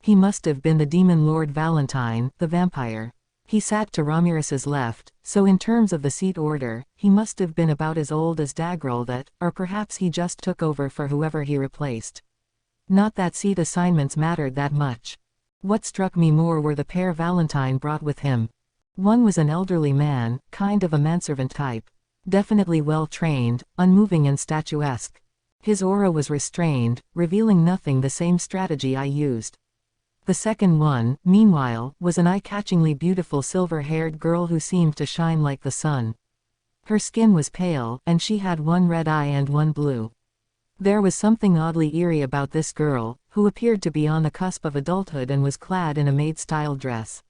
He must have been the demon lord Valentine, the vampire. He sat to Ramirez's left, so in terms of the seat order, he must have been about as old as Dagrol that, or perhaps he just took over for whoever he replaced. Not that seat assignments mattered that much. What struck me more were the pair Valentine brought with him. One was an elderly man, kind of a manservant type. Definitely well-trained, unmoving and statuesque. His aura was restrained, revealing nothing, the same strategy I used. The second one, meanwhile, was an eye-catchingly beautiful silver-haired girl who seemed to shine like the sun. Her skin was pale, and she had one red eye and one blue. There was something oddly eerie about this girl, who appeared to be on the cusp of adulthood and was clad in a maid-style dress.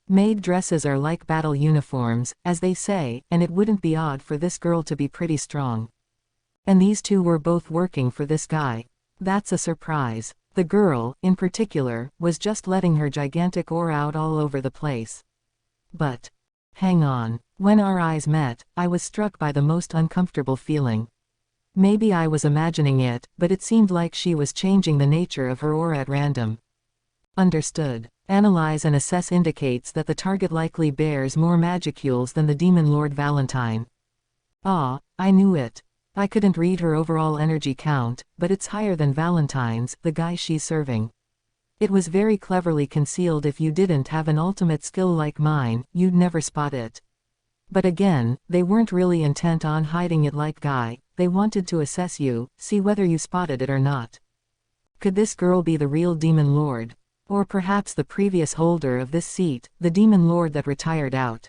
Maid dresses are like battle uniforms, as they say, and it wouldn't be odd for this girl to be pretty strong. And these two were both working for this guy. That's a surprise. The girl, in particular, was just letting her gigantic aura out all over the place. But, hang on. When our eyes met, I was struck by the most uncomfortable feeling. Maybe I was imagining it, but it seemed like she was changing the nature of her aura at random. Understood. Analyze and assess indicates that the target likely bears more magicules than the demon lord Valentine. Ah, I knew it. I couldn't read her overall energy count, but it's higher than Valentine's, the guy she's serving. It was very cleverly concealed. If you didn't have an ultimate skill like mine, you'd never spot it. But again, they weren't really intent on hiding it like Guy, they wanted to assess you, see whether you spotted it or not. Could this girl be the real demon lord? Or perhaps the previous holder of this seat, the demon lord that retired out?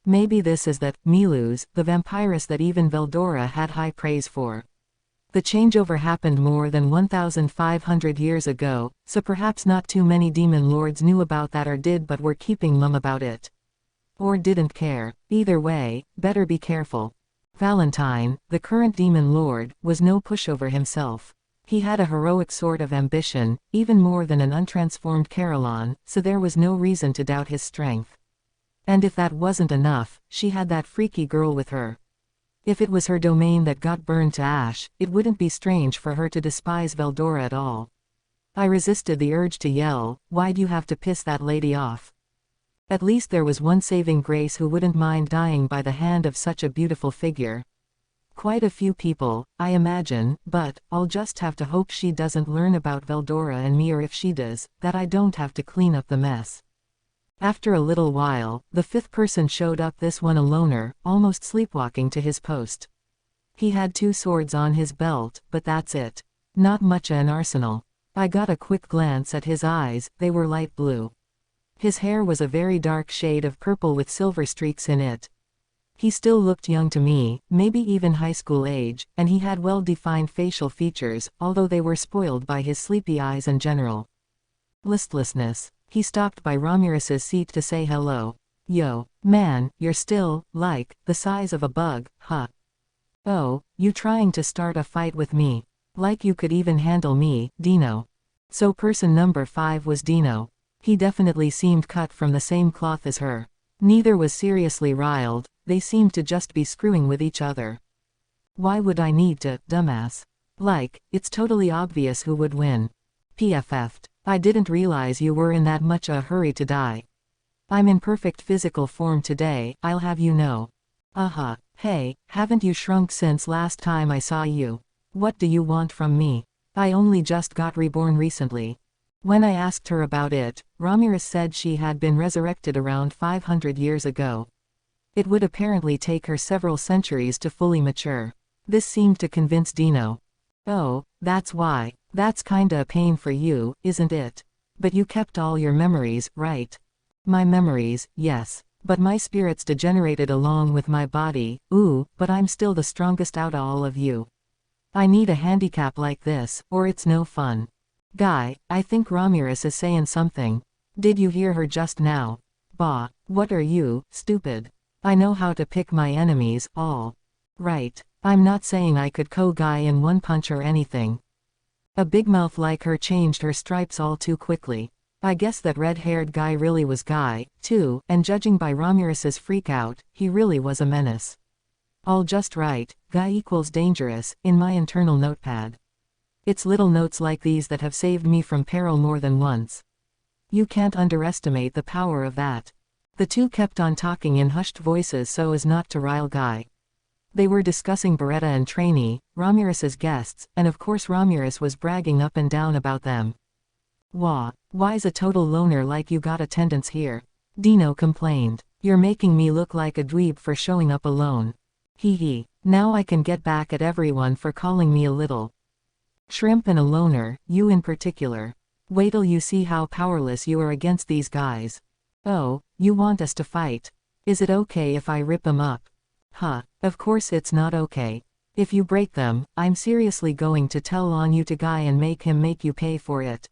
Maybe this is that Miluz, the vampiress that even Veldora had high praise for. The changeover happened more than 1,500 years ago, so perhaps not too many demon lords knew about that or did but were keeping mum about it. Or didn't care. Either way, better be careful. Valentine, the current demon lord, was no pushover himself. He had a heroic sort of ambition, even more than an untransformed Caroline, so there was no reason to doubt his strength. And if that wasn't enough, she had that freaky girl with her. If it was her domain that got burned to ash, it wouldn't be strange for her to despise Veldora at all. I resisted the urge to yell, "Why'd you have to piss that lady off?" At least there was one saving grace who wouldn't mind dying by the hand of such a beautiful figure. Quite a few people, I imagine, but I'll just have to hope she doesn't learn about Veldora and me, or if she does, that I don't have to clean up the mess. After a little while, the fifth person showed up, this one a loner, almost sleepwalking to his post. He had 2 swords on his belt, but that's it. Not much an arsenal. I got a quick glance at his eyes, they were light blue. His hair was a very dark shade of purple with silver streaks in it. He still looked young to me, maybe even high school age, and he had well-defined facial features, although they were spoiled by his sleepy eyes and general listlessness. He stopped by Ramirez's seat to say hello. Yo, man, you're still, like, the size of a bug, huh? Oh, you trying to start a fight with me? Like you could even handle me, Dino. So person number 5 was Dino. He definitely seemed cut from the same cloth as her. Neither was seriously riled, they seemed to just be screwing with each other. Why would I need to, dumbass? Like, it's totally obvious who would win. PFF'd. I didn't realize you were in that much a hurry to die. I'm in perfect physical form today, I'll have you know. Hey, haven't you shrunk since last time I saw you? What do you want from me? I only just got reborn recently. When I asked her about it, Ramirez said she had been resurrected around 500 years ago. It would apparently take her several centuries to fully mature. This seemed to convince Dino. Oh, that's why. That's kinda a pain for you, isn't it? But you kept all your memories, right? My memories, yes. But my spirits degenerated along with my body, ooh, but I'm still the strongest out of all of you. I need a handicap like this, or it's no fun. Guy, I think Ramirez is saying something. Did you hear her just now? Bah, what are you, stupid? I know how to pick my enemies, all. Right. I'm not saying I could KO Guy in one punch or anything. A big mouth like her changed her stripes all too quickly. I guess that red-haired guy really was Guy, too, and judging by Ramirez's freakout, he really was a menace. All just right, Guy equals dangerous, in my internal notepad. It's little notes like these that have saved me from peril more than once. You can't underestimate the power of that. The two kept on talking in hushed voices so as not to rile Guy. They were discussing Beretta and Trainee, Ramirez's guests, and of course Ramirez was bragging up and down about them. Why's a total loner like you got attendance here? Dino complained. You're making me look like a dweeb for showing up alone. Hee. Now I can get back at everyone for calling me a little shrimp and a loner, you in particular. Wait till you see how powerless you are against these guys. Oh, you want us to fight? Is it okay if I rip them up? Of course it's not okay. If you break them, I'm seriously going to tell on you to Guy and make him make you pay for it.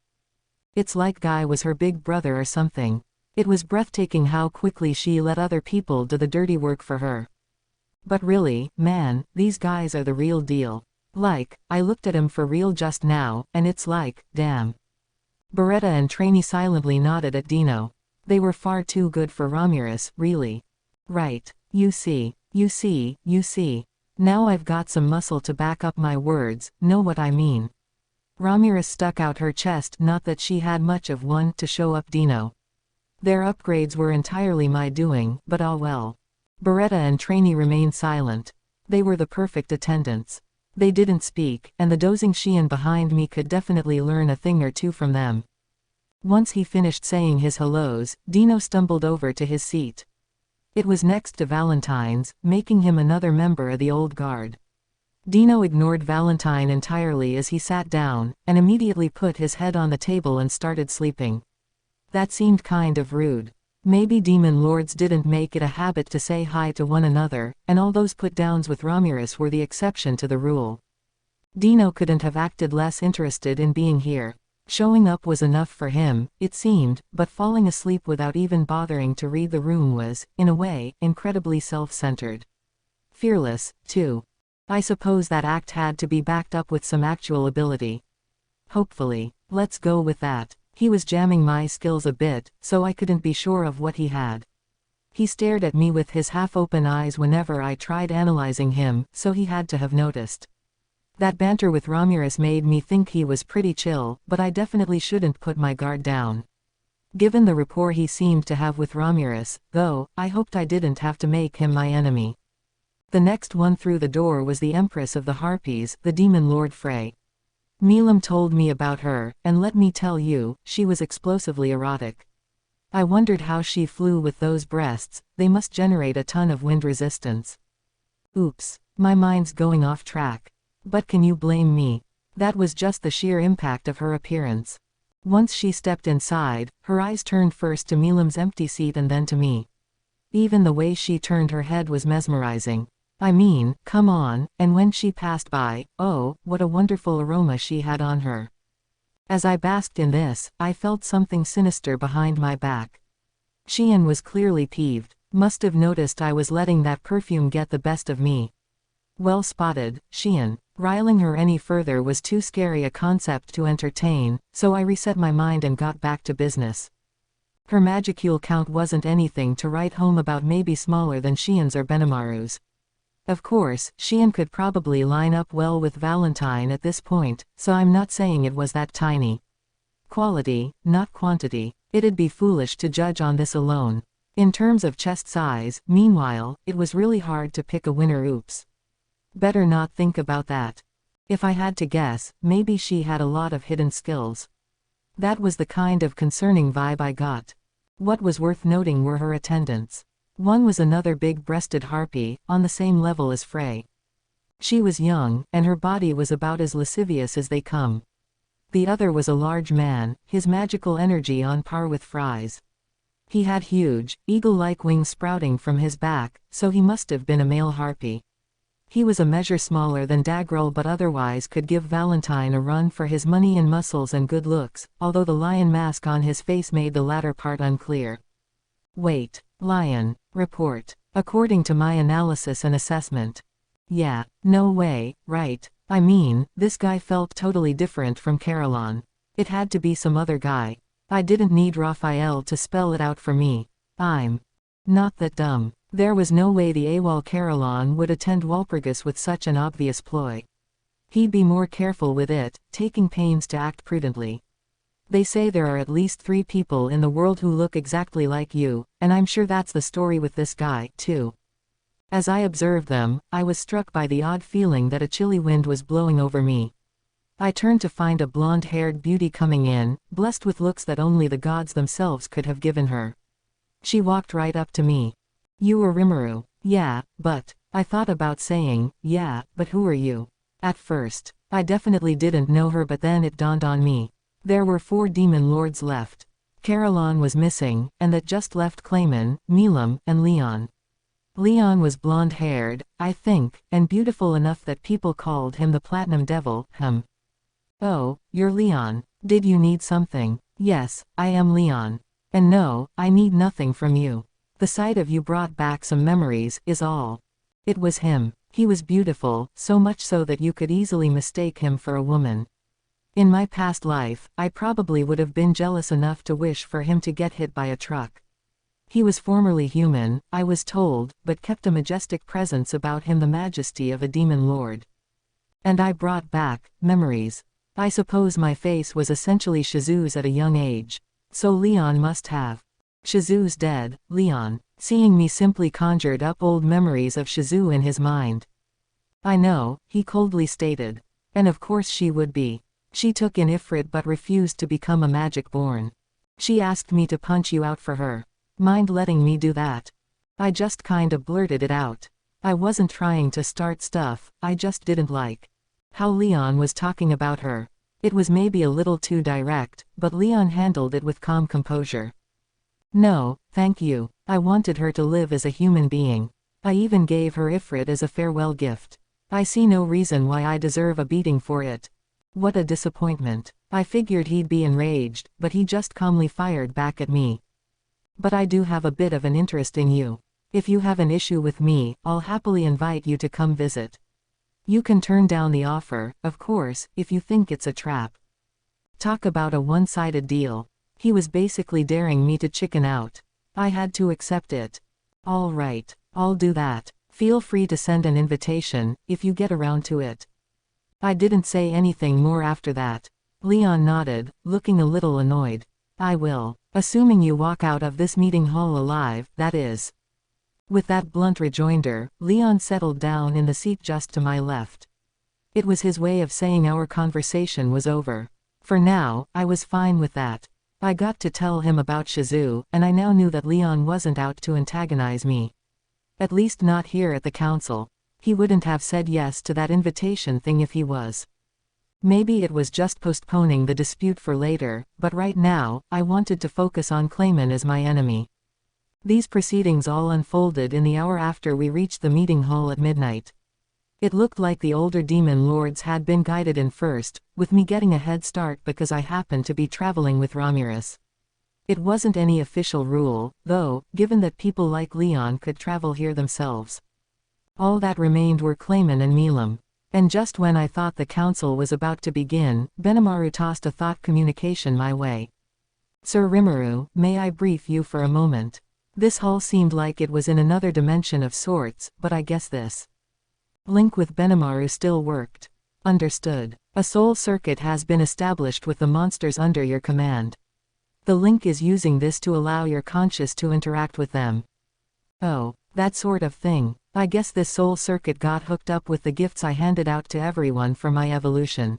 It's like Guy was her big brother or something. It was breathtaking how quickly she let other people do the dirty work for her. But really, man, these guys are the real deal. Like, I looked at him for real just now, and it's like, damn. Beretta and Trainee silently nodded at Dino. They were far too good for Ramirez, really. Right. You see. Now I've got some muscle to back up my words, know what I mean. Ramirez stuck out her chest, not that she had much of one, to show up Dino. Their upgrades were entirely my doing, but ah well. Beretta and Trainee remained silent. They were the perfect attendants. They didn't speak, and the dozing Sheehan behind me could definitely learn a thing or two from them. Once he finished saying his hellos, Dino stumbled over to his seat. It was next to Valentine's, making him another member of the old guard. Dino ignored Valentine entirely as he sat down, and immediately put his head on the table and started sleeping. That seemed kind of rude. Maybe demon lords didn't make it a habit to say hi to one another, and all those put-downs with Ramirez were the exception to the rule. Dino couldn't have acted less interested in being here. Showing up was enough for him, it seemed, but falling asleep without even bothering to read the room was, in a way, incredibly self-centered. Fearless, too. I suppose that act had to be backed up with some actual ability. Hopefully. Let's go with that. He was jamming my skills a bit, so I couldn't be sure of what he had. He stared at me with his half-open eyes whenever I tried analyzing him, so he had to have noticed. That banter with Ramirez made me think he was pretty chill, but I definitely shouldn't put my guard down. Given the rapport he seemed to have with Ramirez, though, I hoped I didn't have to make him my enemy. The next one through the door was the Empress of the Harpies, the Demon Lord Frey. Milam told me about her, and let me tell you, she was explosively erotic. I wondered how she flew with those breasts, they must generate a ton of wind resistance. Oops, my mind's going off track. But can you blame me? That was just the sheer impact of her appearance. Once she stepped inside, her eyes turned first to Milam's empty seat and then to me. Even the way she turned her head was mesmerizing. I mean, come on, and when she passed by, oh, what a wonderful aroma she had on her. As I basked in this, I felt something sinister behind my back. Xian was clearly peeved. Must have noticed I was letting that perfume get the best of me. Well spotted, Xian. Riling her any further was too scary a concept to entertain, so I reset my mind and got back to business. Her magicule count wasn't anything to write home about, maybe smaller than Xian's or Benimaru's. Of course, Xian could probably line up well with Valentine at this point, so I'm not saying it was that tiny. Quality, not quantity. It'd be foolish to judge on this alone. In terms of chest size, meanwhile, it was really hard to pick a winner. Oops. Better not think about that. If I had to guess, maybe she had a lot of hidden skills. That was the kind of concerning vibe I got. What was worth noting were her attendants. One was another big-breasted harpy, on the same level as Frey. She was young, and her body was about as lascivious as they come. The other was a large man, his magical energy on par with Frey's. He had huge, eagle-like wings sprouting from his back, so he must have been a male harpy. He was a measure smaller than Dagrel but otherwise could give Valentine a run for his money in muscles and good looks, although the lion mask on his face made the latter part unclear. Wait. Lion. Report. According to my analysis and assessment. Yeah, no way, right? I mean, this guy felt totally different from Caroline. It had to be some other guy. I didn't need Raphael to spell it out for me. I'm not that dumb. There was no way the AWOL Caroline would attend Walpurgis with such an obvious ploy. He'd be more careful with it, taking pains to act prudently. They say there are at least 3 people in the world who look exactly like you, and I'm sure that's the story with this guy, too. As I observed them, I was struck by the odd feeling that a chilly wind was blowing over me. I turned to find a blonde-haired beauty coming in, blessed with looks that only the gods themselves could have given her. She walked right up to me. You were Rimuru. Yeah, but. I thought about saying, yeah, but who are you? At first, I definitely didn't know her, but then it dawned on me. There were 4 demon lords left. Caroline was missing, and that just left Clayman, Milam, and Leon. Leon was blonde-haired, I think, and beautiful enough that people called him the Platinum Devil. Oh, you're Leon. Did you need something? Yes, I am Leon. And no, I need nothing from you. The sight of you brought back some memories, is all. It was him. He was beautiful, so much so that you could easily mistake him for a woman. In my past life, I probably would have been jealous enough to wish for him to get hit by a truck. He was formerly human, I was told, but kept a majestic presence about him, the majesty of a demon lord. And I brought back memories. I suppose my face was essentially Shizu's at a young age. So Leon must have. Shizu's dead, Leon. Seeing me simply conjured up old memories of Shizu in his mind. I know, he coldly stated. And of course she would be. She took in Ifrit but refused to become a magic-born. She asked me to punch you out for her. Mind letting me do that? I just kinda blurted it out. I wasn't trying to start stuff, I just didn't like how Leon was talking about her. It was maybe a little too direct, but Leon handled it with calm composure. No, thank you. I wanted her to live as a human being. I even gave her Ifrit as a farewell gift. I see no reason why I deserve a beating for it. What a disappointment. I figured he'd be enraged, but he just calmly fired back at me. But I do have a bit of an interest in you. If you have an issue with me, I'll happily invite you to come visit. You can turn down the offer, of course, if you think it's a trap. Talk about a one-sided deal. He was basically daring me to chicken out. I had to accept it. All right, I'll do that. Feel free to send an invitation, if you get around to it. I didn't say anything more after that. Leon nodded, looking a little annoyed. I will. Assuming you walk out of this meeting hall alive, that is. With that blunt rejoinder, Leon settled down in the seat just to my left. It was his way of saying our conversation was over. For now, I was fine with that. I got to tell him about Shizu, and I now knew that Leon wasn't out to antagonize me. At least not here at the council. He wouldn't have said yes to that invitation thing if he was. Maybe it was just postponing the dispute for later, but right now, I wanted to focus on Clayman as my enemy. These proceedings all unfolded in the hour after we reached the meeting hall at midnight. It looked like the older demon lords had been guided in first, with me getting a head start because I happened to be traveling with Ramirez. It wasn't any official rule, though, given that people like Leon could travel here themselves. All that remained were Clayman and Milam. And just when I thought the council was about to begin, Benimaru tossed a thought communication my way. Sir Rimuru, may I brief you for a moment? This hall seemed like it was in another dimension of sorts, but I guess this link with Benimaru still worked. Understood. A soul circuit has been established with the monsters under your command. The link is using this to allow your conscious to interact with them. Oh, that sort of thing. I guess this soul circuit got hooked up with the gifts I handed out to everyone for my evolution.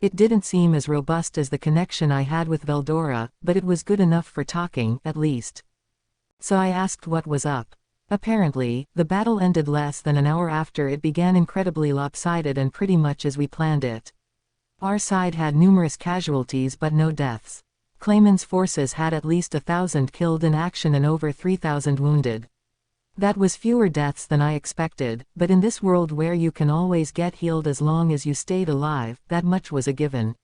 It didn't seem as robust as the connection I had with Veldora, but it was good enough for talking, at least. So I asked what was up. Apparently, the battle ended less than an hour after it began, incredibly lopsided and pretty much as we planned it. Our side had numerous casualties but no deaths. Clayman's forces had at least 1,000 killed in action and over 3,000 wounded. That was fewer deaths than I expected, but in this world where you can always get healed as long as you stayed alive, that much was a given.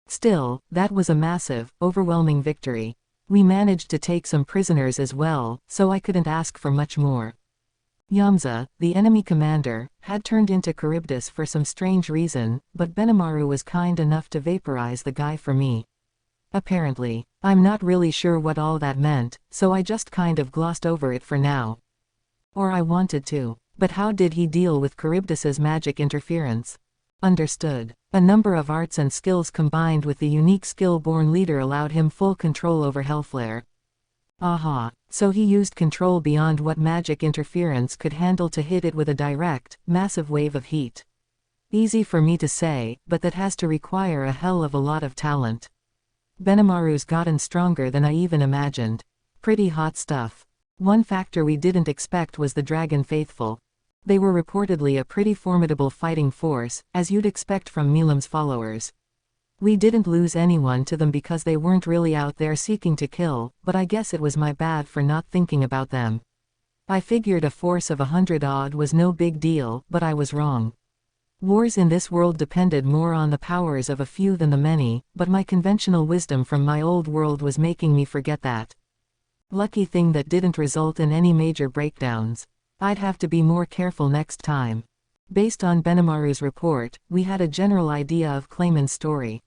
Still, that was a massive, overwhelming victory. We managed to take some prisoners as well, so I couldn't ask for much more. Yamza, the enemy commander, had turned into Charybdis for some strange reason, but Benimaru was kind enough to vaporize the guy for me. Apparently. I'm not really sure what all that meant, so I just kind of glossed over it for now. Or I wanted to. But how did he deal with Charybdis's magic interference? Understood. A number of arts and skills combined with the unique skill-born leader allowed him full control over Hellflare. Aha. So he used control beyond what magic interference could handle to hit it with a direct, massive wave of heat. Easy for me to say, but that has to require a hell of a lot of talent. Benimaru's gotten stronger than I even imagined. Pretty hot stuff. One factor we didn't expect was the Dragon Faithful. They were reportedly a pretty formidable fighting force, as you'd expect from Milam's followers. We didn't lose anyone to them because they weren't really out there seeking to kill, but I guess it was my bad for not thinking about them. I figured a force of 100-odd was no big deal, but I was wrong. Wars in this world depended more on the powers of a few than the many, but my conventional wisdom from my old world was making me forget that. Lucky thing that didn't result in any major breakdowns. I'd have to be more careful next time. Based on Benimaru's report, we had a general idea of Clayman's story.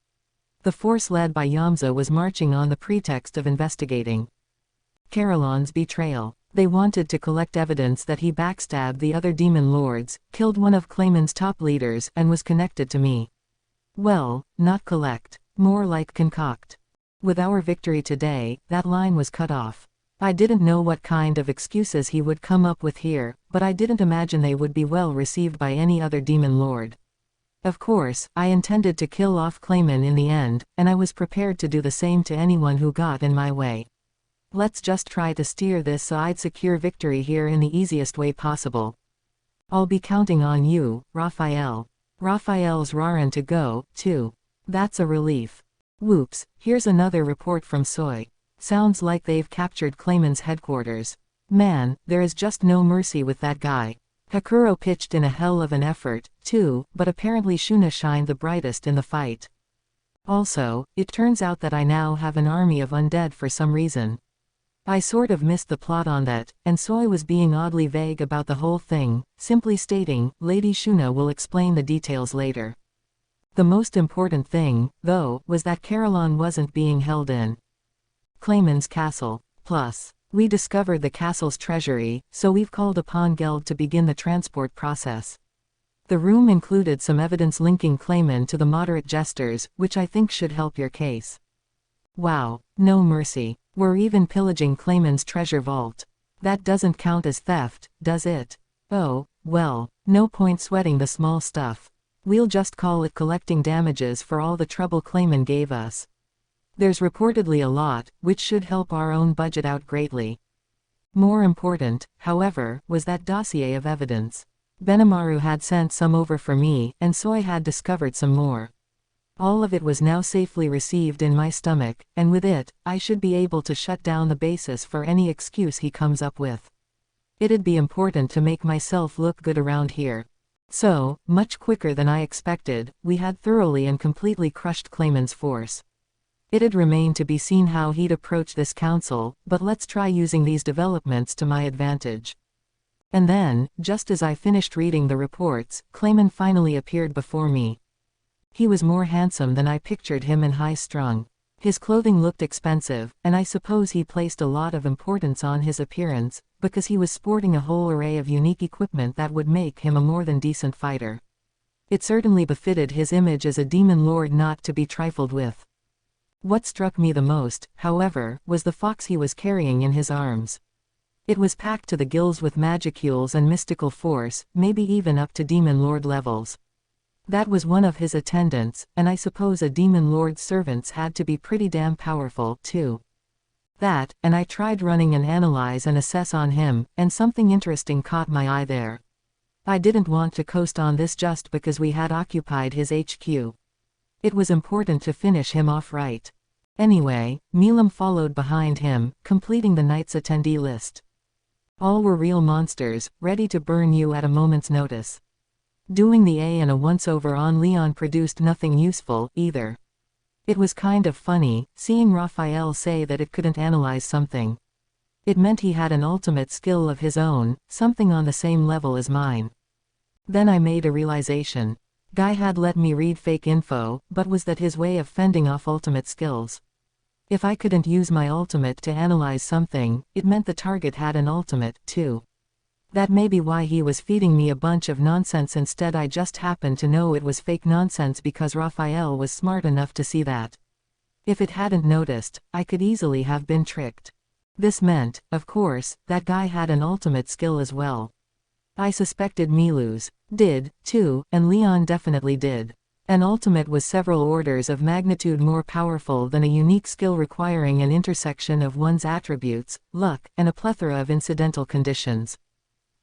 The force led by Yamza was marching on the pretext of investigating Carolon's betrayal. They wanted to collect evidence that he backstabbed the other demon lords, killed one of Clayman's top leaders, and was connected to me. Well, not collect. More like concoct. With our victory today, that line was cut off. I didn't know what kind of excuses he would come up with here, but I didn't imagine they would be well received by any other demon lord. Of course, I intended to kill off Clayman in the end, and I was prepared to do the same to anyone who got in my way. Let's just try to steer this so I'd secure victory here in the easiest way possible. I'll be counting on you, Raphael. Raphael's rarin' to go, too. That's a relief. Whoops, here's another report from Soy. Sounds like they've captured Clayman's headquarters. Man, there is just no mercy with that guy. Hakuro pitched in a hell of an effort, too, but apparently Shuna shined the brightest in the fight. Also, it turns out that I now have an army of undead for some reason. I sort of missed the plot on that, and Soy was being oddly vague about the whole thing, simply stating, Lady Shuna will explain the details later. The most important thing, though, was that Carolon wasn't being held in Clayman's castle. Plus, we discovered the castle's treasury, so we've called upon Geld to begin the transport process. The room included some evidence linking Clayman to the moderate jesters, which I think should help your case. Wow, no mercy. We're even pillaging Clayman's treasure vault. That doesn't count as theft, does it? Oh, well, no point sweating the small stuff. We'll just call it collecting damages for all the trouble Clayman gave us. There's reportedly a lot, which should help our own budget out greatly. More important, however, was that dossier of evidence. Benimaru had sent some over for me, and Soy had discovered some more. All of it was now safely received in my stomach, and with it, I should be able to shut down the basis for any excuse he comes up with. It'd be important to make myself look good around here. So, much quicker than I expected, we had thoroughly and completely crushed Clayman's force. It'd remain to be seen how he'd approach this council, but let's try using these developments to my advantage. And then, just as I finished reading the reports, Clayman finally appeared before me. He was more handsome than I pictured him and high-strung. His clothing looked expensive, and I suppose he placed a lot of importance on his appearance, because he was sporting a whole array of unique equipment that would make him a more than decent fighter. It certainly befitted his image as a demon lord not to be trifled with. What struck me the most, however, was the fox he was carrying in his arms. It was packed to the gills with magicules and mystical force, maybe even up to demon lord levels. That was one of his attendants, and I suppose a demon lord's servants had to be pretty damn powerful, too. That, and I tried running an analyze and assess on him, and something interesting caught my eye there. I didn't want to coast on this just because we had occupied his HQ. It was important to finish him off right. Anyway, Milam followed behind him, completing the night's attendee list. All were real monsters, ready to burn you at a moment's notice. Doing the A and a once-over on Leon produced nothing useful, either. It was kind of funny, seeing Raphael say that it couldn't analyze something. It meant he had an ultimate skill of his own, something on the same level as mine. Then I made a realization. Guy had let me read fake info, but was that his way of fending off ultimate skills? If I couldn't use my ultimate to analyze something, it meant the target had an ultimate, too. That may be why he was feeding me a bunch of nonsense instead. I just happened to know it was fake nonsense because Raphael was smart enough to see that. If it hadn't noticed, I could easily have been tricked. This meant, of course, that Guy had an ultimate skill as well. I suspected Milu's did, too, and Leon definitely did. An ultimate was several orders of magnitude more powerful than a unique skill requiring an intersection of one's attributes, luck, and a plethora of incidental conditions.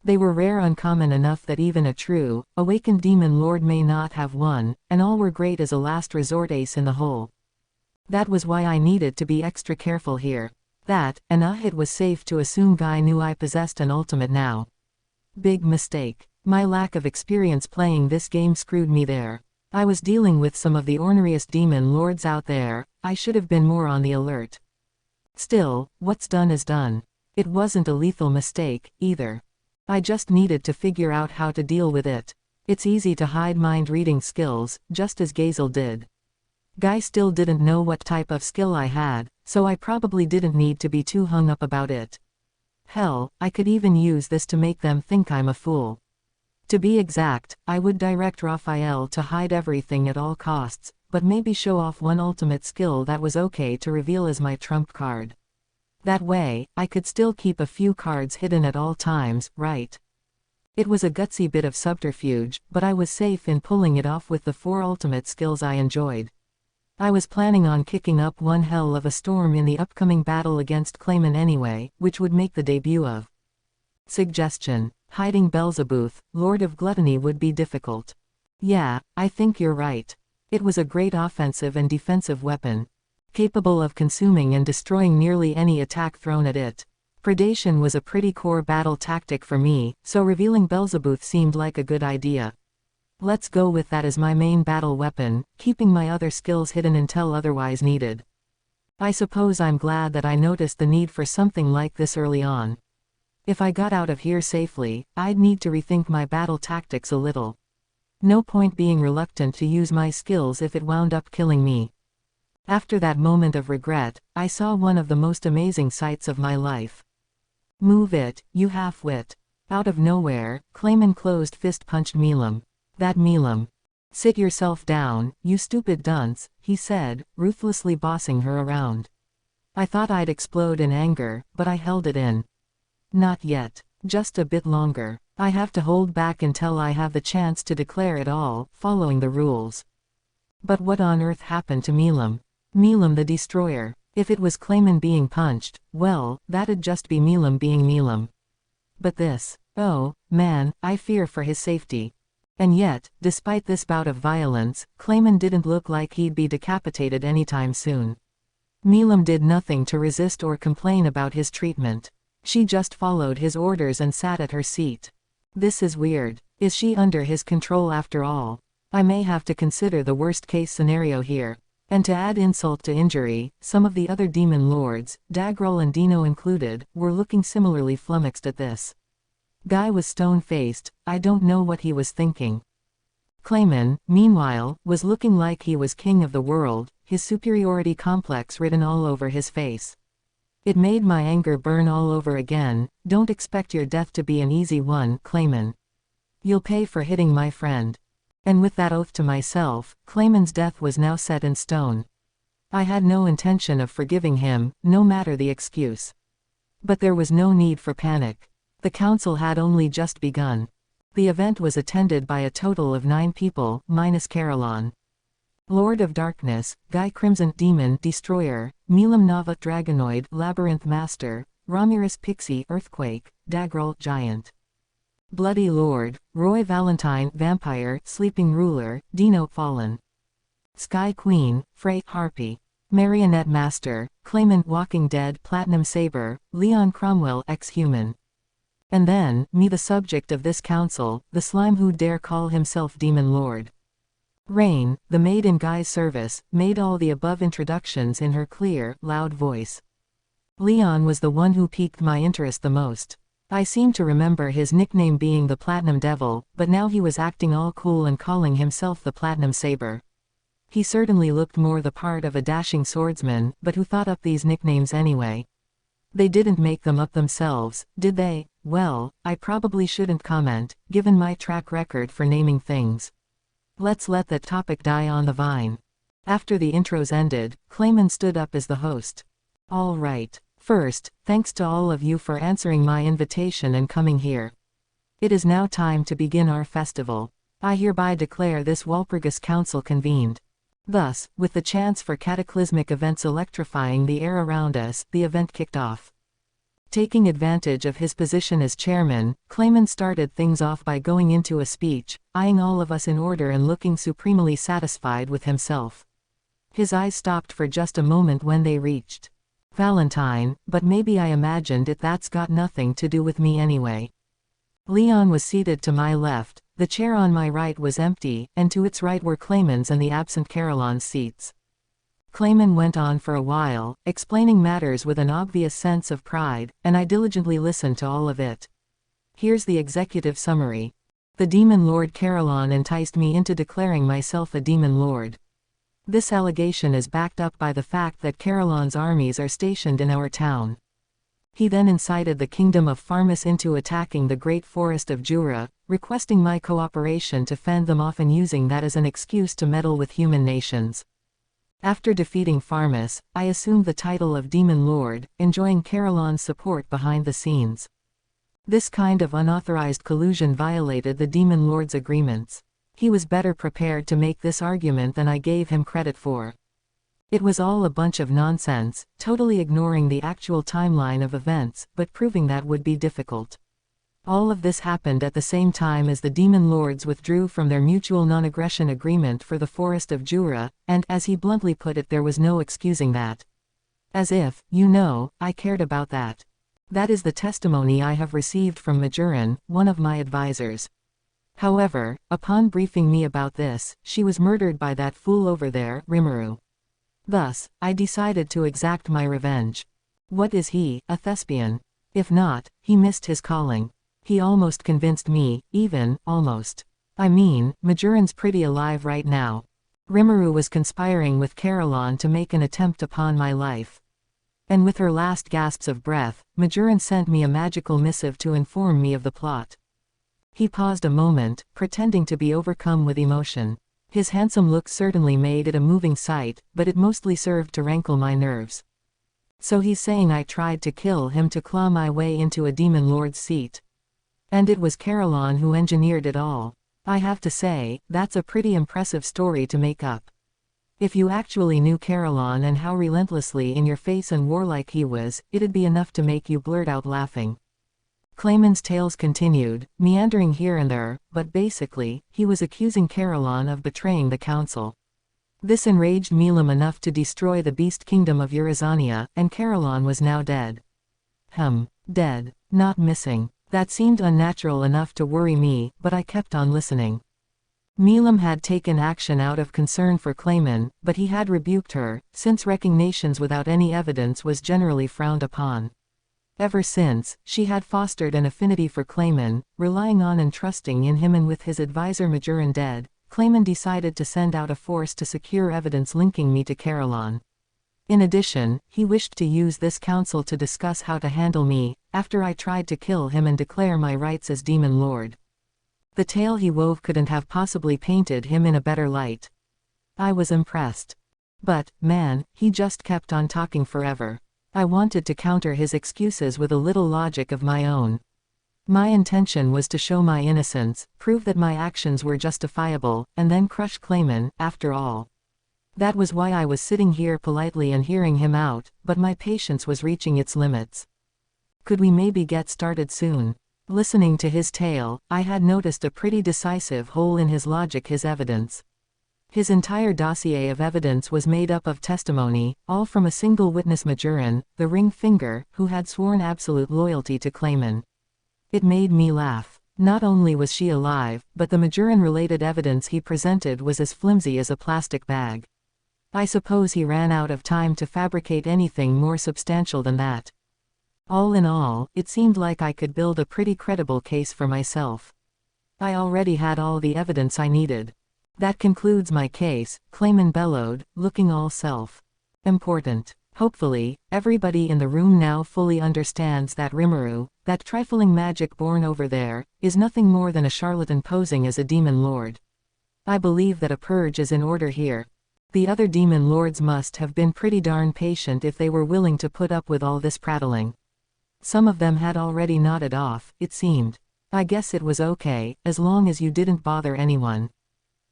They were rare, uncommon enough that even a true, awakened demon lord may not have one, and all were great as a last resort ace in the hole. That was why I needed to be extra careful here. That, and it was safe to assume Guy knew I possessed an ultimate now. Big mistake. My lack of experience playing this game screwed me there. I was dealing with some of the orneriest demon lords out there. I should have been more on the alert. Still, what's done is done. It wasn't a lethal mistake, either. I just needed to figure out how to deal with it. It's easy to hide mind-reading skills, just as Gazel did. Guy still didn't know what type of skill I had, so I probably didn't need to be too hung up about it. Hell, I could even use this to make them think I'm a fool. To be exact, I would direct Raphael to hide everything at all costs, but maybe show off one ultimate skill that was okay to reveal as my trump card. That way, I could still keep a few cards hidden at all times, right? It was a gutsy bit of subterfuge, but I was safe in pulling it off with the 4 ultimate skills I enjoyed. I was planning on kicking up one hell of a storm in the upcoming battle against Clayman anyway, which would make the debut of. Suggestion. Hiding Beelzebub, Lord of Gluttony, would be difficult. Yeah, I think you're right. It was a great offensive and defensive weapon, capable of consuming and destroying nearly any attack thrown at it. Predation was a pretty core battle tactic for me, so revealing Beelzebub seemed like a good idea. Let's go with that as my main battle weapon, keeping my other skills hidden until otherwise needed. I suppose I'm glad that I noticed the need for something like this early on. If I got out of here safely, I'd need to rethink my battle tactics a little. No point being reluctant to use my skills if it wound up killing me. After that moment of regret, I saw one of the most amazing sights of my life. Move it, you half-wit. Out of nowhere, Clayman closed fist punched Milam. That Milam. Sit yourself down, you stupid dunce, he said, ruthlessly bossing her around. I thought I'd explode in anger, but I held it in. Not yet. Just a bit longer. I have to hold back until I have the chance to declare it all, following the rules. But what on earth happened to Milam? Milam the Destroyer. If it was Clayman being punched, well, that'd just be Milam being Milam. But this, oh, man, I fear for his safety. And yet, despite this bout of violence, Clayman didn't look like he'd be decapitated anytime soon. Milam did nothing to resist or complain about his treatment. She just followed his orders and sat at her seat. This is weird. Is she under his control after all? I may have to consider the worst-case scenario here. And to add insult to injury, some of the other demon lords, Dagrel and Dino included, were looking similarly flummoxed at this. Guy was stone-faced. I don't know what he was thinking. Clayman, meanwhile, was looking like he was king of the world, his superiority complex written all over his face. It made my anger burn all over again. Don't expect your death to be an easy one, Clayman. You'll pay for hitting my friend. And with that oath to myself, Clayman's death was now set in stone. I had no intention of forgiving him, no matter the excuse. But there was no need for panic. The council had only just begun. The event was attended by a total of 9 people, minus Caroline. Lord of Darkness, Guy Crimson Demon Destroyer, Milam Nava Dragonoid Labyrinth Master, Ramirez Pixie Earthquake, Dagrel Giant. Bloody Lord, Roy Valentine Vampire Sleeping Ruler, Dino Fallen. Sky Queen, Frey Harpy. Marionette Master, Clayman Walking Dead Platinum Saber, Leon Cromwell Ex-Human. And then, me the subject of this council, the slime who dare call himself Demon Lord. Rain, the maid in Guy's service, made all the above introductions in her clear, loud voice. Leon was the one who piqued my interest the most. I seem to remember his nickname being the Platinum Devil, but now he was acting all cool and calling himself the Platinum Saber. He certainly looked more the part of a dashing swordsman, but who thought up these nicknames anyway? They didn't make them up themselves, did they? Well, I probably shouldn't comment, given my track record for naming things. Let's let that topic die on the vine. After the intros ended, Clayman stood up as the host. All right. First, thanks to all of you for answering my invitation and coming here. It is now time to begin our festival. I hereby declare this Walpurgis Council convened. Thus, with the chance for cataclysmic events electrifying the air around us, the event kicked off. Taking advantage of his position as chairman, Clayman started things off by going into a speech, eyeing all of us in order and looking supremely satisfied with himself. His eyes stopped for just a moment when they reached Valentine, but maybe I imagined it. That's got nothing to do with me anyway. Leon was seated to my left, the chair on my right was empty, and to its right were Clayman's and the absent Caroline's seats. Clayman went on for a while, explaining matters with an obvious sense of pride, and I diligently listened to all of it. Here's the executive summary. The Demon Lord Caroline enticed me into declaring myself a Demon Lord. This allegation is backed up by the fact that Caroline's armies are stationed in our town. He then incited the kingdom of Pharmus into attacking the great forest of Jura, requesting my cooperation to fend them off and using that as an excuse to meddle with human nations. After defeating Pharmus, I assumed the title of Demon Lord, enjoying Caroline's support behind the scenes. This kind of unauthorized collusion violated the Demon Lord's agreements. He was better prepared to make this argument than I gave him credit for. It was all a bunch of nonsense, totally ignoring the actual timeline of events, but proving that would be difficult. All of this happened at the same time as the Demon Lords withdrew from their mutual non-aggression agreement for the Forest of Jura, and, as he bluntly put it, there was no excusing that. As if, I cared about that. That is the testimony I have received from Majoran, one of my advisors. However, upon briefing me about this, she was murdered by that fool over there, Rimuru. Thus, I decided to exact my revenge. What is he, a thespian? If not, he missed his calling. He almost convinced me, almost. I mean, Majoran's pretty alive right now. Rimuru was conspiring with Caroline to make an attempt upon my life. And with her last gasps of breath, Majoran sent me a magical missive to inform me of the plot. He paused a moment, pretending to be overcome with emotion. His handsome look certainly made it a moving sight, but it mostly served to rankle my nerves. So he's saying I tried to kill him to claw my way into a Demon Lord's seat. And it was Caroline who engineered it all. I have to say, that's a pretty impressive story to make up. If you actually knew Caroline and how relentlessly in your face and warlike he was, it'd be enough to make you blurt out laughing. Clayman's tales continued, meandering here and there, but basically, he was accusing Caroline of betraying the council. This enraged Milam enough to destroy the beast kingdom of Eurazania, and Caroline was now dead. Dead. Not missing. That seemed unnatural enough to worry me, but I kept on listening. Milam had taken action out of concern for Clayman, but he had rebuked her, since resignations without any evidence was generally frowned upon. Ever since, she had fostered an affinity for Clayman, relying on and trusting in him, and with his advisor Majoran dead, Clayman decided to send out a force to secure evidence linking me to Caroline. In addition, he wished to use this council to discuss how to handle me, after I tried to kill him and declare my rights as Demon Lord. The tale he wove couldn't have possibly painted him in a better light. I was impressed. But, man, he just kept on talking forever. I wanted to counter his excuses with a little logic of my own. My intention was to show my innocence, prove that my actions were justifiable, and then crush Clayman, after all. That was why I was sitting here politely and hearing him out, but my patience was reaching its limits. Could we maybe get started soon? Listening to his tale, I had noticed a pretty decisive hole in his logic, his evidence. His entire dossier of evidence was made up of testimony, all from a single witness, Majoran, the ring finger, who had sworn absolute loyalty to Clayman. It made me laugh. Not only was she alive, but the Majoran-related evidence he presented was as flimsy as a plastic bag. I suppose he ran out of time to fabricate anything more substantial than that. All in all, it seemed like I could build a pretty credible case for myself. I already had all the evidence I needed. That concludes my case, Clayman bellowed, looking all self-important. Hopefully, everybody in the room now fully understands that Rimuru, that trifling magic born over there, is nothing more than a charlatan posing as a demon lord. I believe that a purge is in order here. The other demon lords must have been pretty darn patient if they were willing to put up with all this prattling. Some of them had already nodded off, it seemed. I guess it was okay, as long as you didn't bother anyone.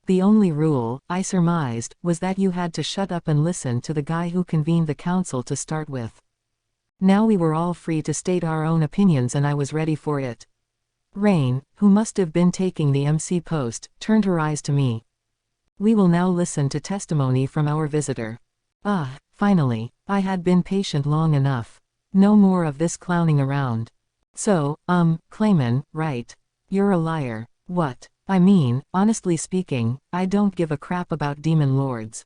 The only rule, I surmised, was that you had to shut up and listen to the guy who convened the council to start with. Now we were all free to state our own opinions, and I was ready for it. Rain, who must have been taking the MC post, turned her eyes to me. We will now listen to testimony from our visitor. Finally. I had been patient long enough. No more of this clowning around. So, Clayman, right? You're a liar. What? I mean, honestly speaking, I don't give a crap about demon lords.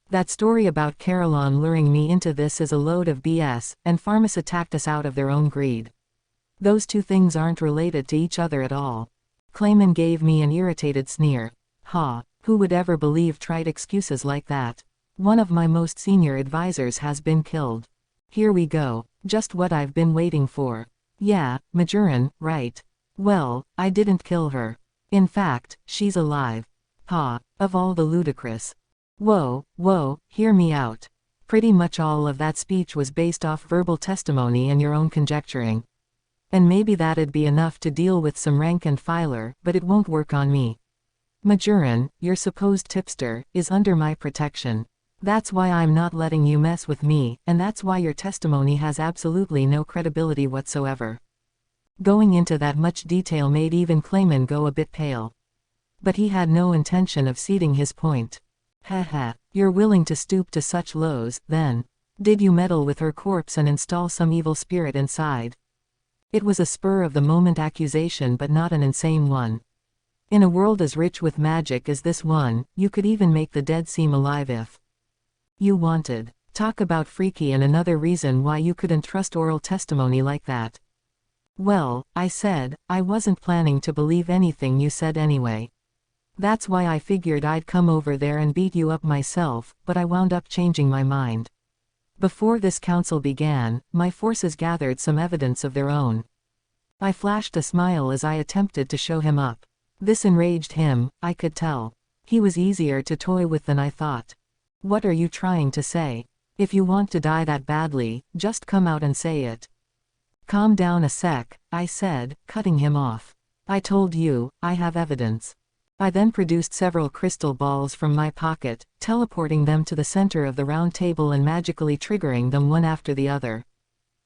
That story about Caroline luring me into this is a load of BS, and Pharmas attacked us out of their own greed. Those two things aren't related to each other at all. Clayman gave me an irritated sneer. Who would ever believe trite excuses like that? One of my most senior advisors has been killed. Here we go. Just what I've been waiting for. Yeah, Majoran, right. Well, I didn't kill her. In fact, she's alive. Of all the ludicrous. Whoa, hear me out. Pretty much all of that speech was based off verbal testimony and your own conjecturing. And maybe that'd be enough to deal with some rank and filer, but it won't work on me. Majoran, your supposed tipster, is under my protection. That's why I'm not letting you mess with me, and that's why your testimony has absolutely no credibility whatsoever. Going into that much detail made even Clayman go a bit pale. But he had no intention of ceding his point. You're willing to stoop to such lows, then? Did you meddle with her corpse and install some evil spirit inside? It was a spur-of-the-moment accusation, but not an insane one. In a world as rich with magic as this one, you could even make the dead seem alive if you wanted. Talk about freaky, and another reason why you couldn't trust oral testimony like that. Well, I said, I wasn't planning to believe anything you said anyway. That's why I figured I'd come over there and beat you up myself, but I wound up changing my mind. Before this council began, my forces gathered some evidence of their own. I flashed a smile as I attempted to show him up. This enraged him, I could tell. He was easier to toy with than I thought. What are you trying to say? If you want to die that badly, just come out and say it. Calm down a sec, I said, cutting him off. I told you, I have evidence. I then produced several crystal balls from my pocket, teleporting them to the center of the round table and magically triggering them one after the other.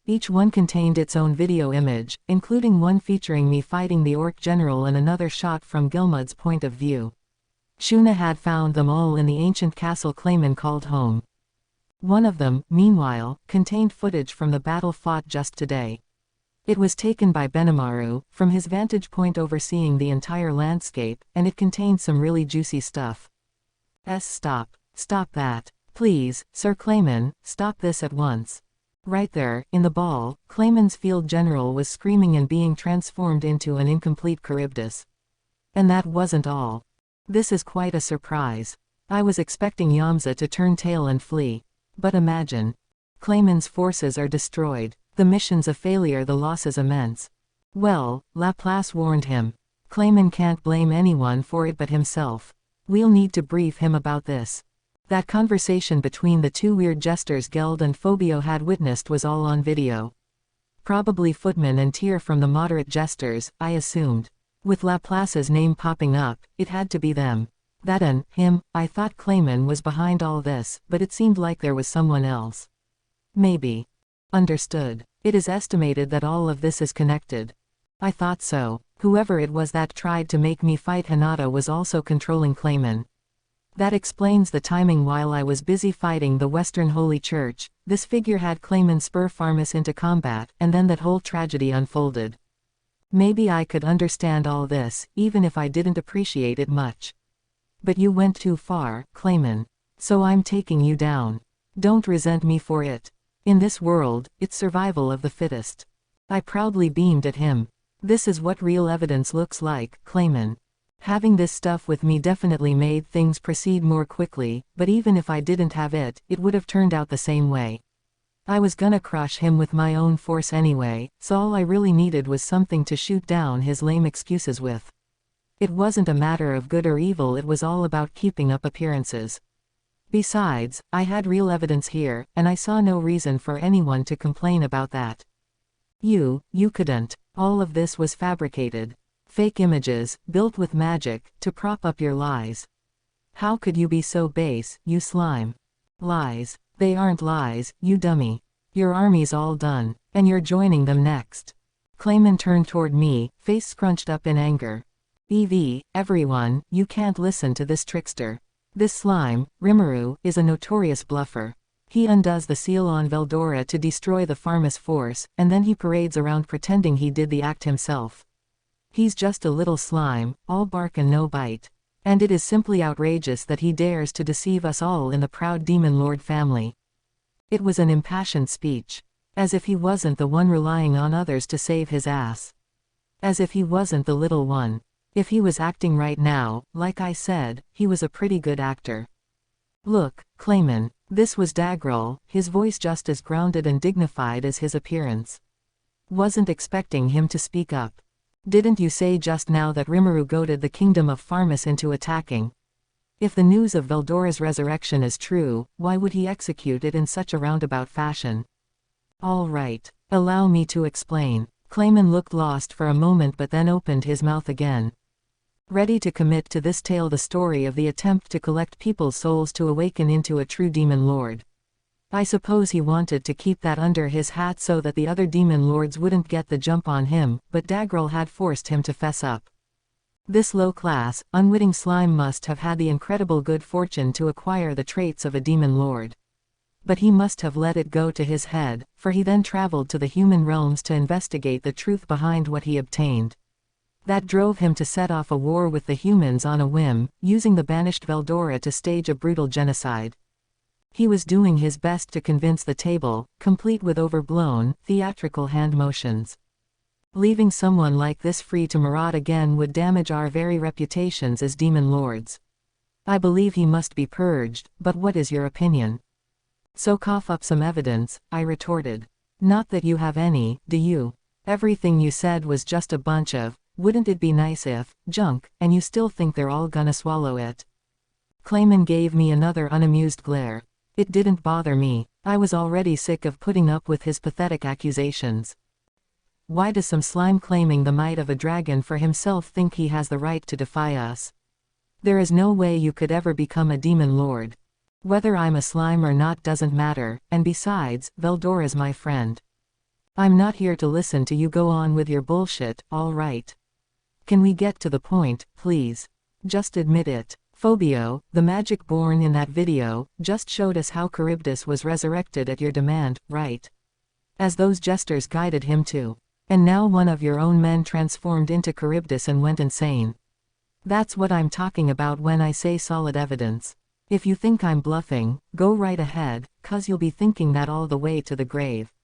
Each one contained its own video image, including one featuring me fighting the orc general and another shot from Gilmud's point of view. Shuna had found them all in the ancient castle Clayman called home. One of them, meanwhile, contained footage from the battle fought just today. It was taken by Benimaru, from his vantage point overseeing the entire landscape, and it contained some really juicy stuff. Stop. Stop that. Please, Sir Clayman, stop this at once. Right there, in the ball, Clayman's field general was screaming and being transformed into an incomplete Charybdis. And that wasn't all. This is quite a surprise. I was expecting Yamza to turn tail and flee. But imagine. Clayman's forces are destroyed. The mission's a failure, the loss is immense. Well, Laplace warned him. Clayman can't blame anyone for it but himself. We'll need to brief him about this. That conversation between the two weird jesters Geld and Phobio had witnessed was all on video. Probably Footman and Tyr from the moderate jesters, I assumed. With Laplace's name popping up, it had to be them. That and him. I thought Clayman was behind all this, but it seemed like there was someone else. Maybe. Understood. It is estimated that all of this is connected. I thought so. Whoever it was that tried to make me fight Hinata was also controlling Clayman. That explains the timing. While I was busy fighting the Western Holy Church, this figure had Clayman spur Pharmus into combat, and then that whole tragedy unfolded. Maybe I could understand all this, even if I didn't appreciate it much. But you went too far, Clayman. So I'm taking you down. Don't resent me for it. In this world, it's survival of the fittest. I proudly beamed at him. This is what real evidence looks like, Clayman. Having this stuff with me definitely made things proceed more quickly, but even if I didn't have it, it would have turned out the same way. I was gonna crush him with my own force anyway, so all I really needed was something to shoot down his lame excuses with. It wasn't a matter of good or evil, it was all about keeping up appearances. Besides, I had real evidence here, and I saw no reason for anyone to complain about that. You couldn't. All of this was fabricated. Fake images, built with magic, to prop up your lies. How could you be so base, you slime? Lies. They aren't lies, you dummy. Your army's all done, and you're joining them next. Clayman turned toward me, face scrunched up in anger. Everyone, you can't listen to this trickster. This slime, Rimuru, is a notorious bluffer. He undoes the seal on Veldora to destroy the Pharmus force, and then he parades around pretending he did the act himself. He's just a little slime, all bark and no bite. And it is simply outrageous that he dares to deceive us all in the proud Demon Lord family. It was an impassioned speech. As if he wasn't the one relying on others to save his ass. As if he wasn't the little one. If he was acting right now, like I said, he was a pretty good actor. Look, Clayman, this was Dagrel, his voice just as grounded and dignified as his appearance. Wasn't expecting him to speak up. Didn't you say just now that Rimuru goaded the kingdom of Pharmus into attacking? If the news of Veldora's resurrection is true, why would he execute it in such a roundabout fashion? All right, allow me to explain. Clayman looked lost for a moment but then opened his mouth again. Ready to commit to this tale the story of the attempt to collect people's souls to awaken into a true demon lord. I suppose he wanted to keep that under his hat so that the other demon lords wouldn't get the jump on him, but Dagrel had forced him to fess up. This low-class, unwitting slime must have had the incredible good fortune to acquire the traits of a demon lord. But he must have let it go to his head, for he then traveled to the human realms to investigate the truth behind what he obtained. That drove him to set off a war with the humans on a whim, using the banished Veldora to stage a brutal genocide. He was doing his best to convince the table, complete with overblown, theatrical hand motions. Leaving someone like this free to maraud again would damage our very reputations as demon lords. I believe he must be purged, but what is your opinion? So cough up some evidence, I retorted. Not that you have any, do you? Everything you said was just a bunch of, wouldn't it be nice if, junk, and you still think they're all gonna swallow it. Clayman gave me another unamused glare. It didn't bother me. I was already sick of putting up with his pathetic accusations. Why does some slime claiming the might of a dragon for himself think he has the right to defy us? There is no way you could ever become a demon lord. Whether I'm a slime or not doesn't matter, and besides, Veldora's my friend. I'm not here to listen to you go on with your bullshit, alright? Can we get to the point, please? Just admit it. Phobio, the magic born in that video, just showed us how Charybdis was resurrected at your demand, right? As those jesters guided him to. And now one of your own men transformed into Charybdis and went insane. That's what I'm talking about when I say solid evidence. If you think I'm bluffing, go right ahead, 'cause you'll be thinking that all the way to the grave.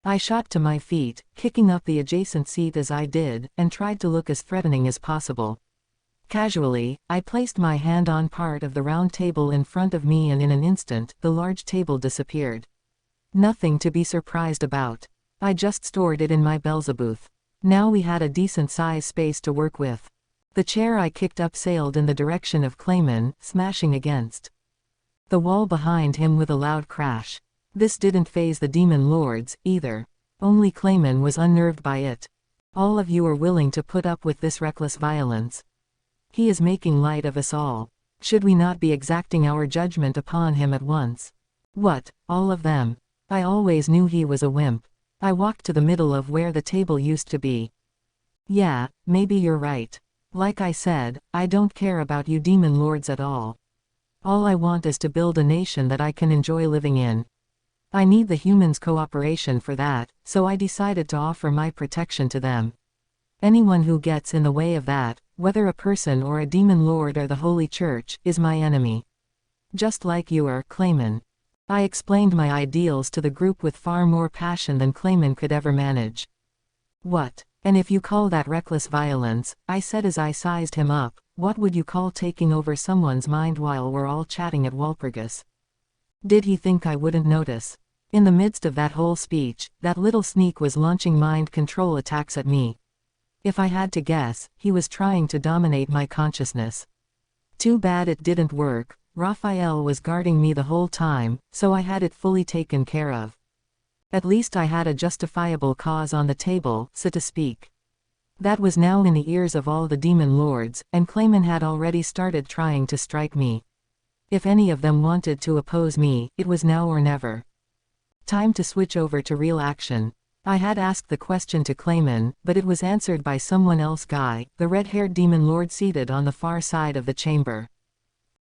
I shot to my feet, kicking up the adjacent seat as I did, and tried to look as threatening as possible. Casually, I placed my hand on part of the round table in front of me and in an instant, the large table disappeared. Nothing to be surprised about. I just stored it in my Belzebooth. Now we had a decent size space to work with. The chair I kicked up sailed in the direction of Clayman, smashing against the wall behind him with a loud crash. This didn't faze the demon lords, either. Only Clayman was unnerved by it. All of you are willing to put up with this reckless violence. He is making light of us all. Should we not be exacting our judgment upon him at once? What, all of them? I always knew he was a wimp. I walked to the middle of where the table used to be. Yeah, maybe you're right. Like I said, I don't care about you demon lords at all. All I want is to build a nation that I can enjoy living in. I need the humans' cooperation for that, so I decided to offer my protection to them. Anyone who gets in the way of that, whether a person or a demon lord or the Holy Church, is my enemy. Just like you are, Clayman. I explained my ideals to the group with far more passion than Clayman could ever manage. What? And if you call that reckless violence, I said as I sized him up, what would you call taking over someone's mind while we're all chatting at Walpurgis? Did he think I wouldn't notice? In the midst of that whole speech, that little sneak was launching mind control attacks at me. If I had to guess, he was trying to dominate my consciousness. Too bad it didn't work. Raphael was guarding me the whole time, so I had it fully taken care of. At least I had a justifiable cause on the table, so to speak. That was now in the ears of all the demon lords, and Clayman had already started trying to strike me. If any of them wanted to oppose me, it was now or never. Time to switch over to real action. I had asked the question to Clayman, but it was answered by someone else Guy, the red-haired demon lord seated on the far side of the chamber.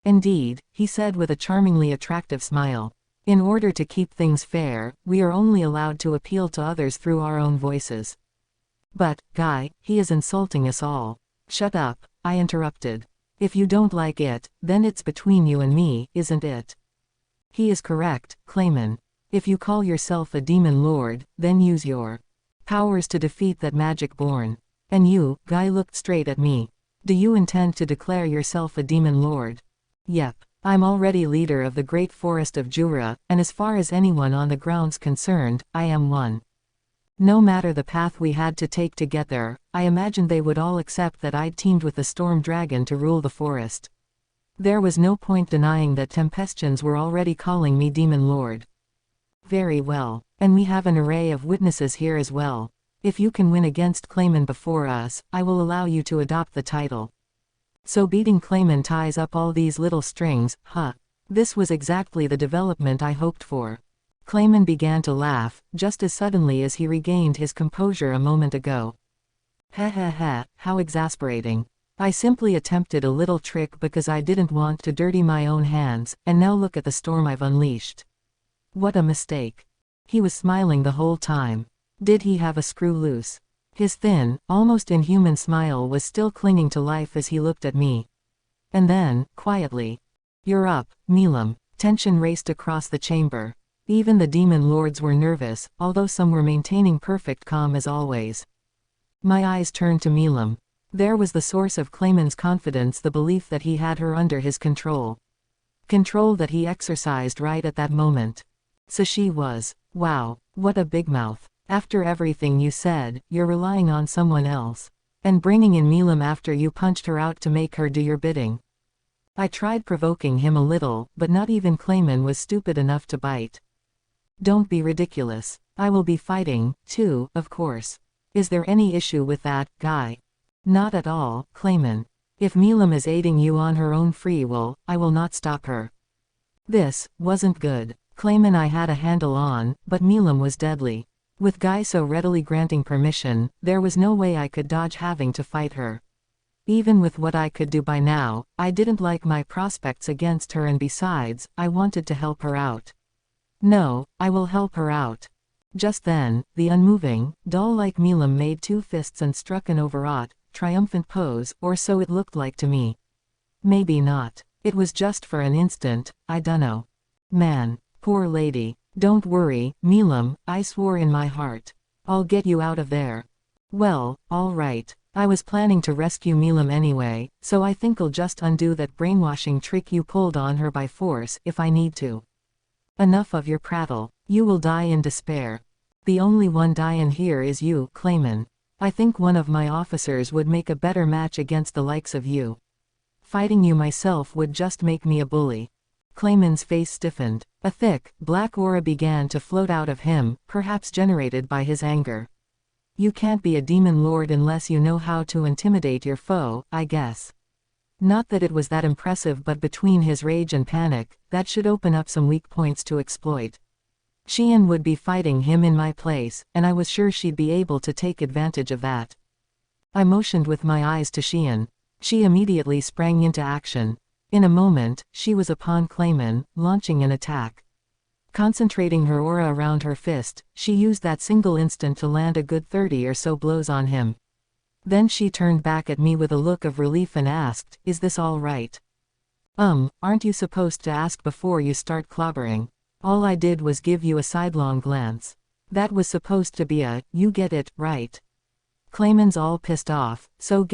Indeed, he said with a charmingly attractive smile. In order to keep things fair, we are only allowed to appeal to others through our own voices. But, Guy, he is insulting us all. Shut up, I interrupted. If you don't like it, then it's between you and me, isn't it? He is correct, Clayman. If you call yourself a demon lord, then use your powers to defeat that magic born. And you, Guy looked straight at me. Do you intend to declare yourself a demon lord? Yep. I'm already leader of the great forest of Jura, and as far as anyone on the ground's concerned, I am one. No matter the path we had to take to get there, I imagined they would all accept that I'd teamed with the storm dragon to rule the forest. There was no point denying that Tempestians were already calling me Demon Lord. Very well, and we have an array of witnesses here as well. If you can win against Clayman before us, I will allow you to adopt the title. So beating Clayman ties up all these little strings, huh? This was exactly the development I hoped for. Clayman began to laugh, just as suddenly as he regained his composure a moment ago. Heh, how exasperating. I simply attempted a little trick because I didn't want to dirty my own hands, and now look at the storm I've unleashed. What a mistake. He was smiling the whole time. Did he have a screw loose? His thin, almost inhuman smile was still clinging to life as he looked at me. And then, quietly, "You're up, Milam." Tension raced across the chamber. Even the demon lords were nervous, although some were maintaining perfect calm as always. My eyes turned to Milam. There was the source of Clayman's confidence, the belief that he had her under his control. Control that he exercised right at that moment. So she was. Wow, what a big mouth. After everything you said, you're relying on someone else. And bringing in Milam after you punched her out to make her do your bidding. I tried provoking him a little, but not even Clayman was stupid enough to bite. Don't be ridiculous. I will be fighting, too, of course. Is there any issue with that, Guy? Not at all, Clayman. If Milam is aiding you on her own free will, I will not stop her. This wasn't good. Clayman I had a handle on, but Milam was deadly. With Guy so readily granting permission, there was no way I could dodge having to fight her. Even with what I could do by now, I didn't like my prospects against her, and besides, I wanted to help her out. No, I will help her out. Just then, the unmoving, doll-like Milam made two fists and struck an overwrought, triumphant pose, or so it looked like to me. Maybe not. It was just for an instant, I dunno. Man, poor lady. Don't worry, Milam, I swore in my heart. I'll get you out of there. Well, all right. I was planning to rescue Milam anyway, so I think I'll just undo that brainwashing trick you pulled on her by force if I need to. Enough of your prattle. You will die in despair. The only one dyin' here is you, Clayman. I think one of my officers would make a better match against the likes of you. Fighting you myself would just make me a bully. Clayman's face stiffened. A thick, black aura began to float out of him, perhaps generated by his anger. You can't be a demon lord unless you know how to intimidate your foe, I guess. Not that it was that impressive, but between his rage and panic, that should open up some weak points to exploit. Xian would be fighting him in my place, and I was sure she'd be able to take advantage of that. I motioned with my eyes to Xian. She immediately sprang into action. In a moment, she was upon Clayman, launching an attack. Concentrating her aura around her fist, she used that single instant to land a good 30 or so blows on him. Then she turned back at me with a look of relief and asked, "Is this all right?" Aren't you supposed to ask before you start clobbering? All I did was give you a sidelong glance. That was supposed to be a, you get it, right? Clayman's all pissed off, so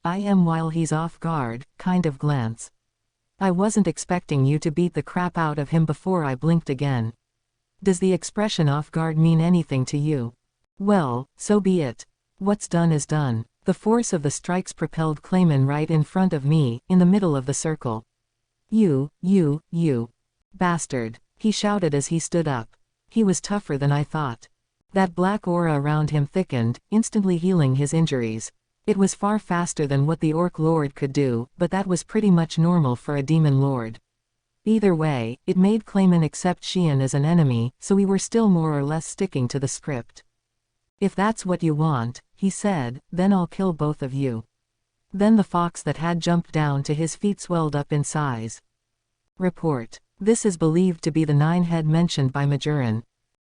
I am while he's off guard, kind of glance. I wasn't expecting you to beat the crap out of him before I blinked again. Does the expression off guard mean anything to you? Well, so be it. What's done is done. The force of the strikes propelled Clayman right in front of me, in the middle of the circle. You bastard, he shouted as he stood up. He was tougher than I thought. That black aura around him thickened, instantly healing his injuries. It was far faster than what the Orc Lord could do, but that was pretty much normal for a Demon Lord. Either way, it made Clayman accept Xian as an enemy, so we were still more or less sticking to the script. "If that's what you want," he said, "then I'll kill both of you." Then the fox that had jumped down to his feet swelled up in size. Report. This is believed to be the 9-head mentioned by Majoran.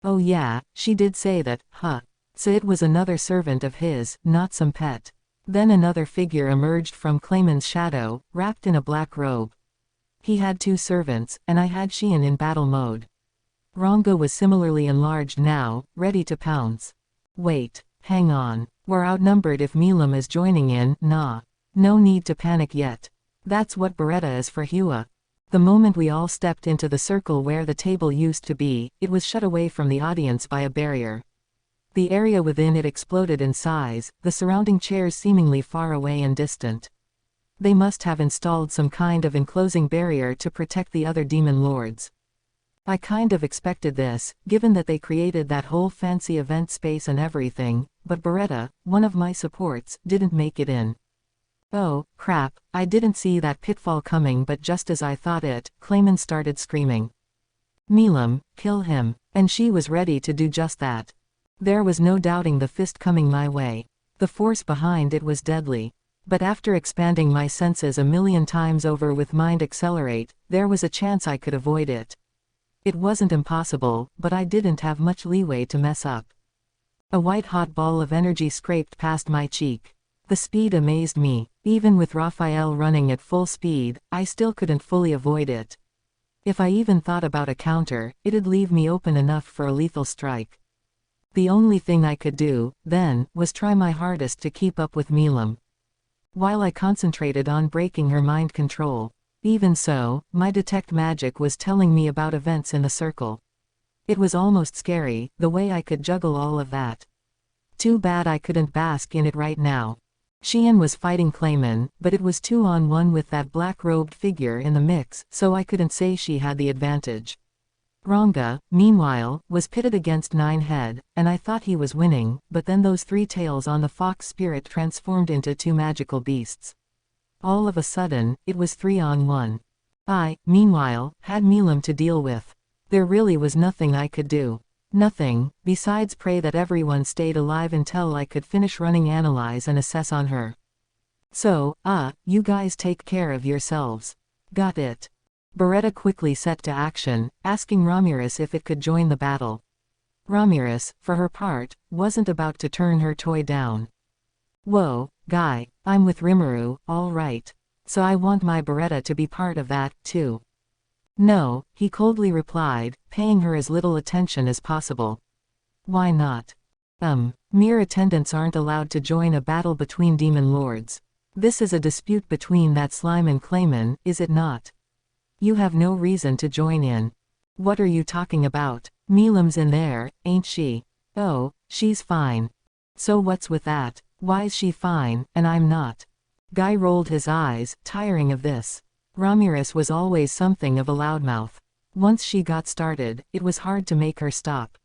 Oh yeah, she did say that, huh. So it was another servant of his, not some pet. Then another figure emerged from Clayman's shadow, wrapped in a black robe. He had 2 servants, and I had Xian in battle mode. Rongo was similarly enlarged now, ready to pounce. Wait, hang on. We're outnumbered if Milam is joining in, nah. No need to panic yet. That's what Beretta is for, Hua. The moment we all stepped into the circle where the table used to be, it was shut away from the audience by a barrier. The area within it exploded in size, the surrounding chairs seemingly far away and distant. They must have installed some kind of enclosing barrier to protect the other demon lords. I kind of expected this, given that they created that whole fancy event space and everything, but Beretta, one of my supports, didn't make it in. Oh, crap, I didn't see that pitfall coming, but just as I thought it, Clayman started screaming. Milam, kill him, and she was ready to do just that. There was no doubting the fist coming my way. The force behind it was deadly. But after expanding my senses a million times over with Mind Accelerate, there was a chance I could avoid it. It wasn't impossible, but I didn't have much leeway to mess up. A white-hot ball of energy scraped past my cheek. The speed amazed me. Even with Raphael running at full speed, I still couldn't fully avoid it. If I even thought about a counter, it'd leave me open enough for a lethal strike. The only thing I could do, then, was try my hardest to keep up with Milam. While I concentrated on breaking her mind control. Even so, my detect magic was telling me about events in the circle. It was almost scary, the way I could juggle all of that. Too bad I couldn't bask in it right now. Xian was fighting Clayman, but it was 2-on-1 with that black-robed figure in the mix, so I couldn't say she had the advantage. Ranga, meanwhile, was pitted against 9-head, and I thought he was winning, but then those 3 tails on the fox spirit transformed into 2 magical beasts. All of a sudden, it was 3-on-1. I, meanwhile, had Milam to deal with. There really was nothing I could do. Nothing, besides pray that everyone stayed alive until I could finish running analyze and assess on her. So, you guys take care of yourselves. Got it. Beretta quickly set to action, asking Ramirez if it could join the battle. Ramirez, for her part, wasn't about to turn her toy down. Whoa, guy, I'm with Rimuru, all right. So I want my Beretta to be part of that, too. No, he coldly replied, paying her as little attention as possible. Why not? Mere attendants aren't allowed to join a battle between demon lords. This is a dispute between that slime and Clayman, is it not? You have no reason to join in. What are you talking about? Milam's in there, ain't she? Oh, she's fine. So what's with that? Why's she fine, and I'm not? Guy rolled his eyes, tiring of this. Ramirez was always something of a loudmouth. Once she got started, it was hard to make her stop.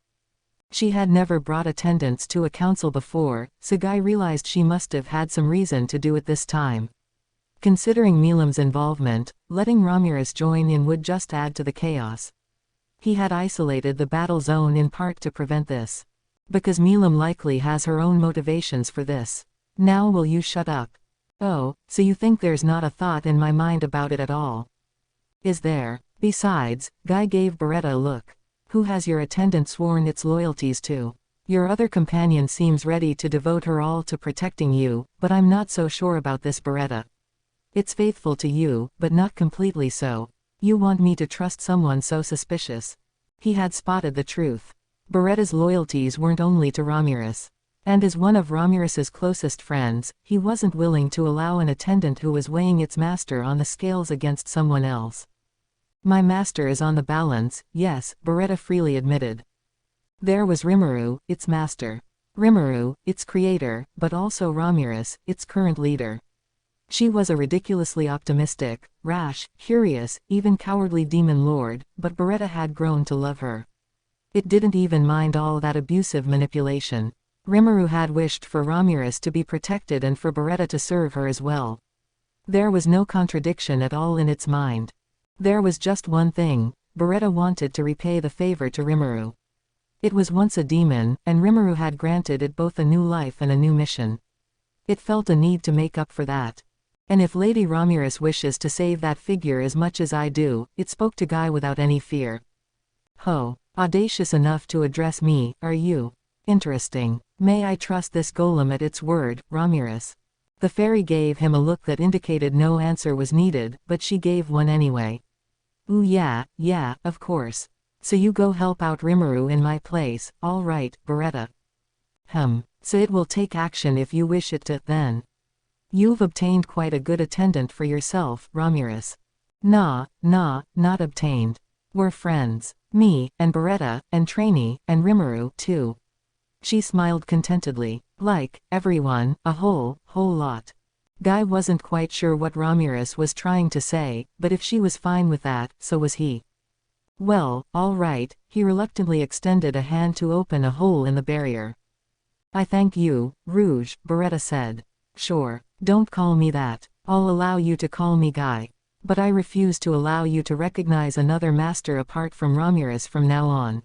She had never brought attendants to a council before, so Guy realized she must have had some reason to do it this time. Considering Milam's involvement, letting Ramirez join in would just add to the chaos. He had isolated the battle zone in part to prevent this. Because Milam likely has her own motivations for this. Now will you shut up? Oh, so you think there's not a thought in my mind about it at all? Is there? Besides, Guy gave Beretta a look. Who has your attendant sworn its loyalties to? Your other companion seems ready to devote her all to protecting you, but I'm not so sure about this, Beretta. It's faithful to you, but not completely so. You want me to trust someone so suspicious? He had spotted the truth. Beretta's loyalties weren't only to Ramirez. And as one of Ramirez's closest friends, he wasn't willing to allow an attendant who was weighing its master on the scales against someone else. My master is on the balance, yes, Beretta freely admitted. There was Rimuru, its master. Rimuru, its creator, but also Ramirez, its current leader. She was a ridiculously optimistic, rash, curious, even cowardly demon lord, but Beretta had grown to love her. It didn't even mind all that abusive manipulation. Rimuru had wished for Ramirez to be protected and for Beretta to serve her as well. There was no contradiction at all in its mind. There was just one thing: Beretta wanted to repay the favor to Rimuru. It was once a demon, and Rimuru had granted it both a new life and a new mission. It felt a need to make up for that. And if Lady Ramirez wishes to save that figure as much as I do, it spoke to Guy without any fear. Ho, audacious enough to address me, are you? Interesting. May I trust this golem at its word, Ramirez? The fairy gave him a look that indicated no answer was needed, but she gave one anyway. Ooh yeah, of course. So you go help out Rimuru in my place, all right, Beretta. So it will take action if you wish it to, then. You've obtained quite a good attendant for yourself, Ramirez. Nah, not obtained. We're friends. Me, and Beretta, and Trainee, and Rimuru, too. She smiled contentedly. Like, everyone, a whole lot. Guy wasn't quite sure what Ramirez was trying to say, but if she was fine with that, so was he. Well, all right, he reluctantly extended a hand to open a hole in the barrier. I thank you, Rouge, Beretta said. Sure, don't call me that. I'll allow you to call me Guy. But I refuse to allow you to recognize another master apart from Ramirez from now on.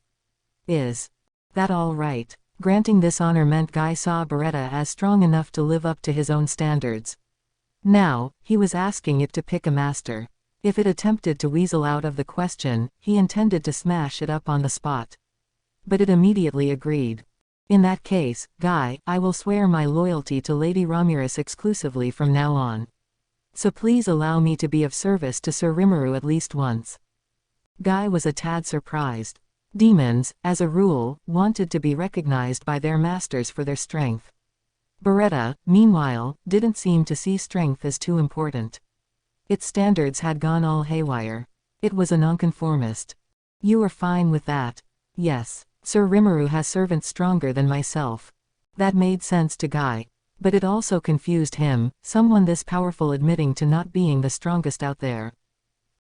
Is that all right? Granting this honor meant Guy saw Beretta as strong enough to live up to his own standards. Now, he was asking it to pick a master. If it attempted to weasel out of the question, he intended to smash it up on the spot. But it immediately agreed. In that case, Guy, I will swear my loyalty to Lady Ramirez exclusively from now on. So please allow me to be of service to Sir Rimuru at least once. Guy was a tad surprised. Demons, as a rule, wanted to be recognized by their masters for their strength. Beretta, meanwhile, didn't seem to see strength as too important. Its standards had gone all haywire. It was a nonconformist. You are fine with that? Yes. Sir Rimuru has servants stronger than myself. That made sense to Guy. But it also confused him, someone this powerful admitting to not being the strongest out there.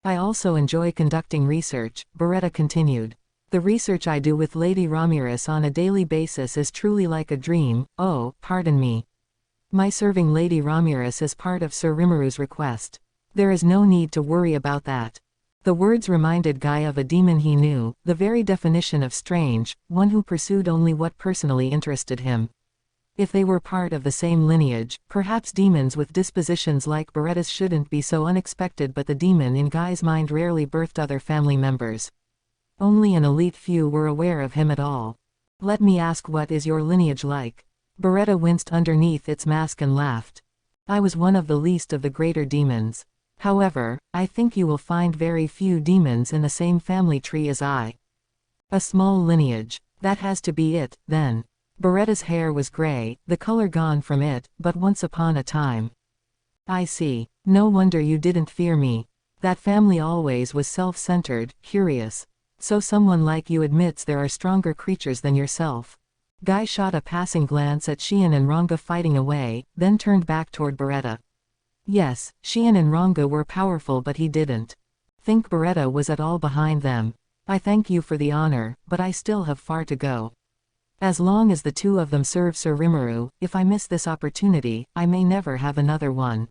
I also enjoy conducting research, Beretta continued. The research I do with Lady Ramirez on a daily basis is truly like a dream. Oh, pardon me. My serving Lady Ramirez is part of Sir Rimuru's request. There is no need to worry about that. The words reminded Guy of a demon he knew, the very definition of strange, one who pursued only what personally interested him. If they were part of the same lineage, perhaps demons with dispositions like Beretta's shouldn't be so unexpected, but the demon in Guy's mind rarely birthed other family members. Only an elite few were aware of him at all. Let me ask, what is your lineage like? Beretta winced underneath its mask and laughed. I was one of the least of the greater demons. However, I think you will find very few demons in the same family tree as I. A small lineage. That has to be it, then. Beretta's hair was gray, the color gone from it, but once upon a time. I see. No wonder you didn't fear me. That family always was self-centered, curious. So someone like you admits there are stronger creatures than yourself. Guy shot a passing glance at Xian and Ranga fighting away, then turned back toward Beretta. Yes, Xian and Ranga were powerful, but he didn't think Beretta was at all behind them. I thank you for the honor, but I still have far to go. As long as the two of them serve Sir Rimuru, if I miss this opportunity, I may never have another one.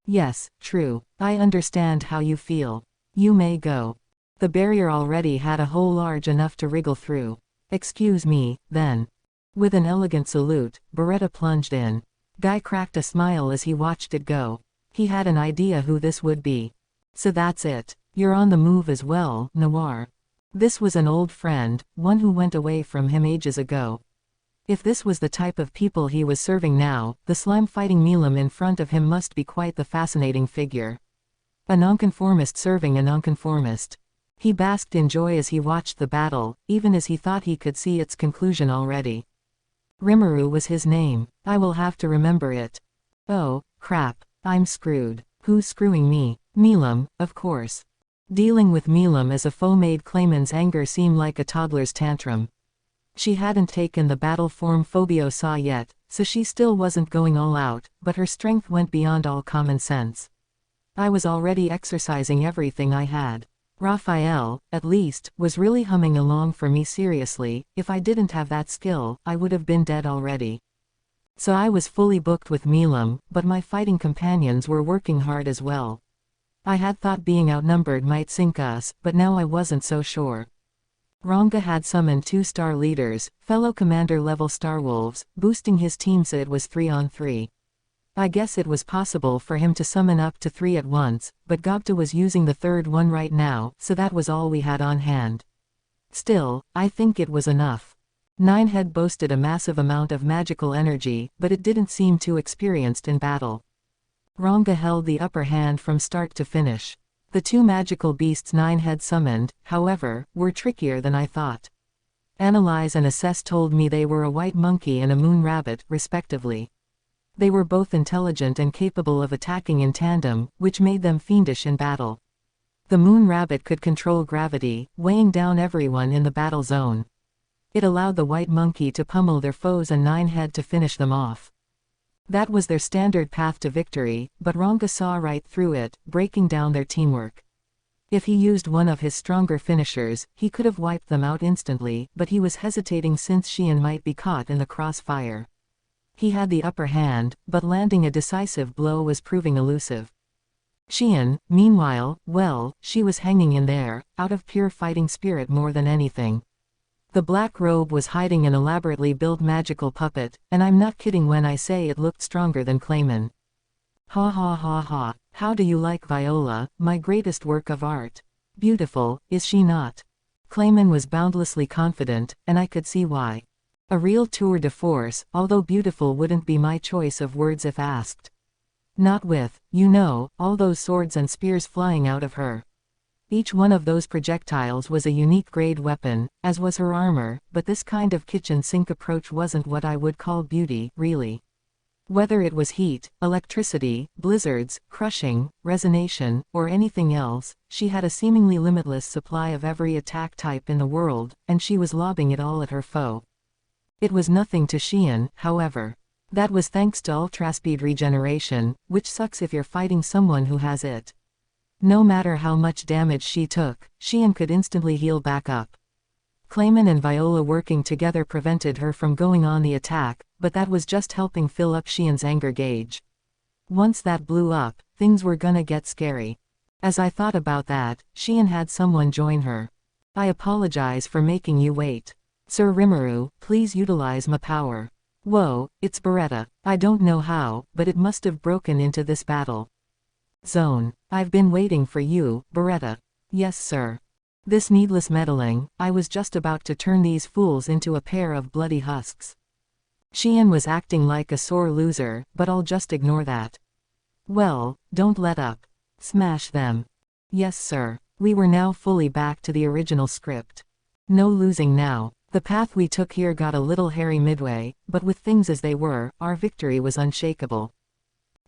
Yes, true. I understand how you feel. You may go. The barrier already had a hole large enough to wriggle through. Excuse me, then. With an elegant salute, Beretta plunged in. Guy cracked a smile as he watched it go. He had an idea who this would be. So that's it. You're on the move as well, Noir. This was an old friend, one who went away from him ages ago. If this was the type of people he was serving now, the slime-fighting Milam in front of him must be quite the fascinating figure. A nonconformist serving a nonconformist. He basked in joy as he watched the battle, even as he thought he could see its conclusion already. Rimuru was his name. I will have to remember it. Oh, crap. I'm screwed. Who's screwing me? Milam, of course. Dealing with Milam as a foe made Clayman's anger seem like a toddler's tantrum. She hadn't taken the battle form Phobio saw yet, so she still wasn't going all out, but her strength went beyond all common sense. I was already exercising everything I had. Raphael, at least, was really humming along for me seriously. If I didn't have that skill, I would have been dead already. So I was fully booked with Milam, but my fighting companions were working hard as well. I had thought being outnumbered might sink us, but now I wasn't so sure. Ranga had summoned 2-star leaders, fellow commander-level Starwolves, boosting his team so it was 3-on-3. I guess it was possible for him to summon up to 3 at once, but Gobta was using the third one right now, so that was all we had on hand. Still, I think it was enough. Ninehead boasted a massive amount of magical energy, but it didn't seem too experienced in battle. Ranga held the upper hand from start to finish. The two magical beasts Ninehead summoned, however, were trickier than I thought. Analyze and Assess told me they were a white monkey and a moon rabbit, respectively. They were both intelligent and capable of attacking in tandem, which made them fiendish in battle. The moon rabbit could control gravity, weighing down everyone in the battle zone. It allowed the white monkey to pummel their foes and Ninehead to finish them off. That was their standard path to victory, but Ranga saw right through it, breaking down their teamwork. If he used one of his stronger finishers, he could have wiped them out instantly, but he was hesitating since Xian might be caught in the crossfire. He had the upper hand, but landing a decisive blow was proving elusive. Xian, meanwhile, well, she was hanging in there, out of pure fighting spirit more than anything. The black robe was hiding an elaborately built magical puppet, and I'm not kidding when I say it looked stronger than Clayman. Ha ha ha ha, how do you like Viola, my greatest work of art? Beautiful, is she not? Clayman was boundlessly confident, and I could see why. A real tour de force, although beautiful wouldn't be my choice of words if asked. Not with, you know, all those swords and spears flying out of her. Each one of those projectiles was a unique grade weapon, as was her armor, but this kind of kitchen sink approach wasn't what I would call beauty, really. Whether it was heat, electricity, blizzards, crushing, resonation, or anything else, she had a seemingly limitless supply of every attack type in the world, and she was lobbing it all at her foe. It was nothing to Xian, however. That was thanks to ultraspeed regeneration, which sucks if you're fighting someone who has it. No matter how much damage she took, Xian could instantly heal back up. Clayman and Viola working together prevented her from going on the attack, but that was just helping fill up Xian's anger gauge. Once that blew up, things were gonna get scary. As I thought about that, Xian had someone join her. I apologize for making you wait. Sir Rimuru, please utilize my power. Whoa, it's Beretta. I don't know how, but it must have broken into this battle zone. I've been waiting for you, Beretta. Yes, sir. This needless meddling, I was just about to turn these fools into a pair of bloody husks. Xian was acting like a sore loser, but I'll just ignore that. Well, don't let up. Smash them. Yes, sir. We were now fully back to the original script. No losing now. The path we took here got a little hairy midway, but with things as they were, our victory was unshakable.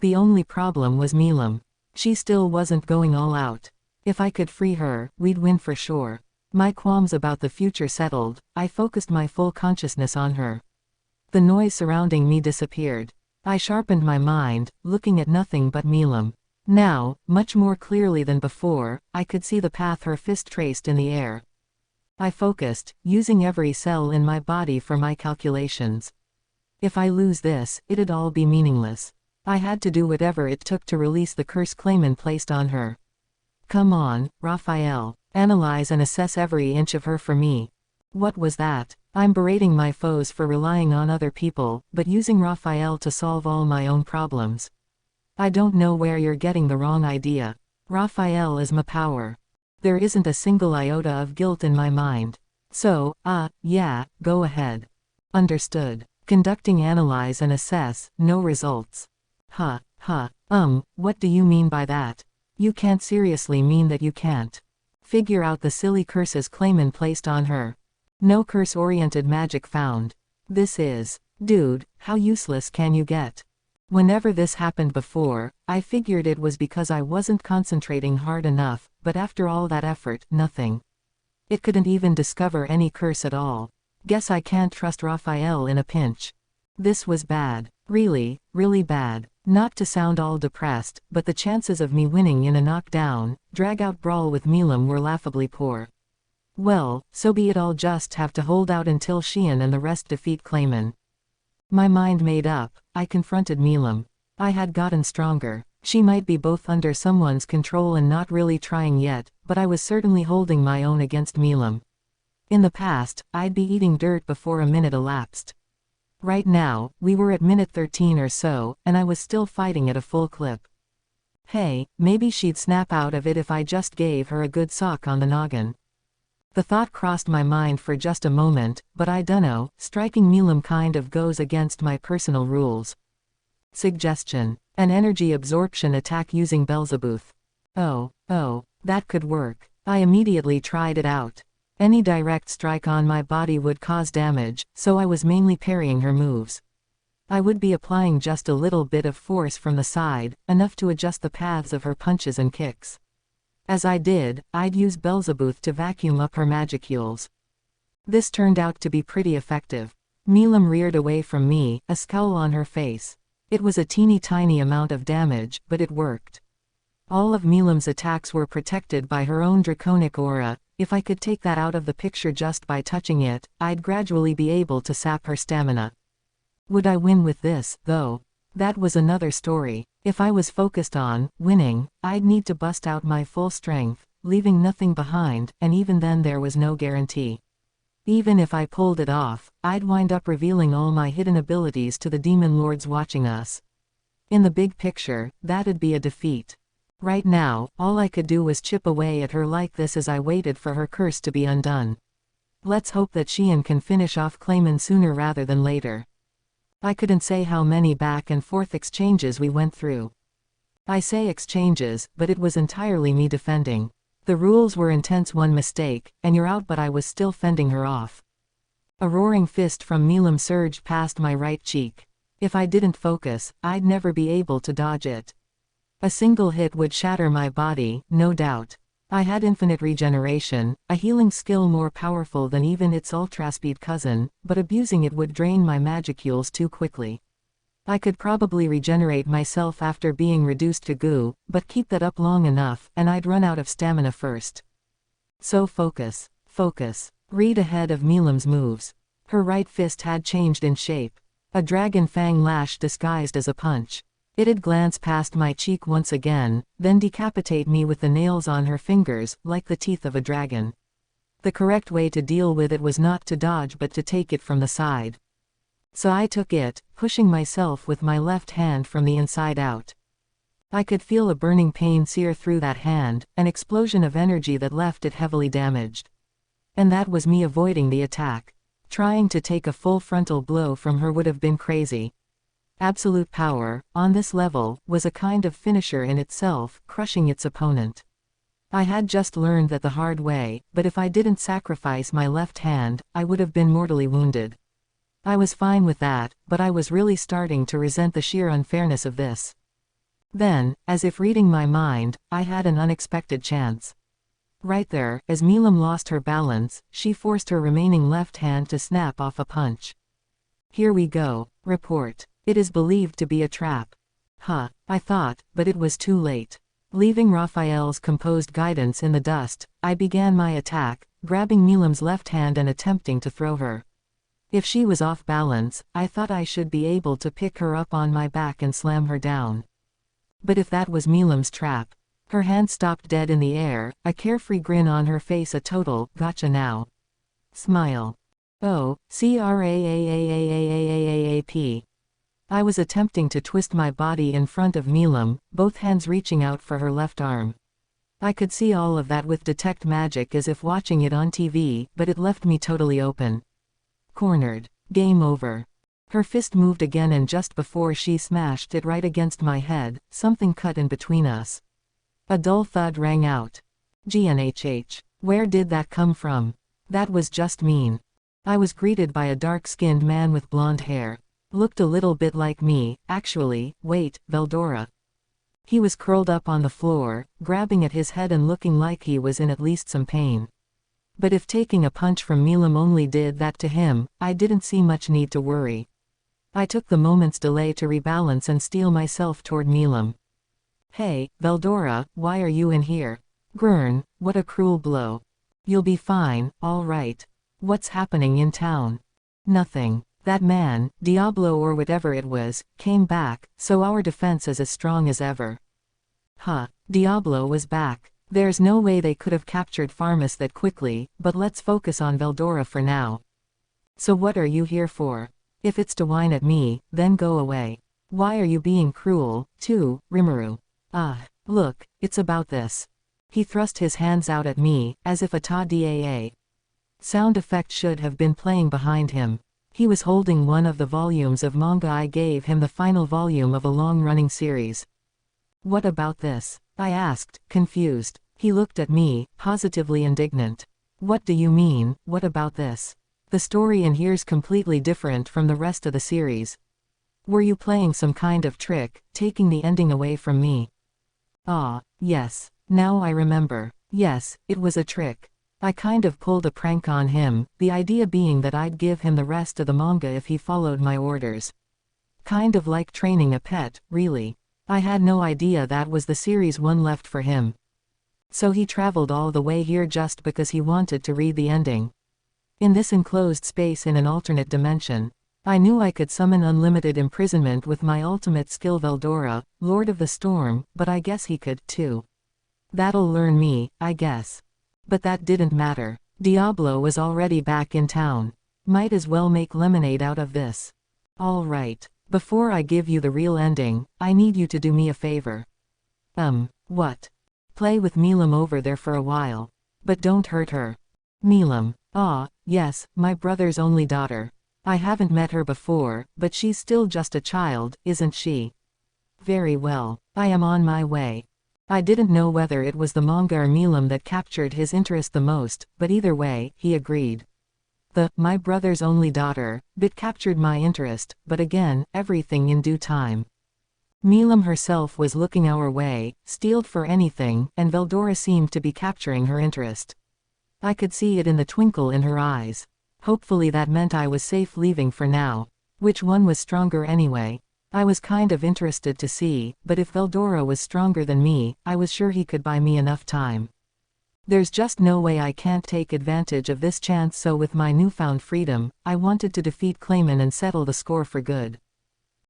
The only problem was Milam. She still wasn't going all out. If I could free her, we'd win for sure. My qualms about the future settled, I focused my full consciousness on her. The noise surrounding me disappeared. I sharpened my mind, looking at nothing but Milam. Now, much more clearly than before, I could see the path her fist traced in the air. I focused, using every cell in my body for my calculations. If I lose this, it'd all be meaningless. I had to do whatever it took to release the curse Clayman placed on her. Come on, Raphael. Analyze and assess every inch of her for me. What was that? I'm berating my foes for relying on other people, but using Raphael to solve all my own problems. I don't know where you're getting the wrong idea. Raphael is my power. There isn't a single iota of guilt in my mind. So, yeah, go ahead. Understood. Conducting analyze and assess, no results. What do you mean by that? You can't seriously mean that you can't figure out the silly curses Clayman placed on her. No curse-oriented magic found. This is, dude, how useless can you get? Whenever this happened before, I figured it was because I wasn't concentrating hard enough, but after all that effort, nothing. It couldn't even discover any curse at all. Guess I can't trust Raphael in a pinch. This was bad. Really, really bad. Not to sound all depressed, but the chances of me winning in a knockdown, drag-out brawl with Milam were laughably poor. Well, so be it, I'll just have to hold out until Xian and the rest defeat Clayman. My mind made up, I confronted Milam. I had gotten stronger. She might be both under someone's control and not really trying yet, but I was certainly holding my own against Milam. In the past, I'd be eating dirt before a minute elapsed. Right now, we were at minute 13 or so, and I was still fighting at a full clip. Hey, maybe she'd snap out of it if I just gave her a good sock on the noggin. The thought crossed my mind for just a moment, but I dunno, striking Milam kind of goes against my personal rules. Suggestion. An energy absorption attack using Belzebuth. Oh, that could work. I immediately tried it out. Any direct strike on my body would cause damage, so I was mainly parrying her moves. I would be applying just a little bit of force from the side, enough to adjust the paths of her punches and kicks. As I did, I'd use Belzebuth to vacuum up her magicules. This turned out to be pretty effective. Milam reared away from me, a scowl on her face. It was a teeny tiny amount of damage, but it worked. All of Milam's attacks were protected by her own draconic aura. If I could take that out of the picture just by touching it, I'd gradually be able to sap her stamina. Would I win with this, though? That was another story. If I was focused on winning, I'd need to bust out my full strength, leaving nothing behind, and even then there was no guarantee. Even if I pulled it off, I'd wind up revealing all my hidden abilities to the demon lords watching us. In the big picture, that'd be a defeat. Right now, all I could do was chip away at her like this as I waited for her curse to be undone. Let's hope that Xian can finish off Clayman sooner rather than later. I couldn't say how many back and forth exchanges we went through. I say exchanges, but it was entirely me defending. The rules were intense, one mistake, and you're out, but I was still fending her off. A roaring fist from Milam surged past my right cheek. If I didn't focus, I'd never be able to dodge it. A single hit would shatter my body, no doubt. I had infinite regeneration, a healing skill more powerful than even its ultraspeed cousin, but abusing it would drain my magicules too quickly. I could probably regenerate myself after being reduced to goo, but keep that up long enough, and I'd run out of stamina first. So focus. Read ahead of Milam's moves. Her right fist had changed in shape. A dragon fang lash disguised as a punch. It'd glance past my cheek once again, then decapitate me with the nails on her fingers, like the teeth of a dragon. The correct way to deal with it was not to dodge but to take it from the side. So I took it, pushing myself with my left hand from the inside out. I could feel a burning pain sear through that hand, an explosion of energy that left it heavily damaged. And that was me avoiding the attack. Trying to take a full frontal blow from her would have been crazy. Absolute power, on this level, was a kind of finisher in itself, crushing its opponent. I had just learned that the hard way, but if I didn't sacrifice my left hand, I would have been mortally wounded. I was fine with that, but I was really starting to resent the sheer unfairness of this. Then, as if reading my mind, I had an unexpected chance. Right there, as Milam lost her balance, she forced her remaining left hand to snap off a punch. Here we go. Report. It is believed to be a trap. Huh, I thought, but it was too late. Leaving Raphael's composed guidance in the dust, I began my attack, grabbing Milam's left hand and attempting to throw her. If she was off balance, I thought I should be able to pick her up on my back and slam her down. But if that was Milam's trap, her hand stopped dead in the air, a carefree grin on her face, a total gotcha now smile. Oh, CRAAAAAAAAP. I was attempting to twist my body in front of Milam, both hands reaching out for her left arm. I could see all of that with detect magic as if watching it on TV, but it left me totally open. Cornered. Game over. Her fist moved again, and just before she smashed it right against my head, something cut in between us. A dull thud rang out. GNHH. Where did that come from? That was just mean. I was greeted by a dark-skinned man with blonde hair. Looked a little bit like me, actually. Wait, Veldora. He was curled up on the floor, grabbing at his head and looking like he was in at least some pain. But if taking a punch from Milam only did that to him, I didn't see much need to worry. I took the moment's delay to rebalance and steel myself toward Milam. Hey, Veldora, why are you in here? Grrn, what a cruel blow. You'll be fine, all right. What's happening in town? Nothing. That man, Diablo or whatever it was, came back, so our defense is as strong as ever. Huh, Diablo was back. There's no way they could have captured Farmus that quickly, but let's focus on Veldora for now. So what are you here for? If it's to whine at me, then go away. Why are you being cruel, too, Rimuru? Look, it's about this. He thrust his hands out at me, as if a ta-daa. Sound effect should have been playing behind him. He was holding one of the volumes of manga I gave him, the final volume of a long-running series. What about this? I asked, confused. He looked at me, positively indignant. What do you mean, what about this? The story in here's completely different from the rest of the series. Were you playing some kind of trick, taking the ending away from me? Yes. Now I remember. Yes, it was a trick. I kind of pulled a prank on him, the idea being that I'd give him the rest of the manga if he followed my orders. Kind of like training a pet, really. I had no idea that was the series one left for him. So he traveled all the way here just because he wanted to read the ending. In this enclosed space in an alternate dimension, I knew I could summon unlimited imprisonment with my ultimate skill Veldora, Lord of the Storm, but I guess he could, too. That'll learn me, I guess. But that didn't matter. Diablo was already back in town. Might as well make lemonade out of this. All right. Before I give you the real ending, I need you to do me a favor. What? Play with Milam over there for a while. But don't hurt her. Milam. Yes, my brother's only daughter. I haven't met her before, but she's still just a child, isn't she? Very well. I am on my way. I didn't know whether it was the manga or Milam that captured his interest the most, but either way, he agreed. My brother's only daughter bit captured my interest, but again, everything in due time. Milam herself was looking our way, steeled for anything, and Veldora seemed to be capturing her interest. I could see it in the twinkle in her eyes. Hopefully that meant I was safe leaving for now. Which one was stronger anyway? I was kind of interested to see, but if Veldora was stronger than me, I was sure he could buy me enough time. There's just no way I can't take advantage of this chance, so with my newfound freedom, I wanted to defeat Clayman and settle the score for good.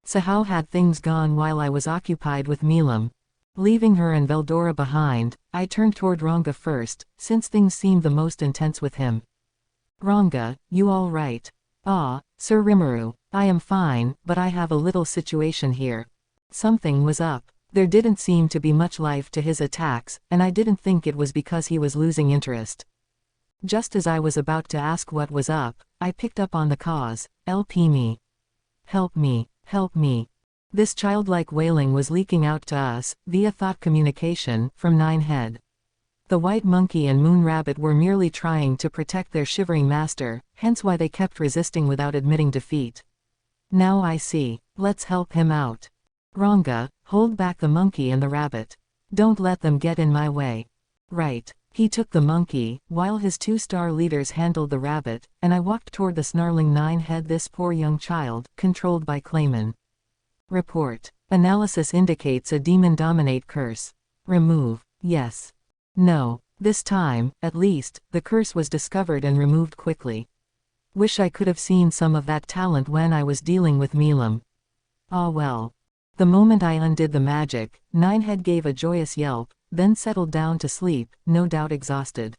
So how had things gone while I was occupied with Milam? Leaving her and Veldora behind, I turned toward Ranga first, since things seemed the most intense with him. Ranga, you all right? Ah, Sir Rimuru, I am fine, but I have a little situation here. Something was up. There didn't seem to be much life to his attacks, and I didn't think it was because he was losing interest. Just as I was about to ask what was up, I picked up on the cause. "Help me. Help me, help me." This childlike wailing was leaking out to us, via thought communication, from Ninehead. The White Monkey and Moon Rabbit were merely trying to protect their shivering master, hence why they kept resisting without admitting defeat. Now I see. Let's help him out. Ranga, hold back the monkey and the rabbit. Don't let them get in my way. Right. He took the monkey, while his 2-star leaders handled the rabbit, and I walked toward the snarling Ninehead. This poor young child, controlled by Clayman. Report. Analysis indicates a demon-dominate curse. Remove. Yes. No. This time, at least, the curse was discovered and removed quickly. Wish I could have seen some of that talent when I was dealing with Milam. Ah well. The moment I undid the magic, Ninehead gave a joyous yelp, then settled down to sleep, no doubt exhausted.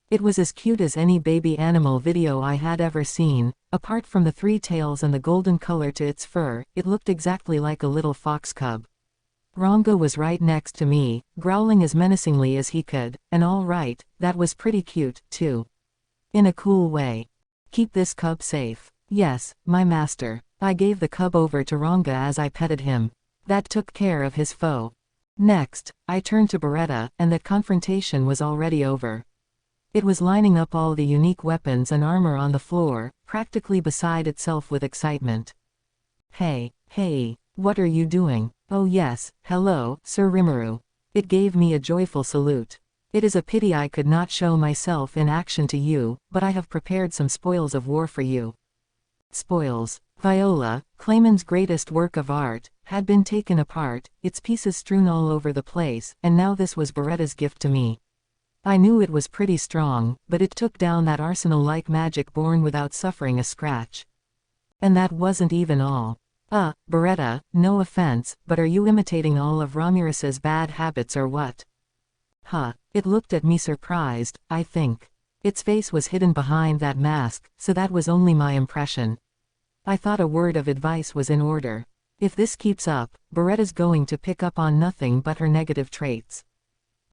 It was as cute as any baby animal video I had ever seen. Apart from the 3 tails and the golden color to its fur, it looked exactly like a little fox cub. Ranga was right next to me, growling as menacingly as he could, and all right, that was pretty cute, too. In a cool way. Keep this cub safe. Yes, my master. I gave the cub over to Ranga as I petted him. That took care of his foe. Next, I turned to Beretta, and that confrontation was already over. It was lining up all the unique weapons and armor on the floor, practically beside itself with excitement. Hey, what are you doing? Oh yes, hello, Sir Rimuru. It gave me a joyful salute. It is a pity I could not show myself in action to you, but I have prepared some spoils of war for you. Spoils. Viola, Clayman's greatest work of art, had been taken apart, its pieces strewn all over the place, and now this was Beretta's gift to me. I knew it was pretty strong, but it took down that arsenal-like magic born without suffering a scratch. And that wasn't even all. Beretta, no offense, but are you imitating all of Ramirez's bad habits or what? It looked at me surprised, I think. Its face was hidden behind that mask, so that was only my impression. I thought a word of advice was in order. If this keeps up, Beretta's going to pick up on nothing but her negative traits.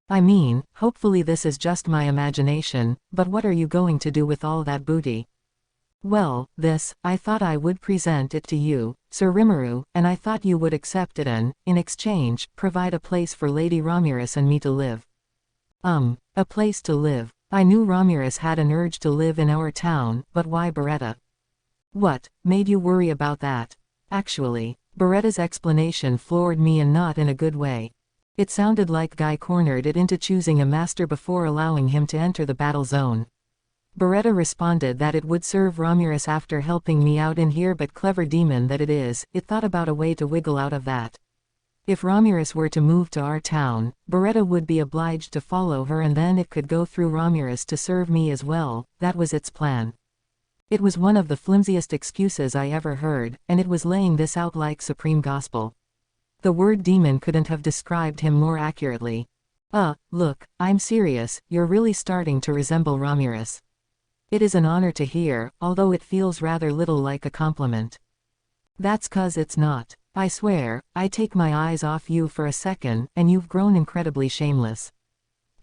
I mean, hopefully this is just my imagination, but what are you going to do with all that booty? Well, I thought I would present it to you, Sir Rimuru, and I thought you would accept it and, in exchange, provide a place for Lady Ramirez and me to live. A place to live. I knew Ramirez had an urge to live in our town, but why Beretta? What made you worry about that? Actually, Beretta's explanation floored me, and not in a good way. It sounded like Guy cornered it into choosing a master before allowing him to enter the battle zone. Beretta responded that it would serve Ramirez after helping me out in here, but clever demon that it is, it thought about a way to wiggle out of that. If Ramirez were to move to our town, Beretta would be obliged to follow her, and then it could go through Ramirez to serve me as well. That was its plan. It was one of the flimsiest excuses I ever heard, and it was laying this out like supreme gospel. The word demon couldn't have described him more accurately. Look, I'm serious, you're really starting to resemble Ramirez. It is an honor to hear, although it feels rather little like a compliment. That's 'cause it's not. I swear, I take my eyes off you for a second, and you've grown incredibly shameless.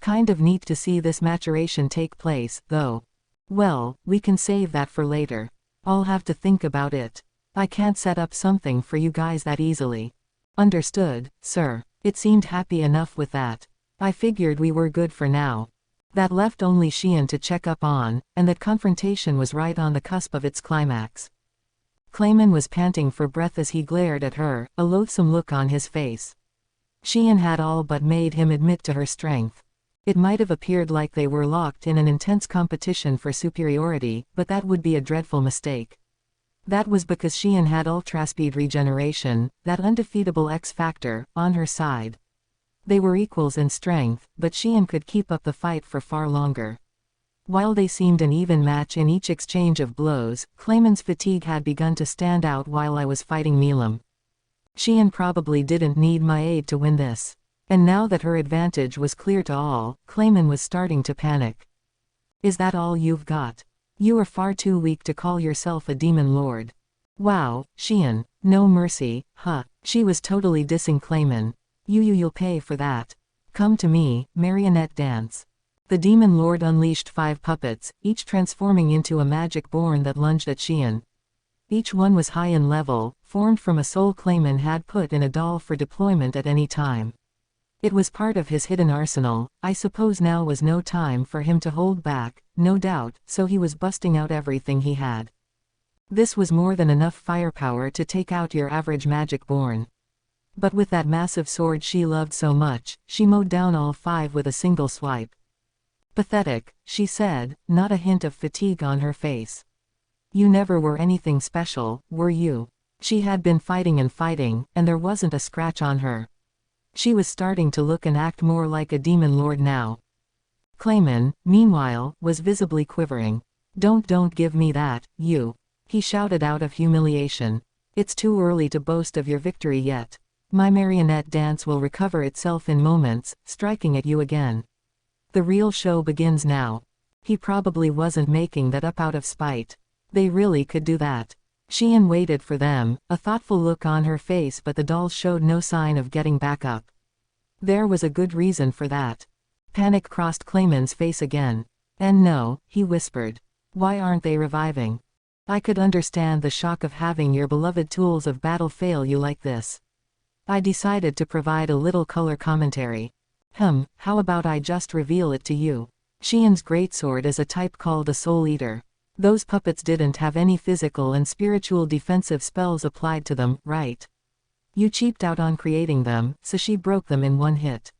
Kind of neat to see this maturation take place, though. Well, we can save that for later. I'll have to think about it. I can't set up something for you guys that easily. Understood, sir. It seemed happy enough with that. I figured we were good for now. That left only Xian to check up on, and that confrontation was right on the cusp of its climax. Clayman was panting for breath as he glared at her, a loathsome look on his face. Xian had all but made him admit to her strength. It might have appeared like they were locked in an intense competition for superiority, but that would be a dreadful mistake. That was because Xian had ultraspeed regeneration, that undefeatable X-factor, on her side. They were equals in strength, but Xian could keep up the fight for far longer. While they seemed an even match in each exchange of blows, Clayman's fatigue had begun to stand out while I was fighting Milam. Xian probably didn't need my aid to win this. And now that her advantage was clear to all, Clayman was starting to panic. Is that all you've got? You are far too weak to call yourself a demon lord. Wow, Xian, no mercy, huh? She was totally dissing Clayman. You'll pay for that. Come to me, marionette dance. The demon lord unleashed 5 puppets, each transforming into a magic born that lunged at Xian. Each one was high in level, formed from a soul Clayman had put in a doll for deployment at any time. It was part of his hidden arsenal. I suppose now was no time for him to hold back, no doubt, so he was busting out everything he had. This was more than enough firepower to take out your average magic born. But with that massive sword she loved so much, she mowed down all 5 with a single swipe. Pathetic, she said, not a hint of fatigue on her face. You never were anything special, were you? She had been fighting, and there wasn't a scratch on her. She was starting to look and act more like a demon lord now. Clayman, meanwhile, was visibly quivering. Don't give me that, you. He shouted out of humiliation. It's too early to boast of your victory yet. My marionette dance will recover itself in moments, striking at you again. The real show begins now. He probably wasn't making that up out of spite. They really could do that. Xian waited for them, a thoughtful look on her face, but the doll showed no sign of getting back up. There was a good reason for that. Panic crossed Clayman's face again. And no, he whispered. Why aren't they reviving? I could understand the shock of having your beloved tools of battle fail you like this. I decided to provide a little color commentary. How about I just reveal it to you? Xian's greatsword is a type called a Soul Eater. Those puppets didn't have any physical and spiritual defensive spells applied to them, right? You cheaped out on creating them, so she broke them in one hit.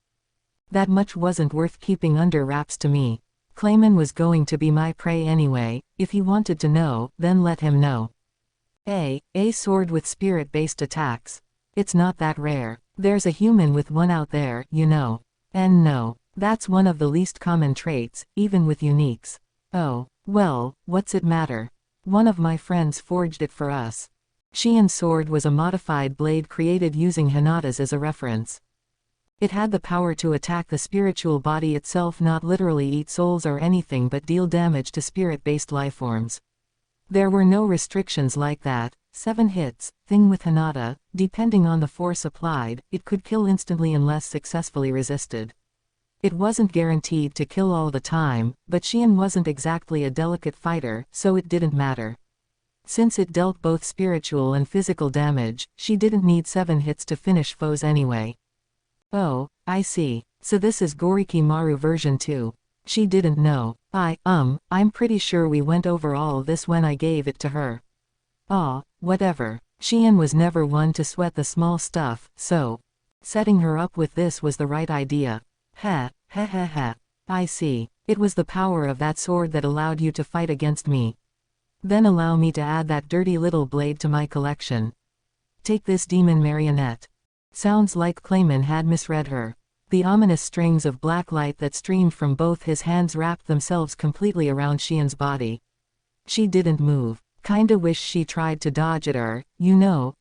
That much wasn't worth keeping under wraps to me. Clayman was going to be my prey anyway. If he wanted to know, then let him know. A sword with spirit-based attacks. It's not that rare. There's a human with one out there, you know. And no, that's one of the least common traits, even with uniques. Oh, well, what's it matter? One of my friends forged it for us. Xian's sword was a modified blade created using Hinata's as a reference. It had the power to attack the spiritual body itself, not literally eat souls or anything, but deal damage to spirit-based lifeforms. There were no restrictions like that. 7 hits, thing with Hinata, depending on the force applied, it could kill instantly unless successfully resisted. It wasn't guaranteed to kill all the time, but Xian wasn't exactly a delicate fighter, so it didn't matter. Since it dealt both spiritual and physical damage, she didn't need 7 hits to finish foes anyway. Oh, I see. So this is Goriki Maru version 2. She didn't know. I'm pretty sure we went over all this when I gave it to her. Aw, whatever. Xian was never one to sweat the small stuff, so setting her up with this was the right idea. Ha. I see. It was the power of that sword that allowed you to fight against me. Then allow me to add that dirty little blade to my collection. Take this demon marionette. Sounds like Clayman had misread her. The ominous strings of black light that streamed from both his hands wrapped themselves completely around Xian's body. She didn't move. Kinda wish she tried to dodge it or,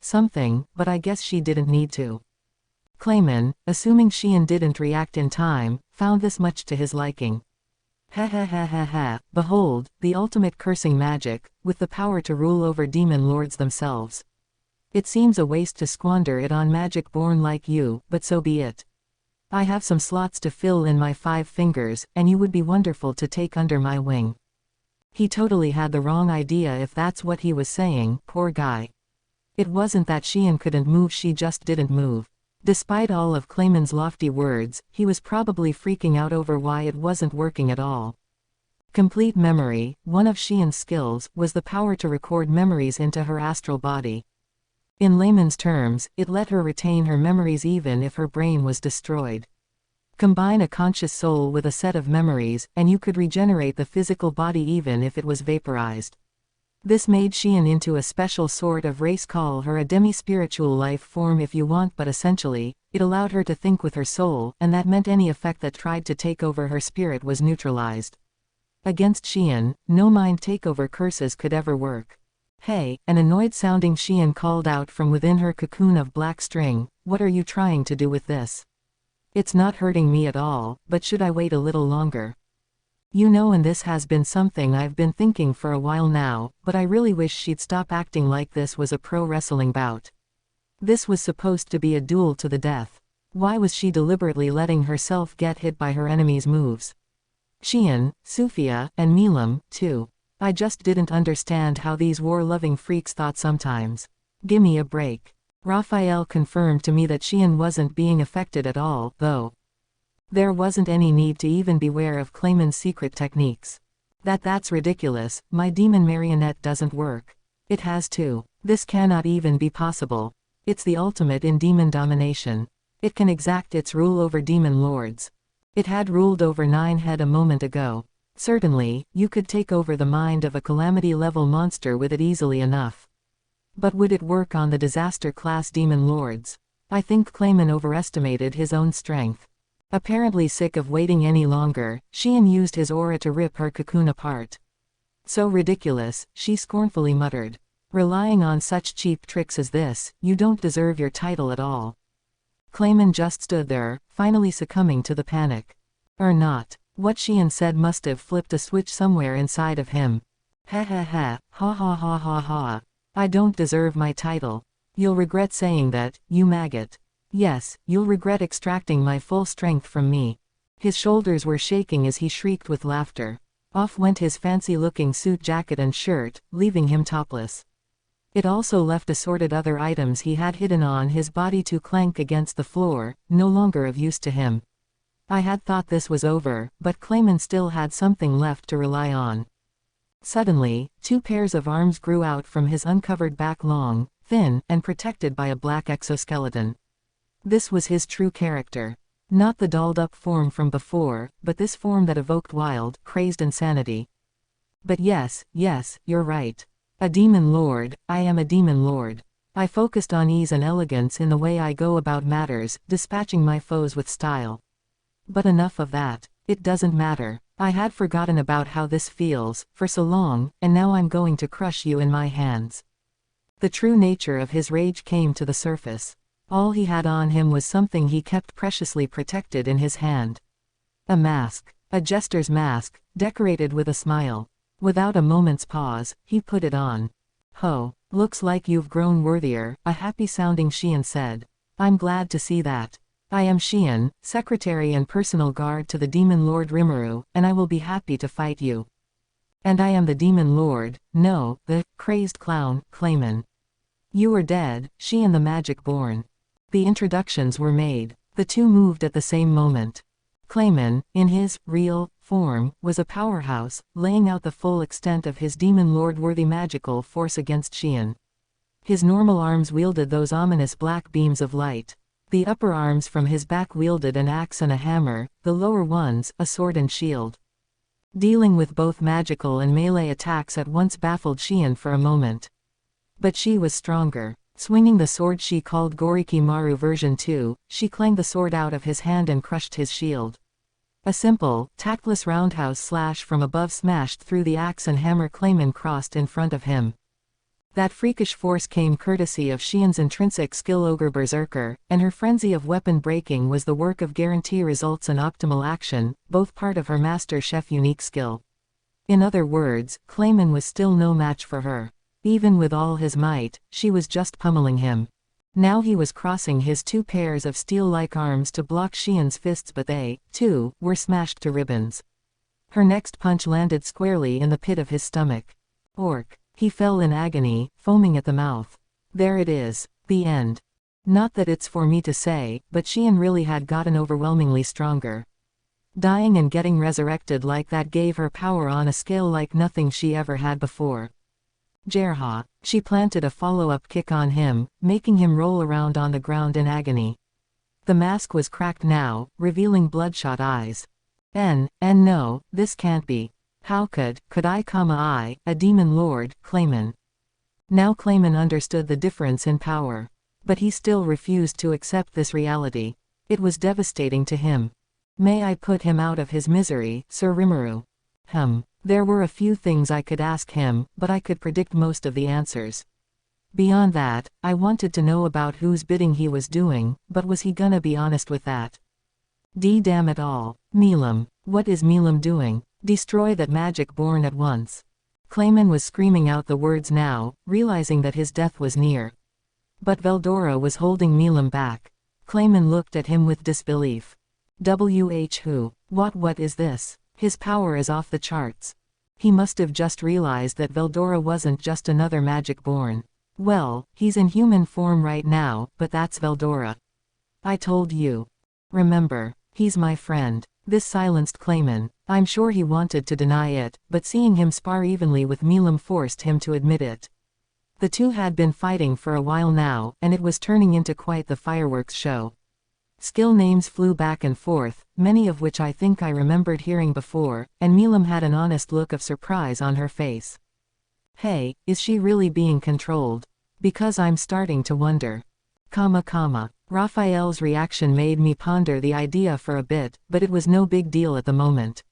something, but I guess she didn't need to. Clayman, assuming Xian didn't react in time, found this much to his liking. Ha. Behold, the ultimate cursing magic, with the power to rule over demon lords themselves. It seems a waste to squander it on magic born like you, but so be it. I have some slots to fill in my 5 fingers, and you would be wonderful to take under my wing. He totally had the wrong idea if that's what he was saying, poor guy. It wasn't that Xian couldn't move, she just didn't move. Despite all of Clayman's lofty words, he was probably freaking out over why it wasn't working at all. Complete memory, one of Xian's skills, was the power to record memories into her astral body. In layman's terms, it let her retain her memories even if her brain was destroyed. Combine a conscious soul with a set of memories, and you could regenerate the physical body even if it was vaporized. This made Xian into a special sort of race, call her a demi-spiritual life form if you want, but essentially, it allowed her to think with her soul, and that meant any effect that tried to take over her spirit was neutralized. Against Xian, no mind takeover curses could ever work. Hey, an annoyed-sounding Xian called out from within her cocoon of black string, what are you trying to do with this? It's not hurting me at all, but should I wait a little longer? You know, and this has been something I've been thinking for a while now, but I really wish she'd stop acting like this was a pro wrestling bout. This was supposed to be a duel to the death. Why was she deliberately letting herself get hit by her enemy's moves? Xian, Sufia, and Milam, too. I just didn't understand how these war-loving freaks thought sometimes. Gimme a break. Raphael confirmed to me that Xian wasn't being affected at all, though. There wasn't any need to even beware of Clayman's secret techniques. That's ridiculous, my demon marionette doesn't work. It has to. This cannot even be possible. It's the ultimate in demon domination. It can exact its rule over demon lords. It had ruled over Ninehead a moment ago. Certainly, you could take over the mind of a calamity-level monster with it easily enough. But would it work on the disaster-class demon lords? I think Clayman overestimated his own strength. Apparently sick of waiting any longer, Xian used his aura to rip her cocoon apart. So ridiculous, she scornfully muttered. Relying on such cheap tricks as this, you don't deserve your title at all. Clayman just stood there, finally succumbing to the panic. Or not. What Xian said must have flipped a switch somewhere inside of him. Ha ha ha, ha ha ha ha ha. I don't deserve my title. You'll regret saying that, you maggot. Yes, you'll regret extracting my full strength from me. His shoulders were shaking as he shrieked with laughter. Off went his fancy-looking suit jacket and shirt, leaving him topless. It also left assorted other items he had hidden on his body to clank against the floor, no longer of use to him. I had thought this was over, but Clayman still had something left to rely on. Suddenly, 2 pairs of arms grew out from his uncovered back, long, thin, and protected by a black exoskeleton. This was his true character. Not the dolled-up form from before, but this form that evoked wild, crazed insanity. But yes, you're right. A demon lord, I am a demon lord. I focused on ease and elegance in the way I go about matters, dispatching my foes with style. But enough of that. It doesn't matter. I had forgotten about how this feels, for so long, and now I'm going to crush you in my hands. The true nature of his rage came to the surface. All he had on him was something he kept preciously protected in his hand. A mask. A jester's mask, decorated with a smile. Without a moment's pause, he put it on. Ho, looks like you've grown worthier, a happy-sounding Xian said. I'm glad to see that. I am Xian, secretary and personal guard to the demon lord Rimuru, and I will be happy to fight you. And I am the demon lord, no, the crazed clown, Clayman. You are dead, Xian the magic-born. The introductions were made. The two moved at the same moment. Clayman, in his real form, was a powerhouse, laying out the full extent of his demon lord-worthy magical force against Xian. His normal arms wielded those ominous black beams of light. The upper arms from his back wielded an axe and a hammer, the lower ones, a sword and shield. Dealing with both magical and melee attacks at once baffled Xian for a moment. But she was stronger. Swinging the sword she called Goriki Maru version 2, she clanged the sword out of his hand and crushed his shield. A simple, tactless roundhouse slash from above smashed through the axe and hammer Clayman crossed in front of him. That freakish force came courtesy of Xian's intrinsic skill Ogre Berserker, and her frenzy of weapon breaking was the work of guarantee results and optimal action, both part of her Master Chef unique skill. In other words, Clayman was still no match for her. Even with all his might, she was just pummeling him. Now he was crossing his 2 pairs of steel-like arms to block Xian's fists, but they, too, were smashed to ribbons. Her next punch landed squarely in the pit of his stomach. Orc. He fell in agony, foaming at the mouth. There it is. The end. Not that it's for me to say, but Xian really had gotten overwhelmingly stronger. Dying and getting resurrected like that gave her power on a scale like nothing she ever had before. Jerha. She planted a follow-up kick on him, making him roll around on the ground in agony. The mask was cracked now, revealing bloodshot eyes. And no, this can't be. How could I, a demon lord, Clayman? Now Clayman understood the difference in power. But he still refused to accept this reality. It was devastating to him. May I put him out of his misery, Sir Rimuru? There were a few things I could ask him, but I could predict most of the answers. Beyond that, I wanted to know about whose bidding he was doing, but was he gonna be honest with that? Damn it all. Milam. What is Milam doing? Destroy that magic born at once. Clayman was screaming out the words now, realizing that his death was near. But Veldora was holding Milam back. Clayman looked at him with disbelief. Who? What is this? His power is off the charts. He must have just realized that Veldora wasn't just another magic born. Well, he's in human form right now, but that's Veldora. I told you. Remember, he's my friend. This silenced Clayman. I'm sure he wanted to deny it, but seeing him spar evenly with Milam forced him to admit it. The two had been fighting for a while now, and it was turning into quite the fireworks show. Skill names flew back and forth, many of which I think I remembered hearing before, and Milam had an honest look of surprise on her face. Hey, is she really being controlled? Because I'm starting to wonder. Raphael's reaction made me ponder the idea for a bit, but it was no big deal at the moment.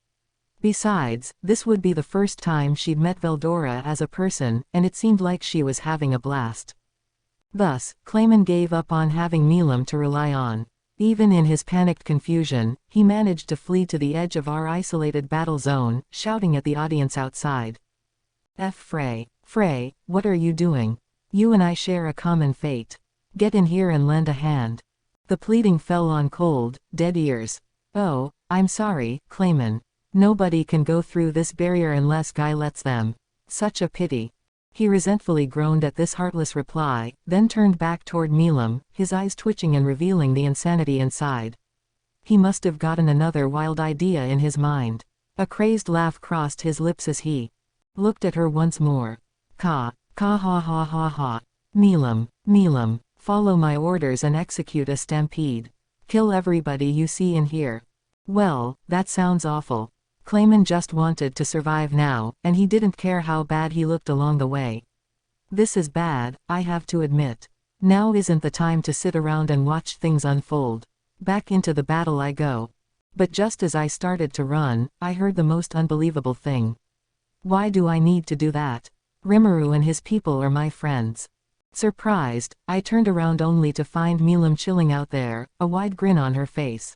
Besides, this would be the first time she'd met Veldora as a person, and it seemed like she was having a blast. Thus, Clayman gave up on having Milam to rely on. Even in his panicked confusion, he managed to flee to the edge of our isolated battle zone, shouting at the audience outside. Frey, what are you doing? You and I share a common fate. Get in here and lend a hand. The pleading fell on cold, dead ears. Oh, I'm sorry, Clayman. Nobody can go through this barrier unless Guy lets them. Such a pity. He resentfully groaned at this heartless reply, then turned back toward Milam, his eyes twitching and revealing the insanity inside. He must have gotten another wild idea in his mind. A crazed laugh crossed his lips as he looked at her once more. Ha ha. Milam, follow my orders and execute a stampede. Kill everybody you see in here. Well, that sounds awful. Clayman just wanted to survive now, and he didn't care how bad he looked along the way. This is bad, I have to admit. Now isn't the time to sit around and watch things unfold. Back into the battle I go. But just as I started to run, I heard the most unbelievable thing. Why do I need to do that? Rimuru and his people are my friends. Surprised, I turned around only to find Milam chilling out there, a wide grin on her face.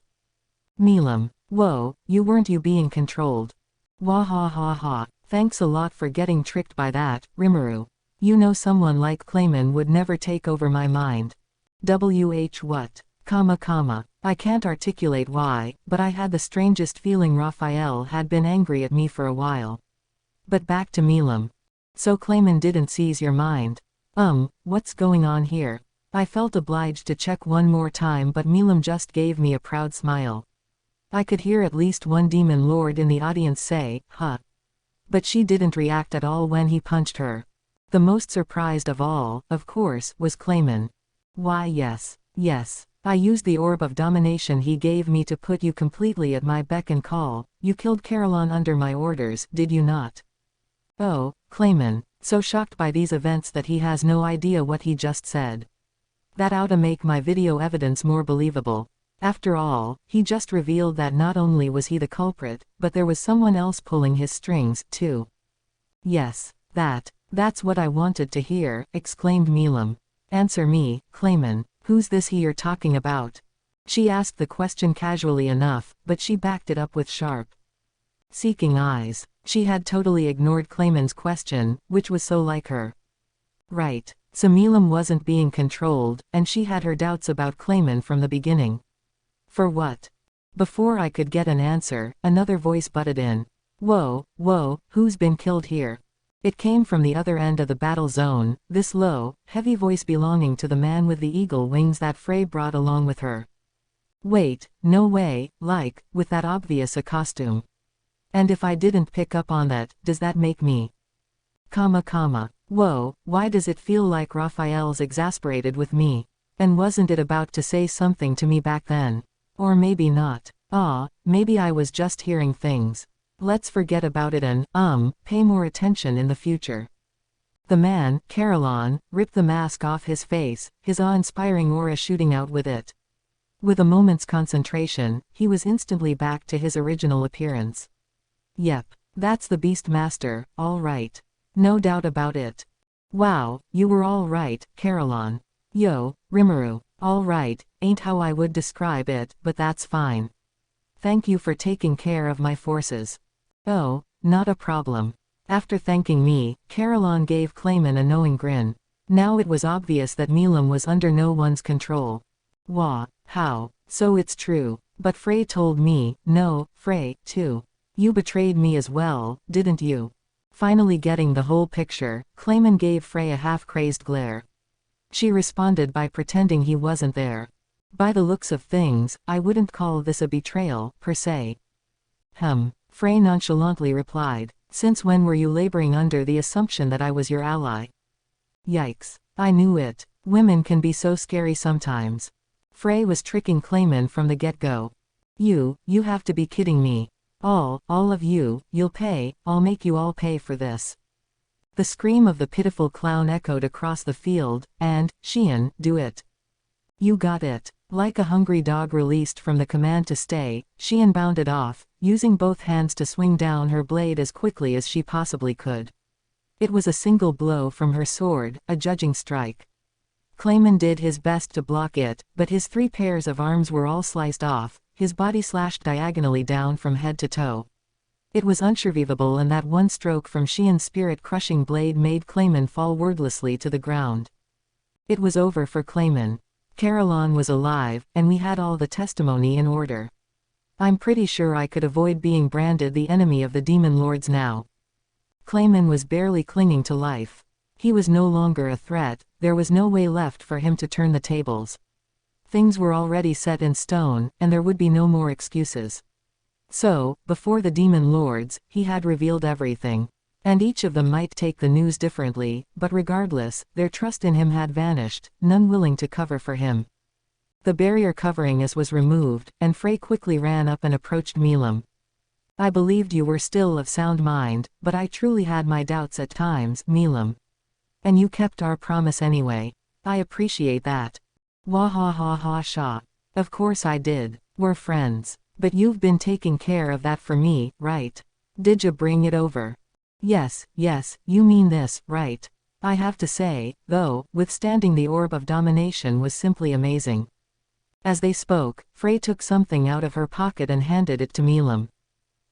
Milam. Whoa, you being controlled. Wah ha ha ha. Thanks a lot for getting tricked by that, Rimuru. You know someone like Clayman would never take over my mind. What? I can't articulate why, but I had the strangest feeling Raphael had been angry at me for a while. But back to Milam. So Clayman didn't seize your mind. What's going on here? I felt obliged to check one more time, but Milam just gave me a proud smile. I could hear at least one demon lord in the audience say, huh. But she didn't react at all when he punched her. The most surprised of all, of course, was Clayman. Why yes. I used the orb of domination he gave me to put you completely at my beck and call. You killed Caroline under my orders, did you not? Oh, Clayman, so shocked by these events that he has no idea what he just said. That ought to make my video evidence more believable. After all, he just revealed that not only was he the culprit, but there was someone else pulling his strings, too. Yes, that's what I wanted to hear, exclaimed Milam. Answer me, Clayman, who's this he you're talking about? She asked the question casually enough, but she backed it up with sharp, seeking eyes. She had totally ignored Clayman's question, which was so like her. Right, so Milam wasn't being controlled, and she had her doubts about Clayman from the beginning. For what? Before I could get an answer, another voice butted in. Whoa, who's been killed here? It came from the other end of the battle zone, this low, heavy voice belonging to the man with the eagle wings that Frey brought along with her. Wait, no way, with that obvious a costume. And if I didn't pick up on that, does that make me? Whoa, why does it feel like Raphael's exasperated with me? And wasn't it about to say something to me back then? Or maybe not. Maybe I was just hearing things. Let's forget about it and, pay more attention in the future. The man, Caroline, ripped the mask off his face, his awe-inspiring aura shooting out with it. With a moment's concentration, he was instantly back to his original appearance. Yep, That's the Beast Master, all right. No doubt about it. Wow, you were all right, Caroline. Yo, Rimuru. All right, ain't how I would describe it, but that's fine. Thank you for taking care of my forces. Oh, not a problem. After thanking me, Caroline gave Clayman a knowing grin. Now it was obvious that Milam was under no one's control. Wah, how? So it's true. But Frey told me, no, Frey, too. You betrayed me as well, didn't you? Finally getting the whole picture, Clayman gave Frey a half-crazed glare. She responded by pretending he wasn't there. By the looks of things, I wouldn't call this a betrayal, per se. Frey nonchalantly replied. Since when were you laboring under the assumption that I was your ally? Yikes. I knew it. Women can be so scary sometimes. Frey was tricking Clayman from the get-go. You have to be kidding me. All of you, you'll pay, I'll make you all pay for this. The scream of the pitiful clown echoed across the field, and, Xian, do it. You got it. Like a hungry dog released from the command to stay, Xian bounded off, using both hands to swing down her blade as quickly as she possibly could. It was a single blow from her sword, a judging strike. Clayman did his best to block it, but his 3 pairs of arms were all sliced off, his body slashed diagonally down from head to toe. It was unsurvivable, and that one stroke from Xian's spirit-crushing blade made Clayman fall wordlessly to the ground. It was over for Clayman. Caroline was alive, and we had all the testimony in order. I'm pretty sure I could avoid being branded the enemy of the Demon Lords now. Clayman was barely clinging to life. He was no longer a threat, there was no way left for him to turn the tables. Things were already set in stone, and there would be no more excuses. So, before the Demon Lords, he had revealed everything. And each of them might take the news differently, but regardless, their trust in him had vanished, none willing to cover for him. The barrier covering us was removed, and Frey quickly ran up and approached Milam. I believed you were still of sound mind, but I truly had my doubts at times, Milam. And you kept our promise anyway. I appreciate that. Wah ha ha ha sha. Of course I did. We're friends. But you've been taking care of that for me, right? Did ya bring it over? Yes, you mean this, right? I have to say, though, withstanding the orb of domination was simply amazing. As they spoke, Frey took something out of her pocket and handed it to Milam.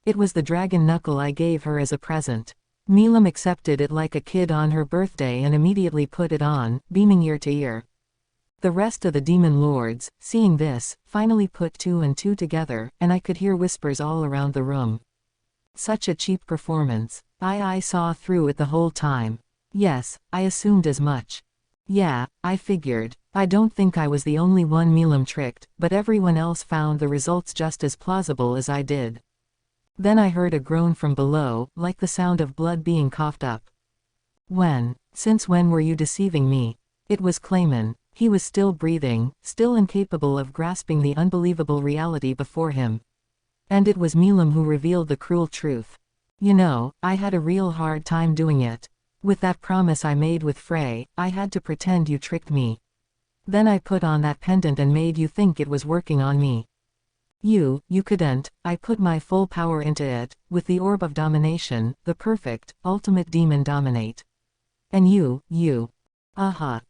It was the dragon knuckle I gave her as a present. Milam accepted it like a kid on her birthday and immediately put it on, beaming ear to ear. The rest of the Demon Lords, seeing this, finally put 2 and 2 together, and I could hear whispers all around the room. Such a cheap performance. I saw through it the whole time. Yes, I assumed as much. Yeah, I figured. I don't think I was the only one Milam tricked, but everyone else found the results just as plausible as I did. Then I heard a groan from below, like the sound of blood being coughed up. Since when were you deceiving me? It was Clayman. He was still breathing, still incapable of grasping the unbelievable reality before him. And it was Milam who revealed the cruel truth. You know, I had a real hard time doing it. With that promise I made with Frey, I had to pretend you tricked me. Then I put on that pendant and made you think it was working on me. You couldn't. I put my full power into it, with the orb of domination, the perfect, ultimate demon dominate. And you.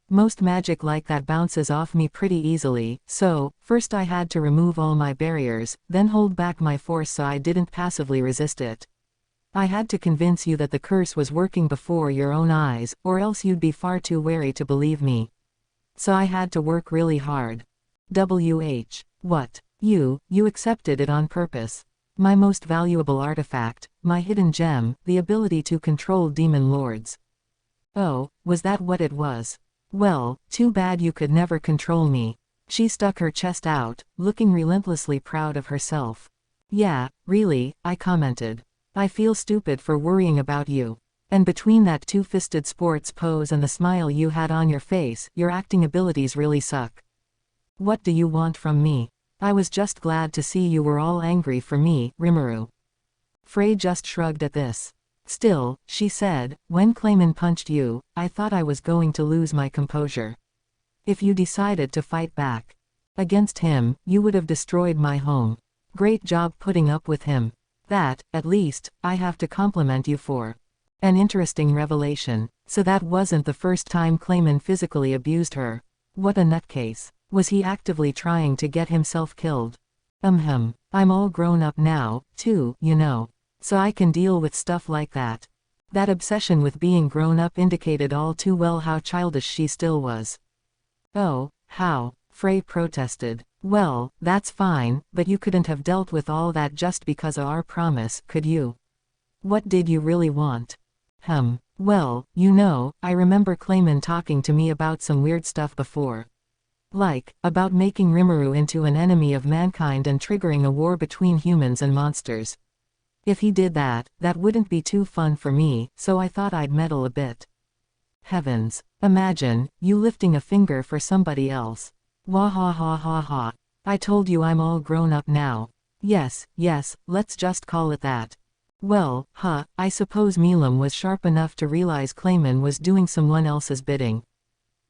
Most magic like that bounces off me pretty easily, so, first I had to remove all my barriers, then hold back my force so I didn't passively resist it. I had to convince you that the curse was working before your own eyes, or else you'd be far too wary to believe me. So I had to work really hard. What? You accepted it on purpose. My most valuable artifact, my hidden gem, the ability to control demon lords. Oh, was that what it was? Well, too bad you could never control me. She stuck her chest out, looking relentlessly proud of herself. Yeah, really, I commented. I feel stupid for worrying about you. And between that two-fisted sports pose and the smile you had on your face, your acting abilities really suck. What do you want from me? I was just glad to see you were all angry for me, Rimuru. Frey just shrugged at this. Still, she said, when Clayman punched you, I thought I was going to lose my composure. If you decided to fight back against him, you would have destroyed my home. Great job putting up with him. That, at least, I have to compliment you for. An interesting revelation. So that wasn't the first time Clayman physically abused her. What a nutcase. Was he actively trying to get himself killed? I'm all grown up now, too, you know. So I can deal with stuff like that. That obsession with being grown up indicated all too well how childish she still was. Oh, how? Frey protested. Well, that's fine, but you couldn't have dealt with all that just because of our promise, could you? What did you really want? Well, you know, I remember Clayman talking to me about some weird stuff before. Like, about making Rimuru into an enemy of mankind and triggering a war between humans and monsters. If he did that, that wouldn't be too fun for me, so I thought I'd meddle a bit. Heavens. Imagine, you lifting a finger for somebody else. Wah ha ha ha ha. I told you I'm all grown up now. Yes, let's just call it that. Well, I suppose Milam was sharp enough to realize Clayman was doing someone else's bidding.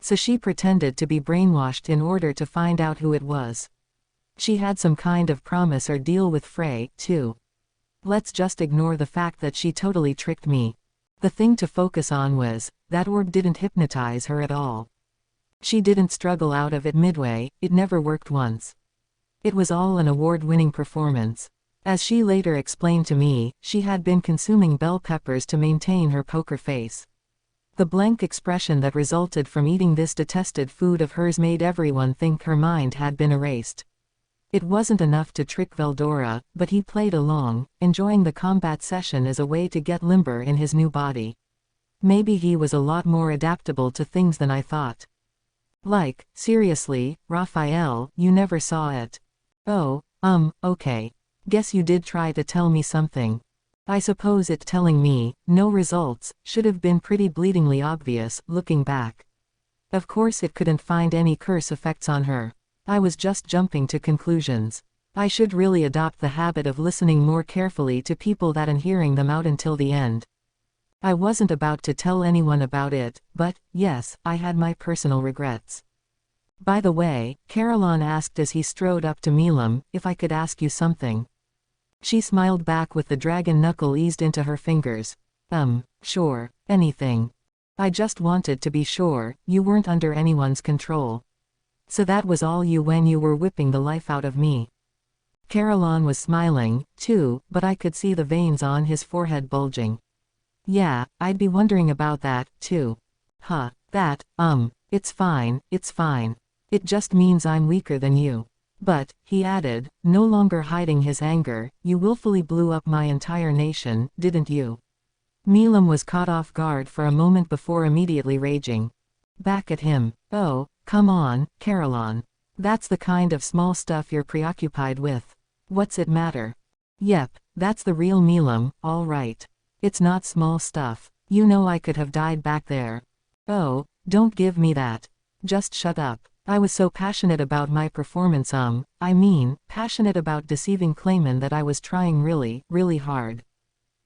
So she pretended to be brainwashed in order to find out who it was. She had some kind of promise or deal with Frey, too. Let's just ignore the fact that she totally tricked me. The thing to focus on was, that orb didn't hypnotize her at all. She didn't struggle out of it midway, it never worked once. It was all an award-winning performance. As she later explained to me, she had been consuming bell peppers to maintain her poker face. The blank expression that resulted from eating this detested food of hers made everyone think her mind had been erased. It wasn't enough to trick Veldora, but he played along, enjoying the combat session as a way to get limber in his new body. Maybe he was a lot more adaptable to things than I thought. Like, seriously, Raphael, you never saw it. Oh, okay. Guess you did try to tell me something. I suppose it telling me, no results, should have been pretty bleedingly obvious, looking back. Of course it couldn't find any curse effects on her. I was just jumping to conclusions. I should really adopt the habit of listening more carefully to people than and hearing them out until the end. I wasn't about to tell anyone about it, but, yes, I had my personal regrets. By the way, Caroline asked as he strode up to Milam, if I could ask you something. She smiled back with the dragon knuckle eased into her fingers. Sure, anything. I just wanted to be sure, you weren't under anyone's control. So that was all you when you were whipping the life out of me. Caroline was smiling, too, but I could see the veins on his forehead bulging. Yeah, I'd be wondering about that, too. It's fine. It just means I'm weaker than you. But, he added, no longer hiding his anger, you willfully blew up my entire nation, didn't you? Milam was caught off guard for a moment before immediately raging. Back at him. Oh, come on, Caroline. That's the kind of small stuff you're preoccupied with. What's it matter? Yep, that's the real Milam, all right. It's not small stuff. You know I could have died back there. Oh, don't give me that. Just shut up. I was so passionate about my performance passionate about deceiving Clayman that I was trying really, really hard.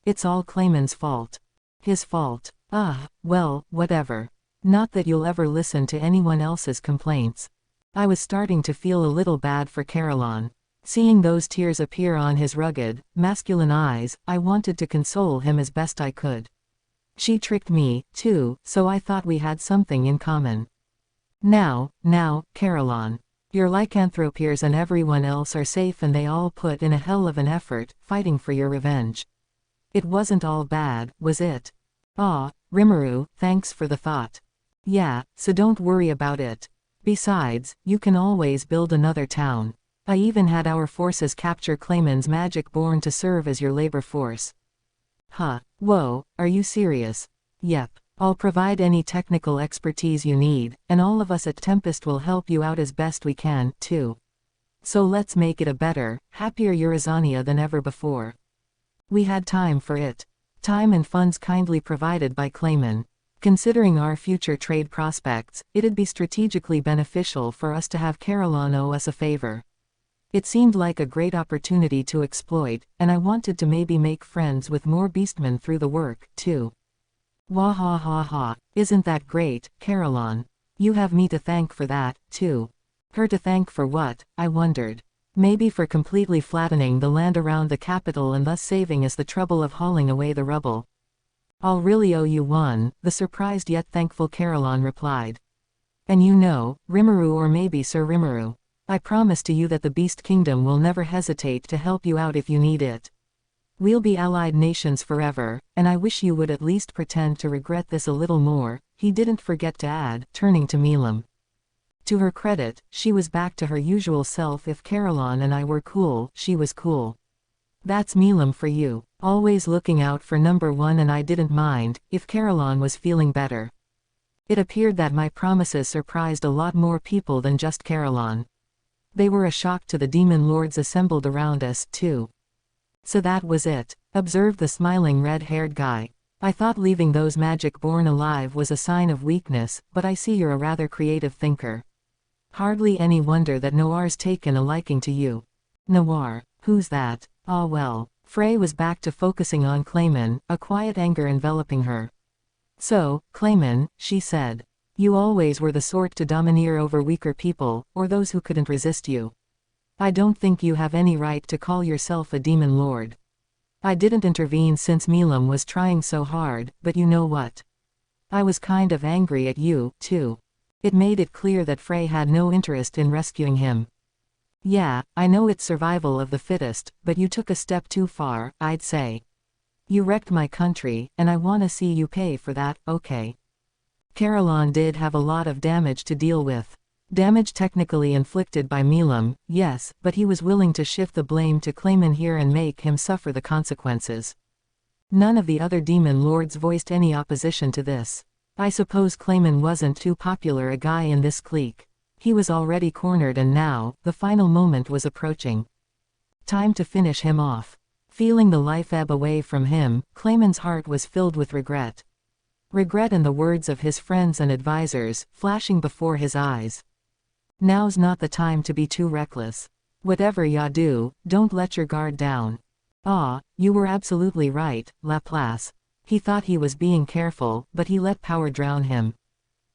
It's all Clayman's fault. His fault. Well, whatever. Not that you'll ever listen to anyone else's complaints. I was starting to feel a little bad for Caroline. Seeing those tears appear on his rugged, masculine eyes, I wanted to console him as best I could. She tricked me, too, so I thought we had something in common. Now, Caroline. Your lycanthropiers and everyone else are safe and they all put in a hell of an effort, fighting for your revenge. It wasn't all bad, was it? Rimuru, thanks for the thought. Yeah, so don't worry about it. Besides, you can always build another town. I even had our forces capture Clayman's magic born to serve as your labor force. Whoa, are you serious? Yep. I'll provide any technical expertise you need, and all of us at Tempest will help you out as best we can, too. So let's make it a better, happier Eurazania than ever before. We had time for it. Time and funds kindly provided by Clayman. Considering our future trade prospects, it'd be strategically beneficial for us to have Caroline owe us a favor. It seemed like a great opportunity to exploit, and I wanted to maybe make friends with more beastmen through the work, too. Wah ha ha ha, isn't that great, Caroline? You have me to thank for that, too. Her to thank for what, I wondered. Maybe for completely flattening the land around the capital and thus saving us the trouble of hauling away the rubble. I'll really owe you one, the surprised yet thankful Caroline replied. And you know, Rimuru, or maybe Sir Rimuru, I promise to you that the Beast Kingdom will never hesitate to help you out if you need it. We'll be allied nations forever, and I wish you would at least pretend to regret this a little more, he didn't forget to add, turning to Milam. To her credit, she was back to her usual self. If Caroline and I were cool, she was cool. That's Milam for you, always looking out for number one, and I didn't mind if Caroline was feeling better. It appeared that my promises surprised a lot more people than just Caroline. They were a shock to the demon lords assembled around us, too. So that was it, observed the smiling red-haired guy. I thought leaving those magic-born alive was a sign of weakness, but I see you're a rather creative thinker. Hardly any wonder that Noir's taken a liking to you. Noir, who's that? Ah well. Frey was back to focusing on Clayman, a quiet anger enveloping her. So, Clayman, she said. You always were the sort to domineer over weaker people, or those who couldn't resist you. I don't think you have any right to call yourself a demon lord. I didn't intervene since Milam was trying so hard, but you know what? I was kind of angry at you, too. It made it clear that Frey had no interest in rescuing him. Yeah, I know it's survival of the fittest, but you took a step too far, I'd say. You wrecked my country, and I want to see you pay for that, okay? Caroline did have a lot of damage to deal with. Damage technically inflicted by Milam, yes, but he was willing to shift the blame to Clayman here and make him suffer the consequences. None of the other demon lords voiced any opposition to this. I suppose Clayman wasn't too popular a guy in this clique. He was already cornered, and now, the final moment was approaching. Time to finish him off. Feeling the life ebb away from him, Clayman's heart was filled with regret. Regret and the words of his friends and advisors, flashing before his eyes. Now's not the time to be too reckless. Whatever ya do, don't let your guard down. Ah, you were absolutely right, Laplace. He thought he was being careful, but he let power drown him.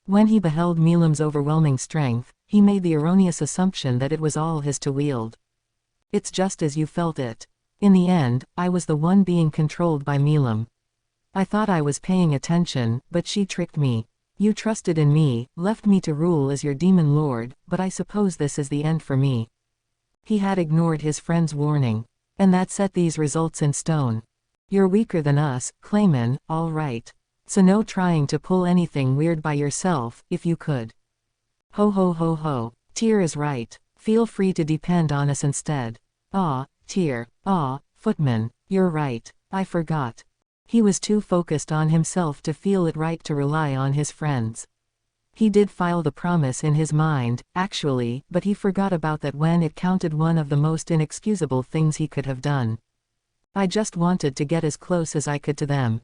When he beheld Milam's overwhelming strength, he made the erroneous assumption that it was all his to wield. It's just as you felt it. In the end, I was the one being controlled by Milam. I thought I was paying attention, but she tricked me. You trusted in me, left me to rule as your demon lord, but I suppose this is the end for me. He had ignored his friend's warning. And that set these results in stone. You're weaker than us, Clayman, all right. So no trying to pull anything weird by yourself, if you could. Ho ho ho ho. Tyr is right. Feel free to depend on us instead. Ah, Tyr. Ah, Footman, you're right. I forgot. He was too focused on himself to feel it right to rely on his friends. He did file the promise in his mind, actually, but he forgot about that when it counted, one of the most inexcusable things he could have done. I just wanted to get as close as I could to them.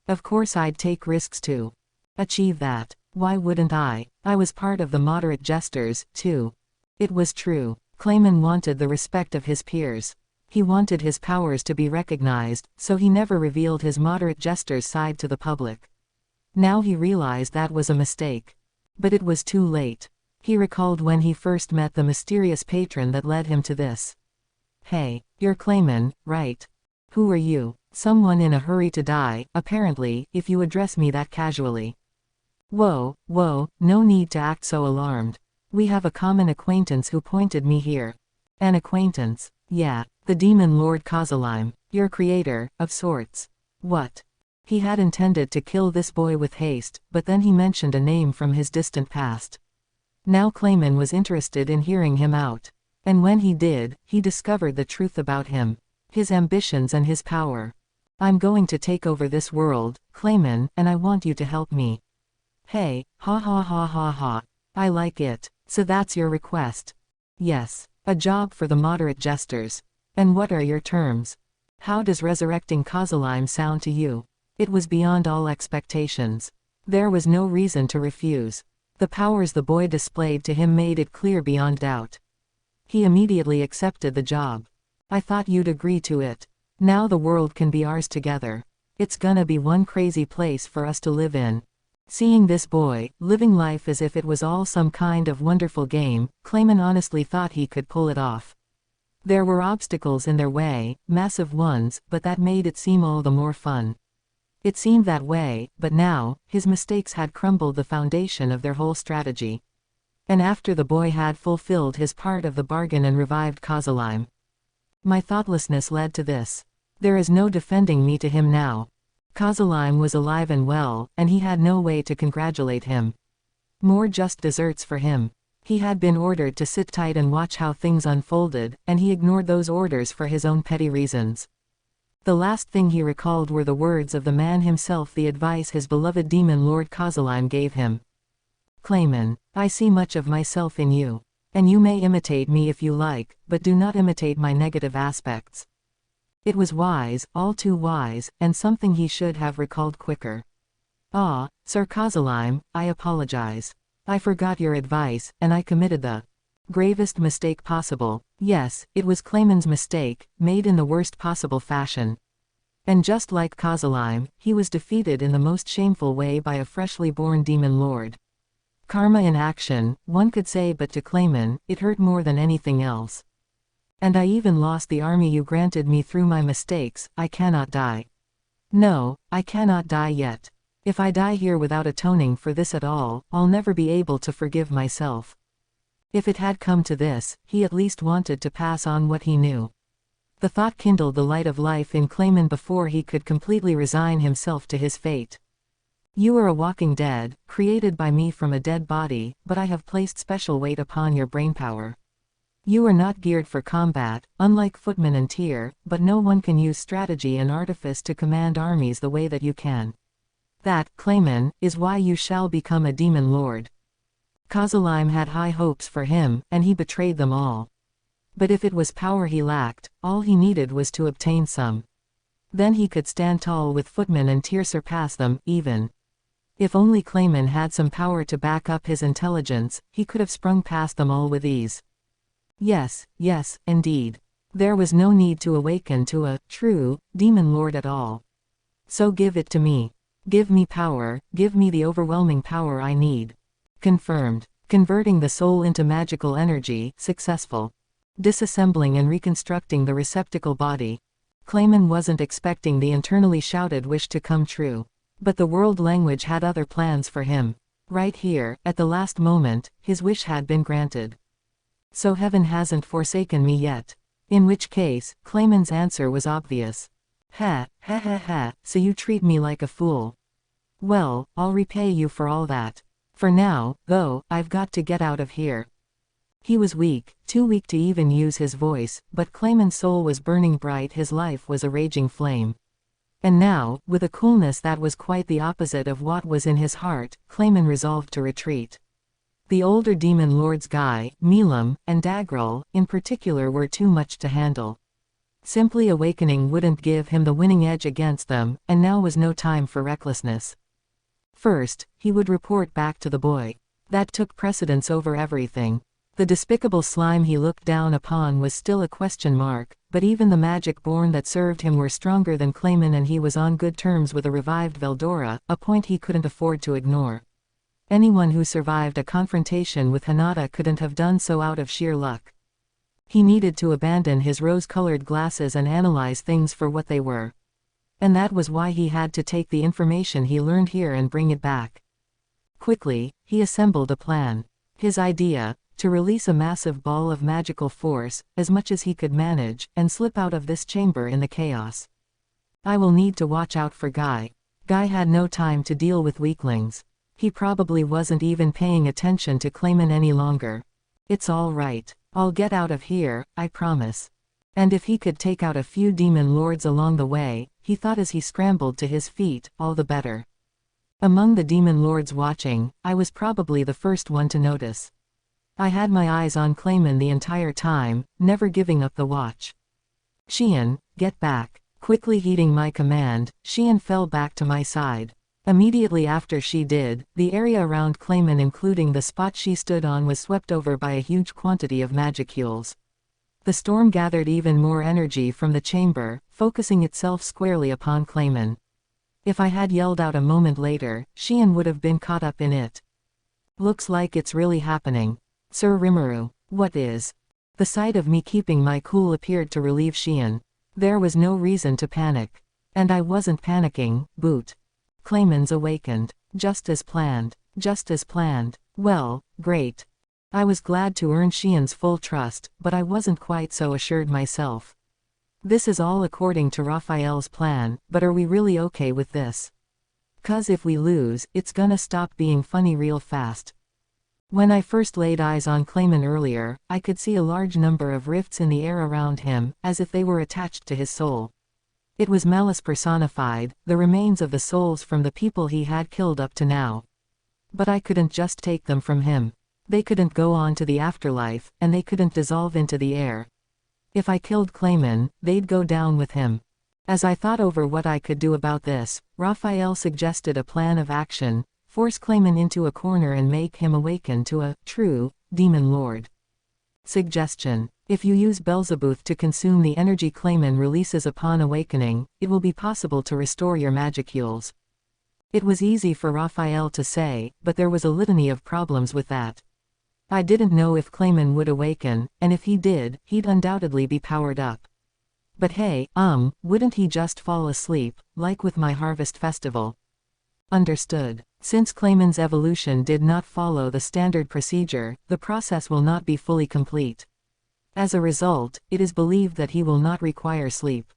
Of course I'd take risks to achieve that. Why wouldn't I? I was part of the moderate jesters, too. It was true. Clayman wanted the respect of his peers. He wanted his powers to be recognized, so he never revealed his moderate jester's side to the public. Now he realized that was a mistake. But it was too late. He recalled when he first met the mysterious patron that led him to this. Hey, you're Clayman, right? Who are you? Someone in a hurry to die, apparently, if you address me that casually. Whoa, no need to act so alarmed. We have a common acquaintance who pointed me here. An acquaintance? Yeah, the demon lord Kozalime, your creator, of sorts. What? He had intended to kill this boy with haste, but then he mentioned a name from his distant past. Now Clayman was interested in hearing him out. And when he did, he discovered the truth about him. His ambitions and his power. I'm going to take over this world, Clayman, and I want you to help me. Hey, ha ha ha ha ha. I like it. So that's your request? Yes. A job for the moderate jesters. And what are your terms? How does resurrecting Kozalime sound to you? It was beyond all expectations. There was no reason to refuse. The powers the boy displayed to him made it clear beyond doubt. He immediately accepted the job. I thought you'd agree to it. Now the world can be ours together. It's gonna be one crazy place for us to live in. Seeing this boy, living life as if it was all some kind of wonderful game, Clayman honestly thought he could pull it off. There were obstacles in their way, massive ones, but that made it seem all the more fun. It seemed that way, but now, his mistakes had crumbled the foundation of their whole strategy. And after the boy had fulfilled his part of the bargain and revived Kozalime, my thoughtlessness led to this. There is no defending me to him now. Kozalime was alive and well, and he had no way to congratulate him. More just desserts for him. He had been ordered to sit tight and watch how things unfolded, and he ignored those orders for his own petty reasons. The last thing he recalled were the words of the man himself, the advice his beloved demon Lord Kozalime gave him. Clayman, I see much of myself in you. And you may imitate me if you like, but do not imitate my negative aspects. It was wise, all too wise, and something he should have recalled quicker. Ah, Sir Kozalime, I apologize. I forgot your advice, and I committed the gravest mistake possible. Yes, it was Clayman's mistake, made in the worst possible fashion. And just like Kozalime, he was defeated in the most shameful way by a freshly born demon lord. Karma in action, one could say, but to Clayman, it hurt more than anything else. And I even lost the army you granted me through my mistakes. I cannot die. No, I cannot die yet. If I die here without atoning for this at all, I'll never be able to forgive myself. If it had come to this, he at least wanted to pass on what he knew. The thought kindled the light of life in Clayman before he could completely resign himself to his fate. You are a walking dead, created by me from a dead body, but I have placed special weight upon your brainpower. You are not geared for combat, unlike Footman and Tyr, but no one can use strategy and artifice to command armies the way that you can. That, Clayman, is why you shall become a demon lord. Kozalime had high hopes for him, and he betrayed them all. But if it was power he lacked, all he needed was to obtain some. Then he could stand tall with Footman and Tyr, surpass them, even. If only Clayman had some power to back up his intelligence, he could have sprung past them all with ease. Yes, indeed. There was no need to awaken to a true demon lord at all. So give it to me. Give me power, give me the overwhelming power I need. Confirmed. Converting the soul into magical energy, successful. Disassembling and reconstructing the receptacle body. Clayman wasn't expecting the internally shouted wish to come true. But the world language had other plans for him. Right here, at the last moment, his wish had been granted. So heaven hasn't forsaken me yet. In which case, Clayman's answer was obvious. Ha, so you treat me like a fool. Well, I'll repay you for all that. For now, though, I've got to get out of here. He was weak, too weak to even use his voice, but Clayman's soul was burning bright, his life was a raging flame. And now, with a coolness that was quite the opposite of what was in his heart, Clayman resolved to retreat. The older demon lords Guy, Milam, and Dagrel, in particular, were too much to handle. Simply awakening wouldn't give him the winning edge against them, and now was no time for recklessness. First, he would report back to the boy. That took precedence over everything. The despicable slime he looked down upon was still a question mark, but even the magic born that served him were stronger than Clayman, and he was on good terms with a revived Veldora, a point he couldn't afford to ignore. Anyone who survived a confrontation with Hinata couldn't have done so out of sheer luck. He needed to abandon his rose-colored glasses and analyze things for what they were. And that was why he had to take the information he learned here and bring it back. Quickly, he assembled a plan. His idea, to release a massive ball of magical force, as much as he could manage, and slip out of this chamber in the chaos. I will need to watch out for Guy. Guy had no time to deal with weaklings. He probably wasn't even paying attention to Clayman any longer. It's all right. I'll get out of here, I promise. And if he could take out a few demon lords along the way, he thought as he scrambled to his feet, all the better. Among the demon lords watching, I was probably the first one to notice. I had my eyes on Clayman the entire time, never giving up the watch. Xian, get back. Quickly heeding my command, Xian fell back to my side. Immediately after she did, the area around Clayman, including the spot she stood on, was swept over by a huge quantity of magicules. The storm gathered even more energy from the chamber, focusing itself squarely upon Clayman. If I had yelled out a moment later, Xian would have been caught up in it. Looks like it's really happening. Sir Rimuru, what is The sight of me keeping my cool appeared to relieve Xian. There was no reason to panic. And I wasn't panicking, Boot. Clayman's awakened. Just as planned. Just as planned. Well, great. I was glad to earn Xian's full trust, but I wasn't quite so assured myself. This is all according to Raphael's plan, but are we really okay with this? 'Cause if we lose, it's gonna stop being funny real fast. When I first laid eyes on Clayman earlier, I could see a large number of rifts in the air around him, as if they were attached to his soul. It was malice personified, the remains of the souls from the people he had killed up to now. But I couldn't just take them from him. They couldn't go on to the afterlife, and they couldn't dissolve into the air. If I killed Clayman, they'd go down with him. As I thought over what I could do about this, Raphael suggested a plan of action: force Clayman into a corner and make him awaken to a true demon lord. Suggestion: if you use Beelzebub to consume the energy Clayman releases upon awakening, it will be possible to restore your magicules. It was easy for Raphael to say, but there was a litany of problems with that. I didn't know if Clayman would awaken, and if he did, he'd undoubtedly be powered up. But hey, wouldn't he just fall asleep, like with my harvest festival? Understood. Since Clayman's evolution did not follow the standard procedure, the process will not be fully complete. As a result, it is believed that he will not require sleep.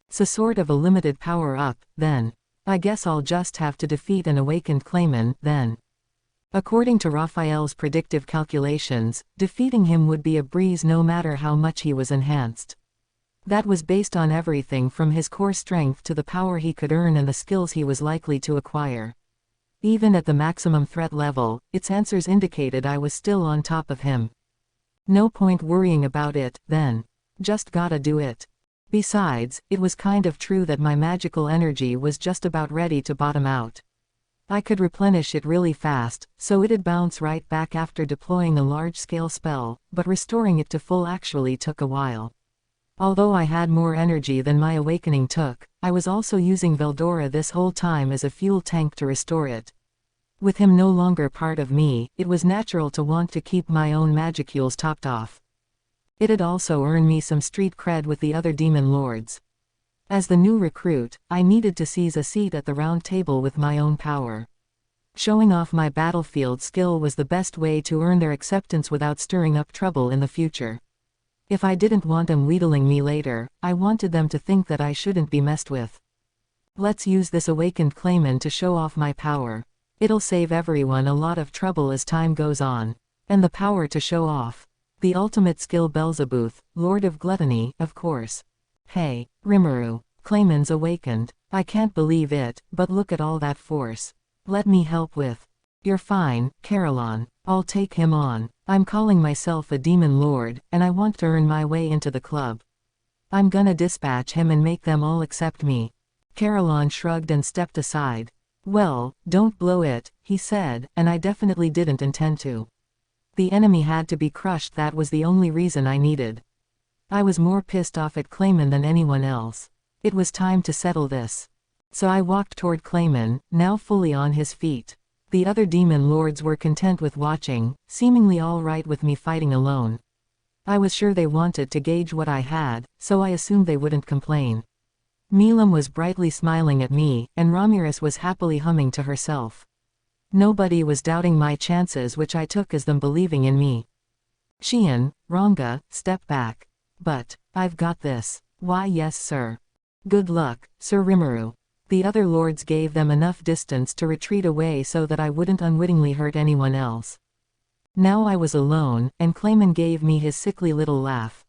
So sort of a limited power-up, then. I guess I'll just have to defeat an awakened Clayman, then. According to Raphael's predictive calculations, defeating him would be a breeze no matter how much he was enhanced. That was based on everything from his core strength to the power he could earn and the skills he was likely to acquire. Even at the maximum threat level, its answers indicated I was still on top of him. No point worrying about it, then. Just gotta do it. Besides, it was kind of true that my magical energy was just about ready to bottom out. I could replenish it really fast, so it'd bounce right back after deploying a large-scale spell, but restoring it to full actually took a while. Although I had more energy than my awakening took, I was also using Veldora this whole time as a fuel tank to restore it. With him no longer part of me, it was natural to want to keep my own magicules topped off. It'd also earn me some street cred with the other demon lords. As the new recruit, I needed to seize a seat at the round table with my own power. Showing off my battlefield skill was the best way to earn their acceptance without stirring up trouble in the future. If I didn't want them wheedling me later, I wanted them to think that I shouldn't be messed with. Let's use this awakened Clayman to show off my power. It'll save everyone a lot of trouble as time goes on. And the power to show off. The ultimate skill Beelzebub, Lord of Gluttony, of course. Hey, Rimuru, Clayman's awakened. I can't believe it, but look at all that force. Let me help with. You're fine, Caroline. I'll take him on. I'm calling myself a demon lord, and I want to earn my way into the club. I'm gonna dispatch him and make them all accept me. Caroline shrugged and stepped aside. Well, don't blow it, he said, and I definitely didn't intend to. The enemy had to be crushed, that was the only reason I needed. I was more pissed off at Clayman than anyone else. It was time to settle this. So I walked toward Clayman, now fully on his feet. The other demon lords were content with watching, seemingly all right with me fighting alone. I was sure they wanted to gauge what I had, so I assumed they wouldn't complain. Milam was brightly smiling at me, and Ramirez was happily humming to herself. Nobody was doubting my chances, which I took as them believing in me. Xian, Ranga, step back. But, I've got this. Why yes sir. Good luck, Sir Rimuru. The other lords gave them enough distance to retreat away so that I wouldn't unwittingly hurt anyone else. Now I was alone, and Clayman gave me his sickly little laugh.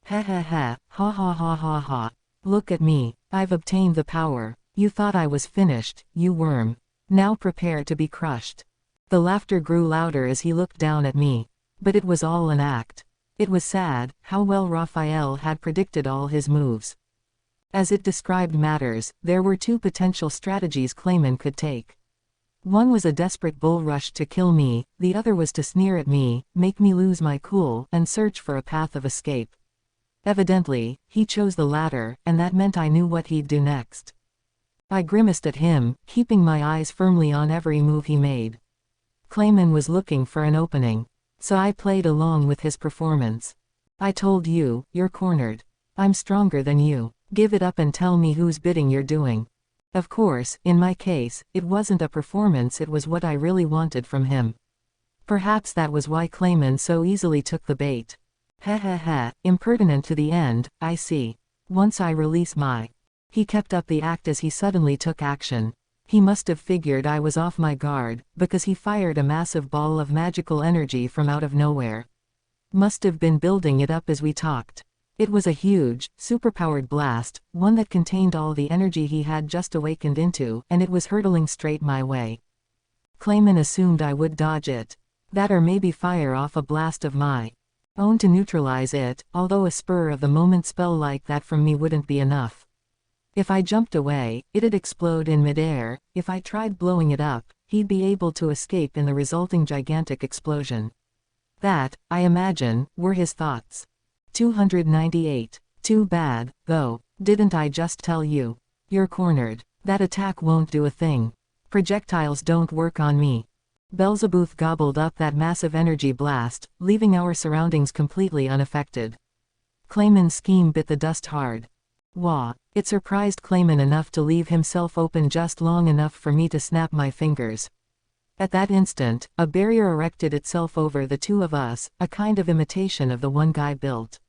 Ha ha ha, ha ha ha ha ha. Look at me, I've obtained the power. You thought I was finished, you worm. Now prepare to be crushed. The laughter grew louder as he looked down at me. But it was all an act. It was sad, how well Raphael had predicted all his moves. As it described matters, there were two potential strategies Clayman could take. One was a desperate bull rush to kill me, the other was to sneer at me, make me lose my cool, and search for a path of escape. Evidently, he chose the latter, and that meant I knew what he'd do next. I grimaced at him, keeping my eyes firmly on every move he made. Clayman was looking for an opening. So I played along with his performance. I told you, you're cornered. I'm stronger than you. Give it up and tell me whose bidding you're doing. Of course, in my case, it wasn't a performance, it was what I really wanted from him. Perhaps that was why Clayman so easily took the bait. Heh heh heh, impertinent to the end, I see. Once I release my... He kept up the act as he suddenly took action. He must have figured I was off my guard, because he fired a massive ball of magical energy from out of nowhere. Must have been building it up as we talked. It was a huge, superpowered blast, one that contained all the energy he had just awakened into, and it was hurtling straight my way. Clayman assumed I would dodge it. That or maybe fire off a blast of my own to neutralize it, although a spur-of-the-moment spell like that from me wouldn't be enough. If I jumped away, it'd explode in midair. If I tried blowing it up, he'd be able to escape in the resulting gigantic explosion. That, I imagine, were his thoughts. 298. Too bad, though. Didn't I just tell you? You're cornered. That attack won't do a thing. Projectiles don't work on me. Beelzebub gobbled up that massive energy blast, leaving our surroundings completely unaffected. Clayman's scheme bit the dust hard. Wah! It surprised Clayman enough to leave himself open just long enough for me to snap my fingers. At that instant, a barrier erected itself over the two of us, a kind of imitation of the one Guy built.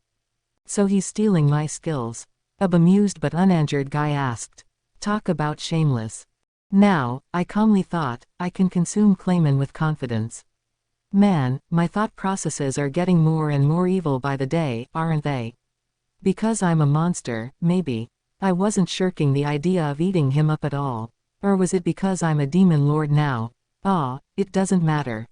So he's stealing my skills? A bemused but uninjured Guy asked. Talk about shameless. Now, I calmly thought, I can consume Clayman with confidence. Man, my thought processes are getting more and more evil by the day, aren't they? Because I'm a monster, maybe. I wasn't shirking the idea of eating him up at all. Or was it because I'm a demon lord now? Ah, it doesn't matter.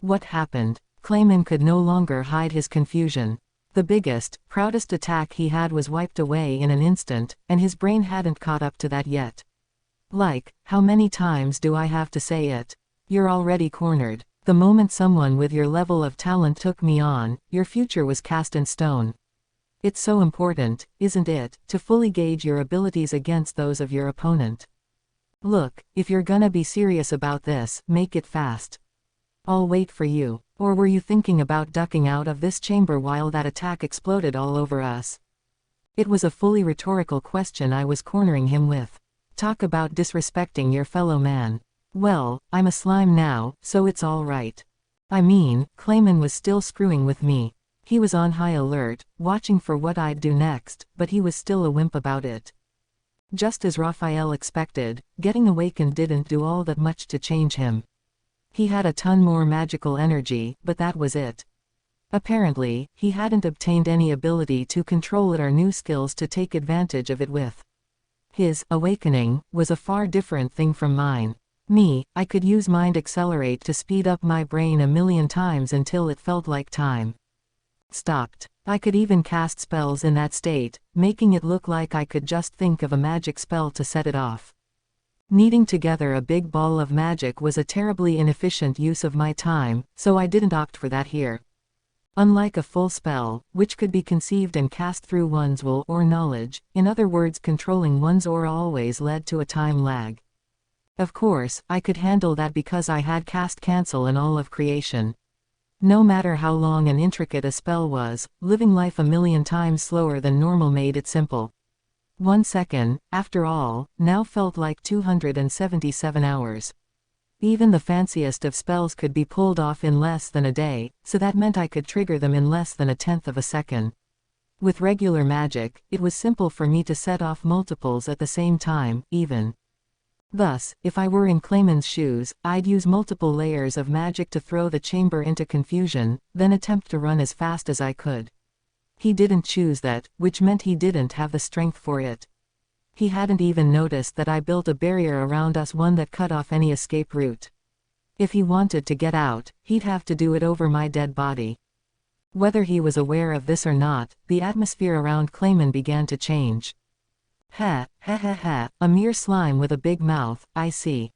What happened? Clayman could no longer hide his confusion. The biggest, proudest attack he had was wiped away in an instant, and his brain hadn't caught up to that yet. Like, how many times do I have to say it? You're already cornered. The moment someone with your level of talent took me on, your future was cast in stone. It's so important, isn't it, to fully gauge your abilities against those of your opponent. Look, if you're gonna be serious about this, make it fast. I'll wait for you. Or were you thinking about ducking out of this chamber while that attack exploded all over us? It was a fully rhetorical question I was cornering him with. Talk about disrespecting your fellow man. Well, I'm a slime now, so it's all right. I mean, Clayman was still screwing with me. He was on high alert, watching for what I'd do next, but he was still a wimp about it. Just as Raphael expected, getting awakened didn't do all that much to change him. He had a ton more magical energy, but that was it. Apparently, he hadn't obtained any ability to control it or new skills to take advantage of it with. His awakening was a far different thing from mine. Me, I could use Mind Accelerate to speed up my brain 1,000,000 times until it felt like time stopped. I could even cast spells in that state, making it look like I could just think of a magic spell to set it off. Kneading together a big ball of magic was a terribly inefficient use of my time, so I didn't opt for that here. Unlike a full spell, which could be conceived and cast through one's will or knowledge, in other words controlling one's aura always led to a time lag. Of course, I could handle that because I had cast cancel in all of creation. No matter how long and intricate a spell was, living life 1,000,000 times slower than normal made it simple. 1 second, after all, now felt like 277 hours. Even the fanciest of spells could be pulled off in less than a day, so that meant I could trigger them in less than 1/10 of a second. With regular magic, it was simple for me to set off multiples at the same time, even. Thus, if I were in Clayman's shoes, I'd use multiple layers of magic to throw the chamber into confusion, then attempt to run as fast as I could. He didn't choose that, which meant he didn't have the strength for it. He hadn't even noticed that I built a barrier around us, one that cut off any escape route. If he wanted to get out, he'd have to do it over my dead body. Whether he was aware of this or not, the atmosphere around Clayman began to change. Ha, ha ha ha, a mere slime with a big mouth, I see.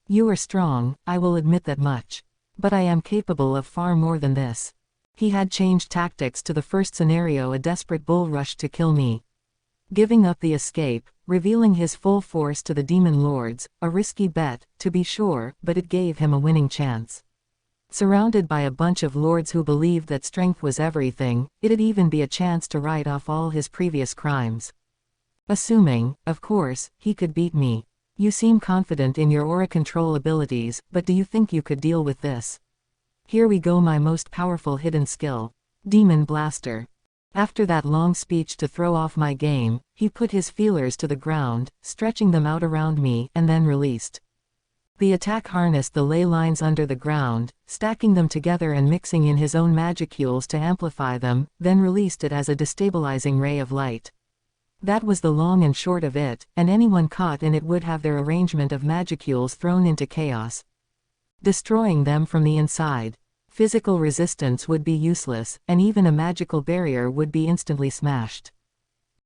You are strong, I will admit that much. But I am capable of far more than this. He had changed tactics to the first scenario, a desperate bull rush to kill me. Giving up the escape, revealing his full force to the demon lords, a risky bet, to be sure, but it gave him a winning chance. Surrounded by a bunch of lords who believed that strength was everything, it'd even be a chance to write off all his previous crimes. Assuming, of course, he could beat me. You seem confident in your aura control abilities, but do you think you could deal with this? Here we go, my most powerful hidden skill. Demon Blaster. After that long speech to throw off my game, he put his feelers to the ground, stretching them out around me, and then released. The attack harnessed the ley lines under the ground, stacking them together and mixing in his own magicules to amplify them, then released it as a destabilizing ray of light. That was the long and short of it, and anyone caught in it would have their arrangement of magicules thrown into chaos, destroying them from the inside. Physical resistance would be useless, and even a magical barrier would be instantly smashed.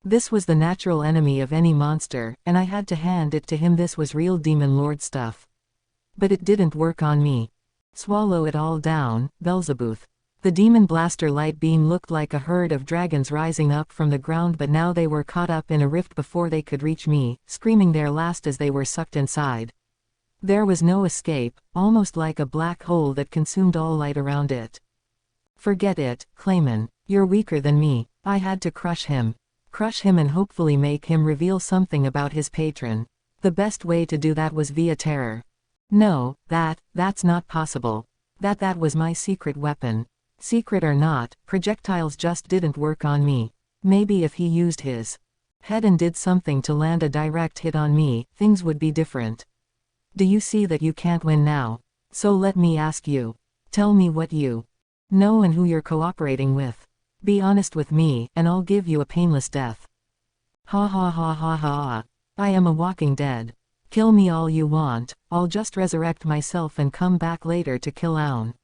This was the natural enemy of any monster, and I had to hand it to him. This was real Demon Lord stuff. But it didn't work on me. Swallow it all down, Beelzebub. The demon blaster light beam looked like a herd of dragons rising up from the ground, but now they were caught up in a rift before they could reach me, screaming their last as they were sucked inside. There was no escape, almost like a black hole that consumed all light around it. Forget it, Clayman. You're weaker than me. I had to crush him. Crush him and hopefully make him reveal something about his patron. The best way to do that was via terror. No, that's not possible. That was my secret weapon. Secret or not, projectiles just didn't work on me. Maybe if he used his head and did something to land a direct hit on me, things would be different. Do you see that you can't win now? So let me ask you. Tell me what you know and who you're cooperating with. Be honest with me, and I'll give you a painless death. Ha ha ha ha ha. I am a walking dead. Kill me all you want, I'll just resurrect myself and come back later to kill Aun.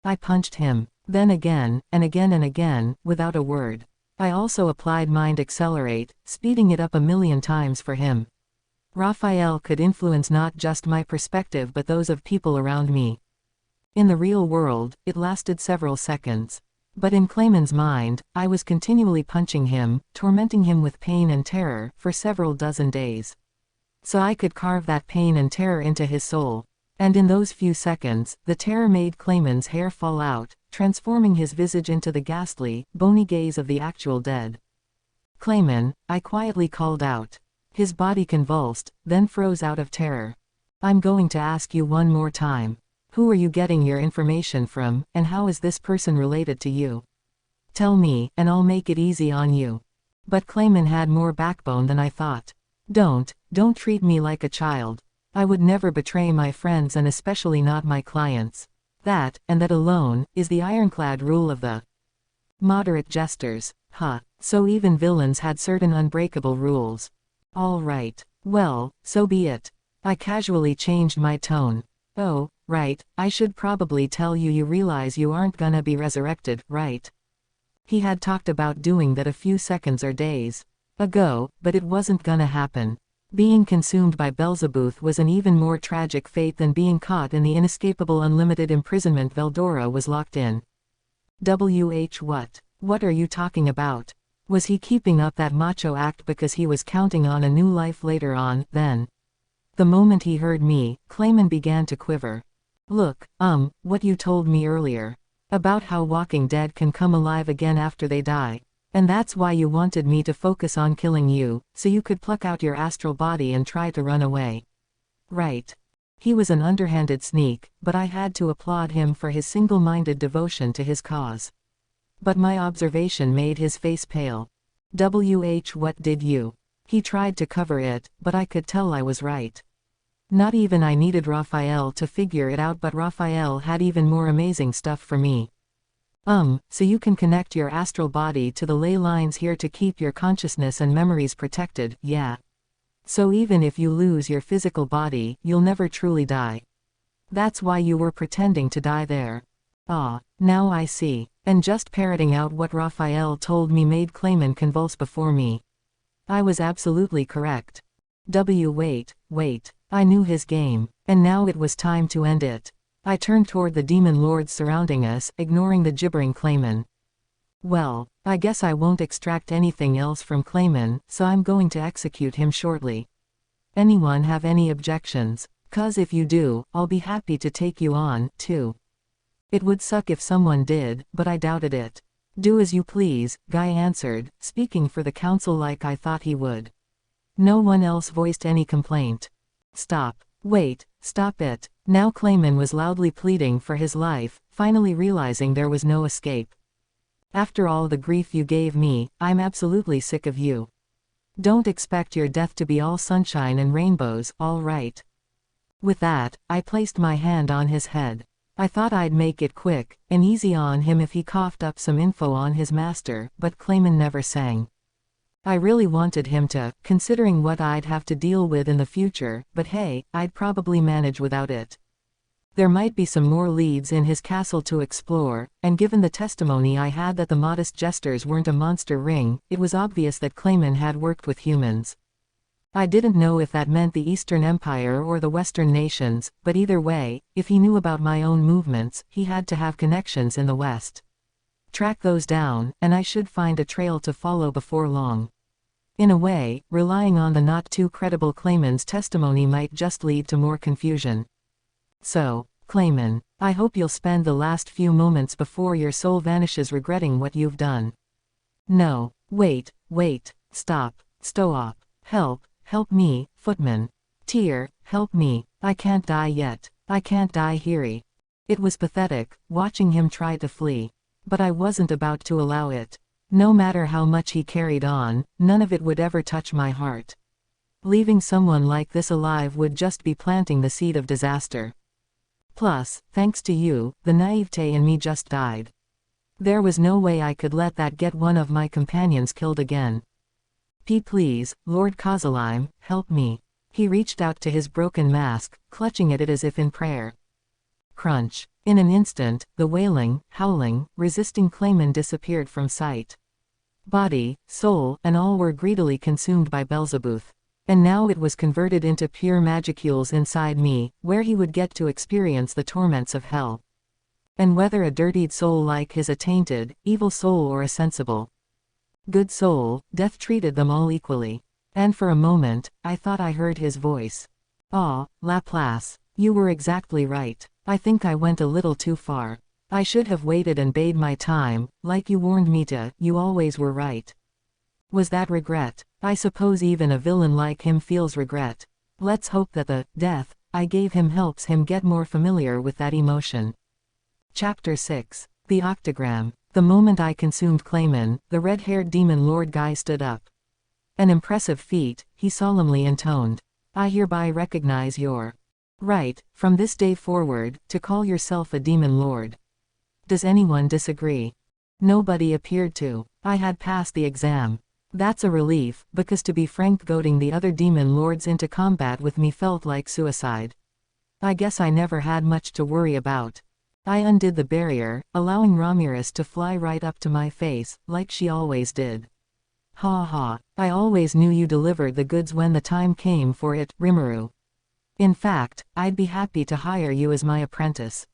I punched him, then again, and again and again, without a word. I also applied Mind Accelerate, speeding it up 1,000,000 times for him. Raphael could influence not just my perspective but those of people around me. In the real world, it lasted several seconds. But in Clayman's mind, I was continually punching him, tormenting him with pain and terror, for several dozen days. So I could carve that pain and terror into his soul. And in those few seconds, the terror made Clayman's hair fall out, transforming his visage into the ghastly, bony gaze of the actual dead. Clayman, I quietly called out. His body convulsed, then froze out of terror. I'm going to ask you one more time. Who are you getting your information from, and how is this person related to you? Tell me, and I'll make it easy on you. But Clayman had more backbone than I thought. Don't treat me like a child. I would never betray my friends and especially not my clients. That, and that alone, is the ironclad rule of the moderate jesters. Huh, so even villains had certain unbreakable rules. All right, well, so be it. I casually changed my tone. Oh, right, I should probably tell you, you realize you aren't gonna be resurrected, right? He had talked about doing that a few seconds or days ago, but it wasn't gonna happen. Being consumed by Beelzebub was an even more tragic fate than being caught in the inescapable unlimited imprisonment Veldora was locked in. What are you talking about? Was he keeping up that macho act because he was counting on a new life later on, then? The moment he heard me, Clayman began to quiver. Look, what you told me earlier. About how Walking Dead can come alive again after they die. And that's why you wanted me to focus on killing you, so you could pluck out your astral body and try to run away. Right. He was an underhanded sneak, but I had to applaud him for his single-minded devotion to his cause. But my observation made his face pale. What did you? He tried to cover it, but I could tell I was right. Not even I needed Raphael to figure it out, but Raphael had even more amazing stuff for me. So you can connect your astral body to the ley lines here to keep your consciousness and memories protected, yeah. So even if you lose your physical body, you'll never truly die. That's why you were pretending to die there. Ah, now I see. And just parroting out what Raphael told me made Clayman convulse before me. I was absolutely correct. Wait. I knew his game, and now it was time to end it. I turned toward the demon lords surrounding us, ignoring the gibbering Clayman. Well, I guess I won't extract anything else from Clayman, so I'm going to execute him shortly. Anyone have any objections? 'Cause if you do, I'll be happy to take you on, too. It would suck if someone did, but I doubted it. Do as you please, Guy answered, speaking for the council like I thought he would. No one else voiced any complaint. Stop. Wait, stop it. Now Clayman was loudly pleading for his life, finally realizing there was no escape. After all the grief you gave me, I'm absolutely sick of you. Don't expect your death to be all sunshine and rainbows, all right? With that, I placed my hand on his head. I thought I'd make it quick and easy on him if he coughed up some info on his master, but Clayman never sang. I really wanted him to, considering what I'd have to deal with in the future, but hey, I'd probably manage without it. There might be some more leads in his castle to explore, and given the testimony I had that the modest jesters weren't a monster ring, it was obvious that Clayman had worked with humans. I didn't know if that meant the Eastern Empire or the Western nations, but either way, if he knew about my own movements, he had to have connections in the West. Track those down, and I should find a trail to follow before long. In a way, relying on the not too credible Clayman's testimony might just lead to more confusion. So, Clayman, I hope you'll spend the last few moments before your soul vanishes regretting what you've done. No, wait, stop, stop, help me, footman. Tyr, help me, I can't die yet, I can't die here. It was pathetic, watching him try to flee. But I wasn't about to allow it. No matter how much he carried on, none of it would ever touch my heart. Leaving someone like this alive would just be planting the seed of disaster. Plus, thanks to you, the naivete in me just died. There was no way I could let that get one of my companions killed again. Please, Lord Kozalime, help me. He reached out to his broken mask, clutching at it as if in prayer. Crunch. In an instant, the wailing, howling, resisting Clayman disappeared from sight. Body, soul, and all were greedily consumed by Belzebuth. And now it was converted into pure magicules inside me, where he would get to experience the torments of hell. And whether a dirtied soul like his a tainted, evil soul or a sensible, good soul, death treated them all equally. And for a moment, I thought I heard his voice. Ah, Laplace, you were exactly right. I think I went a little too far. I should have waited and bade my time, like you warned me to. You always were right. Was that regret? I suppose even a villain like him feels regret. Let's hope that the death I gave him helps him get more familiar with that emotion. Chapter 6. The Octagram. The moment I consumed Clayman, the red-haired demon Lord Guy stood up. An impressive feat, he solemnly intoned. I hereby recognize your right, from this day forward, to call yourself a demon lord. Does anyone disagree? Nobody appeared to. I had passed the exam. That's a relief, because to be frank, goading the other demon lords into combat with me felt like suicide. I guess I never had much to worry about. I undid the barrier, allowing Ramirez to fly right up to my face, like she always did. Ha ha, I always knew you delivered the goods when the time came for it, Rimuru. In fact, I'd be happy to hire you as my apprentice.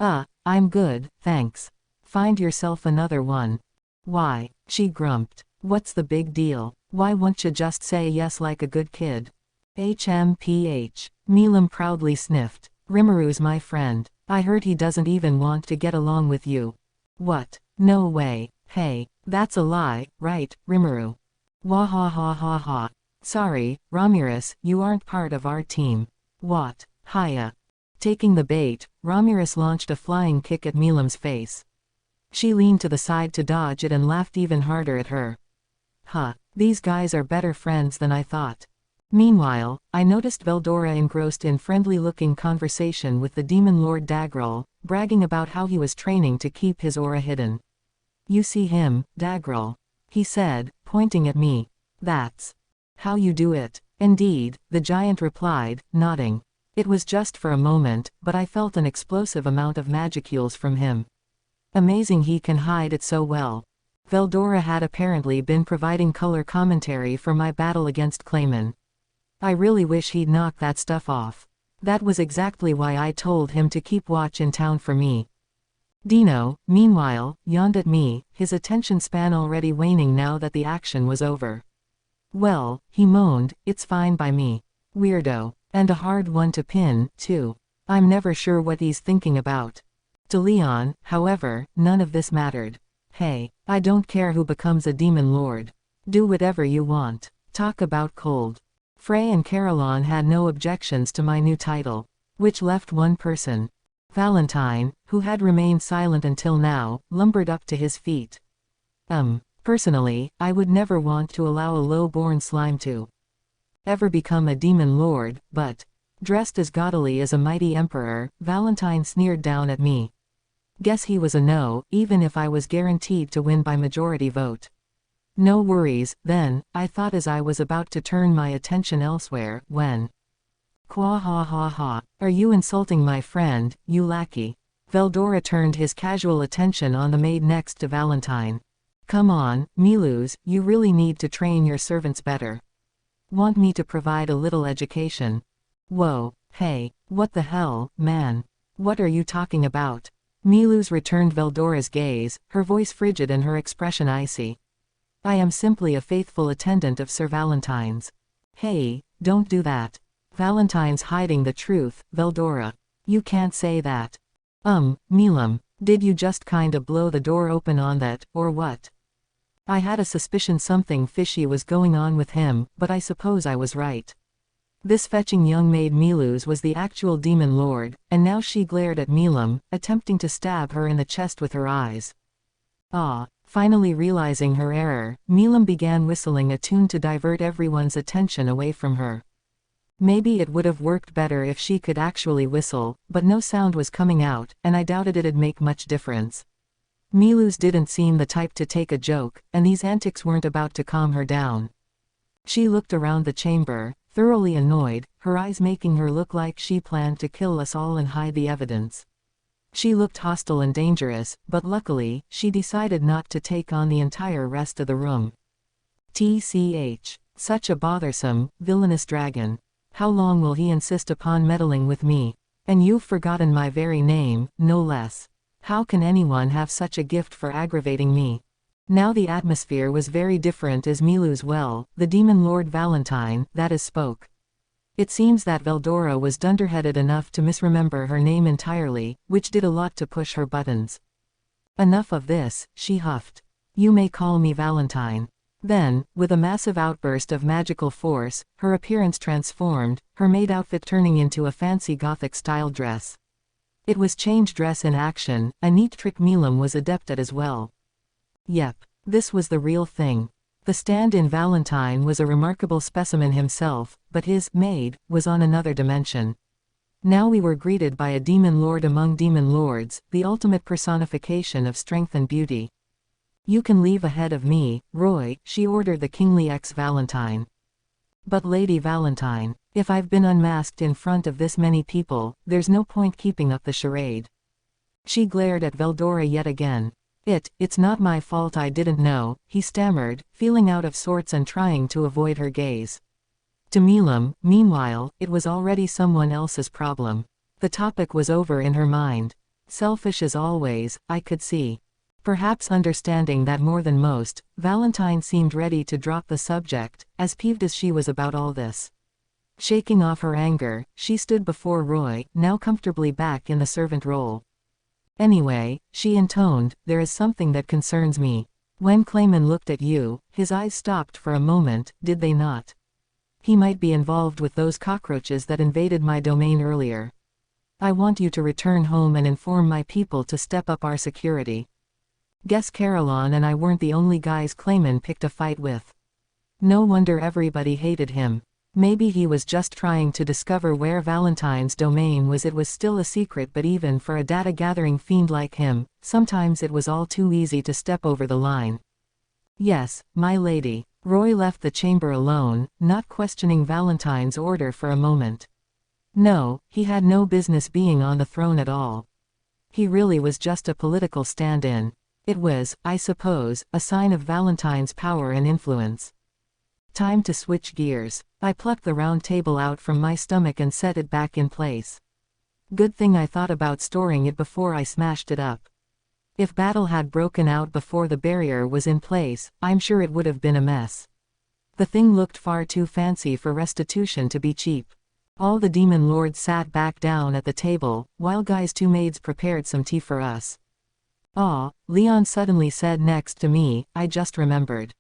I'm good, thanks. Find yourself another one. Why? She grumped. What's the big deal? Why won't you just say yes like a good kid? HMPH. Milam proudly sniffed. Rimuru's my friend. I heard he doesn't even want to get along with you. What? No way. Hey, that's a lie, right, Rimuru? Wah ha ha ha ha. Sorry, Ramirez, you aren't part of our team. What? Hiya. Taking the bait, Ramirez launched a flying kick at Milam's face. She leaned to the side to dodge it and laughed even harder at her. Huh, these guys are better friends than I thought. Meanwhile, I noticed Veldora engrossed in friendly-looking conversation with the demon lord Dagral, bragging about how he was training to keep his aura hidden. You see him, Dagral? He said, pointing at me. That's how you do it. Indeed, the giant replied, nodding. It was just for a moment, but I felt an explosive amount of magicules from him. Amazing he can hide it so well. Veldora had apparently been providing color commentary for my battle against Clayman. I really wish he'd knock that stuff off. That was exactly why I told him to keep watch in town for me. Dino, meanwhile, yawned at me, his attention span already waning now that the action was over. Well, he moaned, it's fine by me. Weirdo. And a hard one to pin, too. I'm never sure what he's thinking about. To Leon, however, none of this mattered. Hey, I don't care who becomes a demon lord. Do whatever you want. Talk about cold. Frey and Caroline had no objections to my new title. Which left one person. Valentine, who had remained silent until now, lumbered up to his feet. Personally, I would never want to allow a low-born slime to ever become a demon lord, but, dressed as gaudily as a mighty emperor, Valentine sneered down at me. Guess he was a no, even if I was guaranteed to win by majority vote. No worries, then, I thought as I was about to turn my attention elsewhere, when... Qua ha ha ha, are you insulting my friend, you lackey? Veldora turned his casual attention on the maid next to Valentine. Come on, Milus, you really need to train your servants better. Want me to provide a little education? Whoa, hey, what the hell, man? What are you talking about? Milus returned Veldora's gaze, her voice frigid and her expression icy. I am simply a faithful attendant of Sir Valentine's. Hey, don't do that. Valentine's hiding the truth, Veldora. You can't say that. Milam, did you just kinda blow the door open on that, or what? I had a suspicion something fishy was going on with him, but I suppose I was right. This fetching young maid Milus was the actual demon lord, and now she glared at Milam, attempting to stab her in the chest with her eyes. Finally realizing her error, Milam began whistling a tune to divert everyone's attention away from her. Maybe it would have worked better if she could actually whistle, but no sound was coming out, and I doubted it'd make much difference. Milus didn't seem the type to take a joke, and these antics weren't about to calm her down. She looked around the chamber, thoroughly annoyed, her eyes making her look like she planned to kill us all and hide the evidence. She looked hostile and dangerous, but luckily, she decided not to take on the entire rest of the room. TCH. Such a bothersome, villainous dragon. How long will he insist upon meddling with me? And you've forgotten my very name, no less. How can anyone have such a gift for aggravating me? Now the atmosphere was very different as Milus the demon lord Valentine, that is spoke. It seems that Veldora was dunderheaded enough to misremember her name entirely, which did a lot to push her buttons. Enough of this, she huffed. You may call me Valentine. Then, with a massive outburst of magical force, her appearance transformed, her maid outfit turning into a fancy Gothic-style dress. It was change dress in action, a neat trick Milam was adept at as well. Yep, this was the real thing. The stand-in Valentine was a remarkable specimen himself, but his maid was on another dimension. Now we were greeted by a demon lord among demon lords, the ultimate personification of strength and beauty. You can leave ahead of me, Roy, she ordered the kingly ex-Valentine. But Lady Valentine, if I've been unmasked in front of this many people, there's no point keeping up the charade. She glared at Veldora yet again. It's not my fault I didn't know, he stammered, feeling out of sorts and trying to avoid her gaze. To Milam, meanwhile, it was already someone else's problem. The topic was over in her mind. Selfish as always, I could see. Perhaps understanding that more than most, Valentine seemed ready to drop the subject, as peeved as she was about all this. Shaking off her anger, she stood before Roy, now comfortably back in the servant role. Anyway, she intoned, there is something that concerns me. When Clayman looked at you, his eyes stopped for a moment, did they not? He might be involved with those cockroaches that invaded my domain earlier. I want you to return home and inform my people to step up our security. Guess Caroline and I weren't the only guys Clayman picked a fight with. No wonder everybody hated him. Maybe he was just trying to discover where Valentine's domain was. It was still a secret, but even for a data-gathering fiend like him, sometimes it was all too easy to step over the line. Yes, my lady. Roy left the chamber alone, not questioning Valentine's order for a moment. No, he had no business being on the throne at all. He really was just a political stand-in. It was, I suppose, a sign of Valentine's power and influence. Time to switch gears. I plucked the round table out from my stomach and set it back in place. Good thing I thought about storing it before I smashed it up. If battle had broken out before the barrier was in place, I'm sure it would have been a mess. The thing looked far too fancy for restitution to be cheap. All the demon lords sat back down at the table, while Guy's two maids prepared some tea for us. "Ah," Leon suddenly said next to me, "I just remembered.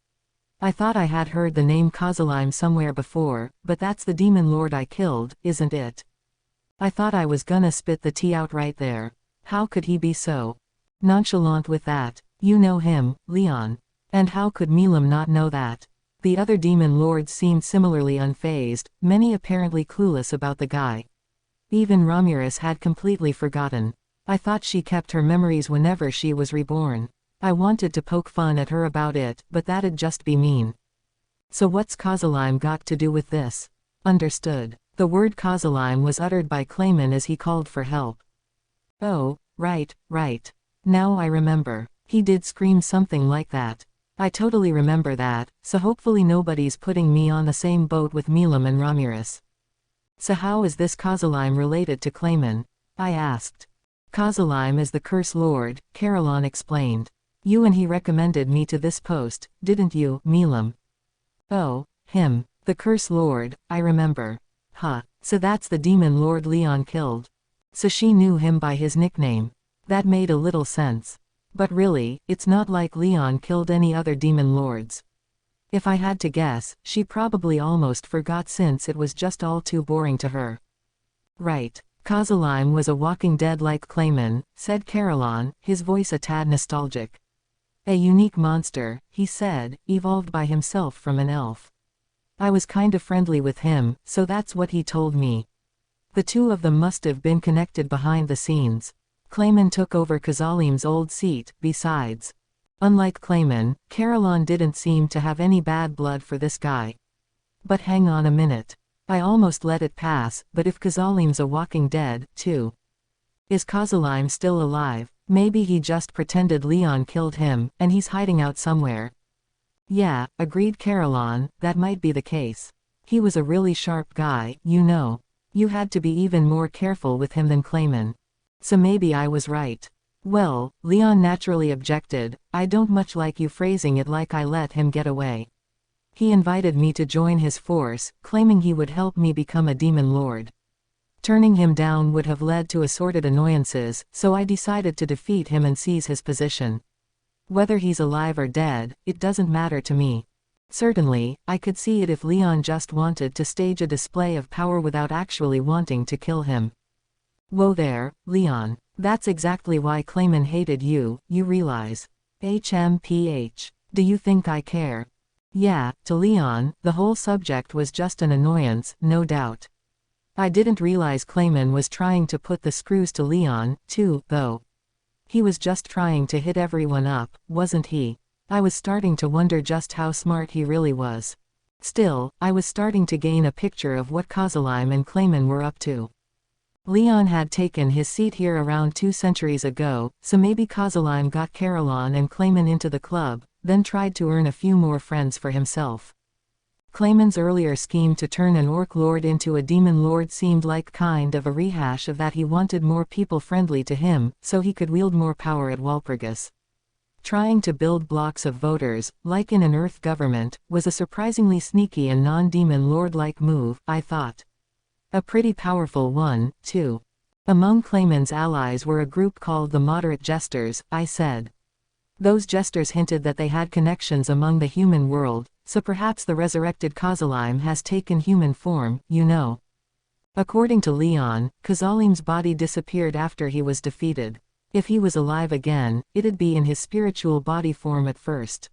I thought I had heard the name Kozalime somewhere before, but that's the demon lord I killed, isn't it?" I thought I was gonna spit the tea out right there. How could he be so nonchalant with that? You know him, Leon. And how could Milam not know that? The other demon lords seemed similarly unfazed, many apparently clueless about the guy. Even Ramirez had completely forgotten. I thought she kept her memories whenever she was reborn. I wanted to poke fun at her about it, but that'd just be mean. So what's Kozalime got to do with this? Understood. The word Kozalime was uttered by Clayman as he called for help. Oh, right. Now I remember. He did scream something like that. I totally remember that, so hopefully nobody's putting me on the same boat with Milam and Ramirez. So how is this Kozalime related to Clayman? I asked. Kozalime is the Curse Lord, Caroline explained. You and he recommended me to this post, didn't you, Milam? Oh, him. The Curse Lord, I remember. Huh, so that's the demon lord Leon killed. So she knew him by his nickname. That made a little sense. But really, it's not like Leon killed any other demon lords. If I had to guess, she probably almost forgot since it was just all too boring to her. Right. Kozalime was a walking dead like Clayman, said Caroline, his voice a tad nostalgic. A unique monster, he said, evolved by himself from an elf. I was kinda friendly with him, so that's what he told me. The two of them must have been connected behind the scenes. Clayman took over Kozalime's old seat, besides. Unlike Clayman, Caroline didn't seem to have any bad blood for this guy. But hang on a minute. I almost let it pass, but if Kozalime's a walking dead, too. Is Kozalime still alive? Maybe he just pretended Leon killed him, and he's hiding out somewhere. Yeah, agreed Caroline, that might be the case. He was a really sharp guy, you know. You had to be even more careful with him than Clayman. So maybe I was right. Well, Leon naturally objected, I don't much like you phrasing it like I let him get away. He invited me to join his force, claiming he would help me become a demon lord. Turning him down would have led to assorted annoyances, so I decided to defeat him and seize his position. Whether he's alive or dead, it doesn't matter to me. Certainly, I could see it if Leon just wanted to stage a display of power without actually wanting to kill him. Whoa there, Leon. That's exactly why Clayman hated you, you realize. HMPH. Do you think I care? Yeah, to Leon, the whole subject was just an annoyance, no doubt. I didn't realize Clayman was trying to put the screws to Leon, too, though. He was just trying to hit everyone up, wasn't he? I was starting to wonder just how smart he really was. Still, I was starting to gain a picture of what Kozalime and Clayman were up to. Leon had taken his seat here around 2 centuries ago, so maybe Kozalime got Caroline and Clayman into the club, then tried to earn a few more friends for himself. Clayman's earlier scheme to turn an orc lord into a demon lord seemed like kind of a rehash of that. He wanted more people friendly to him, so he could wield more power at Walpurgis. Trying to build blocks of voters, like in an Earth government, was a surprisingly sneaky and non-demon lord-like move, I thought. A pretty powerful one, too. Among Clayman's allies were a group called the Moderate Jesters, I said. Those jesters hinted that they had connections among the human world, so perhaps the resurrected Kozalime has taken human form, you know. According to Leon, Kozalime's body disappeared after he was defeated. If he was alive again, it'd be in his spiritual body form at first.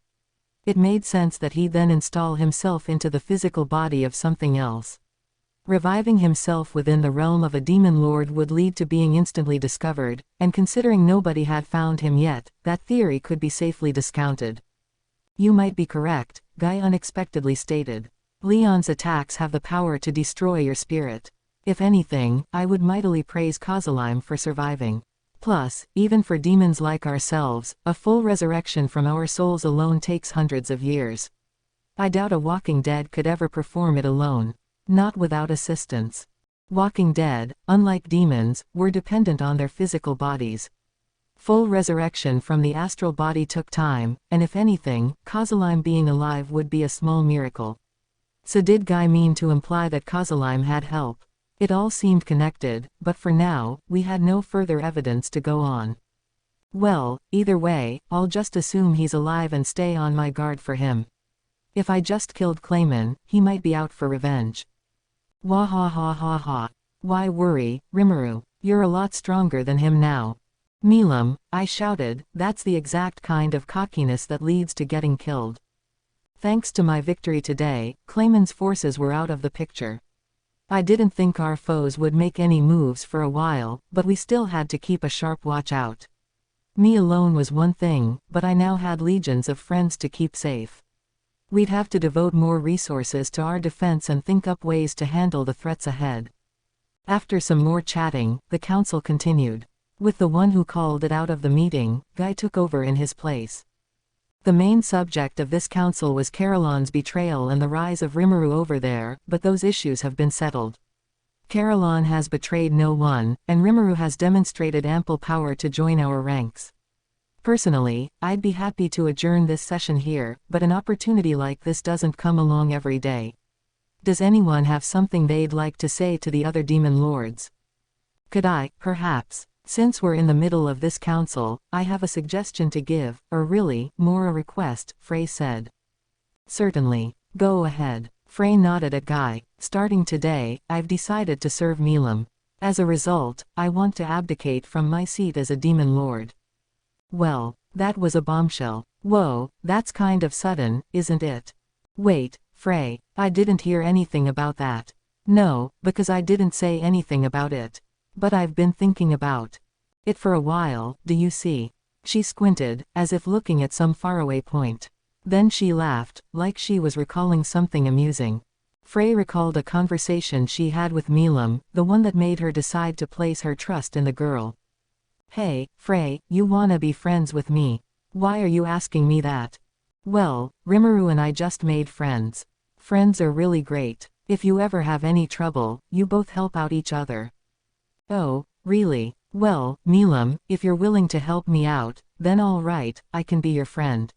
It made sense that he'd then install himself into the physical body of something else. Reviving himself within the realm of a demon lord would lead to being instantly discovered, and considering nobody had found him yet, that theory could be safely discounted. You might be correct, Guy unexpectedly stated. Leon's attacks have the power to destroy your spirit. If anything, I would mightily praise Kozalime for surviving. Plus, even for demons like ourselves, a full resurrection from our souls alone takes hundreds of years. I doubt a walking dead could ever perform it alone. Not without assistance. Walking dead, unlike demons, were dependent on their physical bodies. Full resurrection from the astral body took time, and if anything, Kozalime being alive would be a small miracle. So did Guy mean to imply that Kozalime had help? It all seemed connected, but for now, we had no further evidence to go on. Well, either way, I'll just assume he's alive and stay on my guard for him. If I just killed Clayman, he might be out for revenge. Wah ha ha ha ha. Why worry, Rimuru? You're a lot stronger than him now. Milam, I shouted, that's the exact kind of cockiness that leads to getting killed. Thanks to my victory today, Clayman's forces were out of the picture. I didn't think our foes would make any moves for a while, but we still had to keep a sharp watch out. Me alone was one thing, but I now had legions of friends to keep safe. We'd have to devote more resources to our defense and think up ways to handle the threats ahead. After some more chatting, the council continued. With the one who called it out of the meeting, Guy took over in his place. The main subject of this council was Carolon's betrayal and the rise of Rimuru over there, but those issues have been settled. Carolon has betrayed no one, and Rimuru has demonstrated ample power to join our ranks. Personally, I'd be happy to adjourn this session here, but an opportunity like this doesn't come along every day. Does anyone have something they'd like to say to the other demon lords? Could I, perhaps? Since we're in the middle of this council, I have a suggestion to give, or really, more a request, Frey said. Certainly. Go ahead. Frey nodded at Guy. Starting today, I've decided to serve Milam. As a result, I want to abdicate from my seat as a demon lord. Well, that was a bombshell. Whoa, that's kind of sudden, isn't it? Wait, Frey, I didn't hear anything about that. No, because I didn't say anything about it. But I've been thinking about it for a while, do you see? She squinted, as if looking at some faraway point. Then she laughed, like she was recalling something amusing. Frey recalled a conversation she had with Milam, the one that made her decide to place her trust in the girl. Hey, Frey, you wanna be friends with me? Why are you asking me that? Well, Rimuru and I just made friends. Friends are really great. If you ever have any trouble, you both help out each other. Oh, really? Well, Milam, if you're willing to help me out, then all right, I can be your friend.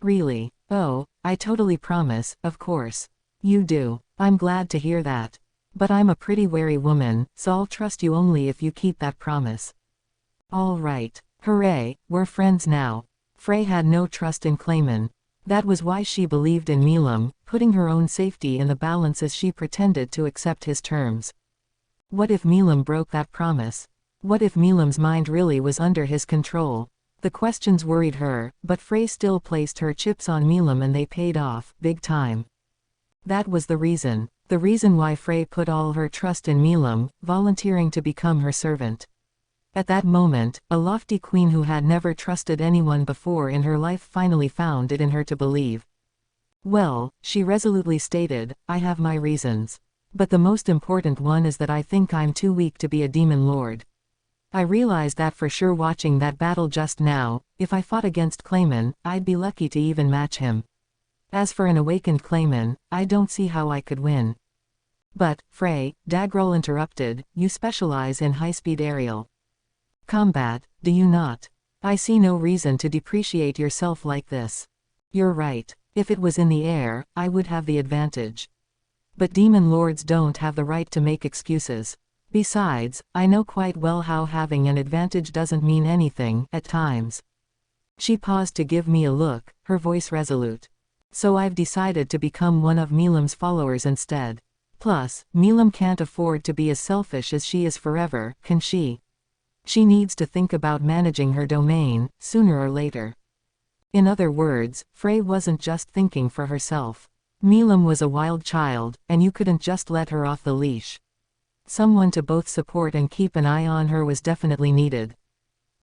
Really? Oh, I totally promise, of course. You do. I'm glad to hear that. But I'm a pretty wary woman, so I'll trust you only if you keep that promise. All right. Hooray, we're friends now. Frey had no trust in Clayman. That was why she believed in Milam, putting her own safety in the balance as she pretended to accept his terms. What if Milam broke that promise? What if Milam's mind really was under his control? The questions worried her, but Frey still placed her chips on Milam and they paid off, big time. That was the reason why Frey put all her trust in Milam, volunteering to become her servant. At that moment, a lofty queen who had never trusted anyone before in her life finally found it in her to believe. Well, she resolutely stated, I have my reasons. But the most important one is that I think I'm too weak to be a demon lord. I realized that for sure watching that battle just now. If I fought against Clayman, I'd be lucky to even match him. As for an awakened Clayman, I don't see how I could win. But, Frey, Dagrel interrupted, you specialize in high-speed aerial combat, do you not? I see no reason to depreciate yourself like this. You're right. If it was in the air, I would have the advantage. But demon lords don't have the right to make excuses. Besides, I know quite well how having an advantage doesn't mean anything, at times. She paused to give me a look, her voice resolute. So I've decided to become one of Milam's followers instead. Plus, Milam can't afford to be as selfish as she is forever, can she? She needs to think about managing her domain, sooner or later. In other words, Frey wasn't just thinking for herself. Milam was a wild child, and you couldn't just let her off the leash. Someone to both support and keep an eye on her was definitely needed.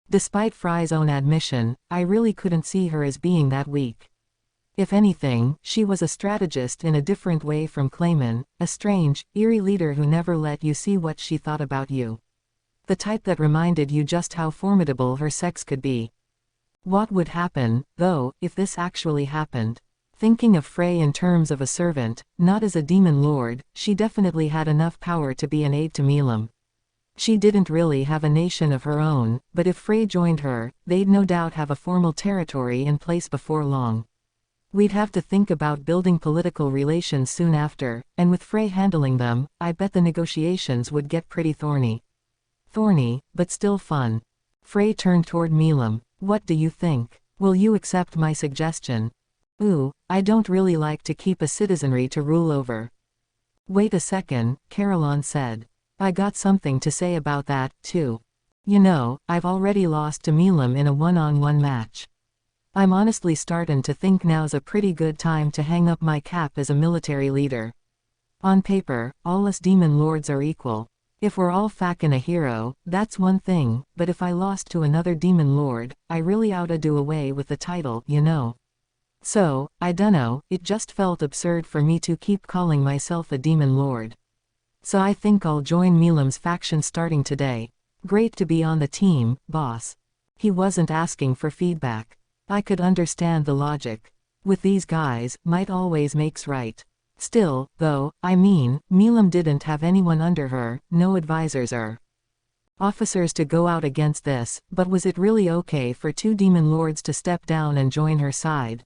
Despite Frey's own admission, I really couldn't see her as being that weak. If anything, she was a strategist in a different way from Clayman, a strange, eerie leader who never let you see what she thought about you. The type that reminded you just how formidable her sex could be. What would happen, though, if this actually happened? Thinking of Frey in terms of a servant, not as a demon lord, she definitely had enough power to be an aid to Milam. She didn't really have a nation of her own, but if Frey joined her, they'd no doubt have a formal territory in place before long. We'd have to think about building political relations soon after, and with Frey handling them, I bet the negotiations would get pretty thorny. Thorny, but still fun. Frey turned toward Milam. What do you think? Will you accept my suggestion? Ooh, I don't really like to keep a citizenry to rule over. Wait a second, Caroline said. I got something to say about that, too. You know, I've already lost to Milam in a one-on-one match. I'm honestly startin' to think now's a pretty good time to hang up my cap as a military leader. On paper, all us demon lords are equal. If we're all fackin' a hero, that's one thing, but if I lost to another demon lord, I really oughta do away with the title, you know. So, I dunno, it just felt absurd for me to keep calling myself a demon lord. So I think I'll join Milam's faction starting today. Great to be on the team, boss. He wasn't asking for feedback. I could understand the logic. With these guys, might always makes right. Still, though, I mean, Milam didn't have anyone under her, no advisors or officers to go out against this, but was it really okay for two demon lords to step down and join her side?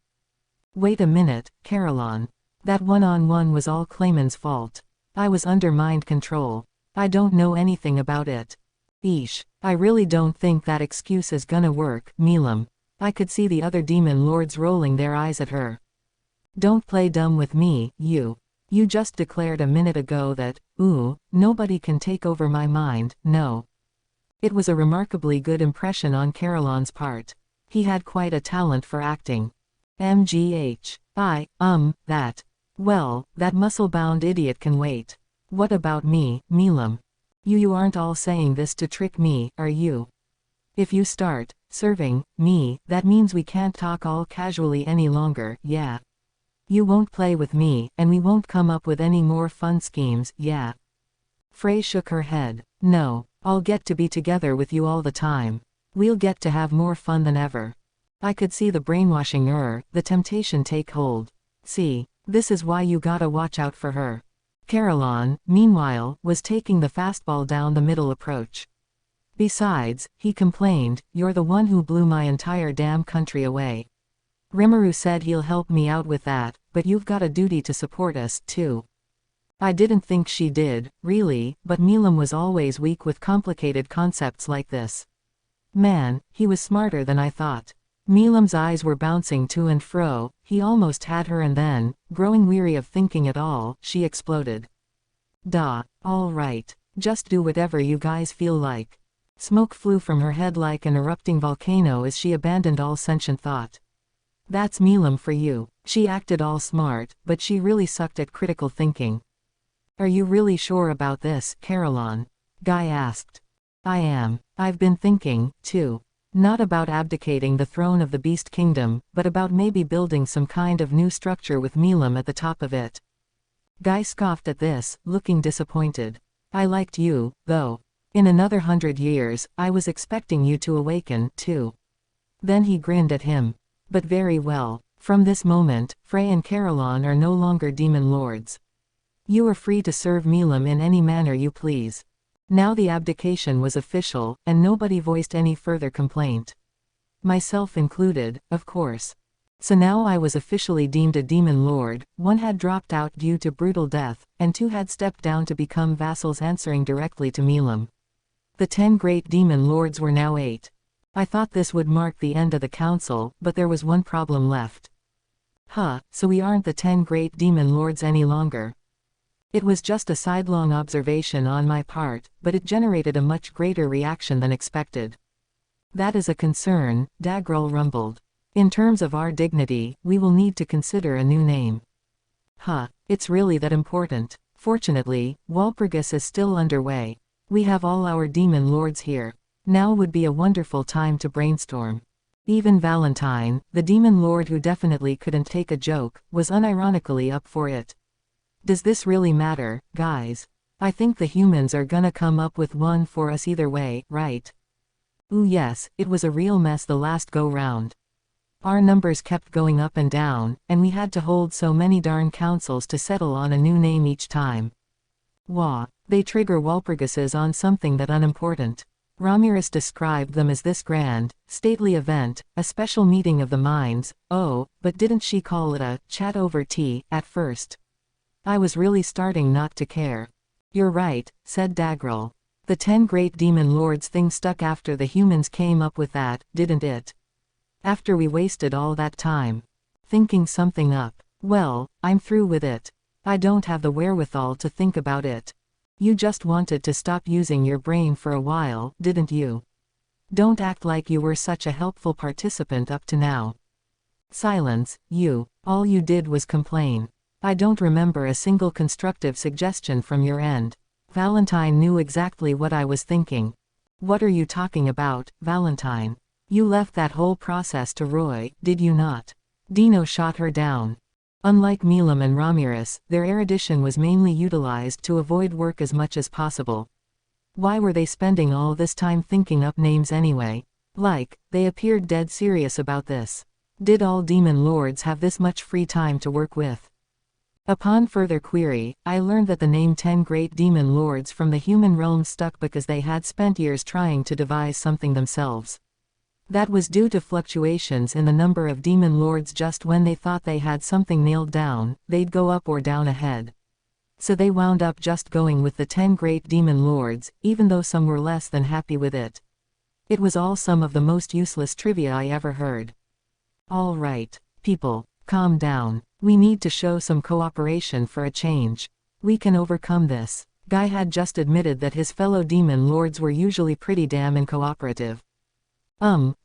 Wait a minute, Caroline. That one-on-one was all Clayman's fault. I was under mind control. I don't know anything about it. Eesh, I really don't think that excuse is gonna work, Milam. I could see the other demon lords rolling their eyes at her. Don't play dumb with me, you. You just declared a minute ago that, ooh, nobody can take over my mind, no. It was a remarkably good impression on Caroline's part. He had quite a talent for acting. MGH. That. Well, that muscle-bound idiot can wait. What about me, Milam? You aren't all saying this to trick me, are you? If you start serving me, that means we can't talk all casually any longer, yeah. You won't play with me, and we won't come up with any more fun schemes, yeah. Frey shook her head. No, I'll get to be together with you all the time. We'll get to have more fun than ever. I could see the brainwashing the temptation take hold. See, this is why you gotta watch out for her. Caroline, meanwhile, was taking the fastball down the middle approach. Besides, he complained, you're the one who blew my entire damn country away. Rimuru said he'll help me out with that, but you've got a duty to support us, too. I didn't think she did, really, but Milam was always weak with complicated concepts like this. Man, he was smarter than I thought. Milam's eyes were bouncing to and fro, he almost had her and then, growing weary of thinking at all, she exploded. Duh, all right, just do whatever you guys feel like. Smoke flew from her head like an erupting volcano as she abandoned all sentient thought. That's Milam for you. She acted all smart, but she really sucked at critical thinking. Are you really sure about this, Caroline? Guy asked. I am. I've been thinking, too. Not about abdicating the throne of the Beast Kingdom, but about maybe building some kind of new structure with Milam at the top of it. Guy scoffed at this, looking disappointed. I liked you, though. In another 100 years, I was expecting you to awaken, too. Then he grinned at him. But very well. From this moment, Frey and Caroline are no longer demon lords. You are free to serve Milam in any manner you please. Now the abdication was official, and nobody voiced any further complaint. Myself included, of course. So now I was officially deemed a demon lord, one had dropped out due to brutal death, and two had stepped down to become vassals answering directly to Milam. The 10 great demon lords were now 8. I thought this would mark the end of the council, but there was one problem left. So we aren't the 10 great demon lords any longer. It was just a sidelong observation on my part, but it generated a much greater reaction than expected. That is a concern, Dagrel rumbled. In terms of our dignity, we will need to consider a new name. It's really that important. Fortunately, Walpurgis is still underway. We have all our demon lords here. Now would be a wonderful time to brainstorm. Even Valentine, the demon lord who definitely couldn't take a joke, was unironically up for it. Does this really matter, guys? I think the humans are gonna come up with one for us either way, right? Ooh yes, it was a real mess the last go-round. Our numbers kept going up and down, and we had to hold so many darn councils to settle on a new name each time. Wah, they trigger Walpurgises on something that unimportant. Ramirez described them as this grand, stately event, a special meeting of the minds. Oh, but didn't she call it a chat over tea at first? I was really starting not to care. You're right, said Daggerel. The 10 great demon lords thing stuck after the humans came up with that, didn't it? After we wasted all that time thinking something up. Well, I'm through with it. I don't have the wherewithal to think about it. You just wanted to stop using your brain for a while, didn't you? Don't act like you were such a helpful participant up to now. Silence, you. All you did was complain. I don't remember a single constructive suggestion from your end. Valentine knew exactly what I was thinking. What are you talking about, Valentine? You left that whole process to Roy, did you not? Dino shot her down. Unlike Milam and Ramirez, their erudition was mainly utilized to avoid work as much as possible. Why were they spending all this time thinking up names anyway? Like, they appeared dead serious about this. Did all demon lords have this much free time to work with? Upon further query, I learned that the name 10 great demon lords from the human realm stuck because they had spent years trying to devise something themselves. That was due to fluctuations in the number of demon lords. Just when they thought they had something nailed down, they'd go up or down ahead. So they wound up just going with the 10 great demon lords, even though some were less than happy with it. It was all some of the most useless trivia I ever heard. All right, people, calm down. We need to show some cooperation for a change. We can overcome this. Guy had just admitted that his fellow demon lords were usually pretty damn uncooperative.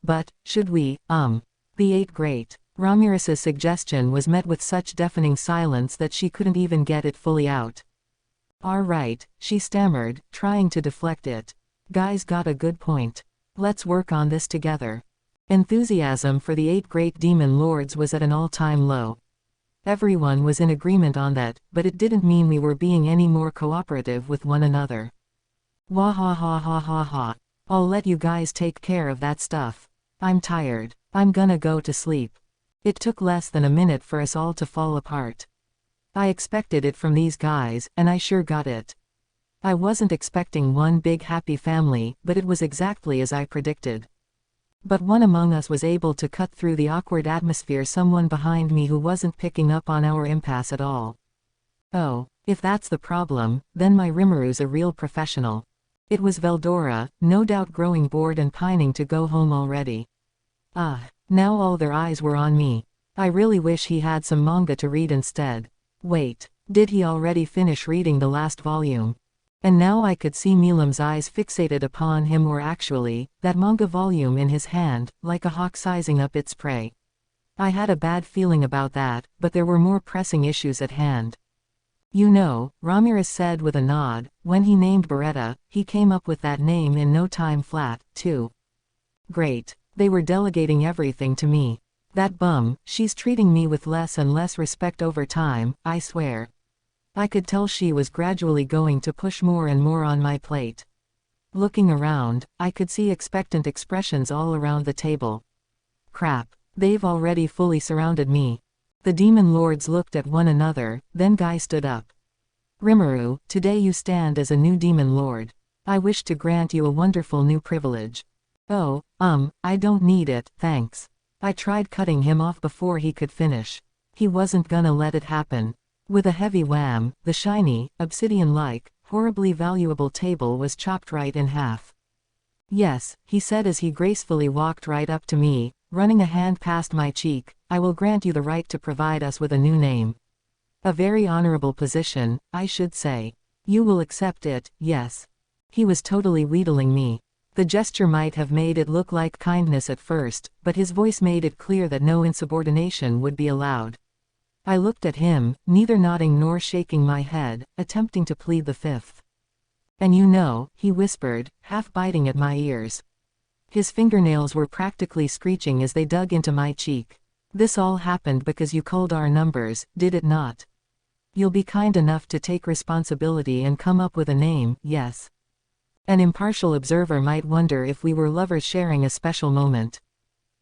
But, should we, the 8 great. Ramirez's suggestion was met with such deafening silence that she couldn't even get it fully out. All right, she stammered, trying to deflect it. Guy's got a good point. Let's work on this together. Enthusiasm for the 8 great demon lords was at an all-time low. Everyone was in agreement on that, but it didn't mean we were being any more cooperative with one another. Wah ha ha ha ha ha. I'll let you guys take care of that stuff. I'm tired. I'm gonna go to sleep. It took less than a minute for us all to fall apart. I expected it from these guys, and I sure got it. I wasn't expecting one big happy family, but it was exactly as I predicted. But one among us was able to cut through the awkward atmosphere. Someone behind me who wasn't picking up on our impasse at all. Oh, if that's the problem, then my Rimmeru's a real professional. It was Veldora, no doubt growing bored and pining to go home already. Now all their eyes were on me. I really wish he had some manga to read instead. Wait, did he already finish reading the last volume? And now I could see Milam's eyes fixated upon him, or actually, that manga volume in his hand, like a hawk sizing up its prey. I had a bad feeling about that, but there were more pressing issues at hand. You know, Ramirez said with a nod, when he named Beretta, he came up with that name in no time flat, too. Great. They were delegating everything to me. That bum, she's treating me with less and less respect over time, I swear. I could tell she was gradually going to push more and more on my plate. Looking around, I could see expectant expressions all around the table. Crap. They've already fully surrounded me. The demon lords looked at one another, then Guy stood up. Rimmeru, today you stand as a new demon lord. I wish to grant you a wonderful new privilege. Oh, I don't need it, thanks. I tried cutting him off before he could finish. He wasn't gonna let it happen. With a heavy wham, the shiny, obsidian-like, horribly valuable table was chopped right in half. Yes, he said as he gracefully walked right up to me, running a hand past my cheek, I will grant you the right to provide us with a new name. A very honorable position, I should say. You will accept it, yes. He was totally wheedling me. The gesture might have made it look like kindness at first, but his voice made it clear that no insubordination would be allowed. I looked at him, neither nodding nor shaking my head, attempting to plead the fifth. And you know, he whispered, half biting at my ears. His fingernails were practically screeching as they dug into my cheek. This all happened because you culled our numbers, did it not? You'll be kind enough to take responsibility and come up with a name, yes? An impartial observer might wonder if we were lovers sharing a special moment.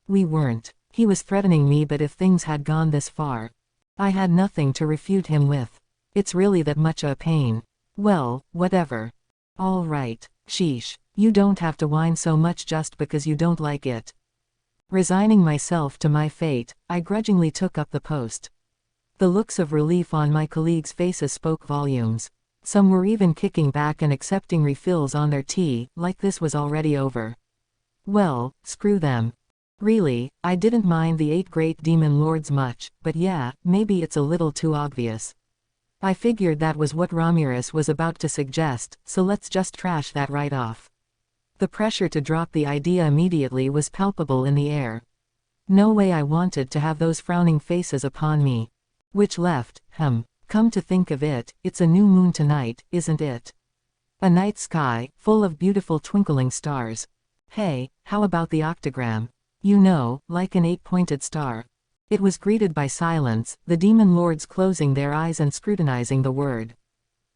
We weren't. He was threatening me, but if things had gone this far, I had nothing to refute him with. It's really that much a pain. Well, whatever. All right. Sheesh. You don't have to whine so much just because you don't like it. Resigning myself to my fate, I grudgingly took up the post. The looks of relief on my colleagues' faces spoke volumes. Some were even kicking back and accepting refills on their tea, like this was already over. Well, screw them. Really, I didn't mind the 8 great demon lords much, but yeah, maybe it's a little too obvious. I figured that was what Ramirez was about to suggest, so let's just trash that right off. The pressure to drop the idea immediately was palpable in the air. No way I wanted to have those frowning faces upon me. Which left, come to think of it, it's a new moon tonight, isn't it? A night sky, full of beautiful twinkling stars. Hey, how about the octagram? You know, like an 8-pointed star. It was greeted by silence, the demon lords closing their eyes and scrutinizing the word.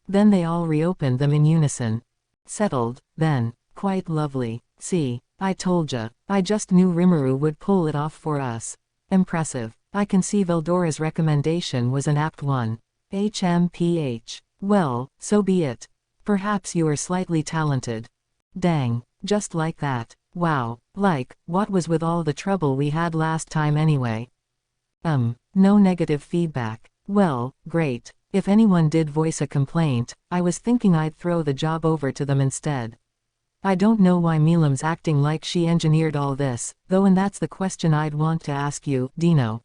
Then they all reopened them in unison. Settled, then. Quite lovely. See, I told ya. I just knew Rimuru would pull it off for us. Impressive. I can see Veldora's recommendation was an apt one. HMPH. Well, so be it. Perhaps you are slightly talented. Dang, just like that. Wow, like, what was with all the trouble we had last time anyway? No negative feedback. Well, great. If anyone did voice a complaint, I was thinking I'd throw the job over to them instead. I don't know why Milam's acting like she engineered all this, though, and that's the question I'd want to ask you, Dino.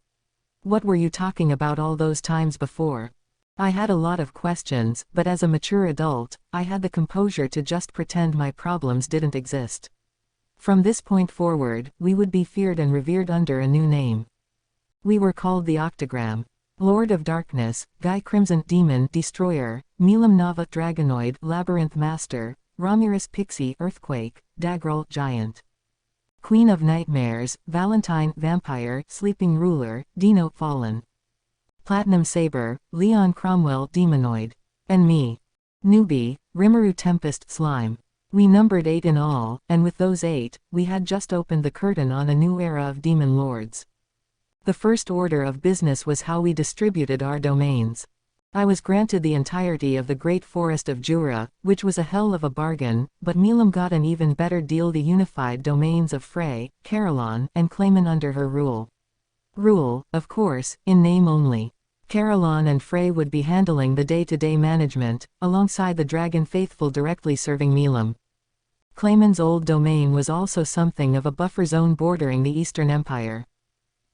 What were you talking about all those times before? I had a lot of questions, but as a mature adult, I had the composure to just pretend my problems didn't exist. From this point forward, we would be feared and revered under a new name. We were called the Octagram. Lord of Darkness, Guy Crimson Demon Destroyer, Milam Nava Dragonoid Labyrinth Master, Ramirez Pixie Earthquake, Dagrel Giant. Queen of Nightmares, Valentine Vampire Sleeping Ruler, Dino Fallen. Platinum Saber, Leon Cromwell Demonoid. And me. Newbie, Rimuru Tempest Slime. We numbered 8 in all, and with those 8, we had just opened the curtain on a new era of demon lords. The first order of business was how we distributed our domains. I was granted the entirety of the Great Forest of Jura, which was a hell of a bargain, but Milam got an even better deal: the unified domains of Frey, Carillon, and Clayman under her rule. Rule, of course, in name only. Carillon and Frey would be handling the day-to-day management, alongside the Dragon Faithful directly serving Milam. Clayman's old domain was also something of a buffer zone bordering the Eastern Empire.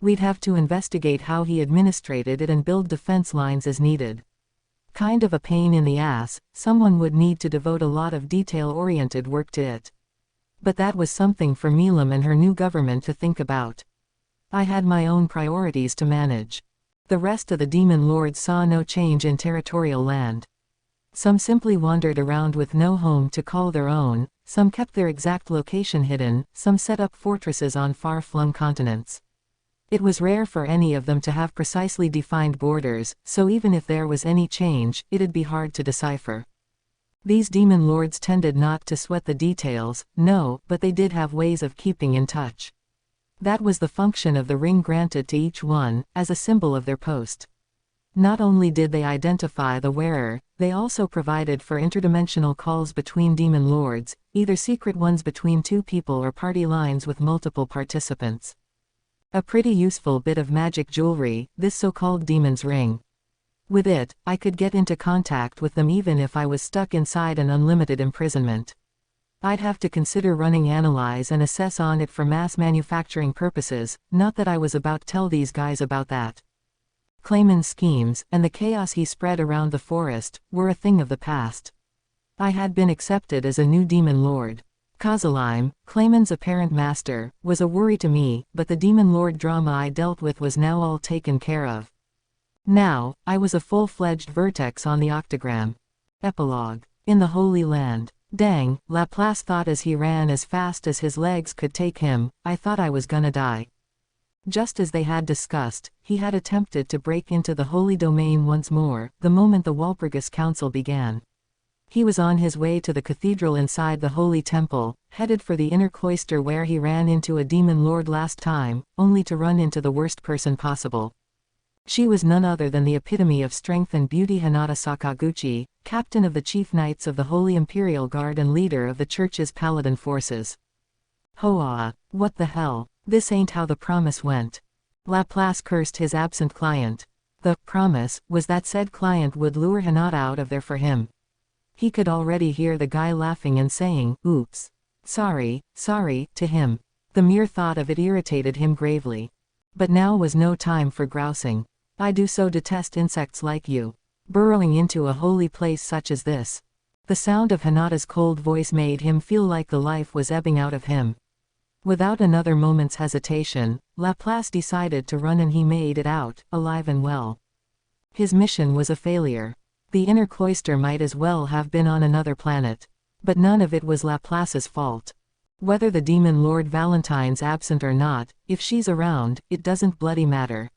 We'd have to investigate how he administrated it and build defense lines as needed. Kind of a pain in the ass, someone would need to devote a lot of detail-oriented work to it. But that was something for Milam and her new government to think about. I had my own priorities to manage. The rest of the demon lords saw no change in territorial land. Some simply wandered around with no home to call their own, some kept their exact location hidden, some set up fortresses on far-flung continents. It was rare for any of them to have precisely defined borders, so even if there was any change, it'd be hard to decipher. These demon lords tended not to sweat the details, no, but they did have ways of keeping in touch. That was the function of the ring granted to each one, as a symbol of their post. Not only did they identify the wearer, they also provided for interdimensional calls between demon lords, either secret ones between 2 people or party lines with multiple participants. A pretty useful bit of magic jewelry, this so-called demon's ring. With it, I could get into contact with them even if I was stuck inside an unlimited imprisonment. I'd have to consider running analyze and assess on it for mass manufacturing purposes, not that I was about to tell these guys about that. Clayman's schemes, and the chaos he spread around the forest, were a thing of the past. I had been accepted as a new demon lord. Kozalime, Clayman's apparent master, was a worry to me, but the demon lord drama I dealt with was now all taken care of. Now, I was a full-fledged vertex on the octagram. Epilogue. In the Holy Land. Dang, Laplace thought as he ran as fast as his legs could take him, I thought I was gonna die. Just as they had discussed, he had attempted to break into the Holy Domain once more, the moment the Walpurgis Council began. He was on his way to the cathedral inside the Holy Temple, headed for the inner cloister where he ran into a demon lord last time, only to run into the worst person possible. She was none other than the epitome of strength and beauty, Hinata Sakaguchi, captain of the chief knights of the Holy Imperial Guard and leader of the church's paladin forces. Hoa, what the hell? This ain't how the promise went. Laplace cursed his absent client. The promise was that said client would lure Hinata out of there for him. He could already hear the guy laughing and saying, "Oops. Sorry," to him. The mere thought of it irritated him gravely. But now was no time for grousing. I do so detest insects like you. Burrowing into a holy place such as this. The sound of Hinata's cold voice made him feel like the life was ebbing out of him. Without another moment's hesitation, Laplace decided to run, and he made it out, alive and well. His mission was a failure. The inner cloister might as well have been on another planet. But none of it was Laplace's fault. Whether the demon Lord Valentine's absent or not, if she's around, it doesn't bloody matter.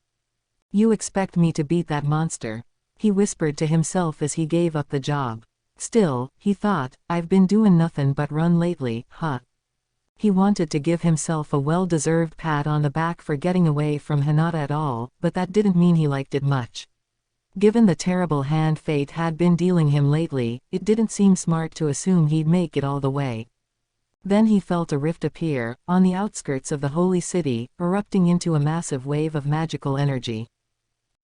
You expect me to beat that monster? He whispered to himself as he gave up the job. Still, he thought, I've been doing nothing but run lately, huh? He wanted to give himself a well-deserved pat on the back for getting away from Hinata at all, but that didn't mean he liked it much. Given the terrible hand fate had been dealing him lately, it didn't seem smart to assume he'd make it all the way. Then he felt a rift appear, on the outskirts of the holy city, erupting into a massive wave of magical energy.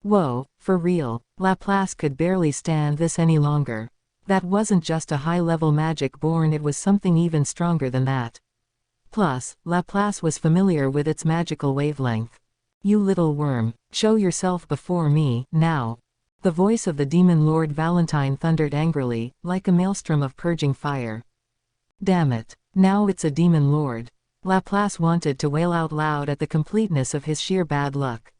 Whoa, for real, Laplace could barely stand this any longer. That wasn't just a high-level magic born, it was something even stronger than that. Plus, Laplace was familiar with its magical wavelength. You little worm, show yourself before me, now. The voice of the demon Lord Valentine thundered angrily, like a maelstrom of purging fire. Damn it, now it's a demon lord. Laplace wanted to wail out loud at the completeness of his sheer bad luck.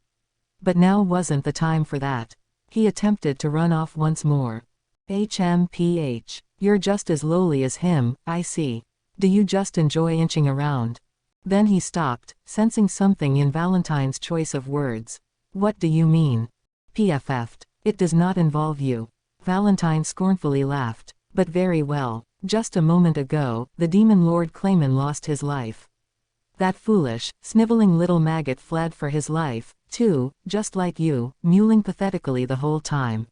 But now wasn't the time for that. He attempted to run off once more. HMPH. You're just as lowly as him, I see. Do you just enjoy inching around? Then he stopped, sensing something in Valentine's choice of words. What do you mean? PFF'd. It does not involve you. Valentine scornfully laughed. But very well. Just a moment ago, the demon Lord Clayman lost his life. That foolish, sniveling little maggot fled for his life, too, just like you, mewling pathetically the whole time.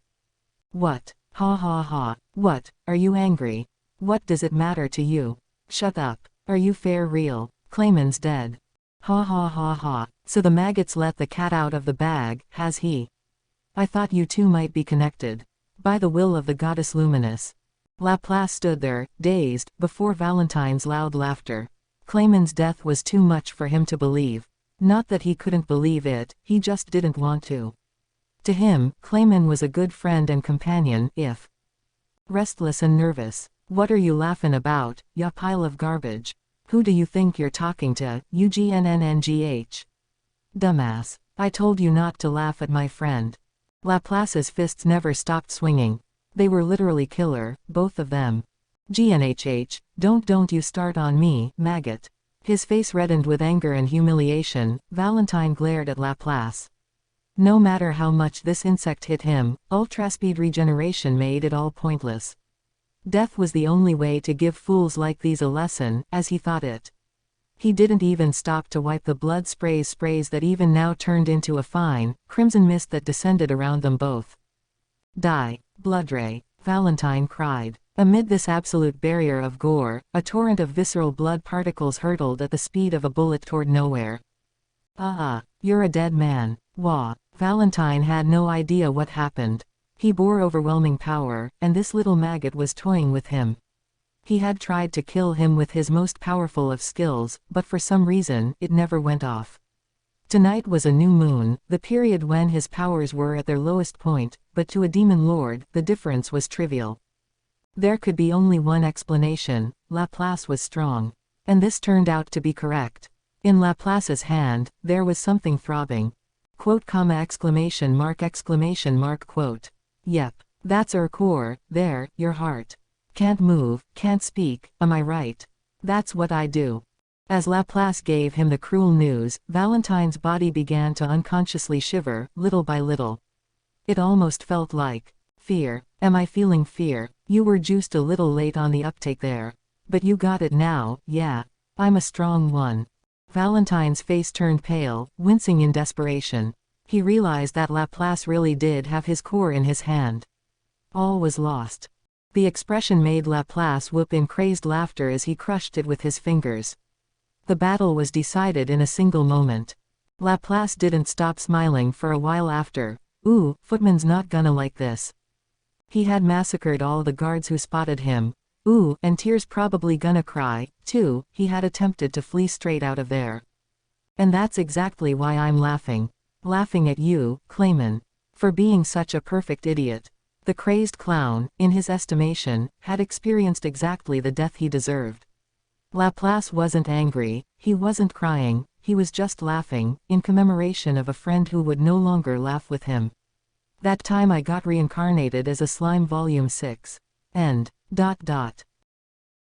What? Ha ha ha. What, are you angry? What does it matter to you? Shut up. Are you fair real? Clayman's dead. Ha ha ha ha. So the maggot's let the cat out of the bag, has he? I thought you two might be connected. By the will of the goddess Luminous. Laplace stood there, dazed, before Valentine's loud laughter. Clayman's death was too much for him to believe. Not that he couldn't believe it, he just didn't want to. To him, Clayman was a good friend and companion, if restless and nervous. What are you laughing about, ya pile of garbage? Who do you think you're talking to, UGNNNGH? Dumbass. I told you not to laugh at my friend. Laplace's fists never stopped swinging. They were literally killer, both of them. GNHH, don't you start on me, maggot. His face reddened with anger and humiliation. Valentine glared at Laplace. No matter how much this insect hit him, ultraspeed regeneration made it all pointless. Death was the only way to give fools like these a lesson, as he thought it. He didn't even stop to wipe the blood sprays that even now turned into a fine, crimson mist that descended around them both. Die, Bloodray, Valentine cried. Amid this absolute barrier of gore, a torrent of visceral blood particles hurtled at the speed of a bullet toward nowhere. You're a dead man. Wah. Valentine had no idea what happened. He bore overwhelming power, and this little maggot was toying with him. He had tried to kill him with his most powerful of skills, but for some reason, it never went off. Tonight was a new moon, the period when his powers were at their lowest point, but to a demon lord, the difference was trivial. There could be only one explanation: Laplace was strong. And this turned out to be correct. In Laplace's hand, there was something throbbing. Quote, comma, exclamation mark, quote. Yep. That's our core, there, your heart. Can't move, can't speak, am I right? That's what I do. As Laplace gave him the cruel news, Valentine's body began to unconsciously shiver, little by little. It almost felt like fear. Am I feeling fear? You were just a little late on the uptake there. But you got it now, yeah. I'm a strong one. Valentine's face turned pale, wincing in desperation. He realized that Laplace really did have his core in his hand. All was lost. The expression made Laplace whoop in crazed laughter as he crushed it with his fingers. The battle was decided in a single moment. Laplace didn't stop smiling for a while after. Ooh, Footman's not gonna like this. He had massacred all the guards who spotted him. Ooh, and Tears probably gonna cry, too. He had attempted to flee straight out of there. And that's exactly why I'm laughing. Laughing at you, Clayman. For being such a perfect idiot. The crazed clown, in his estimation, had experienced exactly the death he deserved. Laplace wasn't angry, he wasn't crying, he was just laughing, in commemoration of a friend who would no longer laugh with him. That time I got reincarnated as a slime Volume 6. End.